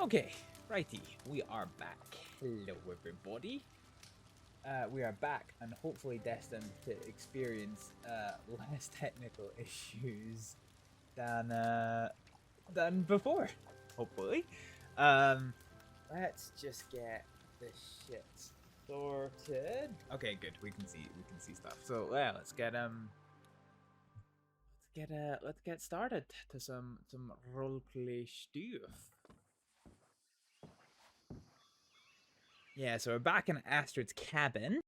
Okay, righty, we are back. Hello, everybody. We are back and hopefully destined to experience less technical issues than before. Hopefully. Let's just get this shit sorted. Okay, good. We can see stuff. So let's get started to some roleplay stuff. Yeah, so we're back in Astrid's cabin.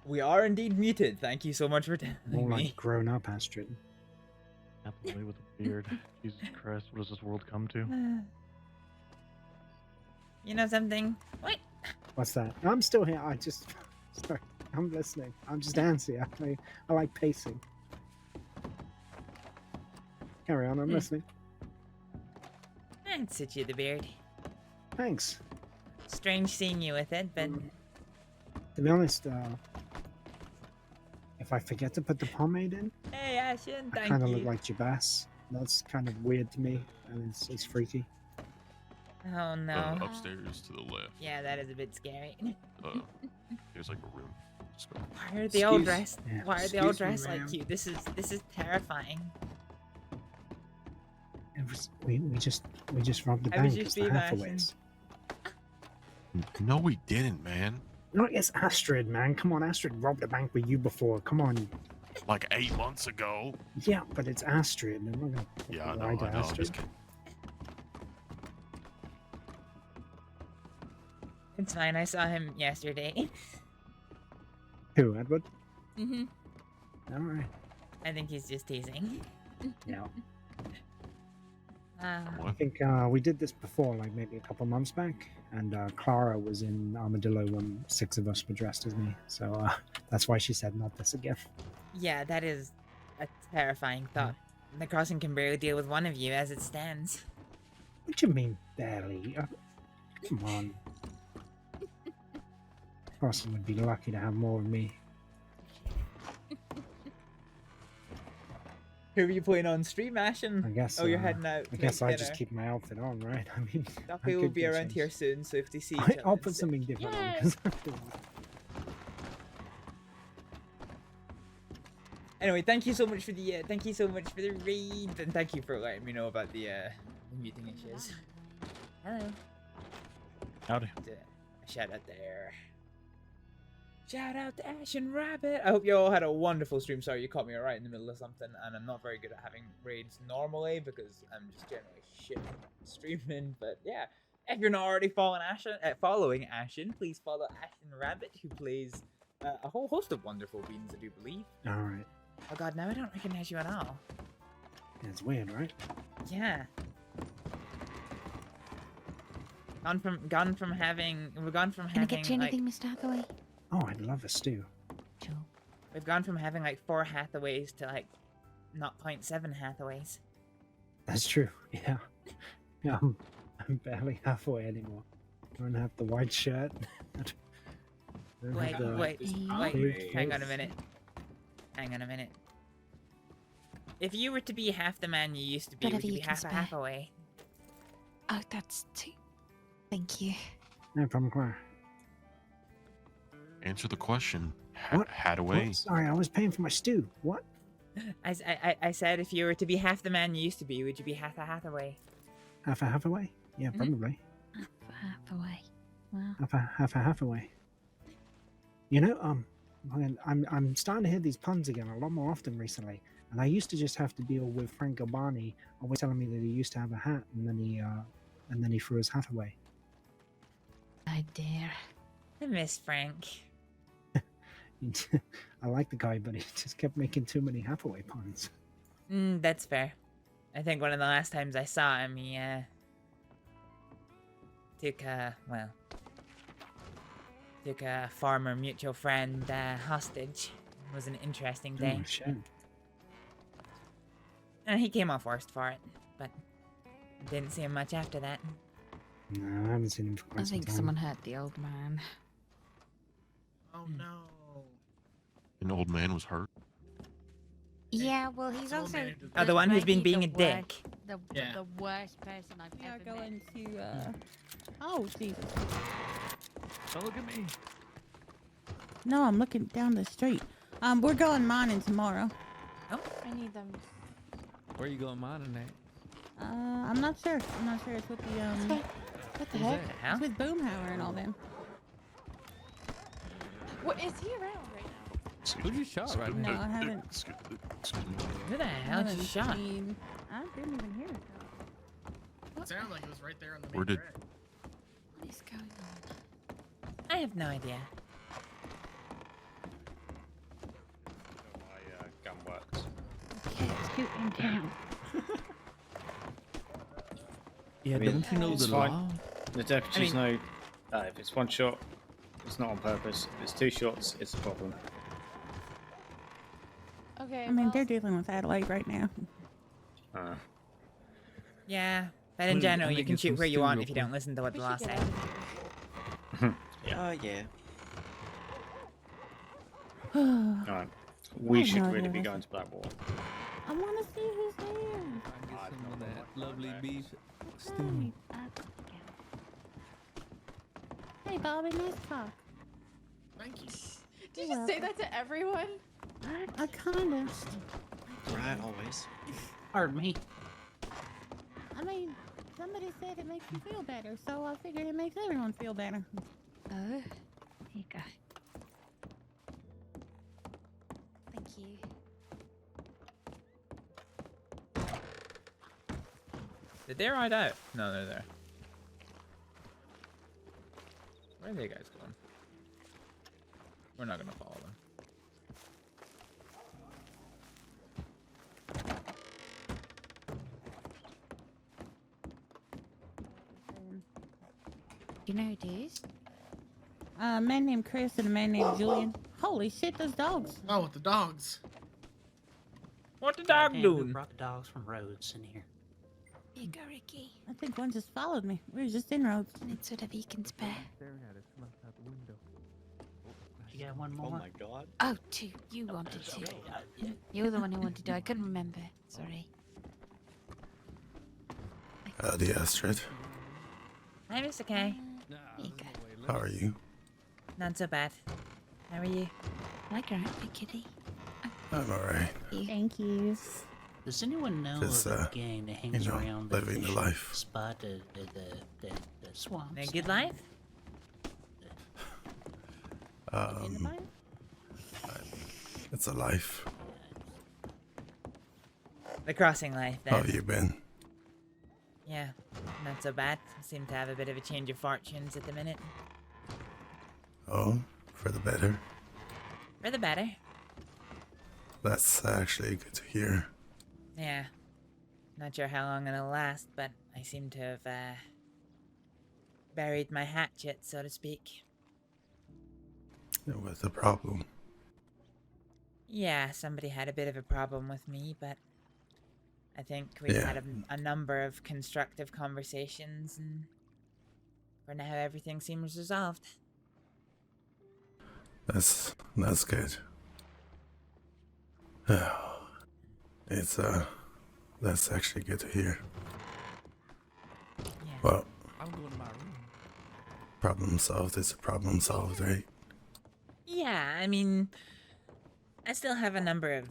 We are indeed muted. Thank you so much for telling More me. like grown up Astrид. Happily with a beard. Jesus Christ, what does this world come to? You know something? What? What's that? I'm still here. I just... Sorry. I'm listening. I'm just antsy. I like pacing. Carry on. I'm listening. I'd sit you the beard. Thanks. Strange seeing you with it, but... To be honest, if I forget to put the pomade in, Hey, Ashen, I thank kind of you. look like Jabas. That's kind of weird to me, and it's freaky. Oh, no. Upstairs to the left. Yeah, that is a bit scary. There's like a room. Just go. Why are they all Excuse- dressed? Yeah. Why are they all Excuse me, dressed like ma'am. you? This is terrifying. We just robbed the I was bank. just It's the being Hathaways. No, we didn't, man. No, it's Astrид, man. Come on, Astrid robbed a bank with you before. Come on. Like 8 months ago. Yeah, but it's Astrid. I'm not gonna Yeah, I lie know. to I know. I'm Astrid. just kidding. It's fine. I saw him yesterday. Who, Edward? Mhm. All right. I think he's just teasing. Yeah. Ah, I think we did this before, like maybe a couple months back, and Clara was in Armadillo when 6 of us were dressed as me. So that's why she said not this again. yeah, that is a terrifying thought. The crossing can barely deal with one of you as it stands. What do you mean, barely? Come on. Crossing would be lucky to have more of me. Who are you playing on stream, Ashen? I guess. Oh, you're heading out. I to guess make I just dinner. keep my outfit on, right? I mean, I Duffy will could be get around here changed. soon, so if they see each I'll other, put then something different on. Yay. 'Cause Anyway, thank you so much for the raid, and thank you for letting me know about the muting issues. Hello. Howdy. A shout out there. Shout out to Ash and Rabbit. I hope you all had a wonderful stream. Sorry, you caught me right in the middle of something, and I'm not very good at having raids normally because I'm just generally shit at streaming. But yeah, if you're not already following Ashen, please follow Ashen Rabbit, who plays a whole host of wonderful beans, I do believe. All right. Oh god, now I don't recognize you at all. Yeah, it's weird, right? Yeah. Gone from having Can I get you like anything, Mr. Hathaway? Oh, I'd love a stew. Sure. we've gone from having like 4 Hathaways to like 0.7 Hathaways. That's true. Yeah. Yeah, I'm barely halfway anymore. I don't have the white shirt. I don't Wait, have the- wait, Wait. hang on a minute. Hang on a minute. If you were to be half the man you used to be, would Whatever you you be can half a spare. Hathaway? Oh, that's too. Thank you. No problem, Clara. Answer the question. What? Hadaway. What? Sorry, I was paying for my stew. What? I said if you were to be half the man you used to be, would you be half a Hathaway? Half a halfaway? Yeah, Mhm. probably. Hathaway. Wow. Half a halfaway. You know, I'm starting to hear these puns again a lot more often recently. And I used to just have to deal with Frank Albani always telling me that he used to have a hat, and then he threw his hat away. Oh dear. I miss Frank. I like the guy, but he just kept making too many Hathaway puns. That's fair. I think one of the last times I saw him, he took a former mutual friend hostage. It was an interesting day. Oh, shit. And he came off worst for it, but didn't see him much after that. No, I haven't seen him for I quite some think time. someone hurt the old man. Oh no. An old man was hurt. Yeah, well, he's Someone also. managed to- Oh, the one who's been maybe being the a dick. Yeah. The worst person I've We are ever going met. to, oh, Jesus. Don't look at me. No, I'm looking down the street. We're going mining tomorrow. I need them. Where you going mining at? I'm not sure. I'm not sure. It's with the, Okay. What the Who's heck? that? The hell? it's with Boomhauer and all them. What is he around right now? Excuse Who me. you shot Excuse right me. now? No, I Uh, haven't. Excuse me. Who the I hell haven't just shot? seen- I didn't even hear it. It sounded like it was right there on the main Where did- track. What is going on? I have no idea. gun works. Okay, let's get in town. Yeah, I mean, don't you know it's the fine. law? The deputies know if it's one shot, it's not on purpose. If it's two shots, it's a problem. Okay. I mean, they're dealing with Adelaide right now. Yeah, but in I'm gonna general, you get can some shoot where you stew want real if you quick. don't listen to what We the law should get says. out of here. Yeah. I Alright. We have should no really idea be what's going to Blackwater. want to see who's there. Get some of that lovely beef stew. Right. Hey, Bobby, nice talk. Thank you. Did you say that to everyone? I kind of. Right, always. Pardon me. I mean, somebody said it makes you feel better, so I figured it makes everyone feel better. Oh, here you go. Thank you. Did they ride out? No, they're there. Where are they guys going? We're not gonna follow them. You know who it is? A man named Chris and a man named Julian. Holy shit, those dogs. Oh, with the dogs. What the dog doing? Brought the dogs from Rhodes in here. Here you go, Ricky. I think one just followed me. We were just in roads. And it's what we can spare. Staring at us from outside the window. You got one more? Oh my god. Oh, two. You wanted to. You're the one who wanted to. I couldn't remember. Sorry. Howdy, Astrid. Hi, Mr. K. Nah, Here you there's go. no way How left. are you? Not so bad. How are you? Like your outfit, kitty. I'm alright. Thank you. Does anyone know Just, of a gang that hangs around the living the fish life. spot, the swamps? A good life? In the mine? It's a life. The crossing life, How then. have you been? Yeah, not so bad. Seem to have a bit of a change of fortunes at the minute. Oh, for the better. For the better. That's actually good to hear. Yeah. Not sure how long it'll last, but I seem to have, buried my hatchet, so to speak. What's the problem? Yeah, somebody had a bit of a problem with me, but I think we've Yeah. had a number of constructive conversations, and for now everything seems resolved. That's good. It's that's actually good to hear. Yeah. Well, I'm going to my room. problem solved is a problem solved, right? Yeah, I mean, I still have a number of,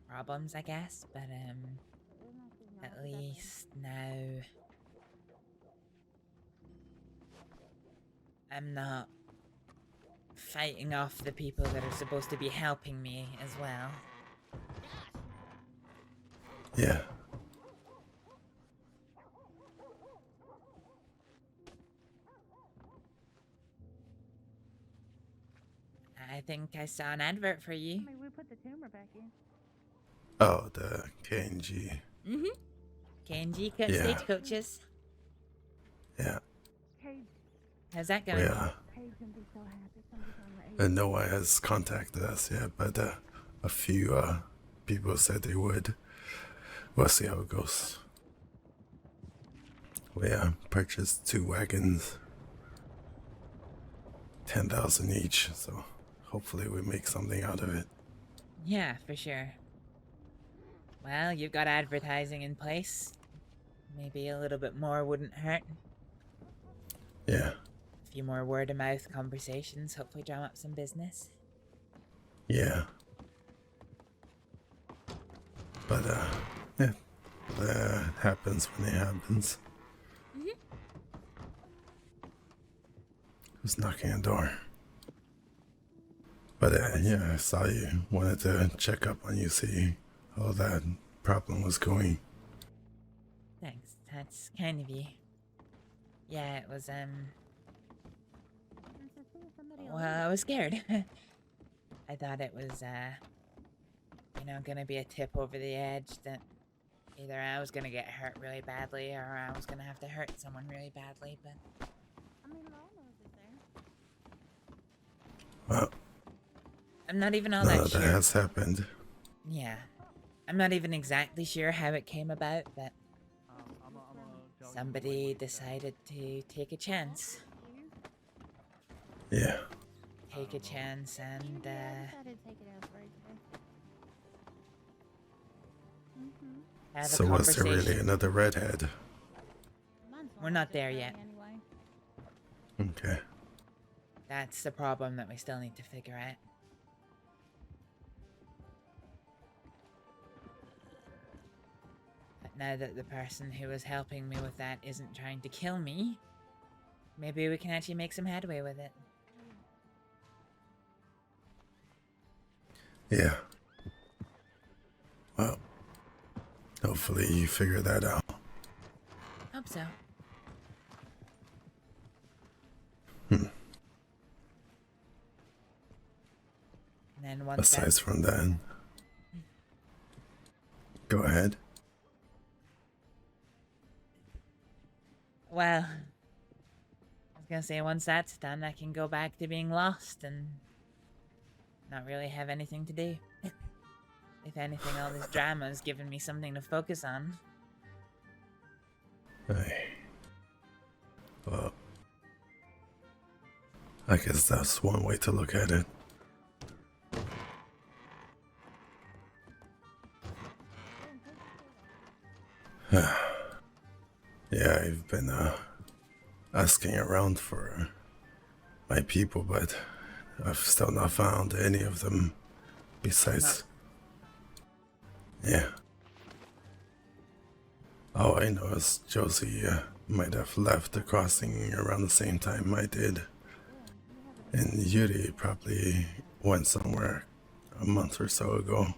problems, I guess, but, at least now I'm not fighting off the people that are supposed to be helping me as well. Yeah. I think I saw an advert for you. We put the tumor back in. Oh, the KNG. Mm-hmm. KNG Yeah. Stagecoaches. Yeah. How's that We going? And no one has contacted us yet, but a few people said they would. We'll see how it goes. We purchased 2 wagons, 10,000 each, so hopefully we make something out of it. Yeah, for sure. Well, you've got advertising in place. Maybe a little bit more wouldn't hurt. Yeah, A few more word-of-mouth conversations, hopefully drum up some business. yeah. But yeah, that happens when it happens. Mhm. Who's knocking on the door? But yeah, I saw you. Wanted to check up on you, see how that problem was going. Thanks, that's kind of you. Yeah, it was, well, I was scared. I thought it was, you know, gonna be a tip over the edge that either I was gonna get hurt really badly or I was gonna have to hurt someone really badly, but I mean, Lionel's is there. Well, I'm not even all no, that that sure. has happened. Yeah. I'm not even exactly sure how it came about, but somebody decided to take a chance. Yeah. Take a chance and, I decided to take it out right there. have So a was there conversation. really another redhead? We're not there yet. Anyway. Okay. That's the problem that we still need to figure out. But now that the person who was helping me with that isn't trying to kill me, maybe we can actually make some headway with it. Yeah. Well, hopefully you figure that out. Hope so. Hmm. And then once Aside from that, go ahead. well, I was gonna say once that's done, I can go back to being lost and not really have anything to do. If anything, all this drama has given me something to focus on. Hey. Well, I guess that's one way to look at it. Yeah, I've been asking around for my people, but I've still not found any of them besides. Yeah. All I know is Josie might have left the crossing around the same time I did. And Yuri probably went somewhere a month or so ago.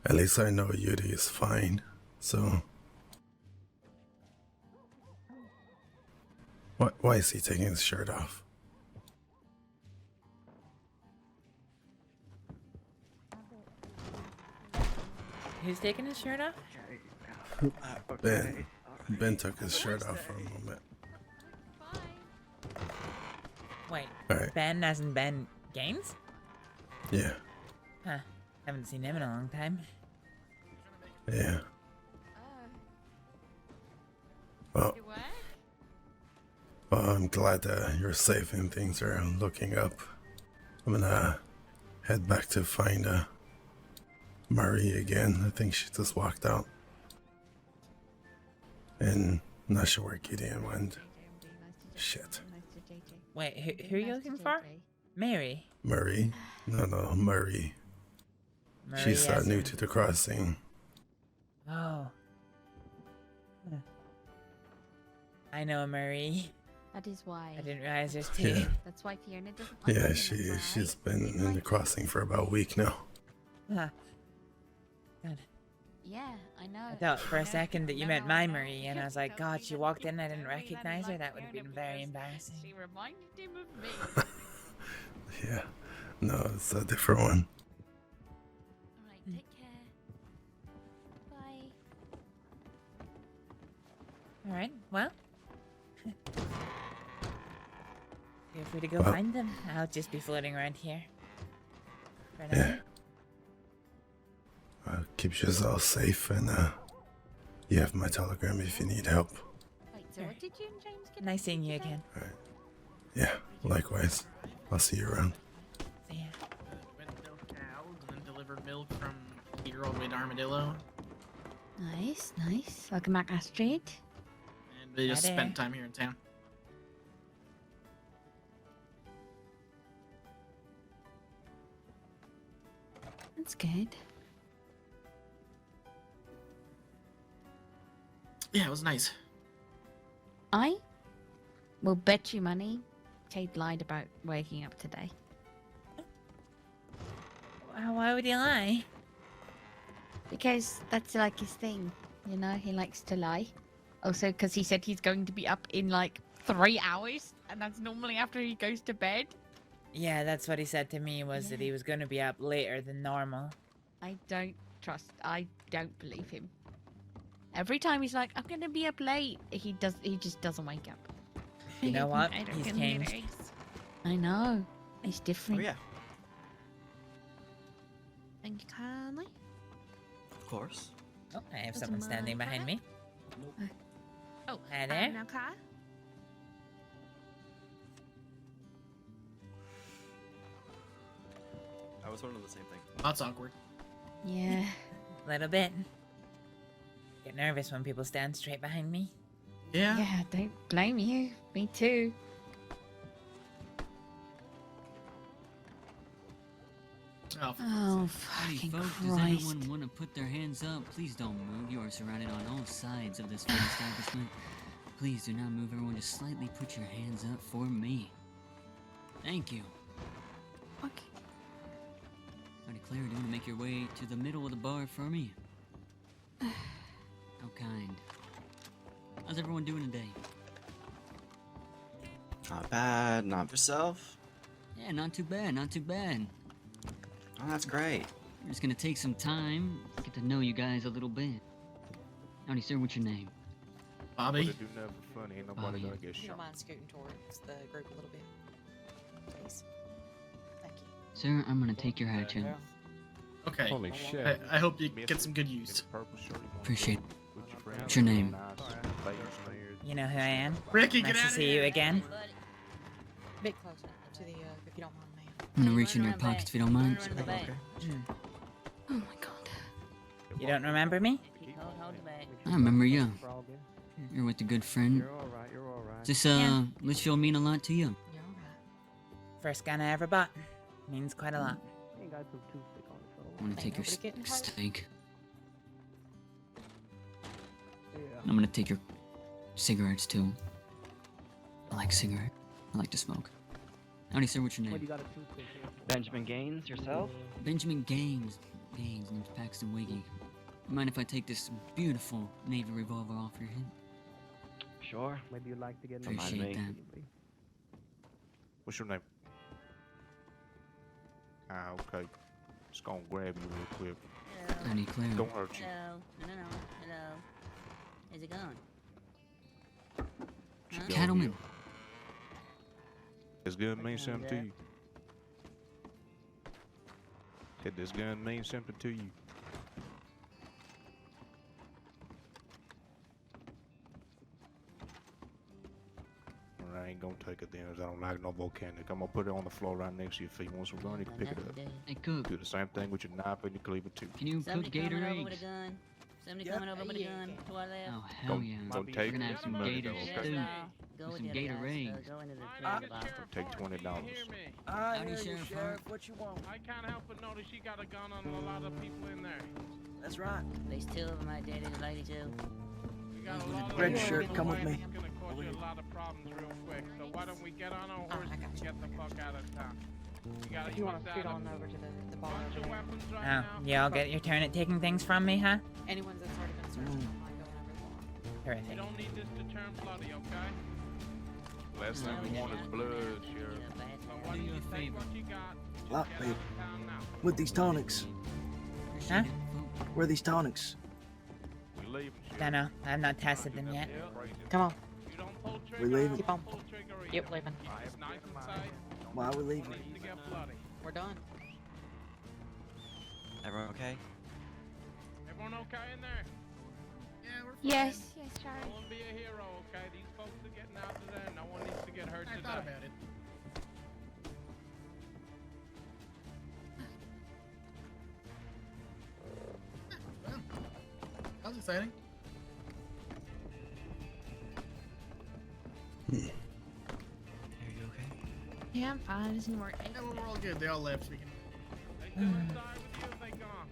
At least I know Yuri is fine, so... Why is he taking his shirt off? Who's taking his shirt off? Ben. Ben took his shirt off for a moment. Wait, Alright. Ben as in Ben Gaines? Yeah, Huh. Haven't seen him in a long time. yeah. Well, I'm glad that you're safe and things are looking up. I'm gonna head back to find Marie again. I think she just walked out. And not sure where Gideon went. Shit. Wait, who are you looking for? Mary. Marie? No, Marie. Marie She's as new in- to the crossing. Oh. Huh. I know Marie. That is why. I didn't realize there's two. Yeah. That's why Fiona doesn't like Yeah, women, she's been in the crossing for about a week now. Huh. God. Yeah, I know. I thought for a second that you meant my Marie, and I was like, God, she walked in, I didn't recognize her. That would have been very embarrassing. She reminded him of me. Yeah. No, it's a different one. Alright, take care. Bye. Alright, well. Feel free to go Well- find them. I'll just be floating around here. For now. Yeah. Keep yourself safe, and you have my telegram if you need help. Wait, so what did you and James get? Nice seeing you again. Yeah, likewise. I'll see you around. See ya. Went and milked cows and then delivered milk from here all the way to Armadillo. Nice, nice. Welcome back, Astrид. And we just Hi there. spent time here in town. That's good. Yeah, it was nice. I will bet you money Cade lied about waking up today. Why would he lie? Because that's like his thing, you know, he likes to lie. Also, because he said he's going to be up in like 3 hours, and that's normally after he goes to bed. Yeah, that's what he said to me, was that he was going to be up later than normal. I don't believe him. Every time he's like, I'm gonna be up late, he just doesn't wake up. You know what? I don't He's get changed. lyrics. I know. He's different. Oh yeah, Thank you kindly. of course. Oh, I have There's a someone standing mug. behind me. Oh, Hi there. now Kai? I was wondering the same thing. That's awkward. Yeah. Little bit. Get nervous when people stand straight behind me. Yeah. Yeah, don't blame you. Me too. Oh, Oh, Hey fucking folks, does Christ. anyone want to put their hands up? Please don't move. You are surrounded on all sides of this fine establishment. Please do not move. Everyone just slightly put your hands up for me. Thank you. Okay. I declare you to make your way to the middle of the bar for me. How kind. How's everyone doing today? Not bad. Not yourself. Yeah, not too bad, not too bad. Oh, that's great. We're just gonna take some time, get to know you guys a little bit. Howdy, sir, what's your name? Bobby. Do nothing funny. Ain't nobody Bobby. gonna get If you shot. don't mind scooting towards the group a little bit, please. Thank you. Sir, I'm gonna take your hatchet. Okay. Holy shit. I hope you get some good use. Appreciate it. What's your name? You know who I am? Ricky, nice get to out of see here. you again. A bit closer to the, if you don't mind, ma'am. I'm gonna reach in your pockets if you don't mind. Oh my god. You don't remember me? I remember you. You're with a good friend. Does this, Yeah. Litchfield mean a lot to you? First gun I ever bought. Means quite a lot. I'm gonna take your Nobody getting hurt? steak. I'm gonna take your cigarettes too. I like cigarette. I like to smoke. Howdy, sir, what's your name? Benjamin Gaines, yourself? Benjamin Gaines. Gaines, name's Paxton Wiggy. You mind if I take this beautiful Navy revolver off your head? Sure. Maybe you'd like to get Appreciate that. What's your name? Ah, okay. Just gonna grab you real quick. Howdy, Claire. Don't hurt you. Hello. How's it going? Huh? Cattleman. This gun mean something to you? Did this gun mean something to you? I ain't gonna take it then, 'cause I don't like no volcanic. I'm gonna put it on the floor right next to your feet. Once we're done, you can pick it up. Hey, cook. Do the same thing with your knife and your cleaver too. Can you Somebody cook gator coming over with a eggs? gun. Somebody coming over with a gun to our left. Oh, hell yeah. Don't We're take gonna have some money, gator though, stew. okay? Go With with some the gator other guys, eggs. go into the trailer box. Take $20. Howdy, Sheriff Hart. What you want? I can't help but notice you got a gun on a lot of people in there. That's right. There's two of them right there. There's a lady too. You got a lot of Red people shirt, in the come with way me. that's gonna cause you a lot of problems real quick. So why don't we get on our horses and get the fuck out of town? You gotta If you want use to scoot that on over to the bar bunch over of there. weapons right Oh, now. y'all get your turn at taking things from me, huh? Anyone that's already been searched, don't mind going over the bar. Terrific. You don't need this to turn bloody, okay? Last thing we want is blood, Sheriff. So why don't you take what you got? Lot Get babe. out of town now. With these tonics. Huh? Where are these tonics? We leaving, Sheriff. Don't know. I've not tested them yet. Come on. You don't pull We trigger, leaving? Keep on. pull trigger either. Yep, leaving. It's nice and safe. Why are we No leaving? need to get bloody. We're done. Everyone okay? Everyone okay in there? Yeah, we're fine. Yes, Charlie. No one be a hero, okay? These folks are getting out of there. No one needs to get hurt I today. thought about it. Well, that was exciting. Are you okay? Yeah, I'm fine. It's working. Yeah, well, we're all good. They all left. We can... They still inside with you if they gone.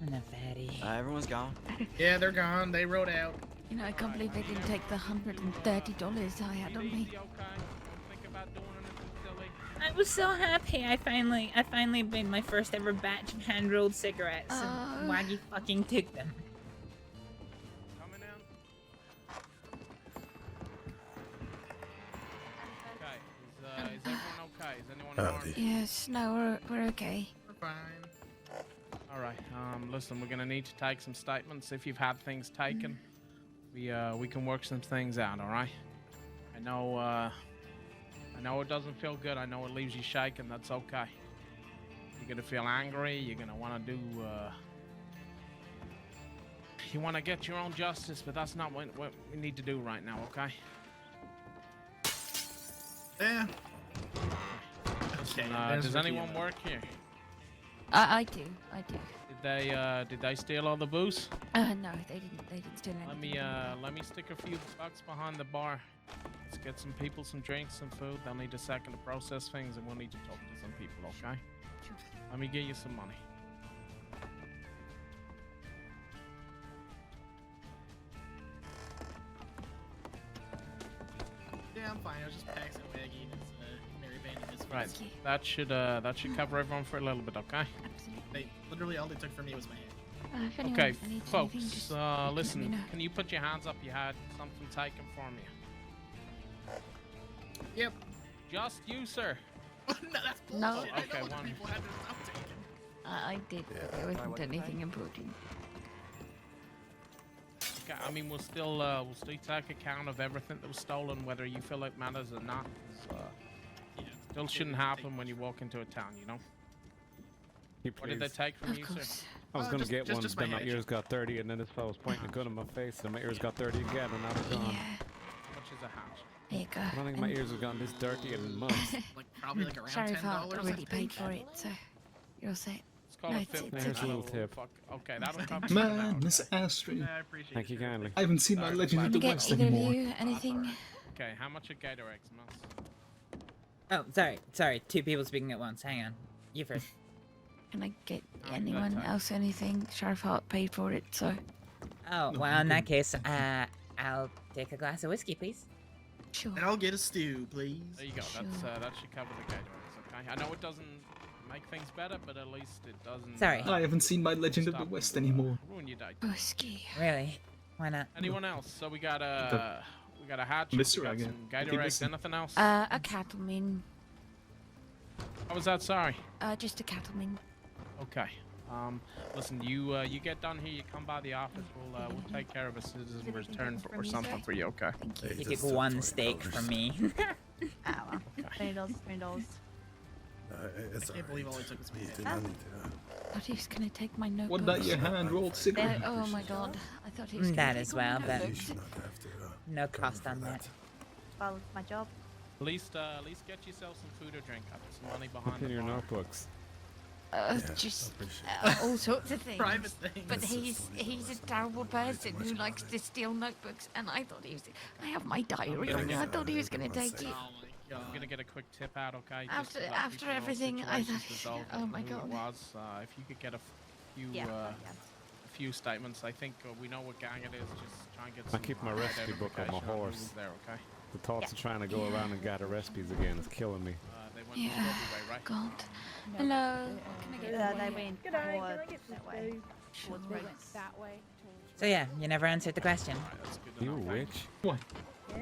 I'm a fatty. Everyone's gone. Yeah, they're gone. They rode out. You know, I can't believe they didn't take the $130 I had on me. Easy, okay? Don't think about doing anything silly. I was so happy. I finally made my first ever batch of hand-rolled cigarettes, and Waggy fucking took them. Coming in. Okay. Is everyone okay? Is anyone Howdy. harmed? Yes, no, we're okay. We're fine. All right. Listen, we're gonna need to take some statements. If you've had things taken, we can work some things out. All right. I know it doesn't feel good. I know it leaves you shaking. That's okay. You're gonna feel angry. You're gonna want to do. You want to get your own justice, but that's not what we need to do right now. Okay. Yeah. Listen, Okay. does anyone work here? I do. Did they steal all the booze? No, they didn't steal anything. Let me stick a few bucks behind the bar. Let's get some people some drinks, some food. They'll need a second to process things, and we'll need to talk to some people. Okay? Sure. Let me get you some money. Yeah, I'm fine. I was just Paxton Waggy and his Mary Band and his Right. friends. That should cover everyone for a little bit. Okay? Literally all they took from me was my hand. If anyone Okay, needs anything, folks. just let me Listen. know. Can you put your hands up? You had something taken from you. Yep. Just you, sir. No, that's bullshit. No. I know Okay, other one. people had their stuff taken. I did. There wasn't anything important. Okay, I mean, we'll still take account of everything that was stolen, whether you feel it matters or not. 'Cause, still shouldn't happen when you walk into a town, you know. What did they take from you, sir? I was gonna get one, just then my my head. ears got dirty, and then this fellow was pointing a gun at my face, and my ears got dirty again, and I was gone. How much is a hatch? There you go. I don't think my ears have gotten this dirty in months. Probably like around Sheriff $10. Hart I already think. paid for it, so you're all set. It's called No, a it's fit. Here's a little tip. Okay, that'll come. Man, Miss Astrid. I appreciate Thank you kindly. I haven't seen my Legend of Can the I get West either of anymore. you anything? Okay, how much a Gator X months? Oh, sorry. Two people speaking at once. Hang on. You first. Can I get anyone else anything? Sheriff Hart paid for it, so. Oh, well, in that case, I'll take a glass of whiskey, please. Sure. And I'll get a stew, please. There you go. That should cover the Gator X. Okay. I know it doesn't make things better, but at least it doesn't. Sorry. I haven't seen my Legend of the West anymore. Ruin your day. Whiskey. Really? Why not? Anyone else? So we got a hatch. Mr. We got again. some Gator X. Anything else? A cattleman. How was that? Sorry. Just a cattleman. Okay. Listen, you get done here. You come by the office. We'll take care of a citizen return or something for you. Okay. You get one steak from me. $20. It's I can't believe all he took was my easy hand. money I thought he was gonna take my notebook. What about your hand-rolled cigarette? Oh my god. I thought he was gonna That take as all my well, but notebooks. no cost on that. Well, it's my job. At least get yourself some food or drink. I'll put some money behind What's in the your bar. notebooks? Just all sorts of things. Private things. But he's a terrible person who likes to steal notebooks, and I thought he was. I have my diary on me. I thought he was gonna take it. I'm gonna get a quick tip out, okay? Just After- to let after people know everything, I situations thought- resolved oh and my who God. It was, if you could get a few statements, I think we know what gang it is. Just try and get I some. keep my recipe book on my identification who horse. was there, okay? The thoughts of trying to go around and gather recipes again is killing me. They went Yeah. the way, right? God. Hello. Can I get They one? went Good eye, towards can I get that some way. food? Towards They Briggs. went that way. So yeah, you never answered the question. You a witch? What? Yeah?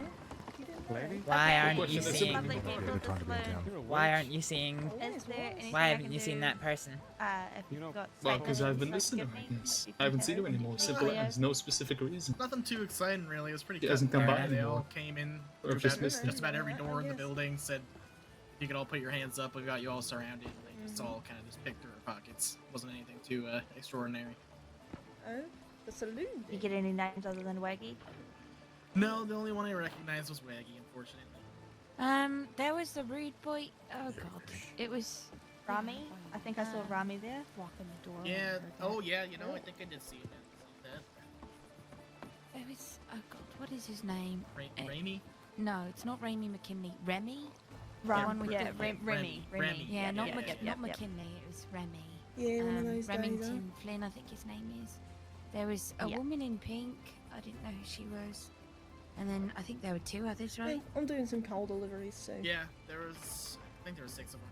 You didn't Lady? Why aren't Question you is seeing? Public vehicle discipline. You're a Why witch? aren't you seeing? Is there anything Why I haven't can you seen do? that person? If You know- you've got Well, because I've been statements, listening, like, I give me, guess. you I haven't can seen him have anymore. it. Simple Yeah. as. No specific reason. Nothing too exciting, really. It was pretty He good. hasn't come by They anymore. all came in. Or through just about- missed him. just about every door in the guess. building said you could all put your hands up. We've got you all surrounded. They just all kind of just picked through our pockets. Wasn't anything too extraordinary. Oh, the saloon. You get any names other than Waggy? No, the only one I recognized was Waggy, unfortunately. There was the rude boy. Oh god. It was. Rami? I think I saw Rami there. Walk in the door. Yeah. Oh, yeah. You know, I think I did see him. It was. Oh god. What is his name? Raimi? No, it's not Raimi McKinley. Remy. Ram, one with yeah, the- Remy. Yeah, not yeah, not yeah. McKinley. It was Remy. Yeah, one of those days, Remington Flynn, I think his name is. There was a Yeah. woman in pink. I didn't know who she was. And then I think there were two others, Yeah, right? I'm doing some coal deliveries, so. Yeah, there was. I think there were 6 of them.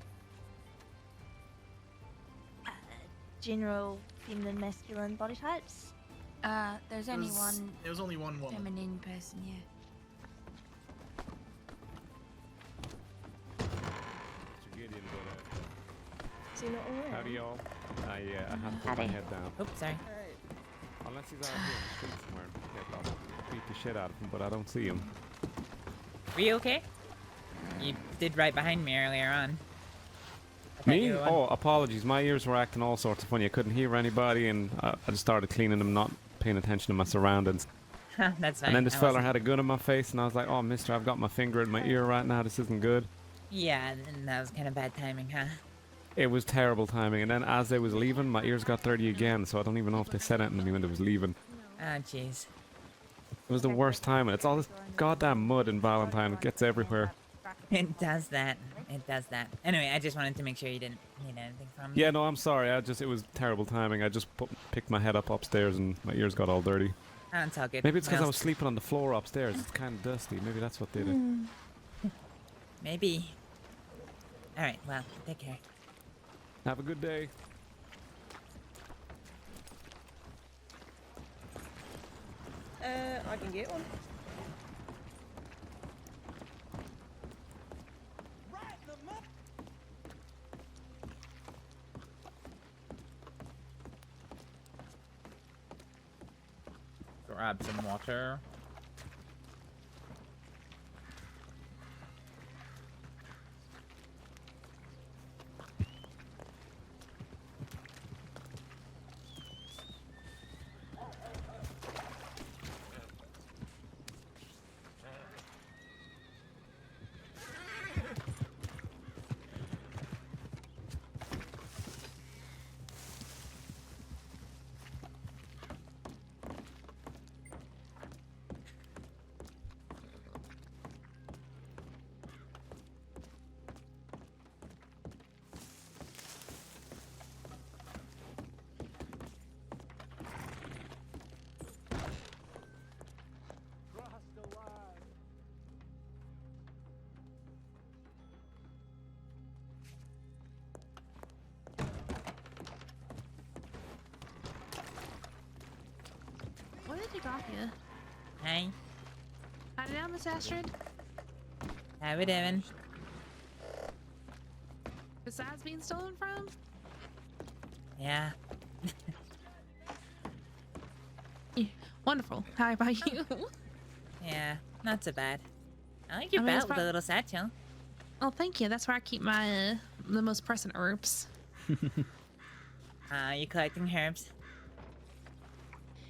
General feminine, masculine body types. There's It only was- one It was only one woman. feminine person, yeah. Is he not around? Howdy, y'all. I have to put Howdy. my head down. Oops, sorry. Unless he's out here in the street somewhere. Yeah, I'll beat the shit out of him, but I don't see him. Were you okay? You did right behind me earlier on. I thought Me? you were one. Oh, apologies. My ears were acting all sorts of funny. I couldn't hear anybody, and I just started cleaning them, not paying attention to my surroundings. That's fine. And then this I fella wasn't- had a gun in my face, and I was like, "Oh, mister, I've got my finger in my ear right now. This isn't good." Yeah, and that was kind of bad timing, huh? It was terrible timing. And then as they was leaving, my ears got dirty again, so I don't even know if they said anything to me when they was leaving. Oh, jeez. It was the worst time, and it's all this goddamn mud in Valentine. It gets everywhere. It does that. It does that. Anyway, I just wanted to make sure you didn't need anything from me. Yeah, no, I'm sorry. It was terrible timing. I just picked my head up upstairs, and my ears got all dirty. Oh, it's all good. Maybe it's because I Well, was sleeping on the floor upstairs. It's kind of dusty. Maybe that's what did it. Maybe. Alright, well, take care. Have a good day. I can get one. Grab some water. Where did you drop you? Hey, Howdy now, Miss Astrид. how we doing? Besides being stolen from? Yeah. Wonderful. How about you? Yeah, not so bad. I like your I mean, it's belt with the little satchel. Oh, thank you. That's where I keep my the most pressing herbs. You collecting herbs?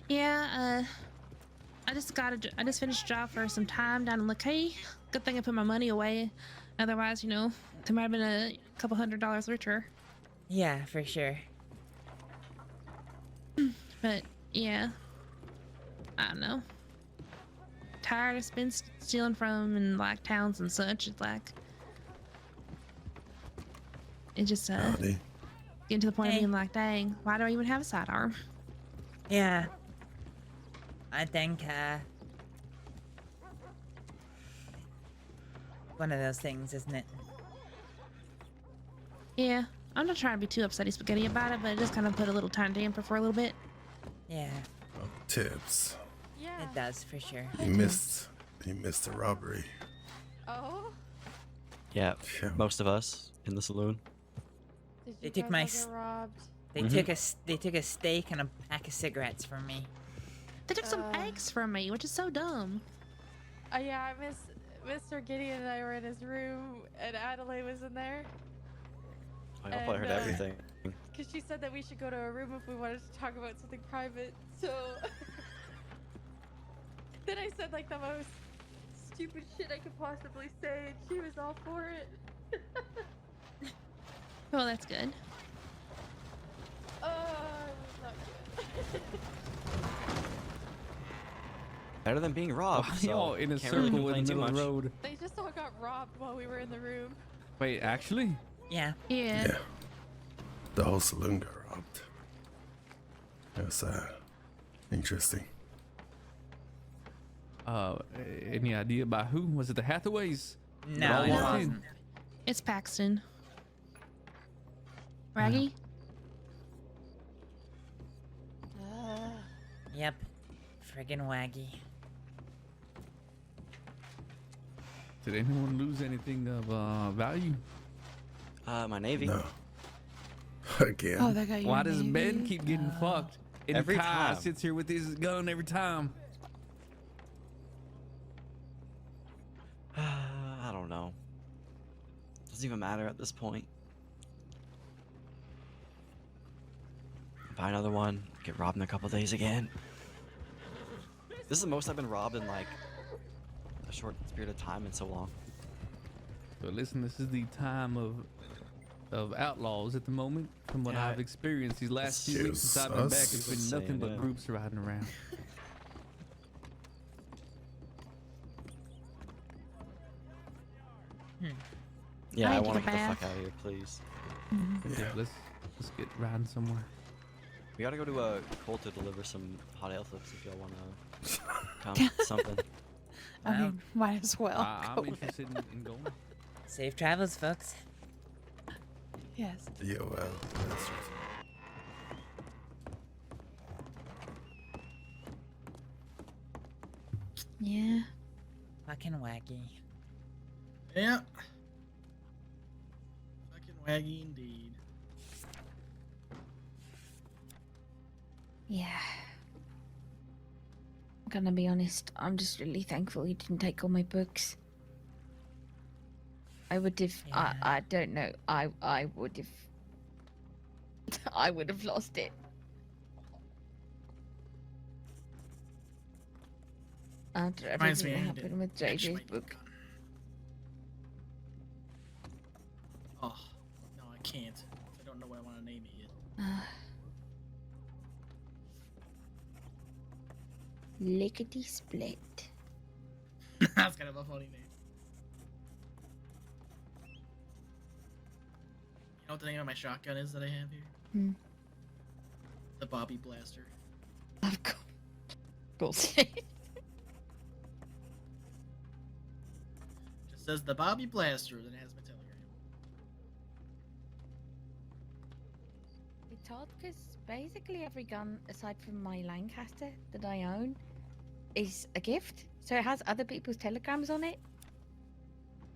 Yeah, I just finished a job for some time down in Lakay. Good thing I put my money away. Otherwise, you know, they might have been a couple $100 richer. Yeah, for sure. But yeah, I don't know. Tired of been stealing from in like towns and such. It's like it just getting to the point of being like, dang, why do I even have a sidearm? Yeah. I think, one of those things, isn't it? Yeah, I'm not trying to be too upsetty spaghetti about it, but it just kind of put a little time damper for a little bit. Yeah, Tips. it does, for sure. He missed the robbery. Oh? Yeah, most of us in the saloon. They took my robbed? they took a steak and a pack of cigarettes from me. They took some eggs from me, which is so dumb. Yeah, Mr. Gideon and I were in his room, and Adelaide was in there. I hope I heard everything. Because she said that we should go to a room if we wanted to talk about something private, so... Then I said, like, the most stupid shit I could possibly say, and she was all for it. Well, that's good. Oh, it was not good. Better than being robbed. Why so y'all in a can't really circle in complain the too middle of the much. road? They just all got robbed while we were in the room. Wait, actually? Yeah. Yeah. The whole saloon got robbed. It was interesting. Any idea about who? Was it the Hathaways? No, it walked wasn't. in? It's Paxton. Raggy? Yep. Friggin' waggy. Did anyone lose anything of value? My navy. No. Again. Oh, that guy. Why does Ben keep getting fucked? And Every Kai time. sits here with his gun every time. I don't know. Doesn't even matter at this point. Buy another one. Get robbed in a couple days again. This is the most I've been robbed in like a short period of time in so long. But listen, this is the time of outlaws at the moment. From what Yeah, I've experienced these last few weeks since I've been back, it's been nothing but groups riding around. Yeah, I need want a to get the bath. fuck out of here, please. Yeah, let's get riding somewhere. We gotta go to Cole to deliver some hot ale flips if y'all wanna come. Something. I mean, might as well. I'm go with it. interested in going. Safe travels, folks. Yes. Yeah, well, that's Yeah. Fucking wacky. Yeah. Fucking waggy indeed. Yeah. I'm gonna be honest, I'm just really thankful he didn't take all my books. I would have, I don't know, I would have, I would have lost it. After Reminds me, everything I that need happened with JJ's book. Oh, no, I can't. I don't know what I want to name it yet. Lickety split. That's kind of a funny name. You know what the name of my shotgun is that I have here? Hmm. The Bobby Blaster. Of course. Just says the Bobby Blaster, then it has my telegram. It's odd because basically every gun aside from my Lancaster that I own is a gift. So it has other people's telegrams on it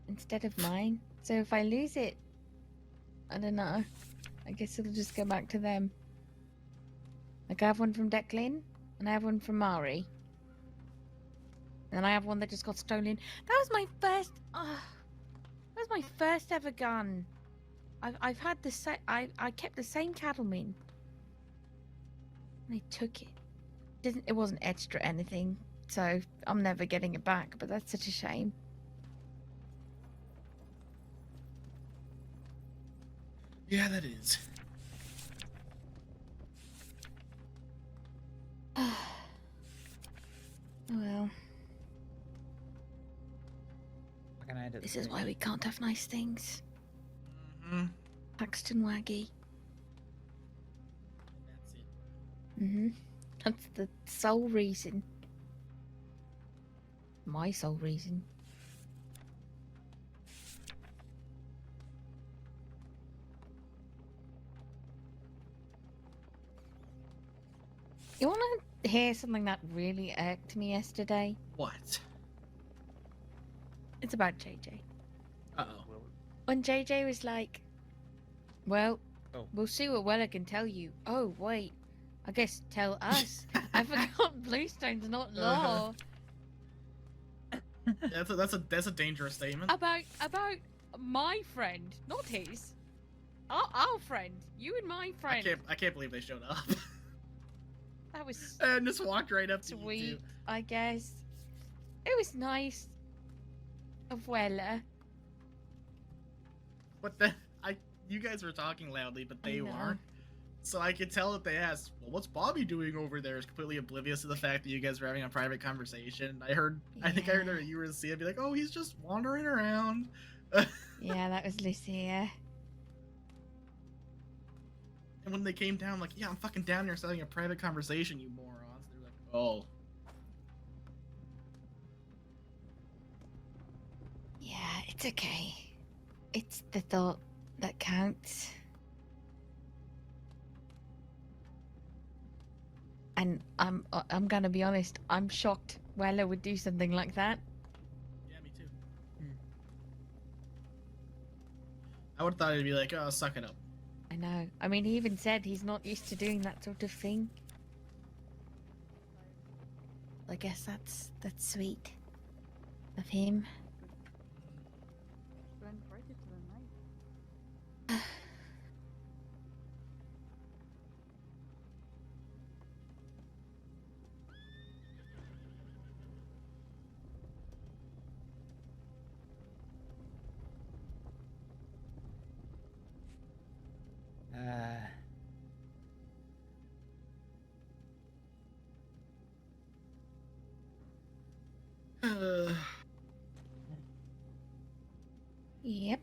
instead of mine. So if I lose it, I don't know. I guess it'll just go back to them. Like I have one from Declan and I have one from Mari. And I have one that just got stolen. That was my first. That was my first ever gun. I've had the same. I kept the same cattleman. They took it. It wasn't etched or anything, so I'm never getting it back. But that's such a shame. Yeah, that is. Well, Fucking I did this is why we can't have nice things. Mm-hmm. Paxton Waggy. That's it. That's the sole reason. My sole reason. You want to hear something that really irked me yesterday? What? It's about JJ. Uh-oh. When JJ was like, well, we'll see what Weller can tell you. Oh, wait. I guess tell us. I forgot Bluestone's not law. Yeah, that's a dangerous statement. About my friend, not his. Our friend. You and my friend. I can't believe they showed up. That was and just walked right up to you sweet, two. I guess. It was nice of Weller. But you guys were talking loudly, but they know. weren't. So I could tell that they asked, well, what's Bobby doing over there? Is completely oblivious to the fact that you guys were having a private conversation. I think I heard you were seeing, be like, oh, he's just wandering around. Yeah, that was Lucia. And when they came down, like, yeah, I'm fucking down here having a private conversation, you morons. They're like, oh. Yeah, it's okay. It's the thought that counts. And I'm gonna be honest, I'm shocked Weller would do something like that. Yeah, me too. I would have thought it'd be like, oh, suck it up. I know. I mean, he even said he's not used to doing that sort of thing. I guess that's sweet of him. Yep.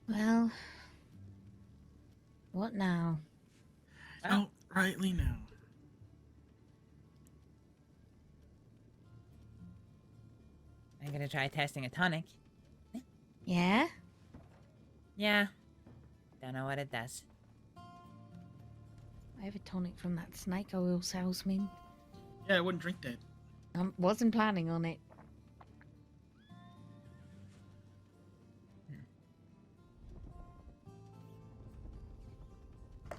Well, what now? Don't rightly know. I'm gonna try testing a tonic. Yeah? Yeah. Don't know what it does. I have a tonic from that snake oil salesman. Yeah, I wouldn't drink that. Wasn't planning on it.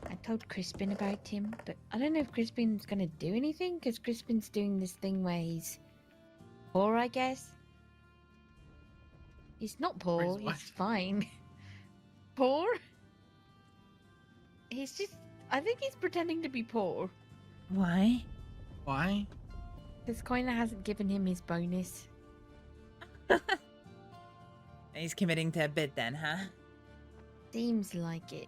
I told Crispin about him, but I don't know if Crispin's gonna do anything, because Crispin's doing this thing where he's poor, I guess. He's not poor, Wait, what? he's fine. Poor? He's just... I think he's pretending to be poor. Why? Why? Because Coiner hasn't given him his bonus. He's committing to a bid then, huh? Seems like it.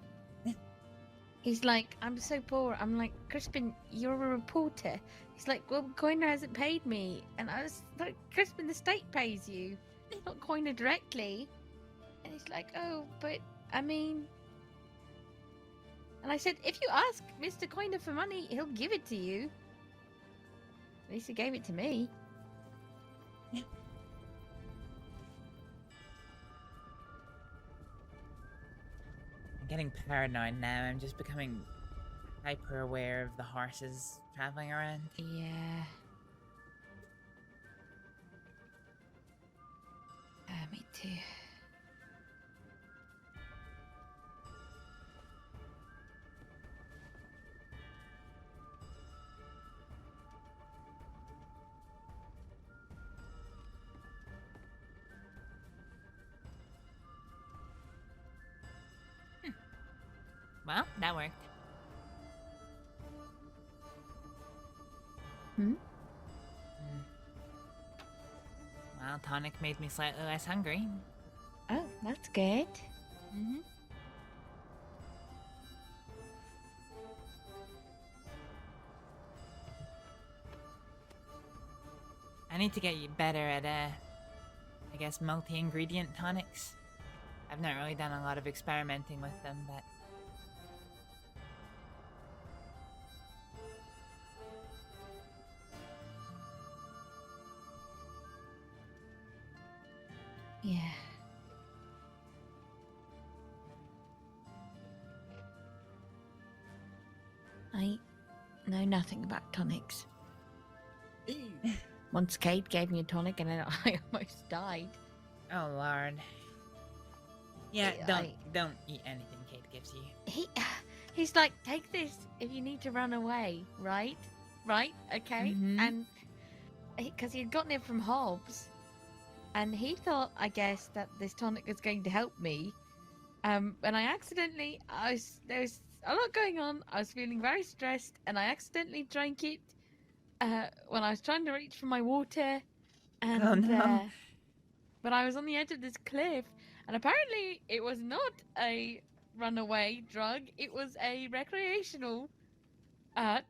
He's like, I'm so poor. I'm like, Crispin, you're a reporter. He's like, well, Coiner hasn't paid me. And I was like, Crispin, the state pays you, not Coiner directly. And he's like, oh, but, I mean... And I said, if you ask Mr. Coiner for money, he'll give it to you. At least he gave it to me. I'm getting paranoid now. I'm just becoming hyper aware of the horses traveling around. Yeah. Me too. Well, that worked. Well, tonic made me slightly less hungry. Oh, that's good. Mm-hmm. I need to get you better at, I guess, multi-ingredient tonics. I've not really done a lot of experimenting with them, but... Yeah. I know nothing about tonics. Once Kate gave me a tonic and then I almost died. Oh, Lord. Yeah, don't eat anything Kate gives you. He's like, take this if you need to run away, right? Right? Okay? And because he had gotten it from Hobbs, and he thought, I guess, that this tonic was going to help me. And I accidentally, there was a lot going on. I was feeling very stressed, and I accidentally drank it when I was trying to reach for my water. And, oh, no. But I was on the edge of this cliff, and apparently it was not a runaway drug. It was a recreational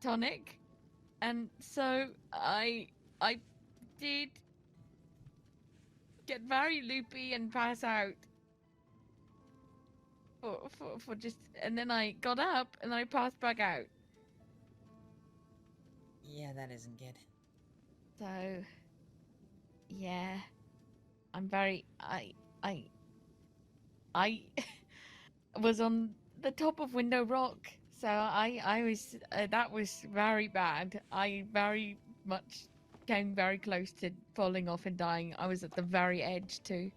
tonic. And so I did get very loopy and pass out for just, and then I got up and I passed back out. Yeah, that isn't good. So, yeah, I'm very. I was on the top of Window Rock, so I was. That was very bad. I very much came very close to falling off and dying. I was at the very edge too,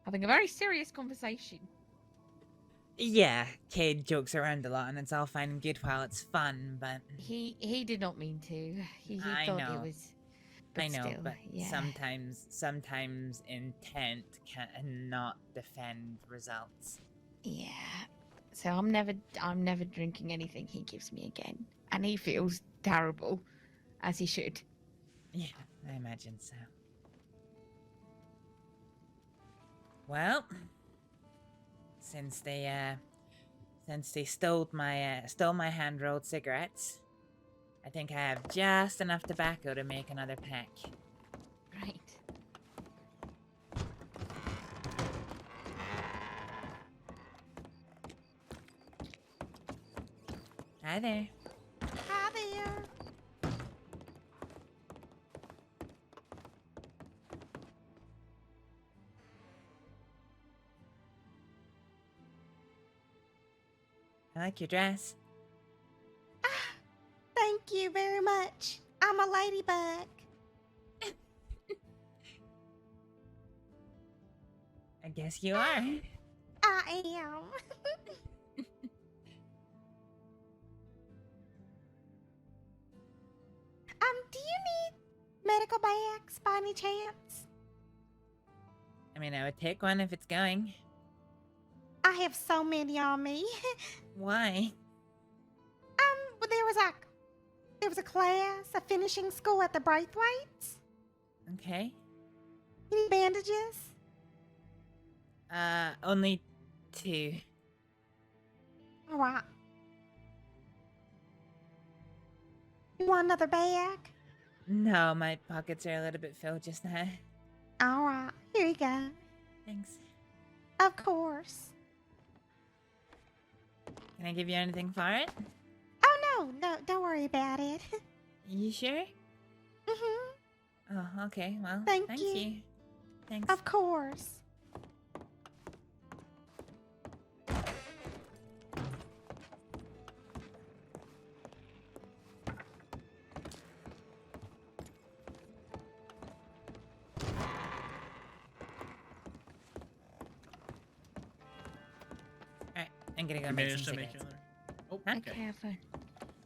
having a very serious conversation. Yeah, Cade jokes around a lot, and it's all fine and good while it's fun, but He did not mean to. He I thought know. it was. But I know, still, but yeah. sometimes intent cannot defend results. Yeah. So I'm never drinking anything he gives me again, and he feels terrible, as he should. Yeah, I imagine so. Well, since they stole my hand-rolled cigarettes, I think I have just enough tobacco to make another pack. Right. Hi there. Hi there. I like your dress. Thank you very much. I'm a ladybug. I guess you are. I am. Do you need medical bags by any chance? I mean, I would take one if it's going. I have so many on me. Why? Well, there was a class, a finishing school at the Braithwaites. Okay. Any bandages? Only 2. All right. You want another bag? No, my pockets are a little bit filled just now. All right. Here you go. Thanks. Of course. Can I give you anything for it? Oh, no, don't worry about it. You sure? Mm-hmm. Oh, okay. Well, Thank thank you. you. Thanks. Of course. Alright, I'm gonna go You make managed some to make cigarettes. another. Oh, Huh? okay.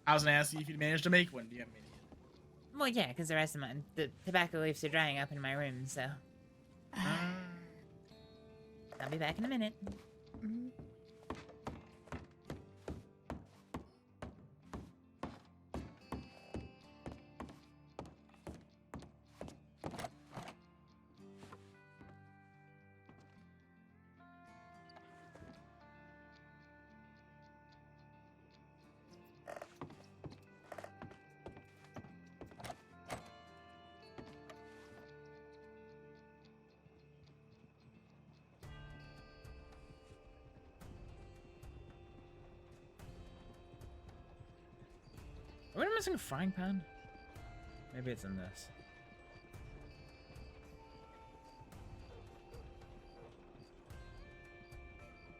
I was gonna ask you if you managed to make one. Do you have any? Well, yeah, because the rest of the tobacco leaves are drying up in my room, so. I'll be back in a minute. Are we missing a frying pan? Maybe it's in this.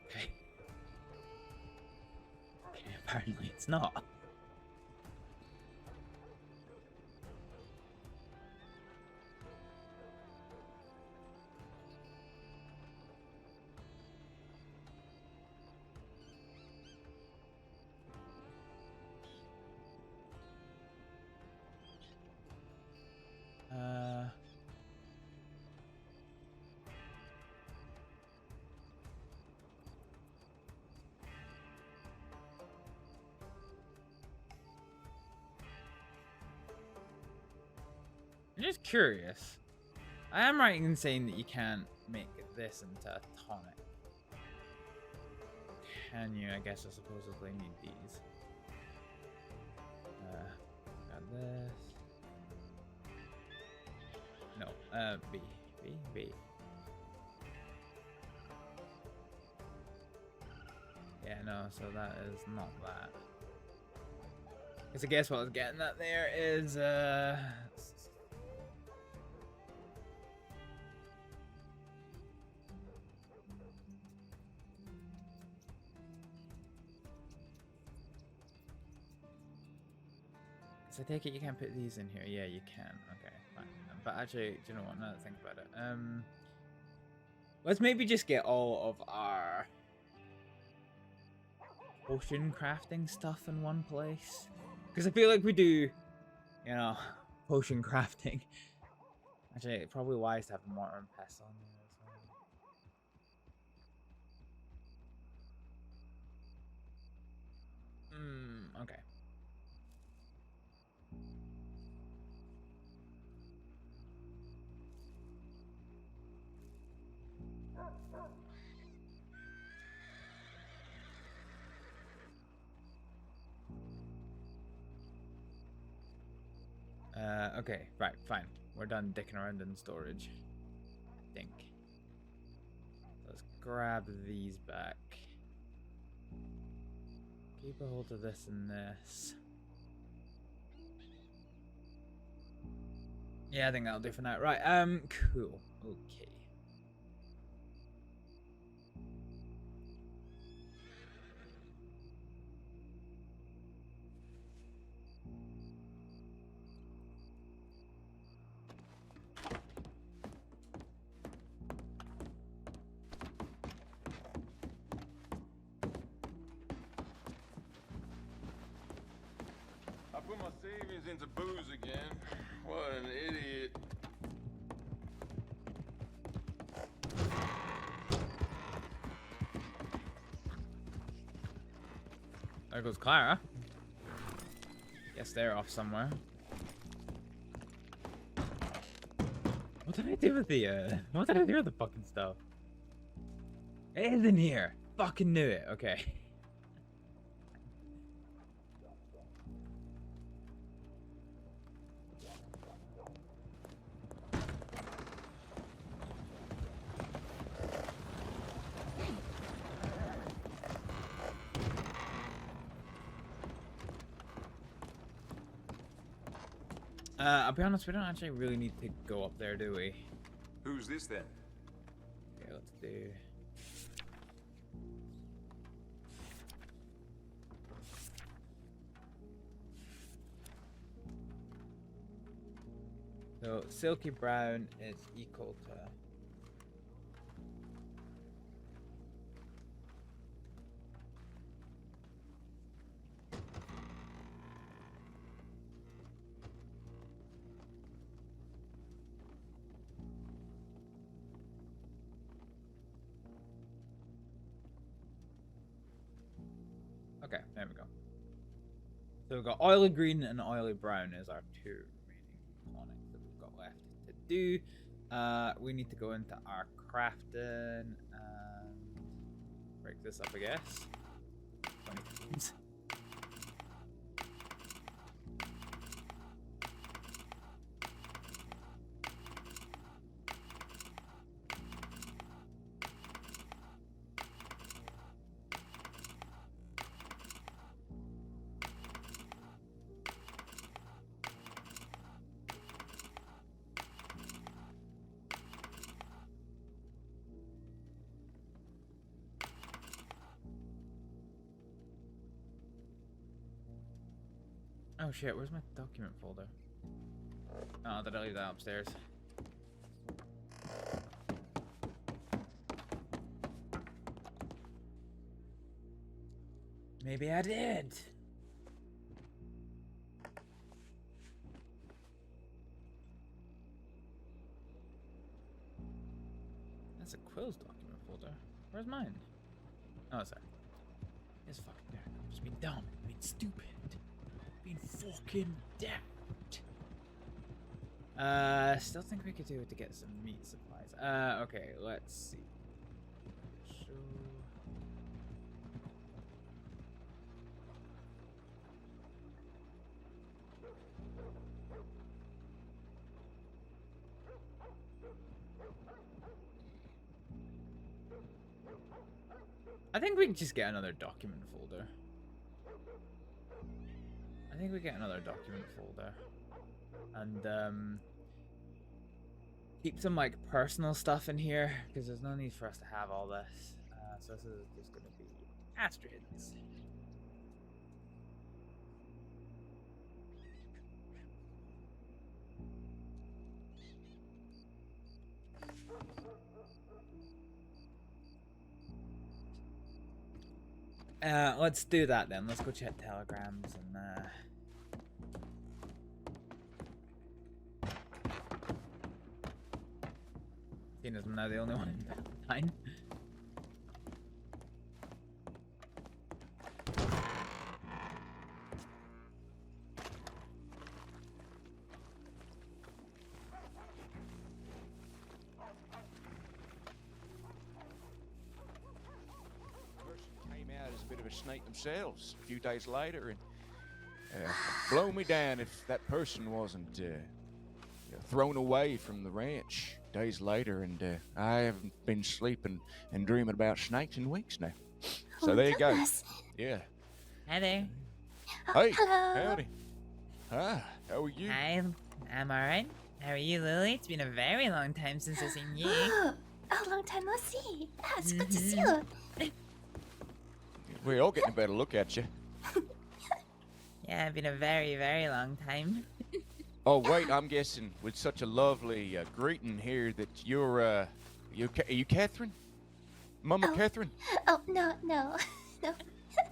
Okay. Okay, apparently it's not. I'm just curious. I am right in saying that you can't make this into a tonic. Can you? I guess I supposedly need these. Got this. No, B. Yeah, no, so that is not that. Because I guess what I was getting at there is, so I take it you can't put these in here. Yeah, you can. Okay, fine. But actually, do you know what? Now that I think about it, let's maybe just get all of our potion crafting stuff in one place. Because I feel like we do, you know, potion crafting. Actually, it's probably wise to have a mortar and pestle on there as well. Okay. Okay, right, fine. We're done dicking around in storage. I think. Let's grab these back. Keep a hold of this and this. Yeah, I think that'll do for now. Right, cool. Okay. I put my savings into booze again. What an idiot. There goes Clara. Guess they're off somewhere. What did I do with the, what did I do with the fucking stuff? It is in here. Fucking knew it. Okay. I'll be honest, we don't actually really need to go up there, do we? Who's this then? Okay, let's do... So, Silky Brown is equal to... Okay, there we go. So we've got oily green and oily brown as our two remaining tonics that we've got left to do. We need to go into our crafting and break this up, I guess. 20 seconds. Oh shit, where's my document folder? Oh, did I leave that upstairs? Maybe I did. That's a Quill's document folder. Where's mine? Oh, sorry. It's fucking there. I'm just being dumb. Being stupid. Being fucking damned. Still think we could do it to get some meat supplies. Okay, let's see. So... I think we can just get another document folder. I think we get another document folder. And keep some like personal stuff in here because there's no need for us to have all this. So this is just going to be Astrid's. Let's do that then. Let's go check telegrams and seeing as I'm now the only one in Valentine. Snake themselves a few days later, and blow me down if that person wasn't thrown away from the ranch days later, and I haven't been sleeping and dreaming about snakes in weeks now. So there you go. Yeah. Hi there. Hey, Hello. howdy. Hi, how are you? Hi, I'm alright. How are you, Lily? It's been a very long time since I've seen you. A long time no see. It's good to see you. We're all getting a better look at you. Yeah, it's been a very, very long time. Oh wait, I'm guessing with such a lovely greeting here that you're are you Catherine? Mama Catherine? Oh, no. No.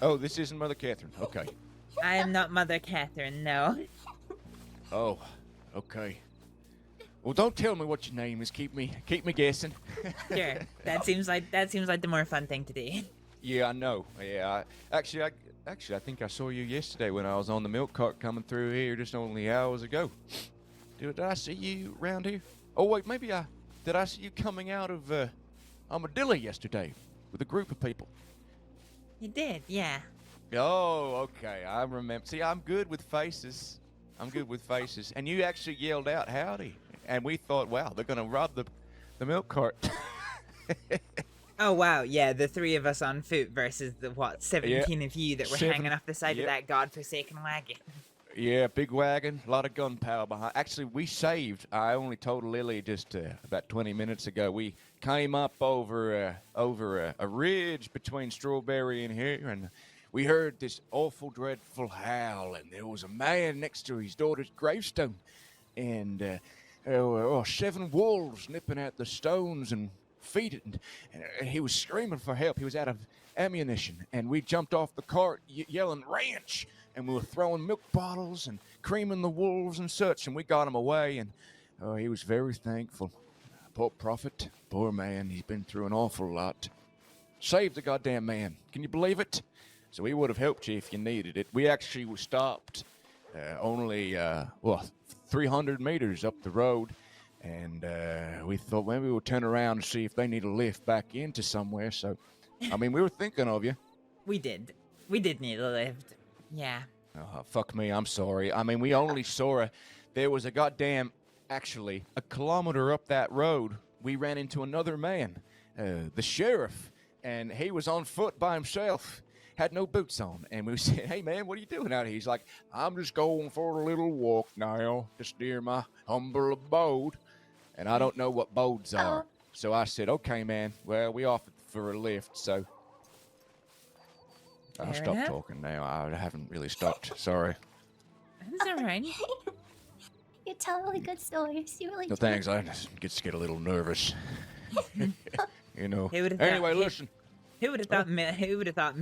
Oh, this isn't Mother Catherine. Okay. I am not Mother Catherine, no. Oh, okay. Well, don't tell me what your name is. Keep me guessing. Sure. That seems like the more fun thing to do. Yeah, I know. Yeah, actually, I think I saw you yesterday when I was on the milk cart coming through here just only hours ago. Did I see you around here? Oh wait, maybe did I see you coming out of Armadillo yesterday with a group of people? You did, yeah. Oh, okay. I remember. See, I'm good with faces. And you actually yelled out howdy, and we thought, wow, they're gonna rob the milk cart. Oh wow, yeah, the three of us on foot versus the 17 of you that were hanging off the side of that godforsaken wagon. Yeah, big wagon, a lot of gunpowder behind. Actually, we saved. I only told Lily just about 20 minutes ago. We came up over a ridge between Strawberry and here, and we heard this awful, dreadful howl, and there was a man next to his daughter's gravestone, and 7 wolves nipping at the stones and feet it, and he was screaming for help. He was out of ammunition, and we jumped off the cart yelling ranch, and we were throwing milk bottles and creaming the wolves and such, and we got him away, and he was very thankful. Poor prophet, poor man, he's been through an awful lot. Saved the goddamn man. Can you believe it? So he would have helped you if you needed it. We actually were stopped only 300 meters up the road. And we thought maybe we'll turn around and see if they need a lift back into somewhere. So, I mean, we were thinking of you. We did need a lift. Yeah. Oh, fuck me, I'm sorry. I mean, we only saw there was a goddamn, actually, a kilometer up that road, we ran into another man, the sheriff, and he was on foot by himself, had no boots on. And we said, hey, man, what are you doing out here? He's like, I'm just going for a little walk now, just near my humble abode. And I don't know what bodes are. So I said, okay, man. Well, we offered for a lift, so I'll stop talking now. I haven't really stopped. Sorry. That's all right. You tell really good stories. You really No, do. thanks. I just get a little nervous. You know. Anyway, listen. Who would have thought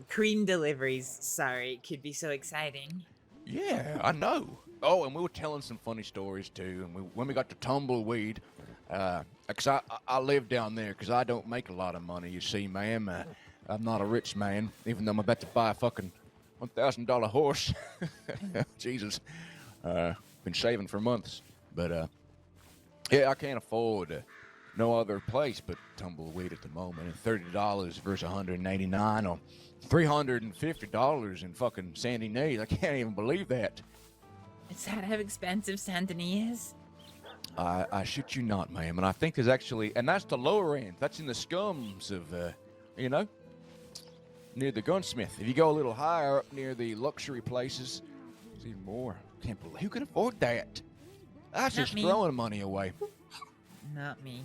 cream deliveries, could be so exciting. Yeah, I know. Oh, and we were telling some funny stories, too. And when we got to Tumbleweed, because I live down there because I don't make a lot of money, you see, ma'am. I'm not a rich man, even though I'm about to buy a fucking $1,000 horse. Jesus. Been saving for months. But, yeah, I can't afford no other place but Tumbleweed at the moment. And $30 versus $189 or $350 in fucking Saint Denis. I can't even believe that. Is that how expensive Saint Denis is? I shit you not, ma'am. And I think there's actually, and that's the lower end. That's in the scums of, near the gunsmith. If you go a little higher up near the luxury places, It's even more. Can't believe who could afford that? That's Not just me. throwing money away. Not me.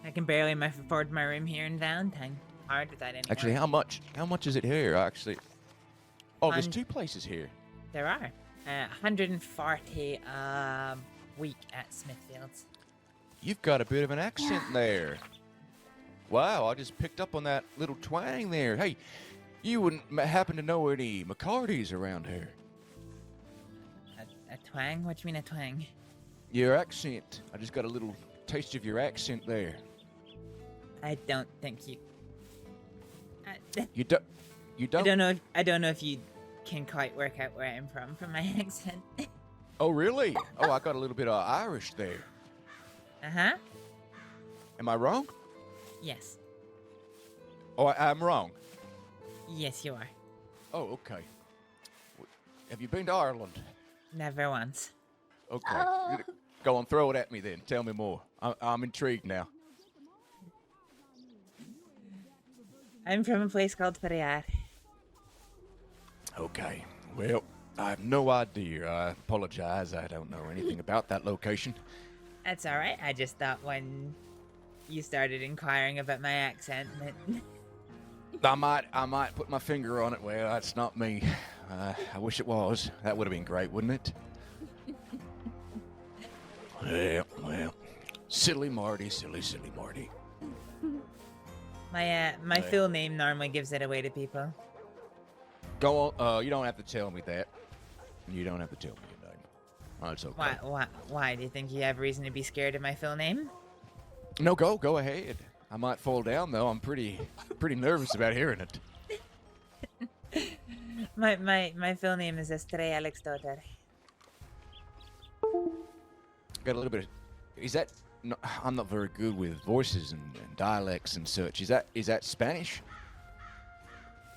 I can barely afford my room here in Valentine. Hard without any Actually, work. how much? How much is it here? Actually, oh, there's Hun- 2 places here. There are. 140 a week at Smithfield's. You've got a bit of an accent there. Wow, I just picked up on that little twang there. Hey, you wouldn't happen to know any McCartys around here? A twang? What do you mean a twang? Your accent. I just got a little taste of your accent there. I don't think you. You don't. You don't. I don't know if you can quite work out where I'm from my accent. Oh, really? Oh, I got a little bit of Irish there. Uh-huh. Am I wrong? Yes. Oh, I'm wrong. Yes, you are. Oh, okay. Have you been to Ireland? Never once. Okay. Go on, throw it at me then. Tell me more. I'm intrigued now. I'm from a place called Perrier. Okay. Well, I have no idea. I apologize. I don't know anything about that location. That's all right. I just thought when you started inquiring about my accent that I might put my finger on it. Well, that's not me. I wish it was. That would have been great, wouldn't it? Well. Silly Marty, silly Marty. my full name normally gives it away to people. Go on. You don't have to tell me that. You don't have to tell me your name. Oh, it's okay. Why? Do you think you have reason to be scared of my full name? No, go ahead. I might fall down though. I'm pretty nervous about hearing it. My full name is Astrið Aleksdóttir. Got a little bit of. Is that? No, I'm not very good with voices and dialects and such. Is that Spanish?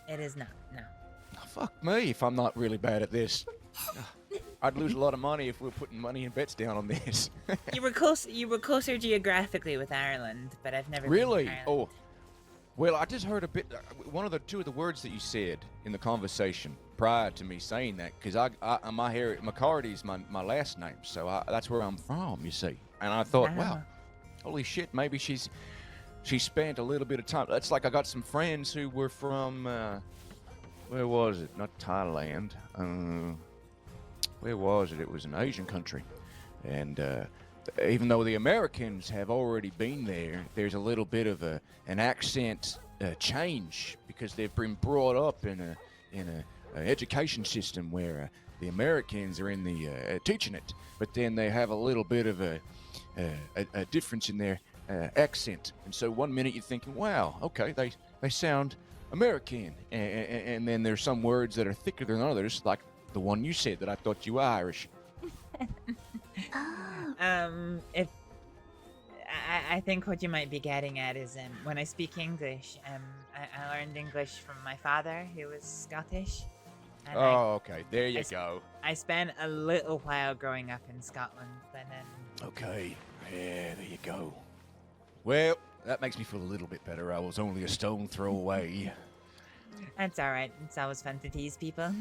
It is not. No. Oh, fuck me if I'm not really bad at this. I'd lose a lot of money if we were putting money and bets down on this. You were closer geographically with Ireland, but I've never Really? been to Ireland. Oh, well, I just heard a bit. One of the 2 of the words that you said in the conversation prior to me saying that, because McCarty's my last name, so that's where I'm from. You see, and I thought, wow, holy shit, maybe she spent a little bit of time. That's like I got some friends who were from where was it? Not Thailand. Where was it? It was an Asian country, and even though the Americans have already been there, there's a little bit of an accent change because they've been brought up in a education system where the Americans are in the teaching it, but then they have a little bit of a difference in their accent, and so one minute you're thinking, wow, okay, they sound American, and then there's some words that are thicker than others, like the one you said that I thought you were Irish. If I think what you might be getting at is when I speak English, I learned English from my father, who was Scottish. And okay, there you go. I spent a little while growing up in Scotland, but then. Okay, yeah, there you go. Well, that makes me feel a little bit better. I was only a stone throw away. That's all right. It's always fun to tease people.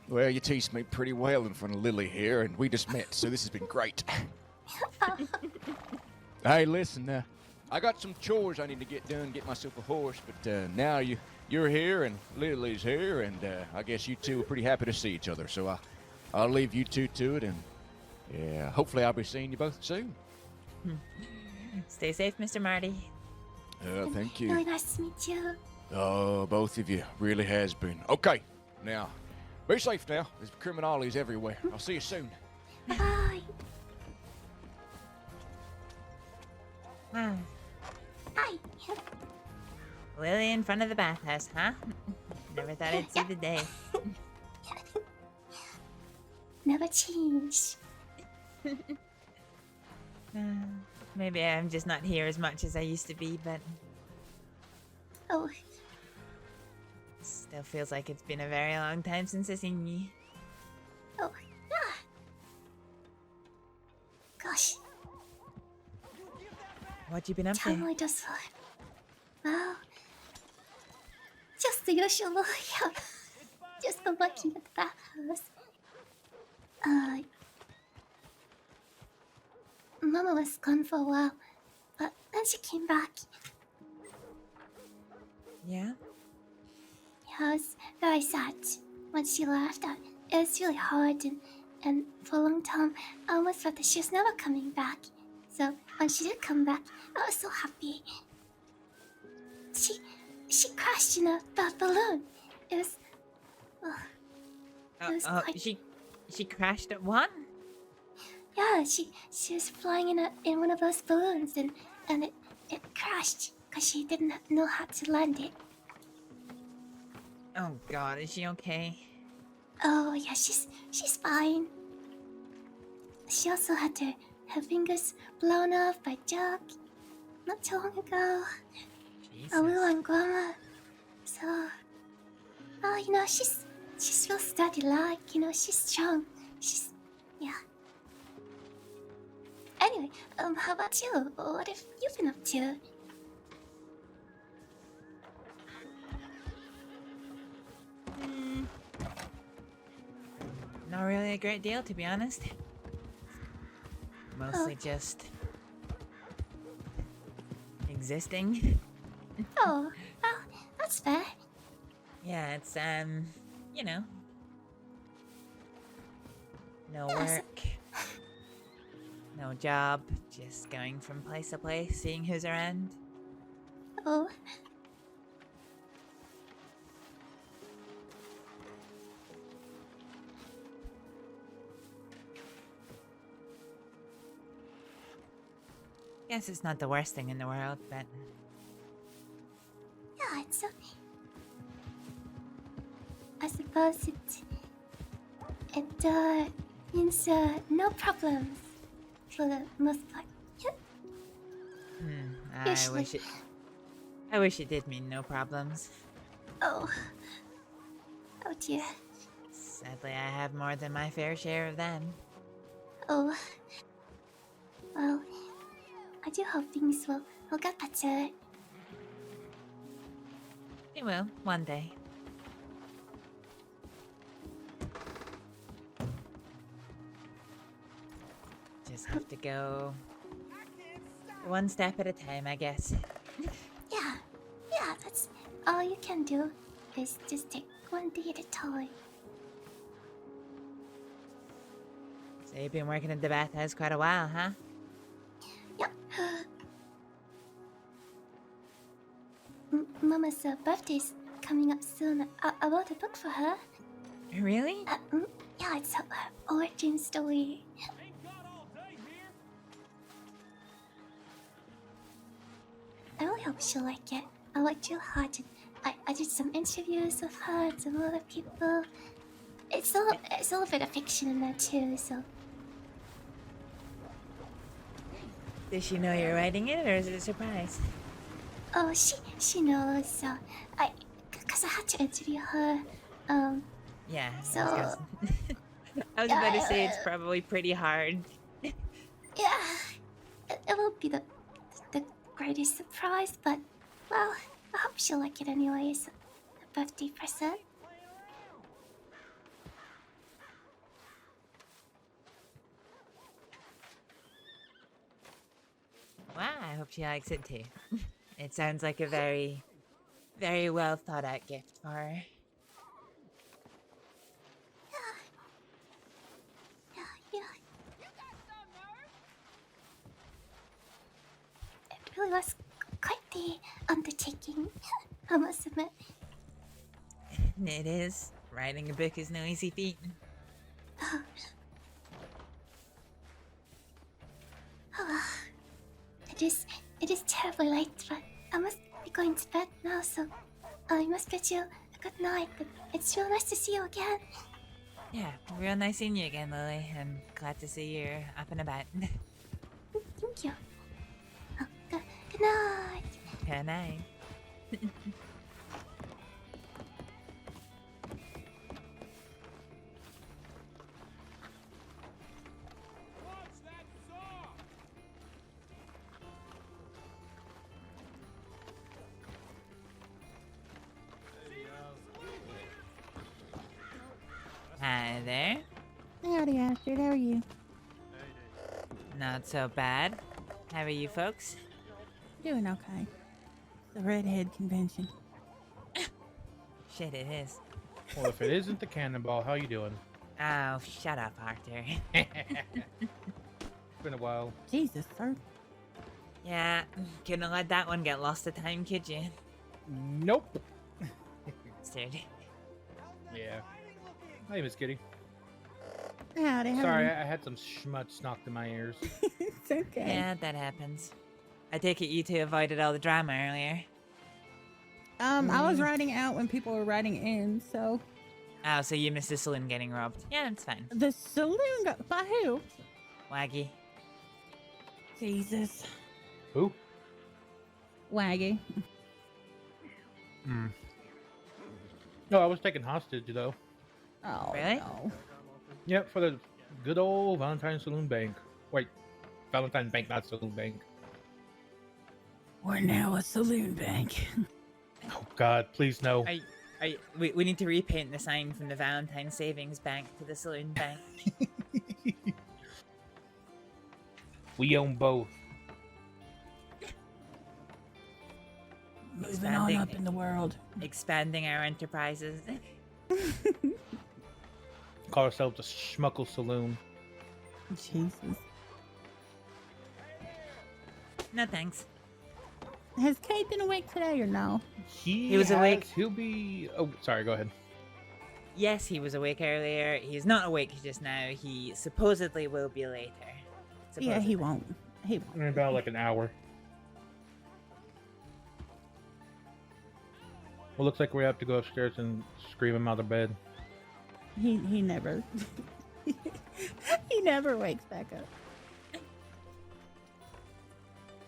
Well, you teased me pretty well in front of Lily here, and we just met, so this has been great. Hey, listen, I got some chores I need to get done, get myself a horse, but now you're here and Lily's here, and I guess you two are pretty happy to see each other, so I'll leave you two to it, and yeah, hopefully I'll be seeing you both soon. Stay safe, Mr. Marty. Thank you. Really nice to meet you. Oh, both of you. Really has been. Okay, now, be safe now. There's criminalities everywhere. I'll see you soon. Bye. Hi. Hi. Lily in front of the bathhouse, huh? Never thought I'd see the day. Never change. Maybe I'm just not here as much as I used to be, but Oh. still feels like it's been a very long time since I've seen you. Oh. Yeah. Gosh. What you been up Time to? really does fly. Well, just the usual. Yeah. Just been working at the bathhouse. Mama was gone for a while, but then she came back. Yeah? Yeah, I was very sad when she left. It was really hard, and for a long time, I almost thought that she was never coming back. So when she did come back, I was so happy. She crashed in a balloon. It was. It was quite. She crashed at one? Yeah, she was flying in one of those balloons, and it crashed because she didn't know how to land it. Oh God, is she okay? Oh yeah, she's fine. She also had her fingers blown off by Jack not too long ago. Jesus. A little on Grandma. So, she's real steady, like, she's strong. Yeah. Anyway, how about you? What have you been up to? Not really a great deal, to be honest. Mostly just existing. Oh, well, that's fair. Yeah, it's no work, no job, just going from place to place, seeing who's around. Oh. Guess it's not the worst thing in the world, but Yeah, it's okay. I suppose it means no problems for the most part. Usually. I wish it did mean no problems. Oh dear. Sadly, I have more than my fair share of them. Oh. Well, I do hope things will get better. It will, one day. Just have to go one step at a time, I guess. Yeah, that's all you can do, is just take one day at a time. So you've been working at the bathhouse quite a while, huh? Yep. Mama's birthday's coming up soon. I wrote a book for her. Really? Yeah, it's her origin story. I really hope she'll like it. I worked real hard. I did some interviews with her and some other people. It's a little bit of fiction in there too, so. Does she know you're writing it, or is it a surprise? Oh, she knows. Cause I had to interview her. Yeah. So. I was about to say it's probably pretty hard. Yeah, it won't be the greatest surprise, but well, I hope she'll like it anyways. A birthday present. Wow, I hope she likes it too. It sounds like a very, very well thought out gift for her. Yeah. It really was quite the undertaking, I must admit. It is. Writing a book is no easy feat. It is terribly late, but I must be going to bed now, so I must bid you a good night, but it's real nice to see you again. Yeah, real nice seeing you again, Lily. I'm glad to see you're up and about. Thank you. Oh, good night. Good night. Hi there. Howdy, Astrид. How are you? Not so bad. How are you folks? Doing okay. The Redhead Convention. Shit, it is. Well, if it isn't the cannonball, how you doing? Oh, shut up, Arthur. It's been a while. Jesus, sir. Yeah, couldn't have let that one get lost to time, could you? Nope. Bastard. Yeah. Hey, Miss Kitty. Howdy, how Sorry, are you? I had some schmutz knocked in my ears. It's okay. Yeah, that happens. I take it you two avoided all the drama earlier. I was writing out when people were writing in, so. Oh, so you missed the saloon getting robbed. Yeah, it's fine. The saloon got. By who? Waggy. Jesus. Who? Waggy. Hmm. No, I was taken hostage, though. Oh, really? No. Yep, for the good old Valentine Saloon Bank. Wait, Valentine Bank, not Saloon Bank. We're now a saloon bank. Oh, God, please no. We need to repaint the sign from the Valentine Savings Bank to the Saloon Bank. We own both. Moving on up in the world. Expanding our enterprises. Call ourselves a Schmuckle Saloon. Jesus. No thanks. Has Kate been awake today or no? He was awake. He'll be... Oh, sorry, go ahead. Yes, he was awake earlier. He's not awake just now. He supposedly will be later. Yeah, he won't. He won't. In about like an hour. Well, looks like we have to go upstairs and scream him out of bed. He never. He never wakes back up.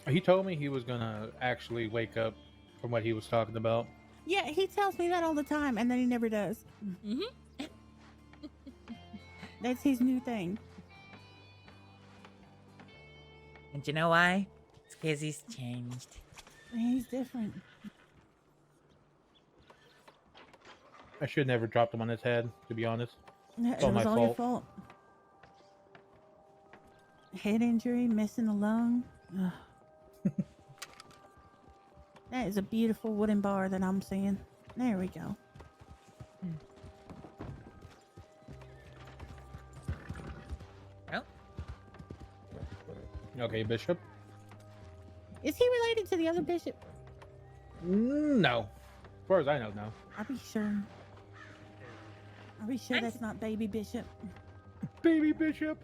He told me he was gonna actually wake up from what he was talking about. Yeah, he tells me that all the time, and then he never does. Mm-hmm. That's his new thing. And you know why? It's because he's changed. He's different. I should never dropped him on his head, to be honest. It It's all was my all your fault. fault. Head injury, missing a lung. Ugh. That is a beautiful wooden bar that I'm seeing. There we go. Okay, Bishop. Is he related to the other bishop? No. As far as I know, no. Are we sure? Are we sure that's not baby bishop? Baby Bishop?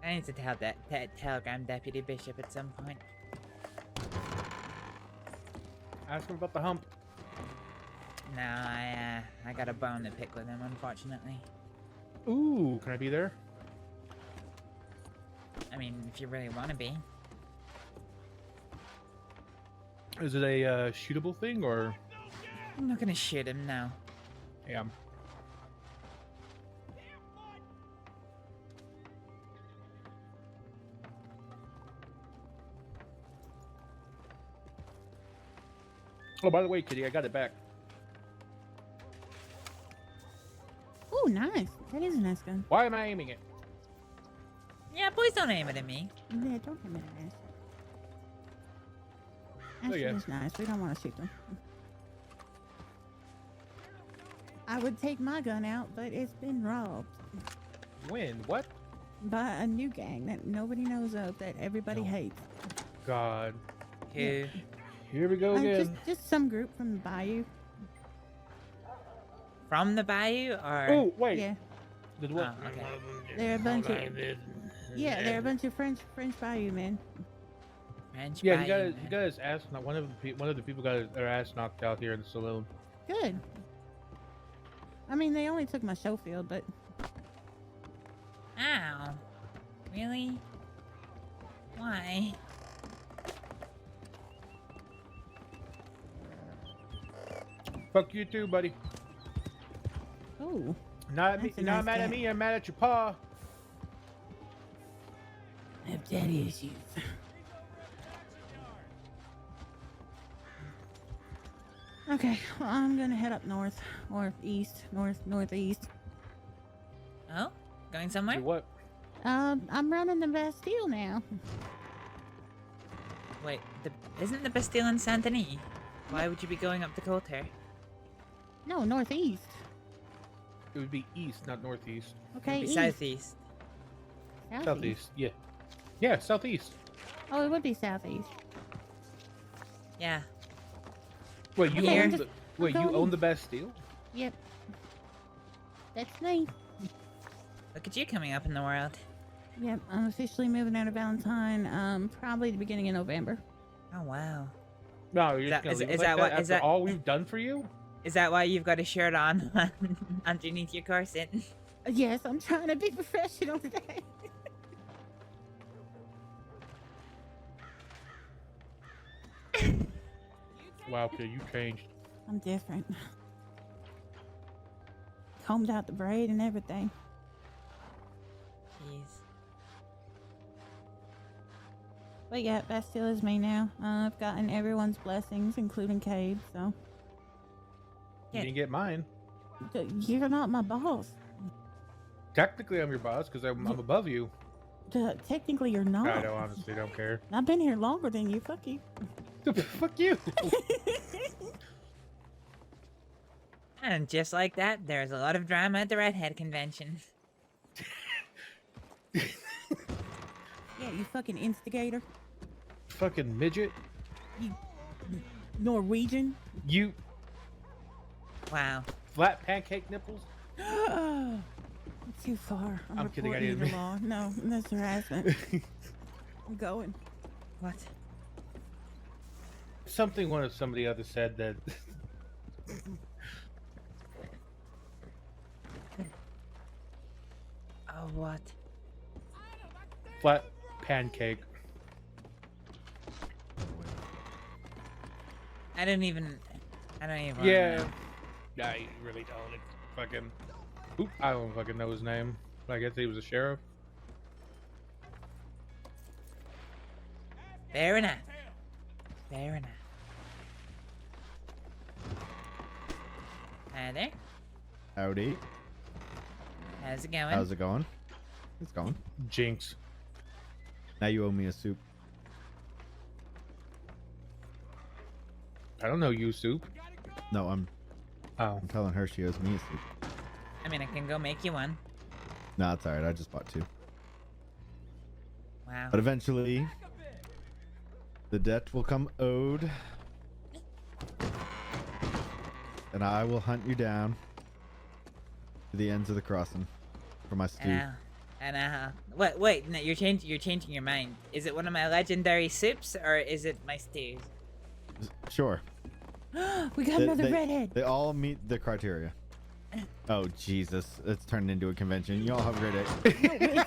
I need to tell that telegram deputy bishop at some point. Ask him about the hump. No, I got a bone to pick with him, unfortunately. Ooh, can I be there? I mean, if you really want to be. Is it a shootable thing, or...? I'm not gonna shoot him, no. Yeah. Oh, by the way, Kitty, I got it back. Oh, nice. That is a nice gun. Why am I aiming it? Yeah, please don't aim it at me. Yeah, don't aim it at us. Oh, yeah. Astrid is nice. We don't want to shoot them. I would take my gun out, but it's been robbed When? What? by a new gang that nobody knows of that everybody hates. God. Who? Here we go again. Just some group from the bayou. From the bayou, or? Oh, wait. Yeah, Did what? Oh, okay. they're a bunch of. Yeah, they're a bunch of French bayou men. French Yeah, bayou, he got his ass knocked. One of the people got their ass knocked out here in the saloon. Good. I mean, they only took my show field, but Ow. Really? Why? Fuck you too, buddy. oh, Not me. That's a Not nice mad guy. at me. I'm mad at your paw. I have daddy issues. Okay, well, I'm gonna head up north or east, northeast. Oh? Going Going somewhere? Do what? I'm running the Bastille now. Wait, isn't the Bastille in Saint Denis? Why would you be going up to Colter? No, northeast. It would be east, not northeast. Okay, It'd be east. southeast. Southeast. Yeah. Yeah, southeast. Oh, it would be southeast. Yeah. Wait, you Okay, own I'm the wait, you going own east. the Bastille? Yep. That's me. Look at you coming up in the world. Yep, I'm officially moving out of Valentine, probably the beginning of November. Oh wow. No, you're just Is gonna leave it is like that that what? after Is that all we've done for you? Is that why you've got a shirt on underneath your corset? Yes, I'm trying to be professional today. Wow, okay, you changed. I'm different. Combed out the braid and everything. Jeez. But yeah, Bastille is me now. I've gotten everyone's blessings, including Cade, so. You didn't get mine. You're not my boss. Technically, I'm your boss because I'm above you. Technically, you're not. I don't honestly don't care. I've been here longer than you. Fuck you. Fuck you. And just like that, there's a lot of drama at the Redhead convention. Yeah, you fucking instigator. Fucking midget. You Norwegian. You Wow. flat pancake nipples. Too far. I'm kidding, I reporting you didn't to law. No, that's harassment. I'm going. What? Somebody else said that. Oh, what? Flat pancake. I don't even Yeah. know. Yeah, you really don't. It's fucking. Oop, I don't fucking know his name. I guess he was a sheriff. Fair enough. Fair enough. Hi there. Howdy. How's it going? How's it going? It's going. Jinx. Now you owe me a soup. I don't know you, Soup. No, I'm Oh. I'm telling her she owes me a soup. I mean, I can go make you one. No, it's alright. I just bought 2. Wow. But eventually, the debt will come owed, and I will hunt you down to the ends of the crossing for my stew. Wait, no, you're changing your mind. Is it one of my legendary soups or is it my stews? Sure. We got another redhead. They all meet the criteria. Oh Jesus! It's turned into a convention. You all have a great day.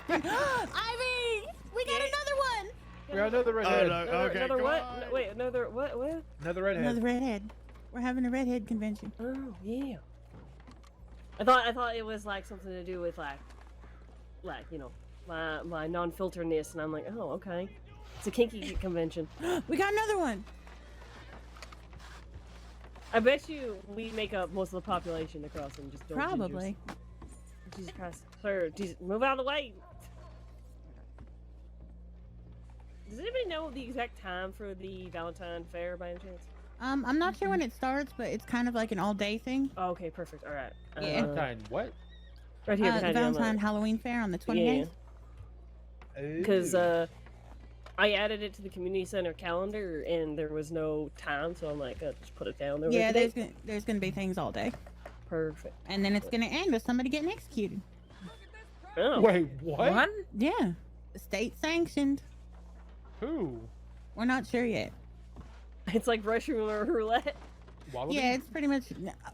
Ivy, we got another one. We got another redhead. Oh, no, okay, Another go what? on. No, wait, another what? What? Another redhead. Another redhead. We're having a redhead convention. Oh yeah. I thought it was like something to do with like you know my non-filterness, and I'm like, oh okay, it's a kinky convention. We got another one. I bet you we make up most of the population across and just don't Probably. Jesus Christ, sir, Jesus, move out of the way. Does anybody know the exact time for the Valentine Fair by any chance? I'm not sure when it starts, but it's kind of like an all-day thing. Oh, okay, perfect. All right. Yeah. Valentine, what? Right here The behind you. on the- Valentine Halloween Fair on the 28th. Because I added it to the community center calendar and there was no time, so I'm like, just put it down there. Yeah, today. there's gonna be things all day. Perfect. And then it's gonna end with somebody getting executed. Oh. Wait, what? What? Yeah, state sanctioned. Who? We're not sure yet. It's like Russian roulette. Wallaby? Yeah, it's pretty much.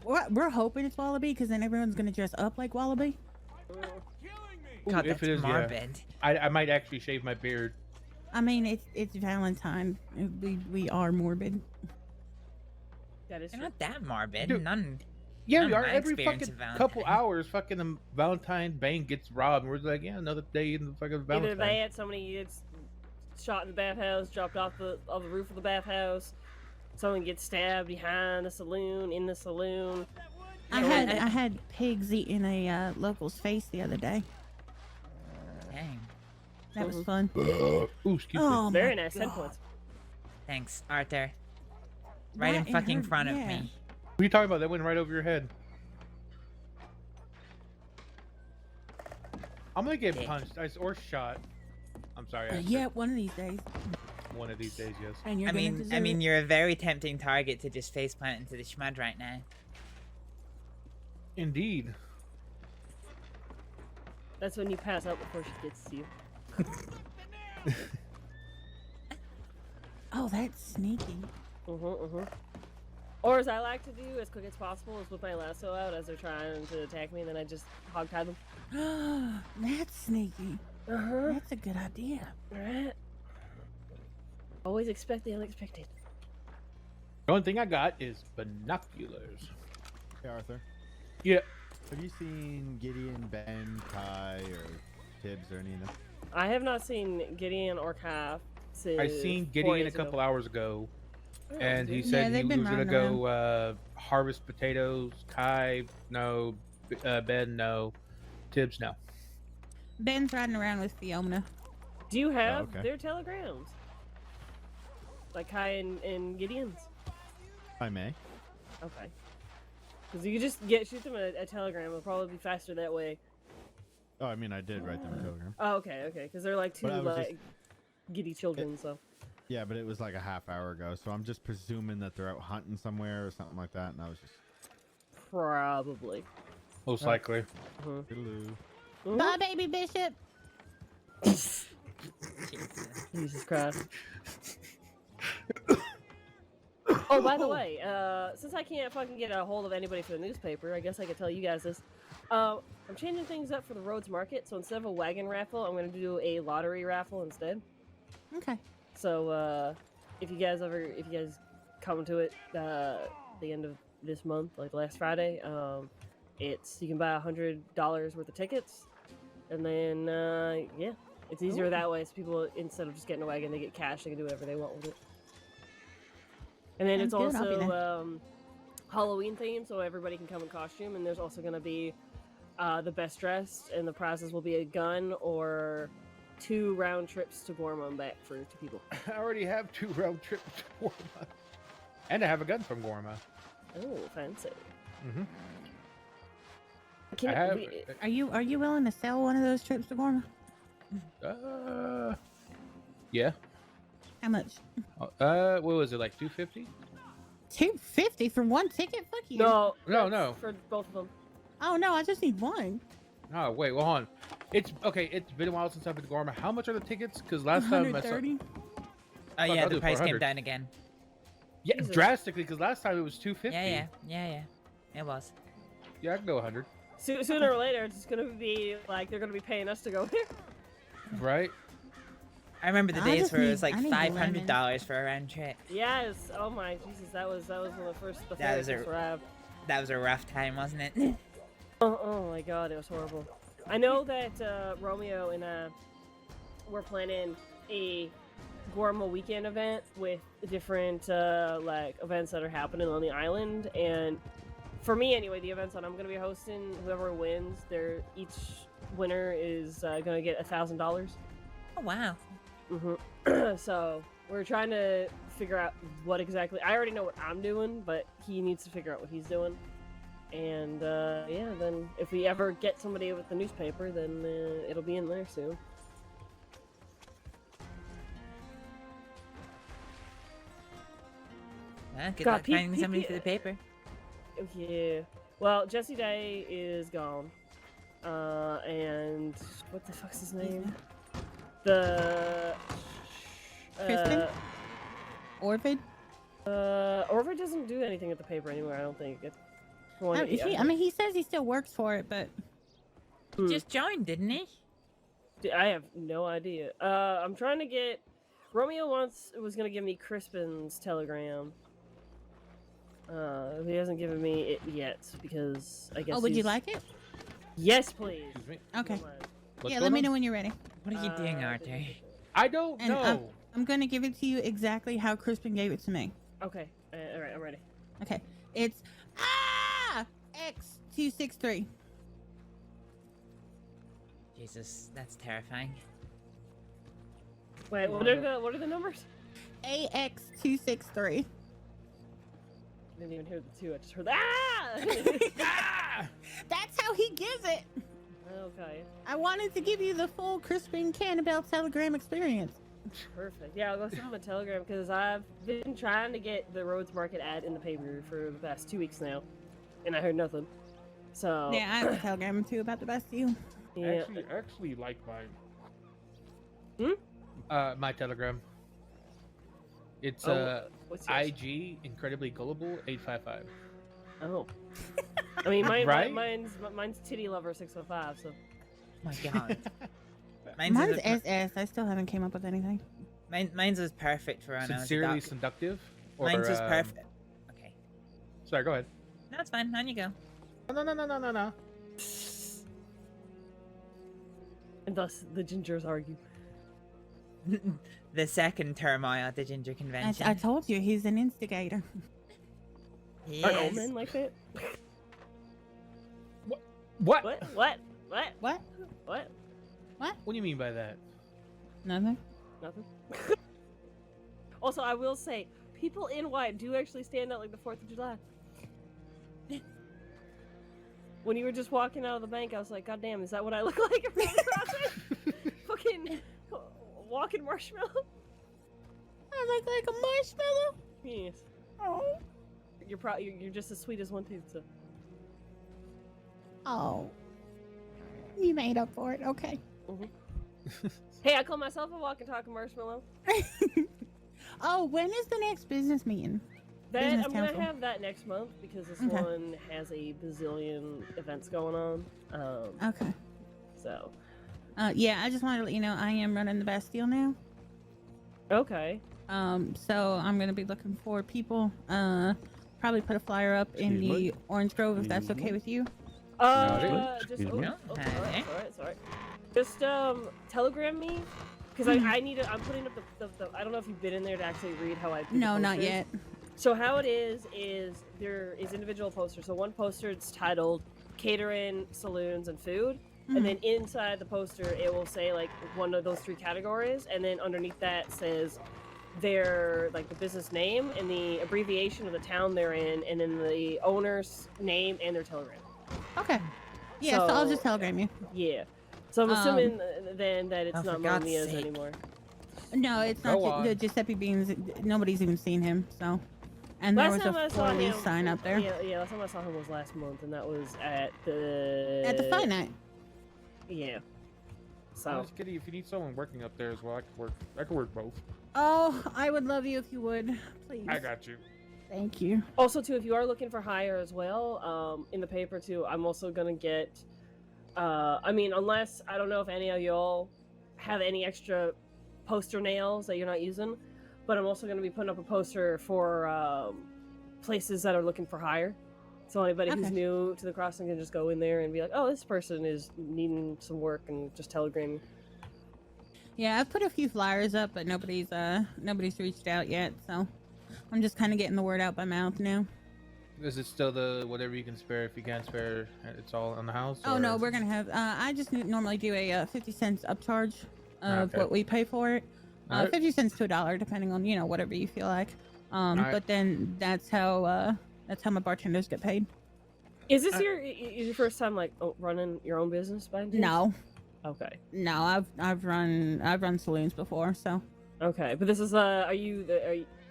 We're hoping it's Wallaby because then everyone's gonna dress up like Wallaby. God, if that's it is, morbid. yeah. I might actually shave my beard. I mean, it's Valentine. We are morbid. That is You're not that morbid. Dude, None. Yeah, none we of are. my Every experience fucking of couple Valentine. hours, fucking the Valentine bank gets robbed, and we're like, yeah, another day in the fucking Either Valentine. that, somebody gets shot in the bathhouse, dropped off the roof of the bathhouse. Someone gets stabbed behind the saloon, in the saloon. I had pigs eating a local's face the other day. Dang. That was fun. Ooh, excuse Oh, me. Very my nice. 10 God. points. Thanks, Arthur. Right That in fucking hurt- front of yeah. me. What are you talking about? That went right over your head. I'm gonna get punched or shot. I'm sorry. Ashley. Yeah, one of these days. One of these days, yes. And you're I gonna mean, deserve it. you're a very tempting target to just faceplant into the schmud right now. Indeed. That's when you pass out before she gets to you. Oh, that's sneaky. Or as I like to do, as quick as possible, is whip my lasso out as they're trying to attack me, and then I just hog-tie them. That's sneaky. That's a good idea. Right? Always expect the unexpected. The only thing I got is binoculars. Hey, Arthur. Yeah. Have you seen Gideon, Ben, Kai, or Tibbs, or any of them? I have not seen Gideon or Kaf since I seen 4 Gideon a days ago. couple hours ago, Oh, and he dude. said Yeah, he they've was been gonna running go harvest potatoes. Kai, no. Ben, no. Tibbs, no. Ben's riding around with Fiona. Do you have okay. their telegrams? Like Kai and Gideon's? I may. Okay. Because you could just shoot them a telegram. It'll probably be faster that way. Oh, I mean, I did write them a telegram. Oh, okay. Because they're like two But I was like giddy children, so. Yeah, but it was like a half hour ago, so I'm just presuming that they're out hunting somewhere or something like that, and I was just... Probably. Most likely. Hello. Bye, baby Bishop. Jesus Christ. Oh, by the way, since I can't fucking get a hold of anybody for the newspaper, I guess I could tell you guys this. I'm changing things up for the Rhodes Market, so instead of a wagon raffle, I'm going to do a lottery raffle instead. Okay. So, if you guys come to it, the end of this month, like last Friday, you can buy $100 worth of tickets, and then, yeah, it's easier that way, so people, instead of just getting a wagon, they get cash, they can do whatever they want with it. And then it's Sounds good, I'll be also Halloween themed, so everybody can come in costume. And there's also going to be the best dressed, and the prizes will be a gun or 2 round trips to Gorma and back for 2 people. I already have 2 round trips to Gorma. And I have a gun from Gorma. Oh, fancy. Are you willing to sell one of those trips to Gorma? Yeah. How much? What was it, like $250? $250 for one ticket? Fuck you. No, no. For both of them. Oh no, I just need one. Oh wait, well, hold on. It's okay. It's been a while since I've been to Gorma. How much are the tickets? Because last time I saw. $130. Oh yeah, I'll the do price came 400. down again. Yeah, Jesus. drastically. Because last time it was $250. Yeah. It was. Yeah, I can go 100. Sooner or later, it's just going to be like they're going to be paying us to go there. Right. I remember the I days just where it need- was like I need $500 for a round trip. Yes. Oh my Jesus, that was one of the first. That was first rap. That was a rough time, wasn't it? Oh my God, it was horrible. I know that Romeo and we're planning a Gorma weekend event with different like events that are happening on the island, and for me anyway, the events that I'm going to be hosting, whoever wins, each winner is going to get $1,000. Oh wow. So we're trying to figure out what exactly. I already know what I'm doing, but he needs to figure out what he's doing. And yeah, then if we ever get somebody with the newspaper, then it'll be in there soon. Well, good God, luck finding somebody for the paper. Yeah. Well, Jesse Day is gone. And what the fuck's his name? The Kristen? Orvid? Orvid doesn't do anything at the paper anymore, I don't think. He says he still works for it, but He just joined, didn't he? I have no idea. I'm trying to get. Romeo was gonna give me Crispin's telegram. He hasn't given me it yet because I guess. Oh, would you like it? Yes, please. Okay. What's Yeah, going let me on? know when you're ready. What are you doing, Arthur? I don't And know. I'm gonna give it to you exactly how Crispin gave it to me. Okay. All right, I'm ready. Okay. It's X263. Jesus, that's terrifying. Wait, what are the numbers? AX263. Didn't even hear the two. I just heard the ah. That's how he gives it. Okay. I wanted to give you the full Crispin Cannibal Telegram experience. Perfect. Yeah, I'll go send him a telegram because I've been trying to get the Rhodes Market ad in the paper for the past 2 weeks now, and I heard nothing. So Yeah, I have a telegram too about the best deal. Yeah. Actually, like mine. My telegram. It's what's yours? IG incredibly gullible 855. Oh. I mean, Right? mine's Titty Lover 605. So. My God. Mine's SS. I still haven't came up with anything. Mine's was perfect for when I was a Sincerely doc. seductive. Mine's was perfect. Okay. Sorry, go ahead. No, it's fine. On you go. No. And thus the gingers argue. The second turmoil at the Ginger Convention. I told you he's an instigator. He Aren't all is. men like that? What? What? What? What do you mean by that? Nothing. Nothing. Also, I will say, people in white do actually stand out like the 4th of July. When you were just walking out of the bank, I was like, God damn, is that what I look like around the crossing? Fucking walking marshmallow? I look like a marshmallow? Yes. Oh. You're just as sweet as one too, so. Oh. You made up for it. Okay. Hey, I call myself a walking talking marshmallow. Oh, when is the next business meeting? Business I'm council. gonna have that next month because this Okay. one has a bazillion events going on. Okay. So. Yeah, I just wanted to let you know I am running the Bastille now. Okay. So I'm gonna be looking for people. Probably put a flyer up in Excuse me? the Orange Grove if that's okay with you. Just sorry. Just telegram me because I need to. I'm putting up the. I don't know if you've been in there to actually read how I. Do the No, not posters. yet. So how it is there is individual posters. So one poster it's titled catering, saloons, and food, and then inside the poster it will say like one of those 3 categories, and then underneath that says their like the business name and the abbreviation of the town they're in, and then the owner's name and their telegram. Okay. Yeah, so I'll just telegram you. Yeah. So I'm assuming then that it's oh, for not God's Momia's sake. anymore. No, it's not. Go on. The Giuseppe Beans. Nobody's even seen him. So, and there Last was time I a saw for-lease him- sign up there Yeah, last time I saw him was last month, and that was at the at the fight night. Yeah. So, So Kitty, if you need someone working up there as well, I could work both. Oh, I would love you if you would, please. I got you. Thank you. also too, if you are looking for hire as well, in the paper too, I'm also gonna get. I mean, unless I don't know if any of y'all have any extra poster nails that you're not using, but I'm also gonna be putting up a poster for places that are looking for hire. So anybody who's Okay. new to the crossing can just go in there and be like, "Oh, this person is needing some work," and just telegram me. Yeah, I've put a few flyers up, but nobody's reached out yet. So, I'm just kind of getting the word out by mouth now. Is it still the whatever you can spare? If you can't spare, it's all on the house? Oh or- no, we're gonna have. I just normally do a 50 cents upcharge of Okay. what we pay for it. Alright. 50 cents to $1, depending on whatever you feel like. Alright. But then that's how my bartenders get paid. Is this your first time like running your own business by any chance? No. Okay. No, I've run saloons before, so. Okay, but this is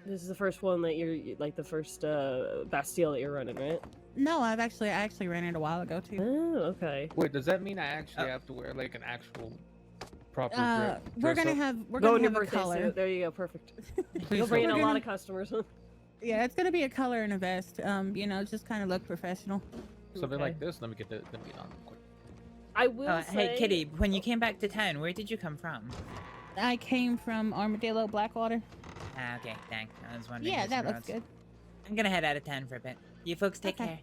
this is the first one that you're like the first Bastille that you're running, right? No, I actually ran it a while ago too. Oh, okay. Wait, does that mean I actually have to wear like an actual proper We're dress gonna up? have Go in a your birthday color. suit. There you go, perfect. Please You'll bring in don't. a lot of customers. Yeah, it's gonna be a color and a vest. Just kind of look professional. Something Okay. like this. Let me get on quick. I will say. Hey, Kitty, when you came back to town, where did you come from? I came from Armadillo, Blackwater. Ah, okay, thanks. I was wondering. Yeah, which that looks roads. good. I'm gonna head out of town for a bit. You folks take Okay. care.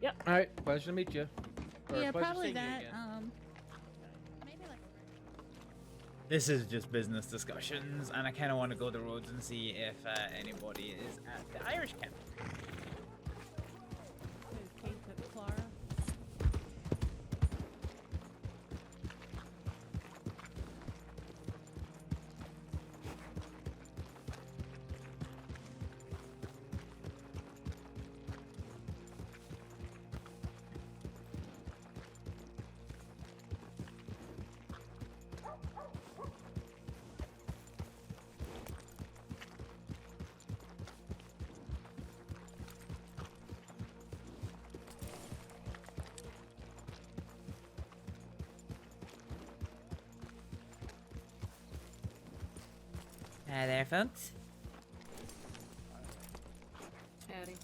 Yep. All right, pleasure to meet you. Or Yeah, pleasure probably seeing you that. again. This is just business discussions, and I kind of want to go the roads and see if anybody is at the Irish camp. Hi there, folks. Howdy.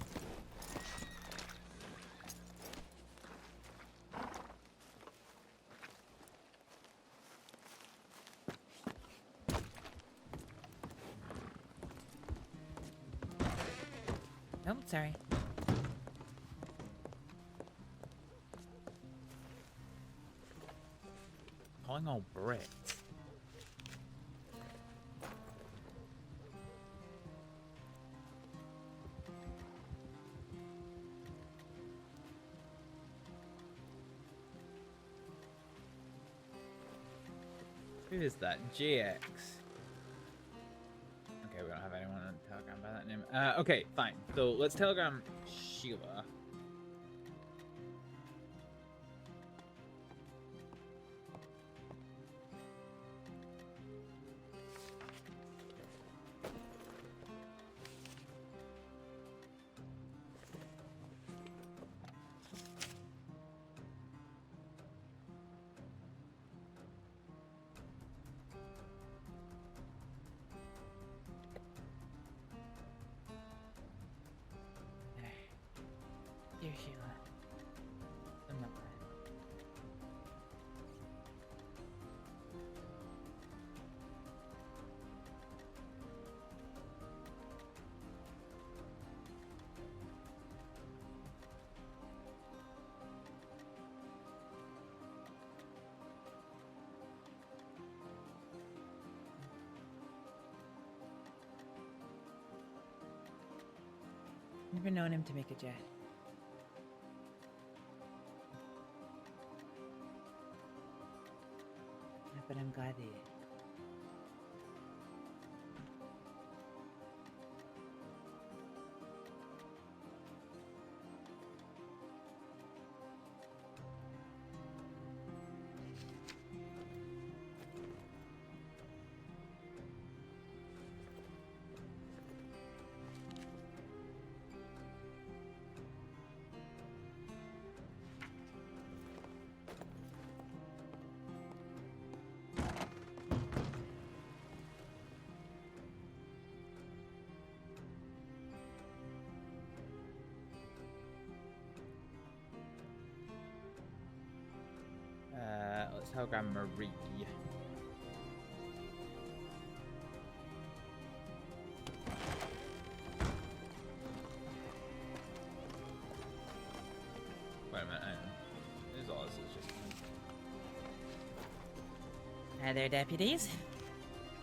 Oh, sorry. Calling all Brits. Who is that? GX. Okay, we don't have anyone on Telegram by that name. Okay, fine. So let's Telegram Sheila. Dear Sheila. I'm not bad. Never known him to make a jet. But I'm glad he did. Let's Telegram Marie. Wait a minute, hang on. This is all this is just. Hi there, deputies.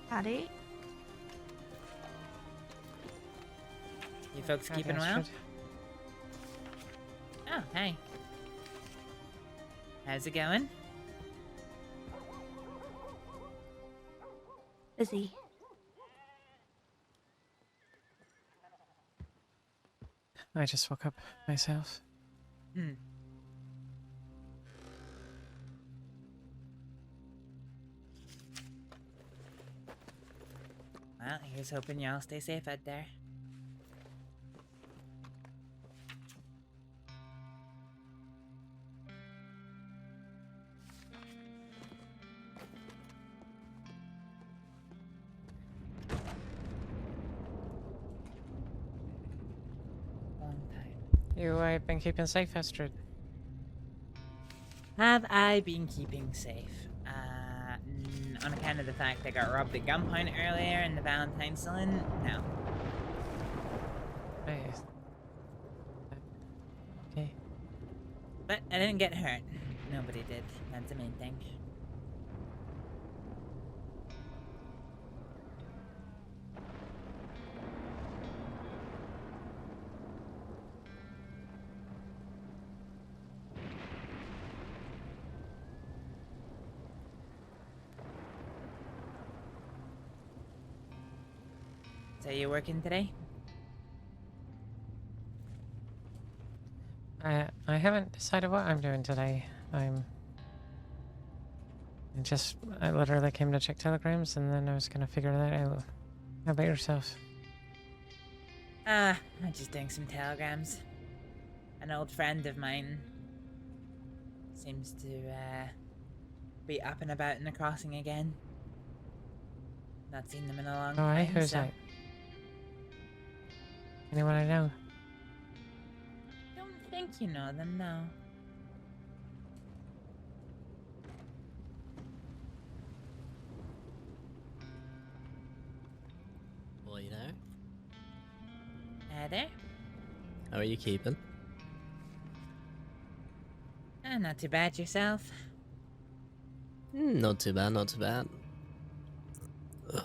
Howdy. You folks Hi, keeping well? Astrid. Oh, hey. How's it going? Busy. I just woke up myself. Hmm. Well, here's hoping you all stay safe out there. You been keeping safe, Astrid? Have I been keeping safe? On account of the fact I got robbed at gunpoint earlier in the Valentine Saloon? No. Okay. But I didn't get hurt. Nobody did. That's the main thing. So you working today? I haven't decided what I'm doing today. I literally came to check telegrams and then I was gonna figure that out. How about yourself? I'm just doing some telegrams. An old friend of mine seems to be up and about in the crossing again. Not seen them in a long Alright, time. who's so... that? Anyone I know? Don't think you know them, no. Boy there. There? How are you keeping? Not too bad yourself. Not too bad, not too bad. Ugh.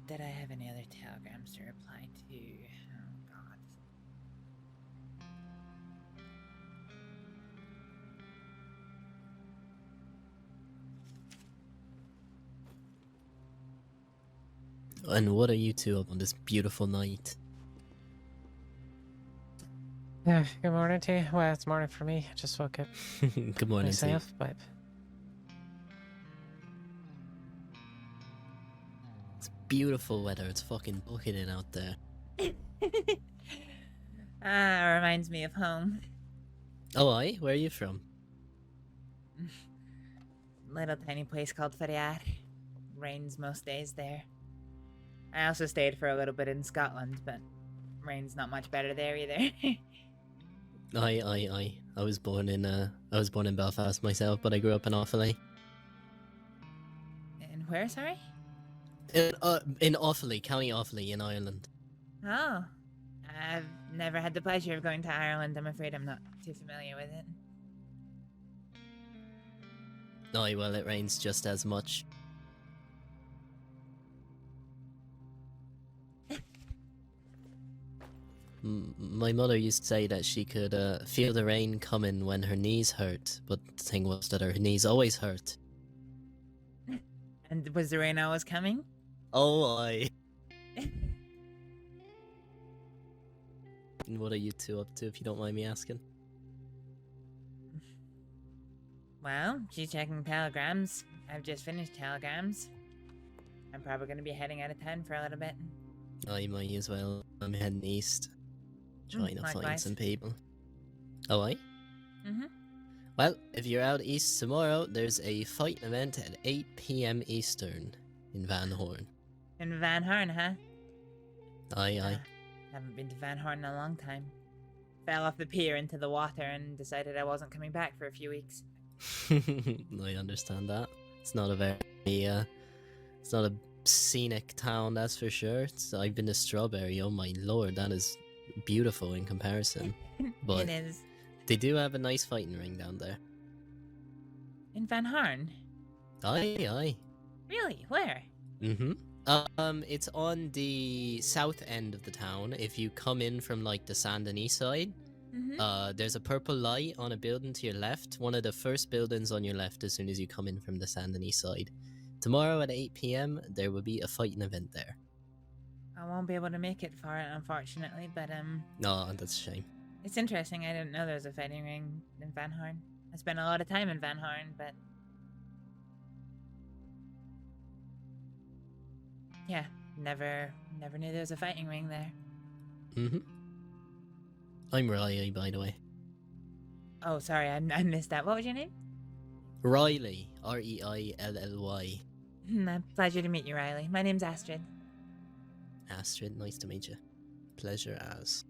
Did I have any other telegrams to reply to? Oh, God. And what are you two up on this beautiful night? Yeah, good morning to you. Well, it's morning for me. I just woke up. Good morning to you. myself, but It's beautiful weather. It's fucking bucketing out there. Reminds me of home. Oh, aye? Where are you from? Little tiny place called Ferriar. Rains most days there. I also stayed for a little bit in Scotland, but rain's not much better there either. Aye. I was born in Belfast myself, but I grew up in Offaly. And where, sorry? In Offaly, County Offaly in Ireland. Oh. I've never had the pleasure of going to Ireland. I'm afraid I'm not too familiar with it. Aye, well, it rains just as much. My mother used to say that she could feel the rain coming when her knees hurt, but the thing was that her knees always hurt. And was the rain always coming? Oh, aye. And what are you two up to, if you don't mind me asking? Well, she's checking telegrams. I've just finished telegrams. I'm probably going to be heading out of town for a little bit. I might as well. I'm heading east. Trying to find likewise. some people. Oh, aye? Mm-hmm. Well, if you're out east tomorrow, there's a fighting event at 8 p.m. Eastern in Van Horn. In Van Horn, huh? Aye. Haven't been to Van Horn in a long time. Fell off the pier into the water and decided I wasn't coming back for a few weeks. I understand that. It's not a very, it's not a scenic town, that's for sure. I've been to Strawberry, oh my lord, that is beautiful in comparison. But It is. they do have a nice fighting ring down there. In Van Horn? Aye. Really? Where? Mm-hmm. It's on the south end of the town. If you come in from like the Saint Denis side, there's a purple light on a building to your left. One of the first buildings on your left as soon as you come in from the Saint Denis side. Tomorrow at 8 p.m. there will be a fighting event there. I won't be able to make it for it, unfortunately, but No, that's a shame. it's interesting. I didn't know there was a fighting ring in Van Horn. I spent a lot of time in Van Horn, but yeah, never knew there was a fighting ring there. Mm-hmm. I'm Riley, by the way. Oh, sorry, I missed that. What was your name? Riley, R-E-I-L-L-Y. Pleasure to meet you, Riley. My name's Astrид. Astrид, nice to meet you. Pleasure as.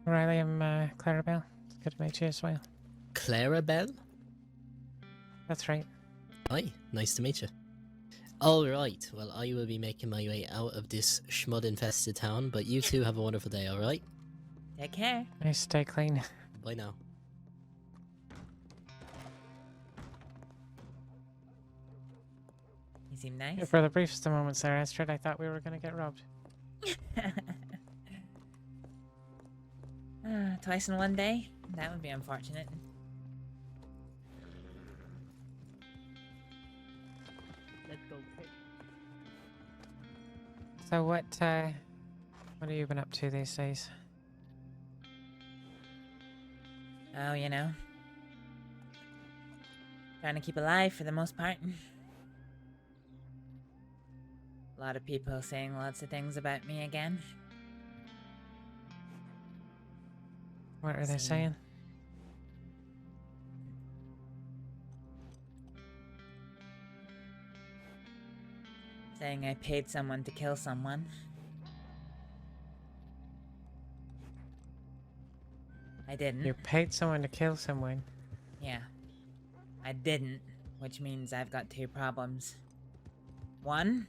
Riley, I'm Clarabelle. It's good to meet you as well. Clarabelle? That's right. Hi, nice to meet you. Alright, well I will be making my way out of this schmud-infested town, but you two have a wonderful day, alright? Take care. Nice, stay clean. Bye now. You seem nice. For the briefest of moments there, Astrид, I thought we were gonna get robbed. Twice in one day? That would be unfortunate. Let's go. So what have you been up to these days? Oh, you know. Trying to keep alive for the most part. A lot of people saying lots of things about me again. What are they saying? Saying I paid someone to kill someone. I didn't. You paid someone to kill someone? Yeah. I didn't, which means I've got two problems. One,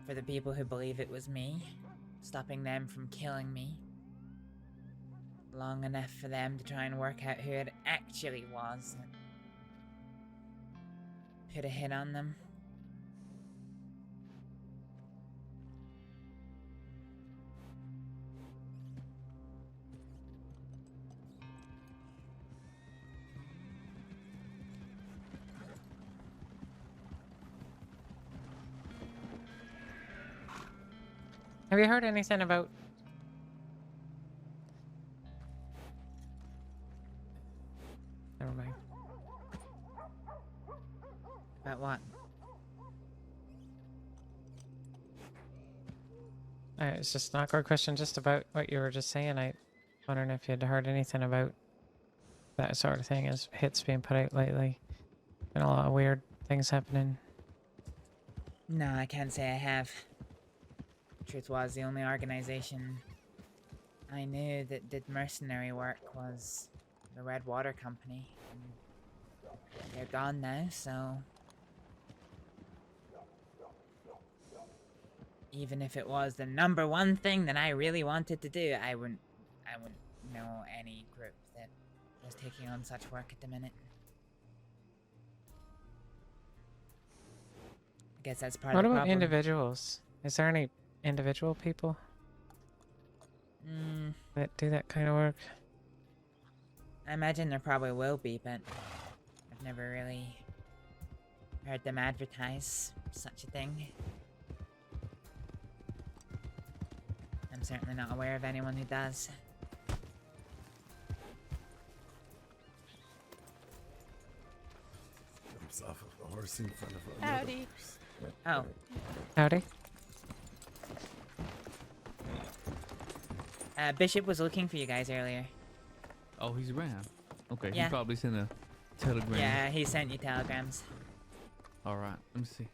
for the people who believe it was me, stopping them from killing me. Long enough for them to try and work out who it actually was that put a hit on them. Have you heard anything about... Never mind. About what? It's just an awkward question just about what you were just saying. I wondering if you'd heard anything about that sort of thing as hits being put out lately. Been a lot of weird things happening. No, I can't say I have. Truth was, the only organization I knew that did mercenary work was the Red Water Company. And they're gone now, so... Even if it was the #1 thing that I really wanted to do, I wouldn't know any group that was taking on such work at the minute. I guess that's part What of the about problem. individuals? Is there any individual people that do that kind of work? I imagine there probably will be, but I've never really heard them advertise such a thing. I'm certainly not aware of anyone who does. Jumps off of a horse in front of a Howdy. Oh. Howdy. Bishop was looking for you guys earlier. Oh, he's around. Okay, Yeah. he probably sent a telegram. Yeah, he sent you telegrams. All right, let me see.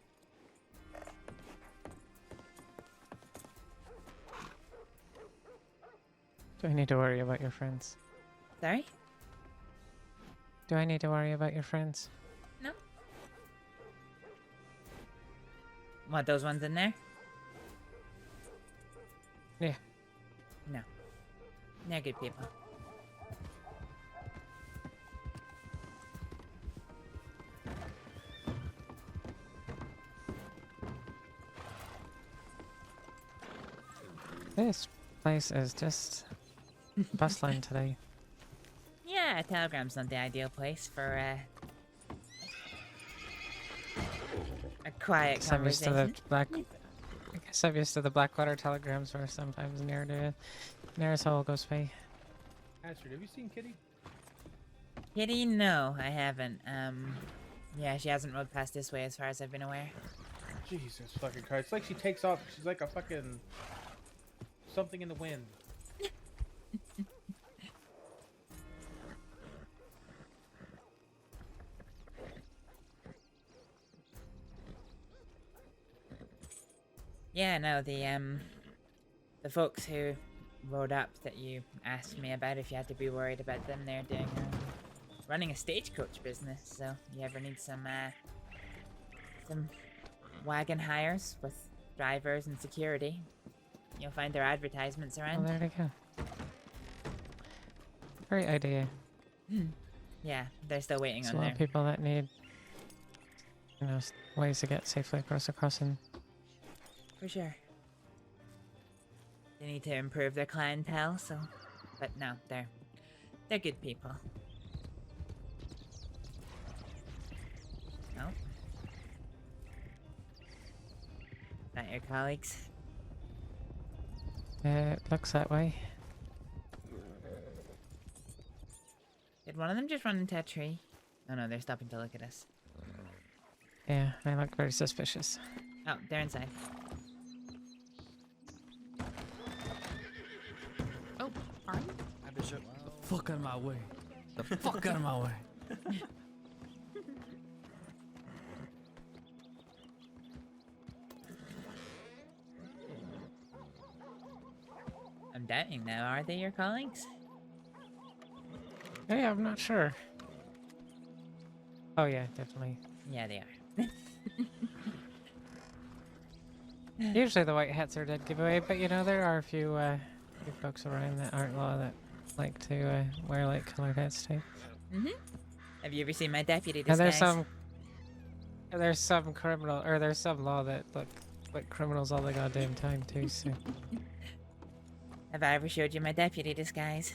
Do I need to worry about your friends? Sorry? Do I need to worry about your friends? No. What, those ones in there? Yeah. No. They're good people. This place is just bustling today. Yeah, Telegram's not the ideal place for a quiet I'm used to the conversation. I guess I'm used to the Blackwater telegrams where sometimes nearest hole goes pay. Astrid, have you seen Kitty? Kitty? No, I haven't. Yeah, she hasn't rode past this way as far as I've been aware. Jesus fucking Christ. It's like she takes off. She's like a fucking... something in the wind. Yeah, no, the folks who rode up that you asked me about, if you had to be worried about them, they're doing running a stagecoach business. So you ever need some wagon hires with drivers and security, you'll find their advertisements Oh, around. there they go. Great idea. Yeah, they're still waiting There's on a lot their... of people that need you know, ways to get safely across the crossing. For sure. They need to improve their clientele, so... But no, they're good people. No? Not your colleagues? It looks that way. Did one of them just run into a tree? Oh no, they're stopping to look at us. Yeah, they look very suspicious. Oh, they're inside. Oh, are you? The fuck out of my way. The fuck out of my way. I'm doubting now, are they your colleagues? Hey, I'm not sure. Oh yeah, definitely. Yeah, they are. Usually the white hats are dead giveaway, but you know, there are a few folks around that aren't law that like to wear like colored hats too. Have you ever seen my deputy And disguise? there's some criminal, or there's some law that look like criminals all the goddamn time too, so. Have I ever showed you my deputy disguise?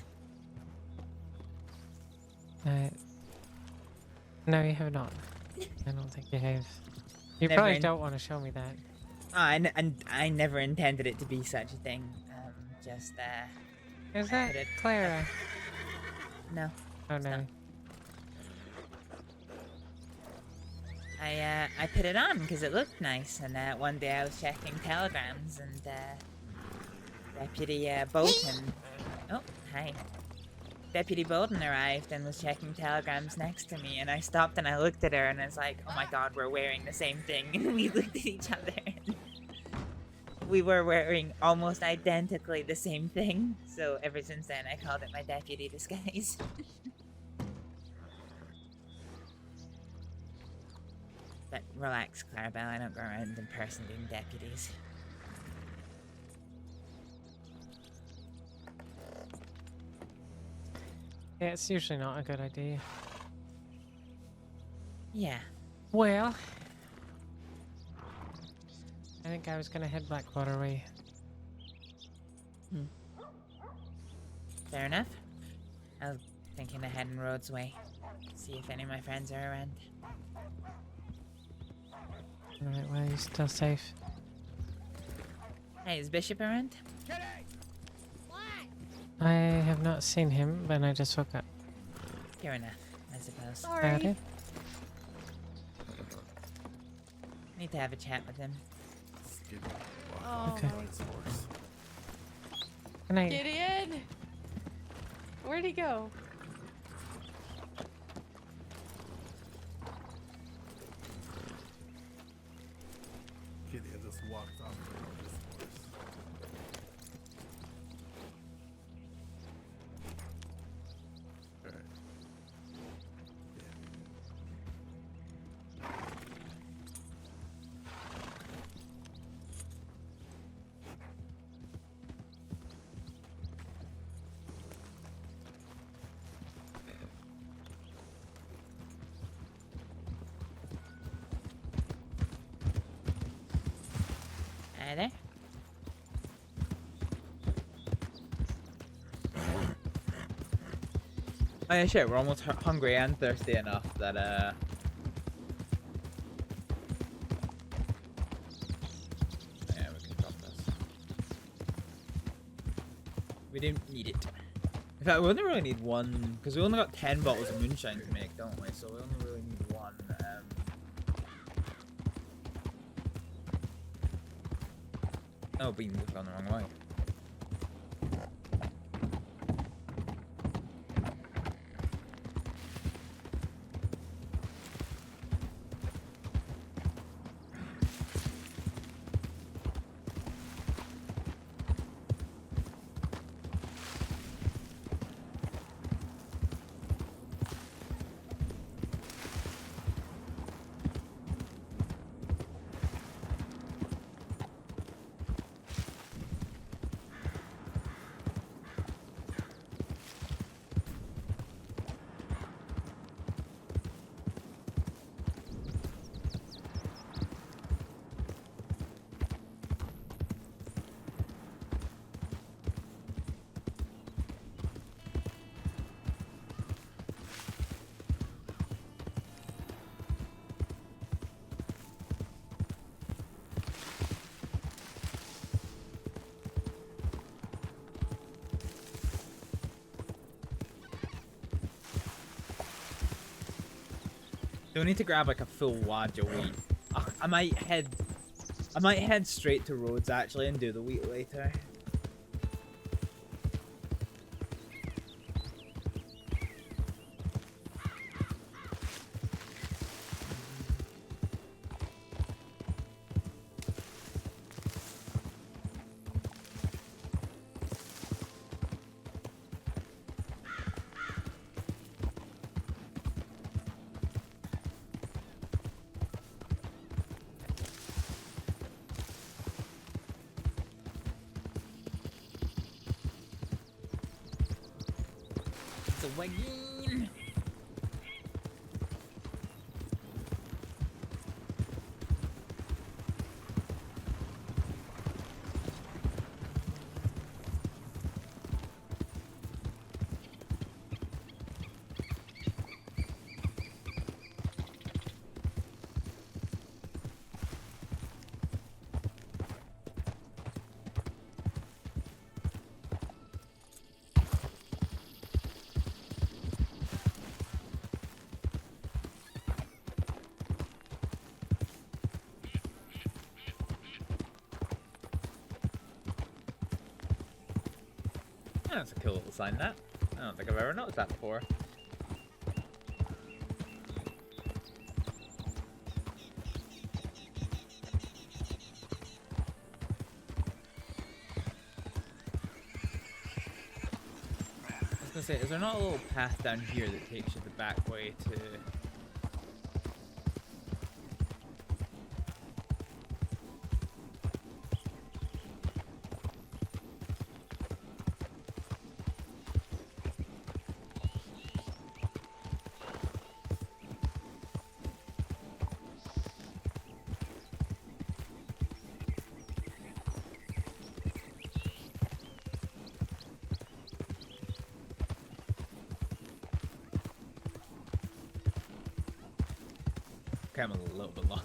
No, you have not. I don't think you have. You Never probably in- don't want to show me that. Oh, and I never intended it to be such a thing. Just, Is I that put it- Clara? No. Oh no. I put it on because it looked nice, and one day I was checking telegrams, and Deputy Bolton. Oh, hi. Deputy Bolton arrived and was checking telegrams next to me, and I stopped and I looked at her and I was like, oh my god, we're wearing the same thing. And we looked at each other and we were wearing almost identically the same thing. So ever since then I called it my deputy disguise. But relax, Clarabelle, I don't go around impersonating deputies. Yeah, it's usually not a good idea. Yeah. Well, I think I was gonna head Blackwater way. Fair enough. I was thinking of heading Rhodes way. See if any of my friends are around. Alright, well, you're still safe. Hey, is Bishop around? I have not seen him, but I just woke up. Fair enough, I suppose. Sorry. Need to have a chat with him. Oh, Okay. my Good night. Gideon! Where'd he go? Gideon just walked off the road. Alright. Hi there. Oh yeah, shit, we're almost hungry and thirsty enough that, yeah, we can drop this. We didn't need it. In fact, we only really need one, because we only got 10 bottles of moonshine to make, don't we? So we only really need one, Oh, beans have gone the wrong way. So we need to grab like a full wad of wheat. I might head straight to Rhodes actually and do the wheat later. Wagon. That's a cool little sign, that. I don't think I've ever noticed that before. I was gonna say, is there not a little path down here that takes you the back way to... I'm a little bit long.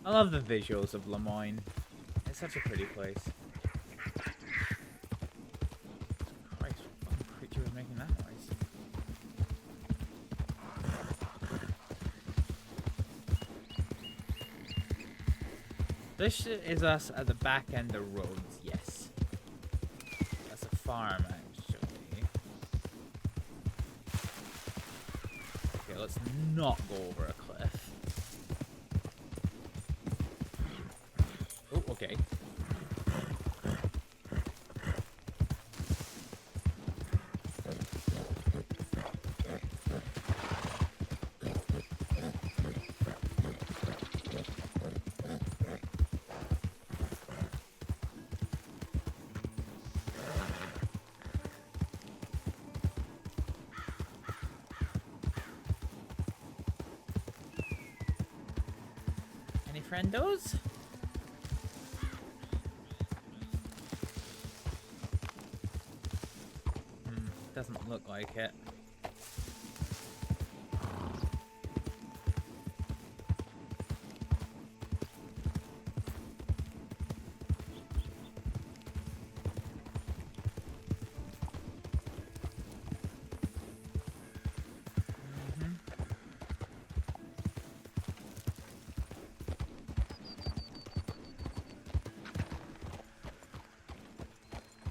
I love the visuals of Lemoyne. It's such a pretty place. Christ, what fucking creature was making that noise? This is us at the back end of Rhodes, yes. That's a farm, actually. Okay, let's not go over a cliff. Oh, okay. Friendos? Doesn't look like it.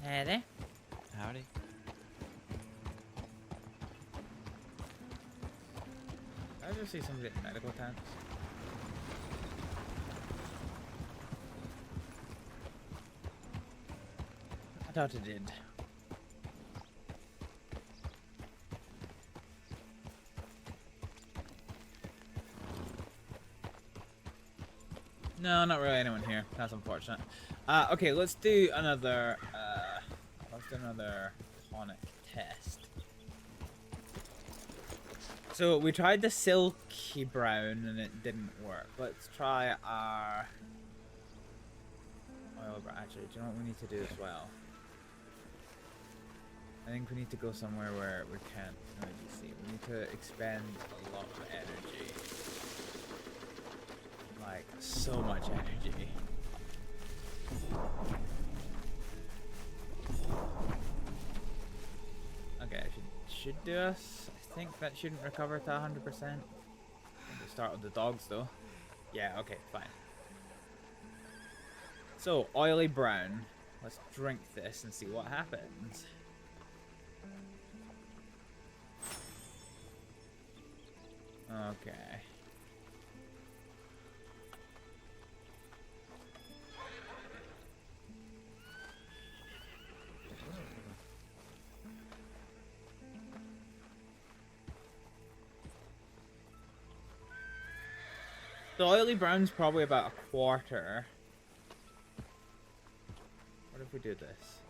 Howdy. Howdy. I just see somebody at medical tents. I thought it did. No, not really anyone here. That's unfortunate. Okay, let's do another tonic test. So we tried the silky brown and it didn't work. Let's try our oil brown. Actually, do you know what we need to do as well? I think we need to go somewhere where we can't see. We need to expend a lot of energy. Like, so much energy. Okay, should do us. I think that shouldn't recover to 100%. We'll start with the dogs though. Yeah, okay, fine. So, oily brown. Let's drink this and see what happens. Okay. The oily brown's probably about a quarter. What if we do this?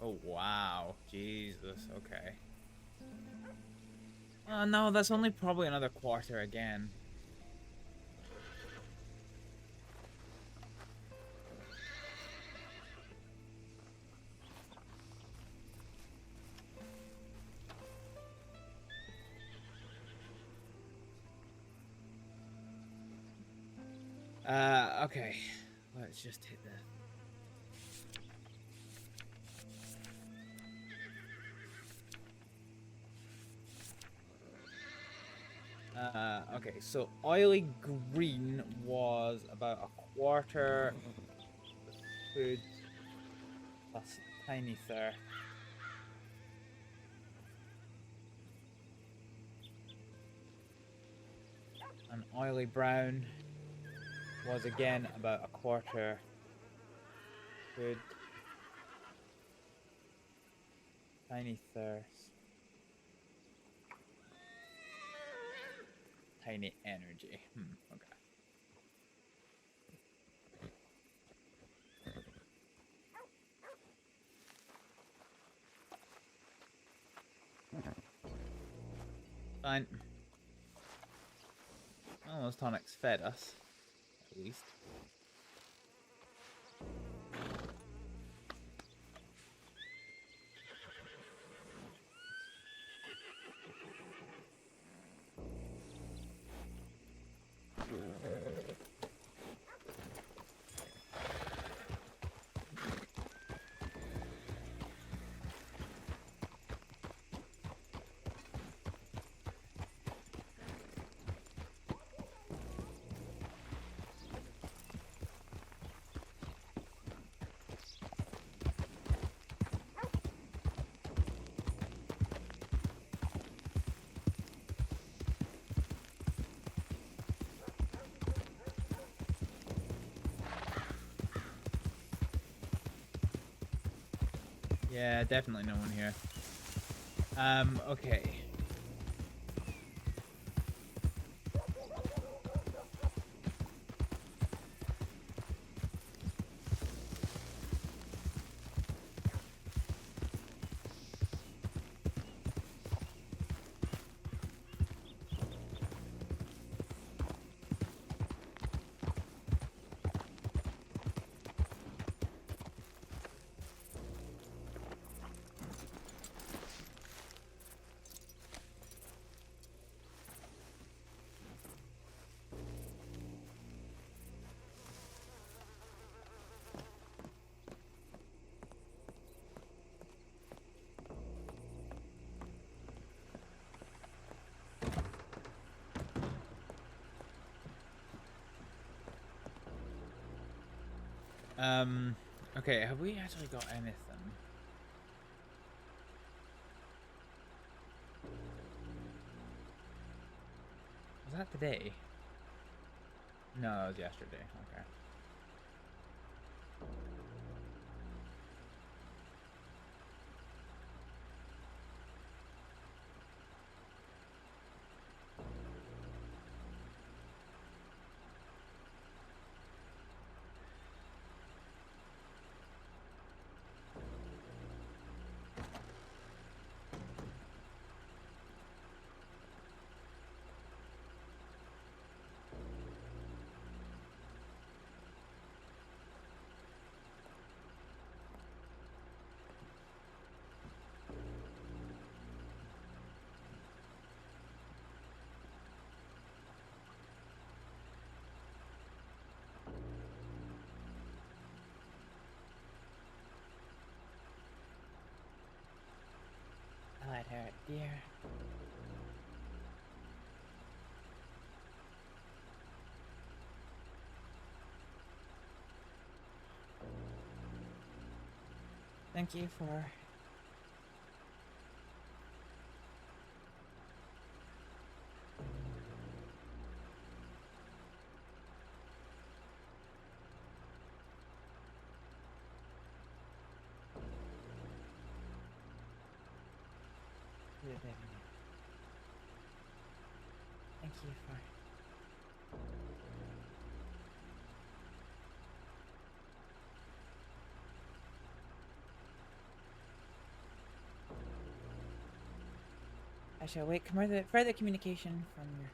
Oh, wow. Jesus, okay. Oh, no, that's only probably another quarter again. Okay. Let's just hit that. Okay, so oily green was about a quarter food plus tiny thirst. And oily brown was again about a quarter food, tiny thirst, tiny energy. Okay. Fine. Well, those tonics fed us, at least. Yeah, definitely no one here. Okay. Okay, have we actually got anything? Was that today? No, that was yesterday. Okay. Thank you for Thank you for I shall wait further communication from your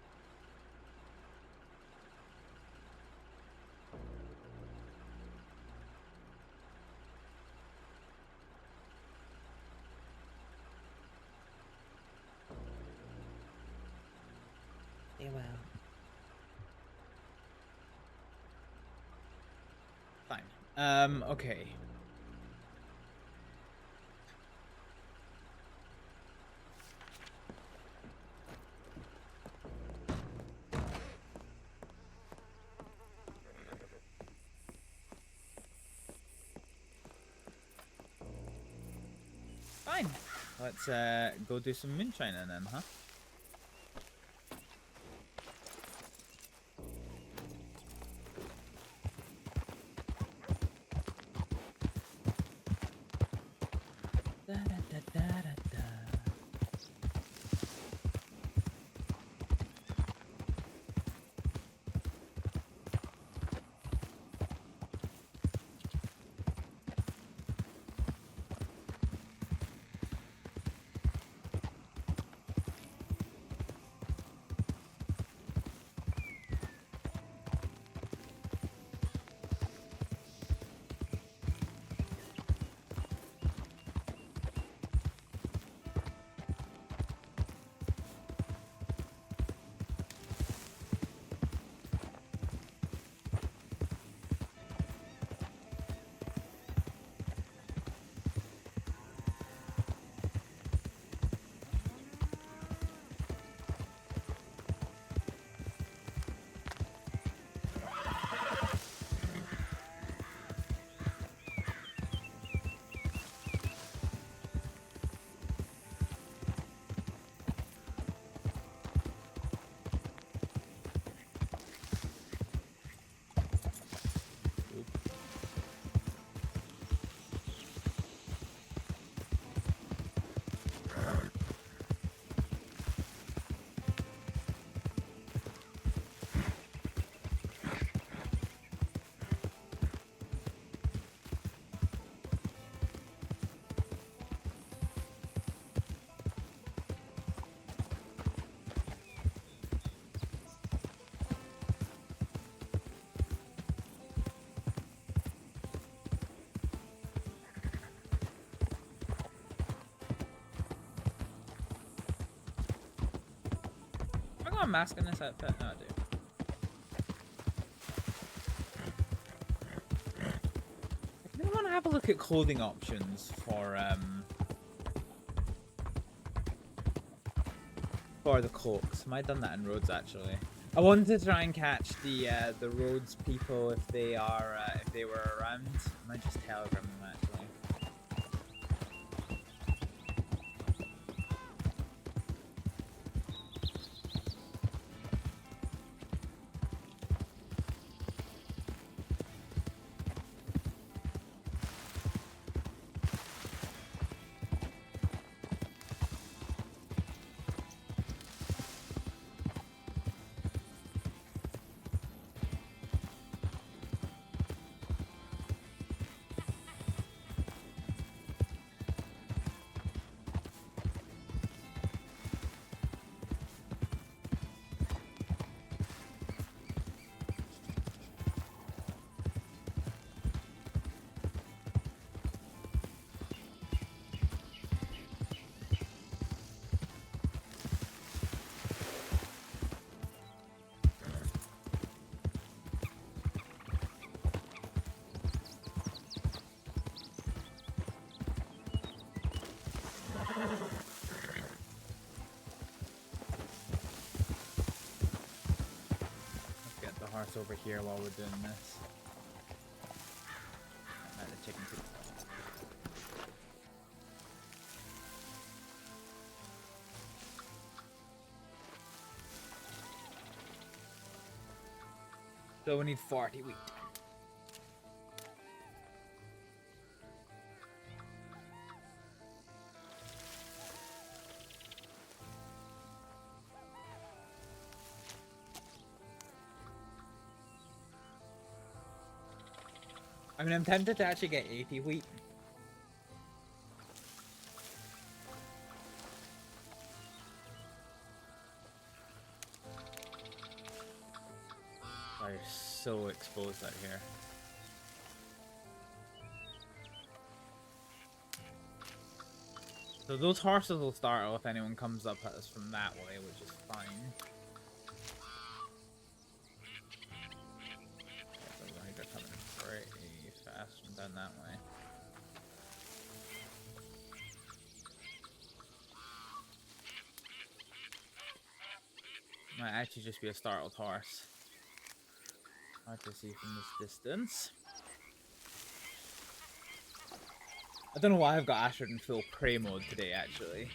Stay well. Fine. Okay. Fine. Let's go do some moonshining then, huh? Da, da, da, da, da, da. Have I got a mask in this outfit? No, I do. I really want to have a look at clothing options for the cloaks. I might have done that in Rhodes actually. I wanted to try and catch the Rhodes people if they were around. I might just telegram them actually. Horse over here while we're doing this. The chicken soup. So we need 40 wheat. I mean, I'm tempted to actually get 80 wheat. They're so exposed out here. So those horses will startle if anyone comes up at us from that way, which is fine. The rider coming pretty fast from down that way. Might actually just be a startled horse. Hard to see from this distance. I don't know why I've got Astrид in full prey mode today, actually.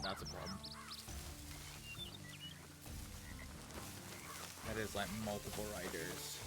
That's a problem. That is like multiple riders.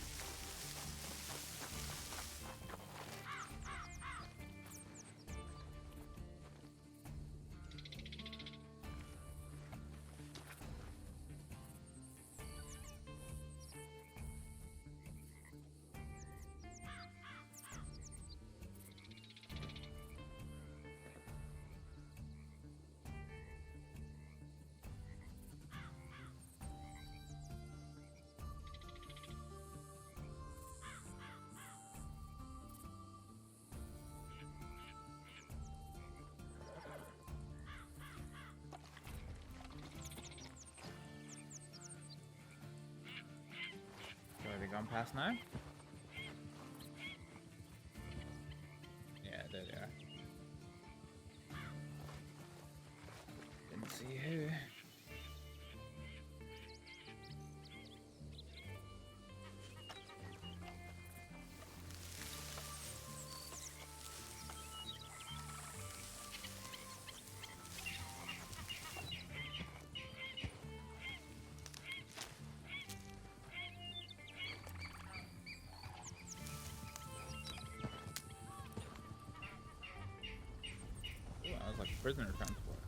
Are they gone past now? Yeah, there they are. Didn't see who. Like prisoner transport.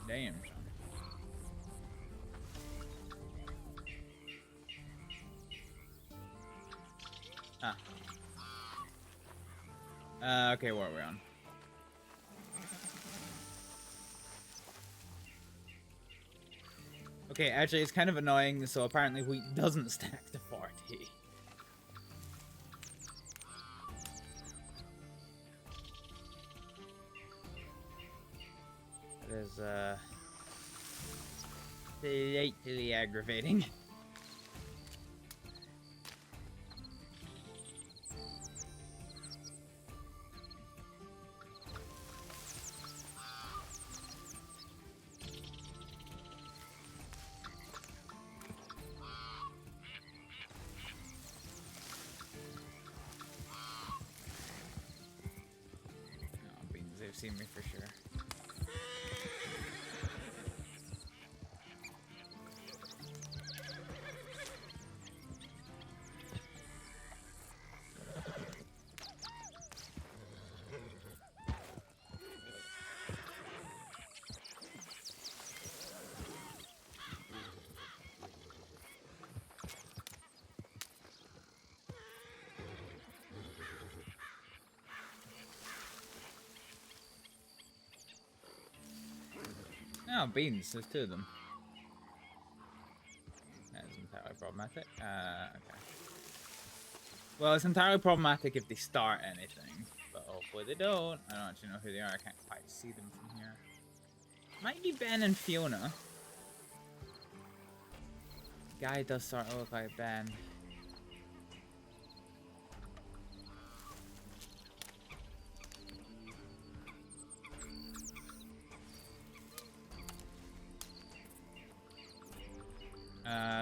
Damn. Okay, what are we on? Okay, actually, it's kind of annoying. So apparently, wheat doesn't stack to 40. Is slightly aggravating. Oh, beans, they've seen me for sure. Oh, beans. There's two of them. That's entirely problematic. Okay. Well, it's entirely problematic if they start anything. But hopefully they don't. I don't actually know who they are. I can't quite see them from here. Might be Ben and Fiona. Guy does sort of look like Ben.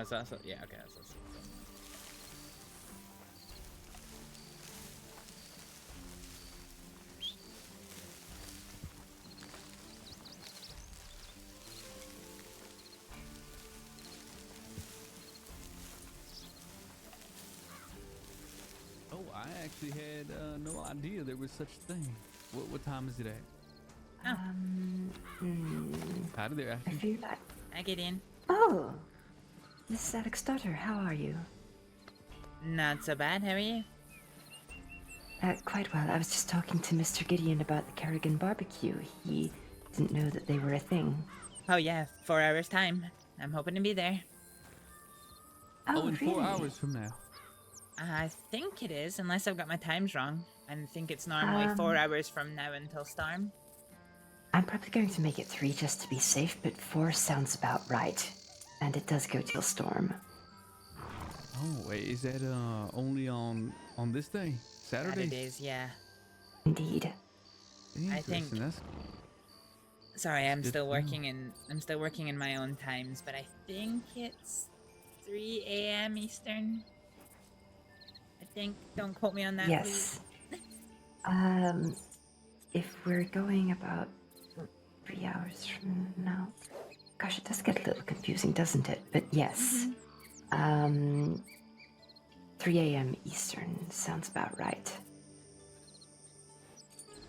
So that's yeah, okay, that's Oh, I actually had no idea there was such a thing. What time is it at? How did there I feel like... I get in. Oh, Miss Aleksdóttir, how are you? Not so bad, how are you? Quite well. I was just talking to Mr. Gideon about the Kerrigan barbecue. He didn't know that they were a thing. Oh yeah, 4 hours time. I'm hoping to be there. Oh, in really? 4 hours from now. I think it is, unless I've got my times wrong. I think it's normally 4 hours from now until storm. I'm probably going to make it 3 just to be safe, but 4 sounds about right. And it does go till storm. Oh, wait, is that only on this day? Saturday? Saturdays, yeah. Indeed. I think. That's Sorry, I'm good still to working in my own times, but I think it's 3 a.m. Eastern. I think. Don't quote me on that. Yes. Please. If we're going about 3 hours from now. Gosh, it does get a little confusing, doesn't it? But yes. 3 a.m. Eastern sounds about right.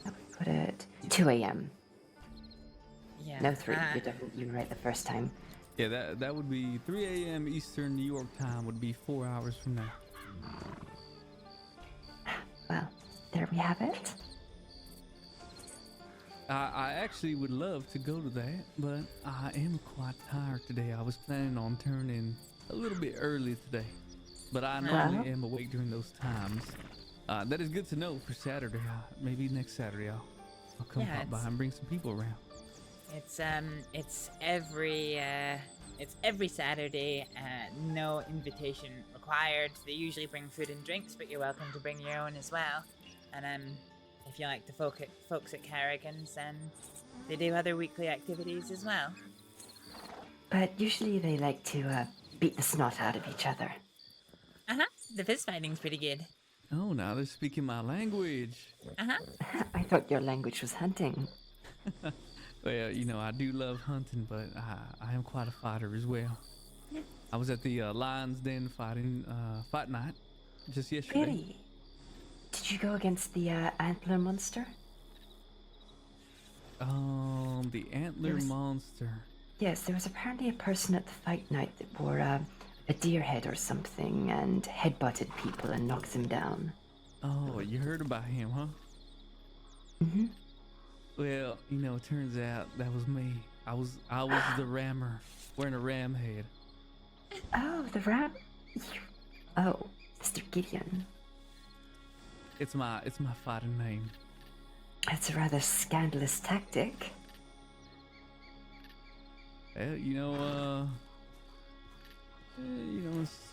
I would put it 2 a.m. Yeah. No 3. You were right the first time. Yeah, that would be 3 a.m. Eastern New York time would be 4 hours from now. Well, there we have it. I actually would love to go to that, but I am quite tired today. I was planning on turning a little bit early today, but I normally am awake during those times. That is good to know for Saturday. Maybe next Saturday I'll come pop by and bring some people around. It's every Saturday. No invitation required. They usually bring food and drinks, but you're welcome to bring your own as well. And if you like the folks at Kerrigan's, they do other weekly activities as well. But usually they like to beat the snot out of each other. The fist fighting's pretty good. Oh, now they're speaking my language. I thought your language was hunting. Well, you know, I do love hunting, but I am quite a fighter as well. I was at the Lion's Den fight night just yesterday. Really? Did you go against the antler monster? The antler monster. Yes, there was apparently a person at the fight night that wore a deer head or something and headbutted people and knocked them down. Oh, you heard about him, huh? Mm-hmm. Well, you know, it turns out that was me. I was the rammer, wearing a ram head. Oh, the ram. Oh, Mr. Gideon. It's my fighting name. That's a rather scandalous tactic. Well, you know,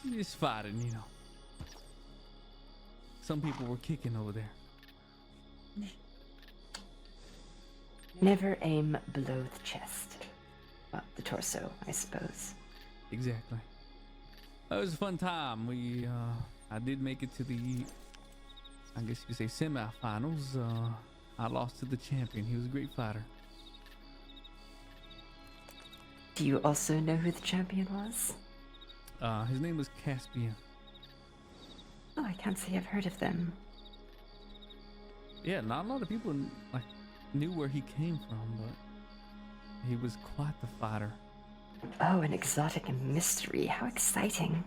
it's fighting, you know. Some people were kicking over there. Never aim below the chest. Well, the torso, I suppose. Exactly. It was a fun time. I did make it to the, I guess you could say, semifinals. I lost to the champion. He was a great fighter. Do you also know who the champion was? His name was Caspian. Oh, I can't say I've heard of them. Yeah, not a lot of people knew where he came from, but he was quite the fighter. Oh, an exotic and mystery. How exciting.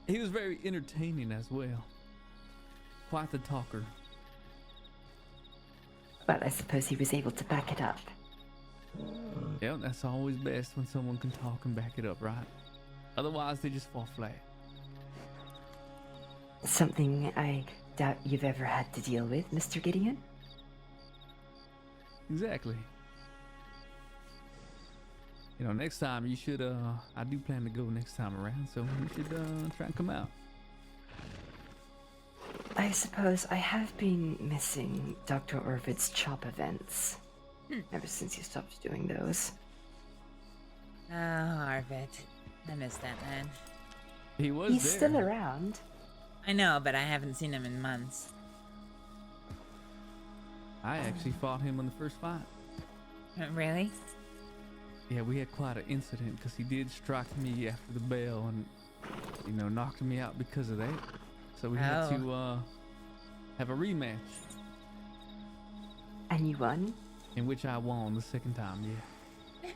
He was very entertaining as well. Quite the talker. Well, I suppose he was able to back it up. Yeah, that's always best when someone can talk and back it up, right? Otherwise, they just fall flat. Something I doubt you've ever had to deal with, Mr. Gideon. Exactly. You know, next time you should, I do plan to go next time around, so you should, try and come out. I suppose I have been missing Dr. Orvid's chop events. Ever since you stopped doing those. Oh, Arvid. I miss that man. He was He's still around. I know, but I haven't seen him in months. I actually fought him in the first fight. Really? Yeah, we had quite an incident because he did strike me after the bell and, you know, knocked me out because of that. So we had to have a rematch. And you won? In which I won the second time, yeah.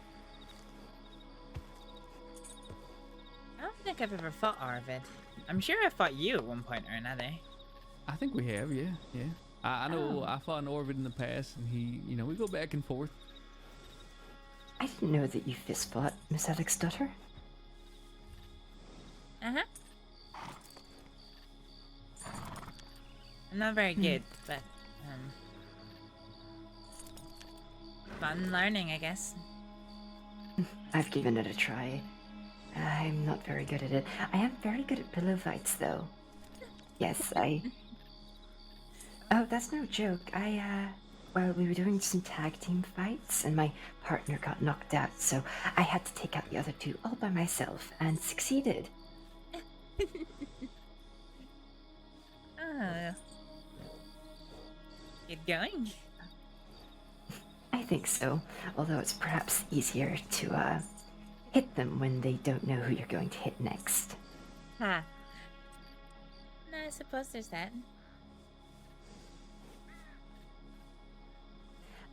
I don't think I've ever fought Arvid. I'm sure I fought you at one point or another. I think we have, yeah. I know I fought an Orvid in the past, and he, you know, we go back and forth. I didn't know that you fist fought, Miss Aleksdóttir. Uh-huh. I'm not very good, but, fun learning, I guess. I've given it a try. I'm not very good at it. I am very good at pillow fights, though. Yes, Oh, that's no joke. Well, we were doing some tag team fights, and my partner got knocked out, so I had to take out the other two all by myself, and succeeded. Oh. Get going? I think so, although it's perhaps easier to, hit them when they don't know who you're going to hit next. Huh. No, I suppose there's that.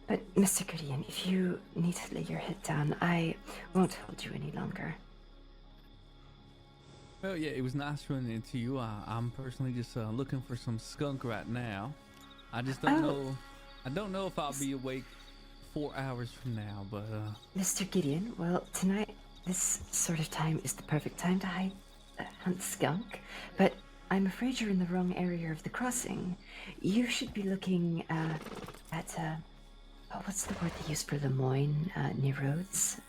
But, Mr. Gideon, if you need to lay your head down, I won't hold you any longer. Well, yeah, it was nice running into you. I'm personally just looking for some skunk right now. I just don't know. I don't know if I'll be awake 4 hours from now, but Mr. Gideon, well, tonight, this sort of time is the perfect time to hunt skunk, but I'm afraid you're in the wrong area of the crossing. You should be looking at what's the word they use for Lemoyne near roads?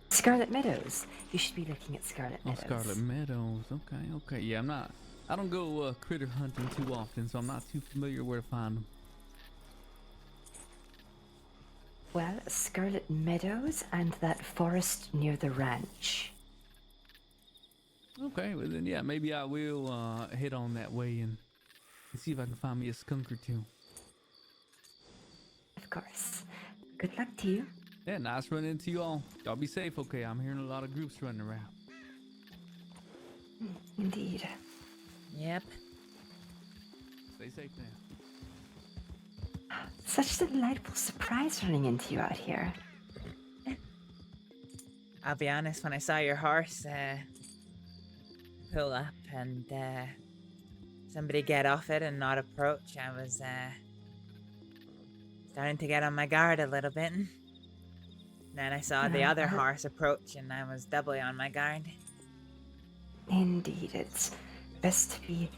Scarlet Meadows. You should be looking at Scarlet Meadows. Oh, Scarlet Meadows. Okay. Yeah, I don't go critter hunting too often, so I'm not too familiar where to find them. Well, Scarlet Meadows and that forest near the ranch. Okay, well then, yeah, maybe I will head on that way and see if I can find me a skunk or two. Of course. Good luck to you. Yeah, nice running into you all. Y'all be safe, okay? I'm hearing a lot of groups running around. Indeed. Yep. Stay safe now. Such a delightful surprise running into you out here. I'll be honest, when I saw your horse pull up and somebody get off it and not approach, I was starting to get on my guard a little bit. Then I saw the other horse approach and I was doubly on my guard. Indeed, it's best to be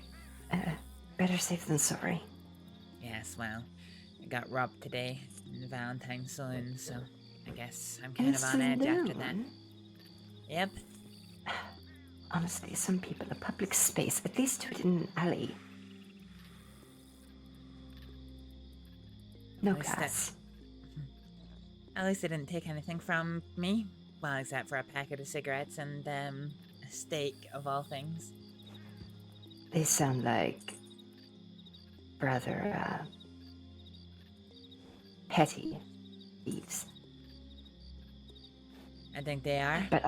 better safe than sorry. Yes, well, I got robbed today in the Valentine's Saloon, so I guess I'm kind of on edge after that. Yep. Honestly, some people, a public space, at least do it in an alley. No class. At least they didn't take anything from me. Well, except for a packet of cigarettes and a steak, of all things. They sound like rather petty thieves. I think they are. But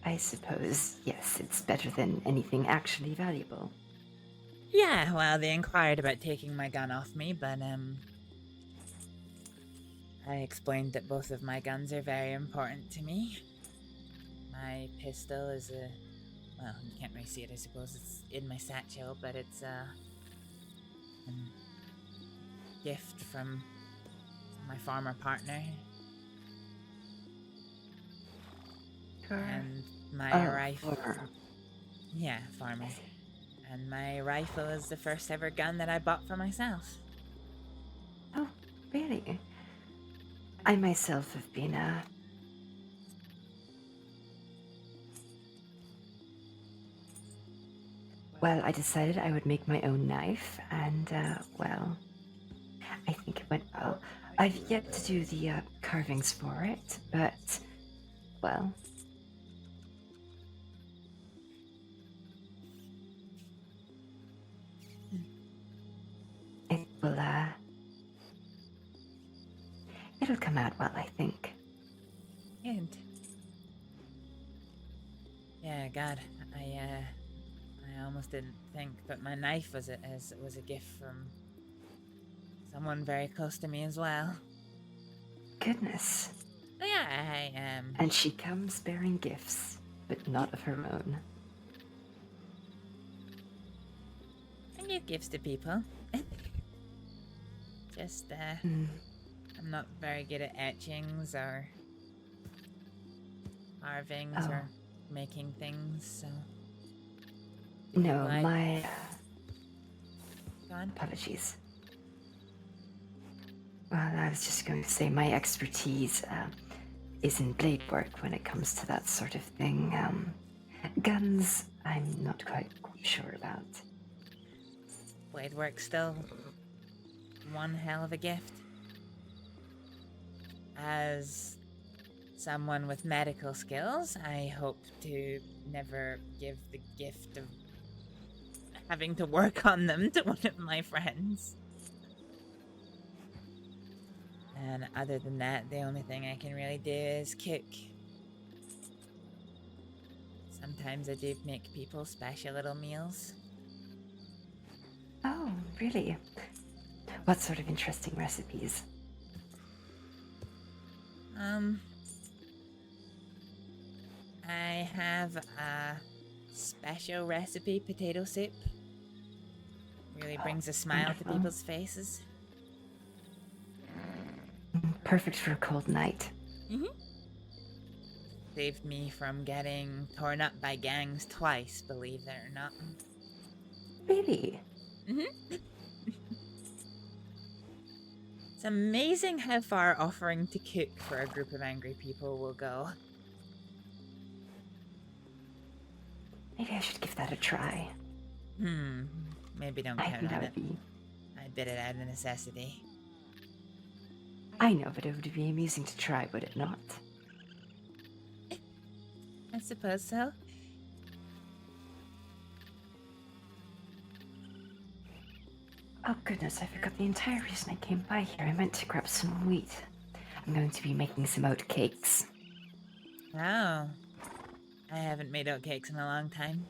I suppose, yes, it's better than anything actually valuable. Yeah, well, they inquired about taking my gun off me, but I explained that both of my guns are very important to me. My pistol is well, you can't really see it, I suppose. It's in my satchel, but it's a gift from my former partner. And my rifle. Farmer. Yeah, farmer. And my rifle is the first ever gun that I bought for myself. Oh, really? I myself have been well, I decided I would make my own knife, and, well, I think it went well. I've yet to do the carvings for it, but, well. It will, it'll come out well, I think. And yeah, God, I almost didn't think, but my knife was a gift from someone very close to me as well. Goodness. Oh, yeah, I am. And she comes bearing gifts, but not of her own. I give gifts to people. Just, I'm not very good at etchings or carvings or making things, so. No, my Go on. apologies. Well, I was just going to say my expertise is in blade work when it comes to that sort of thing. Guns, I'm not quite sure about. Blade work still one hell of a gift. As someone with medical skills, I hope to never give the gift of having to work on them to one of my friends. And other than that, the only thing I can really do is cook. Sometimes I do make people special little meals. Oh, really? What sort of interesting recipes? I have a special recipe potato soup. Really brings a smile to people's faces. Perfect for a cold night. Saved me from getting torn up by gangs twice, believe it or not. Really? It's amazing how far offering to cook for a group of angry people will go. Maybe I should give that a try. Maybe don't I count think on that it. would be... I did it out of necessity. I know, but it would be amusing to try, would it not? I suppose so. Oh goodness, I forgot the entire reason I came by here. I meant to grab some wheat. I'm going to be making some oat cakes. Oh. I haven't made oat cakes in a long time.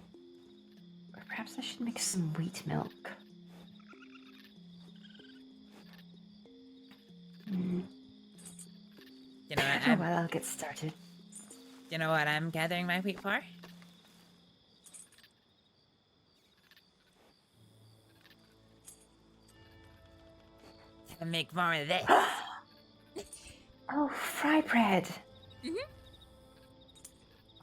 Or perhaps I should make some wheat milk. You know what? Oh, well, I'll get started. You know what I'm gathering my wheat for? To make more of this. Oh, fry bread.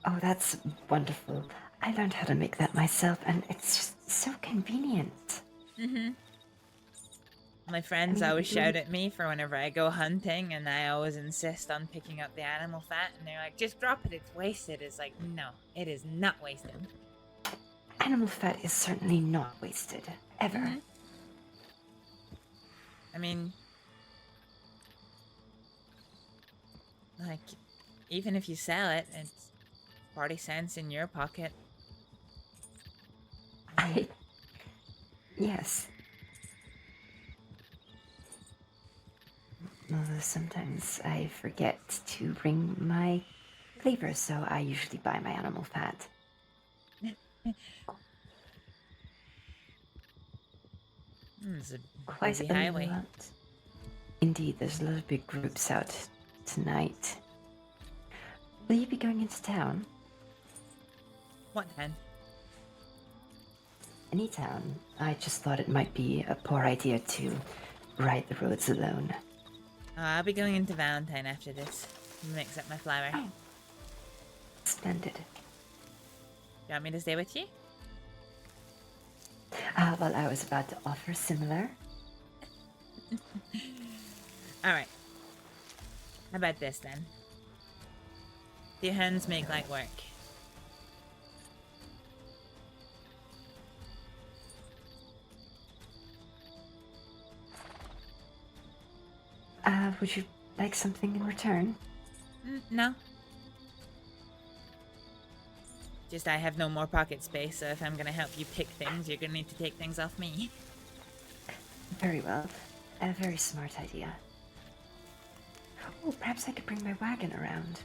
Oh, that's wonderful. I learned how to make that myself, and it's just so convenient. My friends always shout at me for whenever I go hunting, and I always insist on picking up the animal fat, and they're like, just drop it, it's wasted. It's like, no, it is not wasted. Animal fat is certainly not wasted, ever. I mean, like, even if you sell it, it's 40 cents in your pocket. Yes. Although sometimes I forget to bring my flavors, so I usually buy my animal fat. It's a Quite busy a highway. lot. Indeed, there's a lot of big groups out tonight. Will you be going into town? What town? Any town. I just thought it might be a poor idea to ride the roads alone. I'll be going into Valentine after this. Mix up my flour. Splendid. You want me to stay with you? Well, I was about to offer similar. Alright. How about this then? The hands make light work. Would you like something in return? No. Just I have no more pocket space, so if I'm gonna help you pick things, you're gonna need to take things off me. Very well. A very smart idea. Oh, perhaps I could bring my wagon around.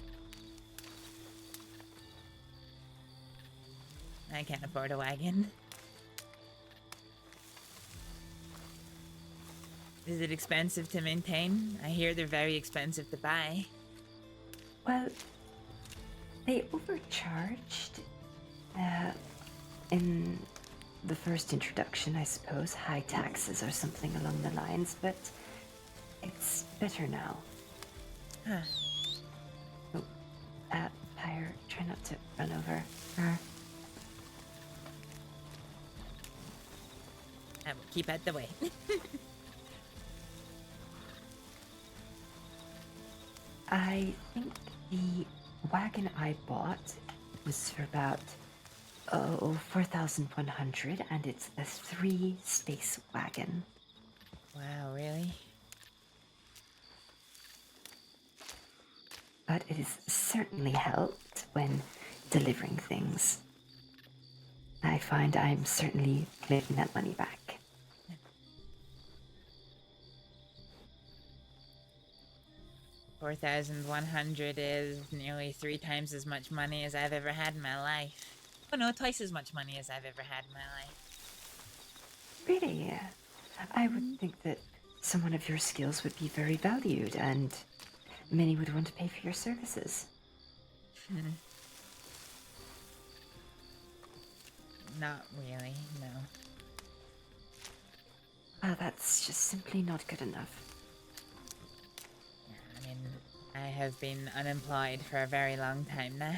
I can't afford a wagon. Is it expensive to maintain? I hear they're very expensive to buy. Well, they overcharged in the first introduction, I suppose. High taxes or something along the lines, but it's better now. Huh. Oh, Pyre, try not to run over her. I will keep out the way. I think the wagon I bought was for about 4,100, and it's a 3-space wagon. Wow, really? But it has certainly helped when delivering things. I find I'm certainly making that money back. $4,100 is nearly 3 times as much money as I've ever had in my life. Oh no, twice as much money as I've ever had in my life. Really? I would think that someone of your skills would be very valued, and many would want to pay for your services. Not really, no. Well, that's just simply not good enough. I mean, I have been unemployed for a very long time now.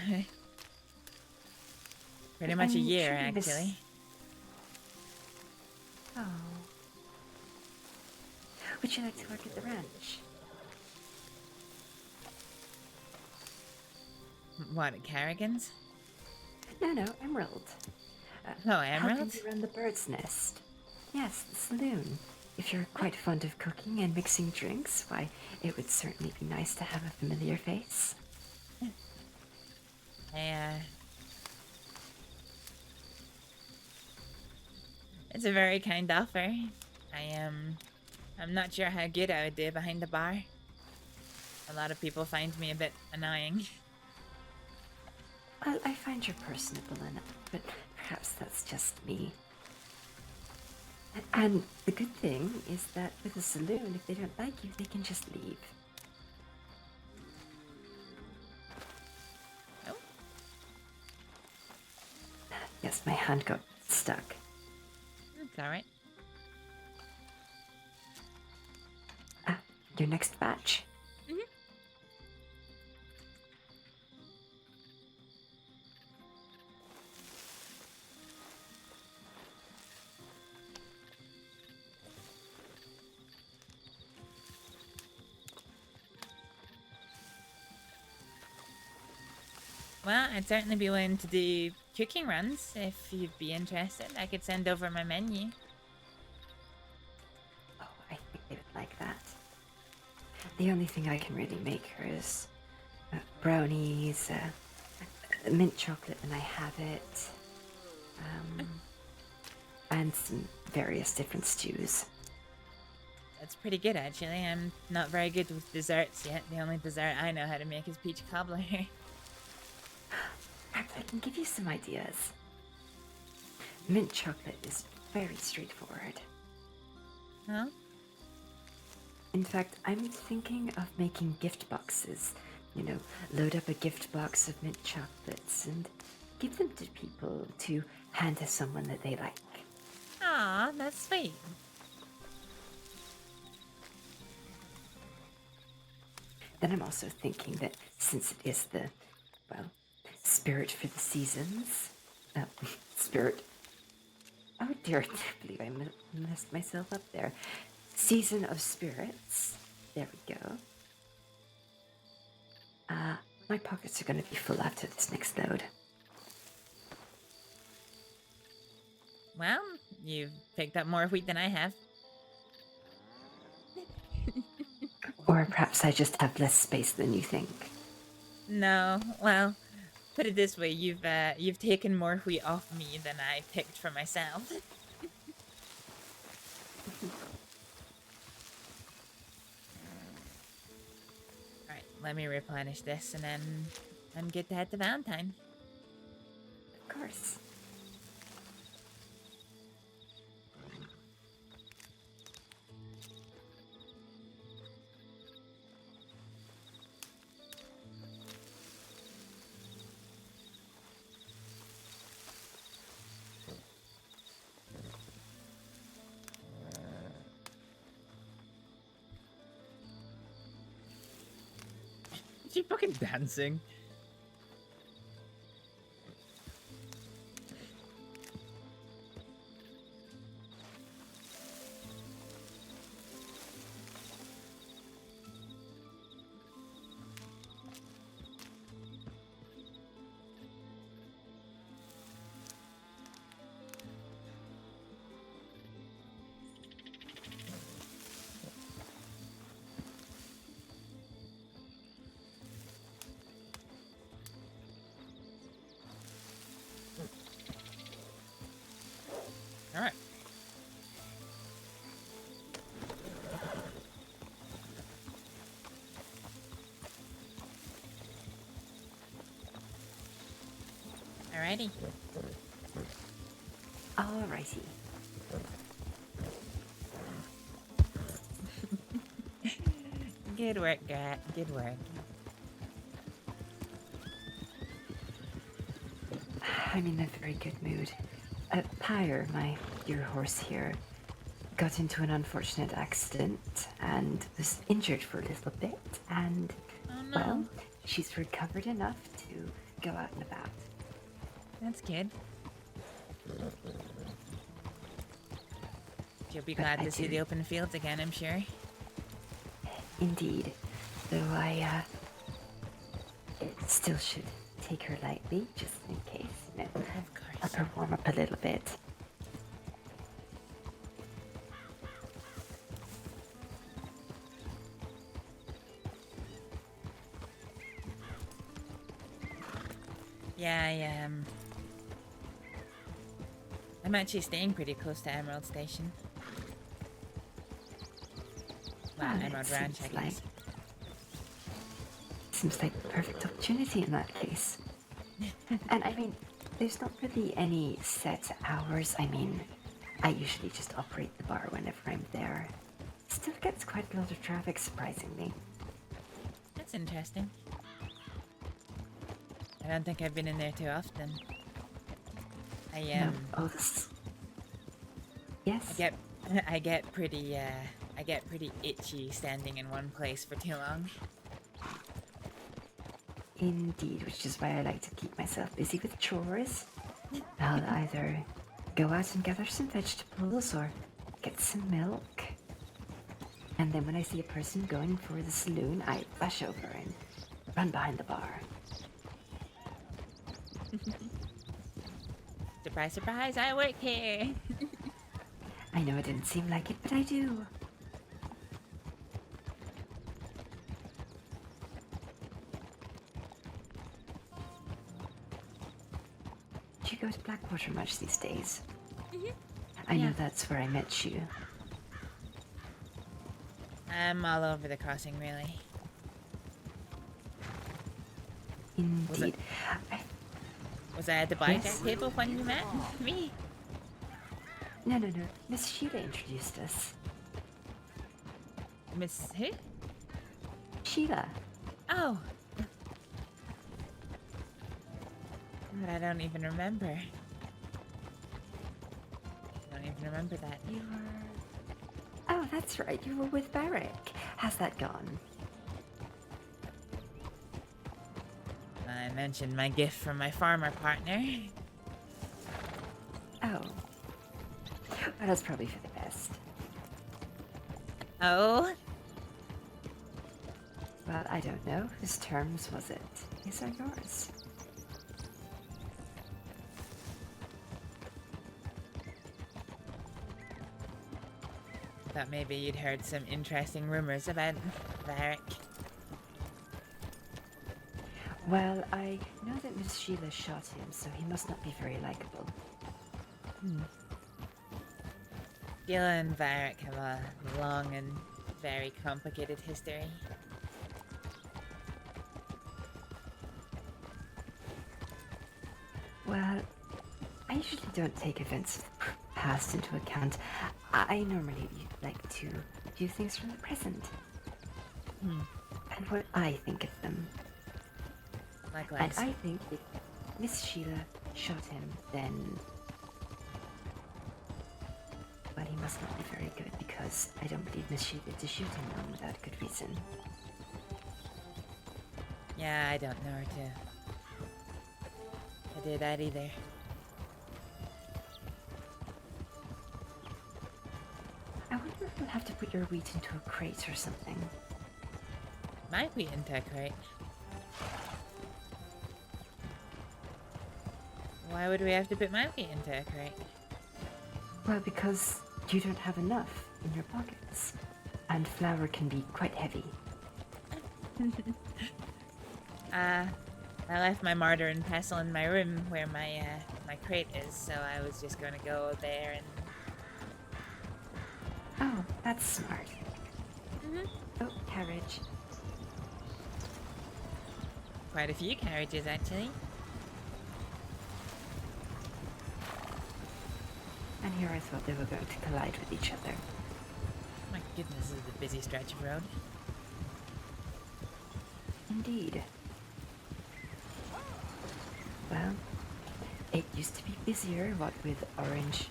Pretty much a year, actually. Oh. Would you like to work at the ranch? What, at Carrigan's? No, Emerald. Oh, Emerald? Helping to run the bird's nest. Yes, the saloon. If you're quite fond of cooking and mixing drinks, why, it would certainly be nice to have a familiar face. It's a very kind offer. I'm not sure how good I would do behind the bar. A lot of people find me a bit annoying. Well, I find you're personable enough, but perhaps that's just me. And the good thing is that with a saloon, if they don't like you, they can just leave. Oh. Yes, my hand got stuck. It's alright. Your next batch. Well, I'd certainly be willing to do cooking runs if you'd be interested. I could send over my menu. Oh, I think they would like that. The only thing I can really make her is brownies, mint chocolate when I have it, and some various different stews. That's pretty good, actually. I'm not very good with desserts yet. The only dessert I know how to make is peach cobbler. Perhaps I can give you some ideas. Mint chocolate is very straightforward. Huh? In fact, I'm thinking of making gift boxes. You know, load up a gift box of mint chocolates and give them to people to hand to someone that they like. Aw, that's sweet. Then I'm also thinking that since it is the Spirit for the seasons. Spirit. Oh dear, I can't believe I messed myself up there. Season of Spirits. There we go. My pockets are going to be full after this next load. Well, you've picked up more wheat than I have. Or perhaps I just have less space than you think. No, well, put it this way, you've taken more wheat off me than I picked for myself. Alright, let me replenish this and then I'm good to head to Valentine. Of course. Is she fucking dancing? Alright. Alrighty. Alrighty. Good work, Grat. Good work. I'm in a very good mood. Pyre, my dear horse here, got into an unfortunate accident and was injured for a little bit, and, well, she's recovered enough to go out and about. That's good. You'll be But glad I to see do- the open fields again, I'm sure. Indeed. Though I, still should take her lightly, just in case, you know. Of course. Let her warm up a little bit. Yeah, I'm actually staying pretty close to Emerald Station. Well, Well, Emerald it Ranch, I seems guess. Seems like the perfect opportunity in that case. And I mean, there's not really any set hours. I mean, I usually just operate the bar whenever I'm there. Still gets quite a lot of traffic, surprisingly. That's interesting. I don't think I've been in there too often. No, oh, this... Yes? I get pretty itchy standing in one place for too long. Indeed, which is why I like to keep myself busy with chores. I'll either go out and gather some vegetables or get some milk. And then when I see a person going for the saloon, I rush over and run behind the bar. Surprise, surprise, I work here. I know it didn't seem like it, but I do. Do you go to Blackwater much these days? I know that's where I met you. I'm all over the crossing, really. Indeed. Was I at the blackjack table when you met me? No. Miss Sheila introduced us. Miss who? Sheila. Oh. But I don't even remember. I don't even remember that. Oh, that's right. You were with Varek. How's that gone? I'm mentioned my gift from my farmer partner. Oh. Well, that's probably for the best. Oh? Well, I don't know. Whose terms was it? His or yours? Thought maybe you'd heard some interesting rumors about Varek. Well, I know that Miss Sheila shot him, so he must not be very likable. Sheila and Varek have a long and very complicated history. Well, I usually don't take events of the past into account. I normally like to view things from the present. And what I think of them. Likewise. And I think if Miss Sheila shot him, then... well, he must not be very good, because I don't believe Miss Sheila to shoot him without good reason. Yeah, I don't know her to do that either. I wonder if we'll have to put your wheat into a crate or something. My wheat into a crate? Why would we have to put my wheat into a crate? Well, because you don't have enough in your pockets. And flour can be quite heavy. I left my mortar and pestle in my room where my my crate is, so I was just gonna go there and... Oh, that's smart. Oh, carriage. Quite a few carriages, actually. And here I thought they were going to collide with each other. My goodness, this is a busy stretch of road. Indeed. Well, it used to be busier, what with orange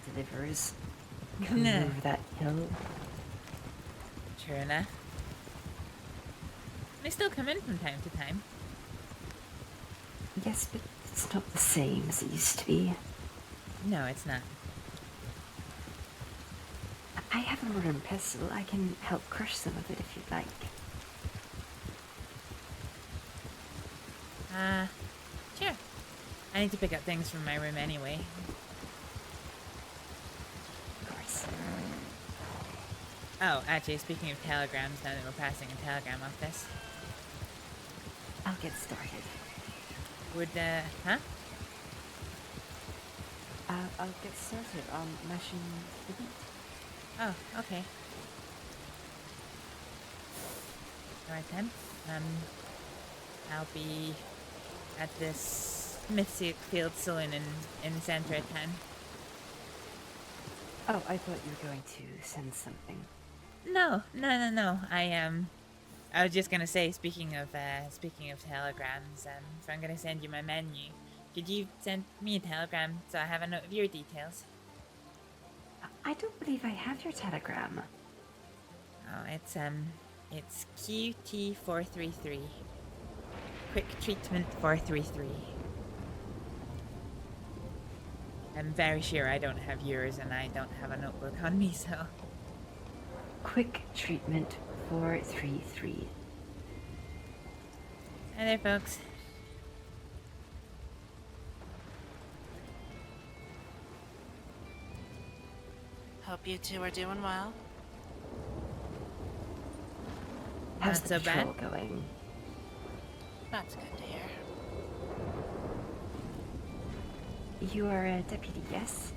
deliverers coming Nah. over that hill. True enough. They still come in from time to time. Yes, but it's not the same as it used to be. No, it's not. I have a mortar and pestle. I can help crush some of it if you'd like. Sure. I need to pick up things from my room anyway. Of course. Oh, actually, speaking of telegrams, now that we're passing a telegram off this. I'll get started. Would, huh? I'll get started on mashing the wheat. Oh, okay. Alright then. I'll be at this Smithfield Saloon in the center of town. Oh, I thought you were going to send something. No. I was just gonna say, speaking of telegrams, if I'm gonna send you my menu, could you send me a telegram so I have a note of your details? I don't believe I have your telegram. Oh, it's QT433. Quick treatment 433. I'm very sure I don't have yours and I don't have a notebook on me, so... Quick treatment 433. Hi there, folks. Hope you two are doing well. How's Not the so bad. patrol going? That's good to hear. You are a deputy, yes?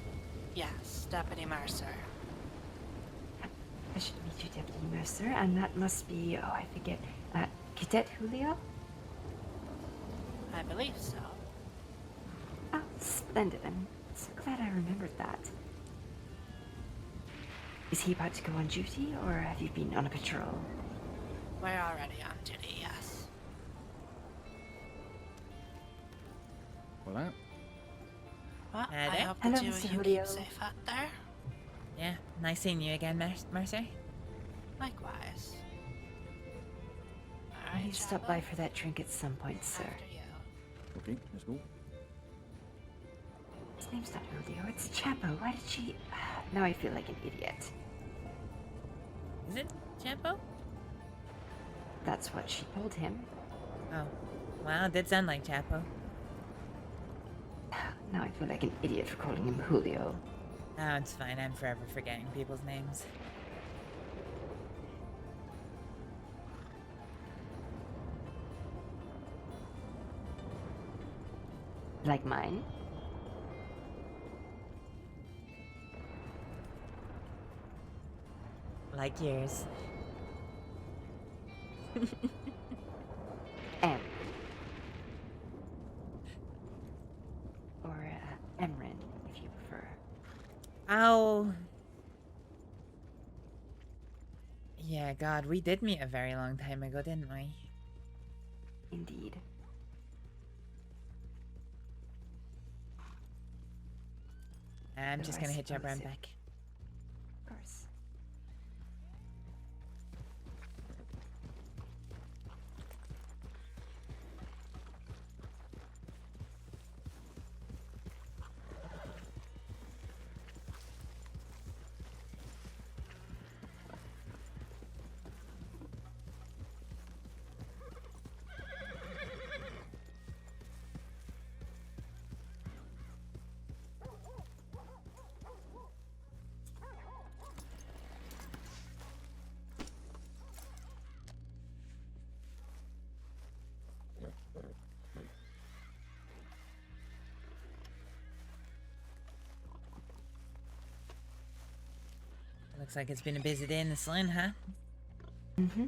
Yes, Deputy Mercer. I should meet you, Deputy Mercer, and that must be, oh, I forget, Cadet Julio? I believe so. Oh, splendid. I'm so glad I remembered that. Is he about to go on duty, or have you been on a patrol? We're already on duty, yes. Well, Well, I there. hope the Hello, two of Mr. you Julio. keep safe out there. Yeah, nice seeing you again, Mercer. Likewise. I Alright, need to stop by for that drink at some point, sir. after you. Okay, let's go. His name's not Julio, it's Chapo. Why did she... Now I feel like an idiot. Is it Chapo? That's what she told him. Oh. Well, it did sound like Chapo. Now I feel like an idiot for calling him Julio. Oh, it's fine. I'm forever forgetting people's names. Like mine? Like yours. M. Or Emrin, if you prefer. Oh. Yeah, God, we did meet a very long time ago, didn't we? Indeed. I'm just gonna hit you up around suppose back. Of course. Looks like it's been a busy day in the saloon, huh? Mm-hmm.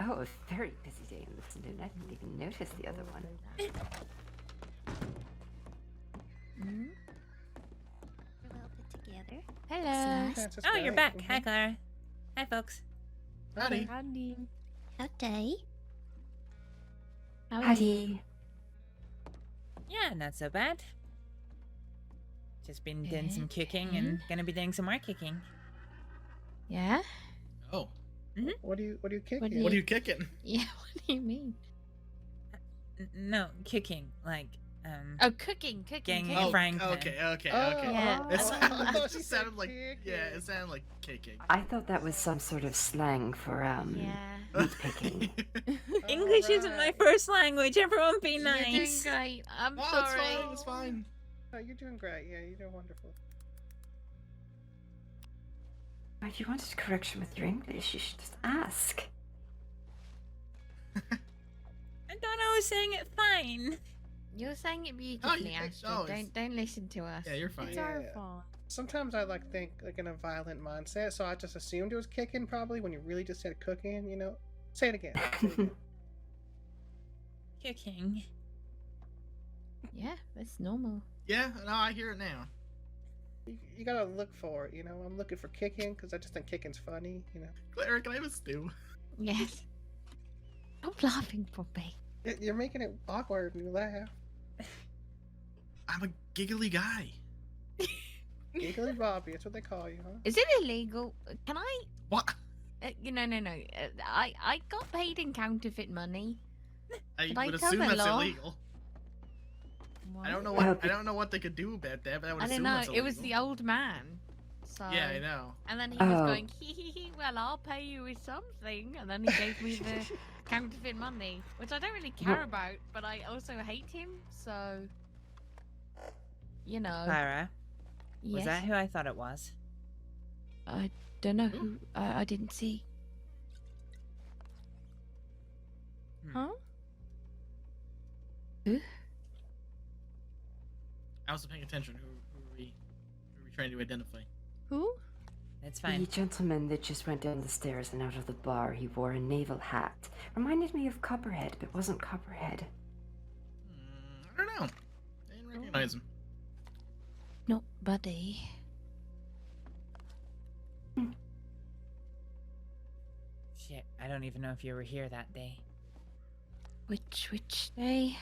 Oh, a very busy day in the saloon. I didn't even notice the other one. Mm-hmm. We're well put together. Hello. Celeste. Oh, you're back. Hi, Clara. Hi, folks. Howdy. Howdy. Howdy. Howdy. Yeah, not so bad. Just been doing some cooking and gonna be doing some more cooking. Yeah? Oh. What are you kicking? What are you kicking? Yeah, what do you mean? No, cooking. Like, Oh, cooking. getting Oh, a frying pan. okay. Yeah. It I thought she just said sounded like it sounded like kicking. I thought that was some sort of slang for, meat picking. English isn't my first language. Everyone be You're nice. doing great. I'm No, sorry. it's fine. Oh, you're doing great. Yeah, you're doing wonderful. If you wanted correction with your English, you should just ask. I thought I was saying it fine. You're saying it beautifully, Astrид. Don't listen to us. Yeah, you're fine. It's our fault. Sometimes I think in a violent mindset, so I just assumed it was kicking probably when you really just said cooking, you know? Say it again. Cooking. Yeah, that's normal. Yeah, no, I hear it now. You gotta look for it, you know? I'm looking for kicking because I just think kicking's funny, you know? Clara, can I have a stew? Yes. Stop laughing for me. You're making it awkward when you laugh. I'm a giggly guy. Giggly Bobby, that's what they call you, huh? Is it illegal? Can I? What? No. I got paid in counterfeit money. I Did would I assume tell the that's law? illegal. What? I don't know what they could do about that, but I would I assume don't know. that's It illegal. was the old man. So Yeah, I know. And then he was going, hee, well, I'll pay you with something. And then he gave me the counterfeit money, which I don't really care about, but I also hate him, so, you know. Clara, was Yes? that who I thought it was? I don't know who. I didn't see. Huh? Who? I wasn't paying attention. Who are we trying to identify? Who? It's The gentleman that just went down the stairs and out of the bar, he wore a naval hat. Reminded me of Copperhead, but wasn't Copperhead. I don't know. I didn't recognize him. Not Buddy. Shit, I don't even know if you were here that day. Which day?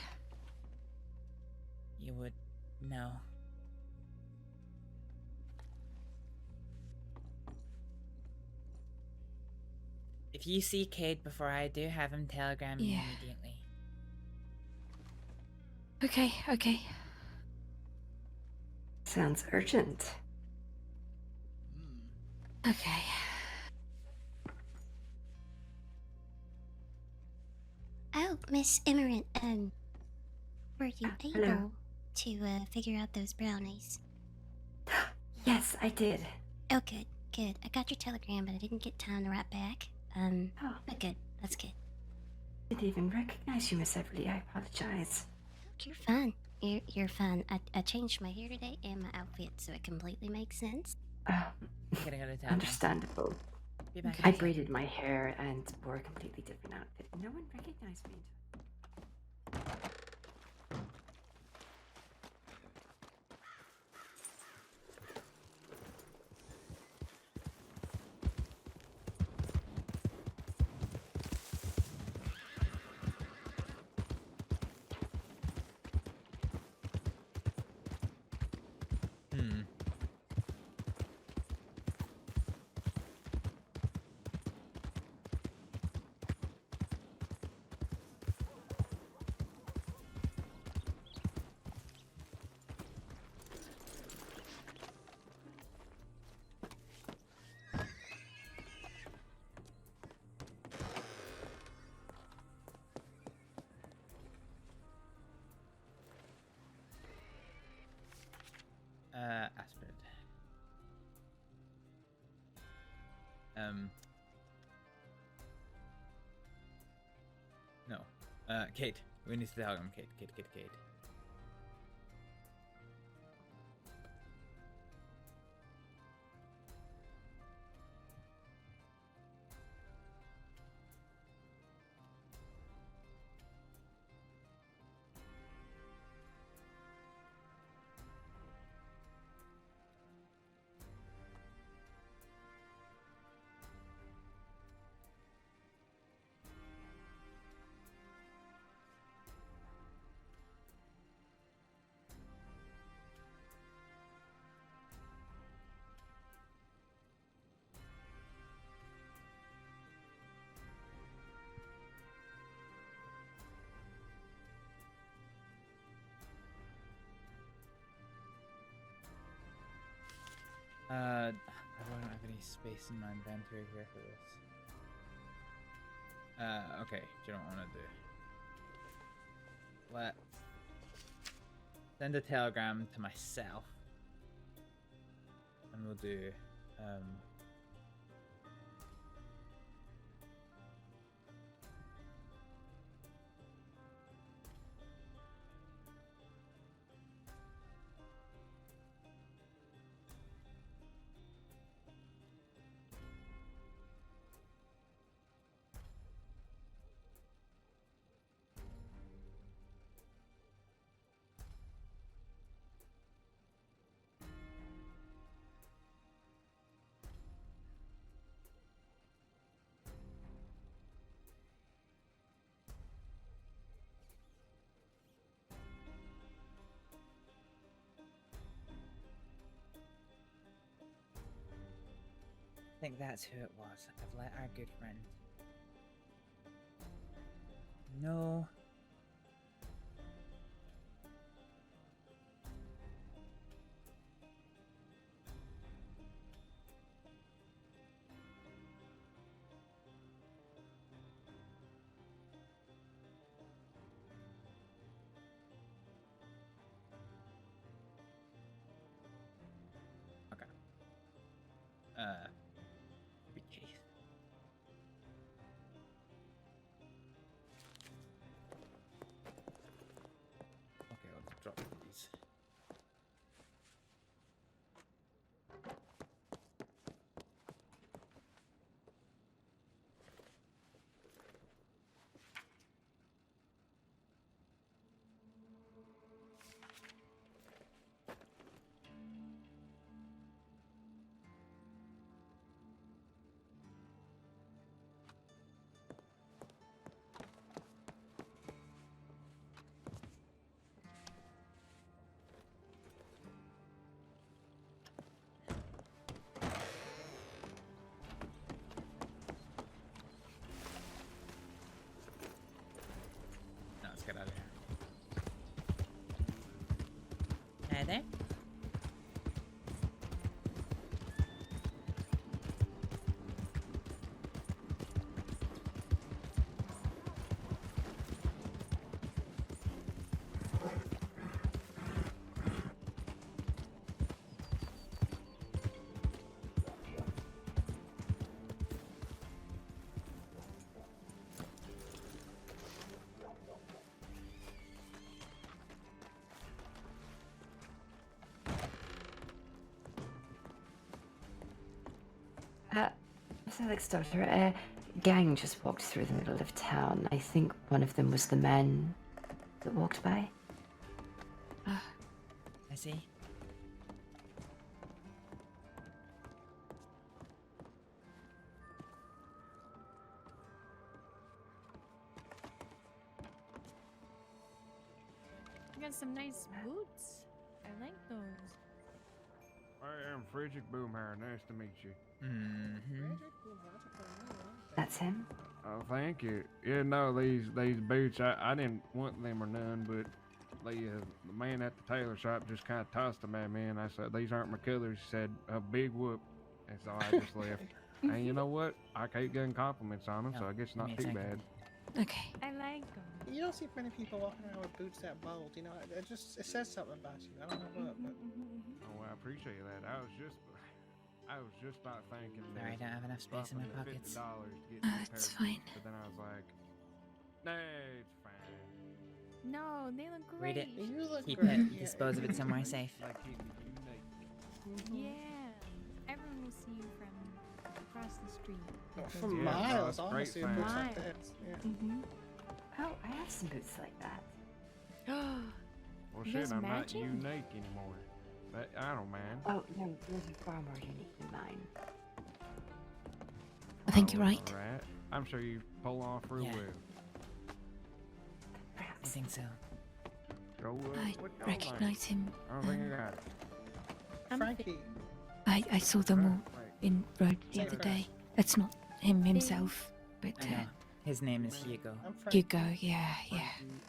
You would know. If you see Cade before I do, have him telegram me Yeah. immediately. Okay, okay. Sounds urgent. Okay. Oh, Miss Emerald, were you hello. able to figure out those brownies? Yes, I did. Oh, good, good. I got your telegram, but I didn't get time to write back. But good. That's good. Didn't even recognize you, Miss Everly. I apologize. You're fine. You're fine. I changed my hair today and my outfit, so it completely makes sense. Oh, I'm gonna go to town. understandable. Be back. I braided my hair and wore a completely different outfit. No one recognized me. Hmm. Astrid. No. Kate. We need to tell him. Kate. I don't have any space in my inventory here for this. Okay, do you know what I want to do? Let's send a telegram to myself. And we'll do, I think that's who it was. I've let our good friend know. Okay. Case. Okay, let's drop these. Aleksdóttir, a gang just walked through the middle of town. I think one of them was the man that walked by. I see. You got some nice boots. I like those. I am Frederick Boomhauer. Nice to meet you. Mm-hmm. That's him? Oh, thank you. Yeah, no, these boots, I didn't want them or none, but the man at the tailor shop just kind of tossed them at me, and I said, these aren't my colors. He said, a big whoop. And so I just left. And you know what? I keep getting compliments on them, so I guess not too bad. Okay. I like them. You don't see many people walking around with boots that bold, you know. It says something about you. I don't know what, but. Oh, well, I appreciate that. I was just about thinking that. Sorry, I don't have enough space in my pockets. $50 to get me a It's pair of fine. boots, but then I was like, nah, it's fine. No, they look great. Read it. You look Keep great. it. Dispose of it somewhere safe. Like keep it unique. Yeah. Everyone will see you from across the street. From Yeah, miles, no, I it's want to great see fun. boots like that. Yeah. Oh, I have some boots like that. Well, You shit, guys I'm not matching? unique anymore. But I don't mind. Oh, no, yours are far more unique than mine. I think you're right. Alright. I'm sure you pull off real Yeah. well. I think so. Go, I what y'all recognize him. think? I don't think I got it. Frankie. I saw them all in road the Say other first. day. That's not him himself, but I know. His name is Hugo. I'm Frankie. Hugo, yeah.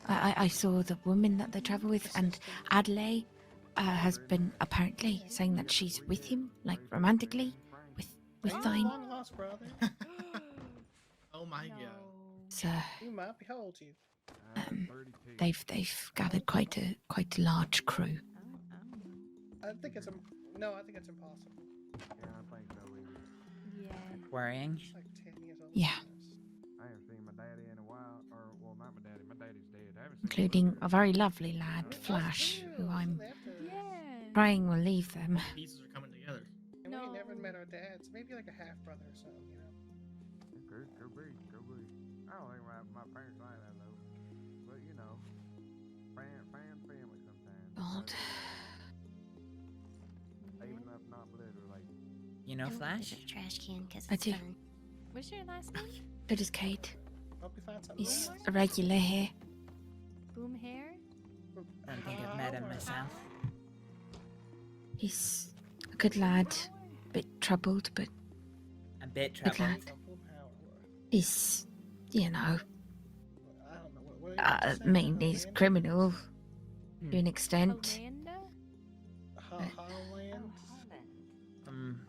I saw the woman that they travel with, and Adelaide has been apparently saying that she's with him, like romantically, with Are you Thine. long lost brother? Oh my god. So You might behold you. they've gathered quite a large crew. I think it's I think it's impossible. Yeah, I think so either. Yeah. Worrying. It's like 10 years old. Yeah, I haven't seen my daddy in a while. Or, well, not my daddy. My daddy's dead. I haven't seen including a very lovely lad, Flash, who I'm praying will leave them. Pieces are coming together. And we never met our dads. Maybe like a half brother or something, you know. Could be. I don't think my parents like that though. But you know, family sometimes. God. Even if not blood related. You know Flash? Trash can because I do. What's your last name? That is Kate. Hope you find something. He's nice. a regular here. Boom hair? I don't think I've met him myself. He's a good lad, bit troubled, but A bit good troubled. lad. He's, you know, I don't know. What I mean, he's criminal to an extent. Holland? From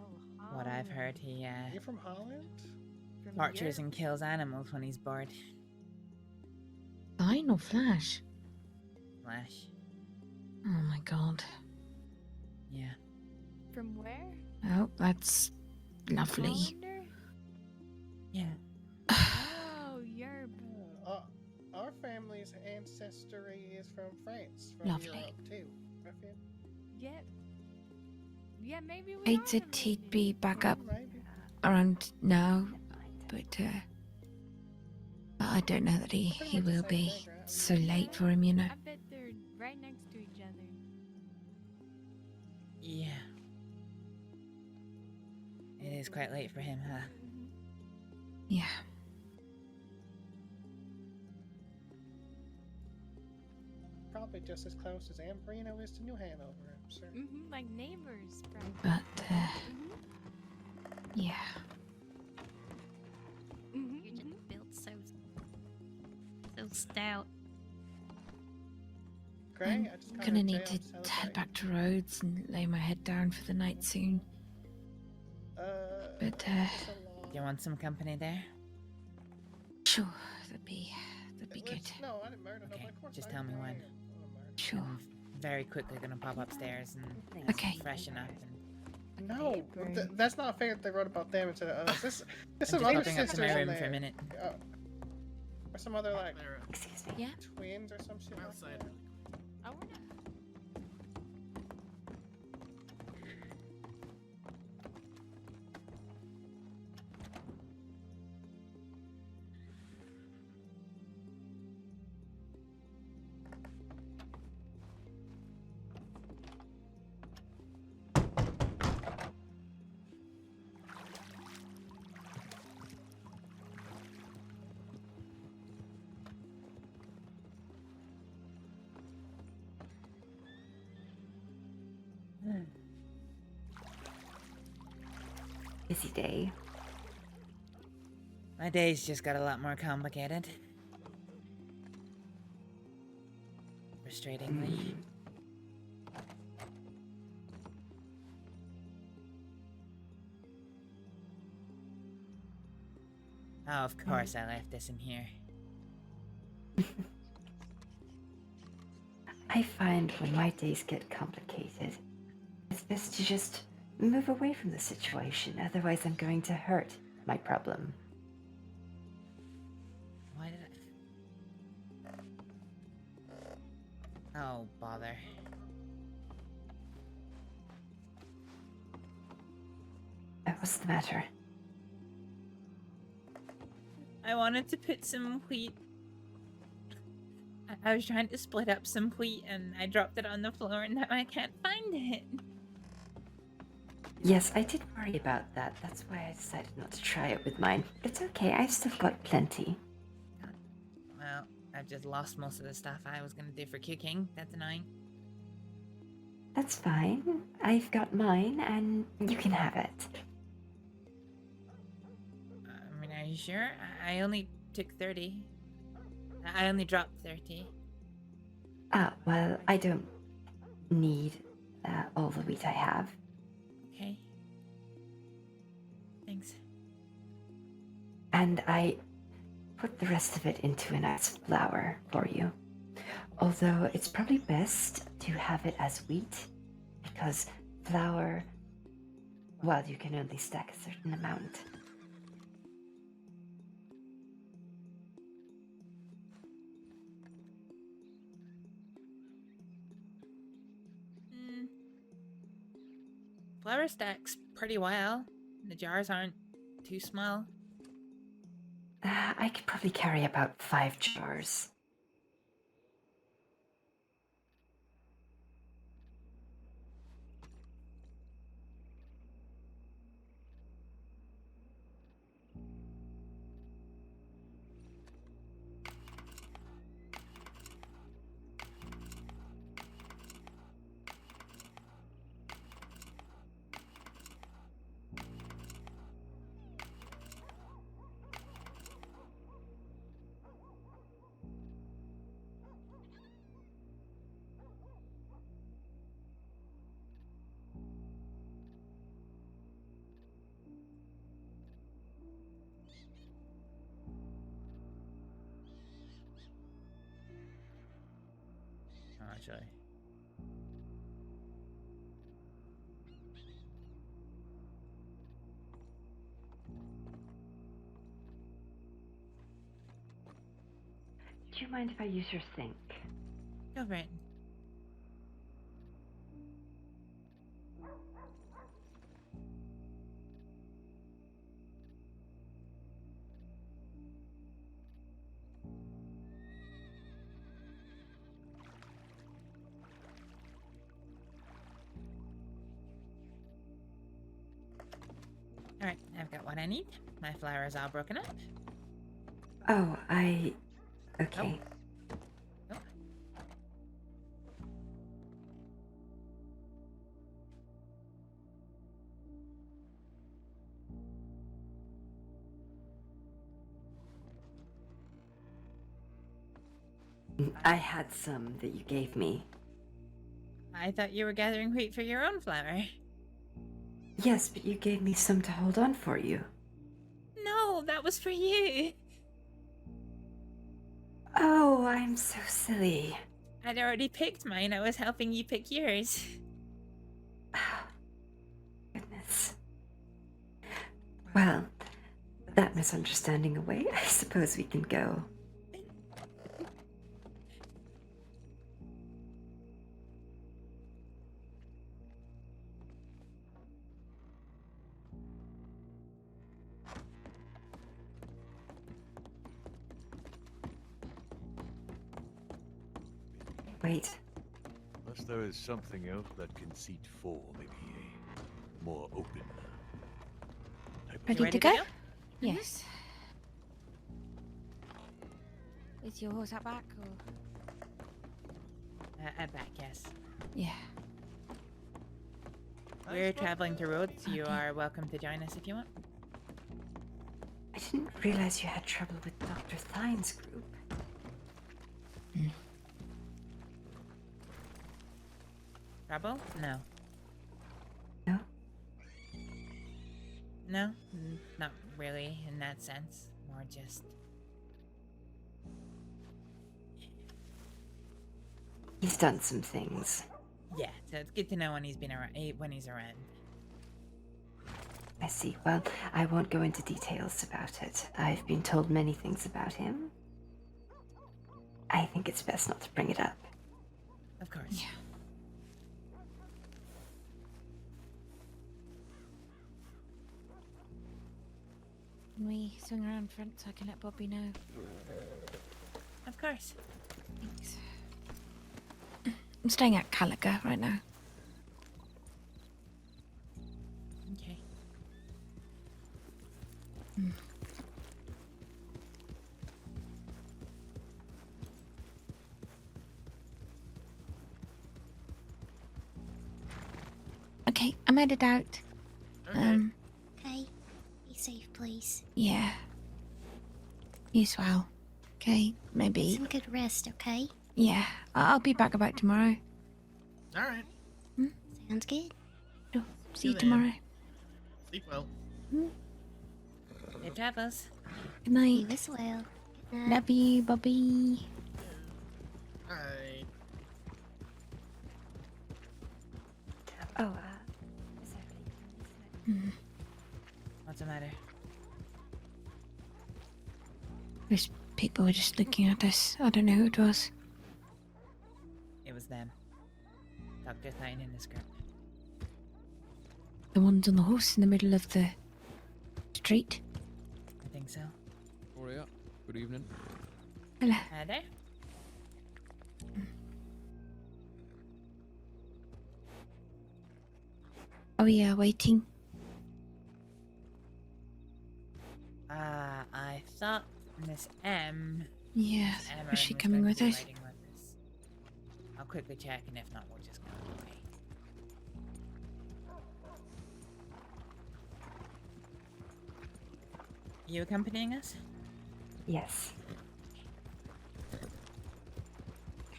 what I've heard, he You're from Holland? tortures and kills animals when he's bored. Thine or Flash? Flash. Oh my god. Yeah. From where? Oh, that's lovely. Hollander? Yeah. Oh, you're. Our family's ancestry is from France, from Lovely. Europe too. I feel. Yeah. Yeah, maybe we Kate are said related. he'd be back up Maybe. around now, but I don't know that he will be. It's so late for him, you know. I bet they're right next to each other. Yeah. It is quite late for him, huh? Yeah. Probably just as close as Ambrino is to New Hanover, I'm sure. Like neighbors, right? But, yeah. You're just built so stout. Great, I'm I just got gonna a need day to off head back to Rhodes and lay my head down for the night soon. But, Do you want some company there? sure, that'd be good. No, I didn't murder Okay, nobody. Of course just I tell me didn't when. murder. Sure. I'm very quickly gonna pop upstairs and Okay. freshen up and No, that's not fair that they wrote about them instead of us. There's I'm some just other popping up to sisters my in room there. for a minute. Or some other like Excuse me. Yeah. twins or some shit like that. Oh, we're not. Busy day. My days just got a lot more complicated. Frustratingly. Oh, of course I left this in here. I find when my days get complicated, it's best to just move away from the situation, otherwise I'm going to hurt my problem. Why did I... Oh, bother. What's the matter? I wanted to put some wheat. I was trying to split up some wheat and I dropped it on the floor and now I can't find it. Yes, I did worry about that. That's why I decided not to try it with mine. It's okay, I've still got plenty. Well, I've just lost most of the stuff I was gonna do for cooking. That's annoying. That's fine. I've got mine and you can have it. I mean, are you sure? I only took 30. I only dropped 30. Ah, well, I don't need all the wheat I have. Okay. Thanks. And I put the rest of it into a nice flour for you. Although it's probably best to have it as wheat, because flour, well, you can only stack a certain amount. Flour stacks pretty well. The jars aren't too small. I could probably carry about 5 jars. Actually. Do you mind if I use your sink? Go for it. Alright, I've got what I need. My flour is all broken up. Oh, okay. Oh. I had some that you gave me. I thought you were gathering wheat for your own flour. Yes, but you gave me some to hold on for you. No, that was for you. Oh, I'm so silly. I'd already picked mine. I was helping you pick yours. Goodness. Well, that misunderstanding away, I suppose we can go. Wait. Unless there is something else that Conceit 4 may be more open. Ready to go? Yes. Is your horse out back or? At back, yes. Yeah. We're traveling to Rhodes. You are welcome to join us if you want. I didn't realize you had trouble with Dr. Thine's group. Trouble? No. No? No, not really in that sense. More just... He's done some things. Yeah, so it's good to know when he's been around. When he's around. I see. Well, I won't go into details about it. I've been told many things about him. I think it's best not to bring it up. Of course. Yeah. Can we swing around front so I can let Bobby know? Of course. Thanks. I'm staying at Calica right now. Okay. Okay, I'm headed out. Okay. Be safe, please. Yeah. You as well. Okay, maybe. Some good rest, okay? Yeah, I'll be back about tomorrow. All right. Sounds good. See you then. tomorrow. Sleep well. Safe travels. Good night. You as well. Good night. Love you, Bobby. All right. Oh, What's the matter? Those people were just looking at us. I don't know who it was. It was them. Dr. Thine and his group. The ones on the horse in the middle of the street. I think so. Oh yeah. Good evening. Hello. Hi there. Oh yeah, waiting. I thought Miss M. Yeah, Miss Emma is she was coming going to with be us? riding with us. I'll quickly check, and if not, we'll just go away. You accompanying us? yes.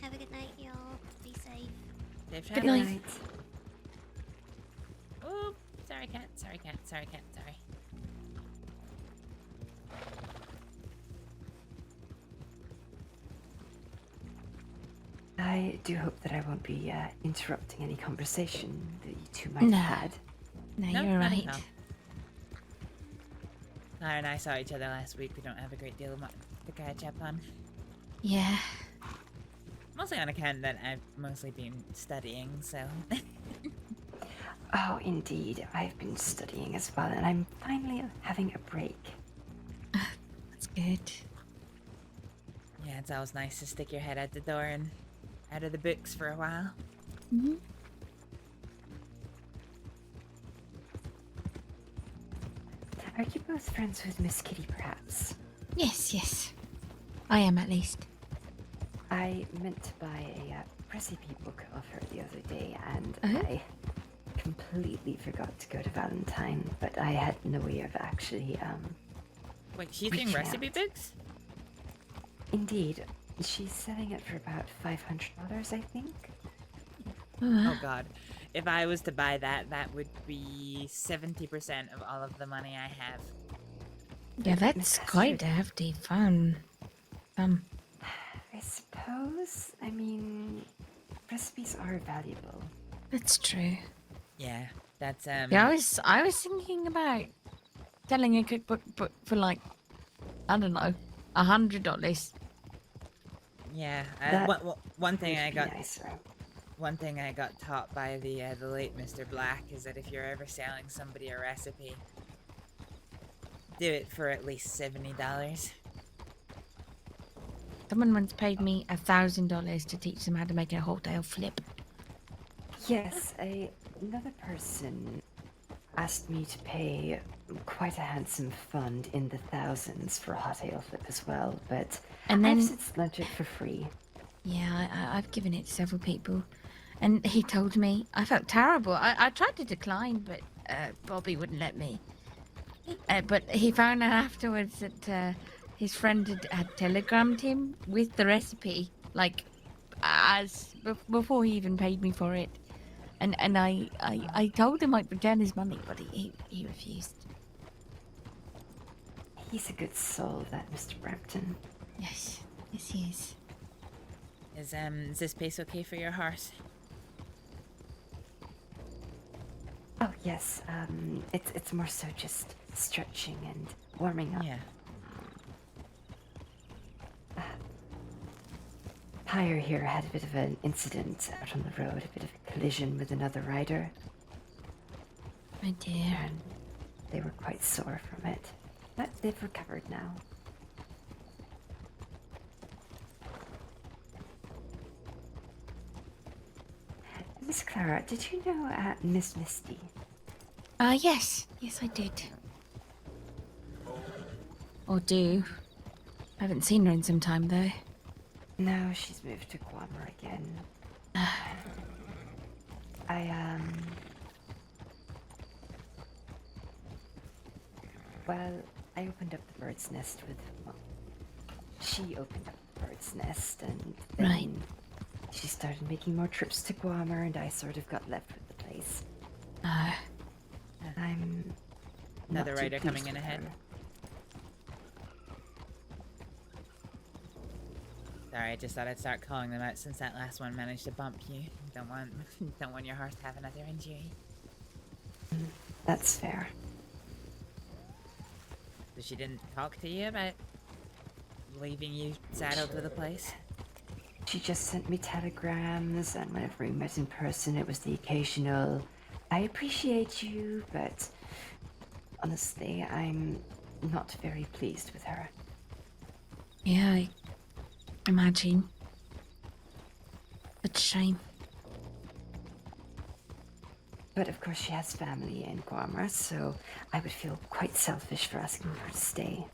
Have a good night, y'all. Be safe. Safe Good travels. night. Oh, sorry, cat. Sorry, cat. Sorry, cat. Sorry. I do hope that I won't be interrupting any conversation that you two might No. have had. No, No, you're not right. at all. Clara and I saw each other last week. We don't have a great deal to catch up on. Yeah. Mostly on account that I've mostly been studying, so... Oh, indeed. I've been studying as well, and I'm finally having a break. That's good. Yeah, it's always nice to stick your head out the door and out of the books for a while. Mm-hmm. Are you both friends with Miss Kitty, perhaps? Yes, yes. I am at least. I meant to buy a recipe book of her the other day, and Uh-huh. I completely forgot to go to Valentine, but I had no way of actually, Wait, she's doing reaching recipe out. books? Indeed. She's selling it for about $500, I think. Oh god. If I was to buy that, that would be 70% of all of the money I have. Yeah, that's quite a hefty fun. I suppose. I mean, recipes are valuable. That's true. Yeah, that's Yeah, I was thinking about selling a cookbook book for like, I don't know, $100. Yeah, That one thing I would be got nicer. one thing I got taught by the late Mr. Black is that if you're ever selling somebody a recipe, do it for at least $70. Someone once paid me $1,000 to teach them how to make a whole tail flip. Yes, another person asked me to pay quite a handsome fund in the thousands for a hot ale flip as well, but And then- I've since learnt it for free. Yeah, I've given it to several people. And he told me. I felt terrible. I tried to decline, but Bobby wouldn't let me. But he found out afterwards that his friend had telegrammed him with the recipe, like before he even paid me for it. And I told him I'd return his money, but he refused. He's a good soul, that Mr. Brampton. Yes, he is. Is this place okay for your horse? Oh yes, it's more so just stretching and warming up. Yeah. Pyre here had a bit of an incident out on the road, a bit of a collision with another rider. Oh dear. And they were quite sore from it, but they've recovered now. Miss Clara, did you know Miss Misty? Yes, I did. Or do. I haven't seen her in some time though. No, she's moved to Guammer again. Well, I opened up the bird's nest with... Well, she opened up the bird's nest and then she started making more trips to Guammer and I sort of got left with the place. I'm... Another rider coming in ahead. Sorry, I just thought I'd start calling them out since that last one managed to bump you. Don't want your horse to have another injury. That's fair. So she didn't talk to you about leaving you saddled with a place? She just sent me telegrams, and whenever we met in person, it was the occasional, I appreciate you, but honestly, I'm not very pleased with her. Yeah, I imagine. It's a shame. But of course she has family in Guammer, so I would feel quite selfish for asking her to stay.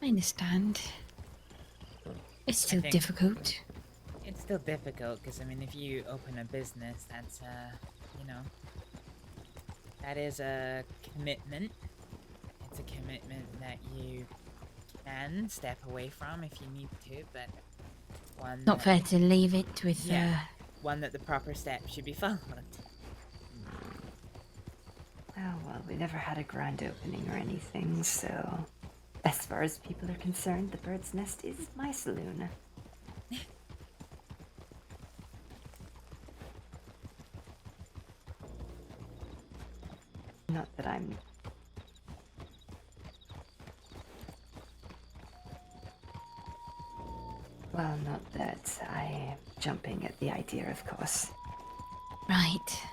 I understand. It's still difficult. It's still difficult, because, I mean, if you open a business, that's, you know, that is a commitment. It's a commitment that you can step away from if you need to, but one Not fair to leave it with, one that the proper steps should be followed. Well, we never had a grand opening or anything, so as far as people are concerned, the bird's nest is my saloon. Not that I'm... Well, not that I'm jumping at the idea, of course. Right.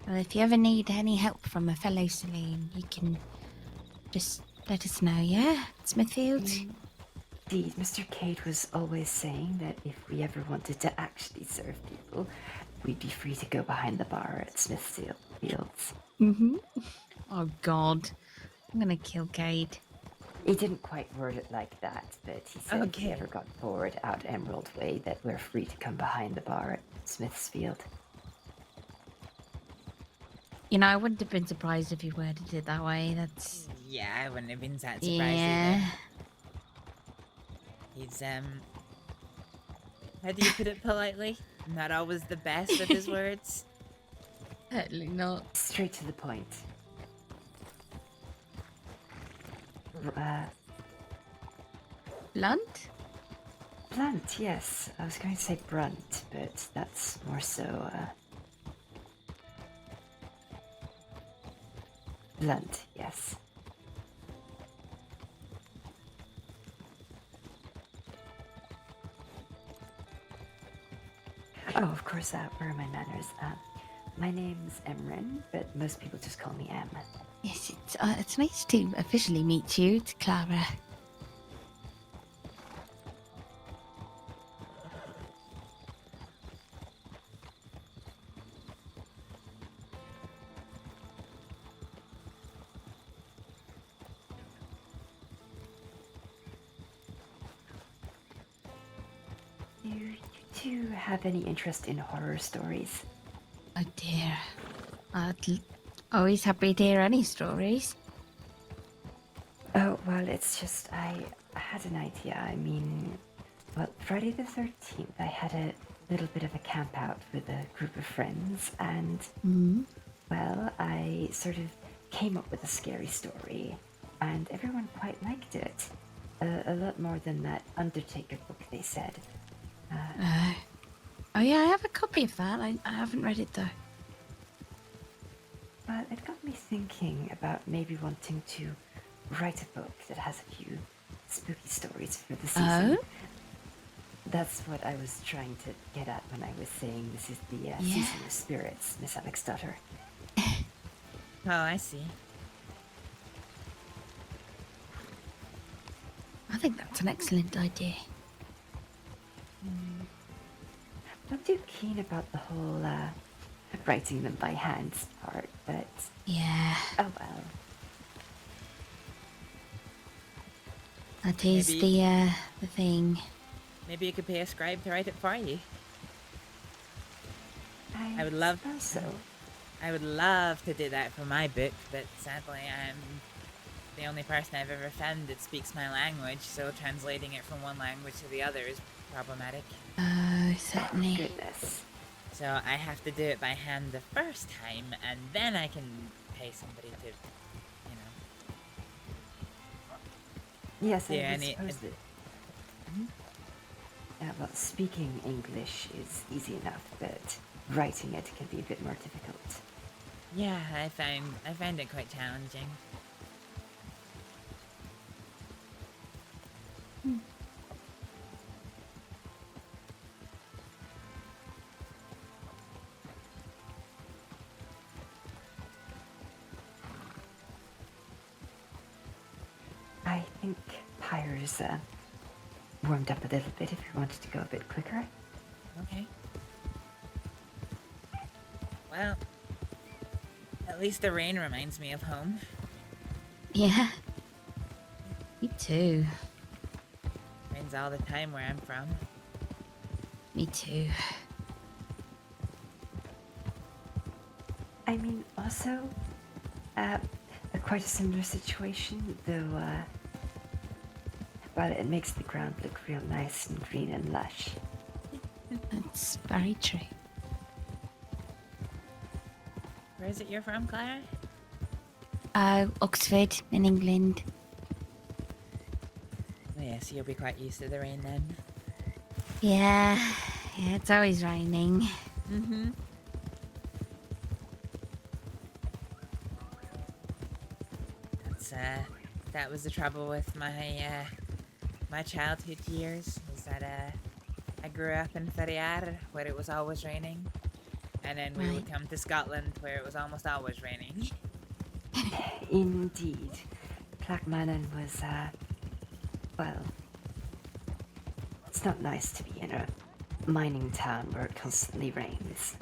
Well, if you ever need any help from a fellow saloon, you can just let us know, yeah? Smithfield? Indeed, Mr. Cade was always saying that if we ever wanted to actually serve people, we'd be free to go behind the bar at Smithfield's. Mm-hmm. Oh, God. I'm gonna kill Cade. He didn't quite word it like that, but he said if he ever got bored out Emerald Way, that we're free to come behind the bar at Smithfield. You know, I wouldn't have been surprised if you worded it that way. That's... Yeah, I wouldn't have been that surprised Yeah. either. He's, how do you put it politely? Not always the best with his words. Certainly not. Straight to the point. Blunt? Blunt, yes. I was going to say brunt, but that's more so, blunt, yes. Oh, of course, where are my manners? My name's Emrin, but most people just call me Em. Yes, it's nice to officially meet you. It's Clara. you have any interest in horror stories? Oh dear. Always happy to hear any stories. Oh, well, it's just I had an idea. I mean, well, Friday the 13th, I had a little bit of a camp out with a group of friends, and, well, I sort of came up with a scary story, and everyone quite liked it. A lot more than that Undertaker book, they said. Oh yeah, I have a copy of that. I haven't read it though. Well, it got me thinking about maybe wanting to write a book that has a few spooky stories for the season. Oh? That's what I was trying to get at when I was saying this is the season of spirits, Miss Aleksdóttir. Oh, I see. I think that's an excellent idea. Not too keen about the whole writing them by hand part, but yeah. Oh well. That is the thing. Maybe you could pay a scribe to write it for you. I would love so. I would love to do that for my book, but sadly I'm the only person I've ever found that speaks my language, so translating it from one language to the other is problematic. Oh, certainly. Goodness. So I have to do it by hand the first time, and then I can pay somebody to, Yes, do I would any. suppose that. Well, speaking English is easy enough, but writing it can be a bit more difficult. Yeah, I find it quite challenging. I think Pyre's warmed up a little bit if you wanted to go a bit quicker. Okay. Well, at least the rain reminds me of home. Yeah. Me too. Rains all the time where I'm from. Me too. I mean, also, quite a similar situation, though, well, it makes the ground look real nice and green and lush. That's very true. Where is it you're from, Clara? Oxford, in England. Oh, yeah, so you'll be quite used to the rain then. Yeah, it's always raining. Mm-hmm. That was the trouble with my my childhood years, is that I grew up in Ferriar, where it was always raining, and then we would come to Scotland, where it was almost always raining. Indeed. Clackmannan was, well, it's not nice to be in a mining town where it constantly rains.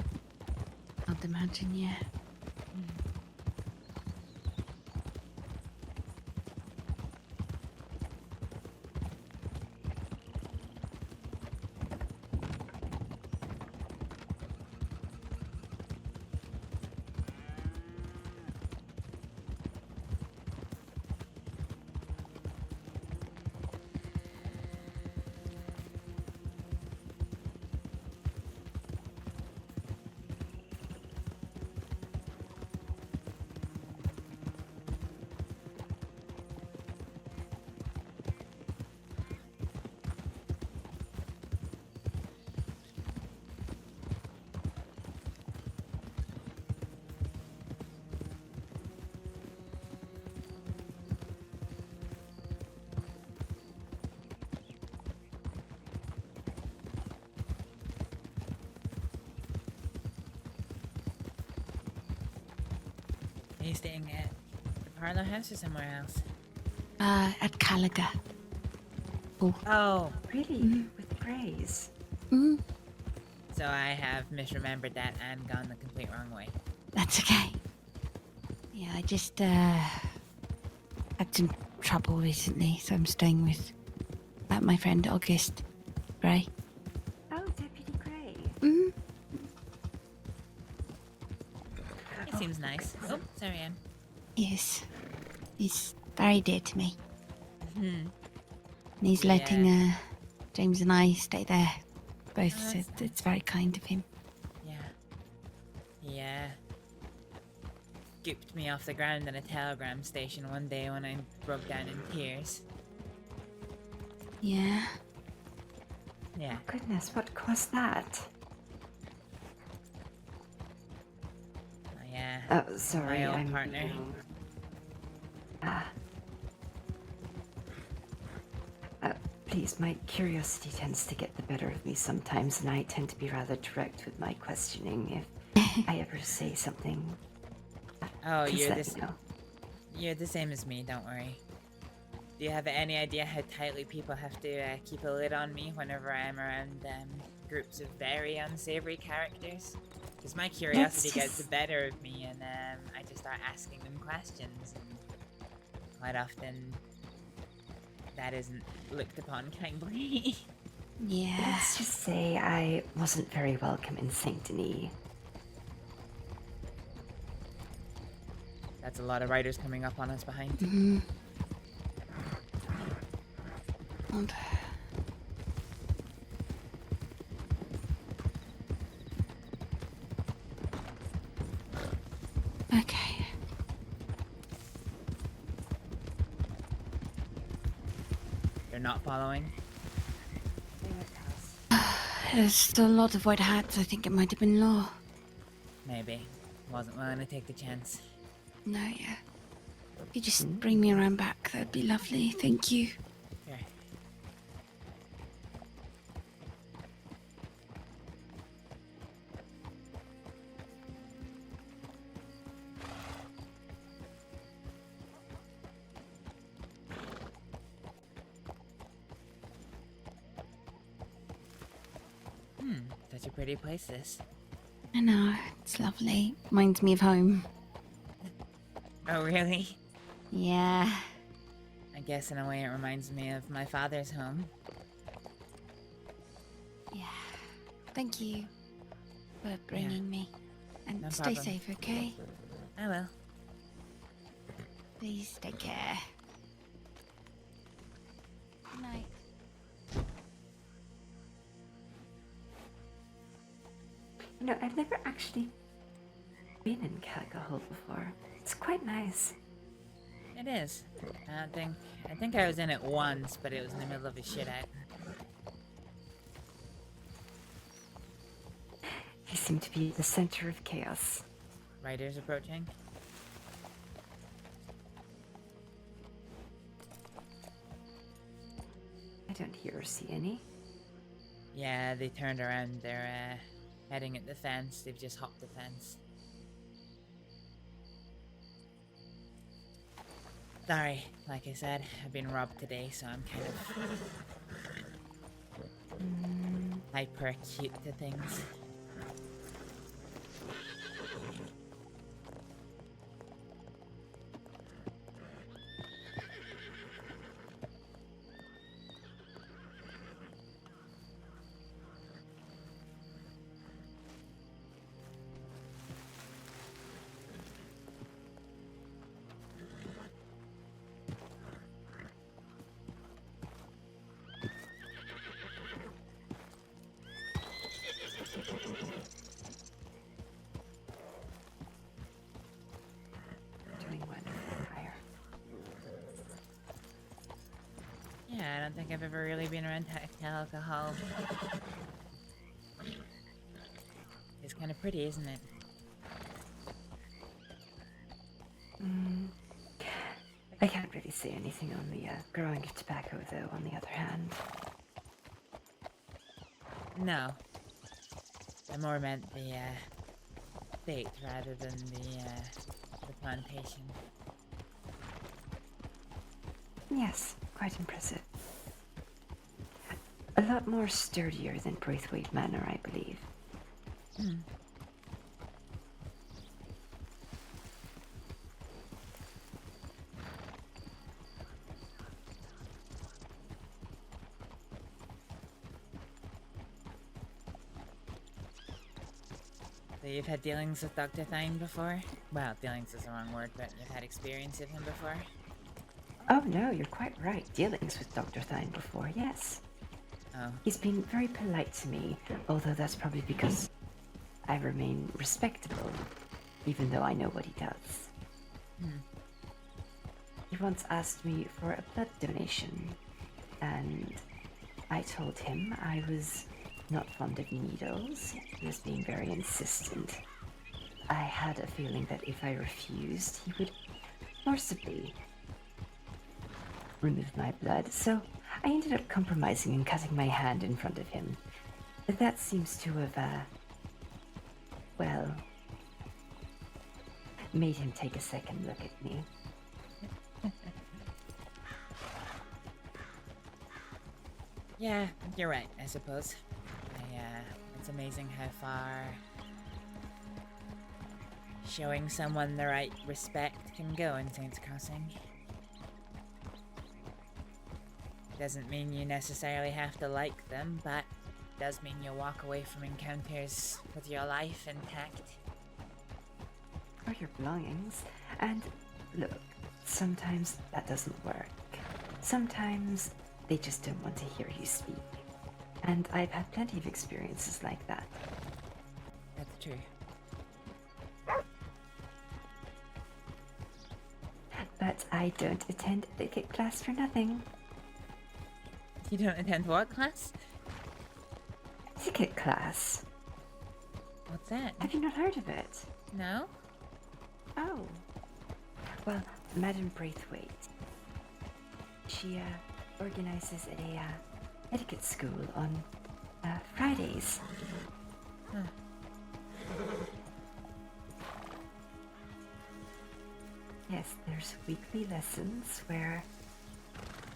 I'd imagine, yeah. Are you staying at the parlor house or somewhere else? At Calaga. Oh. Really? With Grays? So I have misremembered that and gone the complete wrong way. That's okay. Yeah, I just had some trouble recently, so I'm staying with my friend August Gray. Oh, Deputy seems nice. Oh, sorry, Anne. Yes. He's very dear to me. Hmm. And he's Yeah. letting James and I stay there. Both Oh, said that's it's very kind of him. Yeah. Yeah. Scooped me off the ground at a telegram station one day when I broke down in tears. Yeah. Yeah. Goodness, what caused that? Oh, yeah. Oh, sorry, My old I'm partner. being- Please, my curiosity tends to get the better of me sometimes, and I tend to be rather direct with my questioning. If I ever say something, Oh, please you're let the me know. You're the same as me, don't worry. Do you have any idea how tightly people have to keep a lid on me whenever I'm around groups of very unsavory characters? Because my curiosity gets the better of me, and I just start asking them questions. And quite often, that isn't looked upon kindly. Yeah. Let's just say I wasn't very welcome in Saint Denis. That's a lot of riders coming up on us behind. Mm-hmm. Okay. They're not following? There's still a lot of white hats. I think it might have been Law. Maybe. Wasn't willing to take the chance. No, yeah. If you just bring me around back, that'd be lovely. Thank you. Sure. Such a pretty place, this. I know. It's lovely. Reminds me of home. Oh, really? Yeah. I guess in a way it reminds me of my father's home. Yeah. Thank you for bringing me. And No stay problem. safe, okay? I will. Please take care. Good night. You know, I've never actually been in Calico before. It's quite nice. It is. I think I was in it once, but it was in the middle of a shit out. You seem to be the center of chaos. Riders approaching. I don't hear or see any. Yeah, they turned around. They're heading at the fence. They've just hopped the fence. Sorry, like I said, I've been robbed today, so I'm kind of hyper acute to things. Doing wonderful, Fire. Yeah, I don't think I've ever really been around alcohol. It's kind of pretty, isn't it? I can't really say anything on the growing of tobacco, though, on the other hand. No. I more meant the state rather than the plantation. Yes, quite impressive. A lot more sturdier than Braithwaite Manor, I believe. So you've had dealings with Dr. Thine before? Well, dealings is the wrong word, but you've had experience with him before? Oh no, you're quite right. Dealings with Dr. Thine before, yes. Oh. He's been very polite to me, although that's probably because I remain respectable, even though I know what he does. He once asked me for a blood donation, and I told him I was not fond of needles. He was being very insistent. I had a feeling that if I refused, he would forcibly remove my blood, so I ended up compromising and cutting my hand in front of him. That seems to have, well, made him take a second look at me. Yeah, you're right, I suppose. It's amazing how far showing someone the right respect can go in Saints Crossing. Doesn't mean you necessarily have to like them, but does mean you'll walk away from encounters with your life intact. Or your belongings. And look, sometimes that doesn't work. Sometimes they just don't want to hear you speak. And I've had plenty of experiences like that. That's true. But I don't attend etiquette class for nothing. You don't attend what class? Etiquette class. What's that? Have you not heard of it? No? Oh. Well, Madam Braithwaite. She, organizes a, etiquette school on, Fridays. Huh. Yes, there's weekly lessons where,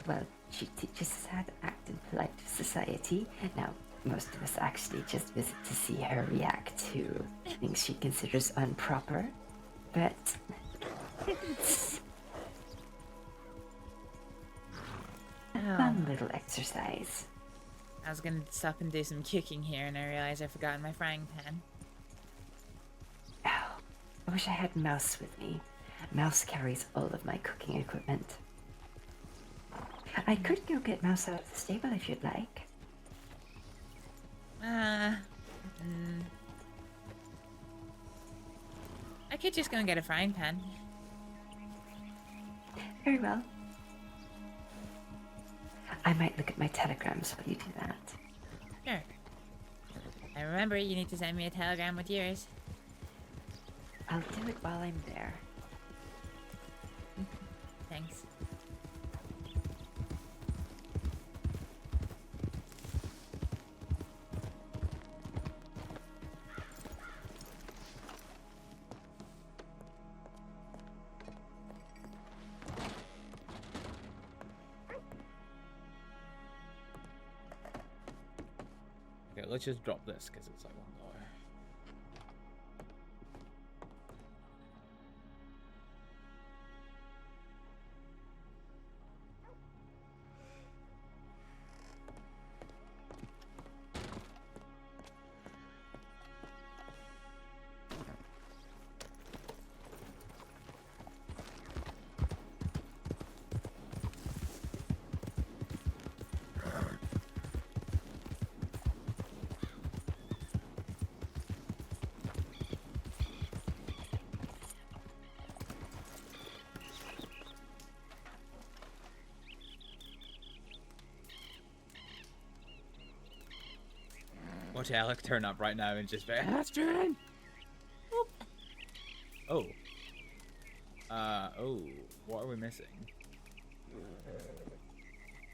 well, she teaches us how to act in polite society. Now, most of us actually just visit to see her react to things she considers improper, but it's a fun little exercise. I was gonna stop and do some cooking here, and I realized I forgot my frying pan. Oh, I wish I had Mouse with me. Mouse carries all of my cooking equipment. I could go get Mouse out of the stable if you'd like. I could just go and get a frying pan. Very well. I might look at my telegrams while you do that. Sure. And remember, you need to send me a telegram with yours. I'll do it while I'm there. Thanks. Okay, let's just drop this because it's like $1. Watch Alec turn up right now and just be Astrид! Oh. Oh, what are we missing?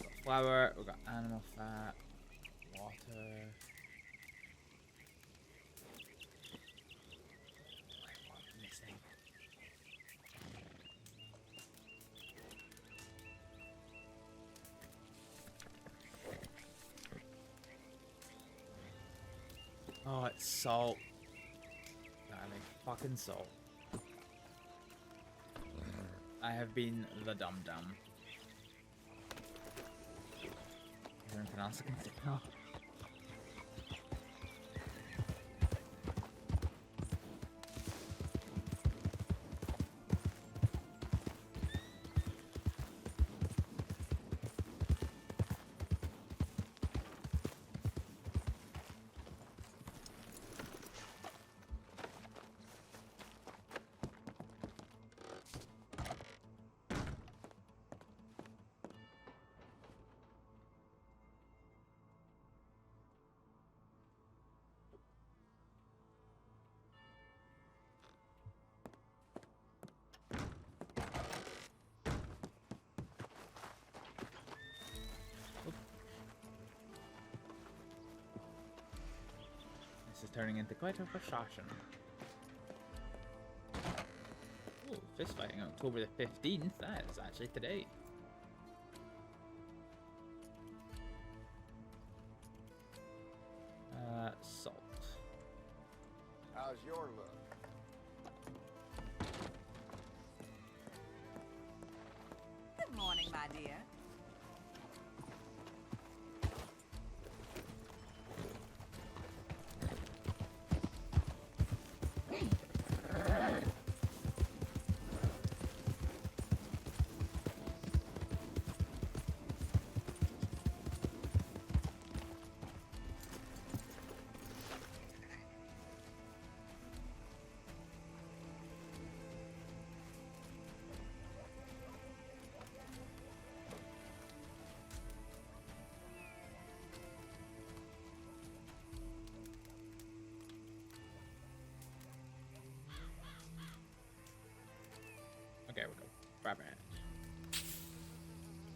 Got flour, we've got animal fat, water. What are we missing? Oh, it's salt. I mean, fucking salt. I have been the dum-dum. Is there anything else I can think of? is turning into quite a procession. Oh, fist fighting October the 15th. That is actually today. Salt. How's your look? Good morning, my dear. Okay, we go. Grab it.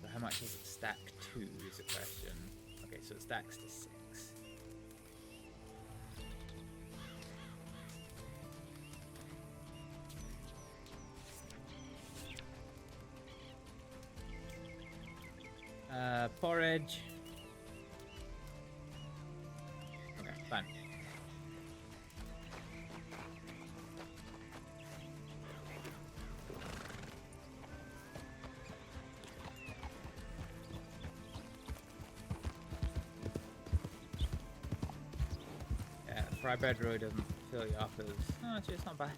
So how much does it stack to is the question. Okay, so it stacks to 6. Porridge. Okay, fine. Yeah, fried bread really doesn't fill you up as... Oh, actually, it's not bad.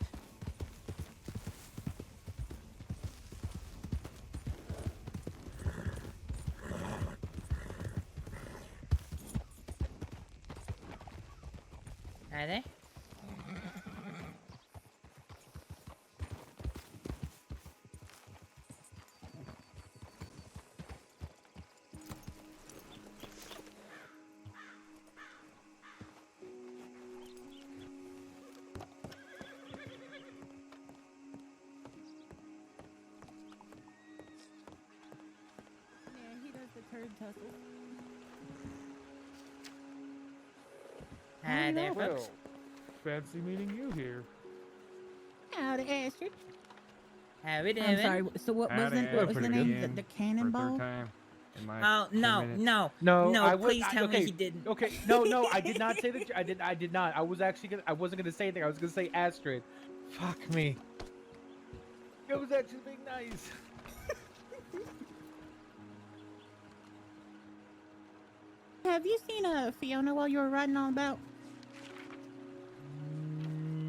Are they? Yeah, he does the turd tussle. Hi there, Well, folks. Fancy meeting you here. Howdy, Astrid. How we doing? I'm sorry. So what was the name? The cannonball? Oh no, no, No, I please tell okay, me he didn't. Okay, no, I did not say that. I did not. I wasn't gonna say anything. I was gonna say Astrид. Fuck me. It was actually being nice. Have you seen Fiona while you were riding on about?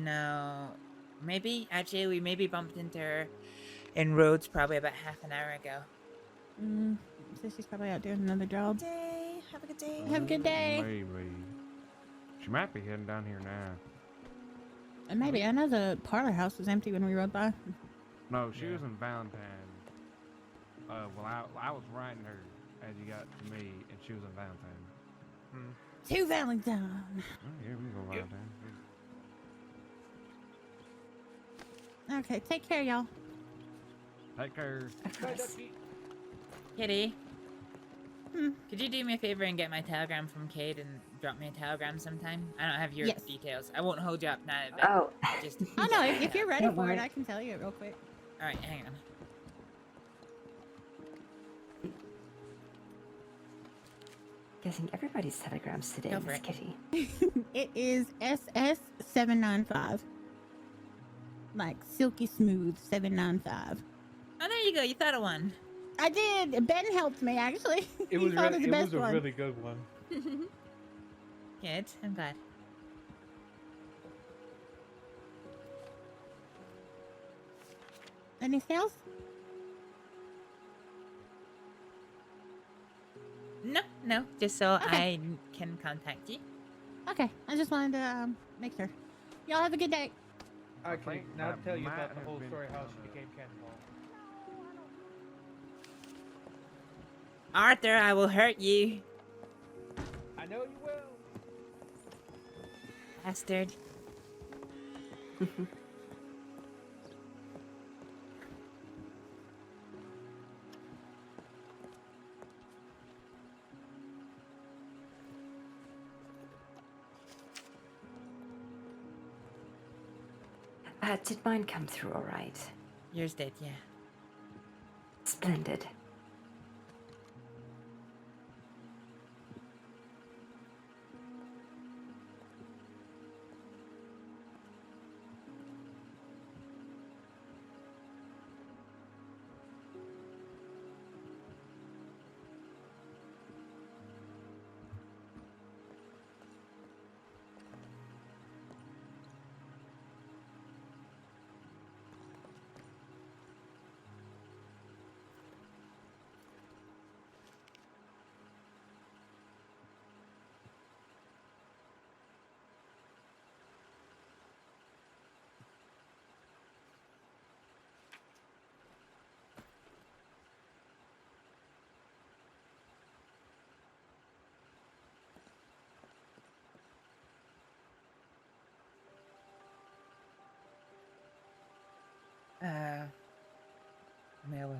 No, maybe actually we maybe bumped into her in roads probably about half an hour ago. So she's probably out doing another job. Day. Have a good day. Have a good day. Maybe. She might be heading down here now. And maybe I know the parlor house was empty when we rode by. No, she was in Valentine. Well, I was riding her as you got to me, and she was in Valentine. To Valentine. Oh, yeah, we can go Valentine. Okay, take care, y'all. Take care. Kitty, could you do me a favor and get my telegram from Cade and drop me a telegram sometime? I don't have your Yes. details. I won't hold you up now. But Oh. just Oh no, if you're ready Don't for it, worry. I can tell you it real quick. all right, hang on. Guessing everybody's telegrams today, Go for Miss it. Kitty. It is SS795. Like silky smooth 795. Oh, there you go. You thought of one. I did. Ben helped me actually. It He was thought really, of the it best was a one. really good one. Good. I'm glad. Anything else? No. Just so Okay. I can contact you. Okay, I just wanted to make sure. Y'all have a good day. Okay, now that tell you might about the have whole been story how she from, became Cannonball. Arthur, I will hurt you. I know you will. Bastard. Did mine come through all right? Yours did, yeah. Splendid. Mail with.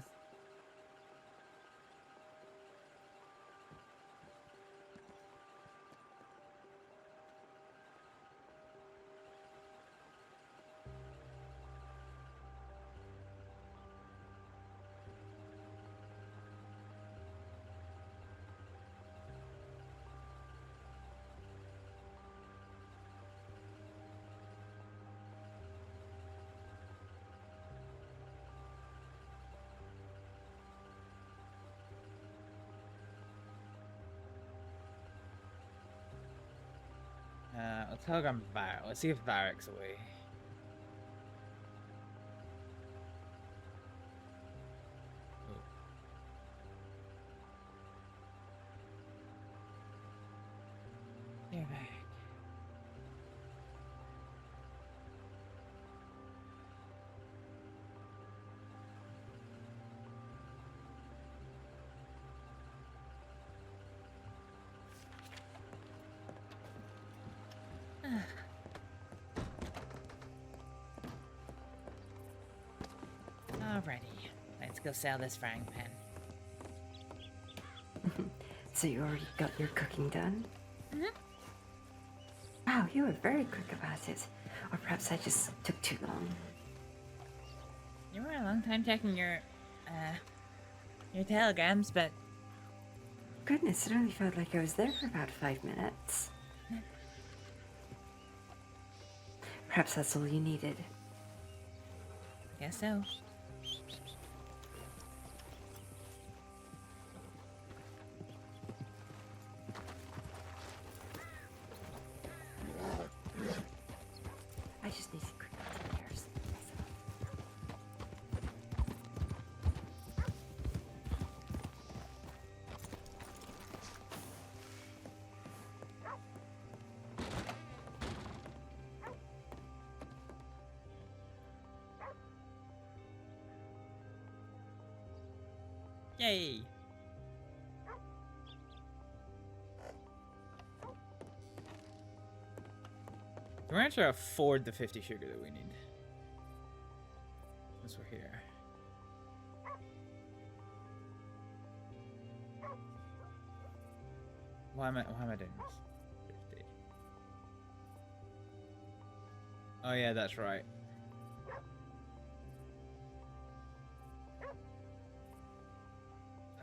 I'll telegram Varek. Let's see if Varek's away. Oh. Dear Varek. Alrighty, let's go sell this frying pan. So you already got your cooking done? Mm-hmm. Wow, you were very quick about it. Or perhaps I just took too long. You were a long time checking your telegrams, but... Goodness, it only felt like I was there for about 5 minutes. Perhaps that's all you needed. Guess so. I just need to quick upstairs. Yay! We're going to afford the 50 sugar that we need. Since we're here. Why am I doing this? 50. Oh yeah, that's right.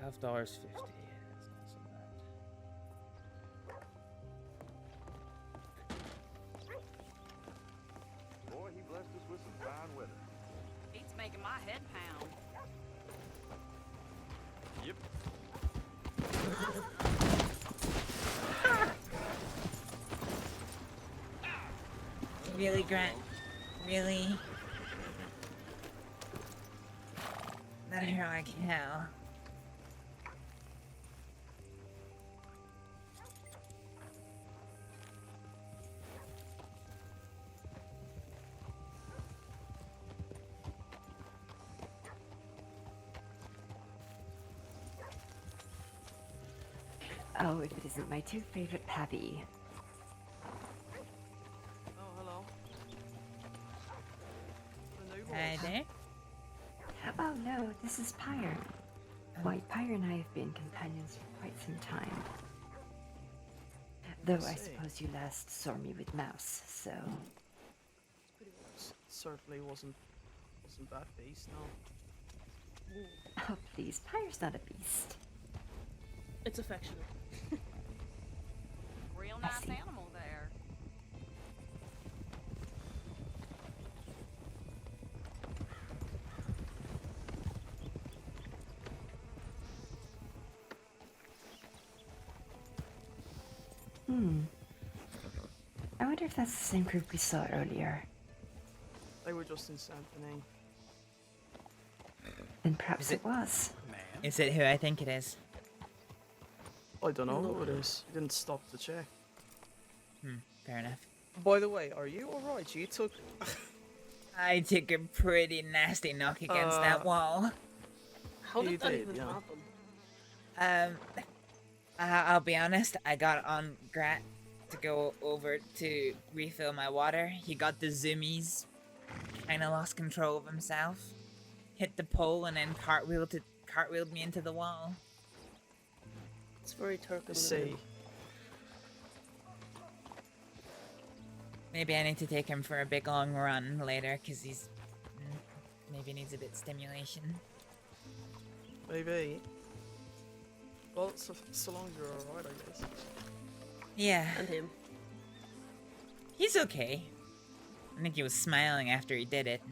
$12.50. That's not so bad. Boy, he blessed us with some fine weather. Beats making my head pound. Yep. Really, Grant? Really? That heroic hell. Oh, if it isn't my two favorite Pappy. Oh, hello. Hi there. Oh no, this is Pyre. White Pyre and I have been companions for quite some time. Though I suppose you last saw me with Mouse, so... certainly wasn't that beast, no. Oh, please, Pyre's not a beast. It's affectionate. Real nice animal there. I wonder if that's the same group we saw earlier. They were just in Saint-Denis. Then perhaps it was. Is it who I think it is? I don't know who it is. You didn't stop to check. Fair enough. By the way, are you alright? You took... I took a pretty nasty knock against that wall. How did that even happen? I'll be honest, I got on Grat to go over to refill my water. He got the zoomies, kinda lost control of himself, hit the pole, and then cartwheeled me into the wall. It's very Turkish. See. Maybe I need to take him for a big long run later, because he's... maybe needs a bit of stimulation. Maybe. Well, so long as you're alright, I guess. Yeah. And him. He's okay. I think he was smiling after he did it.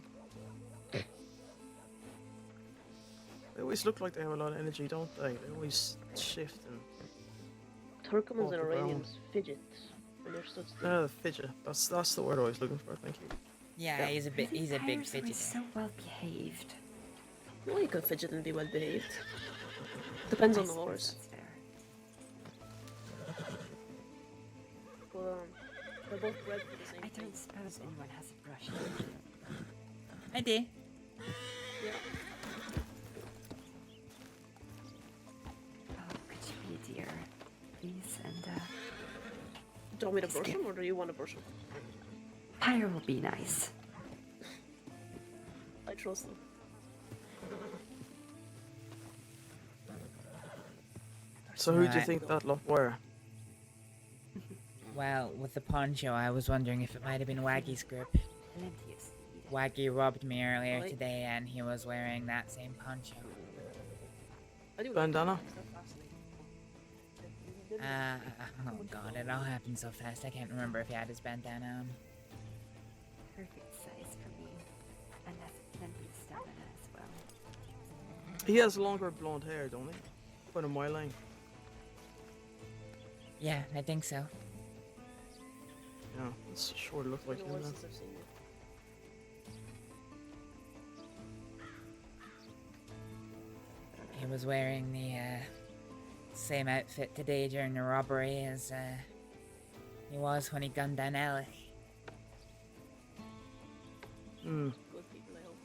They always look like they have a lot of energy, don't they? They always shift and... Turkmens walk and around. Iranians fidget when they're stood still. Fidget. That's the word I was looking for, thank you. Yeah, he's a big Pyre's fidgeter. always so well behaved. Well, you can fidget and be well behaved. Depends on the horse. But they're both bred for the same I thing. don't suppose anyone has a brush. I do. Yeah. Oh, could you be a dear, please? And Do you want me to brush him, or do you want to brush him? Pyre will be nice. I trust them. So who do you Right. think that lot were? Well, with the poncho, I was wondering if it might have been Waggy's group. Waggy robbed me earlier today, and he was wearing that same poncho. I do Bandana? Oh god, it all happened so fast, I can't remember if he had his bandana on. Perfect size for me. And that's plenty of stamina as well. He has longer blonde hair, don't he? Quite a mile length. Yeah, I think so. Yeah, it's sure look like him then. Since I've seen it. He was wearing the same outfit today during the robbery as he was when he gunned down Alec. Hmm. Good people, I hope.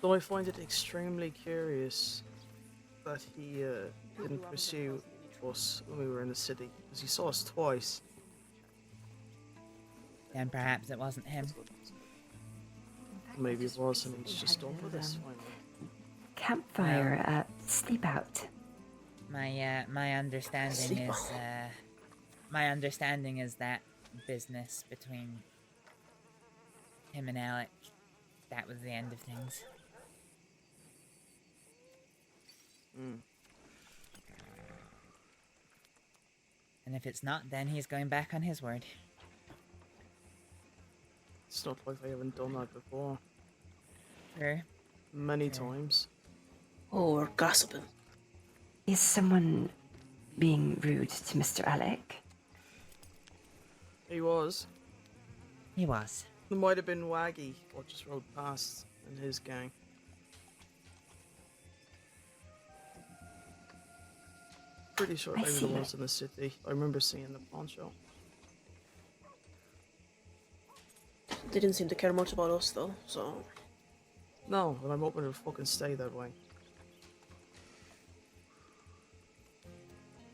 Though I find it extremely curious that he didn't pursue us when we were in the city, because he saw us twice. Then perhaps it wasn't him. Maybe it was, and he's just done with us finally. Campfire, sleep out. My understanding is that business between him and Alec, that was the end of things. And if it's not, then he's going back on his word. It's not like they haven't done that before. True. Many times. Oh, we're gossiping. Is someone being rude to Mr. Alec? He was. He was. There might have been Waggy, or just rode past, and his gang. Pretty sure I they were see the that. ones in the city. I remember seeing the poncho. They didn't seem to care much about us, though, so... No, but I'm hoping it'll fucking stay that way.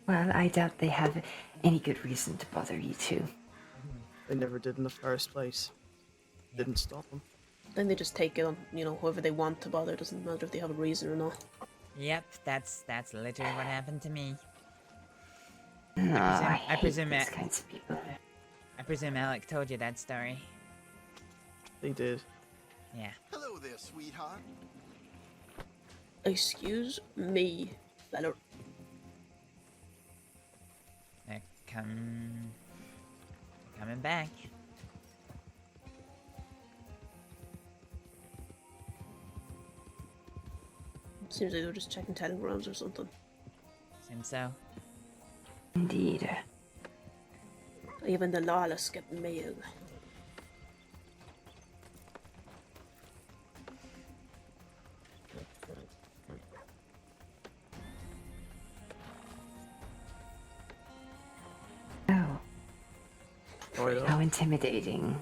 Well, I doubt they have any good reason to bother you two. They never did in the first place. Didn't stop them. Then they just take it on, whoever they want to bother. Doesn't matter if they have a reason or not. Yep, that's literally what happened to me. No, I I hate presume those it- kinds of people. I presume Alec told you that story. They did. Yeah. Hello there, sweetheart. Excuse me, fella. They're coming back. Seems like they're just checking telegrams or something. Seems so. Indeed. Even the lawless get mail. Oh. Right How intimidating.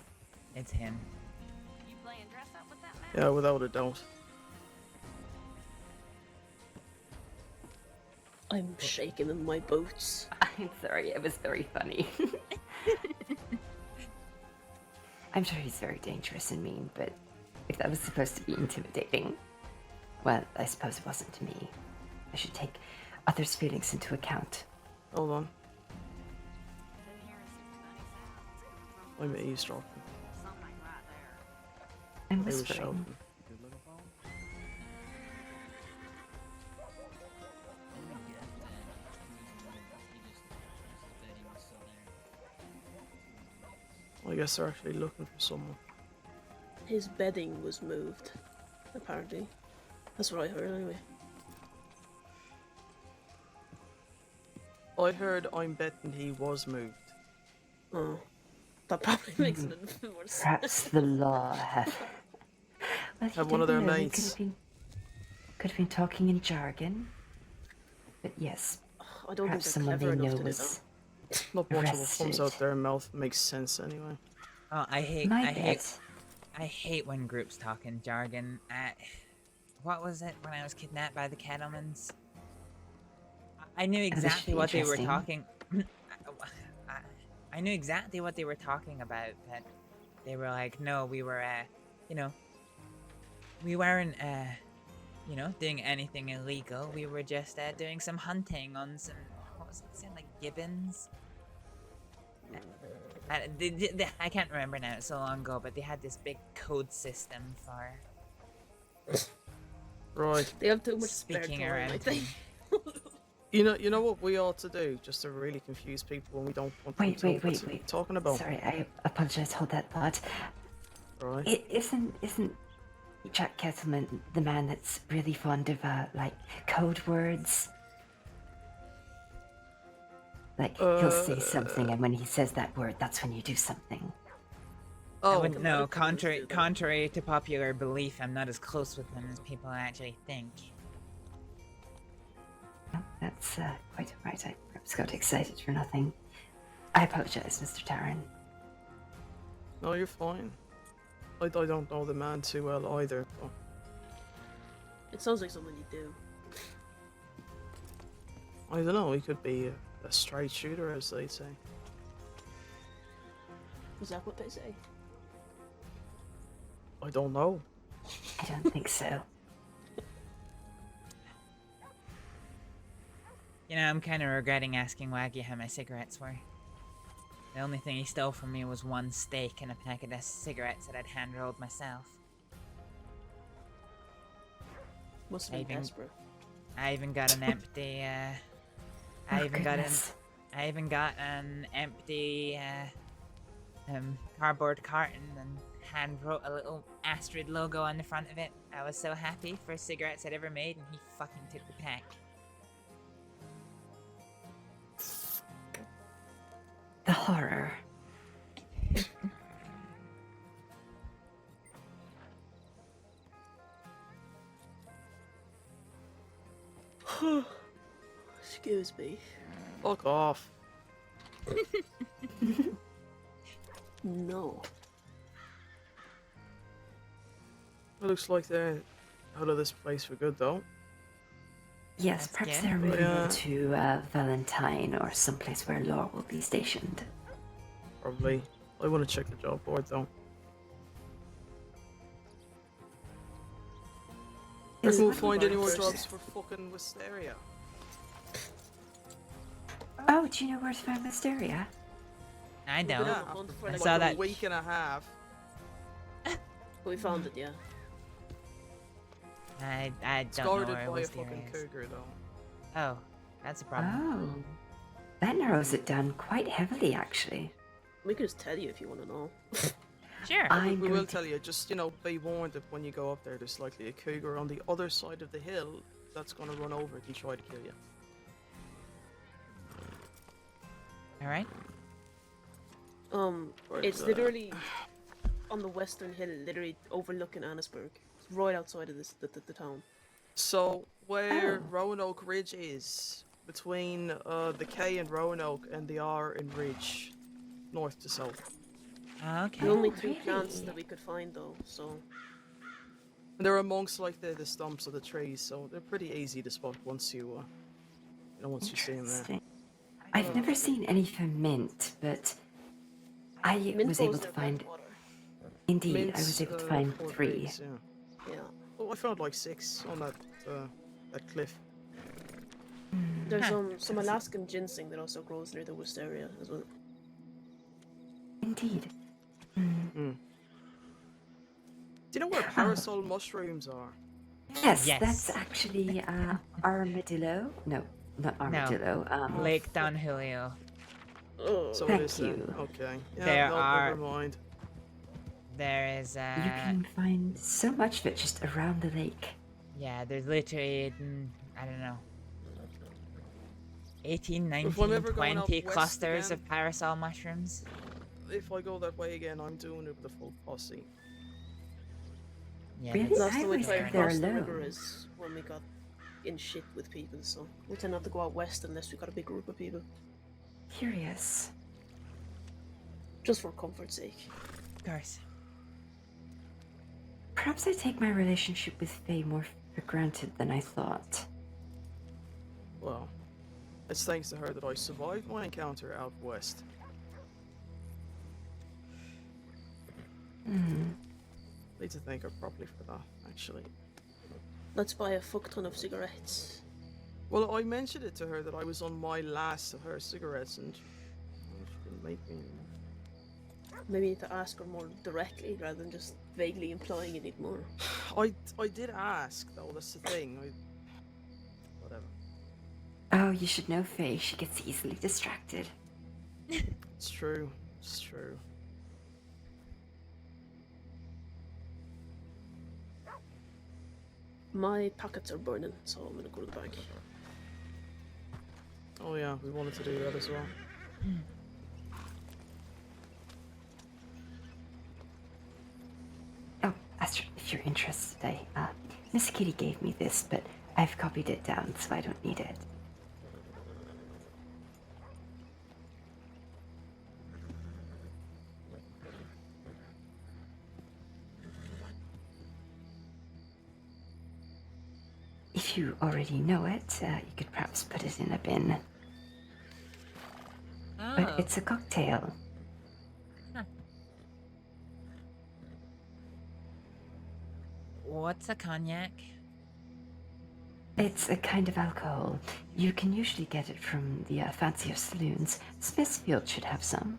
It's him. You playing dress up with that man? Yeah, without a doubt. I'm shaking in my boots. I'm sorry, it was very funny. I'm sure he's very dangerous and mean, but if that was supposed to be intimidating, well, I suppose it wasn't to me. I should take others' feelings into account. Hold on. I'm eavesdropping. I'm They were whispering. shouting. I guess they're actually looking for someone. His bedding was moved, apparently. That's what I heard anyway. I heard I'm betting he was moved. Oh. That probably makes it more sense. Perhaps the law have... Well, you Have one of don't their know, he mates. Could have been talking in jargon. But yes, I don't think perhaps they're someone they clever enough know to do was Not much of what comes arrested. out their mouth makes sense anyway. Oh, I hate My I hate when groups talk in jargon. What was it when I was kidnapped by the Kettlemans? I knew That was exactly what they were interesting. talking. I knew exactly what they were talking about. That they were like, no, we were, you know, we weren't, you know, doing anything illegal. We were just doing some hunting on some, what was it, like gibbons? I can't remember now, it's so long ago, but they had this big code system for Right. They have too much spare speaking time, around. I think. You know what we ought to do, just to really confuse people when we don't want them Wait, to know wait, what wait. we're talking about. Sorry, I apologize. Hold that thought. Right. Isn't Jack Kettleman the man that's really fond of like code words? Like he'll say something, and when he says that word, that's when you do something. I wouldn't know. Contrary to popular belief, I'm not as close with him as people actually think. That's quite right. I perhaps got excited for nothing. I apologize, Mr. Taryn. No, you're fine. I don't know the man too well either. But It sounds like something you do. I don't know. He could be a straight shooter, as they say. Is that what they say? I don't know. I don't think so. You know, I'm kind of regretting asking Waggy how my cigarettes were. The only thing he stole from me was one steak and a packet of cigarettes that I'd hand-rolled myself. Must have been desperate. I even got an empty, I even got an empty, cardboard carton and hand-wrote a little Astrid logo on the front of it. I was so happy. First cigarettes I'd ever made, and he fucking took the pack. The horror. Excuse me. Fuck off. No. It looks like they're out of this place for good, though. Yes, perhaps they're moving to Valentine or someplace where law will be stationed. Probably. I want to check the job board, though. I Is can't it find any more first? jobs for fucking Wisteria. Oh, do you know where to find Mysteria? I We've been don't. on a hunt for I like saw a that. week. Week and a half. We found it, yeah. I It's don't know guarded where it by a was the fucking areas. cougar, though. Oh, that's a problem. Oh. That narrows it down quite heavily, actually. We could just tell you if you want to know. Sure. I'm We going will to- tell you, just, you know, be warned that when you go up there, there's likely a cougar on the other side of the hill that's going to run over it and try to kill you. Alright. But, It's literally on the western hill, literally overlooking Annisburg. It's right outside of the town. So, where Roanoke Ridge is, between the K in Roanoke and the R in Ridge, north to south. Okay. The only two plants that we could find, though, so... And they're amongst, like, the stumps of the trees, so they're pretty easy to spot once you, once you see them there. Interesting. I've never seen any for mint, but I Mint was grows able to near find... Blackwater. Indeed, I was able to find 4 3. days, yeah. Yeah. Oh, I found like 6 on that cliff. There's some Alaskan ginseng that also grows near the Wisteria as well. Indeed. Do you know where parasol mushrooms are? Yes, Yes. that's actually armadillo. No, not armadillo. Lake Don Julio. So Thank it is you. Okay. Yeah, There no, are- never mind. There is You can find so much of it just around the lake. yeah, there's literally, I don't know, 18, If I'm 19, ever going out 20 west clusters again- of parasol mushrooms. If I go that way again, I'm doing it with a full posse. Yeah, Really? that's Last I time we would tried think to they're cross the river alone. is when we got in shit with people, so we tend not to go out west unless we got a big group of people. Curious. Just for comfort's sake. Of course. Perhaps I take my relationship with Faye more for granted than I thought. Well, it's thanks to her that I survived my encounter out west. Need to thank her properly for that, actually. Let's buy a fuck ton of cigarettes. Well, I mentioned it to her that I was on my last of her cigarettes, and she didn't make me. Maybe you need to ask her more directly rather than just vaguely implying you need more. I did ask, though. That's the thing. Whatever. Oh, you should know Faye. She gets easily distracted. It's true. It's true. My pockets are burning, so I'm gonna go to the bank. Oh yeah, we wanted to do that as well. Oh, Astrid, if you're interested, Miss Kitty gave me this, but I've copied it down, so I don't need it. If you already know it, you could perhaps put it in a bin. Oh. But it's a cocktail. What's a cognac? It's a kind of alcohol. You can usually get it from the fancier saloons. Smithfield should have some.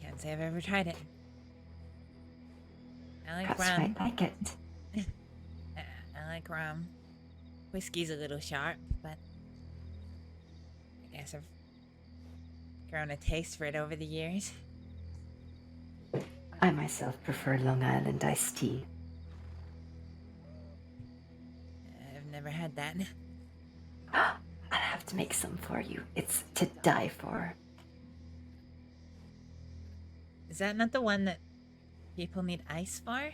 Can't say I've ever tried it. I like Perhaps you rum. might like it. I like rum. Whiskey's a little sharp, but I guess I've grown a taste for it over the years. I myself prefer Long Island iced tea. I've never had that. I'll have to make some for you. It's to die for. Is that not the one that people need ice for?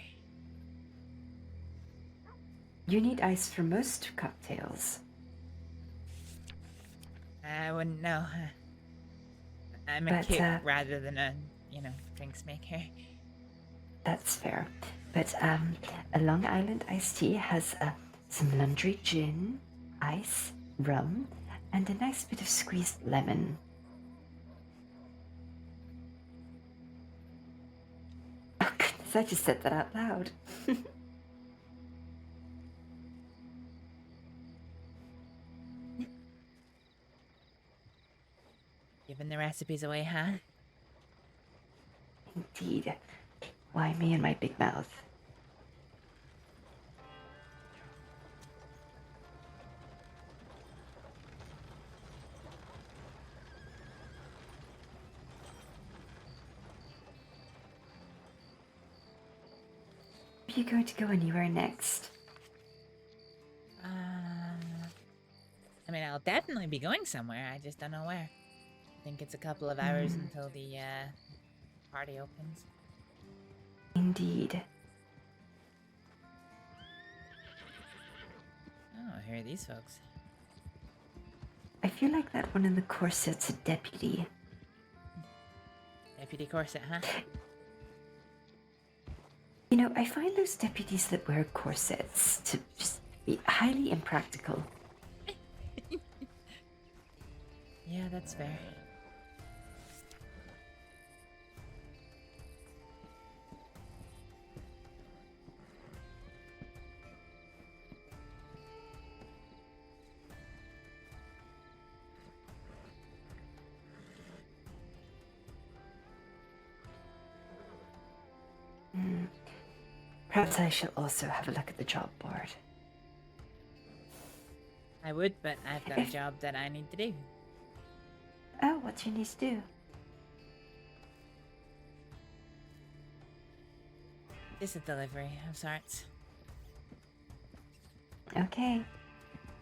You need ice for most cocktails. I wouldn't know. I'm a But, kid rather than a, drinks maker. That's fair. But a Long Island iced tea has some laundry gin, ice, rum, and a nice bit of squeezed lemon. Oh goodness, I just said that out loud. the recipes away, huh? Indeed. Why me and my big mouth? Are you going to go anywhere next? I mean, I'll definitely be going somewhere. I just don't know where. I think it's a couple of hours until the party opens. Indeed. Oh, here are these folks. I feel like that one in the corset's a deputy. Deputy corset, huh? You know, I find those deputies that wear corsets to just be highly impractical. Yeah, that's fair. Perhaps I shall also have a look at the job board. I would, but I've got a job that I need to do. Oh, what do you need to do? This is a delivery of sorts. Okay.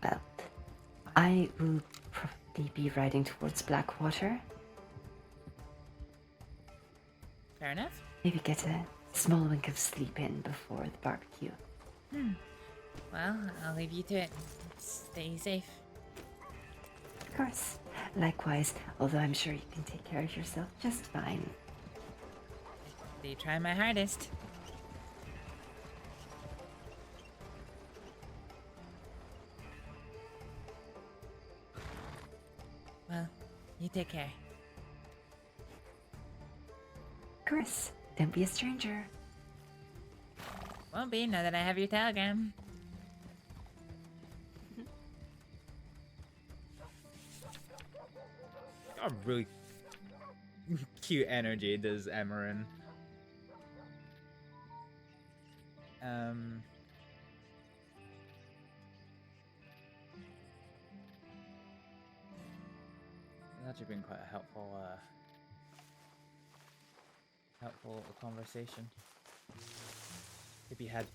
Well, I will probably be riding towards Blackwater. Fair enough. Maybe get a small wink of sleep in before the barbecue. Well, I'll leave you to it. Stay safe. Of course. Likewise, although I'm sure you can take care of yourself just fine. They try my hardest. Well, you take care. Of course. Don't be a stranger. Won't be now that I have your telegram. Got a really cute energy, does Emerin. It's actually been quite a helpful conversation to be had.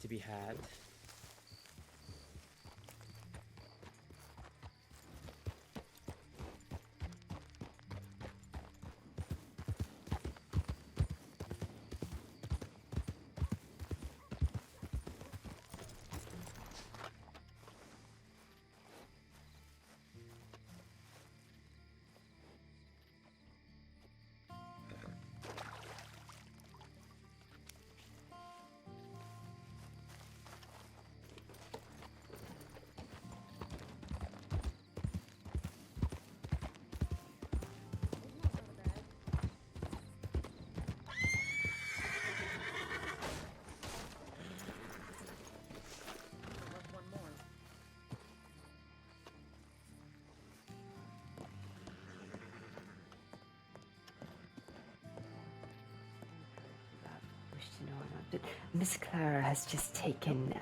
Miss Clara has just taken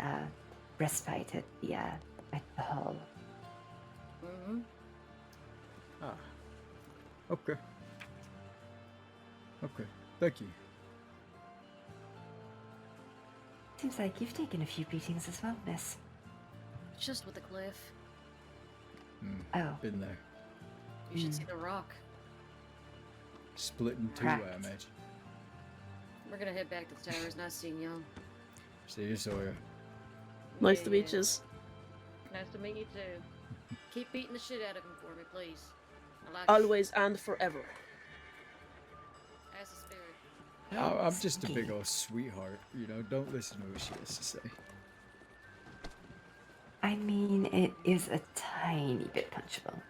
respite at the hall. Ah. Okay. Okay. Thank you. Seems like you've taken a few beatings as well, miss. Just with the cliff. Oh. Been there. You should see the rock. Split in two, Cracked. I imagine. We're gonna head back to the towers. Nice seeing y'all. See you, Sawyer. Nice to meet yous. Nice to meet you too. Keep beating the shit out of him for me, please. I like Always and forever. As a spirit. I'm just a big old sweetheart, you know. Don't listen to what she has to say. I mean, it is a tiny bit punchable.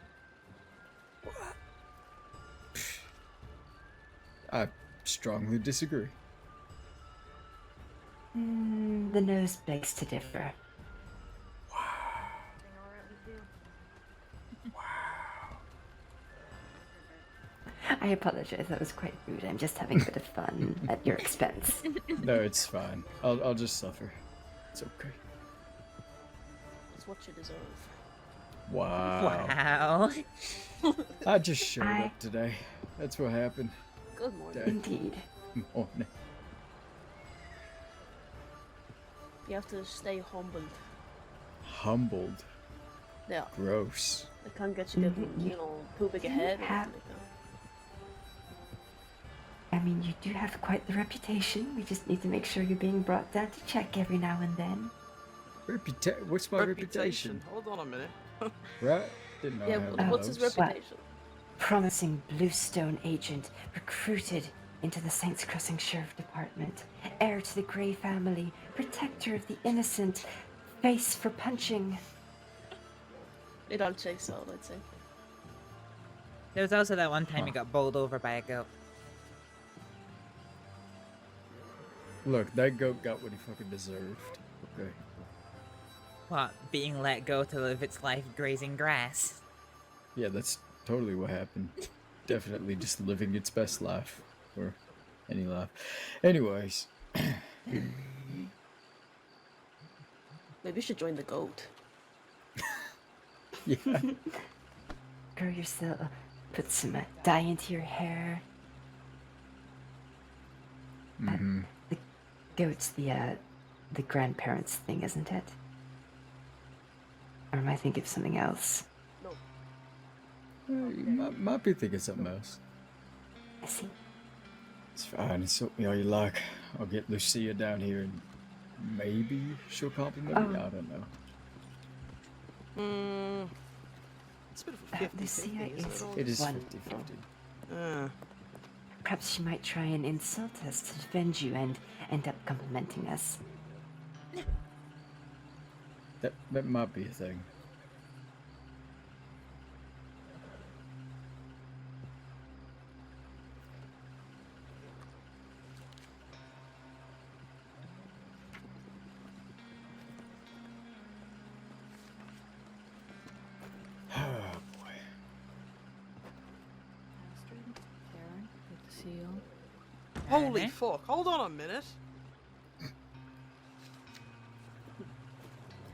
I strongly disagree. The nose begs to differ. I apologize. That was quite rude. I'm just having a bit of fun at your expense. No, it's fine. I'll just suffer. It's okay. It's what you deserve. Wow. I just showed up today. That's what happened. Good morning. Indeed. Morning. You have to stay humbled. Humbled. Yeah. Gross. They can't get you getting, you know, too big a head. Or anything like that. I mean, you do have quite the reputation. We just need to make sure you're being brought down to check every now and then. What's my reputation? Hold on a minute. Right? Didn't know I had what's his those. reputation? Promising Bluestone agent, recruited into the Saints Crossing Sheriff Department, heir to the Grey family, protector of the innocent, face for punching. It all checks out, I'd say. There was also that one time he got bowled over by a goat. Look, that goat got what he fucking deserved. Okay. What, being let go to live its life grazing grass? Yeah, that's totally what happened. Definitely just living its best life. Or any life. Anyways. Maybe you should join the goat. Yeah. Grow yourself, put some dye into your hair. Mm-hmm. The goat's the grandparents thing, isn't it? Or am I thinking of something else? You might be thinking something else. I see. It's fine. Insult me all you like. I'll get Lucia down here and maybe she'll compliment me. I don't know. It's a bit of a 50-50, Lucia is It is wonderful. 50-50. Perhaps she might try and insult us to defend you and end up complimenting us. That might be a thing. Holy fuck, hold on a minute.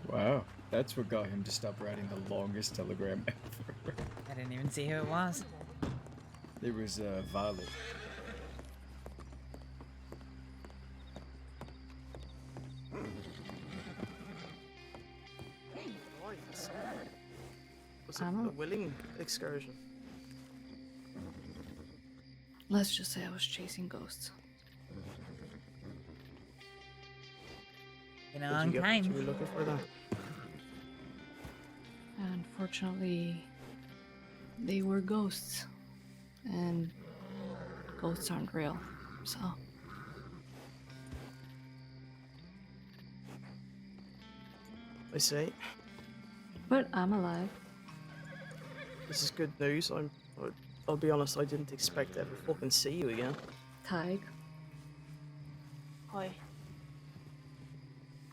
Wow, that's what got him to stop writing the longest telegram ever. I didn't even see who it was. It was Violet. Was it a willing excursion? Let's just say I was chasing ghosts. Been a long time. What you were looking for that? Unfortunately, they were ghosts. And ghosts aren't real, so. I see. But I'm alive. This is good news. I'll be honest, I didn't expect to ever fucking see you again. Tig. Hi.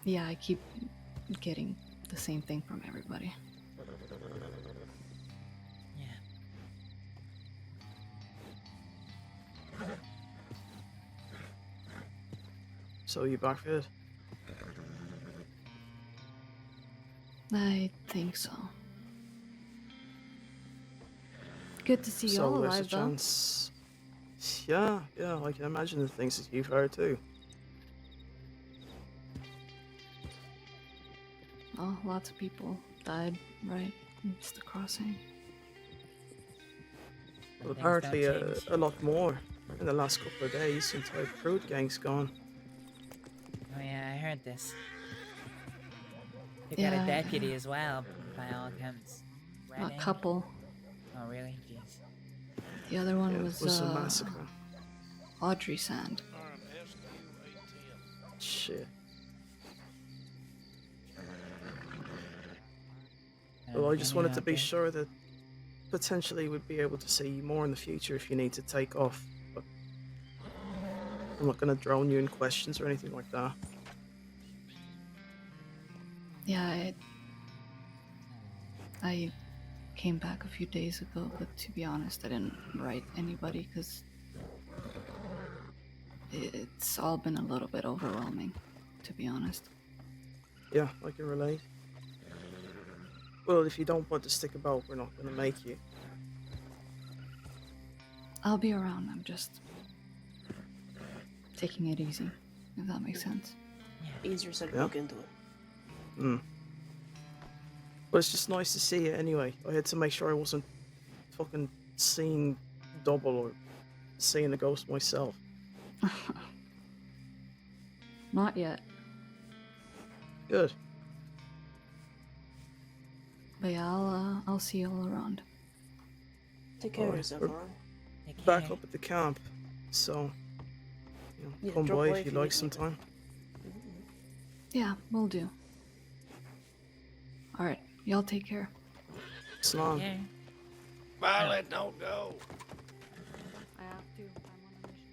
Yeah, I keep getting the same thing from everybody. So you back for it? I think so. Good to see you So all there's a alive, though. chance. Yeah, I can imagine the things that you've heard too. Oh, lots of people died, right? It's the crossing. Well, apparently a lot more in the last couple of days since our fruit gang's gone. Oh yeah, I heard this. You got a deputy as well, by all accounts. A RedM? couple. Oh really? Jeez. The other one Yeah, was it was a massacre. Audrey Sand. Shit. Well, I just wanted to be sure that potentially we'd be able to see you more in the future if you need to take off. But I'm not going to drown you in questions or anything like that. Yeah, I came back a few days ago, but to be honest, I didn't write anybody because it's all been a little bit overwhelming, to be honest. Yeah, I can relate. Well, if you don't want to stick about, we're not gonna make you. I'll be around. I'm just taking it easy, if that makes sense. Easier said than look into it. But it's just nice to see it anyway. I had to make sure I wasn't fucking seeing double or seeing a ghost myself. Not yet. Good. But yeah, I'll see you all around. Take care of Alright, yourself, we're alright? back up at the camp, so Yeah, come drop by by if you if you like need some time. Yeah, we'll do. Alright, y'all take care. Slán. Yeah. Violet, don't go. I have to. I'm on a mission.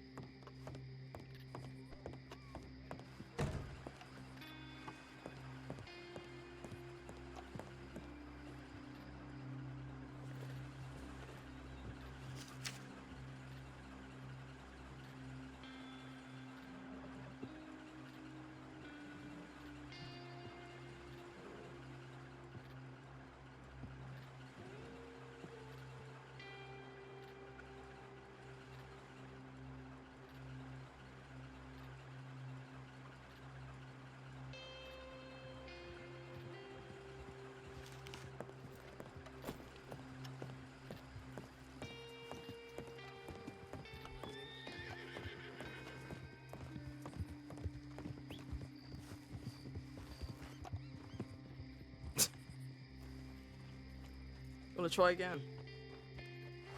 Wanna try again?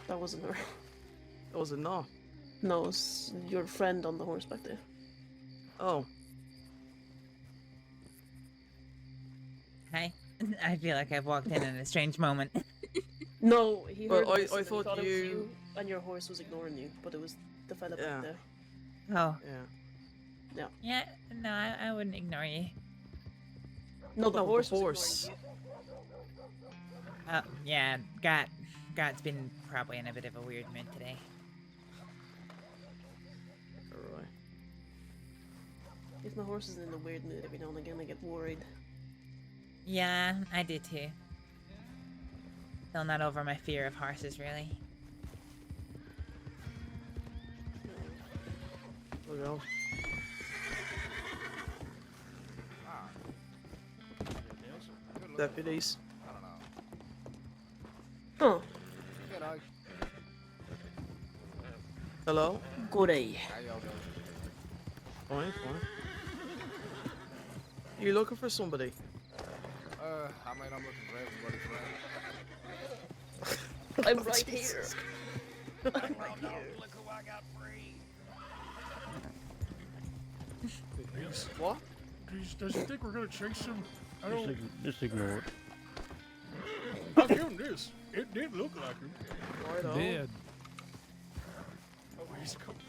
That wasn't her. That was it not? No, it's your friend on the horse back there. Oh. Hi. I feel like I've walked in a strange moment. No, he heard Well, this I and then thought thought it was you- you, and your horse was ignoring you, but it was the fella back there. Oh. Yeah. Yeah, no, I wouldn't ignore you. No, the No, horse. the horse. Was ignoring Oh, yeah, Got's been probably in a bit of a weird mood today. Alright. you. If my horse is in a weird mood every now and again, I get worried. Yeah, I do too. Still not over my fear of horses, really. Look out. Deputies. Oh. Hello? Good day. Fine, fine. You looking for somebody? I mean, I'm looking for everybody, friend. I'm right here. I'm right here. Look who I got free. What? Does he think we're gonna chase him? I don't. Just ignore it. I'll give him this. It did look like him. Right on. Dead. Oh, he's coming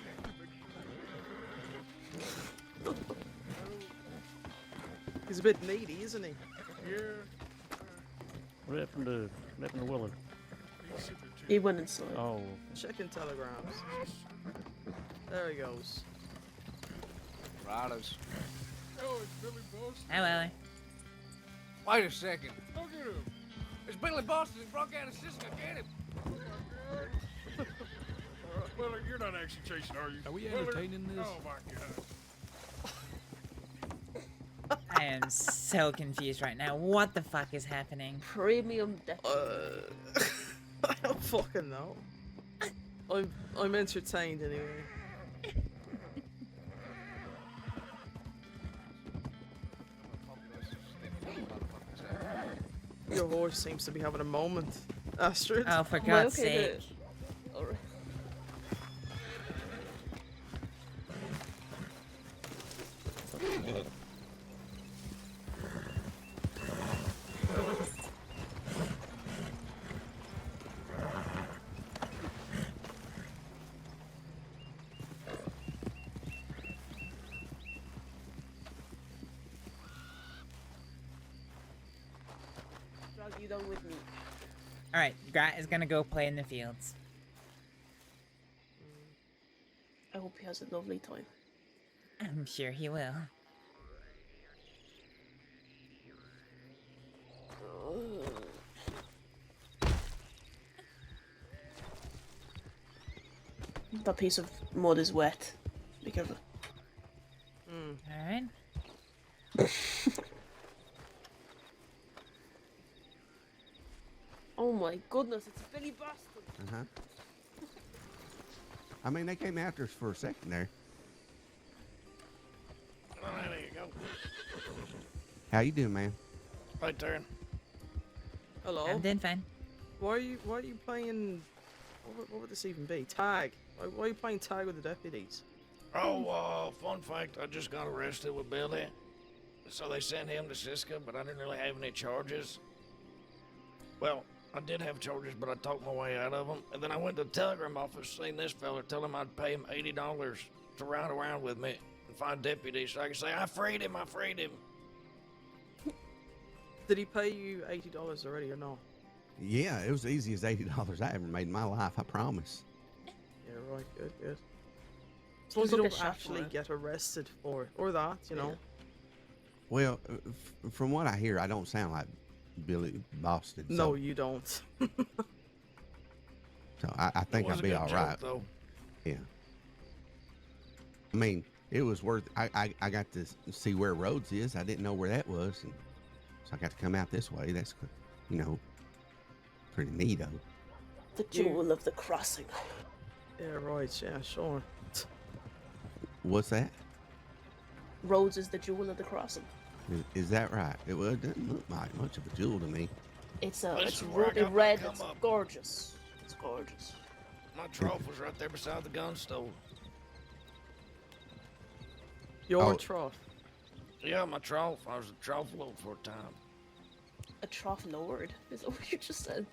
back. He's a bit needy, isn't he? Yeah. What happened to Willard? He went inside. Oh. Checking telegrams. There he goes. Riders. Oh, it's Billy Boston. Hi, Willie. Wait a second. Look at him. It's Billy Boston. He broke out of Cisco. Get him. Well, you're not actually chasing, are you? Are we Willard? entertaining this? Oh my God. I am so confused right now. What the fuck is happening? Premium death. I don't fucking know. I'm entertained anyway. Your horse seems to be having a moment, Astrид. Oh, for God's sake. Alright. Drag you down with me. Alright, Grat is gonna go play in the fields. I hope he has a lovely time. I'm sure he will. That piece of mud is wet. Be careful. Alright. Oh my goodness, it's Billy Boston. Uh-huh. I mean, they came after us for a second there. Oh, there you go. How you doing, man? Right turn. Hello. I'm doing fine. Why are you playing? What would this even be? Tag. Why are you playing tag with the deputies? Oh, fun fact, I just got arrested with Billy. So they sent him to Siska, but I didn't really have any charges. Well, I did have charges, but I talked my way out of them. And then I went to the telegram office, seen this fella, tell him I'd pay him $80 to ride around with me and find deputies so I could say, I freed him. Did he pay you $80 already or not? Yeah, it was the easiest $80 I ever made in my life, I promise. Yeah, right, good. As long as you don't actually get arrested for it, or that, you know. Well, from what I hear, I don't sound like Billy Boston. So, No, you don't. so I think I'll be all right. Though. Yeah. I mean, it was worth. I got to see where Rhodes is. I didn't know where that was, and so I got to come out this way. That's, pretty neato. The jewel of the crossing. Yeah, right. Yeah, sure. What's that? Rhodes is the jewel of the crossing. Is that right? It doesn't look like much of a jewel to me. It's ruby red. It's gorgeous. It's gorgeous. My trough was right there beside the gun stove. Your trough? Yeah, my trough. I was a trough lord for a time. A trough lord? Is that what you just said?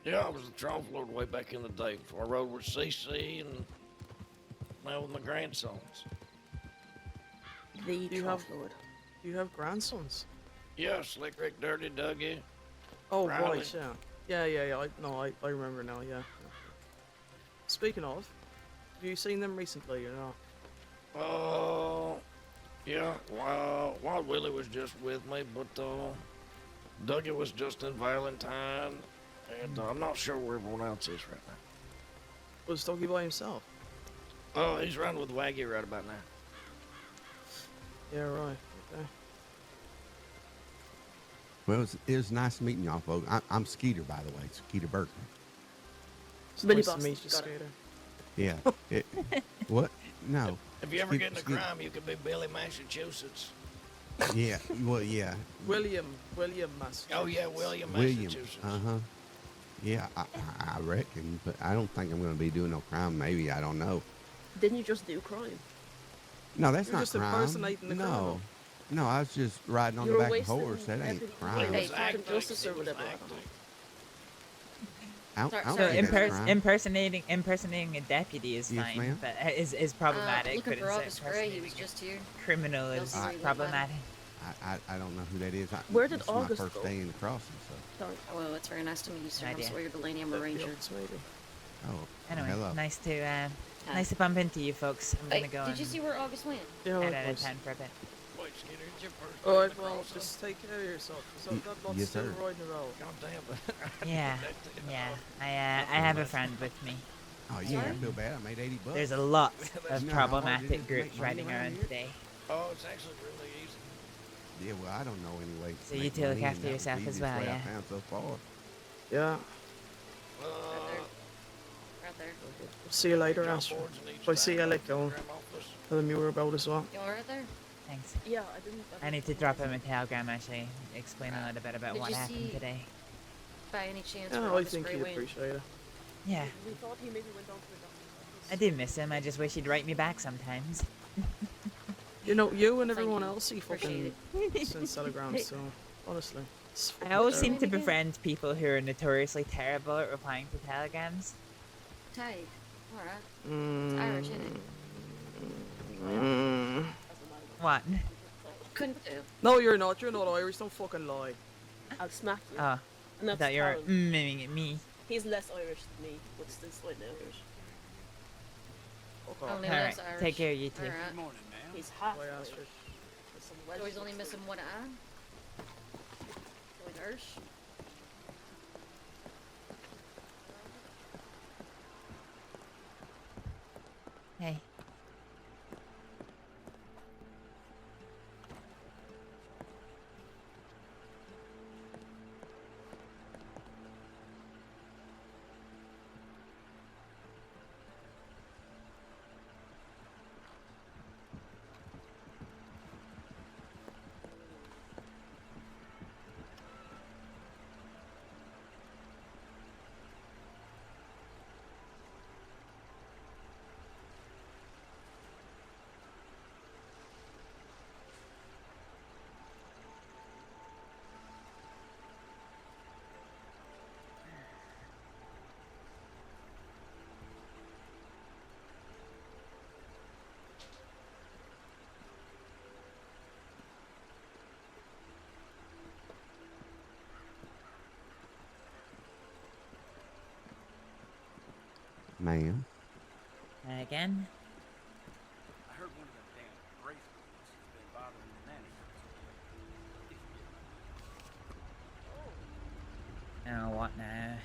Yeah, I was a trough lord way back in the day before I rode with CC and now with my grandsons. The trough lord. Do you have grandsons? Yeah, Slick Rick, Dirty Dougie. Oh, Riley. right, yeah. Yeah. I remember now, yeah. Speaking of, have you seen them recently or not? Yeah, Wild Willie was just with me, but Dougie was just in Valentine, and I'm not sure where everyone else is right now. Was Dougie by himself? Oh, he's running with Waggy right about now. Yeah, right. Okay. Well, it was nice meeting y'all, folks. I'm Skeeter, by the way. Skeeter Burton. Billy Boston. Skeeter. Yeah. What? No. If you ever get in a crime, you could be Billy Massachusetts. Yeah. Well, yeah. William Massachusetts. Oh yeah, William Massachusetts. Yeah, I reckon, but I don't think I'm going to be doing no crime. Maybe, I don't know. Didn't you just do crime? No, that's You're not just crime. impersonating the criminal. No, I was just riding on the back of a horse. That ain't crime. Justice or whatever. I don't So think that's crime. impersonating a deputy is Yes, fine, ma'am. but is problematic. Looking But for August Gray, he impersonating was just here. criminal is They'll see problematic. I don't know who that is. Where did this August is my first go? day in the crossing, so. Well, it's very nice to meet you, sir. I'm Idea. Sawyer Delaney. I'm a ranger. Oh, Anyway, hello. nice to bump into you folks. I'm gonna go. Did you see where August went? Yeah, Head right, out of boys. town for a bit. Wait, Skeeter, it's your first Alright, well, just take care of yourself. So that lot's yes, still sir. riding around. God damn it. Yeah. I have a friend with me. Oh, yeah, I feel bad. I made $80. There's a lot You of know how hard it problematic is to groups make money riding around around here? today. Oh, it's actually really easy. Yeah, well, I don't know anyway. So you two look after yourself as well, yeah? I found so far. Yeah. Right there. See you later, Astryd. If I see Alec, I'll tell him you were about as well. You all right there? Thanks. Yeah, I didn't. I need to drop him a telegram actually, explain a little bit about Did what you happened see- today. By any chance? Yeah, where I August think Gray he'd went? appreciate it. Yeah. We thought he maybe went down to the doctor's office. I do miss him. I just wish he'd write me back sometimes. You know, you and Thank everyone you. else, he Appreciate fucking sends telegrams, so honestly. it's I fucking always seem terrible. to befriend people who are notoriously terrible at replying to telegrams. Tay. All right. It's Irish, isn't it? Mm. What? Couldn't do. No, you're not. You're not Irish. Don't fucking lie. I'll smack you. Oh. Not I thought you were Talon. miming at me. He's less Irish than me, but still slightly Irish. Only All less right, Irish. take care of you two. Alright. Good morning, ma'am. He's half Boy, Irish. Astrid. With some So Welsh he's only mixed missing in. one eye. So he's Irish. Hey. Ma'am. Again? I heard one of them damn bracelets has been bothering the nanny. Oh, what now?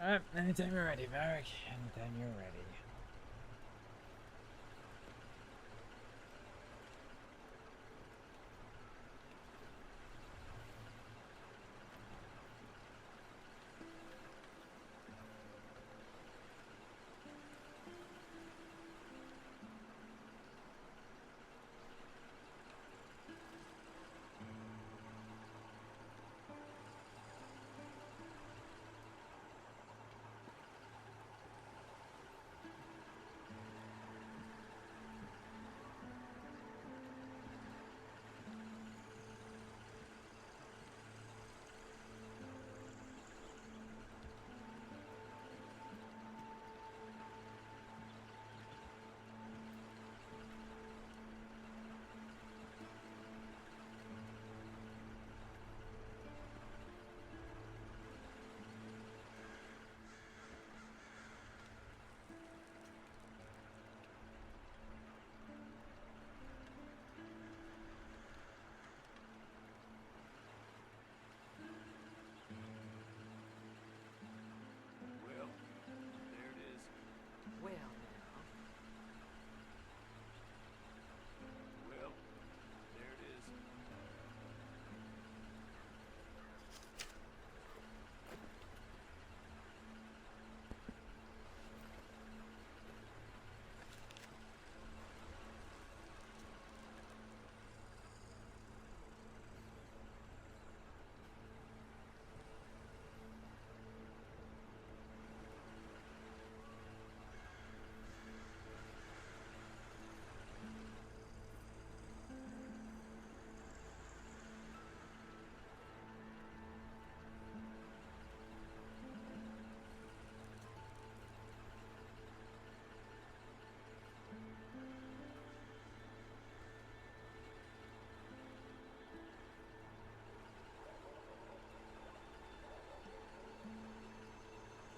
Alright, anytime you're ready, Varek. Anytime you're ready. Well, there it is. Well, Well, there it is.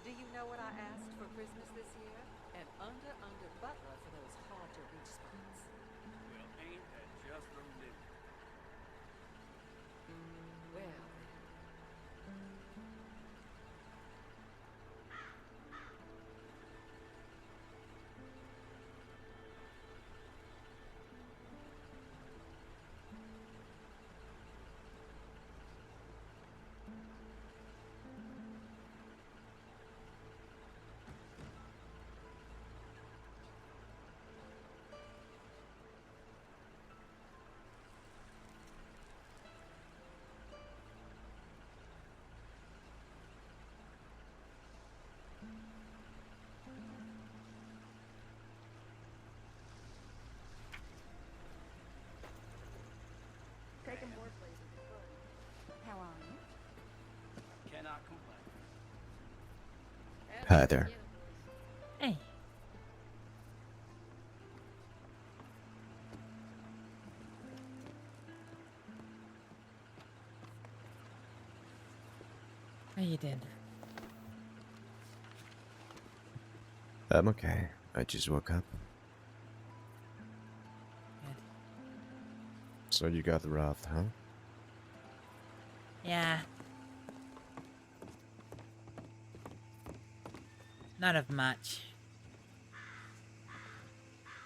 do you know what I asked for Christmas this year? An under butler for those hard to reach spots. Well, ain't that just the living? Well, Hi there. Hey. How you doing? I'm okay. I just woke up. Good. So you got robbed, huh? Yeah. Not of much.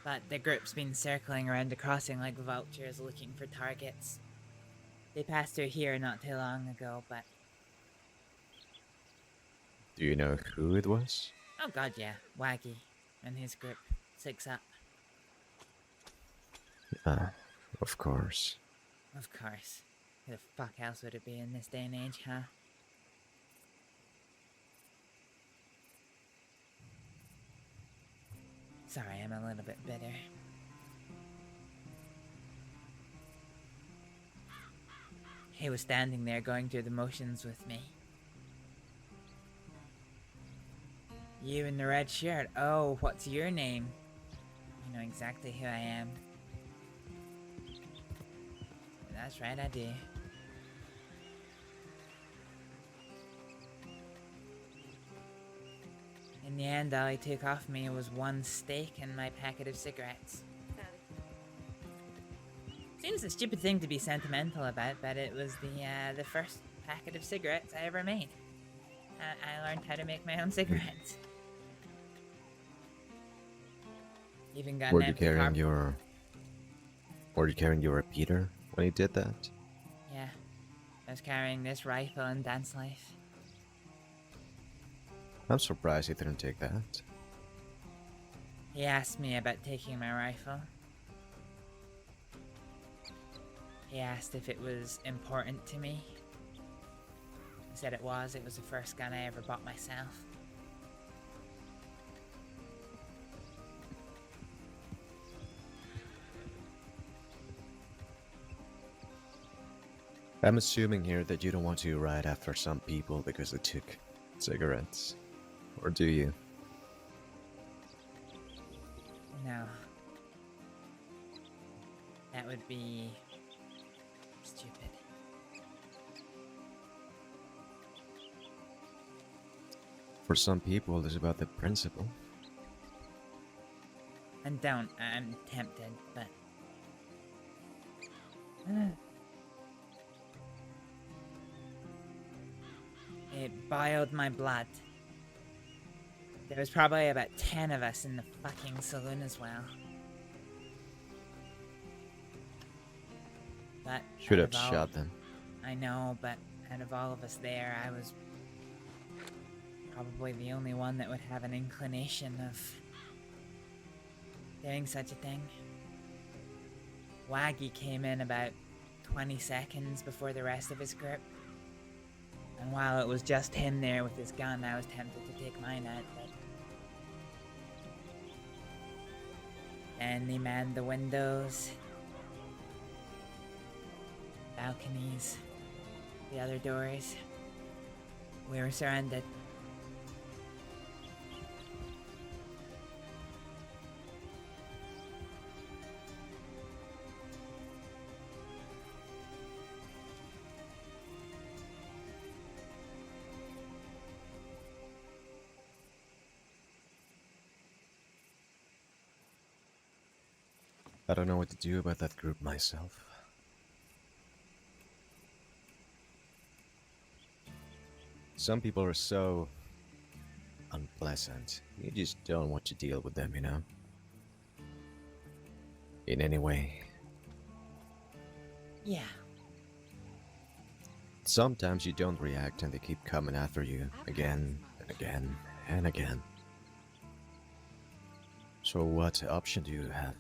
But the group's been circling around the crossing like vultures looking for targets. They passed through here not too long ago, but... Do you know who it was? Oh god, yeah. Waggy and his group. 6 up. Ah, of course. Of course. Who the fuck else would it be in this day and age, huh? Sorry, I'm a little bit bitter. He was standing there going through the motions with me. You in the red shirt. Oh, what's your name? You know exactly who I am. That's right, I do. In the end, all he took off me was 1 steak and my packet of cigarettes. Seems a stupid thing to be sentimental about, but it was the first packet of cigarettes I ever made. I learned how to make my own cigarettes. Even got Were an you empty carrying your repeater when you did that? Yeah, I was carrying this rifle in dance life. I'm surprised you didn't take that. He asked me about taking my rifle. He asked if it was important to me. I said it was. It was the first gun I ever bought myself. I'm assuming here that you don't want to ride after some people because they took cigarettes. Or do you? No. That would be... stupid. For some people, it's about the principle. And I'm tempted, but... It boiled my blood. There was probably about 10 of us in the fucking saloon as well. But Should out have of all- shot them. I know, but out of all of us there, I was probably the only one that would have an inclination of doing such a thing. Waggy came in about 20 seconds before the rest of his group. And while it was just him there with his gun, I was tempted to take mine out, but... Then they manned the windows, balconies, the other doors. We were surrounded. I don't know what to do about that group myself. Some people are so unpleasant. You just don't want to deal with them, you know? In any way. Yeah. Sometimes you don't react and they keep coming after you again and again and again. So what option do you have?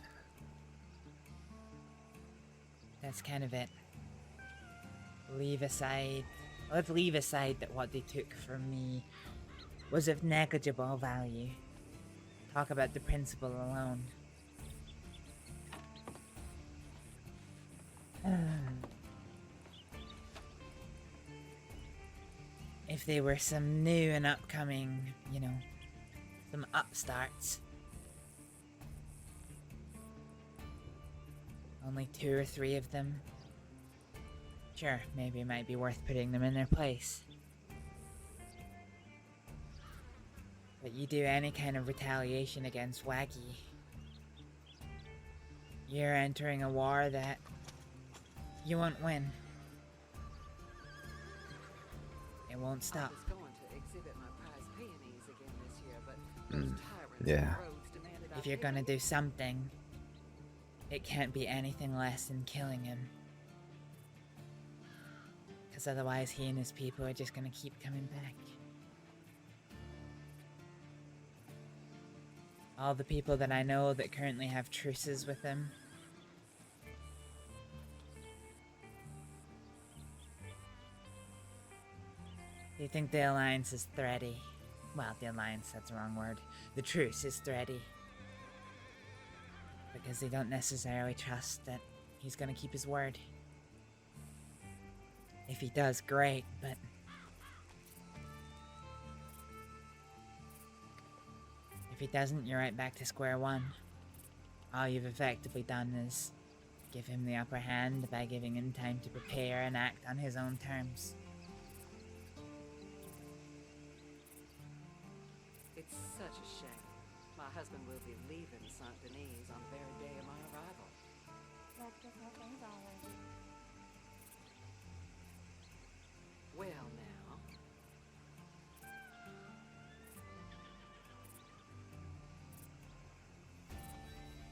That's kind of it. Leave aside... Let's leave aside that what they took from me was of negligible value. Talk about the principle alone. If they were some new and upcoming, you know, Some upstarts. Only 2 or 3 of them. Sure, maybe it might be worth putting them in their place. But you do any kind of retaliation against Waggy, you're entering a war that you won't win. It won't stop. I was going to exhibit my prize peonies again this year, but those tyrants yeah. on the roads demanded I If you're pay gonna them. do something, it can't be anything less than killing him. Because otherwise he and his people are just gonna keep coming back. All the people that I know that currently have truces with him. They think the alliance is thready. Well, the alliance, that's the wrong word. The truce is thready. Because they don't necessarily trust that he's gonna keep his word. If he does, great, but... if he doesn't, you're right back to square one. All you've effectively done is give him the upper hand by giving him time to prepare and act on his own terms. It's such a shame. My husband will be leaving Saint Denis on the very day of my arrival. Well, now.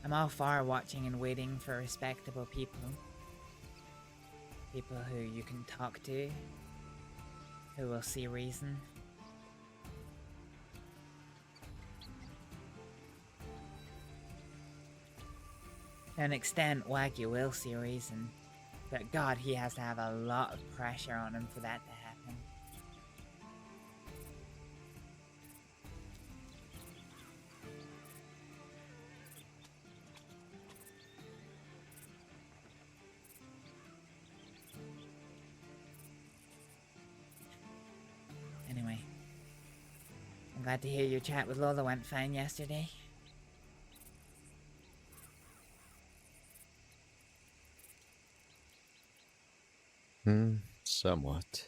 I'm all for watching and waiting for respectable people. People who you can talk to, who will see reason. To an extent, Wagyu will see reason, but God, he has to have a lot of pressure on him for that to happen. Anyway, I'm glad to hear your chat with Lola went fine yesterday. Somewhat.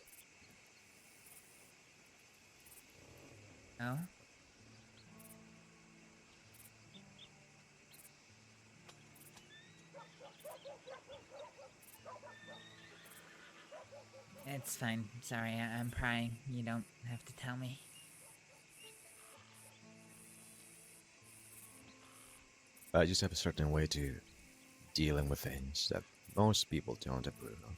No? It's fine. Sorry, I'm prying. You don't have to tell me. I just have a certain way to dealing with things that most people don't approve of.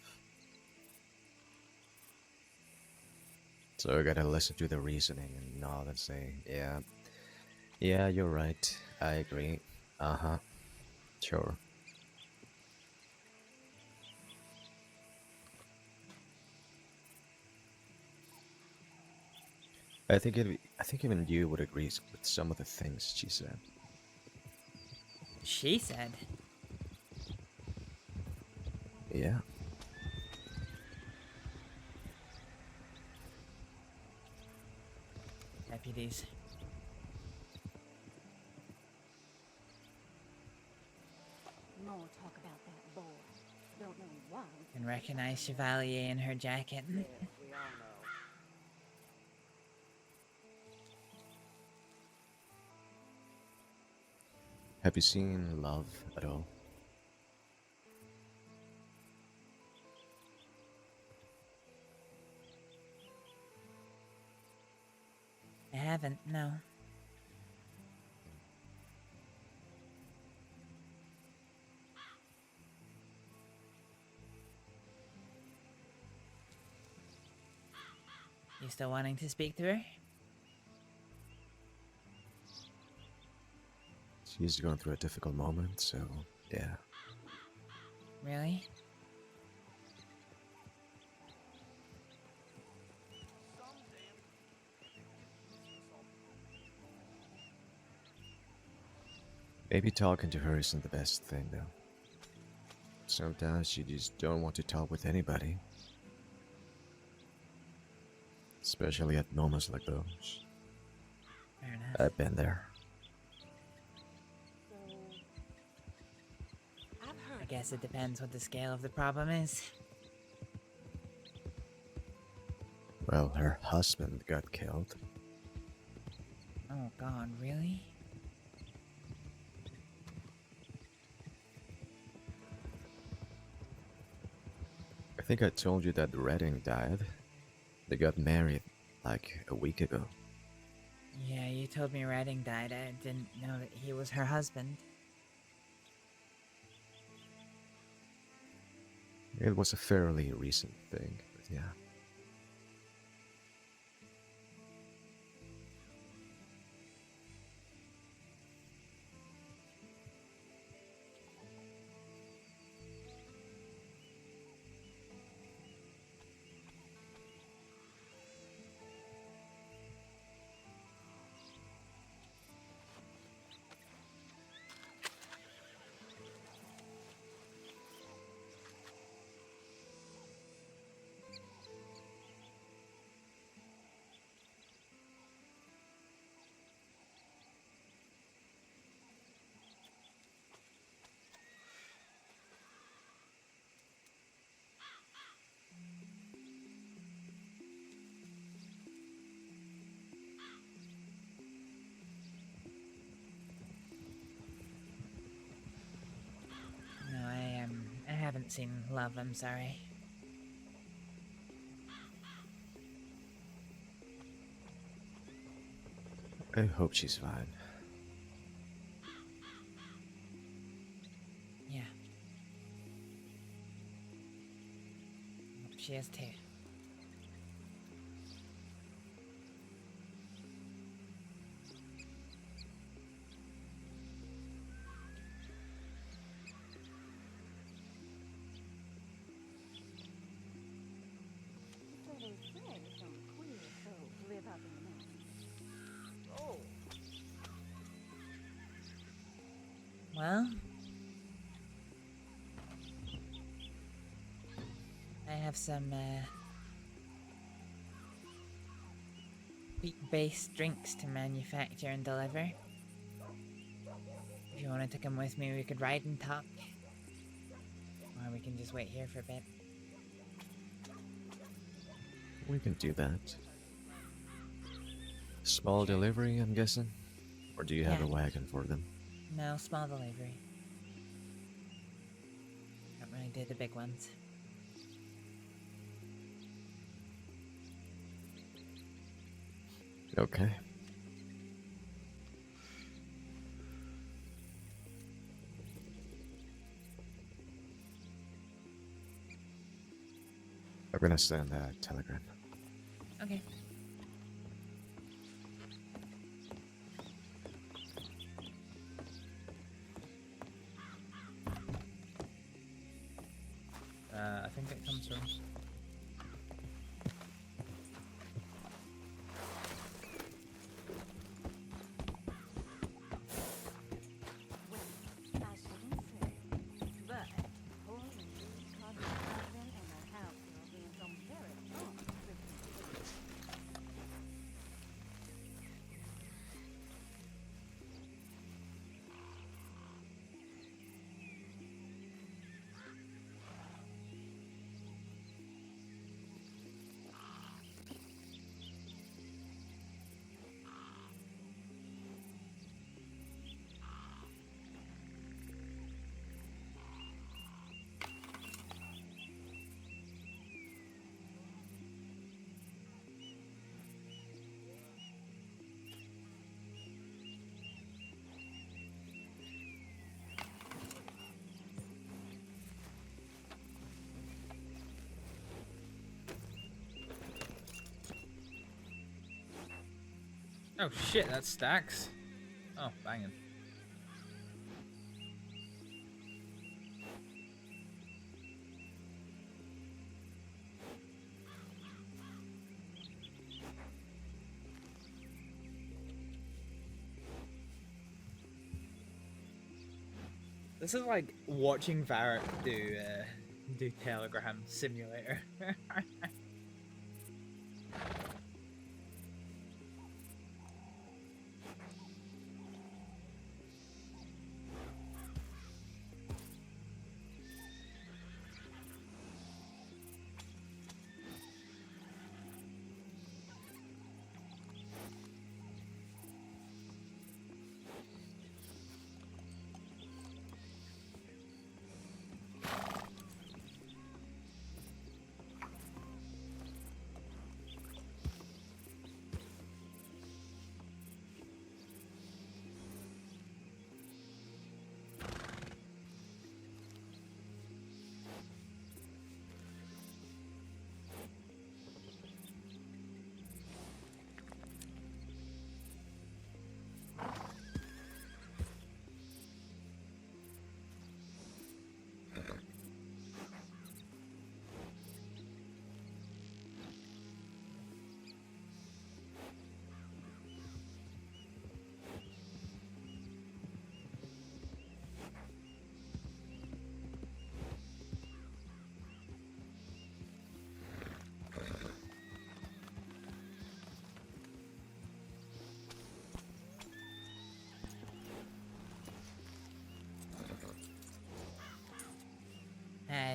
So I gotta listen to the reasoning and nod and say, yeah, you're right. I agree. Uh-huh. Sure. I think even you would agree with some of the things she said. She said? Yeah. Deputies. More talk about that boy. Don't know why. Can recognize Chevalier in her jacket. Yes, we all know. Have you seen Love at all? I haven't, no. You still wanting to speak to her? She's going through a difficult moment, so yeah. Really? Maybe talking to her isn't the best thing, though. Sometimes you just don't want to talk with anybody. Especially at moments like those. Fair enough. I've been there. I guess it depends what the scale of the problem is. Well, her husband got killed. Oh god, really? I think I told you that Redding died. They got married like a week ago. Yeah, you told me Redding died. I didn't know that he was her husband. It was a fairly recent thing, but yeah. No, I haven't seen Love, I'm sorry. I hope she's fine. Yeah. Hope she is too. So they say some queer souls live up in the mountains. Oh. Well, I have some wheat-based drinks to manufacture and deliver. If you wanted to come with me, we could ride and talk. Or we can just wait here for a bit. We can do that. Small delivery, I'm guessing? Or do you have Yeah. a wagon for them? No, small delivery. Don't really do the big ones. Okay. I'm gonna send a telegram. Okay. I think it comes from. I shouldn't say, but poor Louise caught her husband and her house girl being some very drunk Christmas Eve. Oh shit, that stacks. Oh, banging. This is like watching Varek do Telegram Simulator.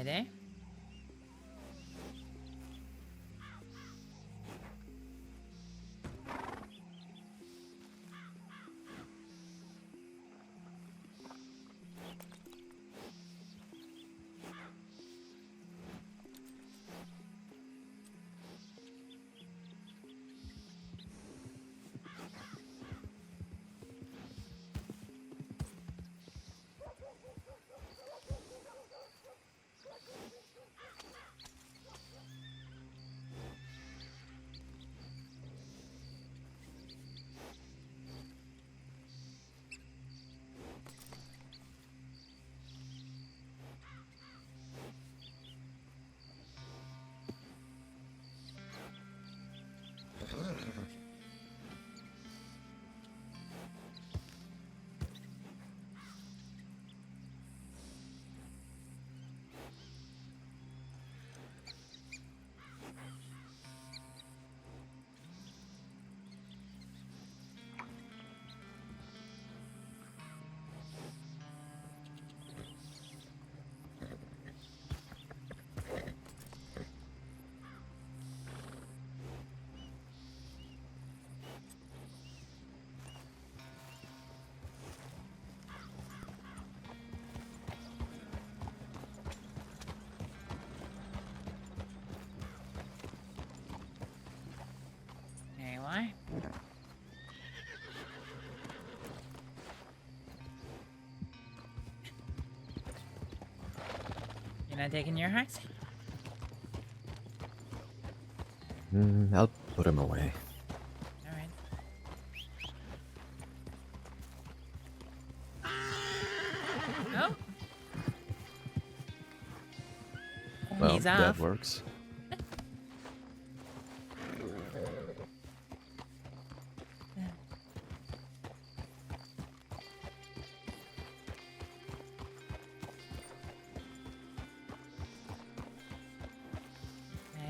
there. There you are. You're not taking your heart? I'll put him away. Alright. Oh? Well, He's that off. works.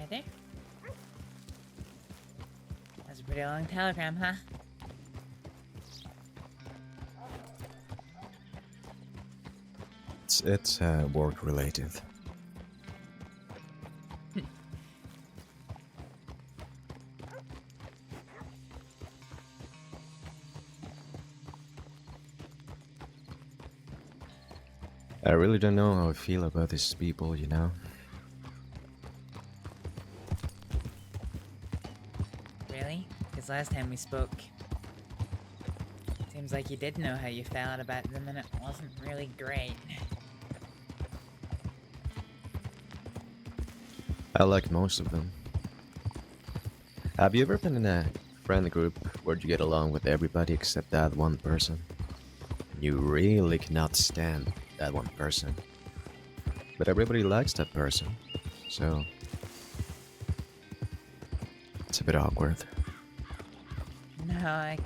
There. That's a pretty long telegram, huh? It's work related. I really don't know how I feel about these people, you know? Really? Because last time we spoke, seems like you did know how you felt about them and it wasn't really great. I like most of them. Have you ever been in a friend group where you get along with everybody except that one person? You really cannot stand that one person. But everybody likes that person, so it's a bit awkward. No, I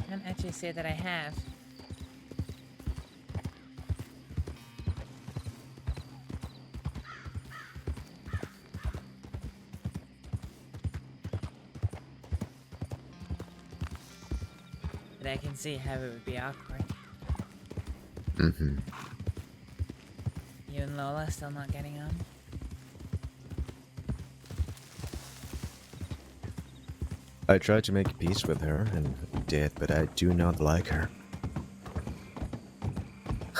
can't actually say that I have. But I can see how it would be awkward. Mm-hmm. You and Lola still not getting on? I tried to make peace with her, and did, but I do not like her.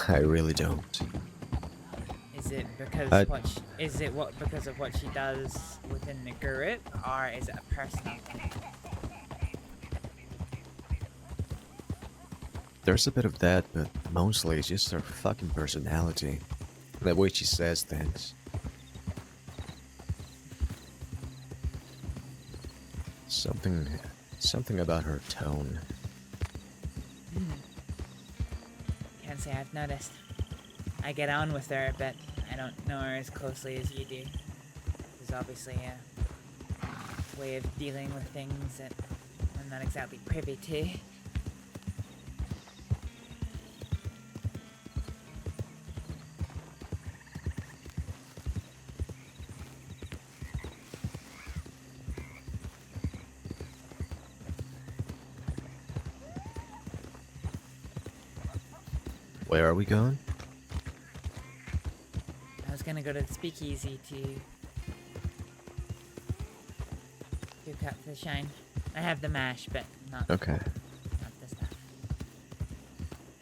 I really don't. Is it because because of what she does within the group, or is it a personal thing? There's a bit of that, but mostly it's just her fucking personality. The way she says things. Something about her tone. Can't say I've noticed. I get on with her, but I don't know her as closely as you do. There's obviously a way of dealing with things that I'm not exactly privy to. Where are we going? I was gonna go to the speakeasy to cook up the shine. I have the mash, but not Okay. not the stuff.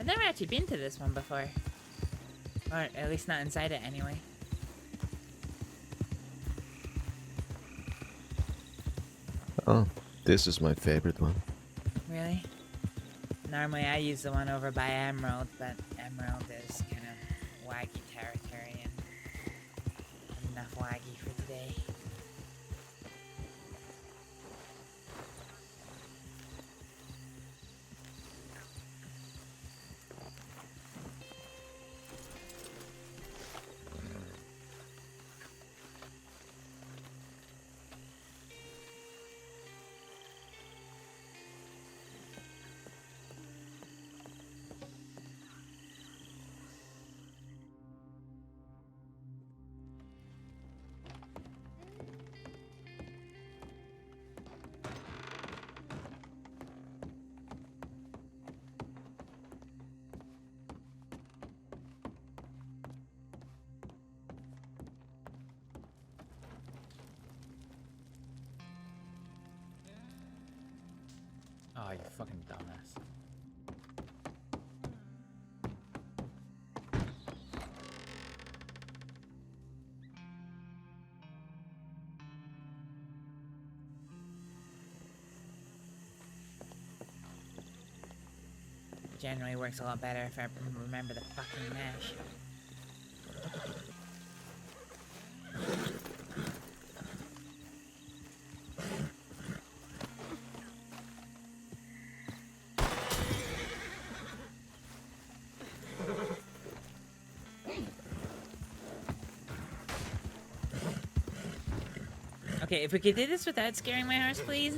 I've never actually been to this one before, or at least not inside it anyway. Oh, this is my favorite one. Really? Normally I use the one over by Emerald, but Emerald is kind of waggy territory and enough waggy for today. Oh, you fucking dumbass. Generally works a lot better if I remember the fucking mash. Okay, if we could do this without scaring my horse, please.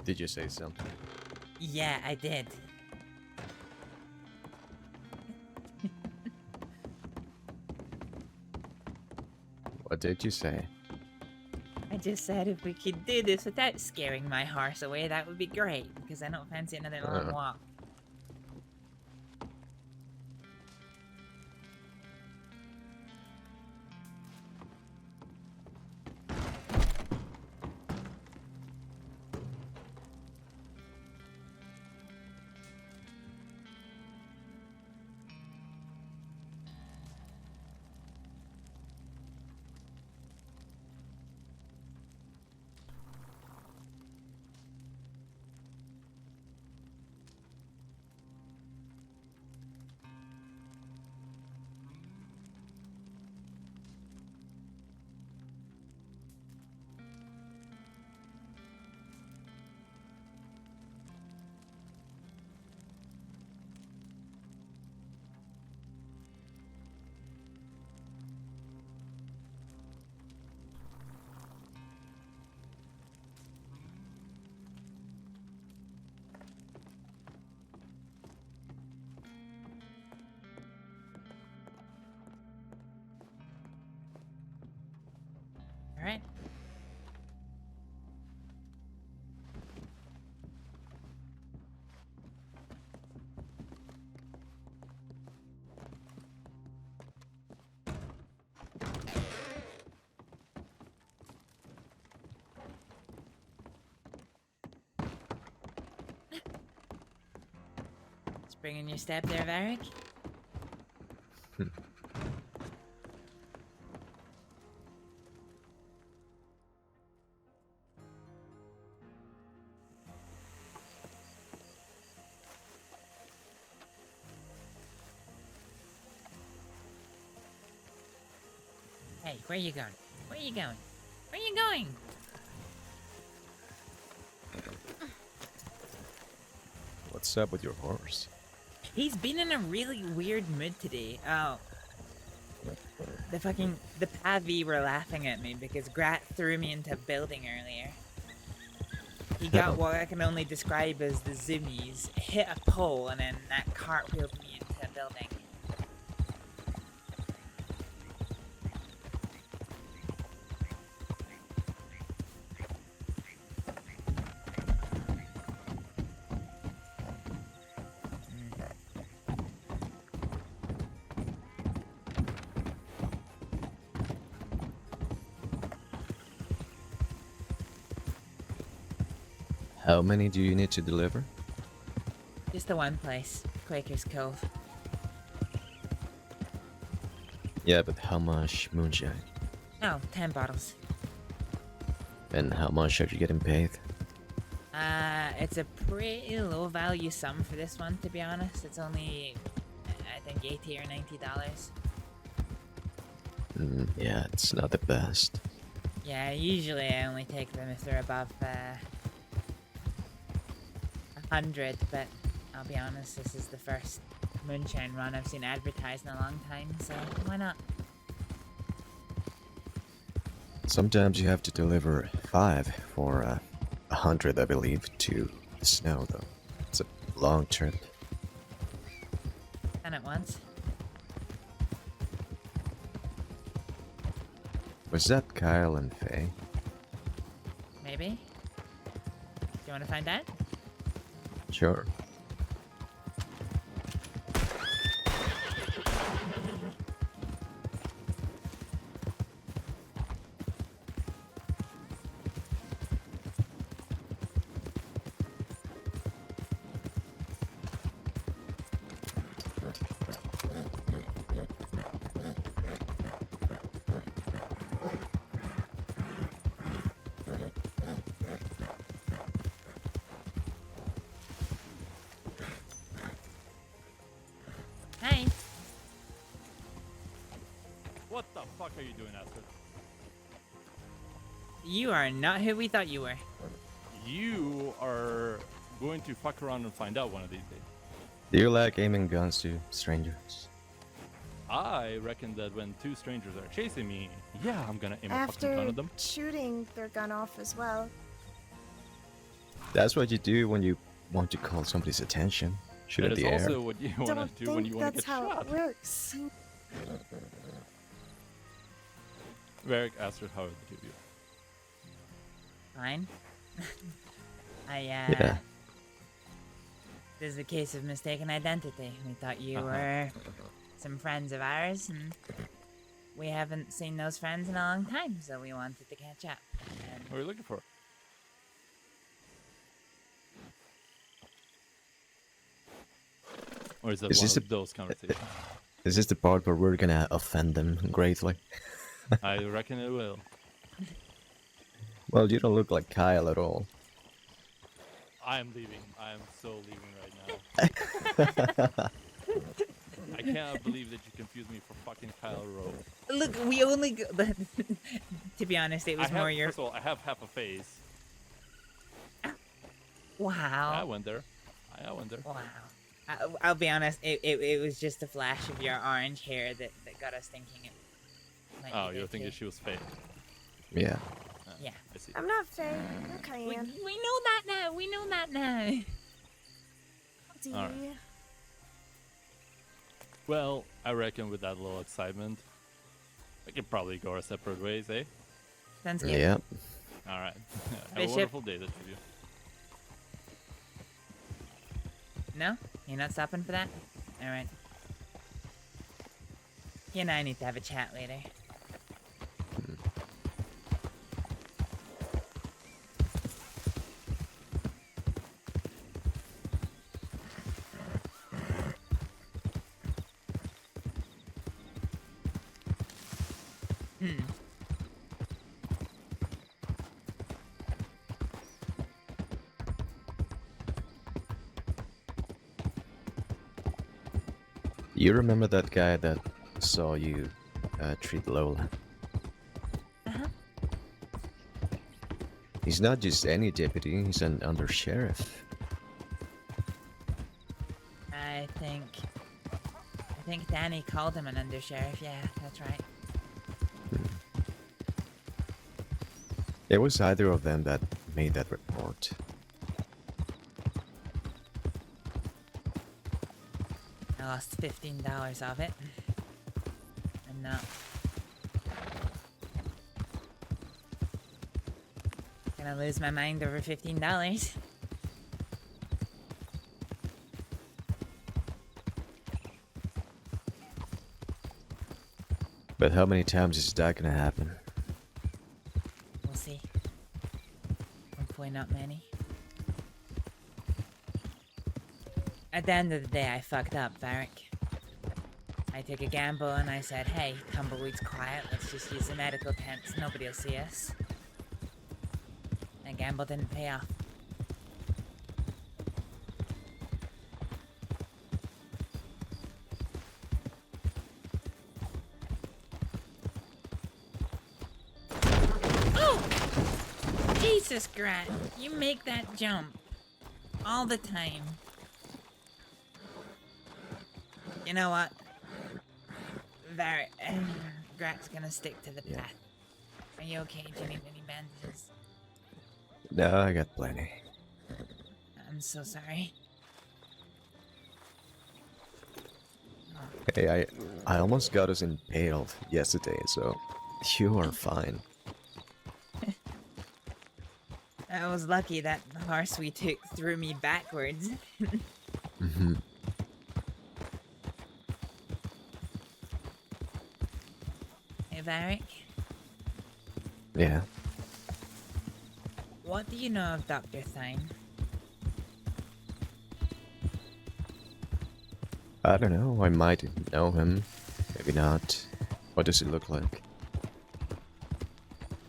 Did you say something? Yeah, I did. What did you say? I just said if we could do this without scaring my horse away, that would be great, because I don't fancy another long walk. Alright. Spring in your step there, Varek. Hey, where you going? Where you going? Where you going? What's up with your horse? He's been in a really weird mood today. Oh. The Pavi were laughing at me because Grat threw me into a building earlier. He got what I can only describe as the zoomies, hit a pole, and then that cartwheeled me into a building. How many do you need to deliver? Just the one place, Quaker's Cove. Yeah, but how much moonshine? Oh, 10 bottles. And how much are you getting paid? It's a pretty low value sum for this one, to be honest. It's only, I think, $80 or $90. Yeah, it's not the best. Yeah, usually I only take them if they're above 100, but I'll be honest, this is the first moonshine run I've seen advertised in a long time, so why not? Sometimes you have to deliver 5 for 100, I believe, to the snow, though. It's a long trip. Done it once. Was that Kyle and Faye? Maybe? Do you want to find out? Sure. Hi. What the fuck are you doing, Astrid? You are not who we thought you were. You are going to fuck around and find out one of these days. Do you like aiming guns to strangers? I reckon that when 2 strangers are chasing me, yeah, I'm gonna aim a fucking gun After at them. shooting their gun off as well. That's what you do when you want to call somebody's attention. Shoot That at is the air. also what you want Don't to do when think you want to that's get how shot. it works. Varek, Astrid, how are the two of you? Fine. Yeah. This is a case of mistaken identity. We thought you were some friends of ours, and we haven't seen those friends in a long time, so we wanted to catch up. And What are you looking for? Or is that Is one this of those conversations? Is this the part where we're gonna offend them greatly? I reckon it will. Well, you don't look like Kyle at all. I am leaving. I am so leaving right now. I cannot believe that you confused me for fucking Kyle Rowe. look, we only go to be honest, it was more your. First of all, I have half a face. Wow. I went there. I went there. Wow. I'll be honest, it was just a flash of your orange hair that got us thinking it. might Oh, be you're good thinking too. she was fake. Yeah. Yeah. I see. I'm not fake. I'm Cayenne. We know that now. We know that now. All right. Well, I reckon with that little excitement, we could probably go our separate ways, eh? Sounds good. Yep. All right. Have Bishop. a wonderful day, the two of you. No? You're not stopping for that? Alright. He and I need to have a chat later. You remember that guy that saw you treat Lola? Uh-huh. He's not just any deputy, he's an undersheriff. I think Danny called him an undersheriff. Yeah, that's right. It was either of them that made that report. I lost $15 of it. I'm not gonna lose my mind over $15. But how many times is that gonna happen? We'll see. Hopefully not many. At the end of the day, I fucked up, Varek. I took a gamble and I said, hey, Tumbleweed's quiet, let's just use the medical tents, nobody'll see us. That gamble didn't pay off. Oh! Jesus, Grat, you make that jump. All the time. You know what? Grat's gonna stick to the path. Are you okay? Do you need any bandages? No, I got plenty. I'm so sorry. Hey, I almost got us impaled yesterday, so you are fine. I was lucky that horse we took threw me backwards. Mm-hmm. Hey, Varek? Yeah. What do you know of Dr. Thine? I don't know, I might know him. Maybe not. What does he look like?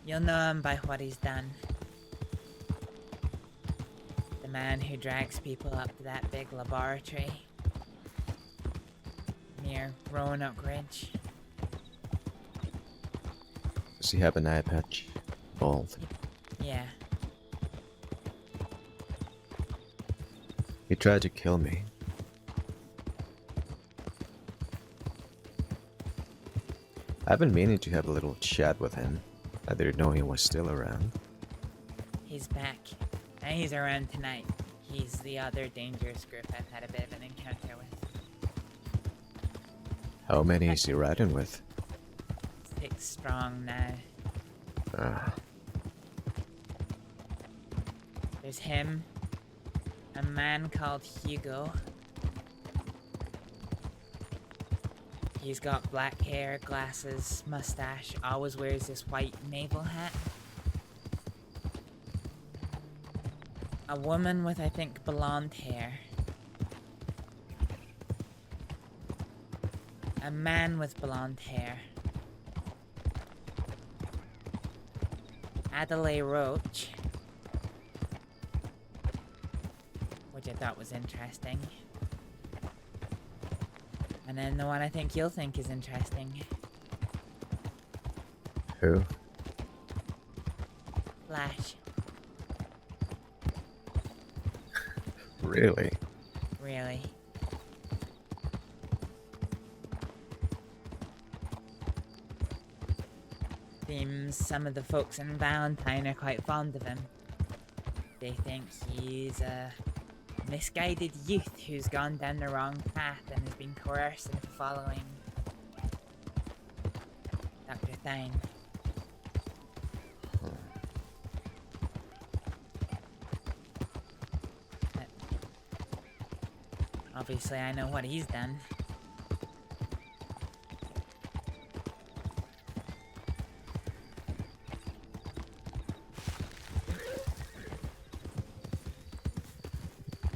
You'll know him by what he's done. The man who drags people up to that big laboratory near Roanoke Ridge. Does he have an eye patch? Bald. Yeah. He tried to kill me. I've been meaning to have a little chat with him. I didn't know he was still around. He's back. And he's around tonight. He's the other dangerous group I've had a bit of an encounter with. How many is he riding with? 6 strong now. Ah. There's him. A man called Hugo. He's got black hair, glasses, mustache, always wears this white naval hat. A woman with, I think, blonde hair. A man with blonde hair. Adelaide Roach. Which I thought was interesting. And then the one I think you'll think is interesting. Who? Flash. Really? Really. Seems some of the folks in Valentine are quite fond of him. They think he's a misguided youth who's gone down the wrong path and has been coerced into following Dr. Thine. But obviously I know what he's done.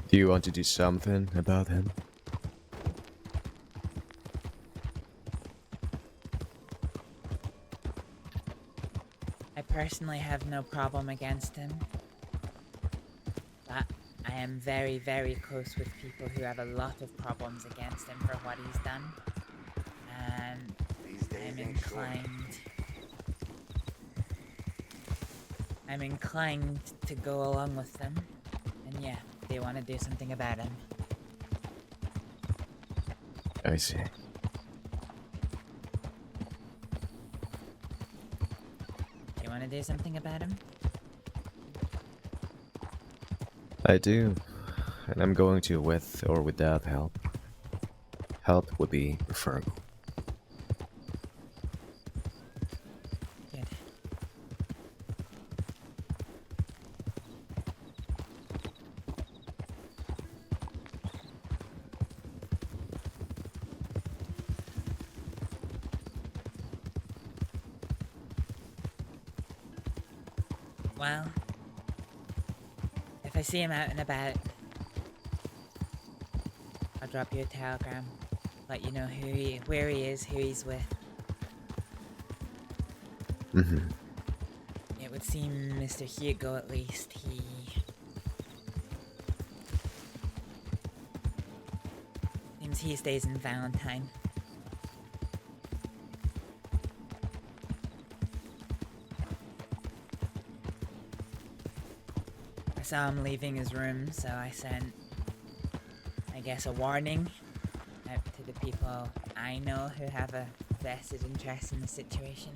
Do you want to do something about him? I personally have no problem against him. But I am very, very close with people who have a lot of problems against him for what he's done. And I'm inclined to go along with them. And yeah, they want to do something about him. I see. You want to do something about him? I do. And I'm going to with or without help. help would be preferable. Good. Well, if I see him out and about, I'll drop you a telegram, let you know where he is, who he's with. Mm-hmm. It would seem Mr. Hugo, at least, seems he stays in Valentine. I saw him leaving his room, so I sent, I guess, a warning out to the people I know who have a vested interest in the situation.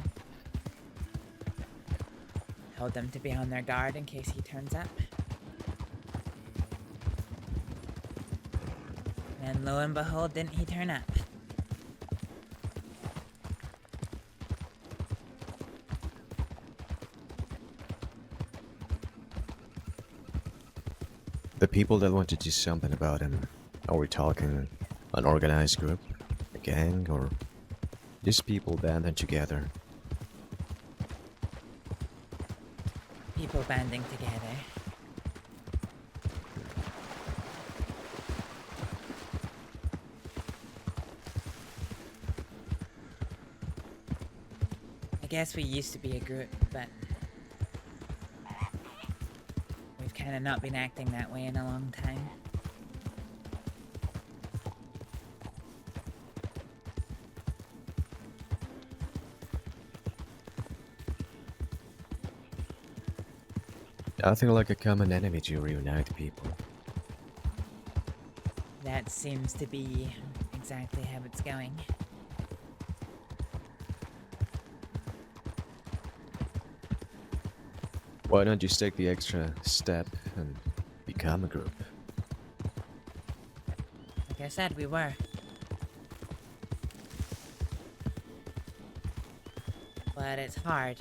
Told them to be on their guard in case he turns up. And lo and behold, didn't he turn up? The people that want to do something about him, are we talking an organized group, a gang, or just people banded together? People banding together. I guess we used to be a group, but we've kind of not been acting that way in a long time. Nothing like a common enemy to reunite people. That seems to be exactly how it's going. Why not just take the extra step and become a group? Like I said, we were. But it's hard.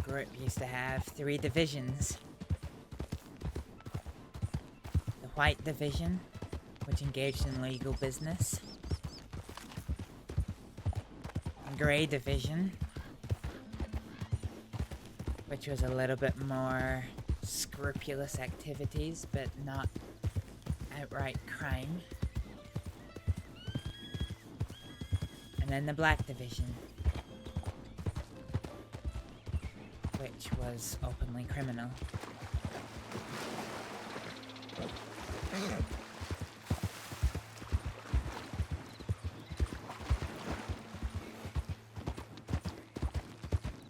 Group used to have 3 divisions. The White Division, which engaged in legal business. The Grey Division, which was a little bit more scrupulous activities, but not outright crime. And then the Black Division, which was openly criminal.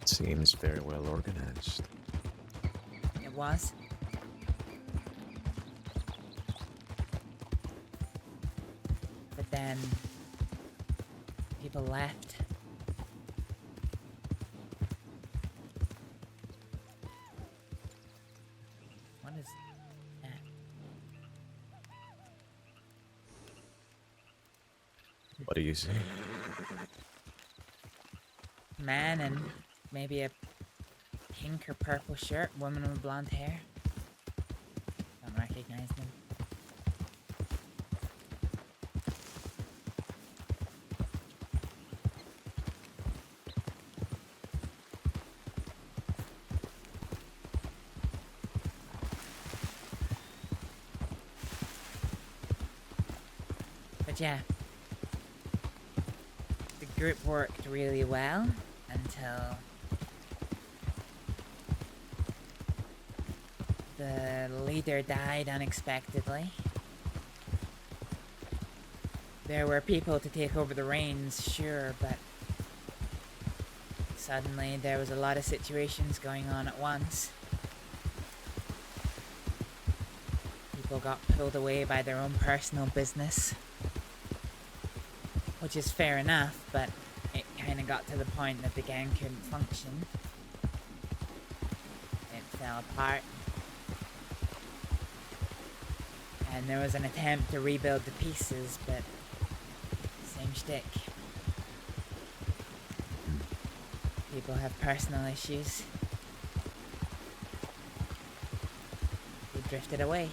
Seems very well organized. It was. But then people left. What is that? What do you see? Man and maybe a pink or purple shirt, woman with blonde hair. Don't recognize them. But yeah, the group worked really well until the leader died unexpectedly. There were people to take over the reins, sure, but suddenly there was a lot of situations going on at once. People got pulled away by their own personal business, which is fair enough, but it kind of got to the point that the gang couldn't function. It fell apart. And there was an attempt to rebuild the pieces, but same shtick. People have personal issues. They drifted away.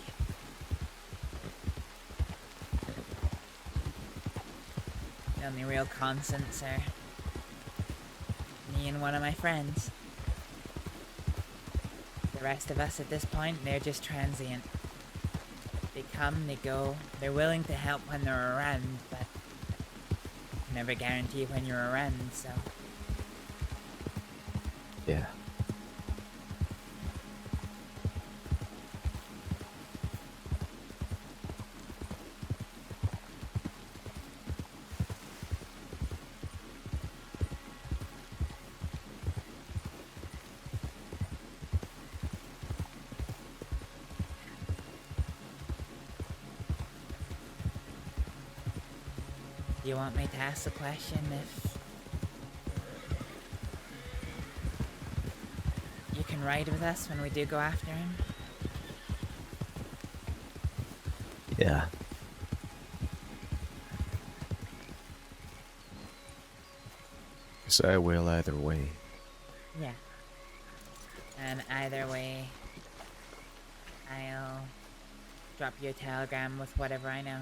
The only real constants are me and one of my friends. The rest of us at this point, they're just transient. They come, they go, they're willing to help when they're around, but never guarantee when you're around, so... Yeah. Do you want me to ask the question if you can ride with us when we do go after him? Yeah. Guess I will either way. Yeah. And either way, I'll drop you a telegram with whatever I know.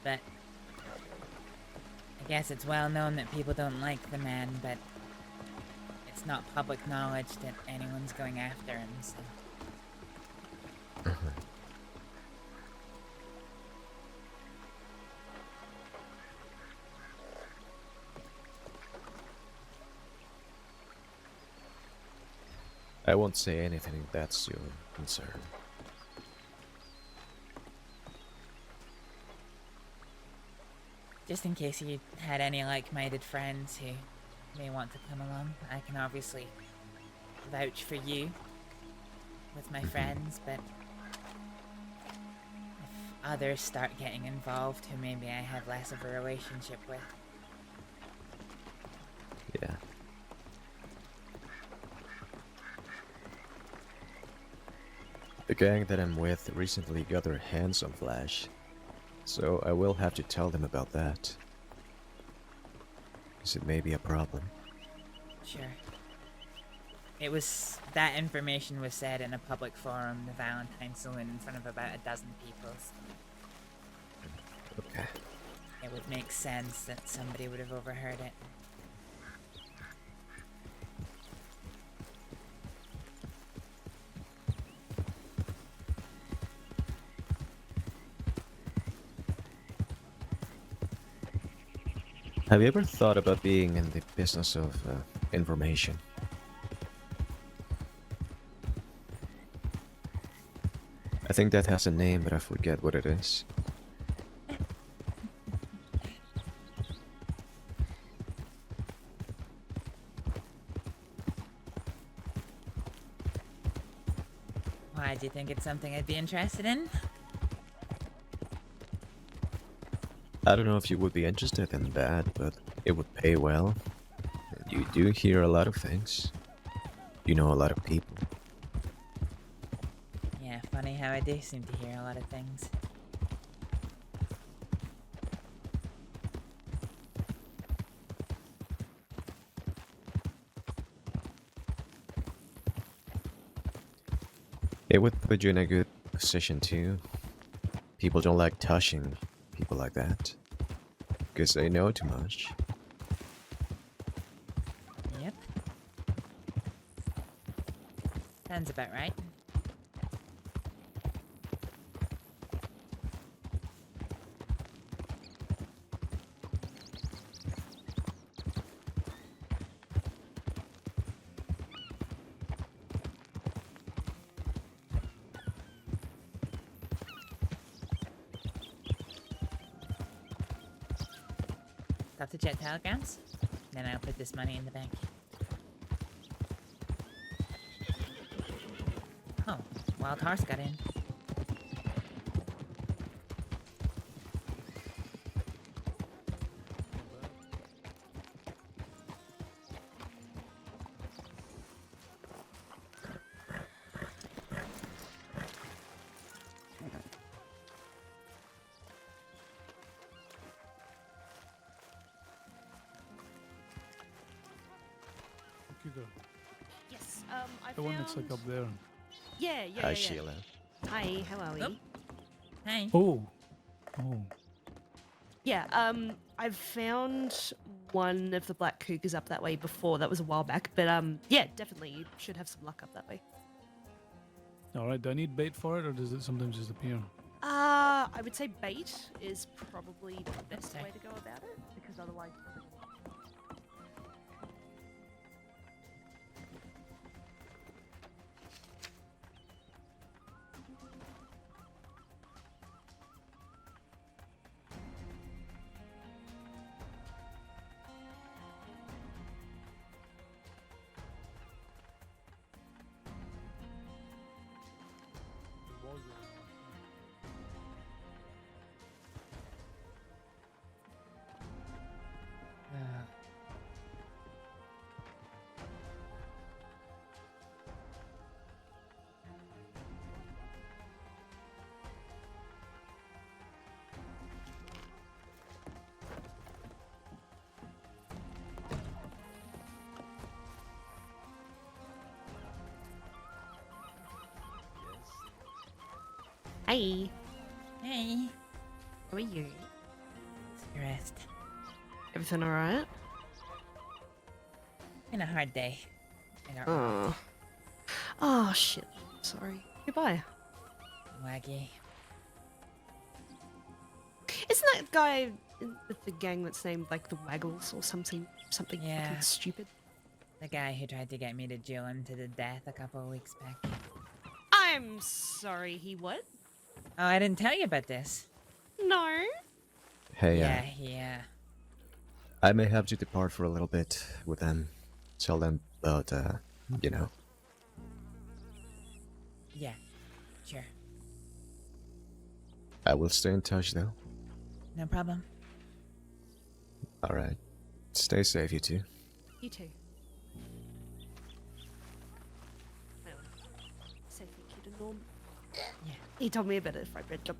But I guess it's well known that people don't like the man, but it's not public knowledge that anyone's going after him, so... I won't say anything if that's your concern. Just in case you had any like-minded friends who may want to come along, I can obviously vouch for you with my friends, but if others start getting involved who maybe I have less of a relationship with. Yeah. The gang that I'm with recently got their hands on Flash, so I will have to tell them about that. Because it may be a problem. Sure. That information was said in a public forum, the Valentine Saloon, in front of about a dozen people. So okay. it would make sense that somebody would have overheard it. Have you ever thought about being in the business of information? I think that has a name, but I forget what it is. Why, do you think it's something I'd be interested in? I don't know if you would be interested in that, but it would pay well. You do hear a lot of things. You know a lot of people. Yeah, funny how I do seem to hear a lot of things. It would put you in a good position too. People don't like touching people like that. Because they know too much. Yep. Sounds about right. Got the jet telegrams? Then I'll put this money in the bank. Oh, Wild Horse got in. Yes, I The one that's like found- up there. Yeah, yeah, Hi, yeah. Sheila. Hi, how are we? Oh. Hey. Oh. Oh. Yeah, I've found one of the black cougars up that way before. That was a while back, but yeah, definitely you should have some luck up that way. All right. Do I need bait for it, or does it sometimes just appear? I would say bait is probably the best way to go about it, because otherwise. Hi. Hey. How are you? Rest. Everything alright? Been a hard day. Oh. Oh shit. Sorry. Goodbye. Waggy. Isn't that guy with the gang that's named like the Waggles or something Yeah. fucking stupid? The guy who tried to get me to jail him to the death a couple of weeks back. I'm sorry, he what? Oh, I didn't tell you about this. No. Hey, Yeah. I may have to depart for a little bit with them. Tell them about, you know. Yeah. Sure. I will stay in touch, though. No problem. Alright. Stay safe, you two. You too. Say thank you to Norm. Yeah. He told me about it if I read them.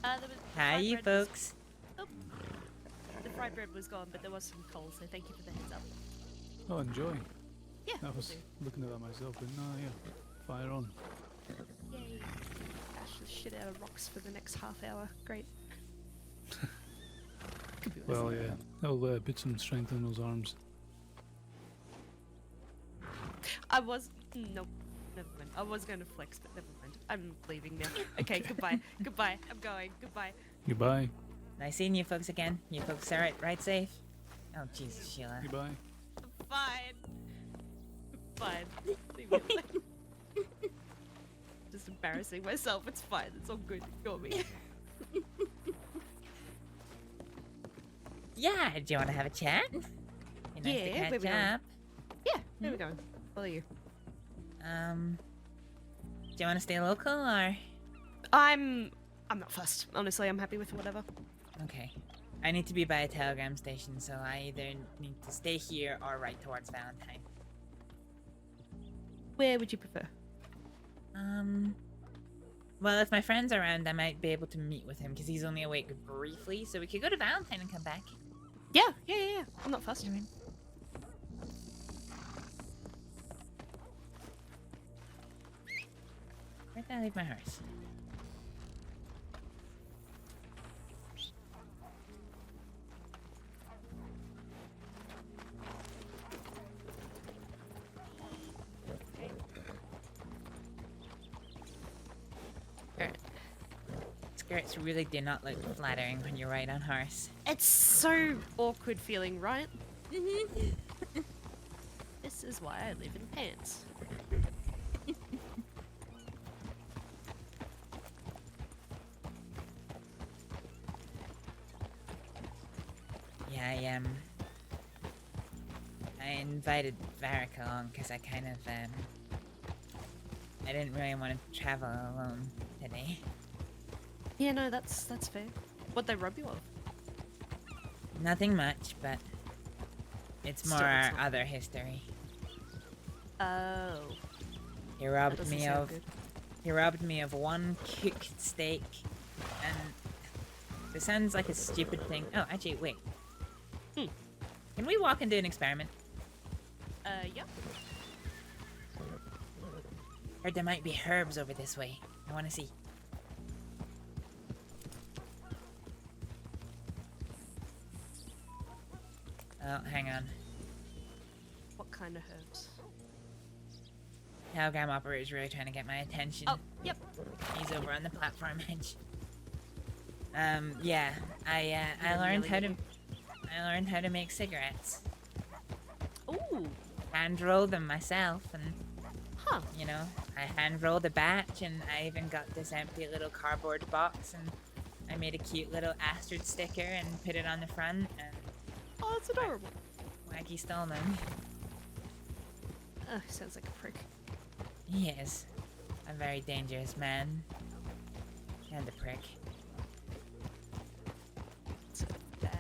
There was Hi, fried you bread was- folks. Oh, the fried bread was gone, but there was some coal, so thank you for the heads up. Oh, enjoy. Yeah. I was looking at that myself, but no, yeah. Fire on. Yay. Bash the shit out of rocks for the next half hour. Great. Could be worse. Well, yeah. That'll put some strength in those arms. I was nope. Never mind. I was going to flex, but never mind. I'm leaving now. Okay, goodbye. Goodbye. I'm going. Goodbye. Goodbye. Nice seeing you folks again. You folks are right safe. Oh, Jesus, Sheila. Goodbye. Fine. Fine. Leave me alone. Just embarrassing myself. It's fine. It's all good. Ignore me. Yeah, do you want to have a chat? Be nice to Yeah, where catch we going? up. Yeah, where we going? What are you? Do you want to stay local or? I'm not fussed. Honestly, I'm happy with whatever. Okay. I need to be by a telegram station, so I either need to stay here or right towards Valentine. Where would you prefer? Well, if my friend's around, I might be able to meet with him because he's only awake briefly, so we could go to Valentine and come back. Yeah. I'm not fussed. Where did I leave my horse? Skirts really do not look flattering when you ride on horse. It's so awkward feeling, right? This is why I live in pants. I invited Varek along because I kind of I didn't really want to travel alone today. Yeah, no, that's fair. What'd they rob you of? Nothing much, but it's Still, more it's our not other history. Oh. He robbed doesn't me sound of good. he robbed me of one cooked steak, and this sounds like a stupid thing. Oh, actually, wait. Can we walk and do an experiment? Yep. Heard there might be herbs over this way. I want to see. Oh, hang on. What kind of herbs? Telegram operator's really trying to get my attention. Oh, yep. He's over on the platform edge. Yeah, I learned how to make cigarettes. Ooh. Hand roll them myself, and huh. You know, I hand rolled a batch, and I even got this empty little cardboard box, and I made a cute little Astrid sticker and put it on the front, and oh, that's adorable. Wacky stole them. Ugh, sounds like a prick. He is a very dangerous man, and a prick. It's bad.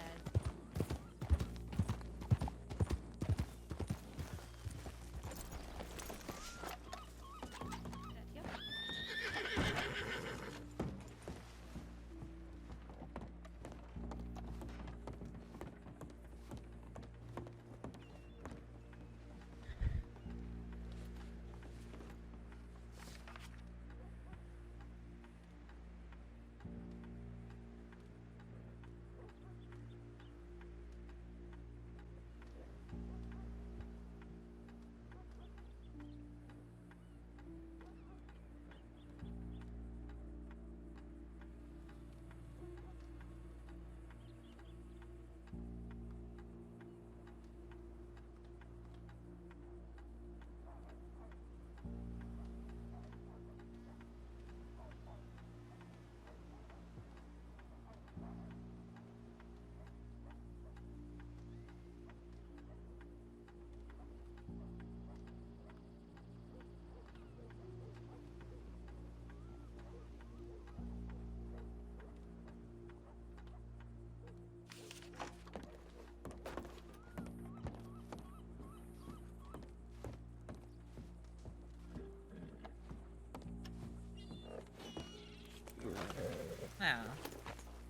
Yep. Oh.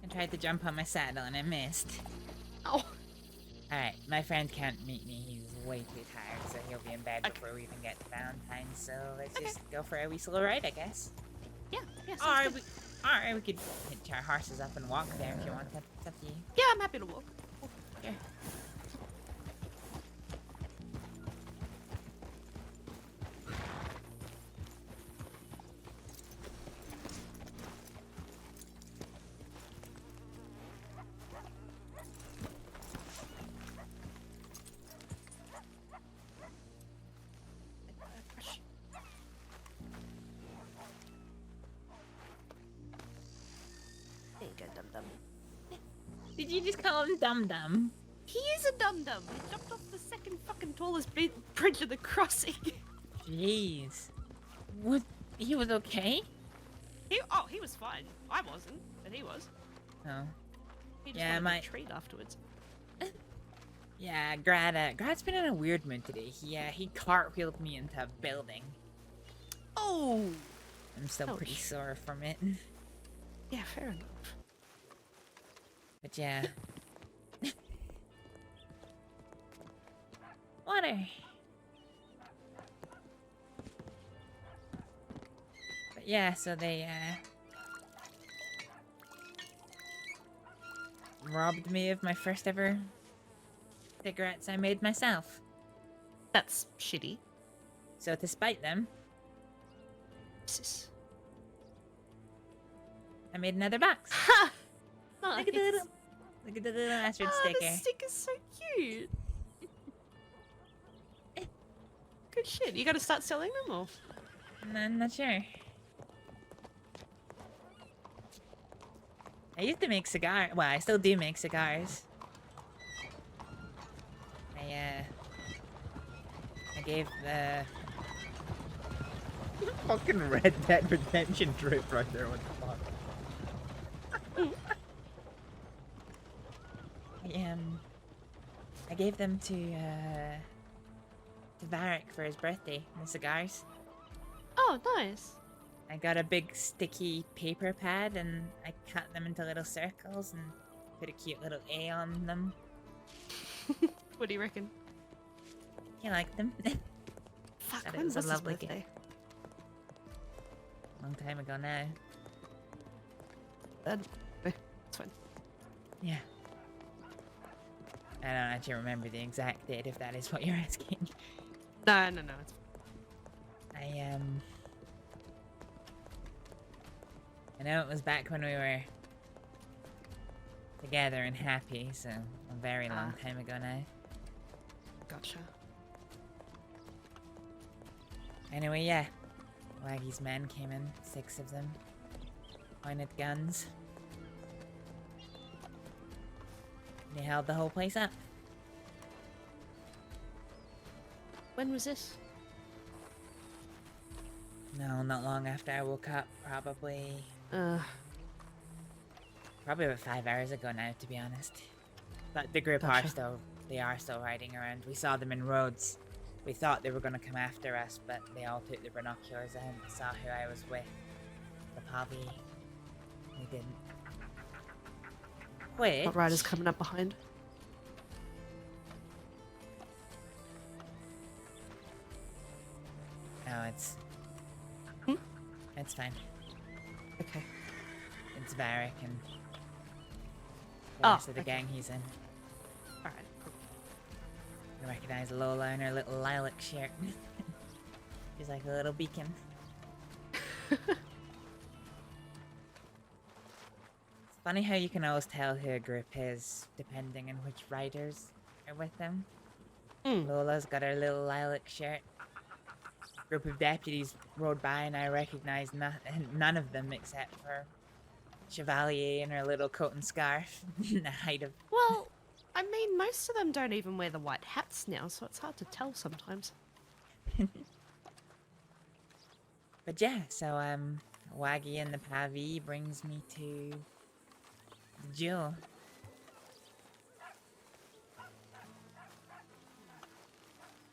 I tried to jump on my saddle and I missed. Oh. Alright, my friend can't meet me. He's way too tired, so he'll be in bed before we even get to Valentine's. So let's just go for a wee slow ride, I guess. Yeah, yeah. Or we could hitch our horses up and walk there if you want. It's up to you. Yeah, I'm happy to walk. Sure. There you go, dum-dum. Did you just call him Dum Dum? He is a dum-dum. He jumped off the second fucking tallest bridge of the crossing. Jeez. What? He was okay? He was fine. I wasn't, but he was. Oh. He just Yeah, wanted my... to treat afterwards. Yeah, Grad's been in a weird mood today. He cartwheeled me into a building. Oh! I'm still pretty sore from it. Yeah, fair enough. But yeah. Water. But yeah, so they robbed me of my first ever cigarettes I made myself. That's shitty. So to spite them, I made another box. Ha! Look at the little Astrid sticker. The sticker's so cute. Good shit. You gotta start selling them, or? I'm not sure. I used to make cigars. Well, I still do make cigars. I gave the Fucking Red Dead Redemption drip right there. What the fuck? I gave them to Varek for his birthday. The cigars. Oh, nice. I got a big sticky paper pad and I cut them into little circles and put a cute little A on them. What do you reckon? You like them? Fuck, Thought it when was was a his lovely birthday? gift. Long time ago now. It's fine. Yeah. I don't actually remember the exact date if that is what you're asking. No, it's I know it was back when we were together and happy, so a very long time ago now. Gotcha. Anyway, yeah. Waggy's men came in, 6 of them. Pointed guns. They held the whole place up. When was this? No, not long after I woke up. Probably about 5 hours ago now, to be honest. But the group are still riding around. We saw them in roads. We thought they were going to come after us, but they all took their binoculars and saw who I was with. The Pavi. They didn't. Wait. What rider's coming up behind? No, it's fine. Okay. It's Varek and the rest of the gang he's in. Alright, cool. I recognize Lola in her little lilac shirt. She's like a little beacon. It's funny how you can always tell who a group is depending on which riders are with them. Lola's got her little lilac shirt. Group of deputies rode by and I recognized none of them except for Chevalier in her little coat and scarf. The height of... Well, I mean, most of them don't even wear the white hats now, so it's hard to tell sometimes. But yeah, so Waggy and the Pavi brings me to the Jewel.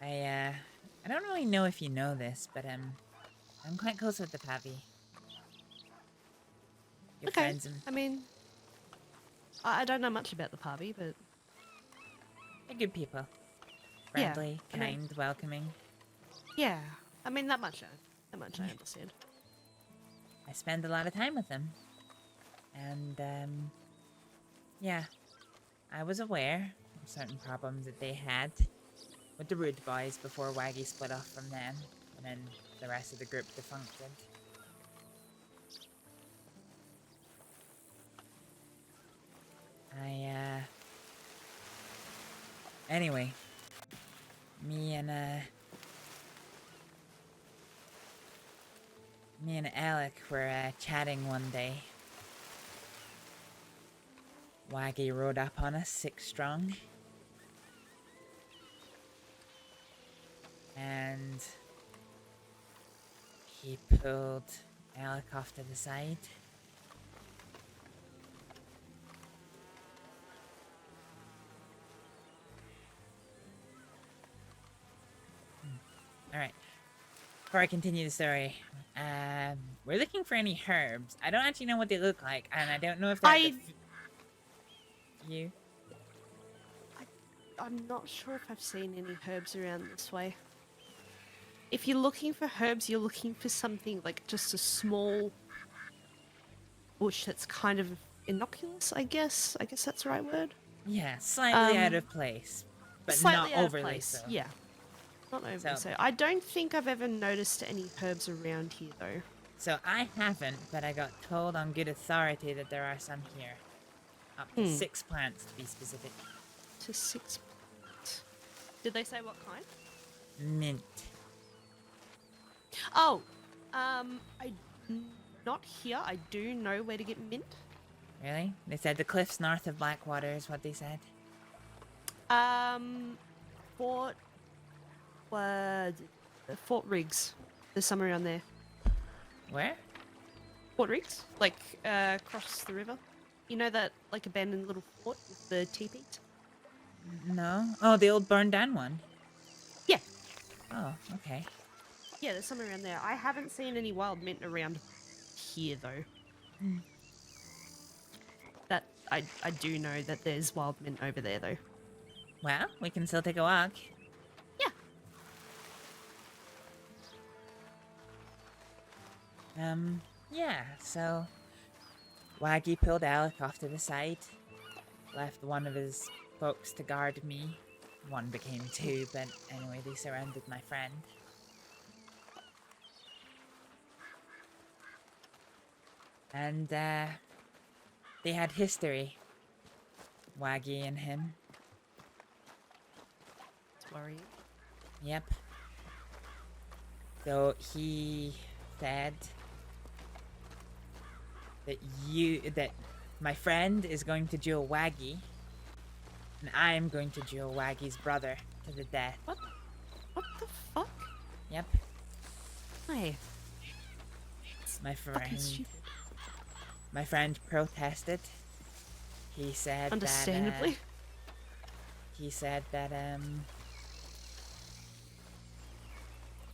I don't really know if you know this, but I'm quite close with the Pavi. Your friends and... I mean, I don't know much about the Pavi, but... They're good people. Yeah, Friendly, I mean- kind, welcoming. Yeah, I mean, that much I understand. I spend a lot of time with them. And, yeah. I was aware of certain problems that they had with the Rude Boys before Waggy split off from them, and then the rest of the group defuncted. Anyway, me and Alec were chatting one day. Waggy rode up on us, 6 strong. And he pulled Alec off to the side. Alright. Before I continue the story, we're looking for any herbs. I don't actually know what they look like, and I don't know if they're you. I'm not sure if I've seen any herbs around this way. If you're looking for herbs, you're looking for something like just a small bush that's kind of innocuous, I guess. I guess that's the right word. Yeah, slightly out of place, but slightly not out overly of place. so. Yeah, not overly So- so. I don't think I've ever noticed any herbs around here, though. So I haven't, but I got told on good authority that there are some here. Up to 6 plants, to be specific. To 6 plants. Did they say what kind? Mint. Oh, not here. I do know where to get mint. Really? They said the cliffs north of Blackwater is what they said. Fort Riggs. There's some around there. Where? Fort Riggs, like across the river. You know that like abandoned little fort with the teepees? No. Oh, the old burned down one. Yeah. Oh, okay. Yeah, there's some around there. I haven't seen any wild mint around here though. That I do know that there's wild mint over there though. Well, we can still take a walk. Yeah, so Waggy pulled Alec off to the side, left one of his folks to guard me. One became two, but anyway, they surrounded my friend. And, they had history, Waggy and him. It's worrying. Yep. So he said that my friend is going to duel Waggy, and I am going to duel Waggy's brother to the death. What the fuck? Yep. Hey. My friend protested. He said Understandably. that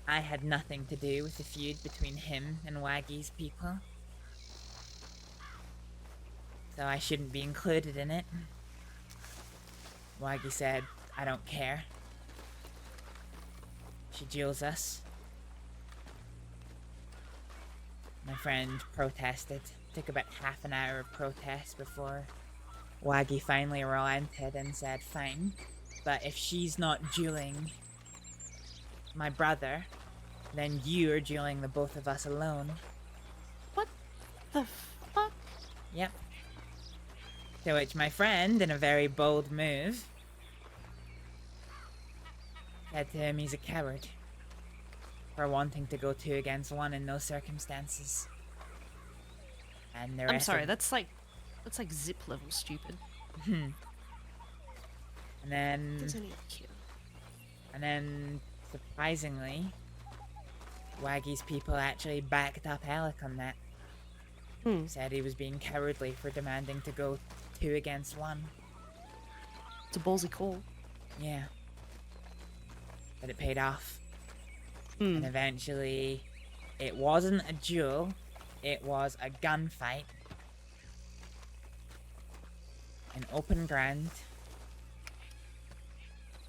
I had nothing to do with the feud between him and Waggy's people. So I shouldn't be included in it. Waggy said, I don't care. She duels us. My friend protested. Took about half an hour of protest before Waggy finally relented and said, fine, but if she's not dueling my brother, then you are dueling the both of us alone. What the fuck? Yep. To which my friend, in a very bold move, said to him he's a coward for wanting to go 2 against 1 in those circumstances. And the I'm rest sorry, of... that's like zip level stupid. And then... Doesn't even care. And then, surprisingly, Waggy's people actually backed up Alec on that. Said he was being cowardly for demanding to go 2 against 1. It's a ballsy call. Yeah. But it paid off. And eventually, it wasn't a duel, it was a gunfight. In open ground.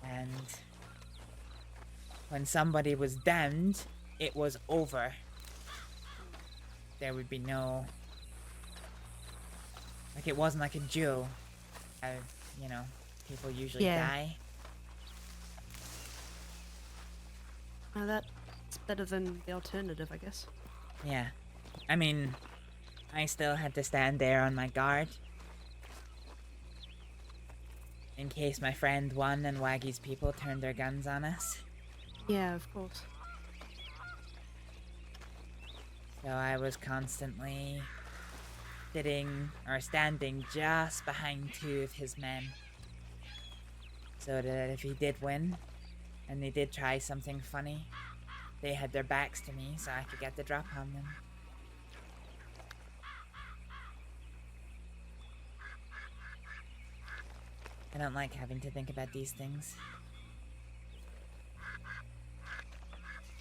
And when somebody was downed, it was over. There would be no... Like, it wasn't like a duel. You know, people usually die. Well, that's better than the alternative, I guess. Yeah. I mean, I still had to stand there on my guard. In case my friend won and Waggy's people turned their guns on us. Yeah, of course. So I was constantly sitting or standing just behind 2 of his men. So that if he did win, and they did try something funny, they had their backs to me so I could get the drop on them. I don't like having to think about these things.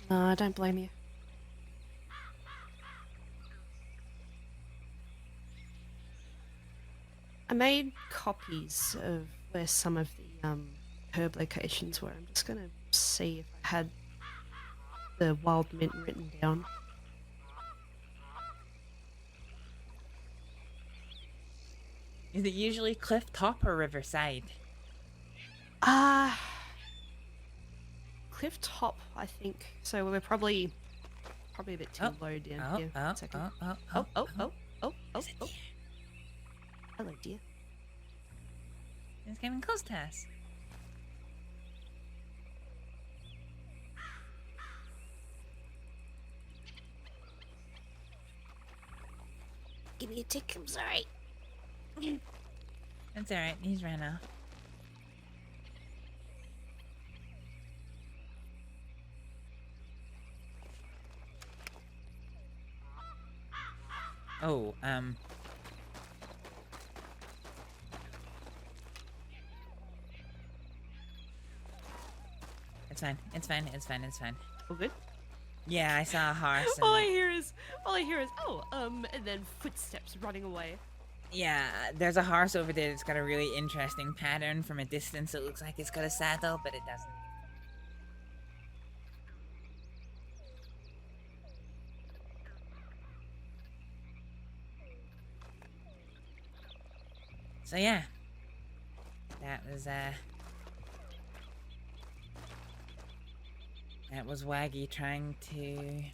No, I don't blame you. I made copies of where some of the herb locations were. I'm just gonna see if I had the wild mint written down. Is it usually cliff top or riverside? Cliff top, I think. So we're probably a bit too low down here. One second. Oh. Hello, dear. It's getting close to us. Give me a tick, I'm sorry. That's alright, he's ran off. Oh, It's fine. It's fine. It's fine. It's fine. All good? Yeah, I saw a horse. all I hear is, and then footsteps running away. Yeah, there's a horse over there that's got a really interesting pattern. From a distance, it looks like it's got a saddle, but it doesn't. So yeah, that was Waggy trying to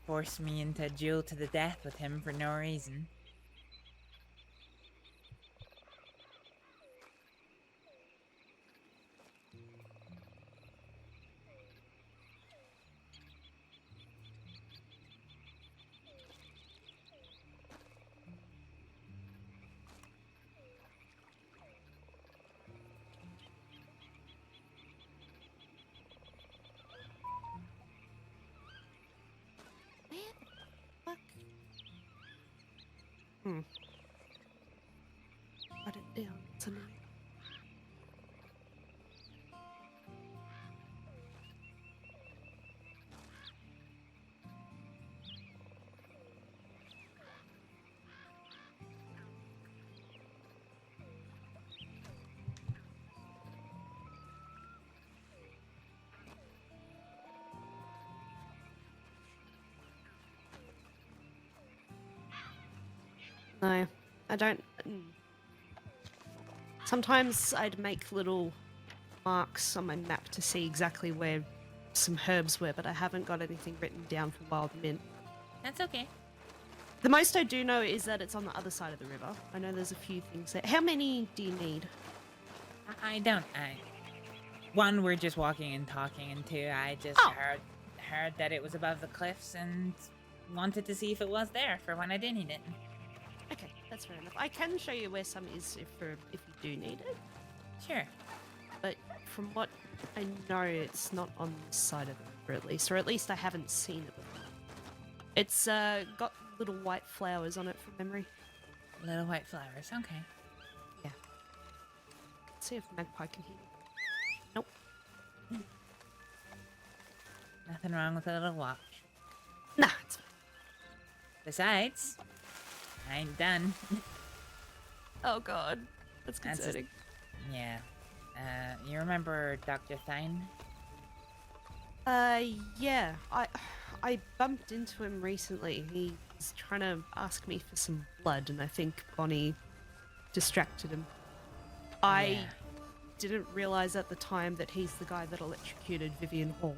force me into a duel to the death with him for no reason. Write it down tonight. No, I don't. Sometimes I'd make little marks on my map to see exactly where some herbs were, but I haven't got anything written down for wild mint. That's okay. The most I do know is that it's on the other side of the river. I know there's a few things there. How many do you need? I don't. One, we're just walking and talking, and two, I just heard that it was above the cliffs and wanted to see if it was there for when I did need it. Okay, that's fair enough. I can show you where some is if you do need it. Sure. But from what I know, it's not on this side of the river at least, or at least I haven't seen it before. It's got little white flowers on it from memory. Little white flowers, okay. Yeah. Let's see if Magpie can hear me. Nope. Nothing wrong with a little walk. Nah, it's fine. Besides, I ain't done. Oh god, that's concerning. Yeah. You remember Dr. Thine? Yeah. I bumped into him recently. He was trying to ask me for some blood, and I think Bonnie distracted him. I didn't realize at the time that he's the guy that electrocuted Vivian Hall.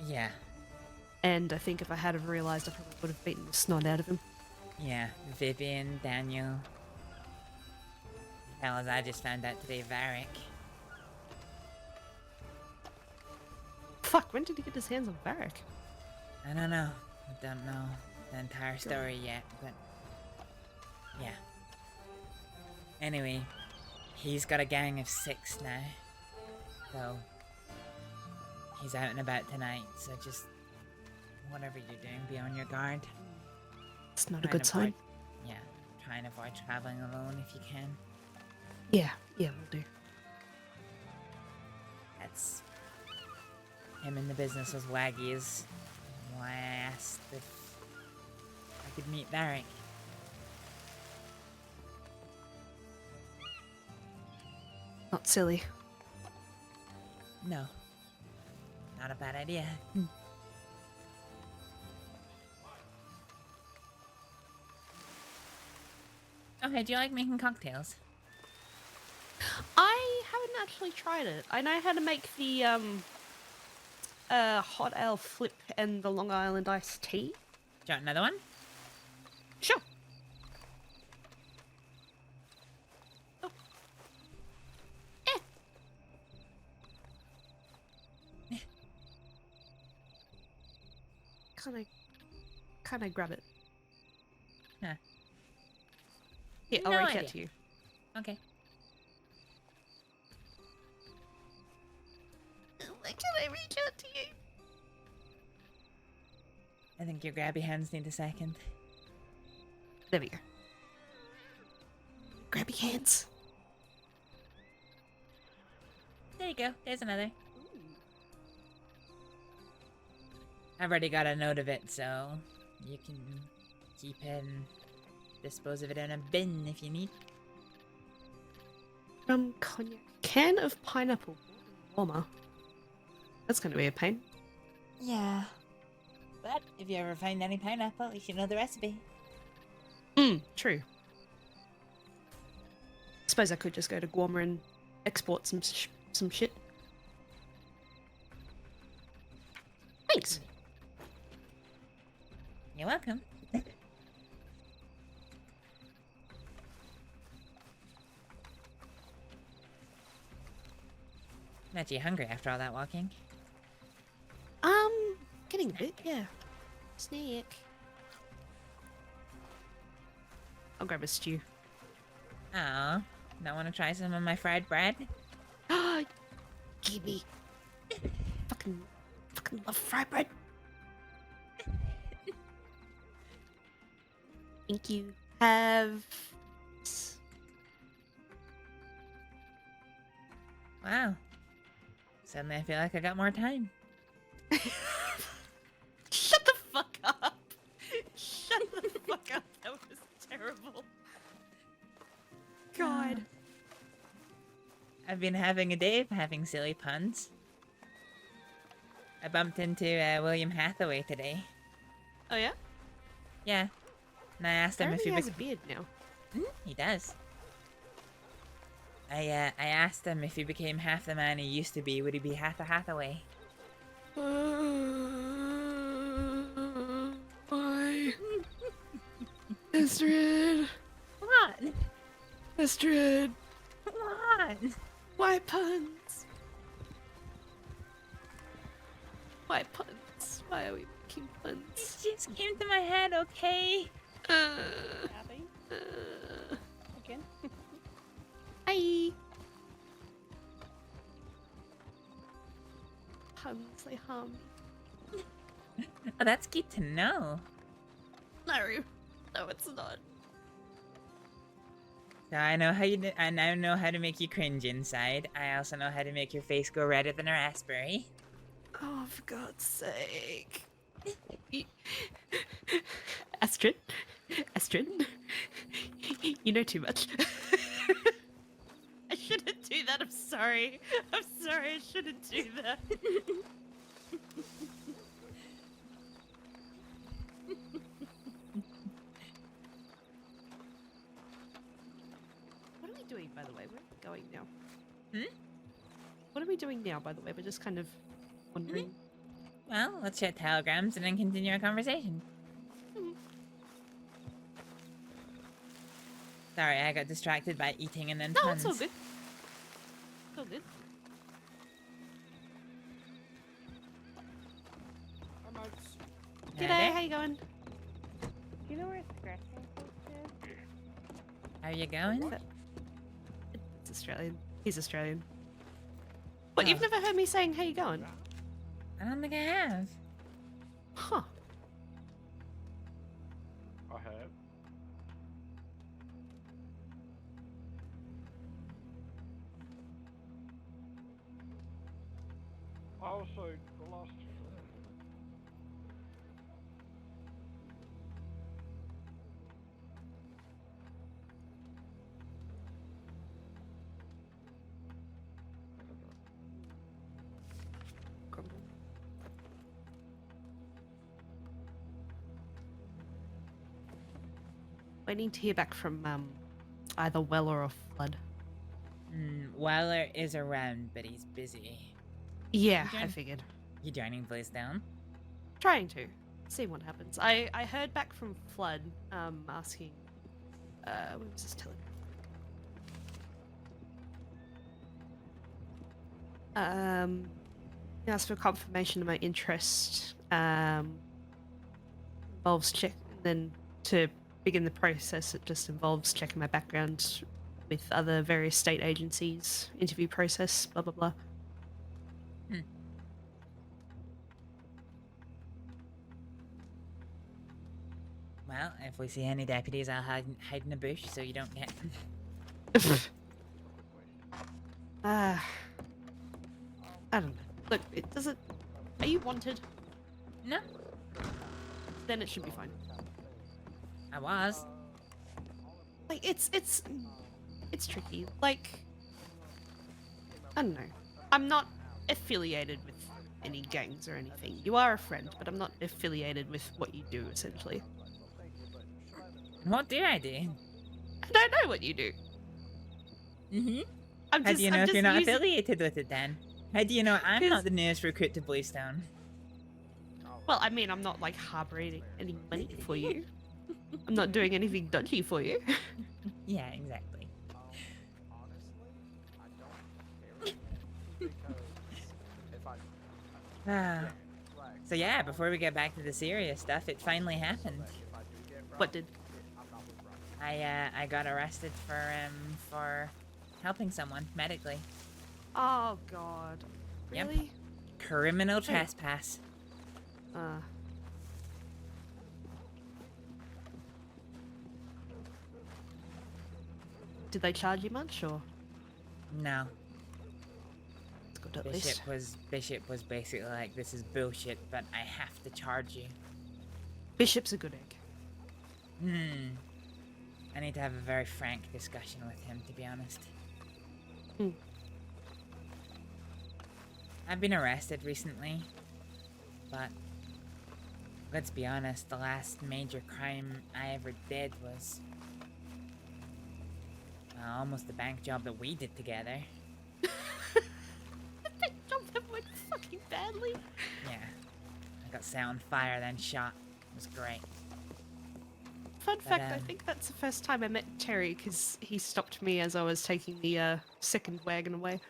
Yeah. And I think if I had have realized, I probably would have beaten the snot out of him. Yeah, Vivian, Daniel. Hell, as I just found out today, Varek. Fuck, when did he get his hands on Varek? I don't know. I don't know the entire story yet, but yeah. Anyway, he's got a gang of 6 now. So he's out and about tonight, so just whatever you're doing, be on your guard. It's not a good sign. Yeah, try and avoid traveling alone if you can. Yeah, we'll do. That's him in the business as Waggy is why I asked if I could meet Varek. Not silly. No. Not a bad idea. Okay, do you like making cocktails? I haven't actually tried it. I know how to make the hot ale flip and the Long Island iced tea. Do you want another one? Sure. Oh. Can I grab it? Nah. Yeah, I'll reach out to you. Okay. Why can I reach out to you? I think your grabby hands need a second. There we go. Grab your hands. There you go. There's another. I've already got a note of it, so you can keep it and dispose of it in a bin if you need. Cognac. Can of pineapple warmer. That's going to be a pain. Yeah. But if you ever find any pineapple, at least you know the recipe. True. Suppose I could just go to Guarma and export some shit. Thanks. You're welcome. Not you hungry after all that walking? Getting a bit, yeah. Snack. I'll grab a stew. Oh, not want to try some of my fried bread? Give me. fucking love fried bread. Thank you. Have. Wow. Suddenly I feel like I got more time. Shut the fuck up. Shut the fuck up. That was terrible. God. I've been having a day of having silly puns. I bumped into William Hathaway today. Oh yeah? Yeah. And I asked him if he has a beard now. He does. I asked him if he became half the man he used to be, would he be half a Hathaway? Why? Astrid. What? Astrid. What? Why puns? Why puns? Why are we making puns? It just came to my head, okay? Again? Hi. Puns, they harm me. Oh, that's good to know. No, it's not. So I know how you. I now know how to make you cringe inside. I also know how to make your face go redder than a raspberry. Oh, for God's sake. Astrid? You know too much. I shouldn't do that, I'm sorry. I shouldn't do that. What are we doing, by the way? Where are we going now? What are we doing now, by the way? We're just kind of wondering. Well, let's chat telegrams and then continue our conversation. Sorry, I got distracted by eating and then No, puns. it's all good. It's all good. G'day, how you going? Do you know where Scratching is? How you going? It's Australian. He's Australian. What, you've never heard me saying, how you going? I don't think I have. Huh. I have. I also lost. Waiting to hear back from either Weller or Flood. Weller is around, but he's busy. Yeah, I figured. You joining Blaze Down? Trying to. See what happens. I heard back from Flood, asking what was this telling me? He asked for confirmation of my interest. Involves check then to begin the process, it just involves checking my background with other various state agencies, interview process, blah blah blah. Well, if we see any deputies, I'll hide in a bush so you don't get. I don't know. Look, it doesn't. Are you wanted? No. Then it should be fine. I was. Like it's tricky. Like I don't know. I'm not affiliated with any gangs or anything. You are a friend, but I'm not affiliated with what you do, essentially. What do I do? I don't know what you do. Mm-hmm. How do you know if you're not affiliated with it then? How do you know I'm not the newest recruit to Bluestone? Well, I mean, I'm not like harboring any money for you. I'm not doing anything dodgy for you. Yeah, exactly. So yeah, before we get back to the serious stuff, it finally happened. What did? I got arrested for helping someone medically. Oh God. Really? Yep. Criminal trespass. Did they charge you much, or? No. It's good at least. Bishop was basically like, this is bullshit, but I have to charge you. Bishop's a good egg. I need to have a very frank discussion with him, to be honest. I've been arrested recently, but let's be honest, the last major crime I ever did was almost the bank job that we did together. The bank job that went fucking badly. Yeah. I got set on fire, then shot. It was great. Fun fact, I think that's the first time I met Terry, because he stopped me as I was taking the second wagon away.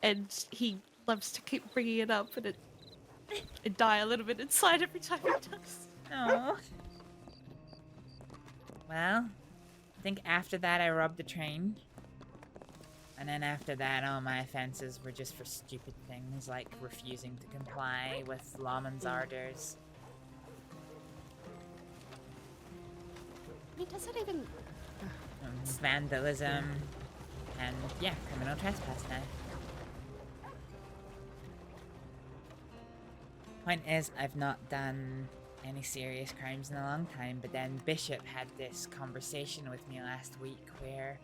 And he loves to keep bringing it up, and it die a little bit inside every time he does. Oh. Well, I think after that I robbed the train. And then after that, all my offenses were just for stupid things like refusing to comply with lawman's orders. I mean, does it even... Vandalism, and yeah, criminal trespass now. Point is, I've not done any serious crimes in a long time, but then Bishop had this conversation with me last week where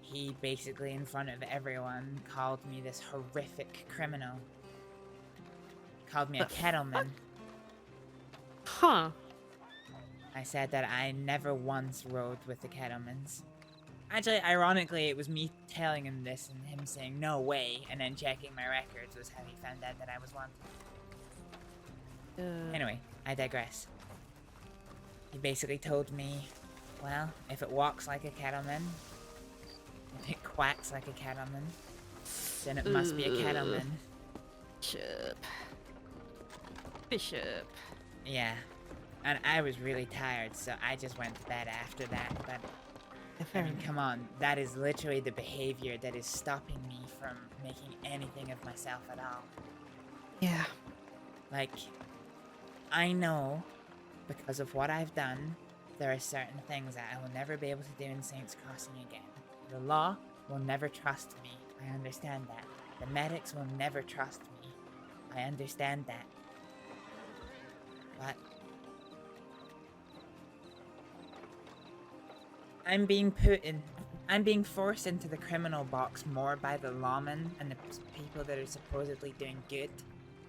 he basically, in front of everyone, called me this horrific criminal. Called me a kettleman. Huh. I said that I never once rode with the kettlemans. Actually, ironically, it was me telling him this and him saying, no way, and then checking my records was how he found out that I was one. Anyway, I digress. He basically told me, well, if it walks like a cattleman, if it quacks like a cattleman, then it must be a cattleman. Bishop. Yeah. And I was really tired, so I just went to bed after that, but... I mean, come on, that is literally the behavior that is stopping me from making anything of myself at all. Yeah. Like, I know, because of what I've done, there are certain things that I will never be able to do in Saints Crossing again. The law will never trust me. I understand that. The medics will never trust me. I understand that. But... I'm being forced into the criminal box more by the lawmen and the people that are supposedly doing good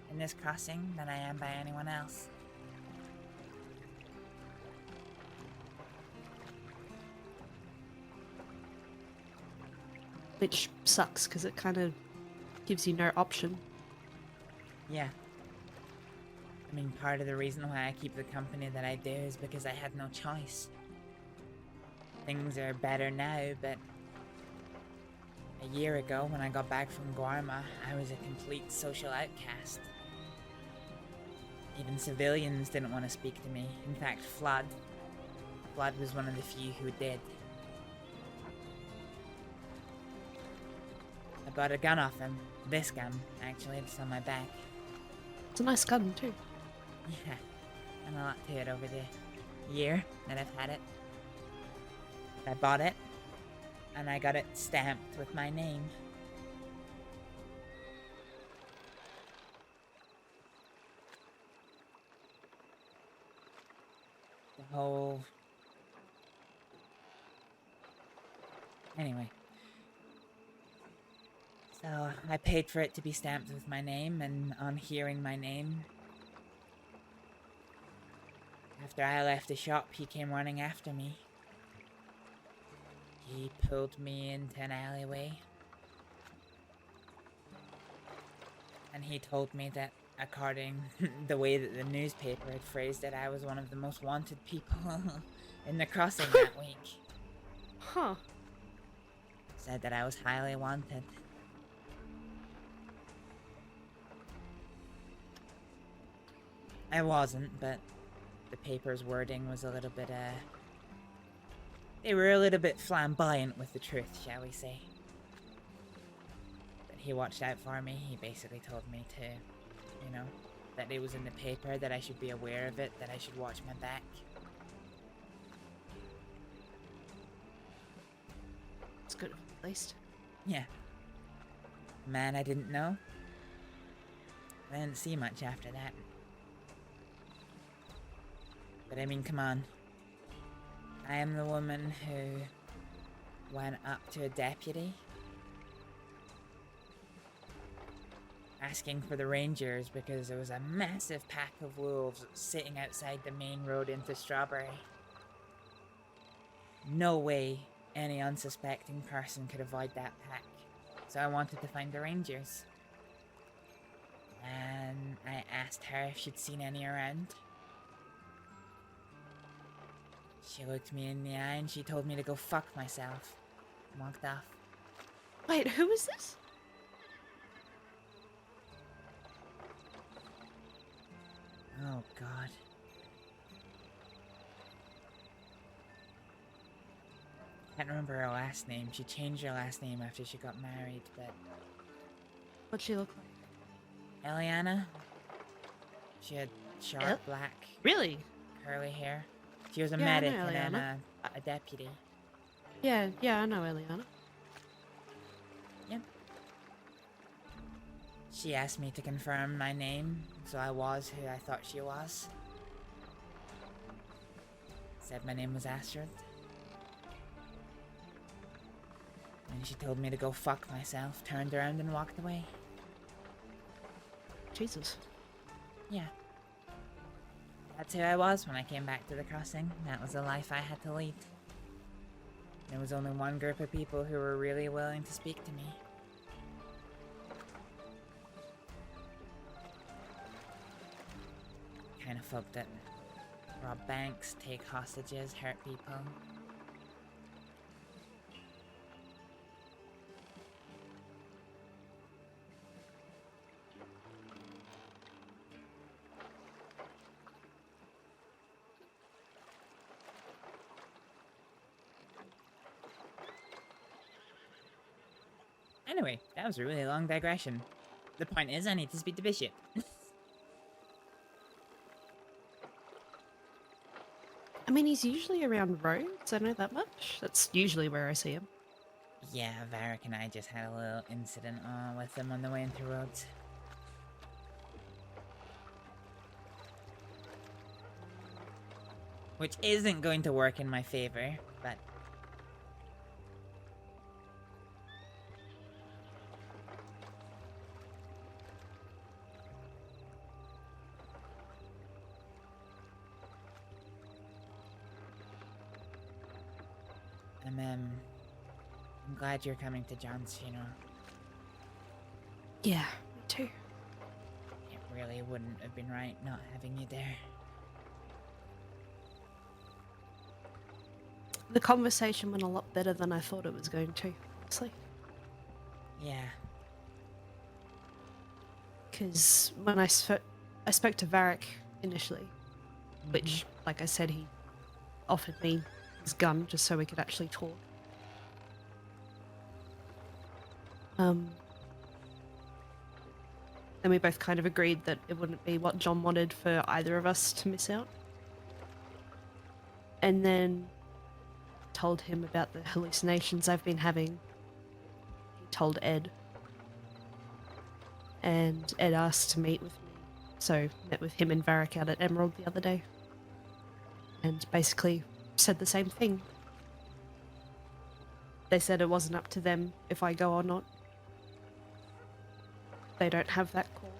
in this crossing than I am by anyone else. Which sucks, because it kind of gives you no option. Yeah. I mean, part of the reason why I keep the company that I do is because I had no choice. Things are better now, but a year ago when I got back from Guarma, I was a complete social outcast. Even civilians didn't want to speak to me. In fact, Flood was one of the few who did. I bought a gun off him. This gun, actually, it's on my back. It's a nice gun, too. Yeah. and a lot to it over the year that I've had it. I bought it, and I got it stamped with my name. The whole... Anyway. So, I paid for it to be stamped with my name, and on hearing my name, after I left the shop, he came running after me. He pulled me into an alleyway, and he told me that, according the way that the newspaper had phrased it, I was one of the most wanted people in the crossing that week. Huh. Said that I was highly wanted. I wasn't, but the paper's wording was a little bit, they were a little bit flamboyant with the truth, shall we say. But he watched out for me. He basically told me to, you know, that it was in the paper, that I should be aware of it, that I should watch my back. It's good, at least. Yeah. Man I didn't know. I didn't see much after that. But I mean, come on. I am the woman who went up to a deputy asking for the rangers because there was a massive pack of wolves sitting outside the main road into Strawberry. No way any unsuspecting person could avoid that pack. So I wanted to find the rangers. And I asked her if she'd seen any around. She looked me in the eye and she told me to go fuck myself. And walked off. Wait, who is this? Oh, God. Can't remember her last name. She changed her last name after she got married, but... What'd she look like? Eliana? She had sharp black... Really? Curly hair. She was a Yeah, I medic know and then Eliana. a deputy. Yeah, I know Eliana. Yep. She asked me to confirm my name, so I was who I thought she was. Said my name was Astrid. And she told me to go fuck myself, turned around and walked away. Jesus. Yeah. That's who I was when I came back to the crossing. That was the life I had to lead. There was only one group of people who were really willing to speak to me. Kind of folk that rob banks, take hostages, hurt people. Anyway, that was a really long digression. The point is, I need to speak to Bishop. I mean, he's usually around roads, I know that much. That's usually where I see him. Yeah, Varek and I just had a little incident with him on the way into roads. Which isn't going to work in my favor, but... I'm glad you're coming to John's funeral. Yeah, me too. It really wouldn't have been right not having you there. The conversation went a lot better than I thought it was going to, honestly. Yeah. Because when I spoke to Varek initially, which, like I said, he offered me his gun just so we could actually talk. And we both kind of agreed that it wouldn't be what John wanted for either of us to miss out. And then told him about the hallucinations I've been having. He told Ed. And Ed asked to meet with me. So met with him and Varek out at Emerald the other day. And basically said the same thing. They said it wasn't up to them if I go or not. They don't have that call.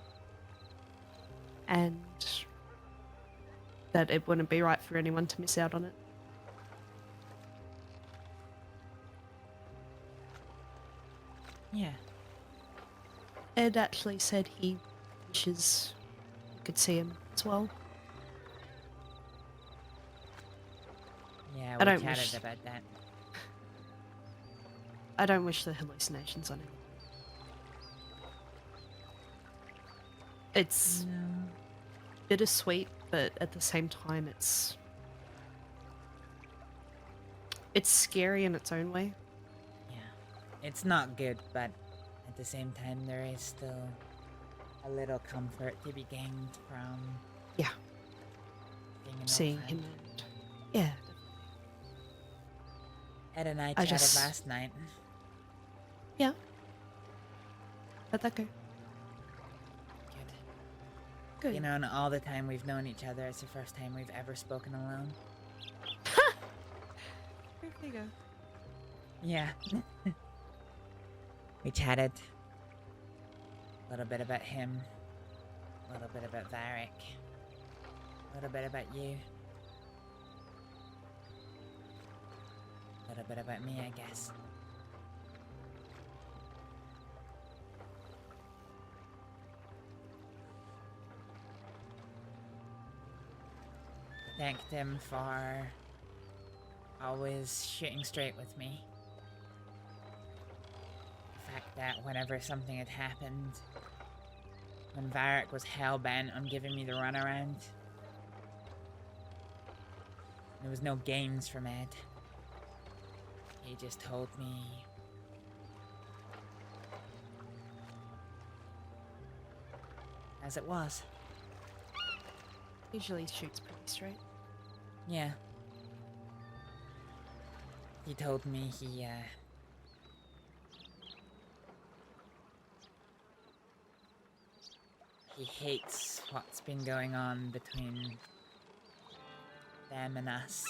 And that it wouldn't be right for anyone to miss out on it. Yeah. Ed actually said he wishes you could see him as well. Yeah, I we don't chatted wish- about that. I don't wish the hallucinations on him. It's bittersweet, but at the same time it's scary in its own way. It's not good, but at the same time, there is still a little comfort to be gained from Yeah. being an old Seeing friend. him and yeah. Ed and I I chatted just- last night. Yeah. How'd that go? Good. You know, in all the time we've known each other, it's the first time we've ever spoken alone. There you go. Yeah. We chatted. A little bit about him. A little bit about Varek. A little bit about you. A little bit about me, I guess. Thanked him for always shooting straight with me. The fact that whenever something had happened, when Varek was hell-bent on giving me the runaround, there was no games from Ed. He just told me as it was. Usually shoots pretty straight. Yeah. He told me he hates what's been going on between them and us.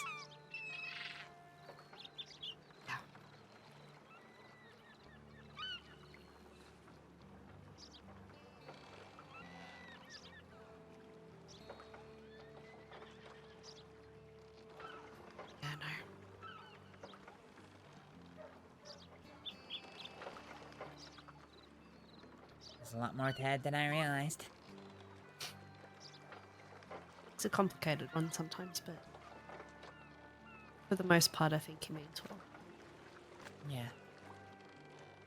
Yeah, no. There's a lot more to Ed than I realized. It's a complicated one sometimes, but for the most part, I think he means well. Yeah.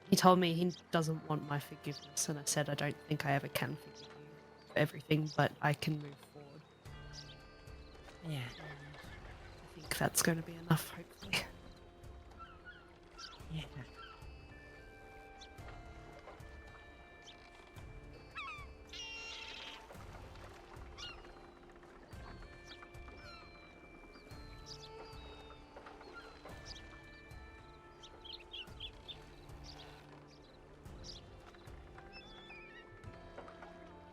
He told me he doesn't want my forgiveness, and I said I don't think I ever can forgive you for everything, but I can move forward. Yeah. I think that's going to be enough, hopefully. Yeah.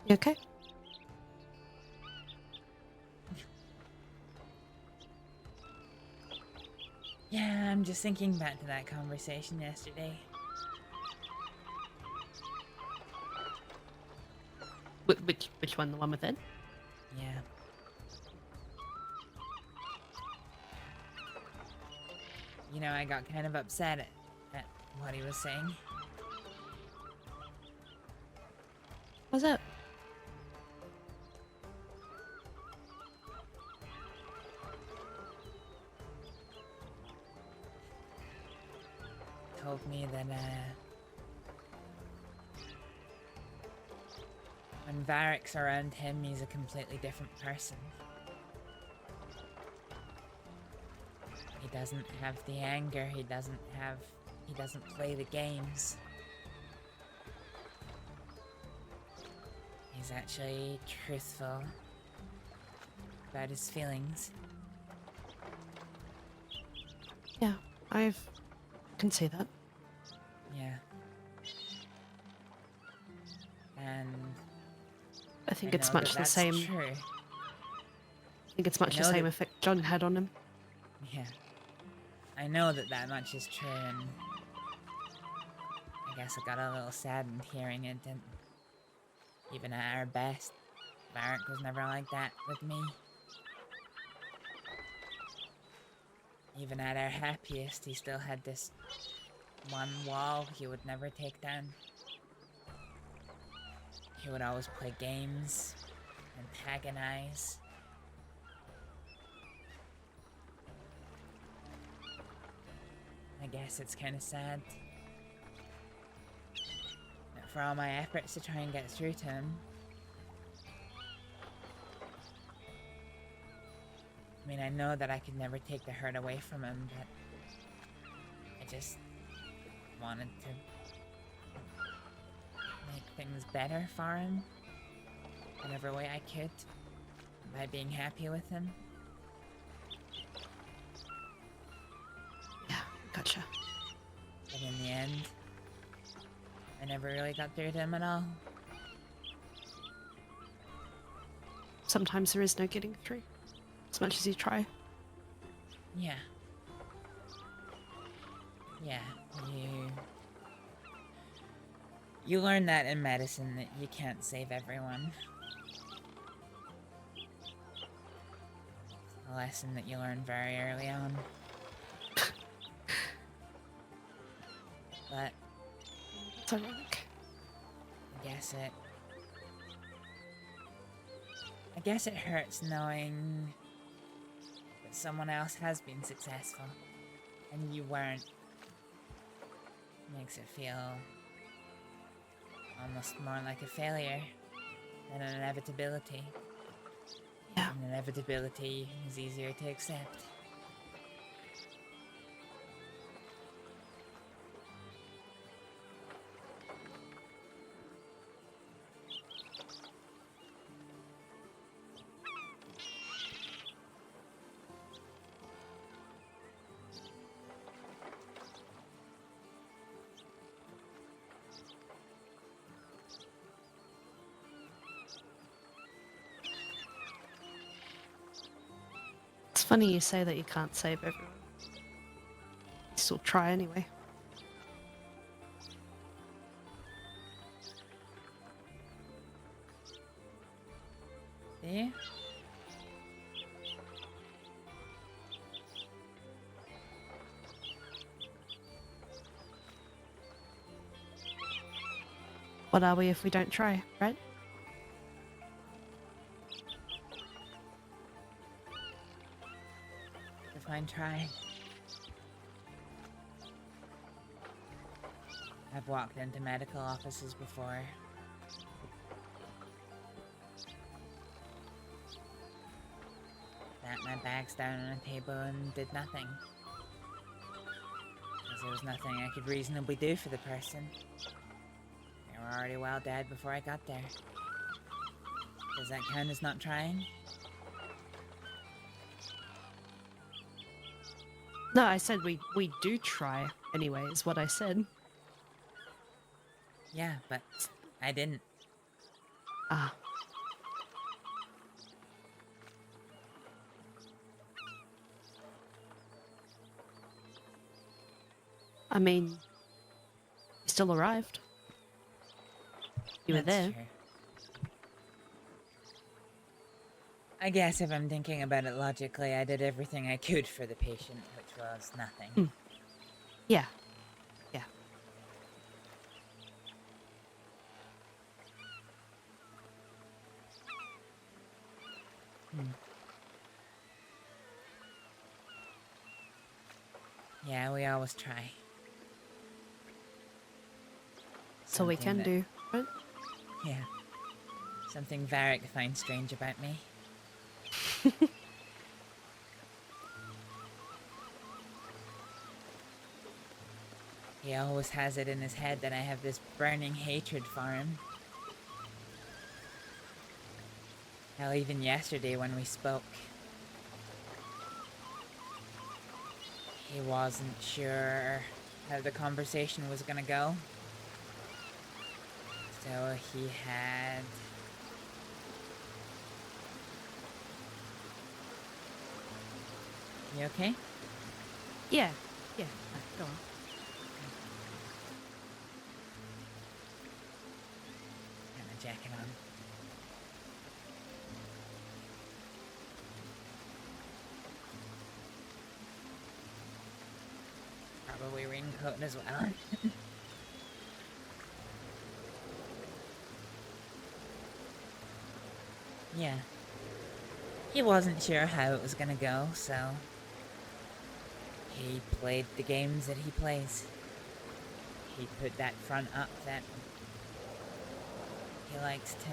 You okay? Yeah, I'm just thinking back to that conversation yesterday. Which one? The one with Ed? Yeah. You know, I got kind of upset at what he was saying. What's up? Told me that when Varek's around him, he's a completely different person. He doesn't have the anger, he doesn't play the games. He's actually truthful about his feelings. Yeah, I can see that. Yeah. And I think I it's know much that the that's same. True. I think it's much the know same that- effect John had on him. Yeah. I know that much is true, and I guess I got a little saddened hearing it, and even at our best, Varek was never like that with me. Even at our happiest, he still had this one wall he would never take down. He would always play games, antagonize. I guess it's kind of sad that for all my efforts to try and get through to him, I mean, I know that I could never take the hurt away from him, but I just wanted to make things better for him, whatever way I could, by being happy with him. Gotcha. But in the end, I never really got through to him at all. Sometimes there is no getting through, as much as you try. Yeah. Yeah, you learn that in medicine, that you can't save everyone. It's a lesson that you learn very early on. But it's ironic. I guess it hurts knowing that someone else has been successful and you weren't. Makes it feel almost more like a failure than an inevitability. Yeah. An inevitability is easier to accept. It's funny you say that you can't save everyone. You still try anyway. Do you? What are we if we don't try, right? Define try. I've walked into medical offices before. Sat my bags down on a table and did nothing. Because there was nothing I could reasonably do for the person. They were already well dead before I got there. Does that count as not trying? No, I said we do try anyway, is what I said. Yeah, but I didn't. Ah. I mean, you still arrived. You were That's there. true. I guess if I'm thinking about it logically, I did everything I could for the patient, which was nothing. Yeah. Yeah. Yeah, we always try. So we can Something do, right? Yeah. Something Varek finds strange about me. He always has it in his head that I have this burning hatred for him. Hell, even yesterday when we spoke, he wasn't sure how the conversation was gonna go. So he had... You okay? Yeah. Yeah. Go on. Got my jacket on. Probably raincoat as well. Yeah. He wasn't sure how it was gonna go, so he played the games that he plays. He put that front up that he likes to.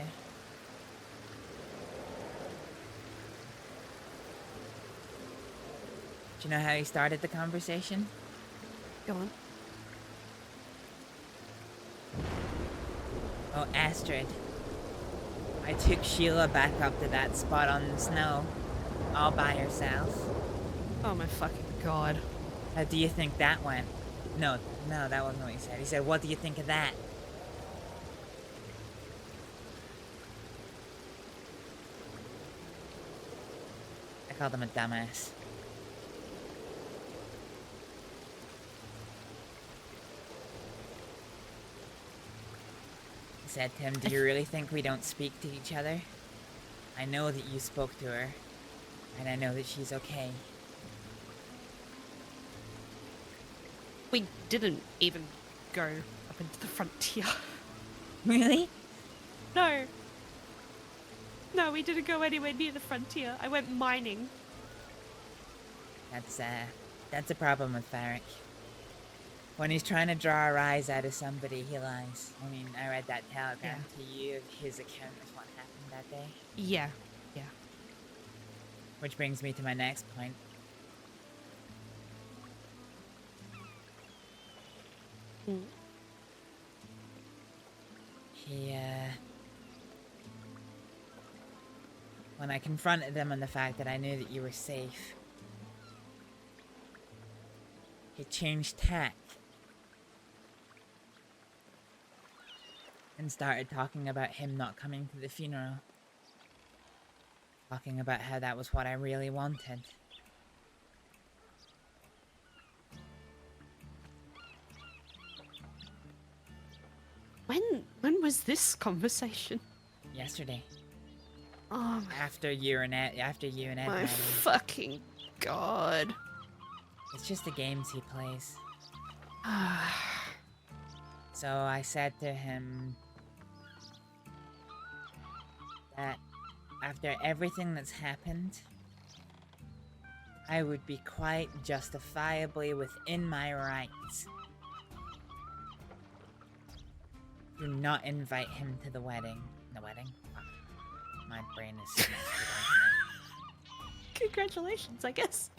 Do you know how he started the conversation? Go on. Oh, Astrid. I took Sheila back up to that spot on the snow, all by herself. Oh my fucking god. How do you think that went? No, that wasn't what he said. He said, what do you think of that? I called him a dumbass. I said to him, do you really think we don't speak to each other? I know that you spoke to her, and I know that she's okay. We didn't even go up into the frontier. Really? No. No, we didn't go anywhere near the frontier. I went mining. That's a problem with Varek. When he's trying to draw a rise out of somebody, he lies. I mean, I read that telegram to you of his account of what happened that day. Yeah, yeah. Which brings me to my next point. When I confronted them on the fact that I knew that you were safe, he changed tack and started talking about him not coming to the funeral. Talking about how that was what I really wanted. When was this conversation? Yesterday. Oh after you and Ed my met him. fucking god. It's just the games he plays. So I said to him that after everything that's happened, I would be quite justifiably within my rights to not invite him to the wedding. The wedding? Fuck. My brain is so Congratulations, I guess.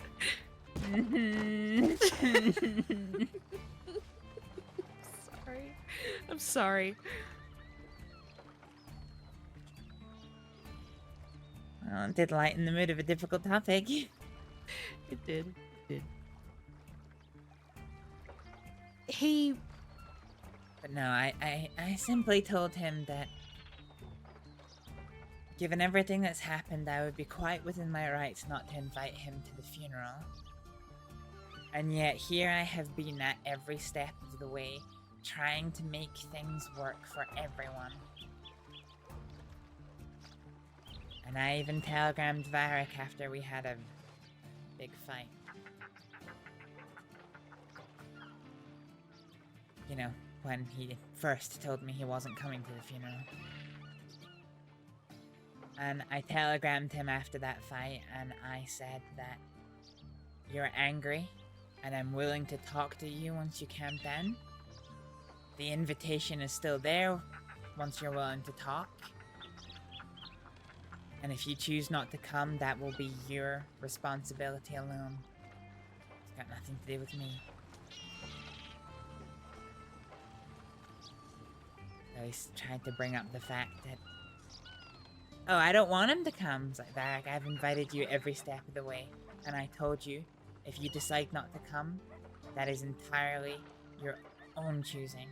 Sorry. I'm sorry. Well, it did lighten the mood of a difficult topic. It did. It did. But no, I simply told him that given everything that's happened, I would be quite within my rights not to invite him to the funeral. And yet here I have been at every step of the way, trying to make things work for everyone. And I even telegrammed Varek after we had a big fight. You know, when he first told me he wasn't coming to the funeral. And I telegrammed him after that fight, and I said that you're angry, and I'm willing to talk to you once you calm down. The invitation is still there once you're willing to talk. And if you choose not to come, that will be your responsibility alone. It's got nothing to do with me. So he's tried to bring up the fact that Oh, I don't want him to come. It's like, Varek, I've invited you every step of the way. And I told you, if you decide not to come, that is entirely your own choosing.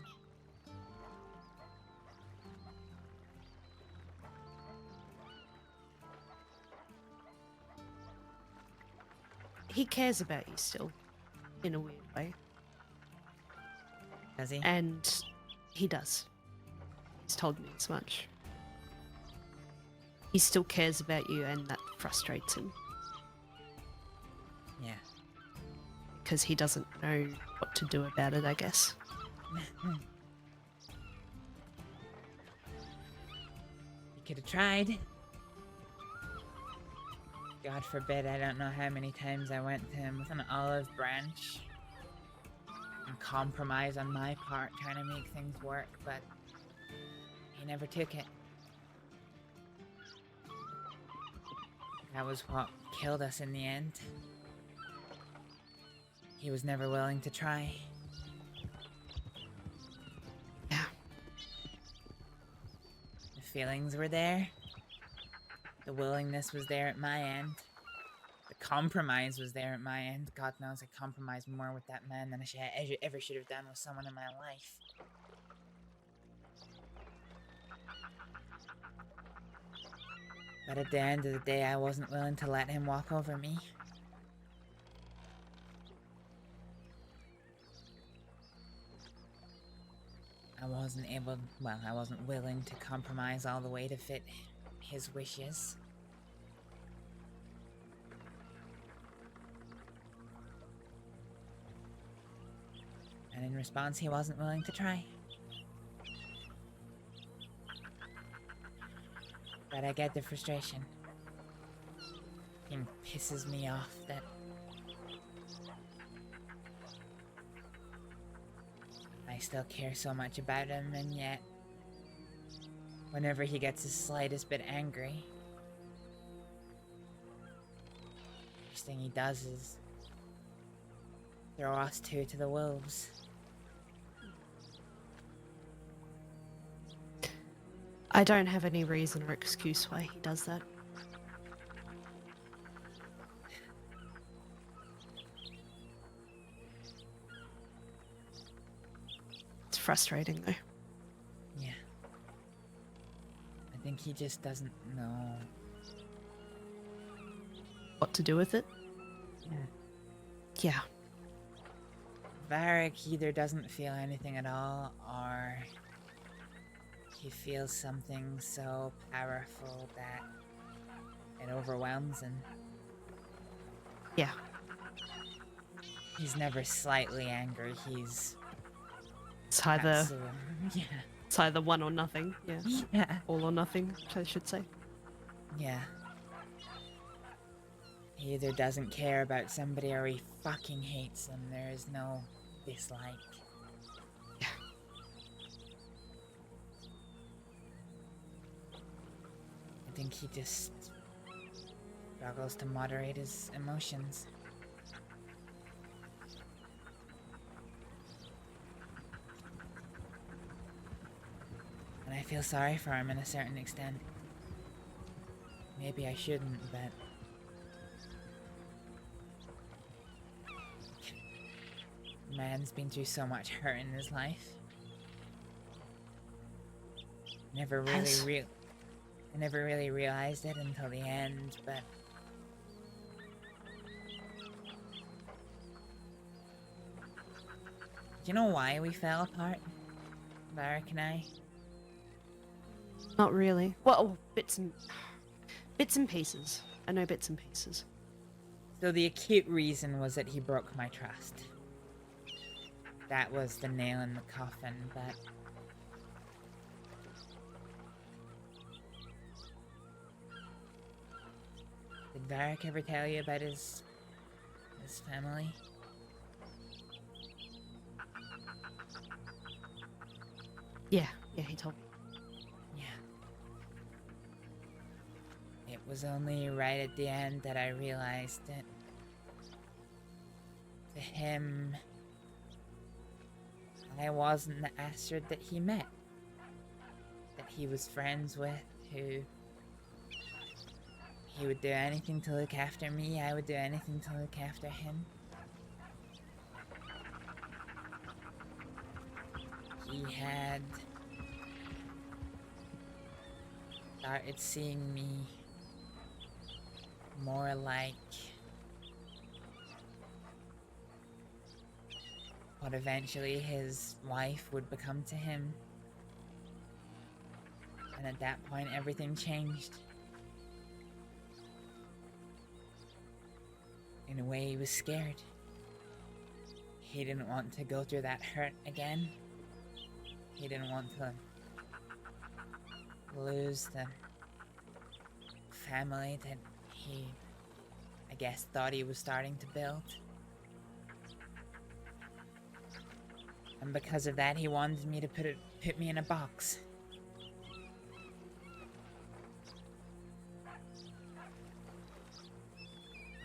He cares about you still, in a weird way. Does he? And he does. He's told me as much. He still cares about you, and that frustrates him. Yeah. Because he doesn't know what to do about it, I guess. You could have tried. God forbid, I don't know how many times I went to him with an olive branch and compromise on my part trying to make things work, but he never took it. That was what killed us in the end. He was never willing to try. Yeah. The feelings were there. The willingness was there at my end. The compromise was there at my end. God knows I compromised more with that man than I ever should have done with someone in my life. But at the end of the day, I wasn't willing to let him walk over me. I wasn't willing to compromise all the way to fit his wishes. And in response, he wasn't willing to try. But I get the frustration. It pisses me off that I still care so much about him, and yet whenever he gets the slightest bit angry, the first thing he does is throw us two to the wolves. I don't have any reason or excuse why he does that. It's frustrating though. Yeah. I think he just doesn't know what to do with it. Yeah. Varek either doesn't feel anything at all, or he feels something so powerful that it overwhelms him. Yeah. He's never slightly angry, he's... It's either... absolute- yeah. It's either one or nothing. Yeah. Yeah. All or nothing, I should say. Yeah. He either doesn't care about somebody or he fucking hates them. There is no dislike. Yeah. I think he just struggles to moderate his emotions. And I feel sorry for him in a certain extent. Maybe I shouldn't, but... man's been through so much hurt in his life. I never really realized it until the end, but... Do you know why we fell apart? Varek and I? Not really. Well, bits and pieces. I know bits and pieces. So the acute reason was that he broke my trust. That was the nail in the coffin, but... Did Varek ever tell you about his family? Yeah, he told me. It was only right at the end that I realized that to him, I wasn't the Astrид that he met. That he was friends with, who He would do anything to look after me, I would do anything to look after him. He had started seeing me more like what eventually his wife would become to him. And at that point, everything changed. In a way, he was scared. He didn't want to go through that hurt again. He didn't want to lose the family that he, I guess, thought he was starting to build. And because of that, he wanted me to put me in a box.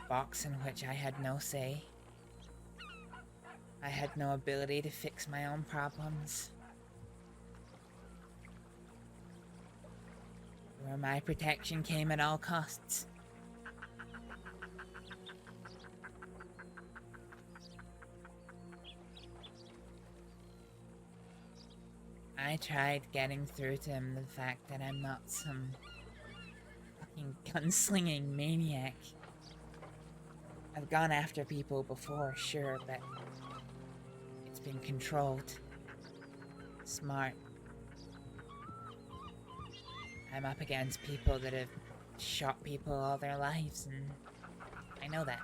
A box in which I had no say. I had no ability to fix my own problems. Where my protection came at all costs. I tried getting through to him the fact that I'm not some fucking gunslinging maniac. I've gone after people before, sure, but it's been controlled. Smart. I'm up against people that have shot people all their lives, and I know that.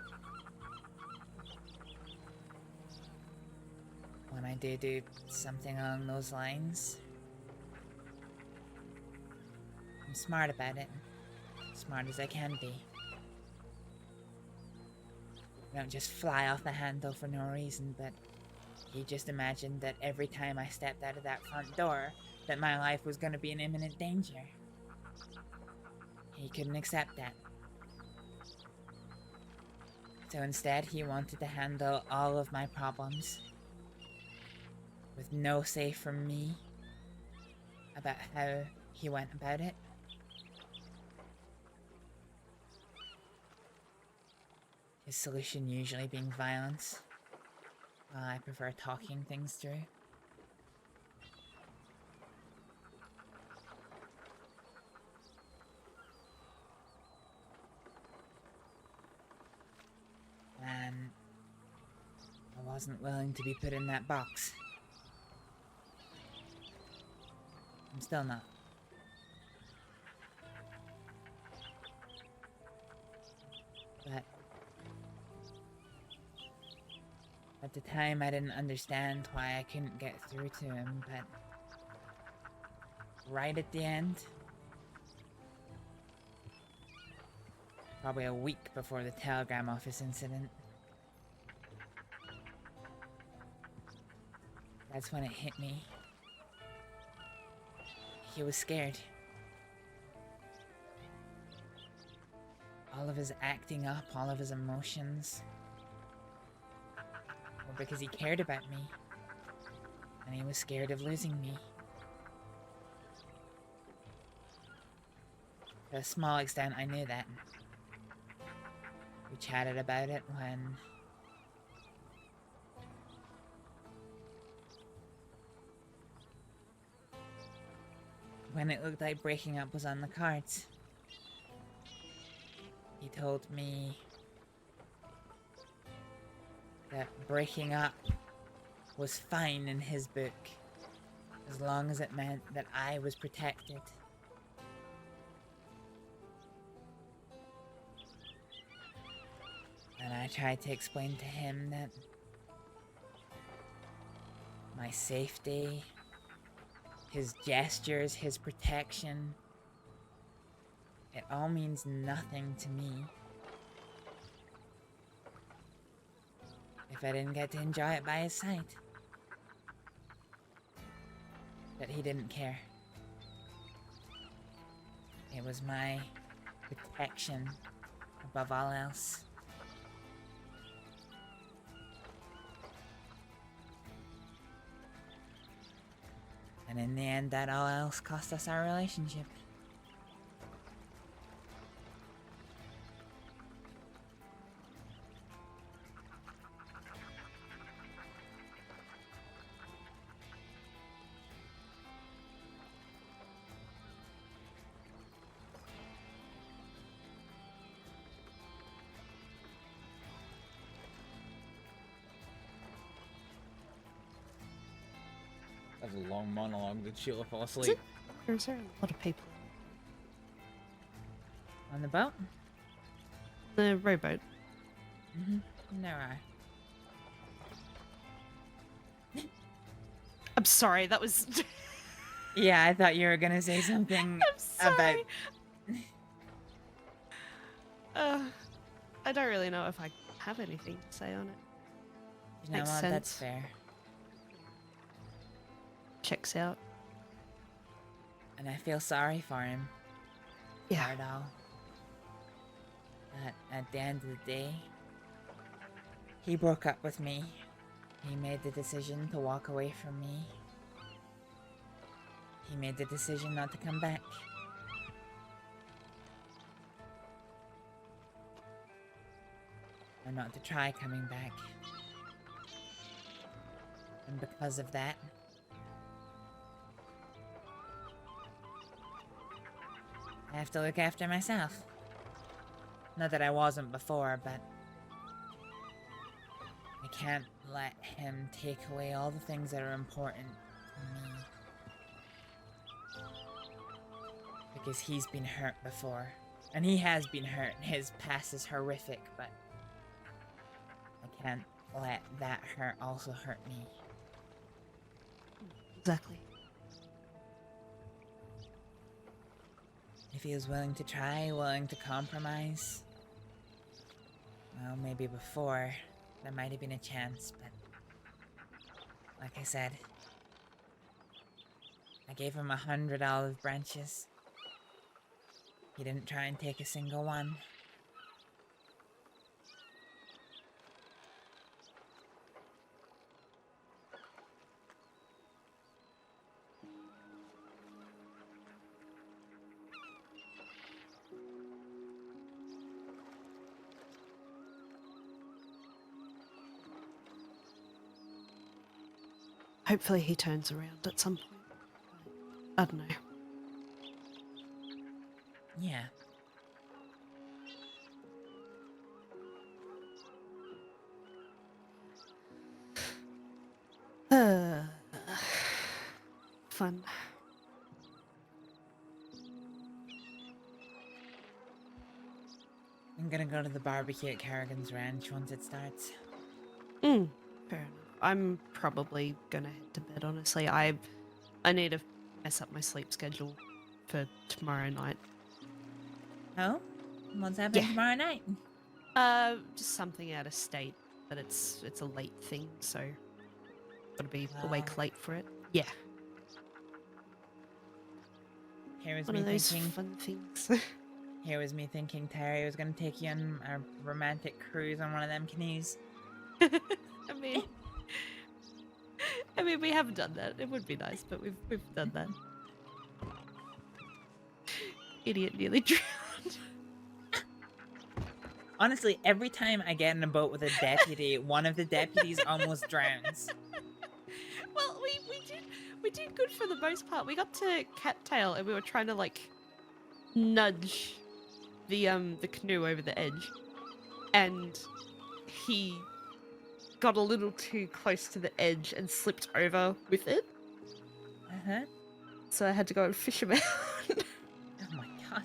When I do something along those lines, I'm smart about it. Smart as I can be. I don't just fly off the handle for no reason, but he just imagined that every time I stepped out of that front door, that my life was going to be in imminent danger. He couldn't accept that. So instead, he wanted to handle all of my problems with no say from me about how he went about it. His solution usually being violence, while I prefer talking things through. And I wasn't willing to be put in that box. I'm still not. But at the time I didn't understand why I couldn't get through to him, but right at the end, probably a week before the telegram office incident, that's when it hit me. He was scared. All of his acting up, all of his emotions, were because he cared about me, and he was scared of losing me. To a small extent, I knew that. We chatted about it when it looked like breaking up was on the cards. He told me that breaking up was fine in his book, as long as it meant that I was protected. And I tried to explain to him that my safety, his gestures, his protection, it all means nothing to me if I didn't get to enjoy it by his side. That he didn't care. It was my protection above all else. And in the end, that all else cost us our relationship. That was a long monologue. Did Sheila fall asleep? There's a lot of people On the boat? the rowboat. No, I. I'm sorry, that was. Yeah, I thought you were gonna say something about. I don't really know if I have anything to say on it. You know Makes what? sense. That's fair. Checks out. And I feel sorry for him. Yeah. For it all. But at the end of the day, he broke up with me. He made the decision to walk away from me. He made the decision not to come back. Or not to try coming back. And because of that, I have to look after myself. Not that I wasn't before, but I can't let him take away all the things that are important to me. Because he's been hurt before. And he has been hurt. His past is horrific, but I can't let that hurt also hurt me. Exactly. If he was willing to try, willing to compromise, well, maybe before, there might have been a chance, but like I said, I gave him 100 olive branches. He didn't try and take a single one. Hopefully he turns around at some point. I don't know. Yeah. Fun. I'm gonna go to the barbecue at Kerrigan's Ranch once it starts. Fair enough. I'm probably gonna head to bed, honestly. I need to mess up my sleep schedule for tomorrow night. Oh? What's happening tomorrow night? Just something out of state, but it's a late thing, so gotta be awake late for it. Yeah. Here was One me of those thinking. fun things. Here was me thinking Terry was gonna take you on a romantic cruise on one of them canoes. I mean, we haven't done that. It would be nice, but we've done that. Idiot nearly drowned. Honestly, every time I get in a boat with a deputy, one of the deputies almost drowns. Well, we did good for the most part. We got to Cattail and we were trying to like nudge the canoe over the edge, and he got a little too close to the edge and slipped over with it. So I had to go and fish him out. Oh my god.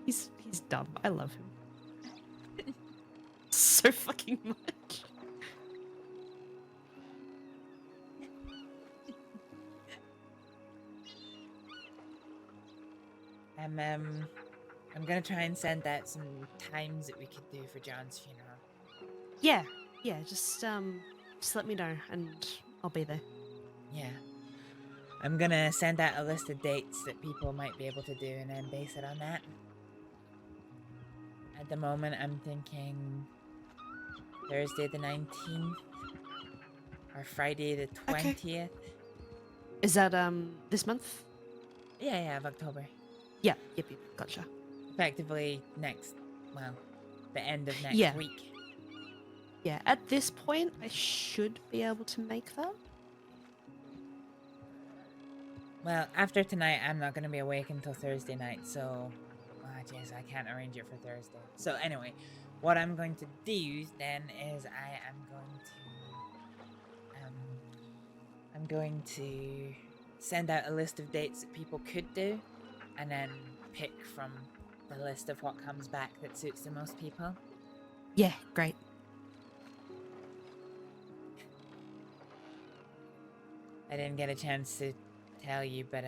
He's dumb. I love him. So fucking much. I'm gonna try and send out some times that we could do for John's funeral. Yeah, just let me know and I'll be there. Yeah. I'm gonna send out a list of dates that people might be able to do and then base it on that. At the moment, I'm thinking Thursday the 19th or Friday the 20th. Okay. Is that this month? Yeah, of October. Yeah, yep, gotcha. Effectively the end of next Yeah. week. Yeah, at this point, I should be able to make that. Well, after tonight, I'm not going to be awake until Thursday night, so... jeez, I can't arrange it for Thursday. So anyway, what I'm going to do then is I'm going to send out a list of dates that people could do, and then pick from the list of what comes back that suits the most people. Yeah, great. I didn't get a chance to tell you, but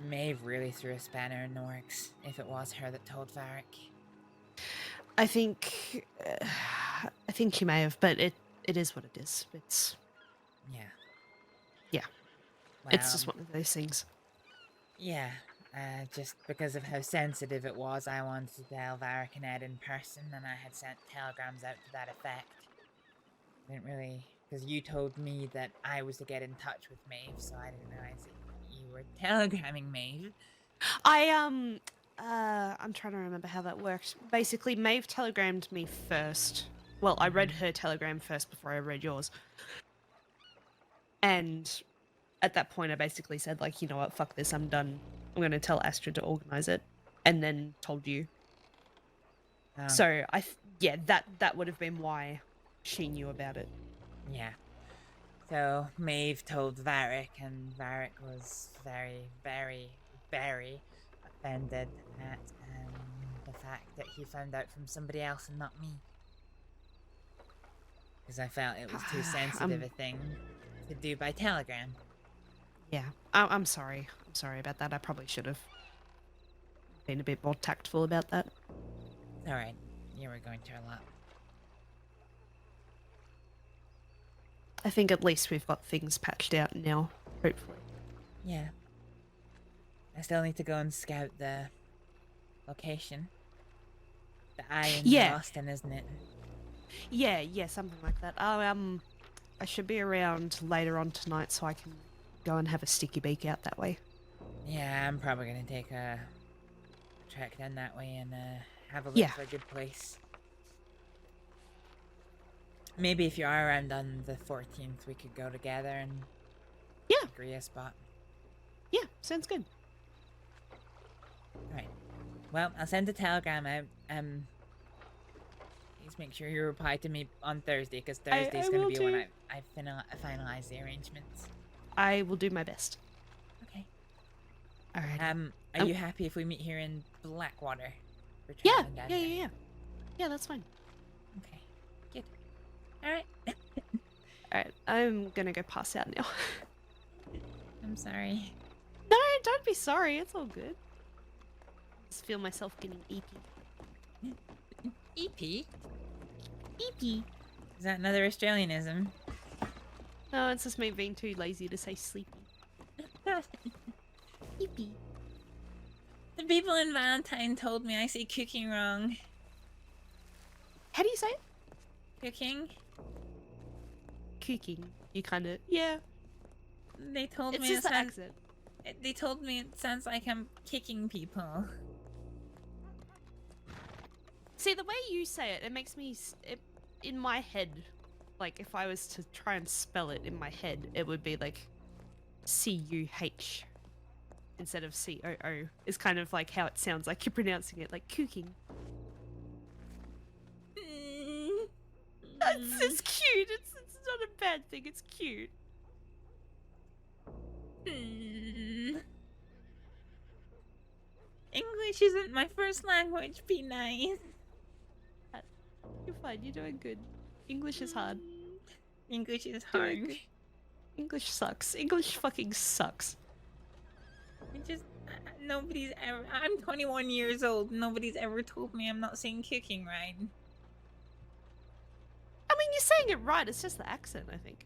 Maeve really threw a spanner in the works, if it was her that told Varek. I think she may have, but it is what it is. It's Yeah. It's just one of those things. Yeah, just because of how sensitive it was, I wanted to tell Varek and Ed in person, and I had sent telegrams out to that effect. I didn't really, because you told me that I was to get in touch with Maeve, so I didn't realize that you were telegramming Maeve. I'm trying to remember how that worked. Basically, Maeve telegrammed me first. Well, I read her telegram first before I read yours. And at that point, I basically said, like, you know what, fuck this, I'm done. I'm going to tell Astrид to organize it. And then told you. Oh. So, that would have been why she knew about it. Yeah. So, Maeve told Varek, and Varek was very, very, very offended at the fact that he found out from somebody else and not me. Because I felt it was too sensitive a thing to do by telegram. Yeah, I'm sorry. I'm sorry about that. I probably should have been a bit more tactful about that. Alright, you were going through a lot. I think at least we've got things patched out now, hopefully. Yeah. I still need to go and scout the location. The eye in Boston, isn't it? Yeah, something like that. I should be around later on tonight so I can go and have a sticky beak out that way. Yeah, I'm probably gonna take a trek down that way and have a look for a good place. Maybe if you are around on the 14th, we could go together and agree a spot. Yeah, sounds good. Alright. Well, I'll send a telegram out. Please make sure you reply to me on Thursday, because Thursday's going to be when I finalize the arrangements. I will do my best. Okay. Alright. Are you happy if we meet here in Blackwater? Yeah. Yeah, that's fine. Okay. Good. Alright. Alright, I'm gonna go pass out now. I'm sorry. No, don't be sorry. It's all good. I just feel myself getting EP. EP? EP. Is that another Australianism? No, it's just me being too lazy to say sleepy. EP. The people in Valentine told me I say cooking wrong. How do you say it? Cooking. Cooking. You kind of... Yeah. They told it's me just the accent. They told me it sounds like I'm kicking people. See, the way you say it, it makes me... in my head, like, if I was to try and spell it in my head, it would be like C-U-H instead of C-O-O. It's kind of like how it sounds like you're pronouncing it, like cooking. It's cute. It's not a bad thing. It's cute. English isn't my first language. Be nice. You're fine. You're doing good. English is hard. English is hard. English sucks. English fucking sucks. Nobody's ever... I'm 21 years old. Nobody's ever told me I'm not saying cooking right. I mean, you're saying it right. It's just the accent, I think.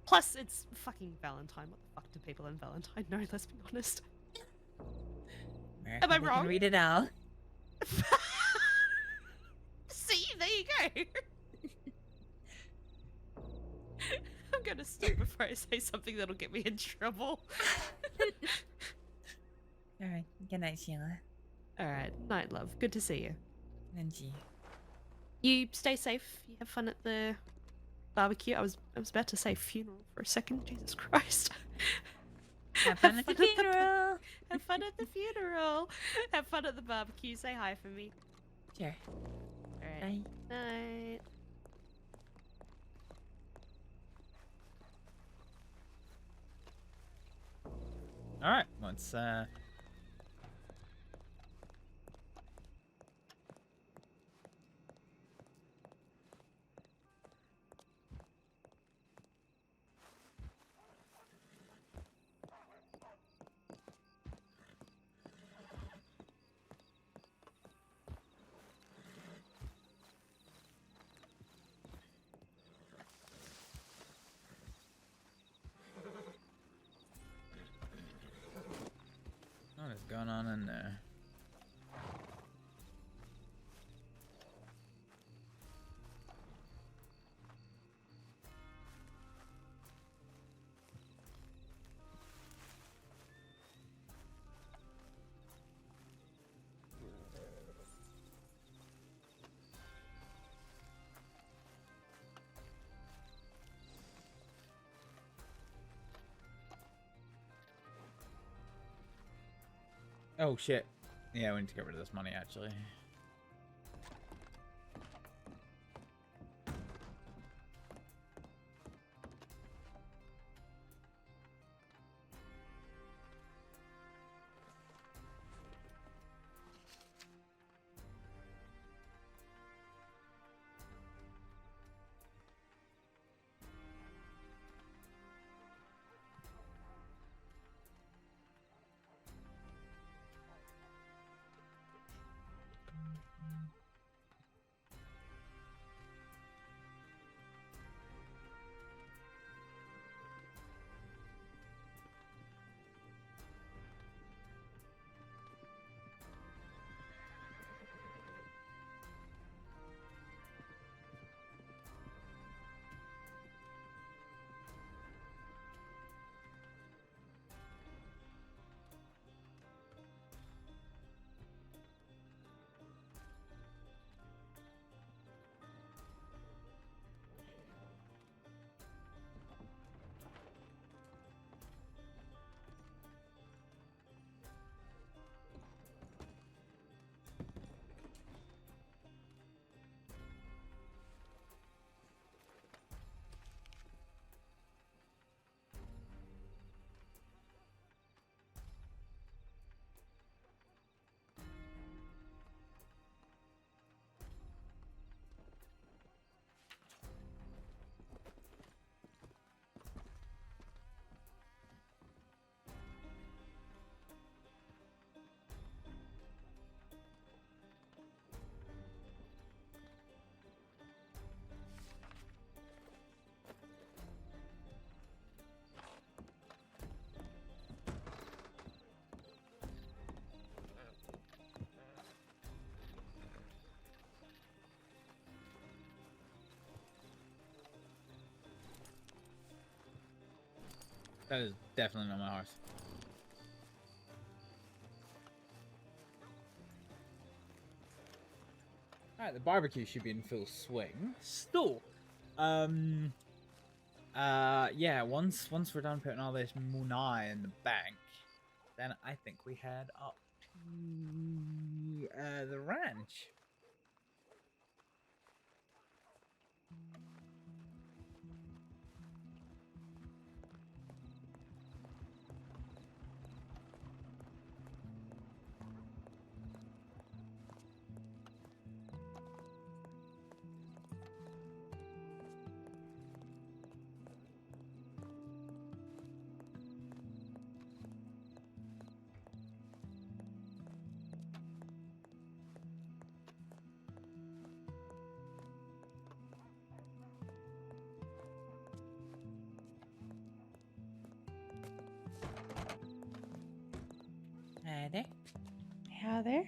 Plus, it's fucking Valentine. What the fuck do people in Valentine know? Let's be honest. America, am I wrong? Can read it all. See, there you go. I'm gonna stop before I say something that'll get me in trouble. Alright, good night, Sheila. Alright, night, love. Good to see you. And you. You stay safe. You have fun at the barbecue. I was about to say funeral for a second. Jesus Christ. Have fun at the funeral. Have fun at the funeral. Have fun at the barbecue. Say hi for me. Sure. Alright. Alright. Night. All right, let's what is going on in there? Oh shit. Yeah, we need to get rid of this money actually. That is definitely not my horse. Alright, the barbecue should be in full swing. Still, yeah, once we're done putting all this munai in the bank, then I think we head up to the ranch. Hi there. How there?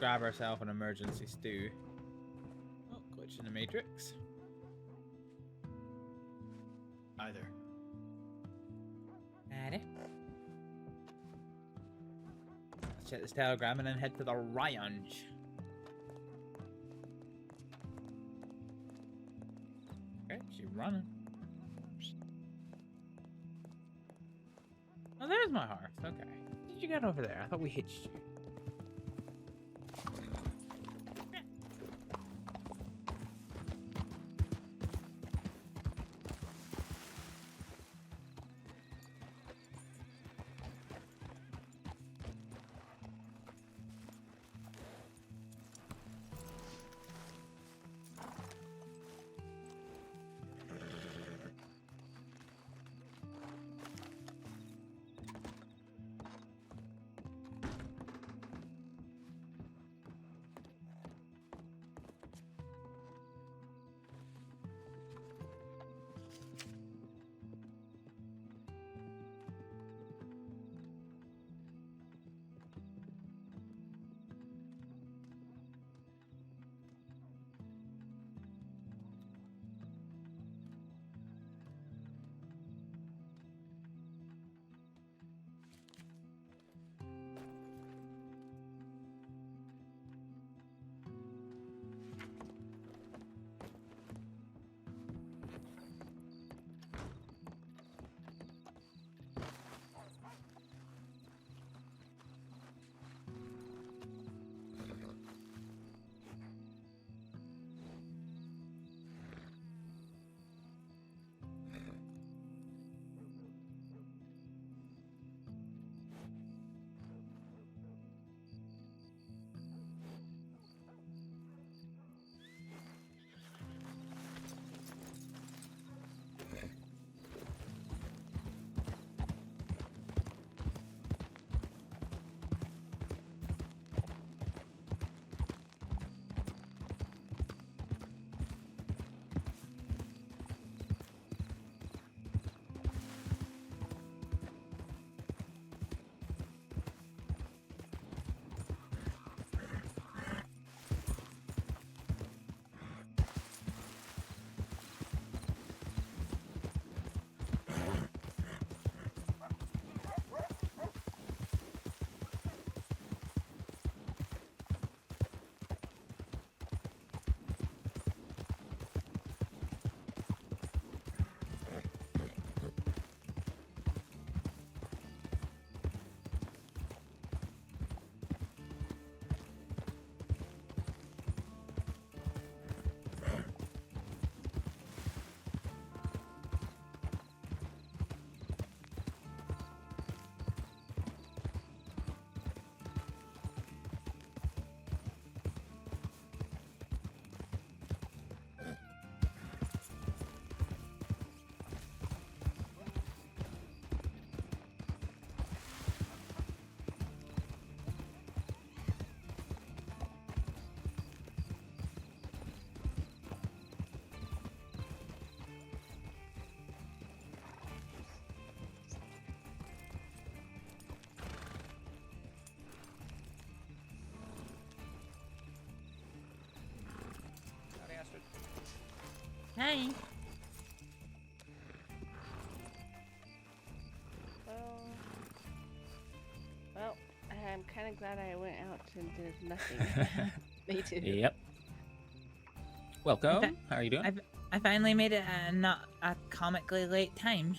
grab ourselves an emergency stew. Oh, glitch in the matrix. Either. Alrighty. Let's check this telegram and then head to the range. Okay, she's running. Oh, there's my hearth. Okay. Did you get over there? I thought we hitched you. Hi. Well, I'm kind of glad I went out and did nothing. Me too. Yep. Welcome. How are you doing? I finally made it not a comically late time.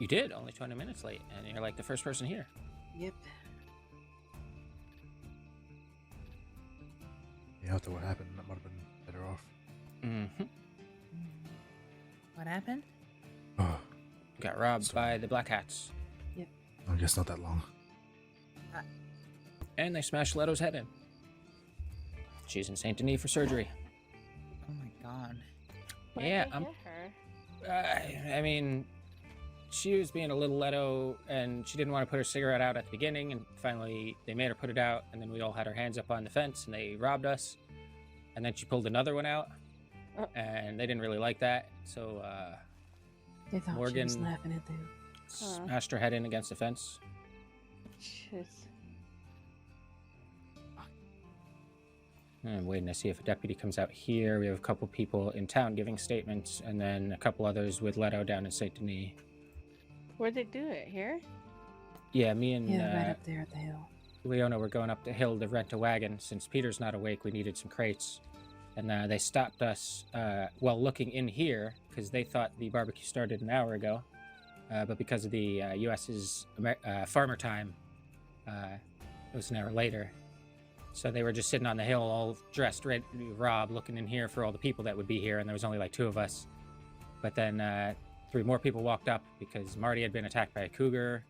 You did, only 20 minutes late, and you're like the first person here. Yep. Yeah, after what happened, that might have been better off. Mm-hmm. What happened? Oh, Got robbed by the Black Hats. Yep. I guess not that long. And they smashed Leto's head in. She's in Saint Denis for surgery. Oh my god. Yeah, I mean, she was being a little Leto, and she didn't want to put her cigarette out at the beginning, and finally they made her put it out, and then we all had our hands up on the fence, and they robbed us. And then she pulled another one out, and they didn't really like that, so They thought Morgan she was laughing at them. smashed her head in against the fence. Shit. I'm waiting to see if a deputy comes out here. We have a couple people in town giving statements, and then a couple others with Leto down in St. Denis. Where'd they do it? Here? Yeah, me and right up there at the hill. Leona were going up the hill to rent a wagon. Since Peter's not awake, we needed some crates. And they stopped us while looking in here, because they thought the barbecue started an hour ago. But because of the U.S.'s farmer time, it was an hour later. So they were just sitting on the hill, all dressed, ready to rob, looking in here for all the people that would be here, and there was only like 2 of us. But then 3 more people walked up because Marty had been attacked by a cougar.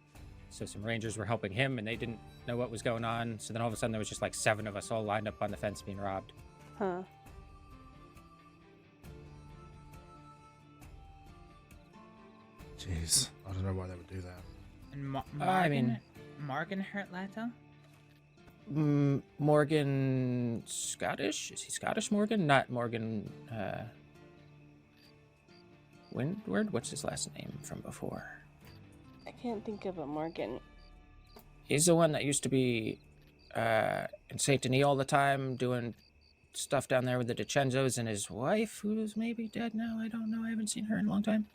So some rangers were helping him, and they didn't know what was going on. So then all of a sudden there was just like 7 of us all lined up on the fence being robbed. Huh. Jeez, I don't know why they would do that. And Morgan hurt Leto? Morgan Scottish? Is he Scottish Morgan? Not Morgan Windward? What's his last name from before? I can't think of a Morgan. He's the one that used to be in St. Denis all the time doing stuff down there with the DiCenzos and his wife, who's maybe dead now. I don't know. I haven't seen her in a long time.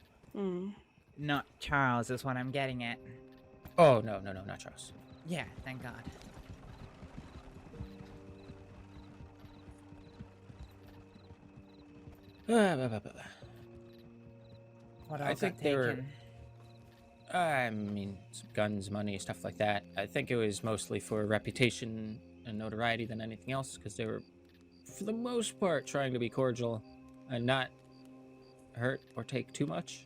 Not Charles is what I'm getting at. Oh, no, not Charles. Yeah, thank God. What else I think they were... I mean, some guns, money, stuff like that. I think it was mostly for reputation and notoriety than anything else, because they were, for the most part, trying to be cordial and not hurt or take too much.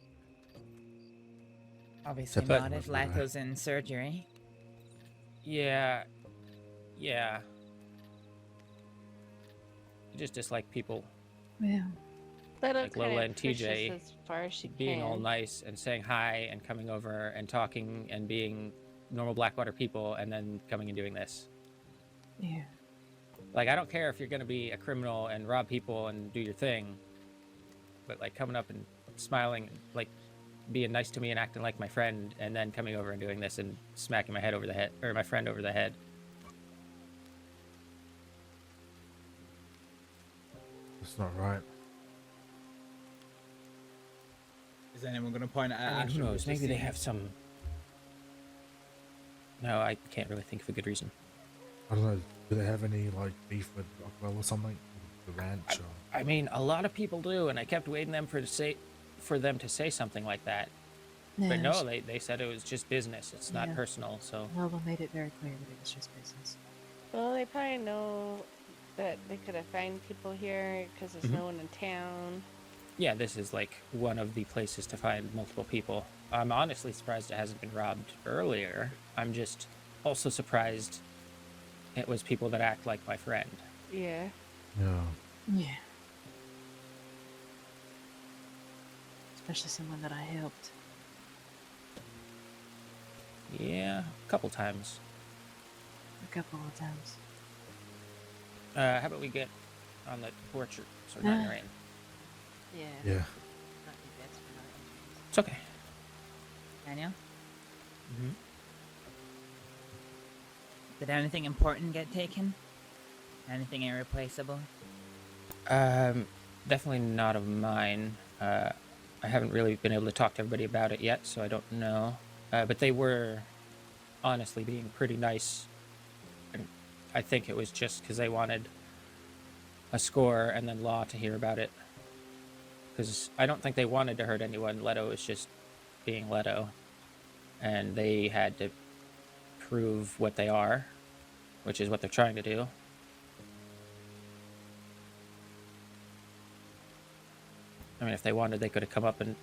Obviously not if Leto's in surgery. Yeah. You just dislike people. Yeah. Like Lola and TJ as far as she being can. all nice and saying hi and coming over and talking and being normal Blackwater people, and then coming and doing this. Yeah. Like, I don't care if you're going to be a criminal and rob people and do your thing, but like coming up and smiling, like being nice to me and acting like my friend, and then coming over and doing this and smacking my head over the head, or my friend over the head. It's not right. Is anyone going to point out? I mean, who knows? Maybe they have some... No, I can't really think of a good reason. I don't know. Do they have any like beef with Rockwell or something? The ranch? Or... I mean, a lot of people do, and I kept waiting them for them to say something like that. Yeah, but no, they said it was just business. It's not personal. So Nova made it very clear that it was just business. Well, they probably know that they could have found people here because there's no one in town. yeah, this is like one of the places to find multiple people. I'm honestly surprised it hasn't been robbed earlier. I'm just also surprised it was people that act like my friend. Yeah. Yeah. Especially someone that I helped. Yeah, a couple times. A couple of times. How about we get on the porch so we're not in the rain? Yeah. Yeah. It's okay. Daniel? Mm-hmm. Did anything important get taken? Anything irreplaceable? Definitely not of mine. I haven't really been able to talk to everybody about it yet, so I don't know. But they were honestly being pretty nice. And I think it was just because they wanted a score and then Law to hear about it. Because I don't think they wanted to hurt anyone. Leto was just being Leto. And they had to prove what they are, which is what they're trying to do. I mean, if they wanted, they could have come up and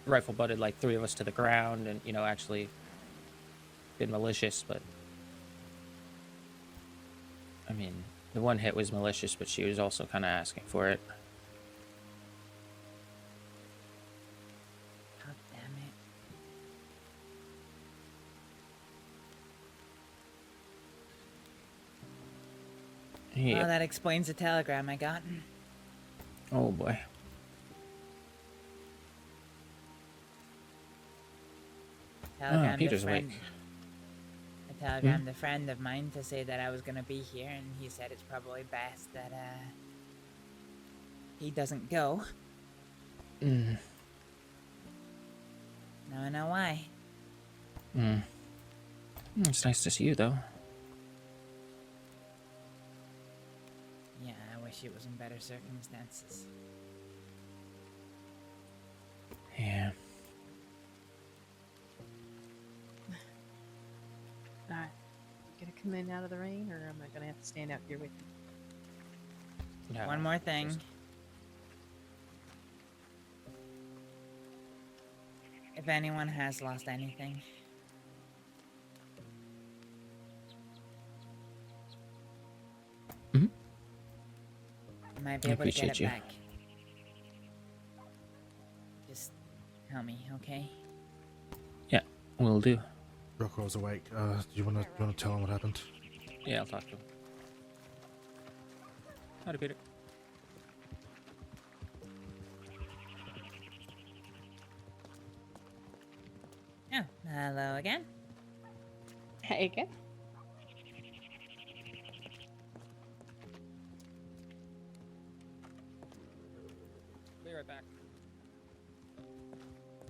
rifle-butted like 3 of us to the ground and, you know, actually been malicious, but... I mean, the one hit was malicious, but she was also kind of asking for it. God damn it. Yeah. Well, that explains the telegram I got. Oh, boy. Telegram Peter's to friend. awake. A Telegrammed a friend of mine to say that I was gonna be here, and he said it's probably best that he doesn't go. Mm. Now I know why. Mm. It's nice to see you, though. Yeah, I wish it was in better circumstances. Yeah. Alright. You gonna come in out of the rain, or am I gonna have to stand out here with you? No. One more thing. If anyone has lost anything, I might be I able to get appreciate it you. back. Just tell me, okay? Yeah, will do. Rocco's awake. Do you wanna tell him what happened? Yeah, I'll talk to him. Howdy, Peter. Oh, hello again. Hey again. Be right back.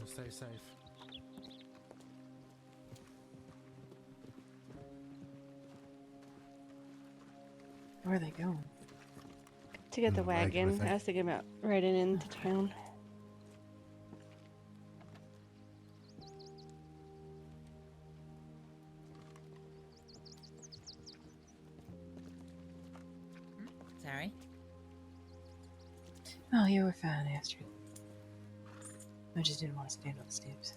Stay safe. Where are they going? To get the wagon, I wagon. think. I was thinking about riding into town. Sorry. Oh, you were fine, Astrid. I just didn't want to stand on the steps.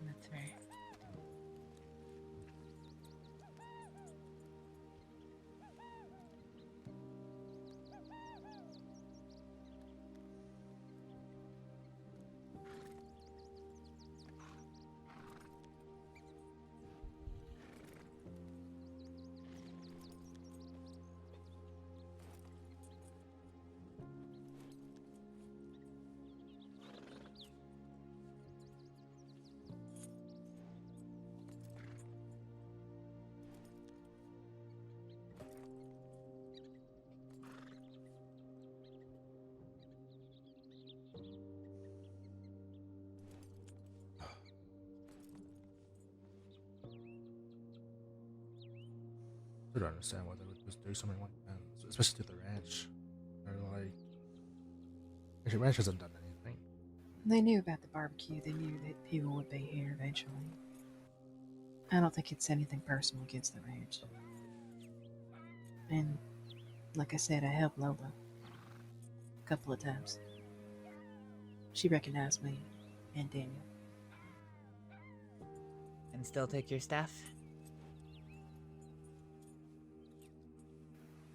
That's fair. I don't understand why they would just do something like that, especially to the ranch. They're like, actually, ranch hasn't done anything. They knew about the barbecue. They knew that people would be here eventually. I don't think it's anything personal against the ranch. And, like I said, I helped Lola a couple of times. She recognized me and Daniel. And still take your stuff?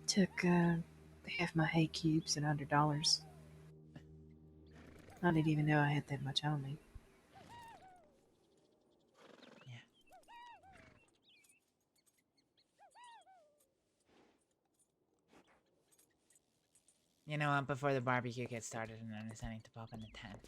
Took half my hay cubes and $100. I didn't even know I had that much on me. You know what? Before the barbecue gets started, and I'm deciding to pop in the tent.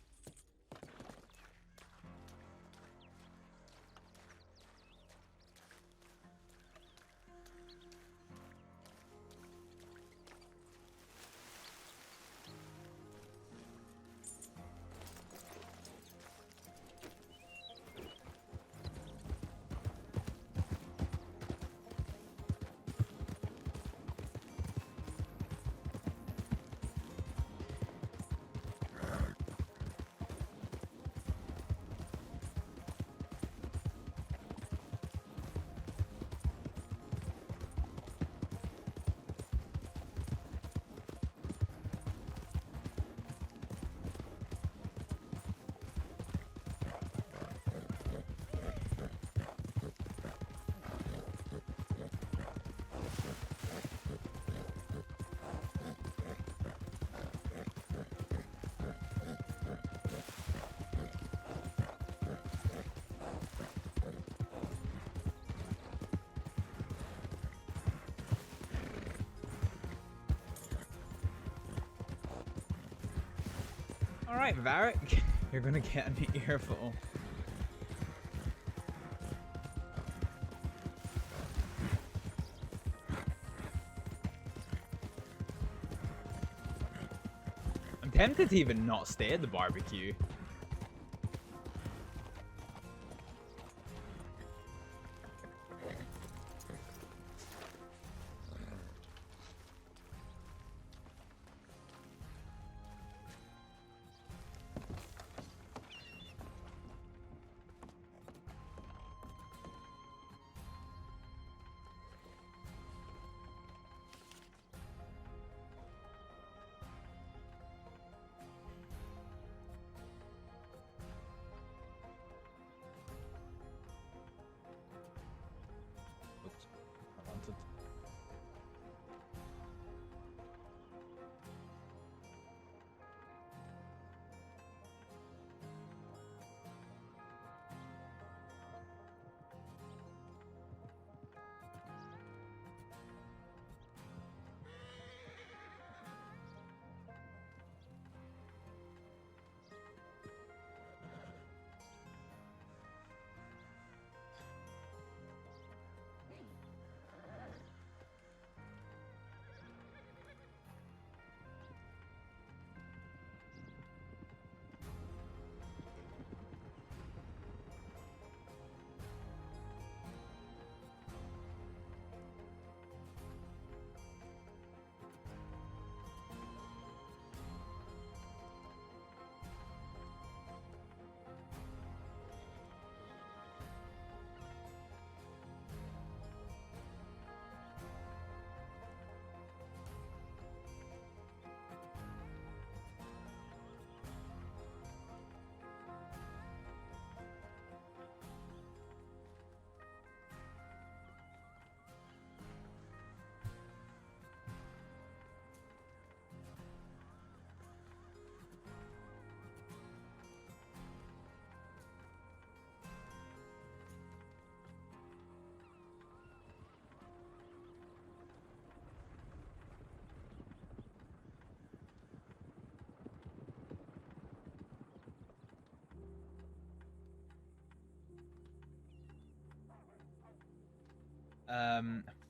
Alright, Varek, you're gonna get an earful. tempted to even not stay at the barbecue.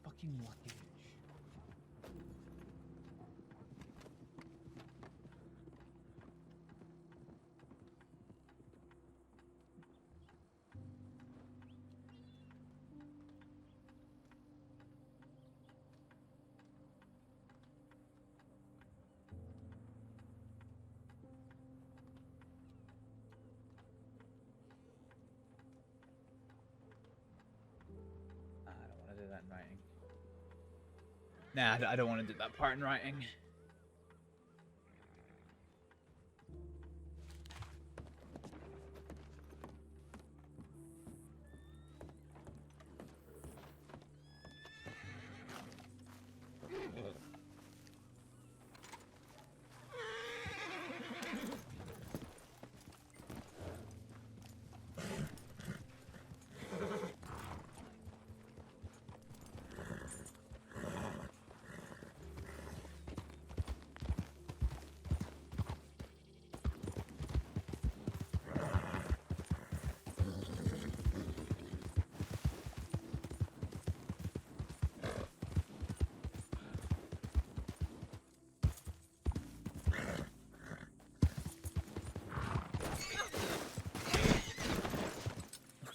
Fucking lucky. I don't want to do that in writing. Nah, I don't want to do that part in writing.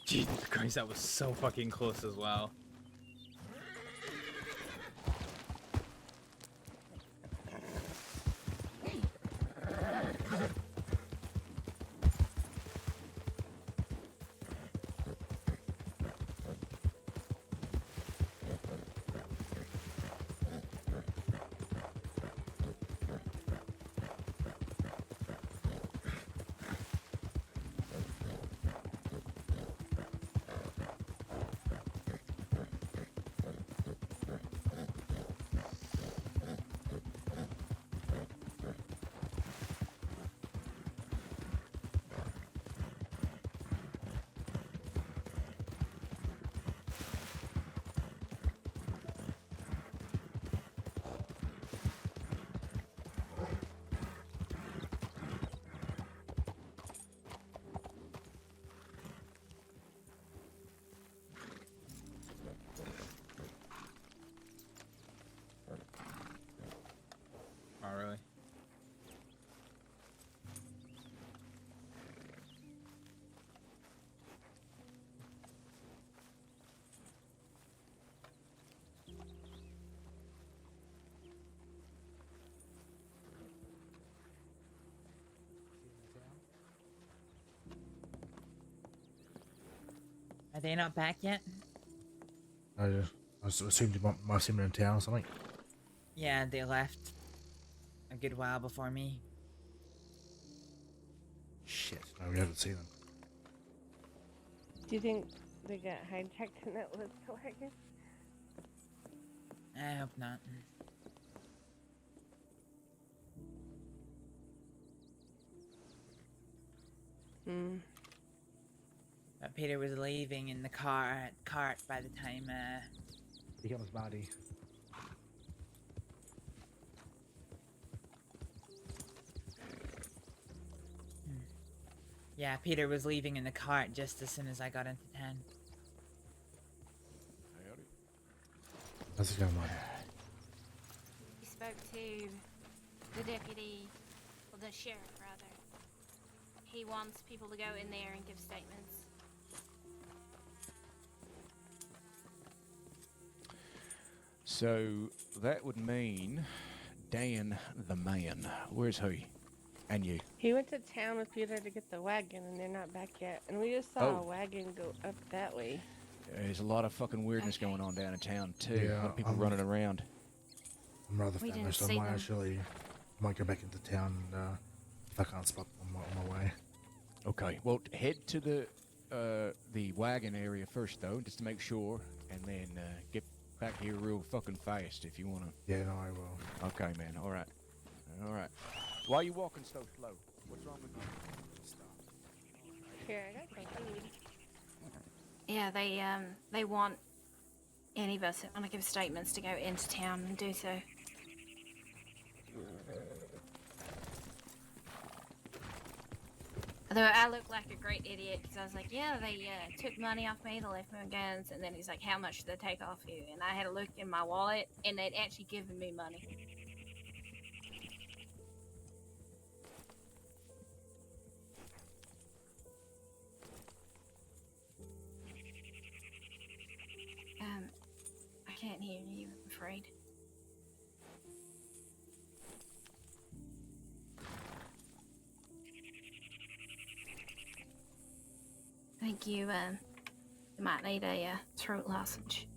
Jesus Christ, that was so fucking close as well. Are they not back yet? I assumed you might have seen them in town or something. Yeah, they left a good while before me. Shit, no, we haven't seen them. Do you think they got hijacked in that lift wagon? I hope not. Hmm. But Peter was leaving in the cart by the time, He got his body. Yeah, Peter was leaving in the cart just as soon as I got into town. How's it going, Marty? We spoke to the deputy, or the sheriff rather. He wants people to go in there and give statements. So that would mean Dan the man. Where's he? And you? He went to town with Peter to get the wagon, and they're not back yet. And we just saw a Oh. wagon go up that way. There's a lot of fucking weirdness going on down in town too. Yeah, a lot of people I'm- running around. I'm rather We famished, so I didn't see might them. actually might go back into town if I can't spot them on my way. Okay, well head to the wagon area first though, just to make sure, and then get back here real fucking fast if you wanna. Yeah, no, I will. Okay, man. All right. All right. Why are you walking so slow? What's wrong with you? Here, I got some food. Yeah, they want any of us that want to give statements to go into town and do so. Although I look like a great idiot because I was like, yeah, they took money off me, they left me with guns, and then he's like, how much did they take off you? And I had to look in my wallet, and they'd actually given me money. I can't hear you, I'm afraid. I think you might need a throat lozenge.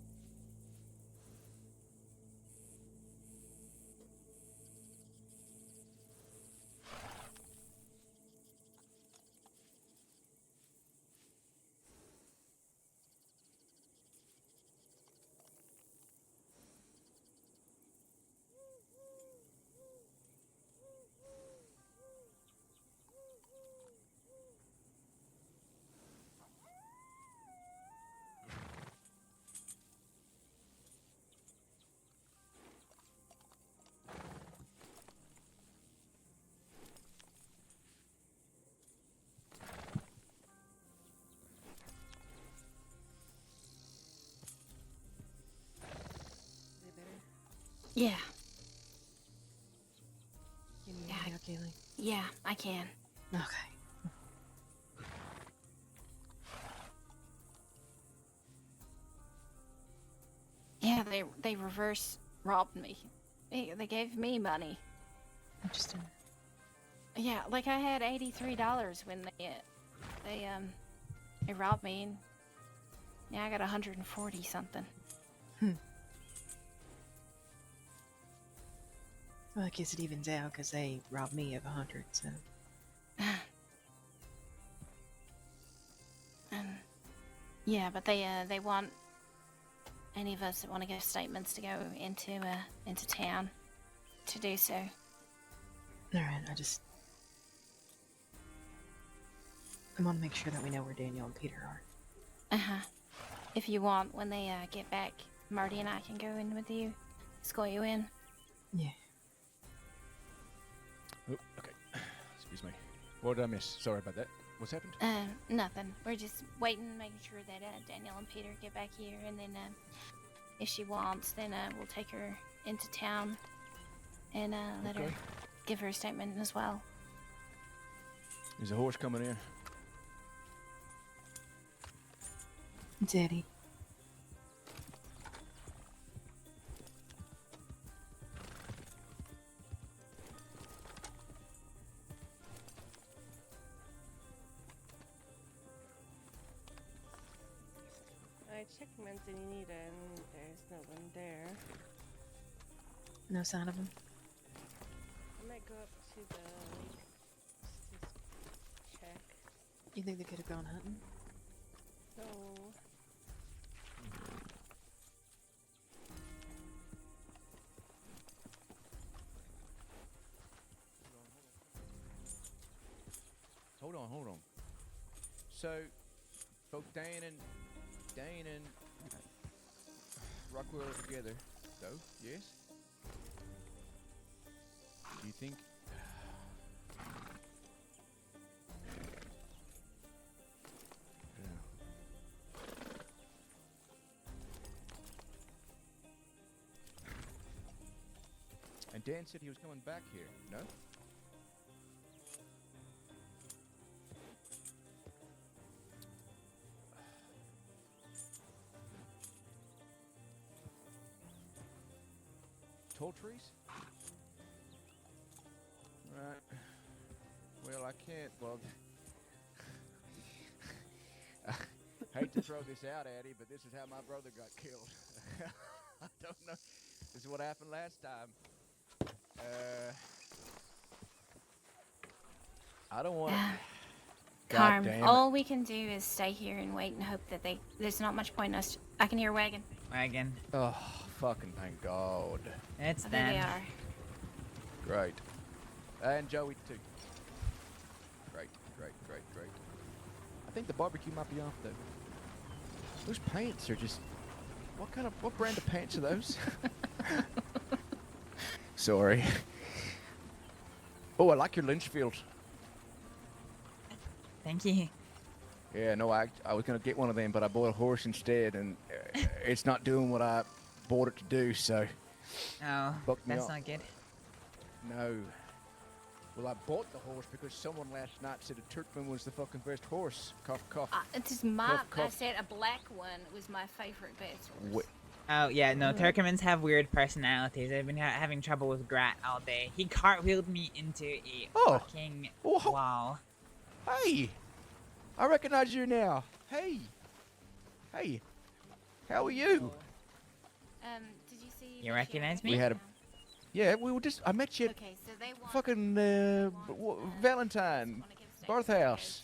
Yeah. Can you hear me okay, Lee? Yeah, I can. Okay. Yeah, they reverse robbed me. They gave me money. Interesting. Yeah, like I had $83 when they robbed me, and now I got 140 something. Well, I guess it evens out because they robbed me of 100, so. Yeah, but they want any of us that want to give statements to go into town to do so. Alright, I want to make sure that we know where Daniel and Peter are. If you want, when they get back, Marty and I can go in with you, escort you in. Yeah. Oh, okay. Excuse me. What did I miss? Sorry about that. What's happened? Nothing. We're just waiting, making sure that Daniel and Peter get back here, and then if she wants, then we'll take her into town and let her give her a statement as well. Is a horse coming in? It's Eddie. I check Manzanita and there's no one there. No sign of him? I might go up to the lake just check. You think they could have gone hunting? No. Hold on. So, both Dane and Rockwell are together, though, yes? Do you think... And Dan said he was coming back here, no? Tall trees? Right. Well, I can't. Well, I hate to throw this out, Addie, but this is how my brother got killed. I don't know. This is what happened last time. I don't want to. Carm, all we can do is stay here and wait and hope that there's not much point in us. I can hear a wagon. Wagon. Oh, fucking thank God. It's There they them. are. Great. And Joey too. Great. I think the barbecue might be off though. Those pants are just... What brand of pants are those? Sorry. Oh, I like your Lynchfield. Thank you. Yeah, no, I was going to get one of them, but I bought a horse instead, and it's not doing what I bought it to do, so... Oh, fucked me that's up. not good. No. Well, I bought the horse because someone last night said a Turkman was the fucking best horse. Cough, cough. It is my... Cough, I cough. said a black one was my favorite best horse. Oh, yeah, no, Turkmens have weird personalities. I've been having trouble with Grat all day. He cartwheeled me into a fucking wall. Hey! I recognize you now. Hey! How are you? Did you see... You recognize me? We had a... Yeah, we were just... I met you at Okay, so they want... fucking Valentine. Bathhouse.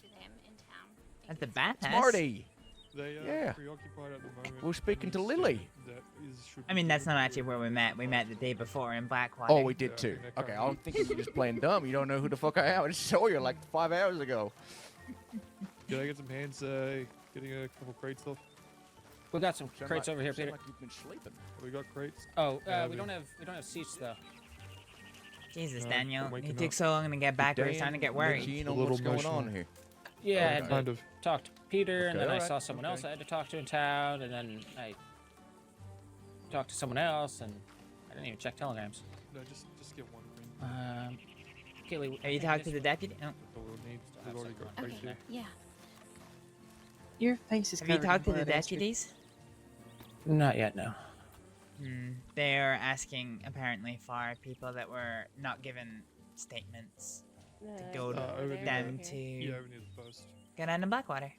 At the bathhouse? Marty. They are Yeah. preoccupied at the moment. We were speaking and to it's, Lily. That should I mean, that's not actually where we met. We met the day before in Blackwater. Oh, we did too. Okay, I'm thinking you're just playing dumb. You don't know who the fuck I am. I just saw you like 5 hours ago. Can I get some hands getting a couple crates off? We got some crates over here, Peter. Like you've been sleeping. We got crates. Oh, we don't have seats though. Jesus, No, Daniel. I'm It waking took up. so long to get back. We're starting to get worried. You know what's going on here? Yeah, I had kind to of. talk to Peter, and Okay, then I alright, saw someone else okay. I had to talk to in town, and then I talked to someone else, and I didn't even check telegrams. No, just get one green. Kaylee, Have you talked to the deputy? No. That's all we'll need. We've already got crates here. Yeah. Your face is Have you covered in talked to the blood, Astrid. deputies? Not yet, no. They're asking, apparently, for people that were not given statements to go over them near- to Yeah, over near the post. go down to Blackwater.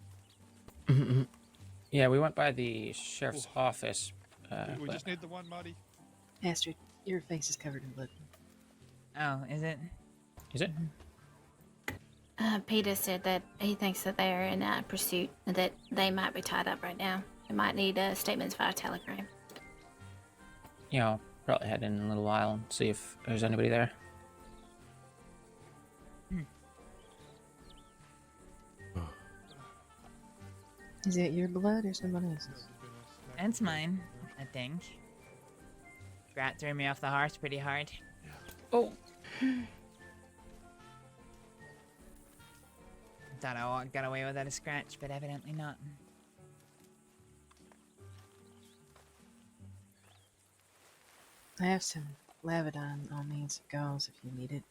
Yeah, we went by the sheriff's office. We but- just need the one, Marty. Astrid, your face is covered in blood. Oh, is it? Is it? Peter said that he thinks that they're in pursuit and that they might be tied up right now. They might need statements via telegram. Yeah, I'll probably head in a little while and see if there's anybody there. Is it your blood or someone else's? It's mine, I think. Grat threw me off the horse pretty hard. Oh. Thought I got away without a scratch, but evidently not. I have some Lavadon on me and some gauze if you need it.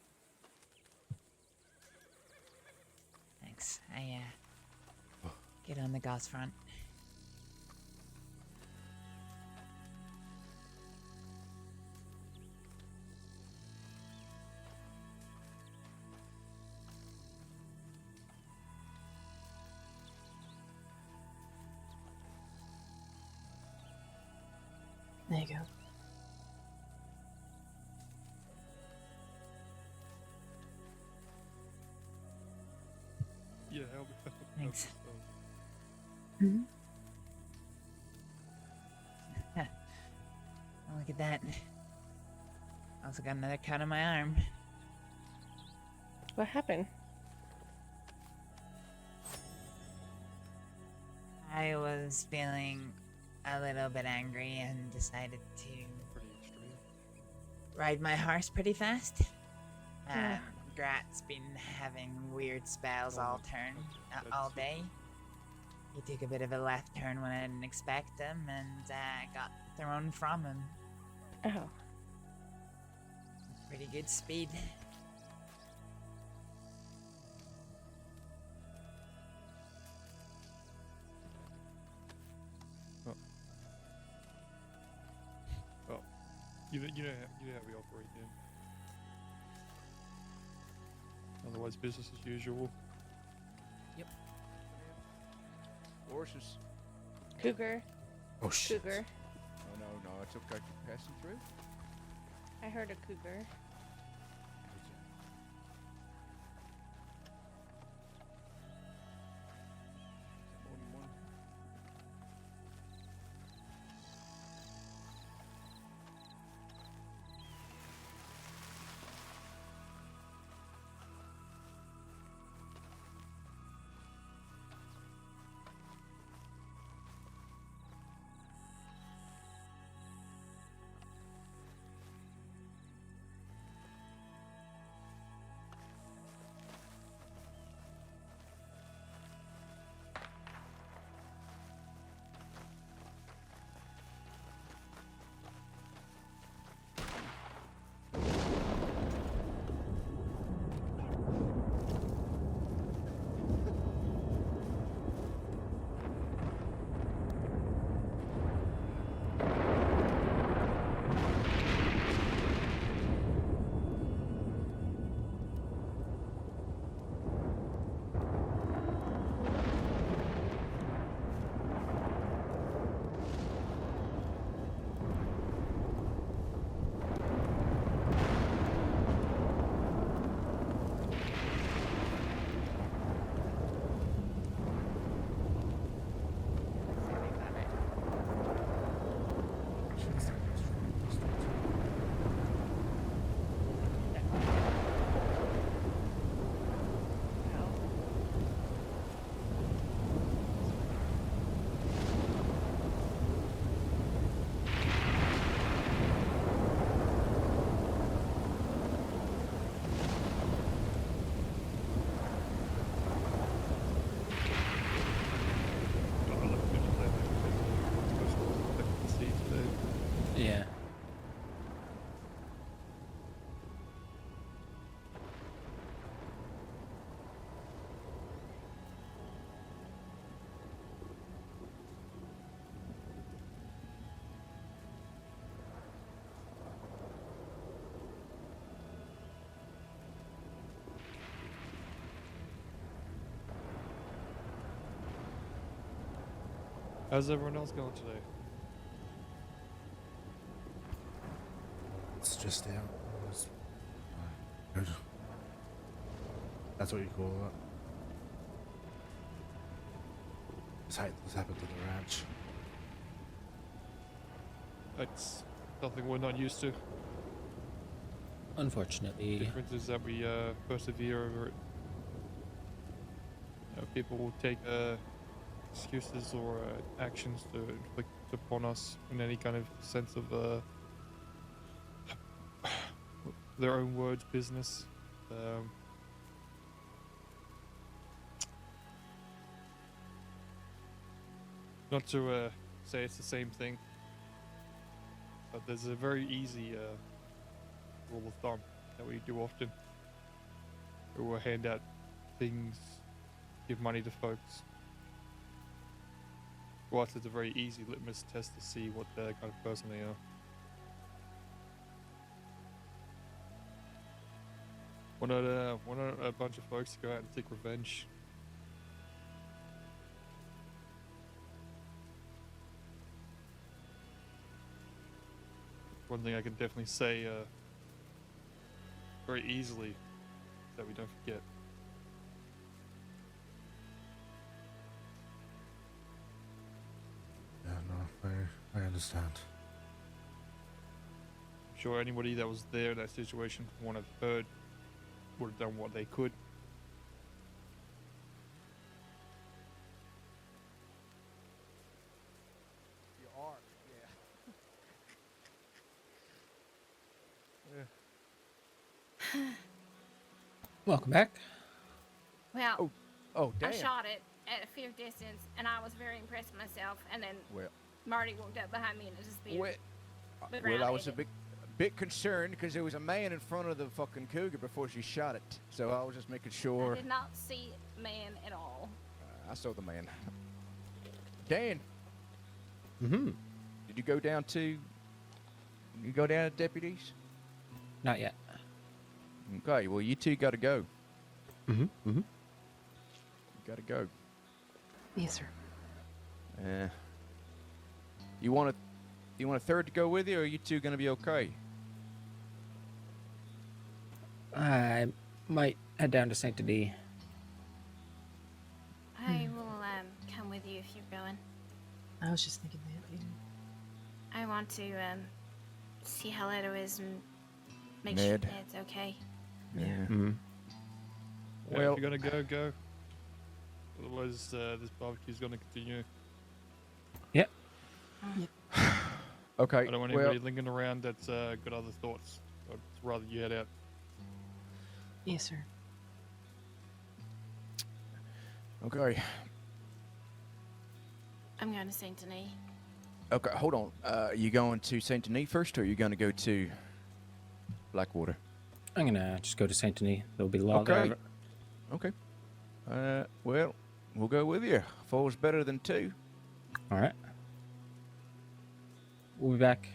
Thanks. I get on the gauze front. There you go. Yeah, Thanks. Hmm? Oh, look at that. Also got another cut on my arm. What happened? I was feeling a little bit angry and decided to ride my horse pretty fast. Grat's been having weird spells all day. He took a bit of a left turn when I didn't expect him, and got thrown from him. Oh. Pretty good speed. Oh, you know how we operate then. Otherwise, business as usual. Yep. Horses. Cougar. Oh shit. Cougar. Oh no, it's okay. Keep passing through. I heard a cougar. Yeah. How's everyone else going today? It's just out. It's good. That's what you call it. This happened to the ranch. That's something we're not used to. Unfortunately. The difference is that we persevere over it. People will take excuses or actions to inflict upon us in any kind of sense of their own words business. Not to say it's the same thing, but there's a very easy rule of thumb that we do often. We will hand out things, give money to folks. Well, it's a very easy litmus test to see what kind of person they are. We're not a bunch of folks to go out and take revenge. one thing I can definitely say very easily that we don't forget. Yeah, no, I understand. I'm sure anybody that was there in that situation would have heard, would have done what they could. You are, yeah. Welcome back. Well, oh, damn. I shot it at a fair distance, and I was very impressed with myself. And then Well, Marty walked up behind me and it just well, I was a bit concerned because there was a man in front of the fucking cougar before she shot it. So I was just making sure. I did not see man at all. I saw the man. Dan. Mm-hmm. Did you go down to? Deputies? Not yet. Okay. Well, you two got to go. Mm-hmm. Mm-hmm. You got to go. Yes, sir. You want a third to go with you, or are you two gonna be okay? I might head down to Saint Denis. I will come with you if you're going. I was just thinking that, Peter. I want to see how Leto is and make Ned. sure Ned's okay. Yeah. Mm-hmm. Yeah, Well- if you're gonna go. Otherwise, this barbecue's gonna continue. Yep. Okay. I don't want anybody lingering around that's got other thoughts. I'd rather you head out. Yes, sir. Okay. I'm going to Saint Denis. Okay. Hold on. You going to Saint Denis first, or are you gonna go to Blackwater? I'm gonna just go to Saint Denis. There'll be a lot Okay. there. Okay. Well, we'll go with you. Four's better than two. All right. We'll be back.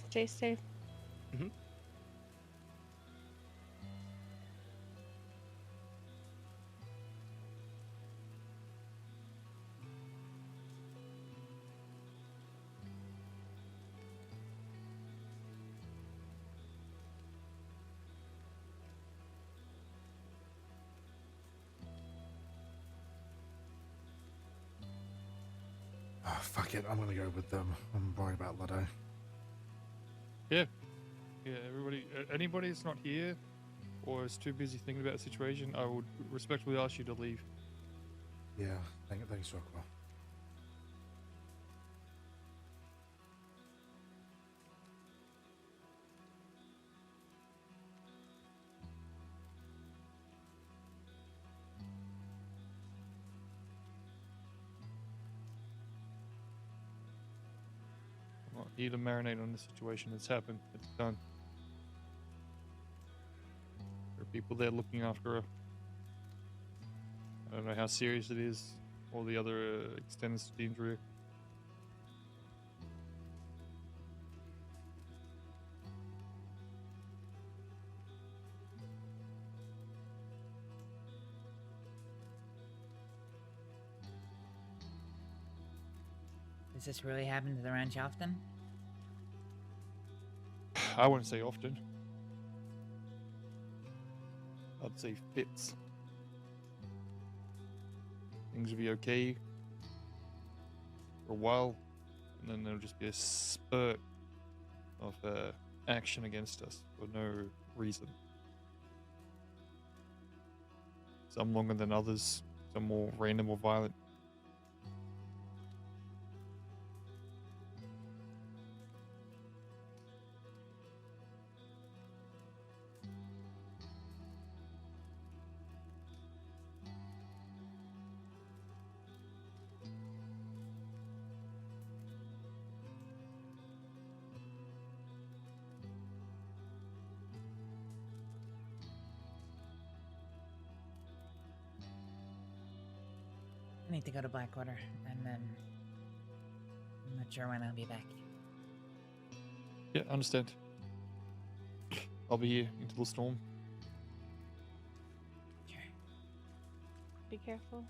Stay safe. Mm-hmm. Oh, fuck it, I'm gonna go with them. I'm worried about Leto. Yeah. Yeah, everybody, anybody that's not here or is too busy thinking about the situation, I would respectfully ask you to leave. Yeah, thanks, Rockwell. I'm not here to marinate on the situation. It's happened. It's done. There are people there looking after her. I don't know how serious it is, or the other extents to the injury. Does this really happen to the ranch often? I wouldn't say often. I'd say fits. Things will be okay for a while, and then there'll just be a spurt of action against us for no reason. Some longer than others, some more random or violent. I need to go to Blackwater, and then I'm not sure when I'll be back. Yeah, understand. I'll be here into the storm. Be careful.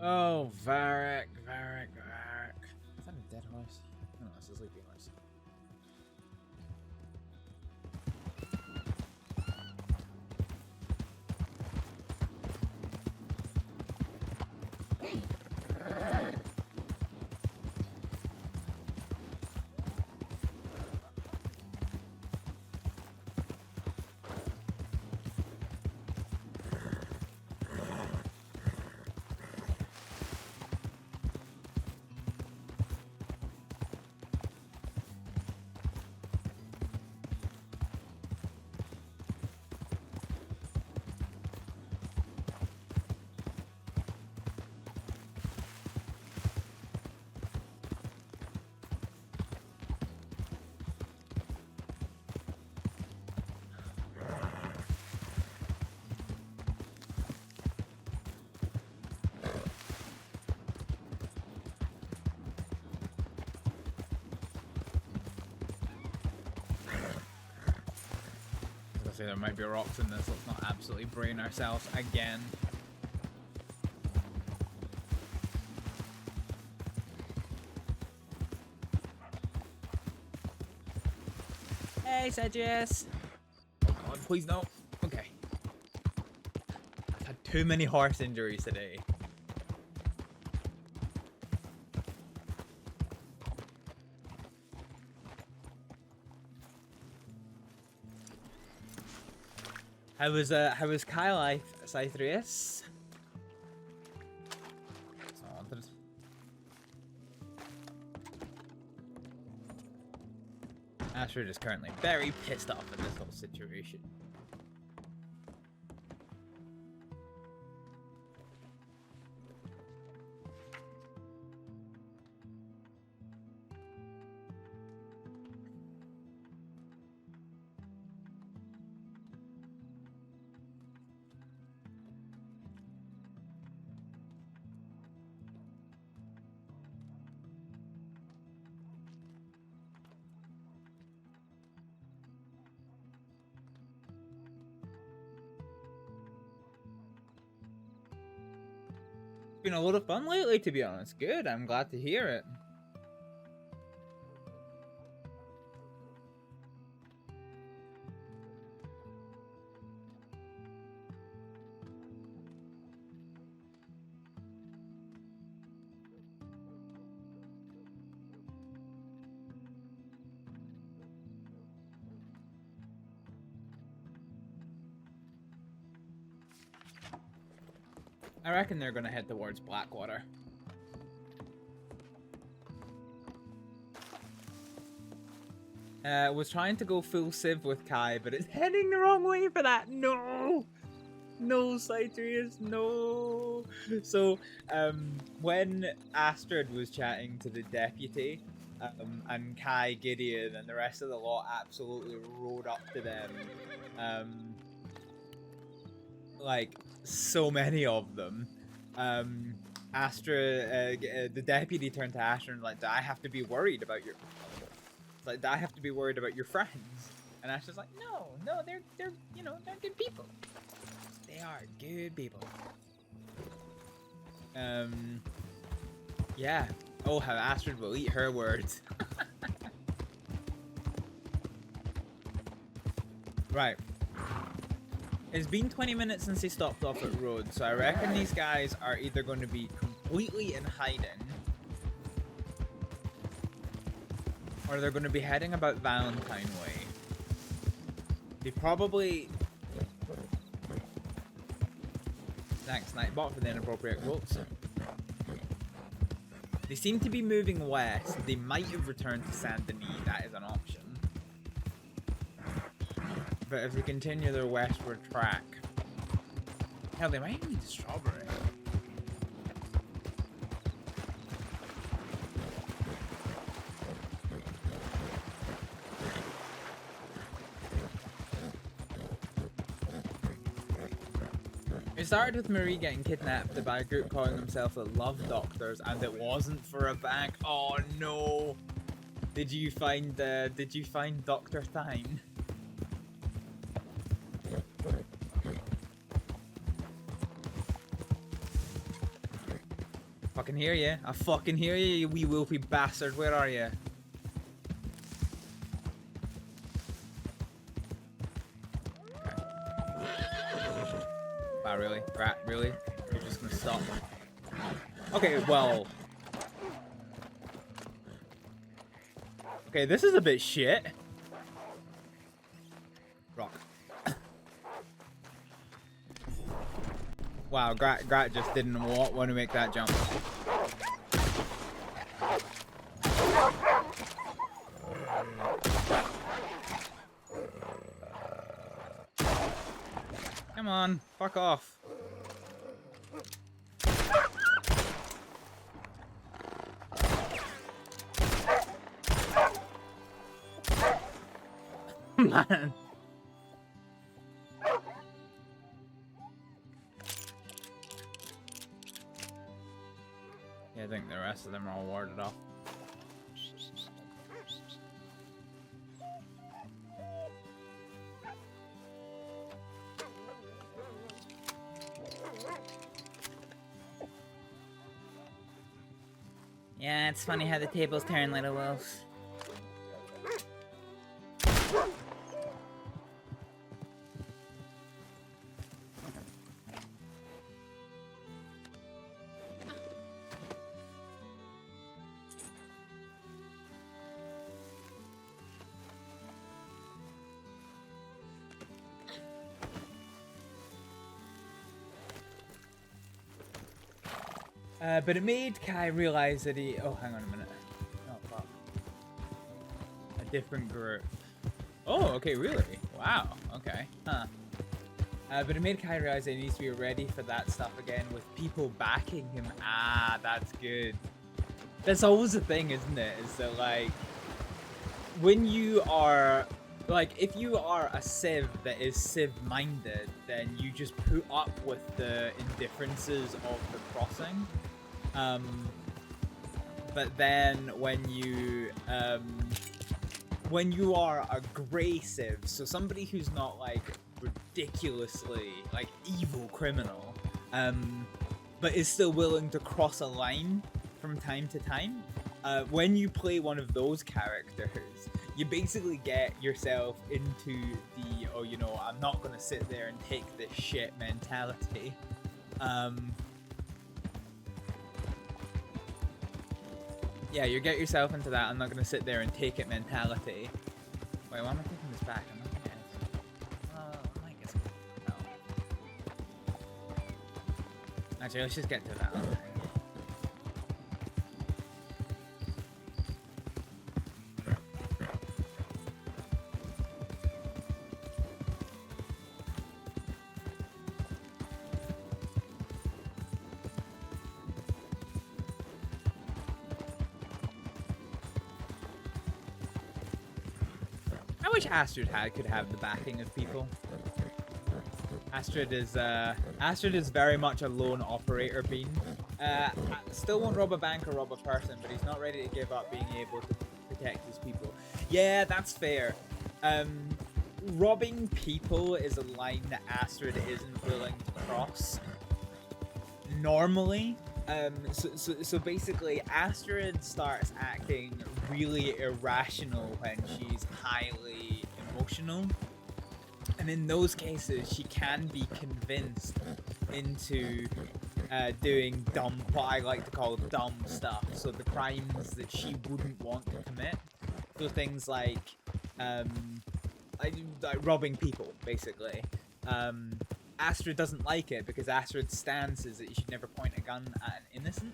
Oh, Varek. Is that a dead horse? No, it's a sleeping horse. There might be rocks in this, let's not absolutely brain ourselves again. Hey, Sedges! Oh god, please no. Okay. I've had too many horse injuries today. How was Kyle life, Cythrius? Astrид is currently very pissed off at this whole situation. Been a lot of fun lately, to be honest. Good, I'm glad to hear it. I reckon they're gonna head towards Blackwater. Was trying to go full Civ with Kai, but it's heading the wrong way for that. No! No, Cytrius, no! So, when Astrид was chatting to the deputy, and Kai, Gideon, and the rest of the lot absolutely rode up to them, like, so many of them. The deputy turned to Astra and like, do I have to be worried about your? It's like, do I have to be worried about your friends? And Astra's like, no, they're you know, they're good people. They are good people. Yeah. Oh, how Astrid will eat her words. Right. It's been 20 minutes since he stopped off at Road, so I reckon these guys are either going to be completely in hiding, or they're going to be heading about Valentine Way. They probably... Thanks, Nightbot, for the inappropriate quotes. They seem to be moving west. They might have returned to Saint Denis. That is an option. But if they continue their westward track... Hell, they might even need Strawberry. It started with Marie getting kidnapped by a group calling themselves the Love Doctors, and it wasn't for a bank. Oh no! Did you find Dr. Thine? fucking hear you. I fucking hear you, you wee wolfy bastard. Where are you? Wow, really? Rat, really? You're just gonna stop? Okay, well... Okay, this is a bit shit. Rock. Wow, Grat just didn't want to make that jump. Come on, fuck off. Man. Yeah, I think the rest of them are all warded off. Yeah, it's funny how the tables turn, little wolves. But it made Kai realize that he... Oh, hang on a minute. Oh, fuck. A different group. Oh, okay, really? Wow, okay. Huh. But it made Kai realize that he needs to be ready for that stuff again with people backing him. Ah, that's good. That's always the thing, isn't it? Is that, like... When you are... Like, if you are a civ that is civ-minded, then you just put up with the indifferences of the crossing. But then when you are a grey civ, so somebody who's not like ridiculously like evil criminal, but is still willing to cross a line from time to time, when you play one of those characters, you basically get yourself into the, oh, you know, I'm not gonna sit there and take this shit mentality. Yeah, you get yourself into that I'm not gonna sit there and take it mentality. Wait, why am I taking this back? I'm not gonna get it. I might get some. No. Actually, let's just get to that. I wish Astrид could have the backing of people. Astrid is very much a lone operator being. Still won't rob a bank or rob a person, but he's not ready to give up being able to protect his people. Yeah, that's fair. Robbing people is a line that Astrid isn't willing to cross. Normally. So basically, Astrid starts acting really irrational when she's highly emotional. And in those cases, she can be convinced into doing dumb, what I like to call dumb stuff. So the crimes that she wouldn't want to commit. So things like robbing people, basically. Astrid doesn't like it because Astrid's stance is that you should never point a gun at an innocent.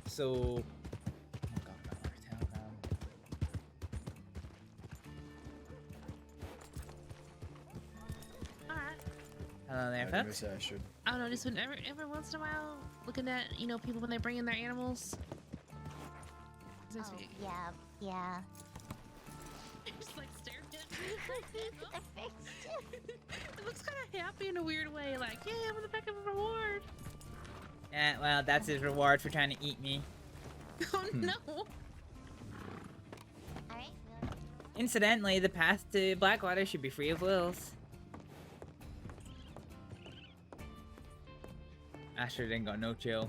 So... Oh god, I can't tell now. Alright. Hello there, I folks. miss Astrid. I don't know, just every once in a while, looking at, you know, people when they bring in their animals. Oh, yeah. Just like staring at me. It looks kind of happy in a weird way, like, yeah, I'm in the back of a reward. Yeah, well, that's his reward for trying to eat me. Oh no. Incidentally, the path to Blackwater should be free of wolves. Astrid ain't got no chill.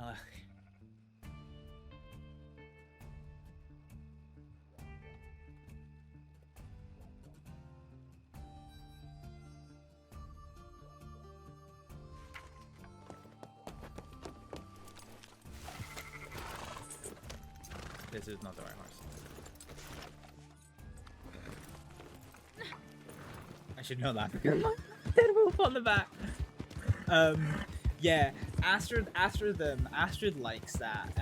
Ugh. This is not the right horse. I should know that. Dead wolf on the back. Yeah, Astrid likes that.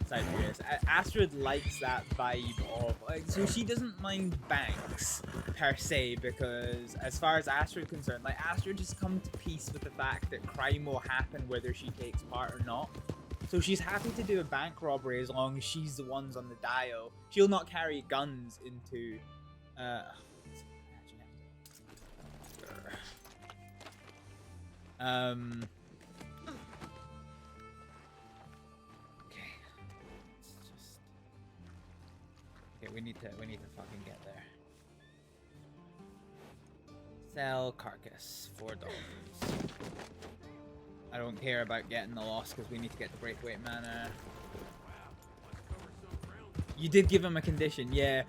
Siberius. Astrid likes that vibe of like. So she doesn't mind banks per se because, as far as Astrid concerned, like Astrid has come to peace with the fact that crime will happen whether she takes part or not. So she's happy to do a bank robbery as long as she's the ones on the dial. She'll not carry guns into... Okay, we need to fucking get there. Sell carcass, $4. I don't care about getting the loss because we need to get the breakaway mana. You did give him a condition, yeah.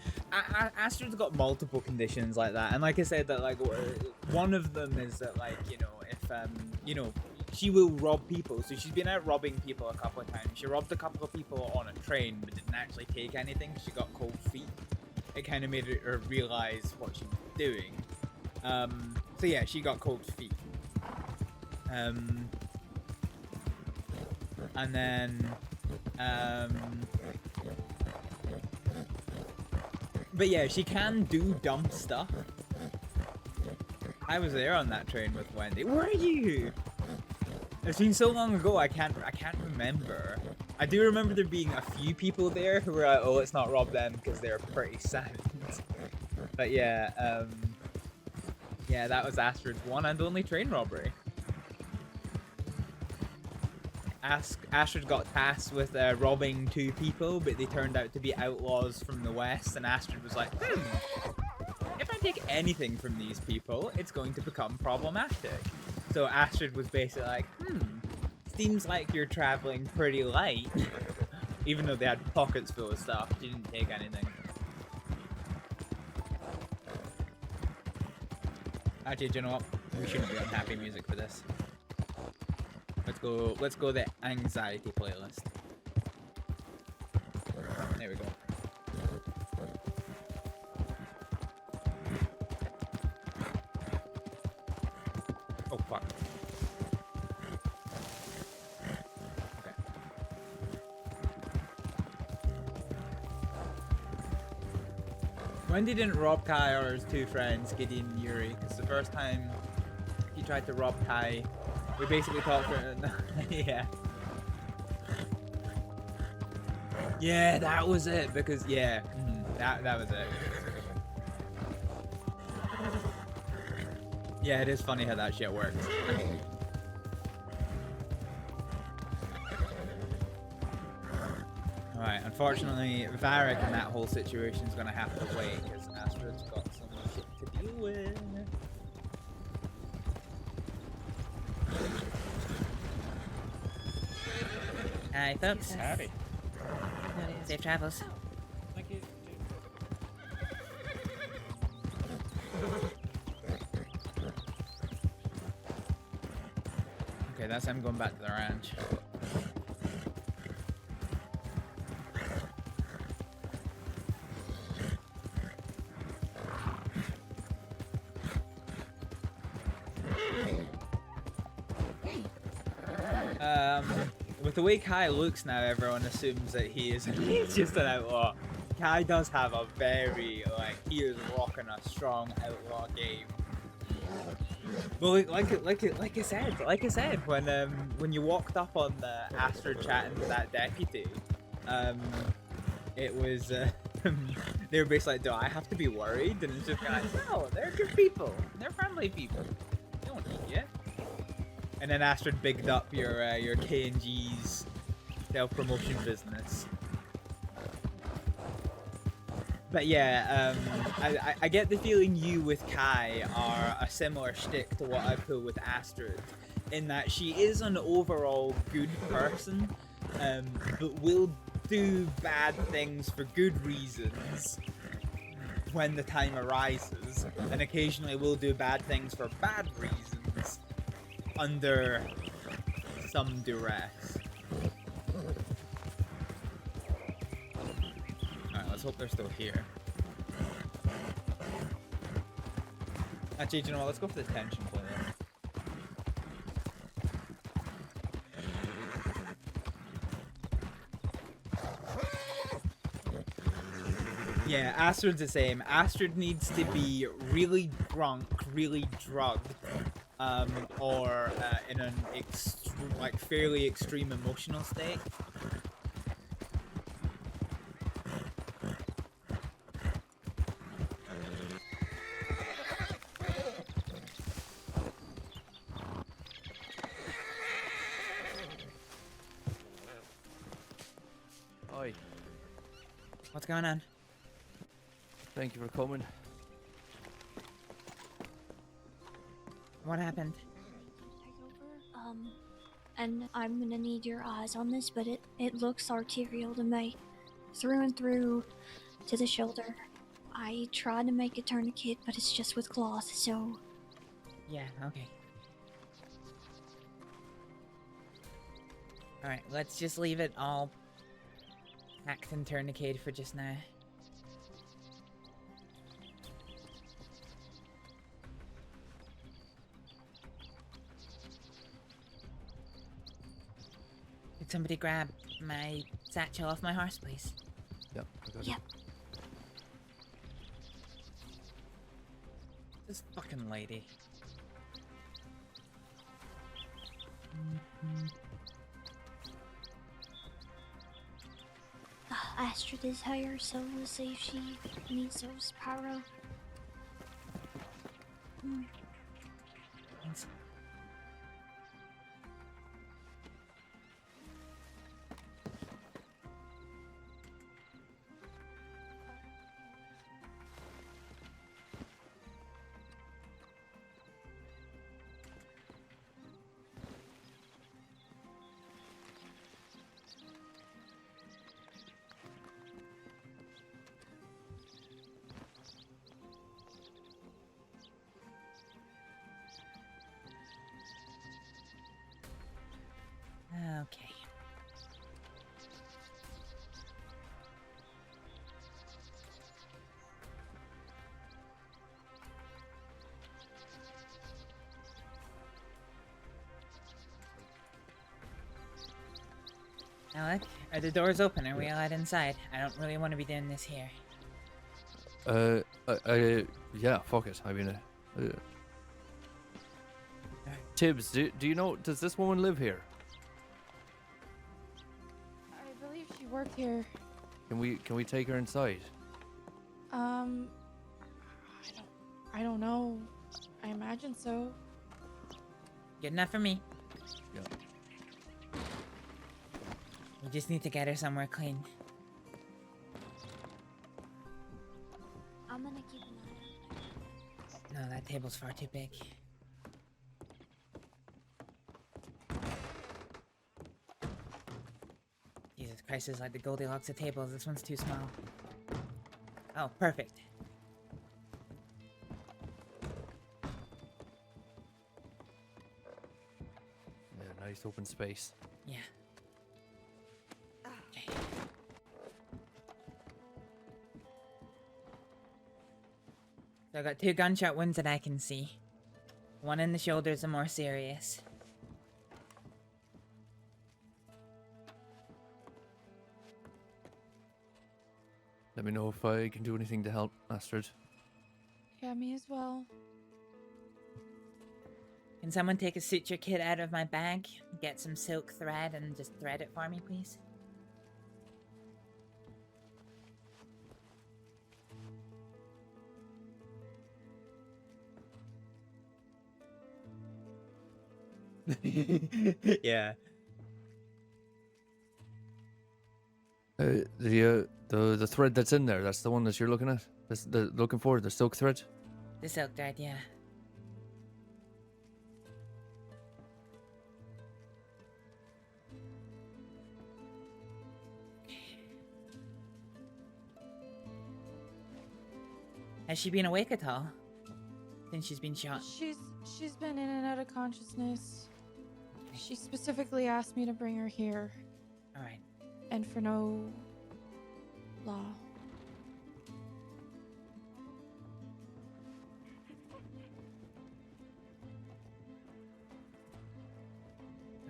Astrid's got multiple conditions like that, and like I said, that like one of them is that like if she will rob people. So she's been out robbing people a couple of times. She robbed a couple of people on a train, but didn't actually take anything. She got cold feet. It kind of made her realize what she was doing. So yeah, she got cold feet. And then, but yeah, she can do dumb stuff. I was there on that train with Wendy. Where are you? It's been so long ago, I can't remember. I do remember there being a few people there who were like, oh, let's not rob them because they're pretty sad. But yeah, yeah, that was Astrid's one and only train robbery. Astrid got tasked with robbing 2 people, but they turned out to be outlaws from the west, and Astrid was like, if I take anything from these people, it's going to become problematic. So Astrid was basically like, seems like you're traveling pretty light. Even though they had pockets full of stuff, she didn't take anything. Actually, do you know what? We shouldn't be on happy music for this. Let's go the anxiety playlist. There we go. Oh fuck. Okay. Wendy didn't rob Kai or his 2 friends, Gideon and Yuri, because the first time he tried to rob Kai, we basically talked for yeah. Yeah, that was it, because yeah, that was it. Yeah, it is funny how that shit works. Alright, unfortunately, Varek in that whole situation is gonna have to wait, because Astrid's got some shit to deal with. Hi, folks. Howdy. Safe travels. Thank you. Okay, that's him going back to the ranch. With the way Kai looks now, everyone assumes that he's just an outlaw. Kai does have a very, he is rocking a strong outlaw game. Well, like I said, when you walked up on the Astrid chatting to that deputy, it was, they were basically like, do I have to be worried? And it's just kind of like, no, they're good people. They're friendly people. They don't eat you. And then Astrid bigged up your K&G's self-promotion business. But yeah, I get the feeling you with Kai are a similar shtick to what I pull with Astrid. in that she is an overall good person, but will do bad things for good reasons when the time arises, and occasionally will do bad things for bad reasons under some duress. Alright, let's hope they're still here. Actually, do you know what? Let's go for the tension player. Yeah, Astrid's the same. Astrid needs to be really drunk, really drugged, or in an fairly extreme emotional state. Hi. What's going on? Thank you for coming. What happened? And I'm gonna need your eyes on this, but it looks arterial to me. Through and through to the shoulder. I tried to make a tourniquet, but it's just with cloth, so... Yeah, okay. Alright, let's just leave it all packed and tourniqueted for just now. Could somebody grab my satchel off my horse, please? Yep, I got Yep. This fucking lady. Astrид is here, so we'll see if she needs those pyro. Okay. Alec, are the doors open? Are we allowed inside? I don't really want to be doing this here. Yeah, fuck it. I mean, Tibbs, do you know, does this woman live here? I believe she worked here. Can we take her inside? I don't know. I imagine so. Good enough for me. Yeah. We just need to get her somewhere clean. I'm gonna keep an eye on No, that table's far too big. Jesus Christ, it's like the Goldilocks of tables. This one's too small. Oh, perfect. Yeah, nice open space. Yeah. So I got 2 gunshot wounds that I can see. One in the shoulder is the more serious. Let me know if I can do anything to help, Astrид. Yeah, me as well. Can someone take a suture kit out of my bag, get some silk thread, and just thread it for me, please? Yeah. The thread that's in there, that's the one that you're looking at? Looking for, the silk thread? The silk thread, yeah. Has she been awake at all since she's been shot? She's been in and out of consciousness. She specifically asked me to bring her here. All right. And for no law.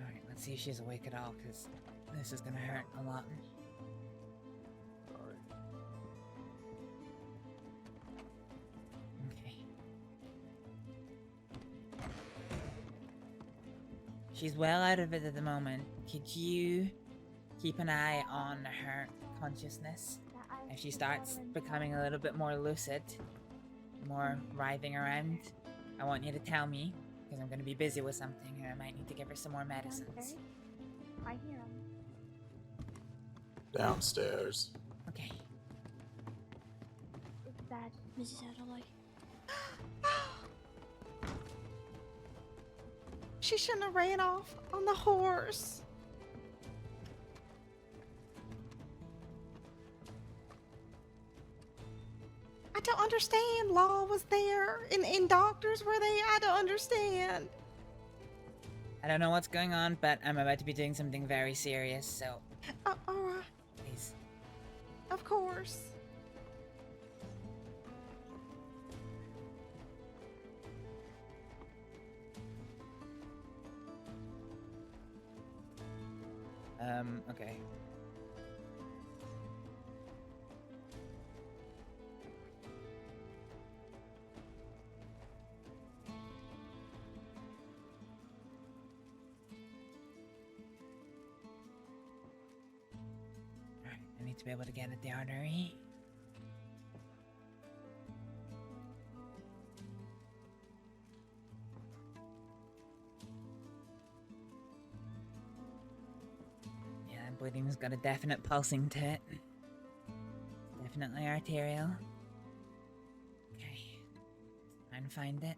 All right, let's see if she's awake at all, because this is gonna hurt a lot. Okay. She's well out of it at the moment. Could you keep an eye on her consciousness? If she starts becoming a little bit more lucid, more writhing around, I want you to tell me, because I'm going to be busy with something and I might need to give her some more medicines. I hear him. Downstairs. Okay. Is that Mrs. Adelaide? She shouldn't have ran off on the horse. I don't understand. Law was there, and doctors were there. I don't understand. I don't know what's going on, but I'm about to be doing something very serious, so All right. please. Of course. Okay. Alright, I need to be able to get at the artery. Bleeding's got a definite pulsing to it. Definitely arterial. Okay. Try and find it.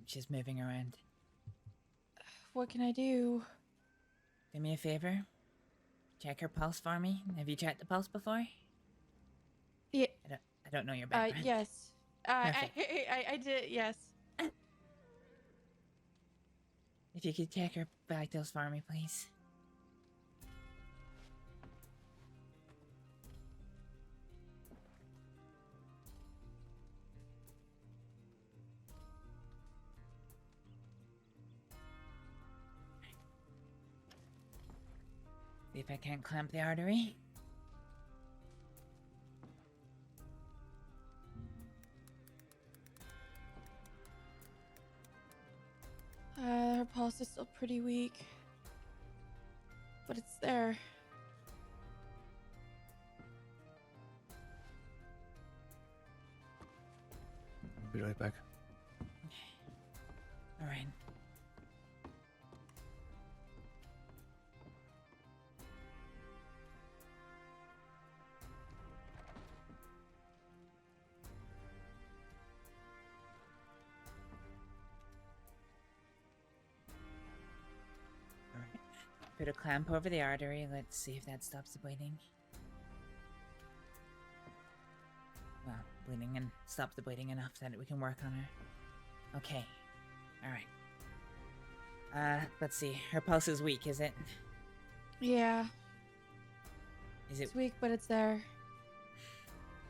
She's moving around. What can I do? Do me a favor. Check her pulse for me. Have you checked the pulse before? Yeah. I don't know your background. Yes. Perfect. I did, yes. If you could check her vitals for me, please. See if I can't clamp the artery. Her pulse is still pretty weak. But it's there. I'll be right back. Alright. Put a clamp over the artery. Let's see if that stops the bleeding. Well, bleeding and stops the bleeding enough that we can work on her. Okay. Alright. Let's see. Her pulse is weak, is it? Yeah. Is it? It's weak, but it's there.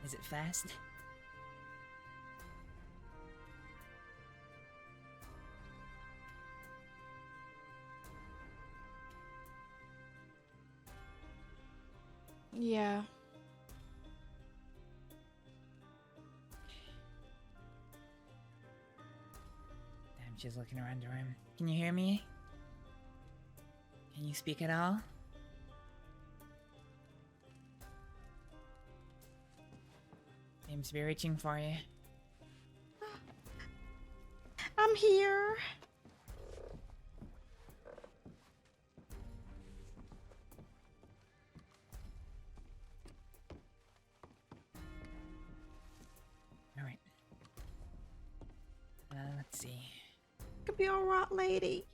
Is it fast? Yeah. Damn, she's looking around the room. Can you hear me? Can you speak at all? Seems to be reaching for you. I'm here. Alright. Let's see. Could be alright, lady.